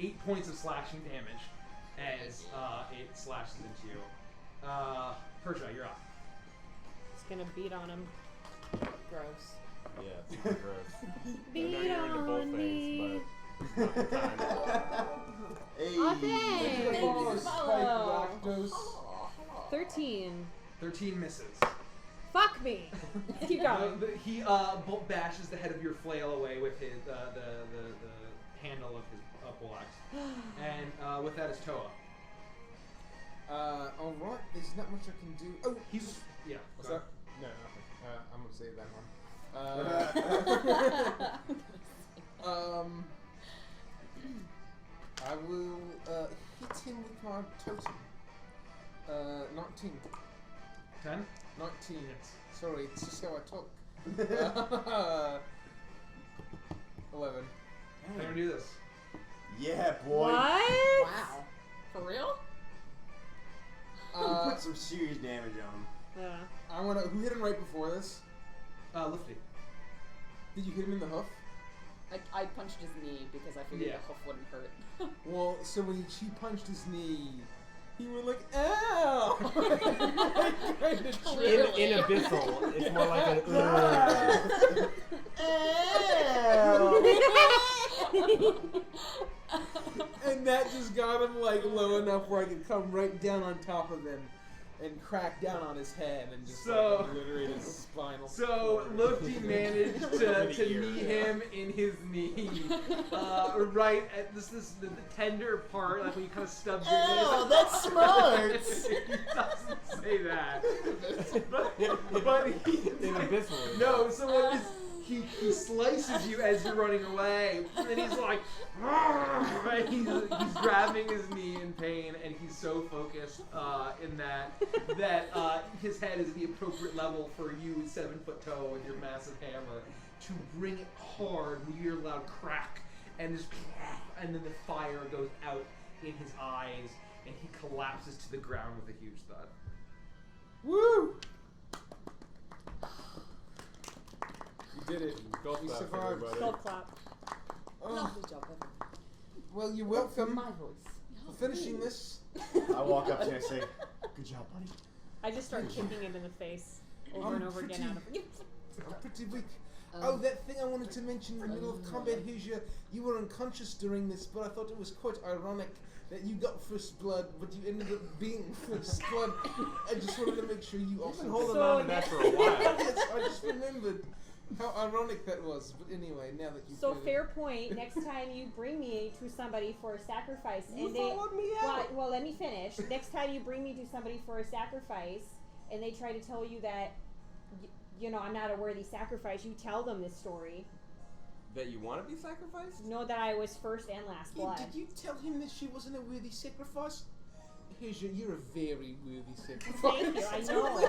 8 points of slashing damage as it slashes into you. Persia, you're up. It's gonna beat on him. Gross. Yeah, it's super gross. Beat I know you're into both on me. things, but it's not the time. Hey. Oh, thanks. Follow Follow. Spike 13. 13 misses. Fuck me. Keep going. He bashes the head of your flail away with his the handle of his pole axe, and with that is Toa. Alright, there's not much I can do. Oh, He's yeah. what's go that? No, nothing. I'm gonna save that one. I will hit him with my totem. 19. 10. 19. Sorry, it's just how I talk. 11. I'm gonna do this. Yeah, boy. What? Wow. For real? We put some serious damage on him. I wanna. Who hit him right before this? Lifty. Did you hit him in the hoof? I punched his knee because I figured Yeah. the hoof wouldn't hurt. Well, so when she punched his knee, he went like, "Ow!" Kind of Clearly. In abyssal, it's more like a. And that just got him like low enough where I could come right down on top of him and crack down on his head and just So- like obliterate his spinal. So Lofty managed to knee him in his knee, right at the tender part, like when you kind of stub your knee. Oh, that's smart. He doesn't say that, but he In abyssal. no. So what is he slices you as you're running away, and then he's like, right? He's grabbing his knee in pain, and he's so focused in that his head is the appropriate level for you, 7-foot toe, with your massive hammer, to bring it hard when you hear a loud crack, and then the fire goes out in his eyes, and he collapses to the ground with a huge thud. Woo! You did it. Golf You clap for survived. everybody. Golf clap. Oh, Lovely job, everyone. well, you're welcome My voice. for finishing this. I walk up to him and say, "Good job, buddy." I just start kicking him in the face over and over again. Out of I'm pretty weak. Oh, that thing I wanted to mention in the middle of combat, Hesha, you were unconscious during this, but I thought it was quite ironic that you got first blood, but you ended up being first blood. I just wanted to make sure you I've also been holding So on to that for a while. Yes, I just remembered how ironic that was. But anyway, now that you So did fair point. Next time you bring me to somebody for a sacrifice, You and followed me out. well, let me finish. Next time you bring me to somebody for a sacrifice, and they try to tell you that, you know, I'm not a worthy sacrifice, you tell them this story. That you want to be sacrificed? Know that I was first and last blood. Did you tell him that she wasn't a worthy sacrifice? Hesha, you're a very worthy sacrifice. Thank you. I know.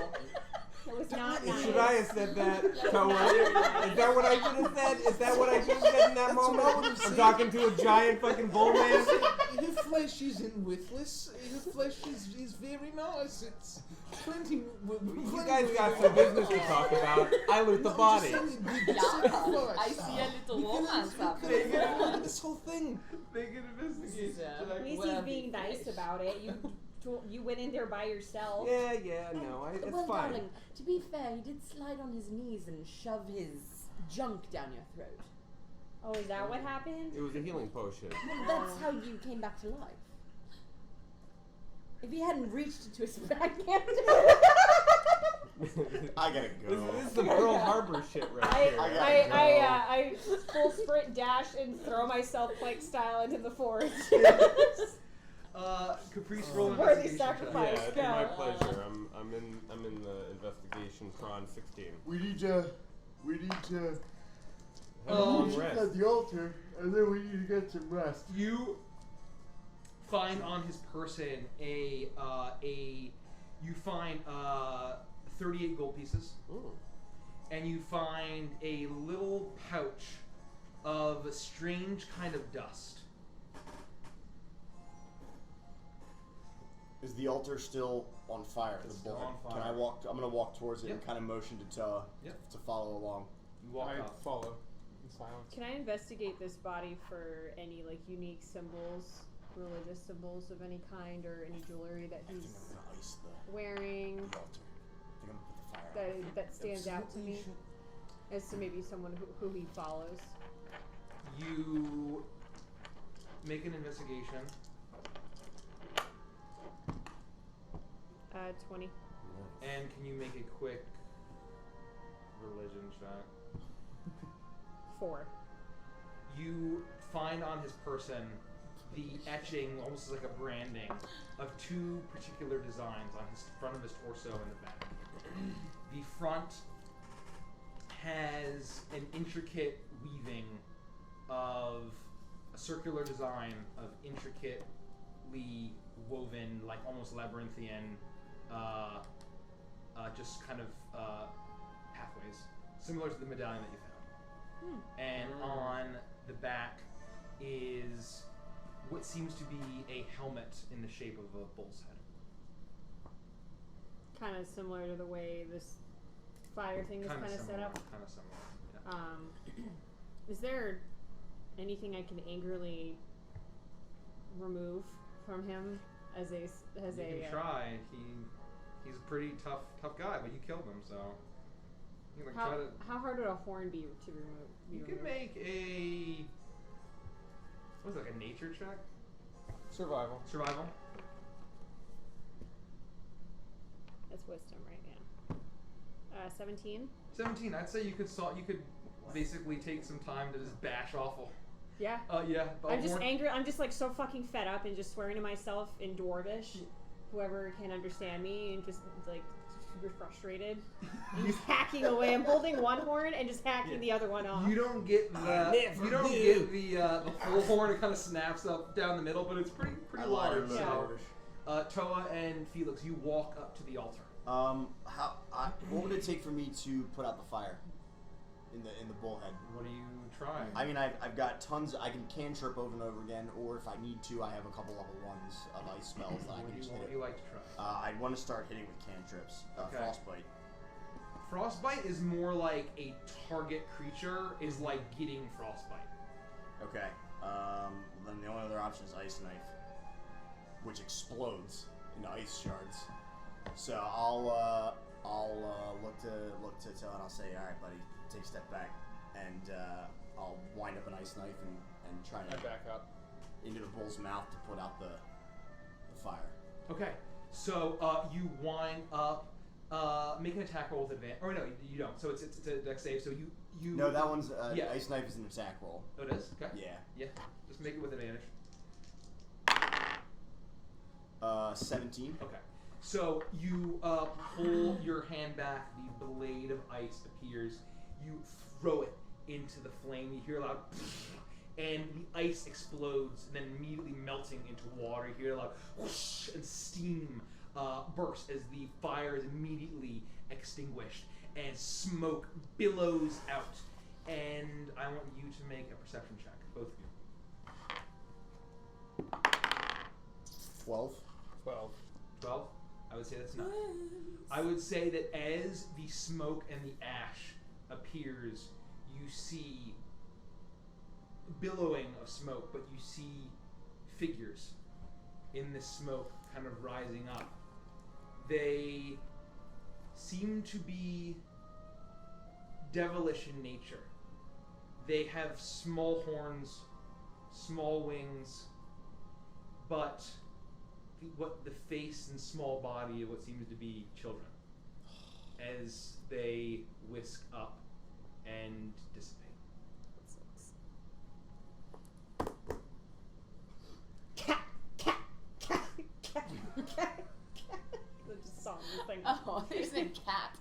It was not nice. Should I have said that? Toa? Is that what I should have said? Is that what I should have said in that That's what I moment? would've I'm said. talking to a giant fucking bull man? Her flesh isn't worthless. Her flesh is very nice. It's plenty. You guys got some business to talk about. I loot the body. Yeah, I see a little romance happening. This whole thing. Make an investigation Yeah. check. At least Whatever he's being you nice finish. about it. You went in there by yourself. Yeah, no, it's well, fine. darling, to be fair, he did slide on his knees and shove his junk down your throat. Oh, is that what happened? It was a healing potion. Well, that's how you came back to life. If he hadn't reached into his backhand. I gotta go. This is some Pearl Harbor shit right here. I full sprint dash and throw myself plank style into the forest. Caprice roll an Worthy investigation sacrifice. Yeah, it's go. my pleasure. I'm in the investigation Tron 16. We need to Have a long rest. at the altar, and then we need to get some rest. You find on his person you find 38 gold pieces, Ooh. and you find a little pouch of a strange kind of dust. Is the altar still on fire? It's The still bullet? on Can fire. I walk? I'm gonna walk towards it Yep. and kind of motion to Toa to follow along. You walk I up. follow in silence. Can I investigate this body for any like unique symbols, religious symbols of any kind, or any jewelry that I think he's I'm gonna ice wearing the altar. I think I'm gonna put the fire out. that stands out to me as to maybe someone who he follows? You make an investigation. 20. And can you make a quick religion check? 4. You find on his person the etching, almost like a branding, of two particular designs on his front of his torso and the back. The front has an intricate weaving of a circular design of intricately woven, like almost labyrinthian, just kind of pathways, similar to the medallion that you found. And on the back is what seems to be a helmet in the shape of a bull's head. Kind of similar to the way this fire thing is kind of set up. Kind of similar. Yeah. Is there anything I can angrily remove from him as a You can try. He's a pretty tough guy, but you killed him, so you can try to. How hard would a horn be to remove? You can make a what's it, like a nature check? Survival. Survival. That's wisdom, right? Yeah. 17. 17. I'd say you could basically take some time to just bash awful. Yeah. Yeah. I'm just angry. I'm just like so fucking fed up and just swearing to myself in Dwarvish. Whoever can understand me and just like super frustrated. And just hacking away. I'm holding one horn and just hacking the other one off. You don't get the full horn. It kind of snaps up down the middle, but it's pretty large. So, Toa and Felix, you walk up to the altar. What would it take for me to put out the fire in the bullhead? What are you trying? I mean, I've got tons. I can cantrip over and over again, or if I need to, I have a couple level 1s of ice spells that I can just hit. What do you like to try? I'd want to start hitting with cantrips. Okay. Frostbite. Frostbite is more like a target creature is like getting frostbite. Okay. Then the only other option is ice knife, which explodes into ice shards. So I'll look to Till and I'll say, all right, buddy, take a step back, and I'll wind up an ice knife and try to back up into the bull's mouth to put out the fire. Okay, so you wind up, make an attack roll with advantage. Or no, you don't. So it's a dex save. So you. No, that one's ice knife is an attack roll. Oh, it is. Okay. Yeah. Just make it with advantage. 17. Okay. So you pull your hand back, the blade of ice appears, you throw it into the flame, you hear a loud and the ice explodes, and then immediately melting into water, you hear a loud whoosh, and steam bursts as the fire is immediately extinguished, and smoke billows out. And I want you to make a perception check, both of you. 12. 12? I would say that's enough. I would say that as the smoke and the ash appears, you see billowing of smoke, but you see figures in the smoke kind of rising up. They seem to be devilish in nature. They have small horns, small wings, but the face and small body of what seems to be children as they whisk up and dissipate. Cat. The song thing. Oh, you're saying cat.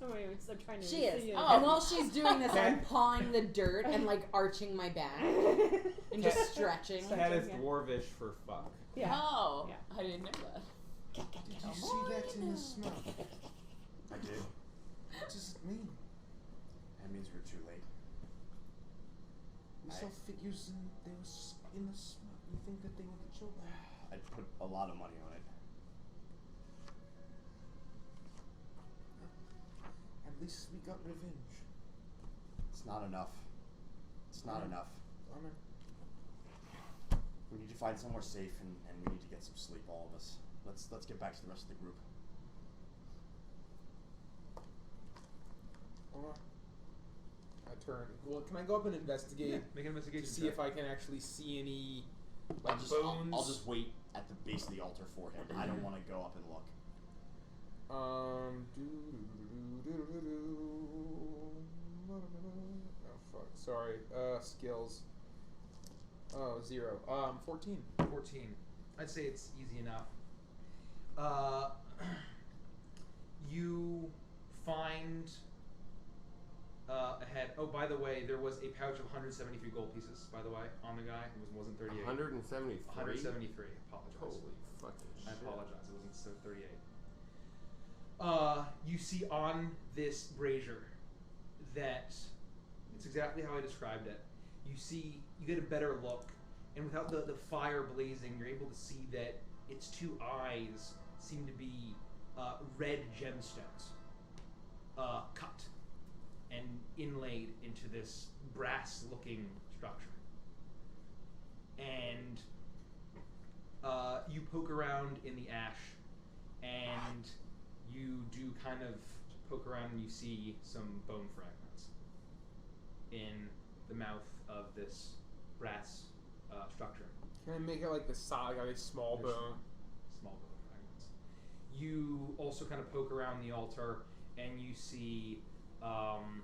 Oh, wait, I'm trying to. She is. sing it. And while she's doing this, I'm pawing the dirt and like arching my back and just stretching. Cat is dwarvish for fuck. Yeah. Oh, Yeah. I didn't know that. Did you see that in the smoke? I did. What does it mean? That means we're too late. We saw figures and they were in the smoke. You think that they were the children? I'd put a lot of money on it. At least we got revenge. It's not enough. It's not enough. Bummer. We need to find somewhere safe and we need to get some sleep, all of us. Let's get back to the rest of the group. Alright. I turn. Well, can I go up and investigate? Yeah, make an investigation to see check. if I can actually see any like I'll bones. just wait at the base of the altar for him. I don't want to go up and look. Oh fuck. Sorry. Skills. Oh, 0. 14. 14. I'd say it's easy enough. You find a head. Oh, by the way, there was a pouch of 173 gold pieces, by the way, on the guy. It wasn't 38. 173? 173. Apologize. Holy fucking shit. I apologize. It wasn't 38. You see on this brazier that it's exactly how I described it. you get a better look, and without the fire blazing, you're able to see that its two eyes seem to be red gemstones, cut and inlaid into this brass-looking structure. And you poke around in the ash, and you do kind of poke around, and you see some bone fragments in the mouth of this brass structure. Can I make it like the size, like a small There's bone? Small bone fragments. You also kind of poke around the altar, and you see another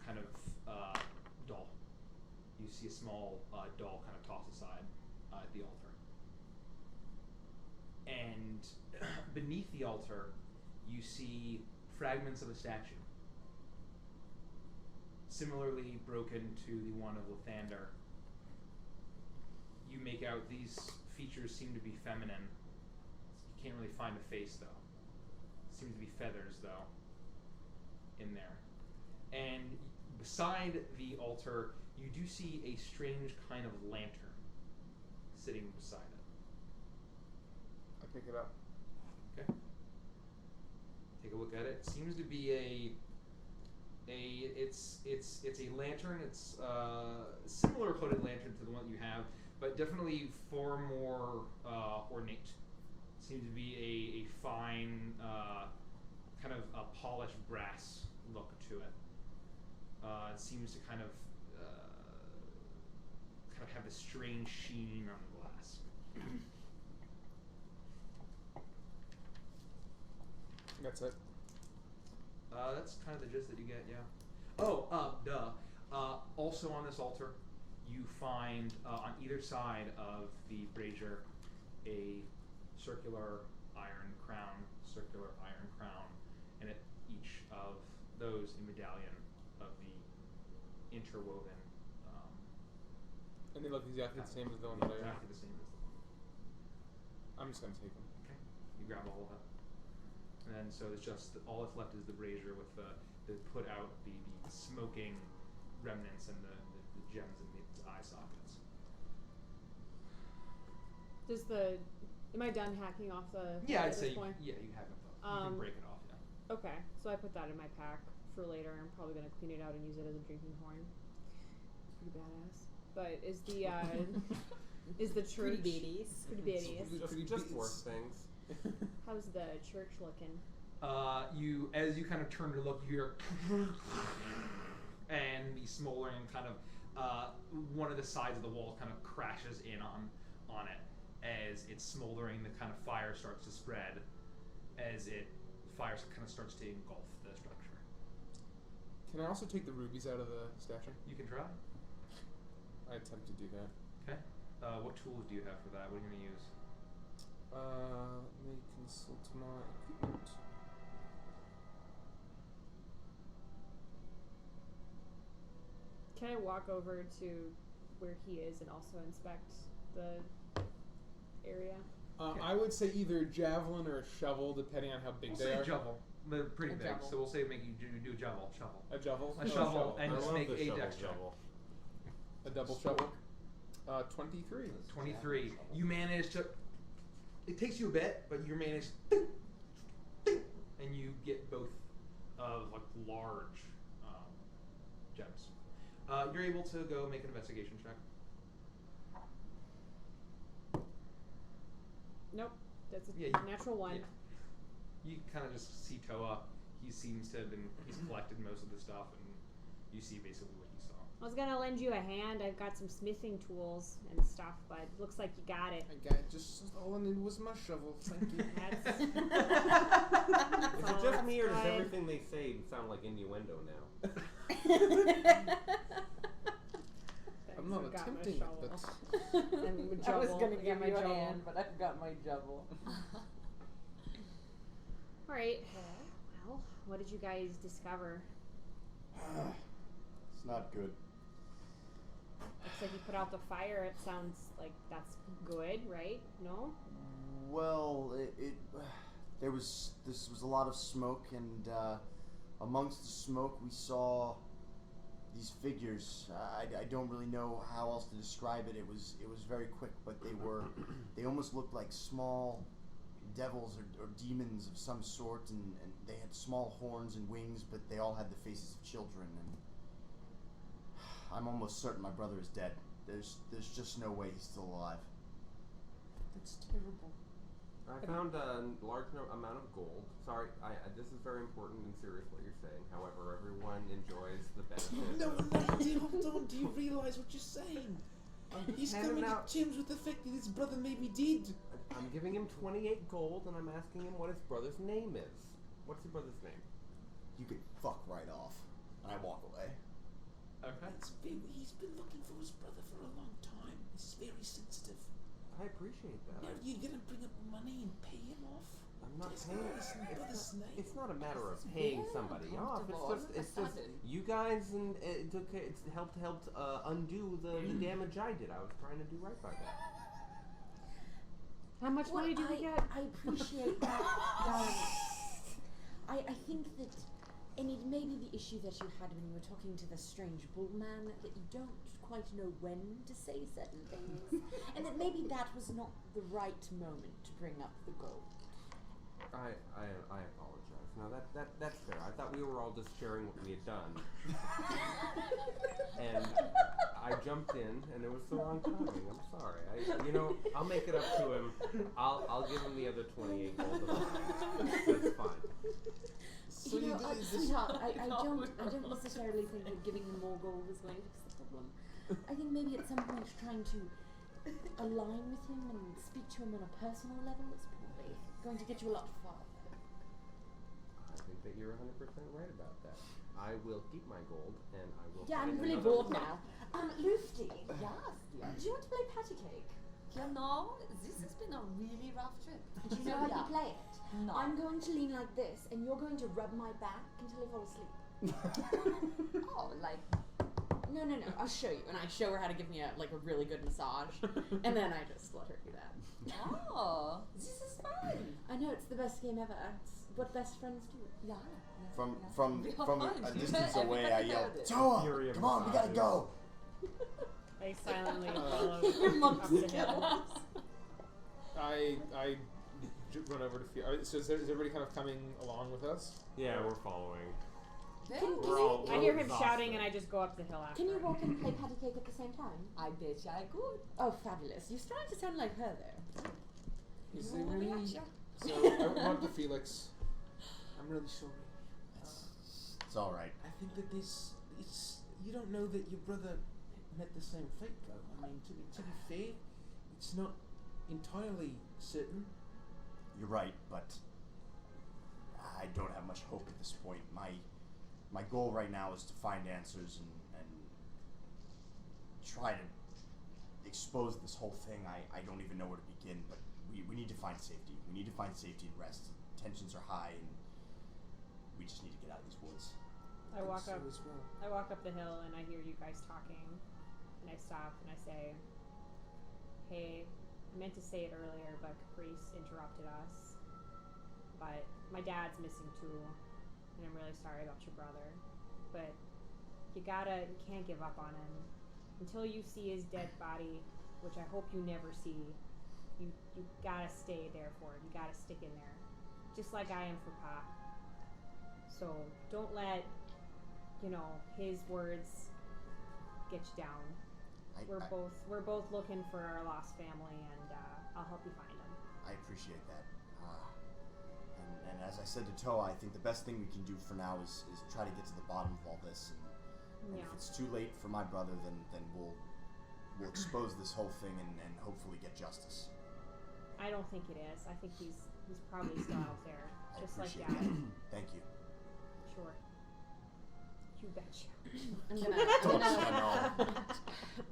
kind of doll. You see a small doll kind of tossed aside at the altar. And beneath the altar, you see fragments of a statue, similarly broken to the one of Lathander. You make out these features seem to be feminine. You can't really find a face, though. Seems to be feathers, though, in there. And beside the altar, you do see a strange kind of lantern sitting beside it. I pick it up. Okay. Take a look at it. Seems to be it's a lantern. It's similar hooded lantern to the one you have, but definitely far more ornate. Seems to be a fine kind of a polished brass look to it. It seems to kind of have this strange sheen on the glass. That's it. That's kind of the gist that you get, yeah. Also on this altar, you find on either side of the brazier a circular iron crown, and at each of those a medallion of the interwoven. And they look exactly the same as the one that I have. Exactly the same as the one. I'm just gonna take them. Okay. You grab all of it. And then so it's just all that's left is the brazier with the put out the smoking remnants and the gems in its eye sockets. Am I done hacking off the Yeah, I'd at say this point? you have it though. You can break it off, yeah. Okay, so I put that in my pack for later. I'm probably gonna clean it out and use it as a drinking horn. It's pretty badass. But is the church Pretty babies. Pretty babies. Just worse things. How's the church looking? As you kind of turn to look, you hear and the smoldering kind of one of the sides of the wall kind of crashes in on it as it's smoldering. The kind of fire starts to spread as fire kind of starts to engulf the structure. Can I also take the rubies out of the statue? You can try. I attempt to do that. Okay. What tools do you have for that? What are you going to use? Let me consult my equipment. Can I walk over to where he is and also inspect the area? I would say either javelin or a shovel, depending on how big they are. Shovel. They're pretty big, Javel. so we'll say make you do shovel. A shovel? A shovel, and I just love make the a shovel dex check. shovel. A double shovel? 23. 23. You manage to. It takes you a bit, but you manage. And you get both of like large gems. You're able to go make an investigation check. Nope, that's a Yeah, natural one. yeah. You kind of just see Toa. He seems to have he's collected most of the stuff, and you see basically what you saw. I was gonna lend you a hand. I've got some smithing tools and stuff, but looks like you got it. I got it. Just all I needed was my shovel. Thank you. That's Is it just me, or does good. everything they say sound like innuendo now? I'm not I've got my attempting it, shovel. but And my I was juggle. gonna I got give my you a juggle. hand, but I've got my juggle. All right. Well, what did you guys discover? It's not good. Looks like you put out the fire. It sounds like that's good, right? No? Well, this was a lot of smoke, and amongst the smoke we saw these figures. I don't really know how else to describe it. It was very quick, but they almost looked like small devils or demons of some sort, and they had small horns and wings, but they all had the faces of children. And I'm almost certain my brother is dead. There's just no way he's still alive. That's terrible. I found a large amount of gold. Sorry, this is very important and serious what you're saying. However, everyone enjoys the benefit. No, hold on. Do you realize what you're saying? He's coming to terms with the fact that his brother maybe did. I'm giving him 28 gold, and I'm asking him what his brother's name is. What's your brother's name? You could fuck right off. And I walk away. Okay. He's been looking for his brother for a long time. He's very sensitive. I appreciate that. Now you're gonna bring up money and pay him off? I'm not His paying. brother's name? It's not a matter of paying somebody off. It's just you guys and it's helped undo the damage I did. I was trying to do right by that. How much money do we get? I appreciate that, darling. I think that, and it may be the issue that you had when you were talking to the strange bull man, that you don't quite know when to say certain things, and that maybe that was not the right moment to bring up the gold. I apologize. No, that's fair. I thought we were all just sharing what we had done, and I jumped in, and it was the wrong timing. I'm sorry. I'll make it up to him. I'll give him the other 28 gold. That's fine. So sweetheart, I don't necessarily think that giving him more gold is going to fix the problem. I think maybe at some point trying to align with him and speak to him on a personal level is probably going to get you a lot farther. I think that you're 100% right about that. I will keep my gold, and I will. Yeah, I'm find really another bored now. Lufty. Yes, dear. Do you want to play patty cake? You know, this has been a really rough trip. Do you know how you play it? No. I'm going to lean like this, and you're going to rub my back until I fall asleep. Oh, like. No. I'll show you. And I show her how to give me a really good massage. And then I just let her do that. Oh, this is fun. I know, it's the best game ever. It's what best friends do. Yeah. From fun. a distance away, I yell, Everybody Toa, Fury of come on, we gotta go. I silently follow Your up the hill. I run over to Fiona. So is everybody kind of coming along with us? Yeah, we're following. I hear him shouting, and I just go up the hill after. Can you walk and play patty cake at the same time? I bet you I could. Oh, fabulous. You're starting to sound like her there. Is there really? So I went up to Felix. I'm really sorry. It's all right. I think that you don't know that your brother met the same fate, though. I mean, to be fair, it's not entirely certain. You're right, but I don't have much hope at this point. My goal right now is to find answers and try to expose this whole thing. I don't even know where to begin, but we need to find safety. We need to find safety and rest. Tensions are high, and we just need to get out of these woods. I walk So up. as well. I walk up the hill, and I hear you guys talking, and I stop and I say, "Hey, I meant to say it earlier, but Caprice interrupted us. But my dad's missing too, and I'm really sorry about your brother. But you can't give up on him until you see his dead body, which I hope you never see. You gotta stay there for him. You gotta stick in there, just like I am for Pop. So don't let his words get you down. We're both looking for our lost family, and I'll help you find them." I appreciate that. And as I said to Toa, I think the best thing we can do for now is try to get to the bottom of all this. And Yeah. if it's too late for my brother, then we'll expose this whole thing and hopefully get justice. I don't think it is. I think he's probably still out there, I just like appreciate Dad. that. Thank you. Sure. You betcha. I'm gonna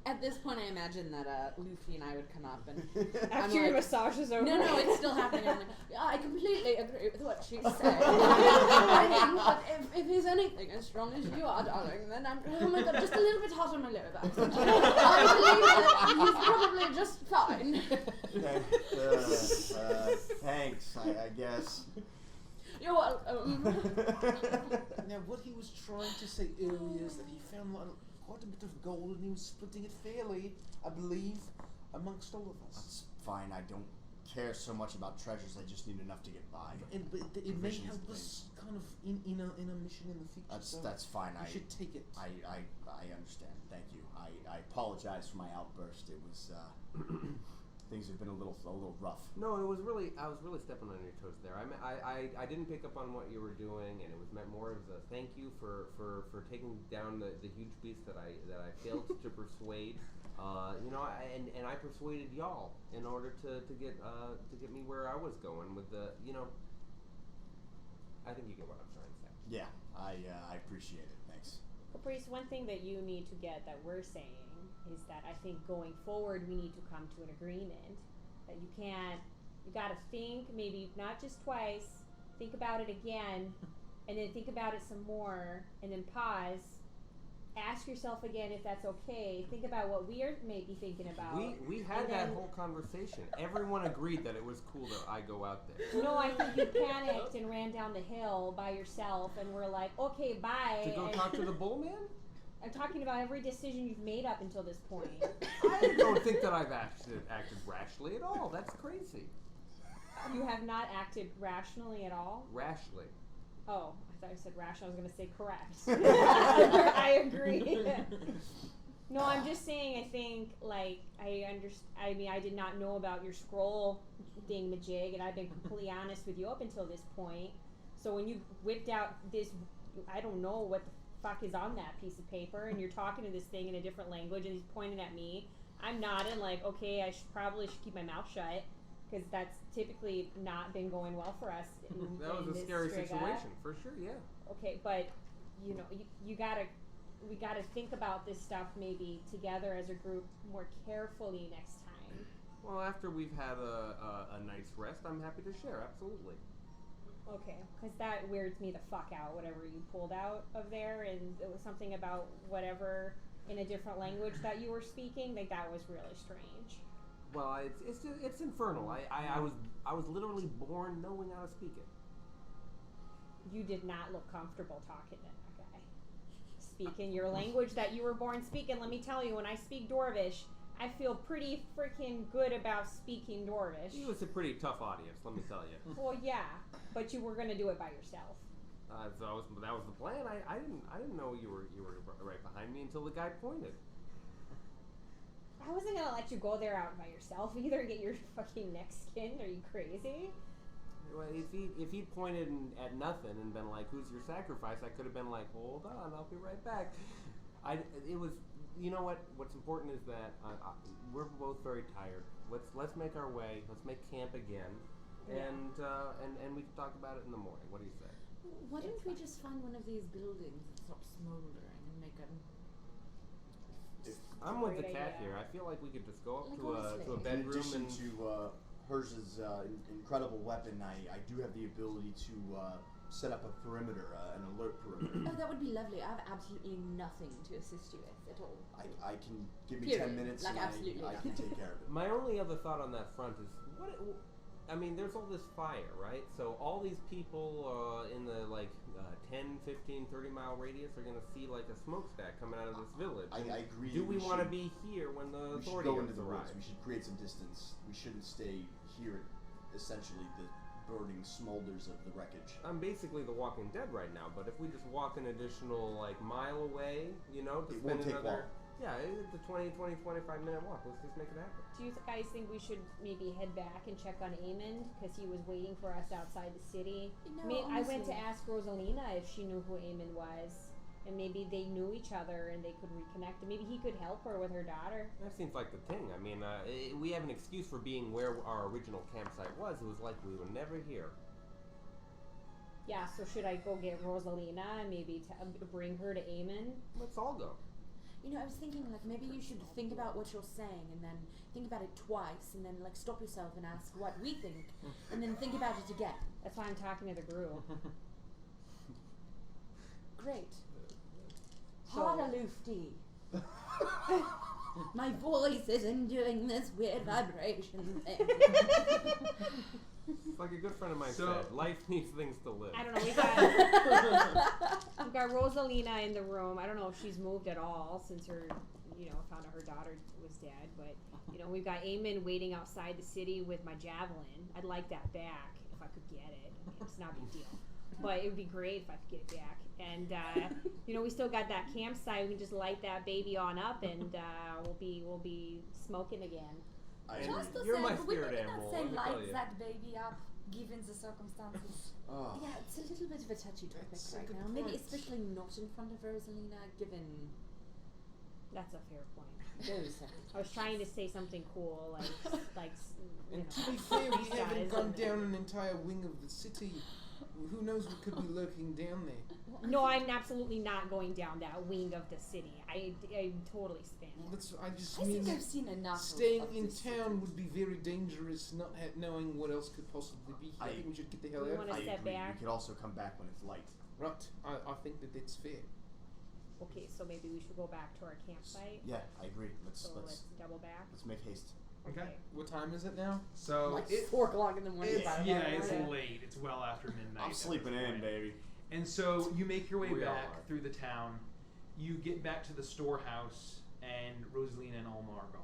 at this point, I imagine that Luffy and I would come up and After your massage is over. No, it's still happening. I'm like, yeah, I completely agree with what she said. I think that if he's anything as strong as you are, darling, then oh my god, just a little bit hot on my lower back. I believe that he's probably just fine. Thanks, I guess. You're welcome. Now, what he was trying to say earlier is that he found quite a bit of gold and he was splitting it fairly, I believe, amongst all of us. That's fine. I don't care so much about treasures. I just need enough to get by. But it may Provisions help and us kind of in a mission in the future. That's fine. You should take it. I understand. Thank you. I apologize for my outburst. It was things have been a little rough. No, I was really stepping on your toes there. I didn't pick up on what you were doing, and it was meant more as a thank you for taking down the huge beast that I failed to persuade. And I persuaded y'all in order to get me where I was going with the, I think you get what I'm trying to say. Yeah, I appreciate it. Thanks. Caprice, one thing that you need to get that we're saying is that I think going forward we need to come to an agreement that you gotta think, maybe not just twice, think about it again, and then think about it some more, and then pause, ask yourself again if that's okay, think about what we are maybe thinking about. We had that whole conversation. Everyone agreed that it was cool that I go out there. No, I think you panicked and ran down the hill by yourself and were like, okay, bye. To go talk to the bull man? I'm talking about every decision you've made up until this point. I don't think that I've acted rashly at all. That's crazy. You have not acted rationally at all? Rashly. Oh, I thought you said rational. I was going to say correct. I agree. No, I'm just saying, I think, like, I did not know about your scroll thingamajig, and I've been completely honest with you up until this point. So when you whipped out this, I don't know what the fuck is on that piece of paper, and you're talking to this thing in a different language, and he's pointing at me. I'm nodding like, okay, I probably should keep my mouth shut, because that's typically not been going well for us. That was a scary situation, for sure, yeah. Okay, but, we gotta think about this stuff maybe together as a group more carefully next time. Well, after we've had a nice rest, I'm happy to share, absolutely. Okay, because that weirds me the fuck out, whatever you pulled out of there, and it was something about whatever in a different language that you were speaking, like that was really strange. Well, it's infernal. I was literally born knowing how to speak it. You did not look comfortable talking to that guy. Speaking your language that you were born speaking. Let me tell you, when I speak Dwarvish, I feel pretty freaking good about speaking Dwarvish. He was a pretty tough audience, let me tell you. Well, yeah, but you were gonna do it by yourself. So that was the plan. I didn't know you were right behind me until the guy pointed. I wasn't gonna let you go there out by yourself either. Get your fucking neck skinned. Are you crazy? Well, if he'd pointed at nothing and been like, "Who's your sacrifice?" I could have been like, "Hold on, I'll be right back." It was. You know what? What's important is that we're both very tired. Let's make our way. Let's make camp again, and we can talk about it in the morning. What do you say? Why don't we just find one of these buildings and stop smoldering and make them? I'm with the cat idea. here. I feel like we could just go up Like, to a honestly. bedroom In addition and to Herz's incredible weapon, I do have the ability to set up a perimeter, an alert perimeter. Oh, that would be lovely. I have absolutely nothing to assist you with at all. I can give me Period. 10 minutes Like, and absolutely I can take care of it. My only other thought on that front is there's all this fire, right? So all these people in the 10, 15, 30-mile radius are going to see like a smokestack coming out of this village. I agree. Do we want to be here when the We should authorities go into the arrive? woods. We should create some distance. We shouldn't stay here at essentially the burning smolders of the wreckage. I'm basically the Walking Dead right now, but if we just walk an additional mile away, to It spend won't take another... long. Yeah, it's a 25 minute walk. Let's just make it happen. Do you guys think we should maybe head back and check on Eamon because he was waiting for us outside the city? No, I went to honestly. ask Rosalina if she knew who Eamon was, and maybe they knew each other and they could reconnect, and maybe he could help her with her daughter. That seems like the thing. I mean, we have an excuse for being where our original campsite was. It was like we were never here. Yeah, so should I go get Rosalina and maybe bring her to Eamon? Let's all go. I was thinking maybe you should think about what you're saying and then think about it twice and then stop yourself and ask what we think and then think about it again. That's why I'm talking to the group. Great. So- Harda Lufti. My voice isn't doing this weird vibration thing. Like a good friend of mine So- said, life needs things to live. I don't know. We've got Rosalina in the room. I don't know if she's moved at all since her, found out her daughter was dead. But we've got Eamon waiting outside the city with my javelin. I'd like that back if I could get it. I mean, it's not a big deal, but it would be great if I could get it back. And we still got that campsite. We can just light that baby on up, and we'll be smoking again. Just to You're say, my we spirit cannot animal, say let me tell light you. that baby up, given the circumstances. Oh. Yeah, it's a little bit of a touchy topic That's a right good now. Maybe point. especially not in front of Rosalina, given That's a fair point. those. I was trying to say something cool, like. And to be fair, we guys haven't gone and- down an entire wing of the city. Who knows what could be lurking down there? No, I'm absolutely not going down that wing of the city. I'm totally spent. Well, I just I mean think I've seen enough. staying of in this town would be very dangerous, not knowing what else could possibly be here. I think we should get the hell We out. wanna I step agree. back. We could also come back when it's light. Right, I think that it's fair. Okay, so maybe we should go back to our campsite. Yeah, I agree. Let's So let's double back. make haste. Okay. What time is it now? So Like it, 4 o'clock in the morning. it's 5 yeah, o'clock in the it's morning. late. It's well after midnight. I'm at sleeping this in, point. baby. And so you make your way We all back are. through the town. You get back to the storehouse, and Rosalina and Alma are gone.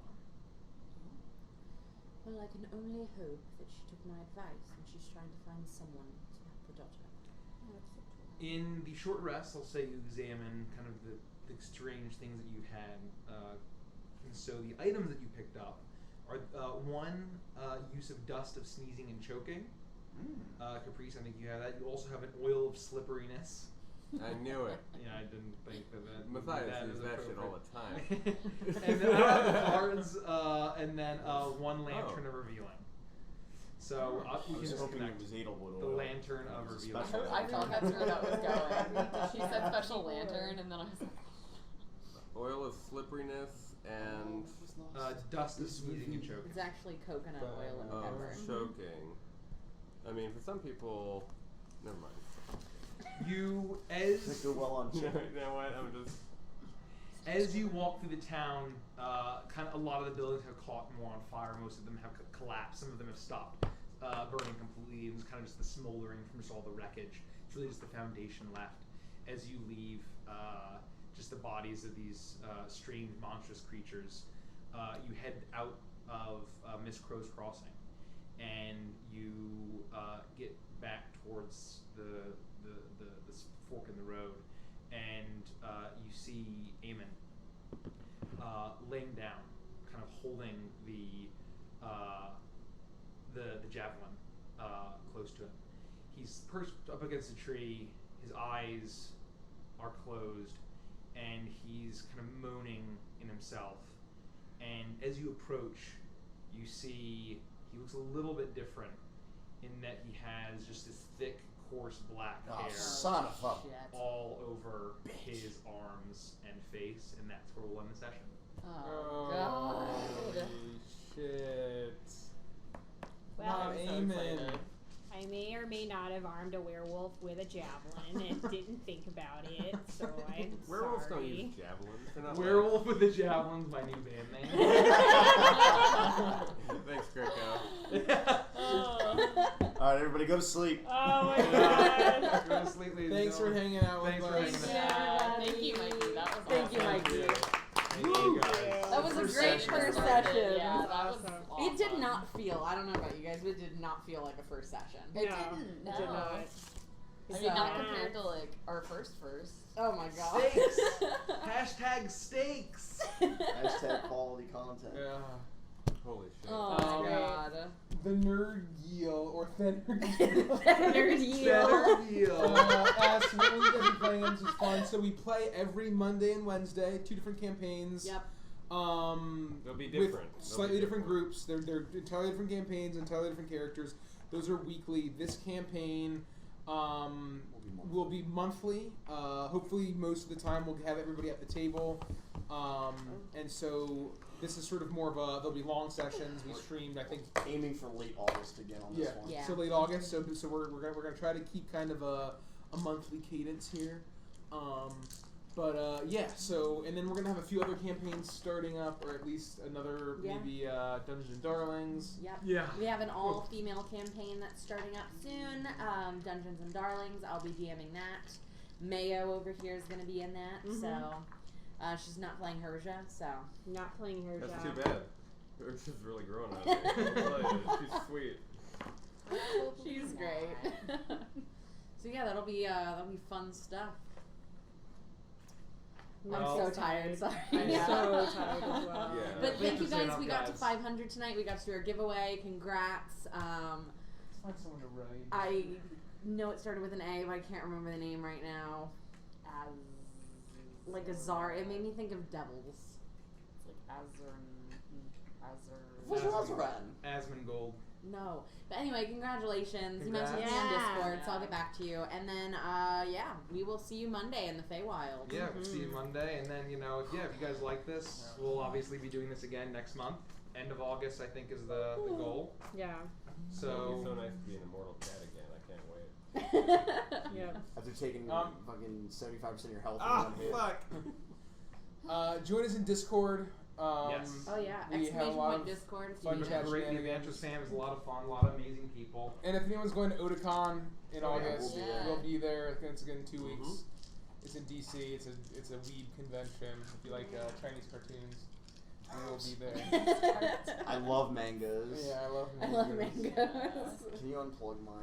Well, I can only hope that she took my advice and she's trying to find someone to help her daughter. In the short rest, I'll say you examine kind of the strange things that you've had. And so the items that you picked up are one, use of dust of sneezing and choking. Caprice, I think you have that. You also have an oil of slipperiness. I knew it. Yeah, I didn't think that Matthias that uses was that shit all the time. And then I have the cards, and then one lantern of revealing. So I we was can just hoping connect it was Edelwood the oil. lantern That of was a revealing. special I felt that's where that was going. She said special lantern, and then I was like, Oil of slipperiness and Dust of sneezing and choking. It's actually coconut oil and pepper. choking. I mean, for some people, never mind. You, Does it go well on You chicken? know what? I'm just. as you walk through the town, kind of a lot of the buildings have caught more on fire. Most of them have collapsed. Some of them have stopped burning completely. It's kind of just the smoldering from just all the wreckage. It's really just the foundation left. As you leave, just the bodies of these strange, monstrous creatures. You head out of Miss Crow's Crossing, and you get back towards the fork in the road, and you see Eamon laying down, kind of holding the javelin close to him. He's perched up against a tree. His eyes are closed, and he's kind of moaning in himself. And as you approach, you see he looks a little bit different in that he has just this thick, coarse black Oh, hair son of a... Shit. all over his arms and face, and that's where we'll end the session. oh, God. Holy shit. Well, Not I'm so aiming. excited. I may or may not have armed a werewolf with a javelin and didn't think about it, so I'm Werewolves don't sorry. use javelins. They're not Werewolf with the Javelin's my new band name. Thanks, Greco. Alright, everybody go to sleep. Oh my god. Go to sleep, ladies and Thanks for gentlemen. hanging out with Thanks us. for hanging out. Yeah, thank you, Mikey. That was Thank you, awesome. Mikey. Thank you guys. That was a First great session. first session. Yeah, that was Awesome. awesome. It did not feel, I don't know about you guys, but it did not feel like a first session. It No, didn't. it No. did not. I mean, not compared to like our first. Oh my god. Steaks. Hashtag steaks. Hashtag quality content. Yeah. Holy shit. Oh my Um, god. The nerd yield, or Fenner Nerd yield. asks, what will you guys be playing on? This is fun. So we play every Monday and Wednesday, 2 different campaigns. Yep. They'll be different. With slightly different groups. They're entirely different campaigns, entirely different characters. Those are weekly. This campaign will be monthly. Hopefully, most of the time we'll have everybody at the table. And so this is sort of more of a. There'll be long sessions. We streamed, I think. Aiming for late August again on this one. Yeah. So late August. So we're gonna try to keep kind of a monthly cadence here. But yeah, so and then we're gonna have a few other campaigns starting up, or at least another Yeah. maybe Dungeons and Darlings. Yep. Yeah. We have an all-female campaign that's starting up soon. Dungeons and Darlings. I'll be DMing that. Mayo over here is going to be in that. So she's not playing Herja. So Not playing her That's job. too bad. She's really growing on me. I'll tell you, she's sweet. she's great. So yeah, that'll be fun stuff. Well, I'm so tired. Sorry. I'm so tired as well. Yeah. But thank you Thanks for staying guys. up, We got to guys. 500 tonight. We got to do our giveaway. Congrats. Let's find someone to raid. I know it started with an A, but I can't remember the name right now. Like a czar. It made me think of devils. It's like Asmongold. No. But anyway, congratulations. Congrats. You mentioned me on Yeah. Discord, so I'll get back to you. And then, yeah, we will see you Monday in the Feywild. Yeah, we'll see you Monday, and then if you guys like this, we'll obviously be doing this again next month. End of August, I think, is the goal. Yeah. It'd So be so nice to be an immortal cat again. I can't wait. Yeah. After taking fucking 75% of your health in Ah, one hit. fuck. Join us in Discord. Yes. Oh, yeah. We have a Exclamation lot point of Discord. If you fun need chat it. great. The shenanigans. Adventure Sam is a lot of fun, a lot of amazing people. And if anyone's going to Otakon in Oh, yeah, August, we'll be there. we'll be there. It's in 2 weeks. It's in DC. It's a weed convention. If you like Chinese cartoons, we will be there. I love mangoes. Yeah, I love I mangoes. love mangoes. Can you unplug my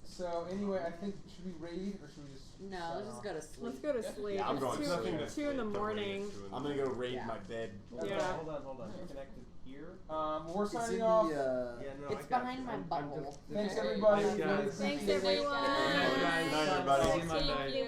So anyway, I think should we raid or should we just? No, let's just go to sleep. Let's go to sleep. Yeah, I'm It's going to sleep. It's 2 in the morning. I'm gonna go raid Yeah. my bed. Yeah. Hold on. You're connected here? We're It's in signing the, off. Yeah, no, It's behind my bubble. Thanks everybody. Thanks, guys. Thanks, Good night, everyone. guys. Good night, guys. Good night, everybody. See you Monday.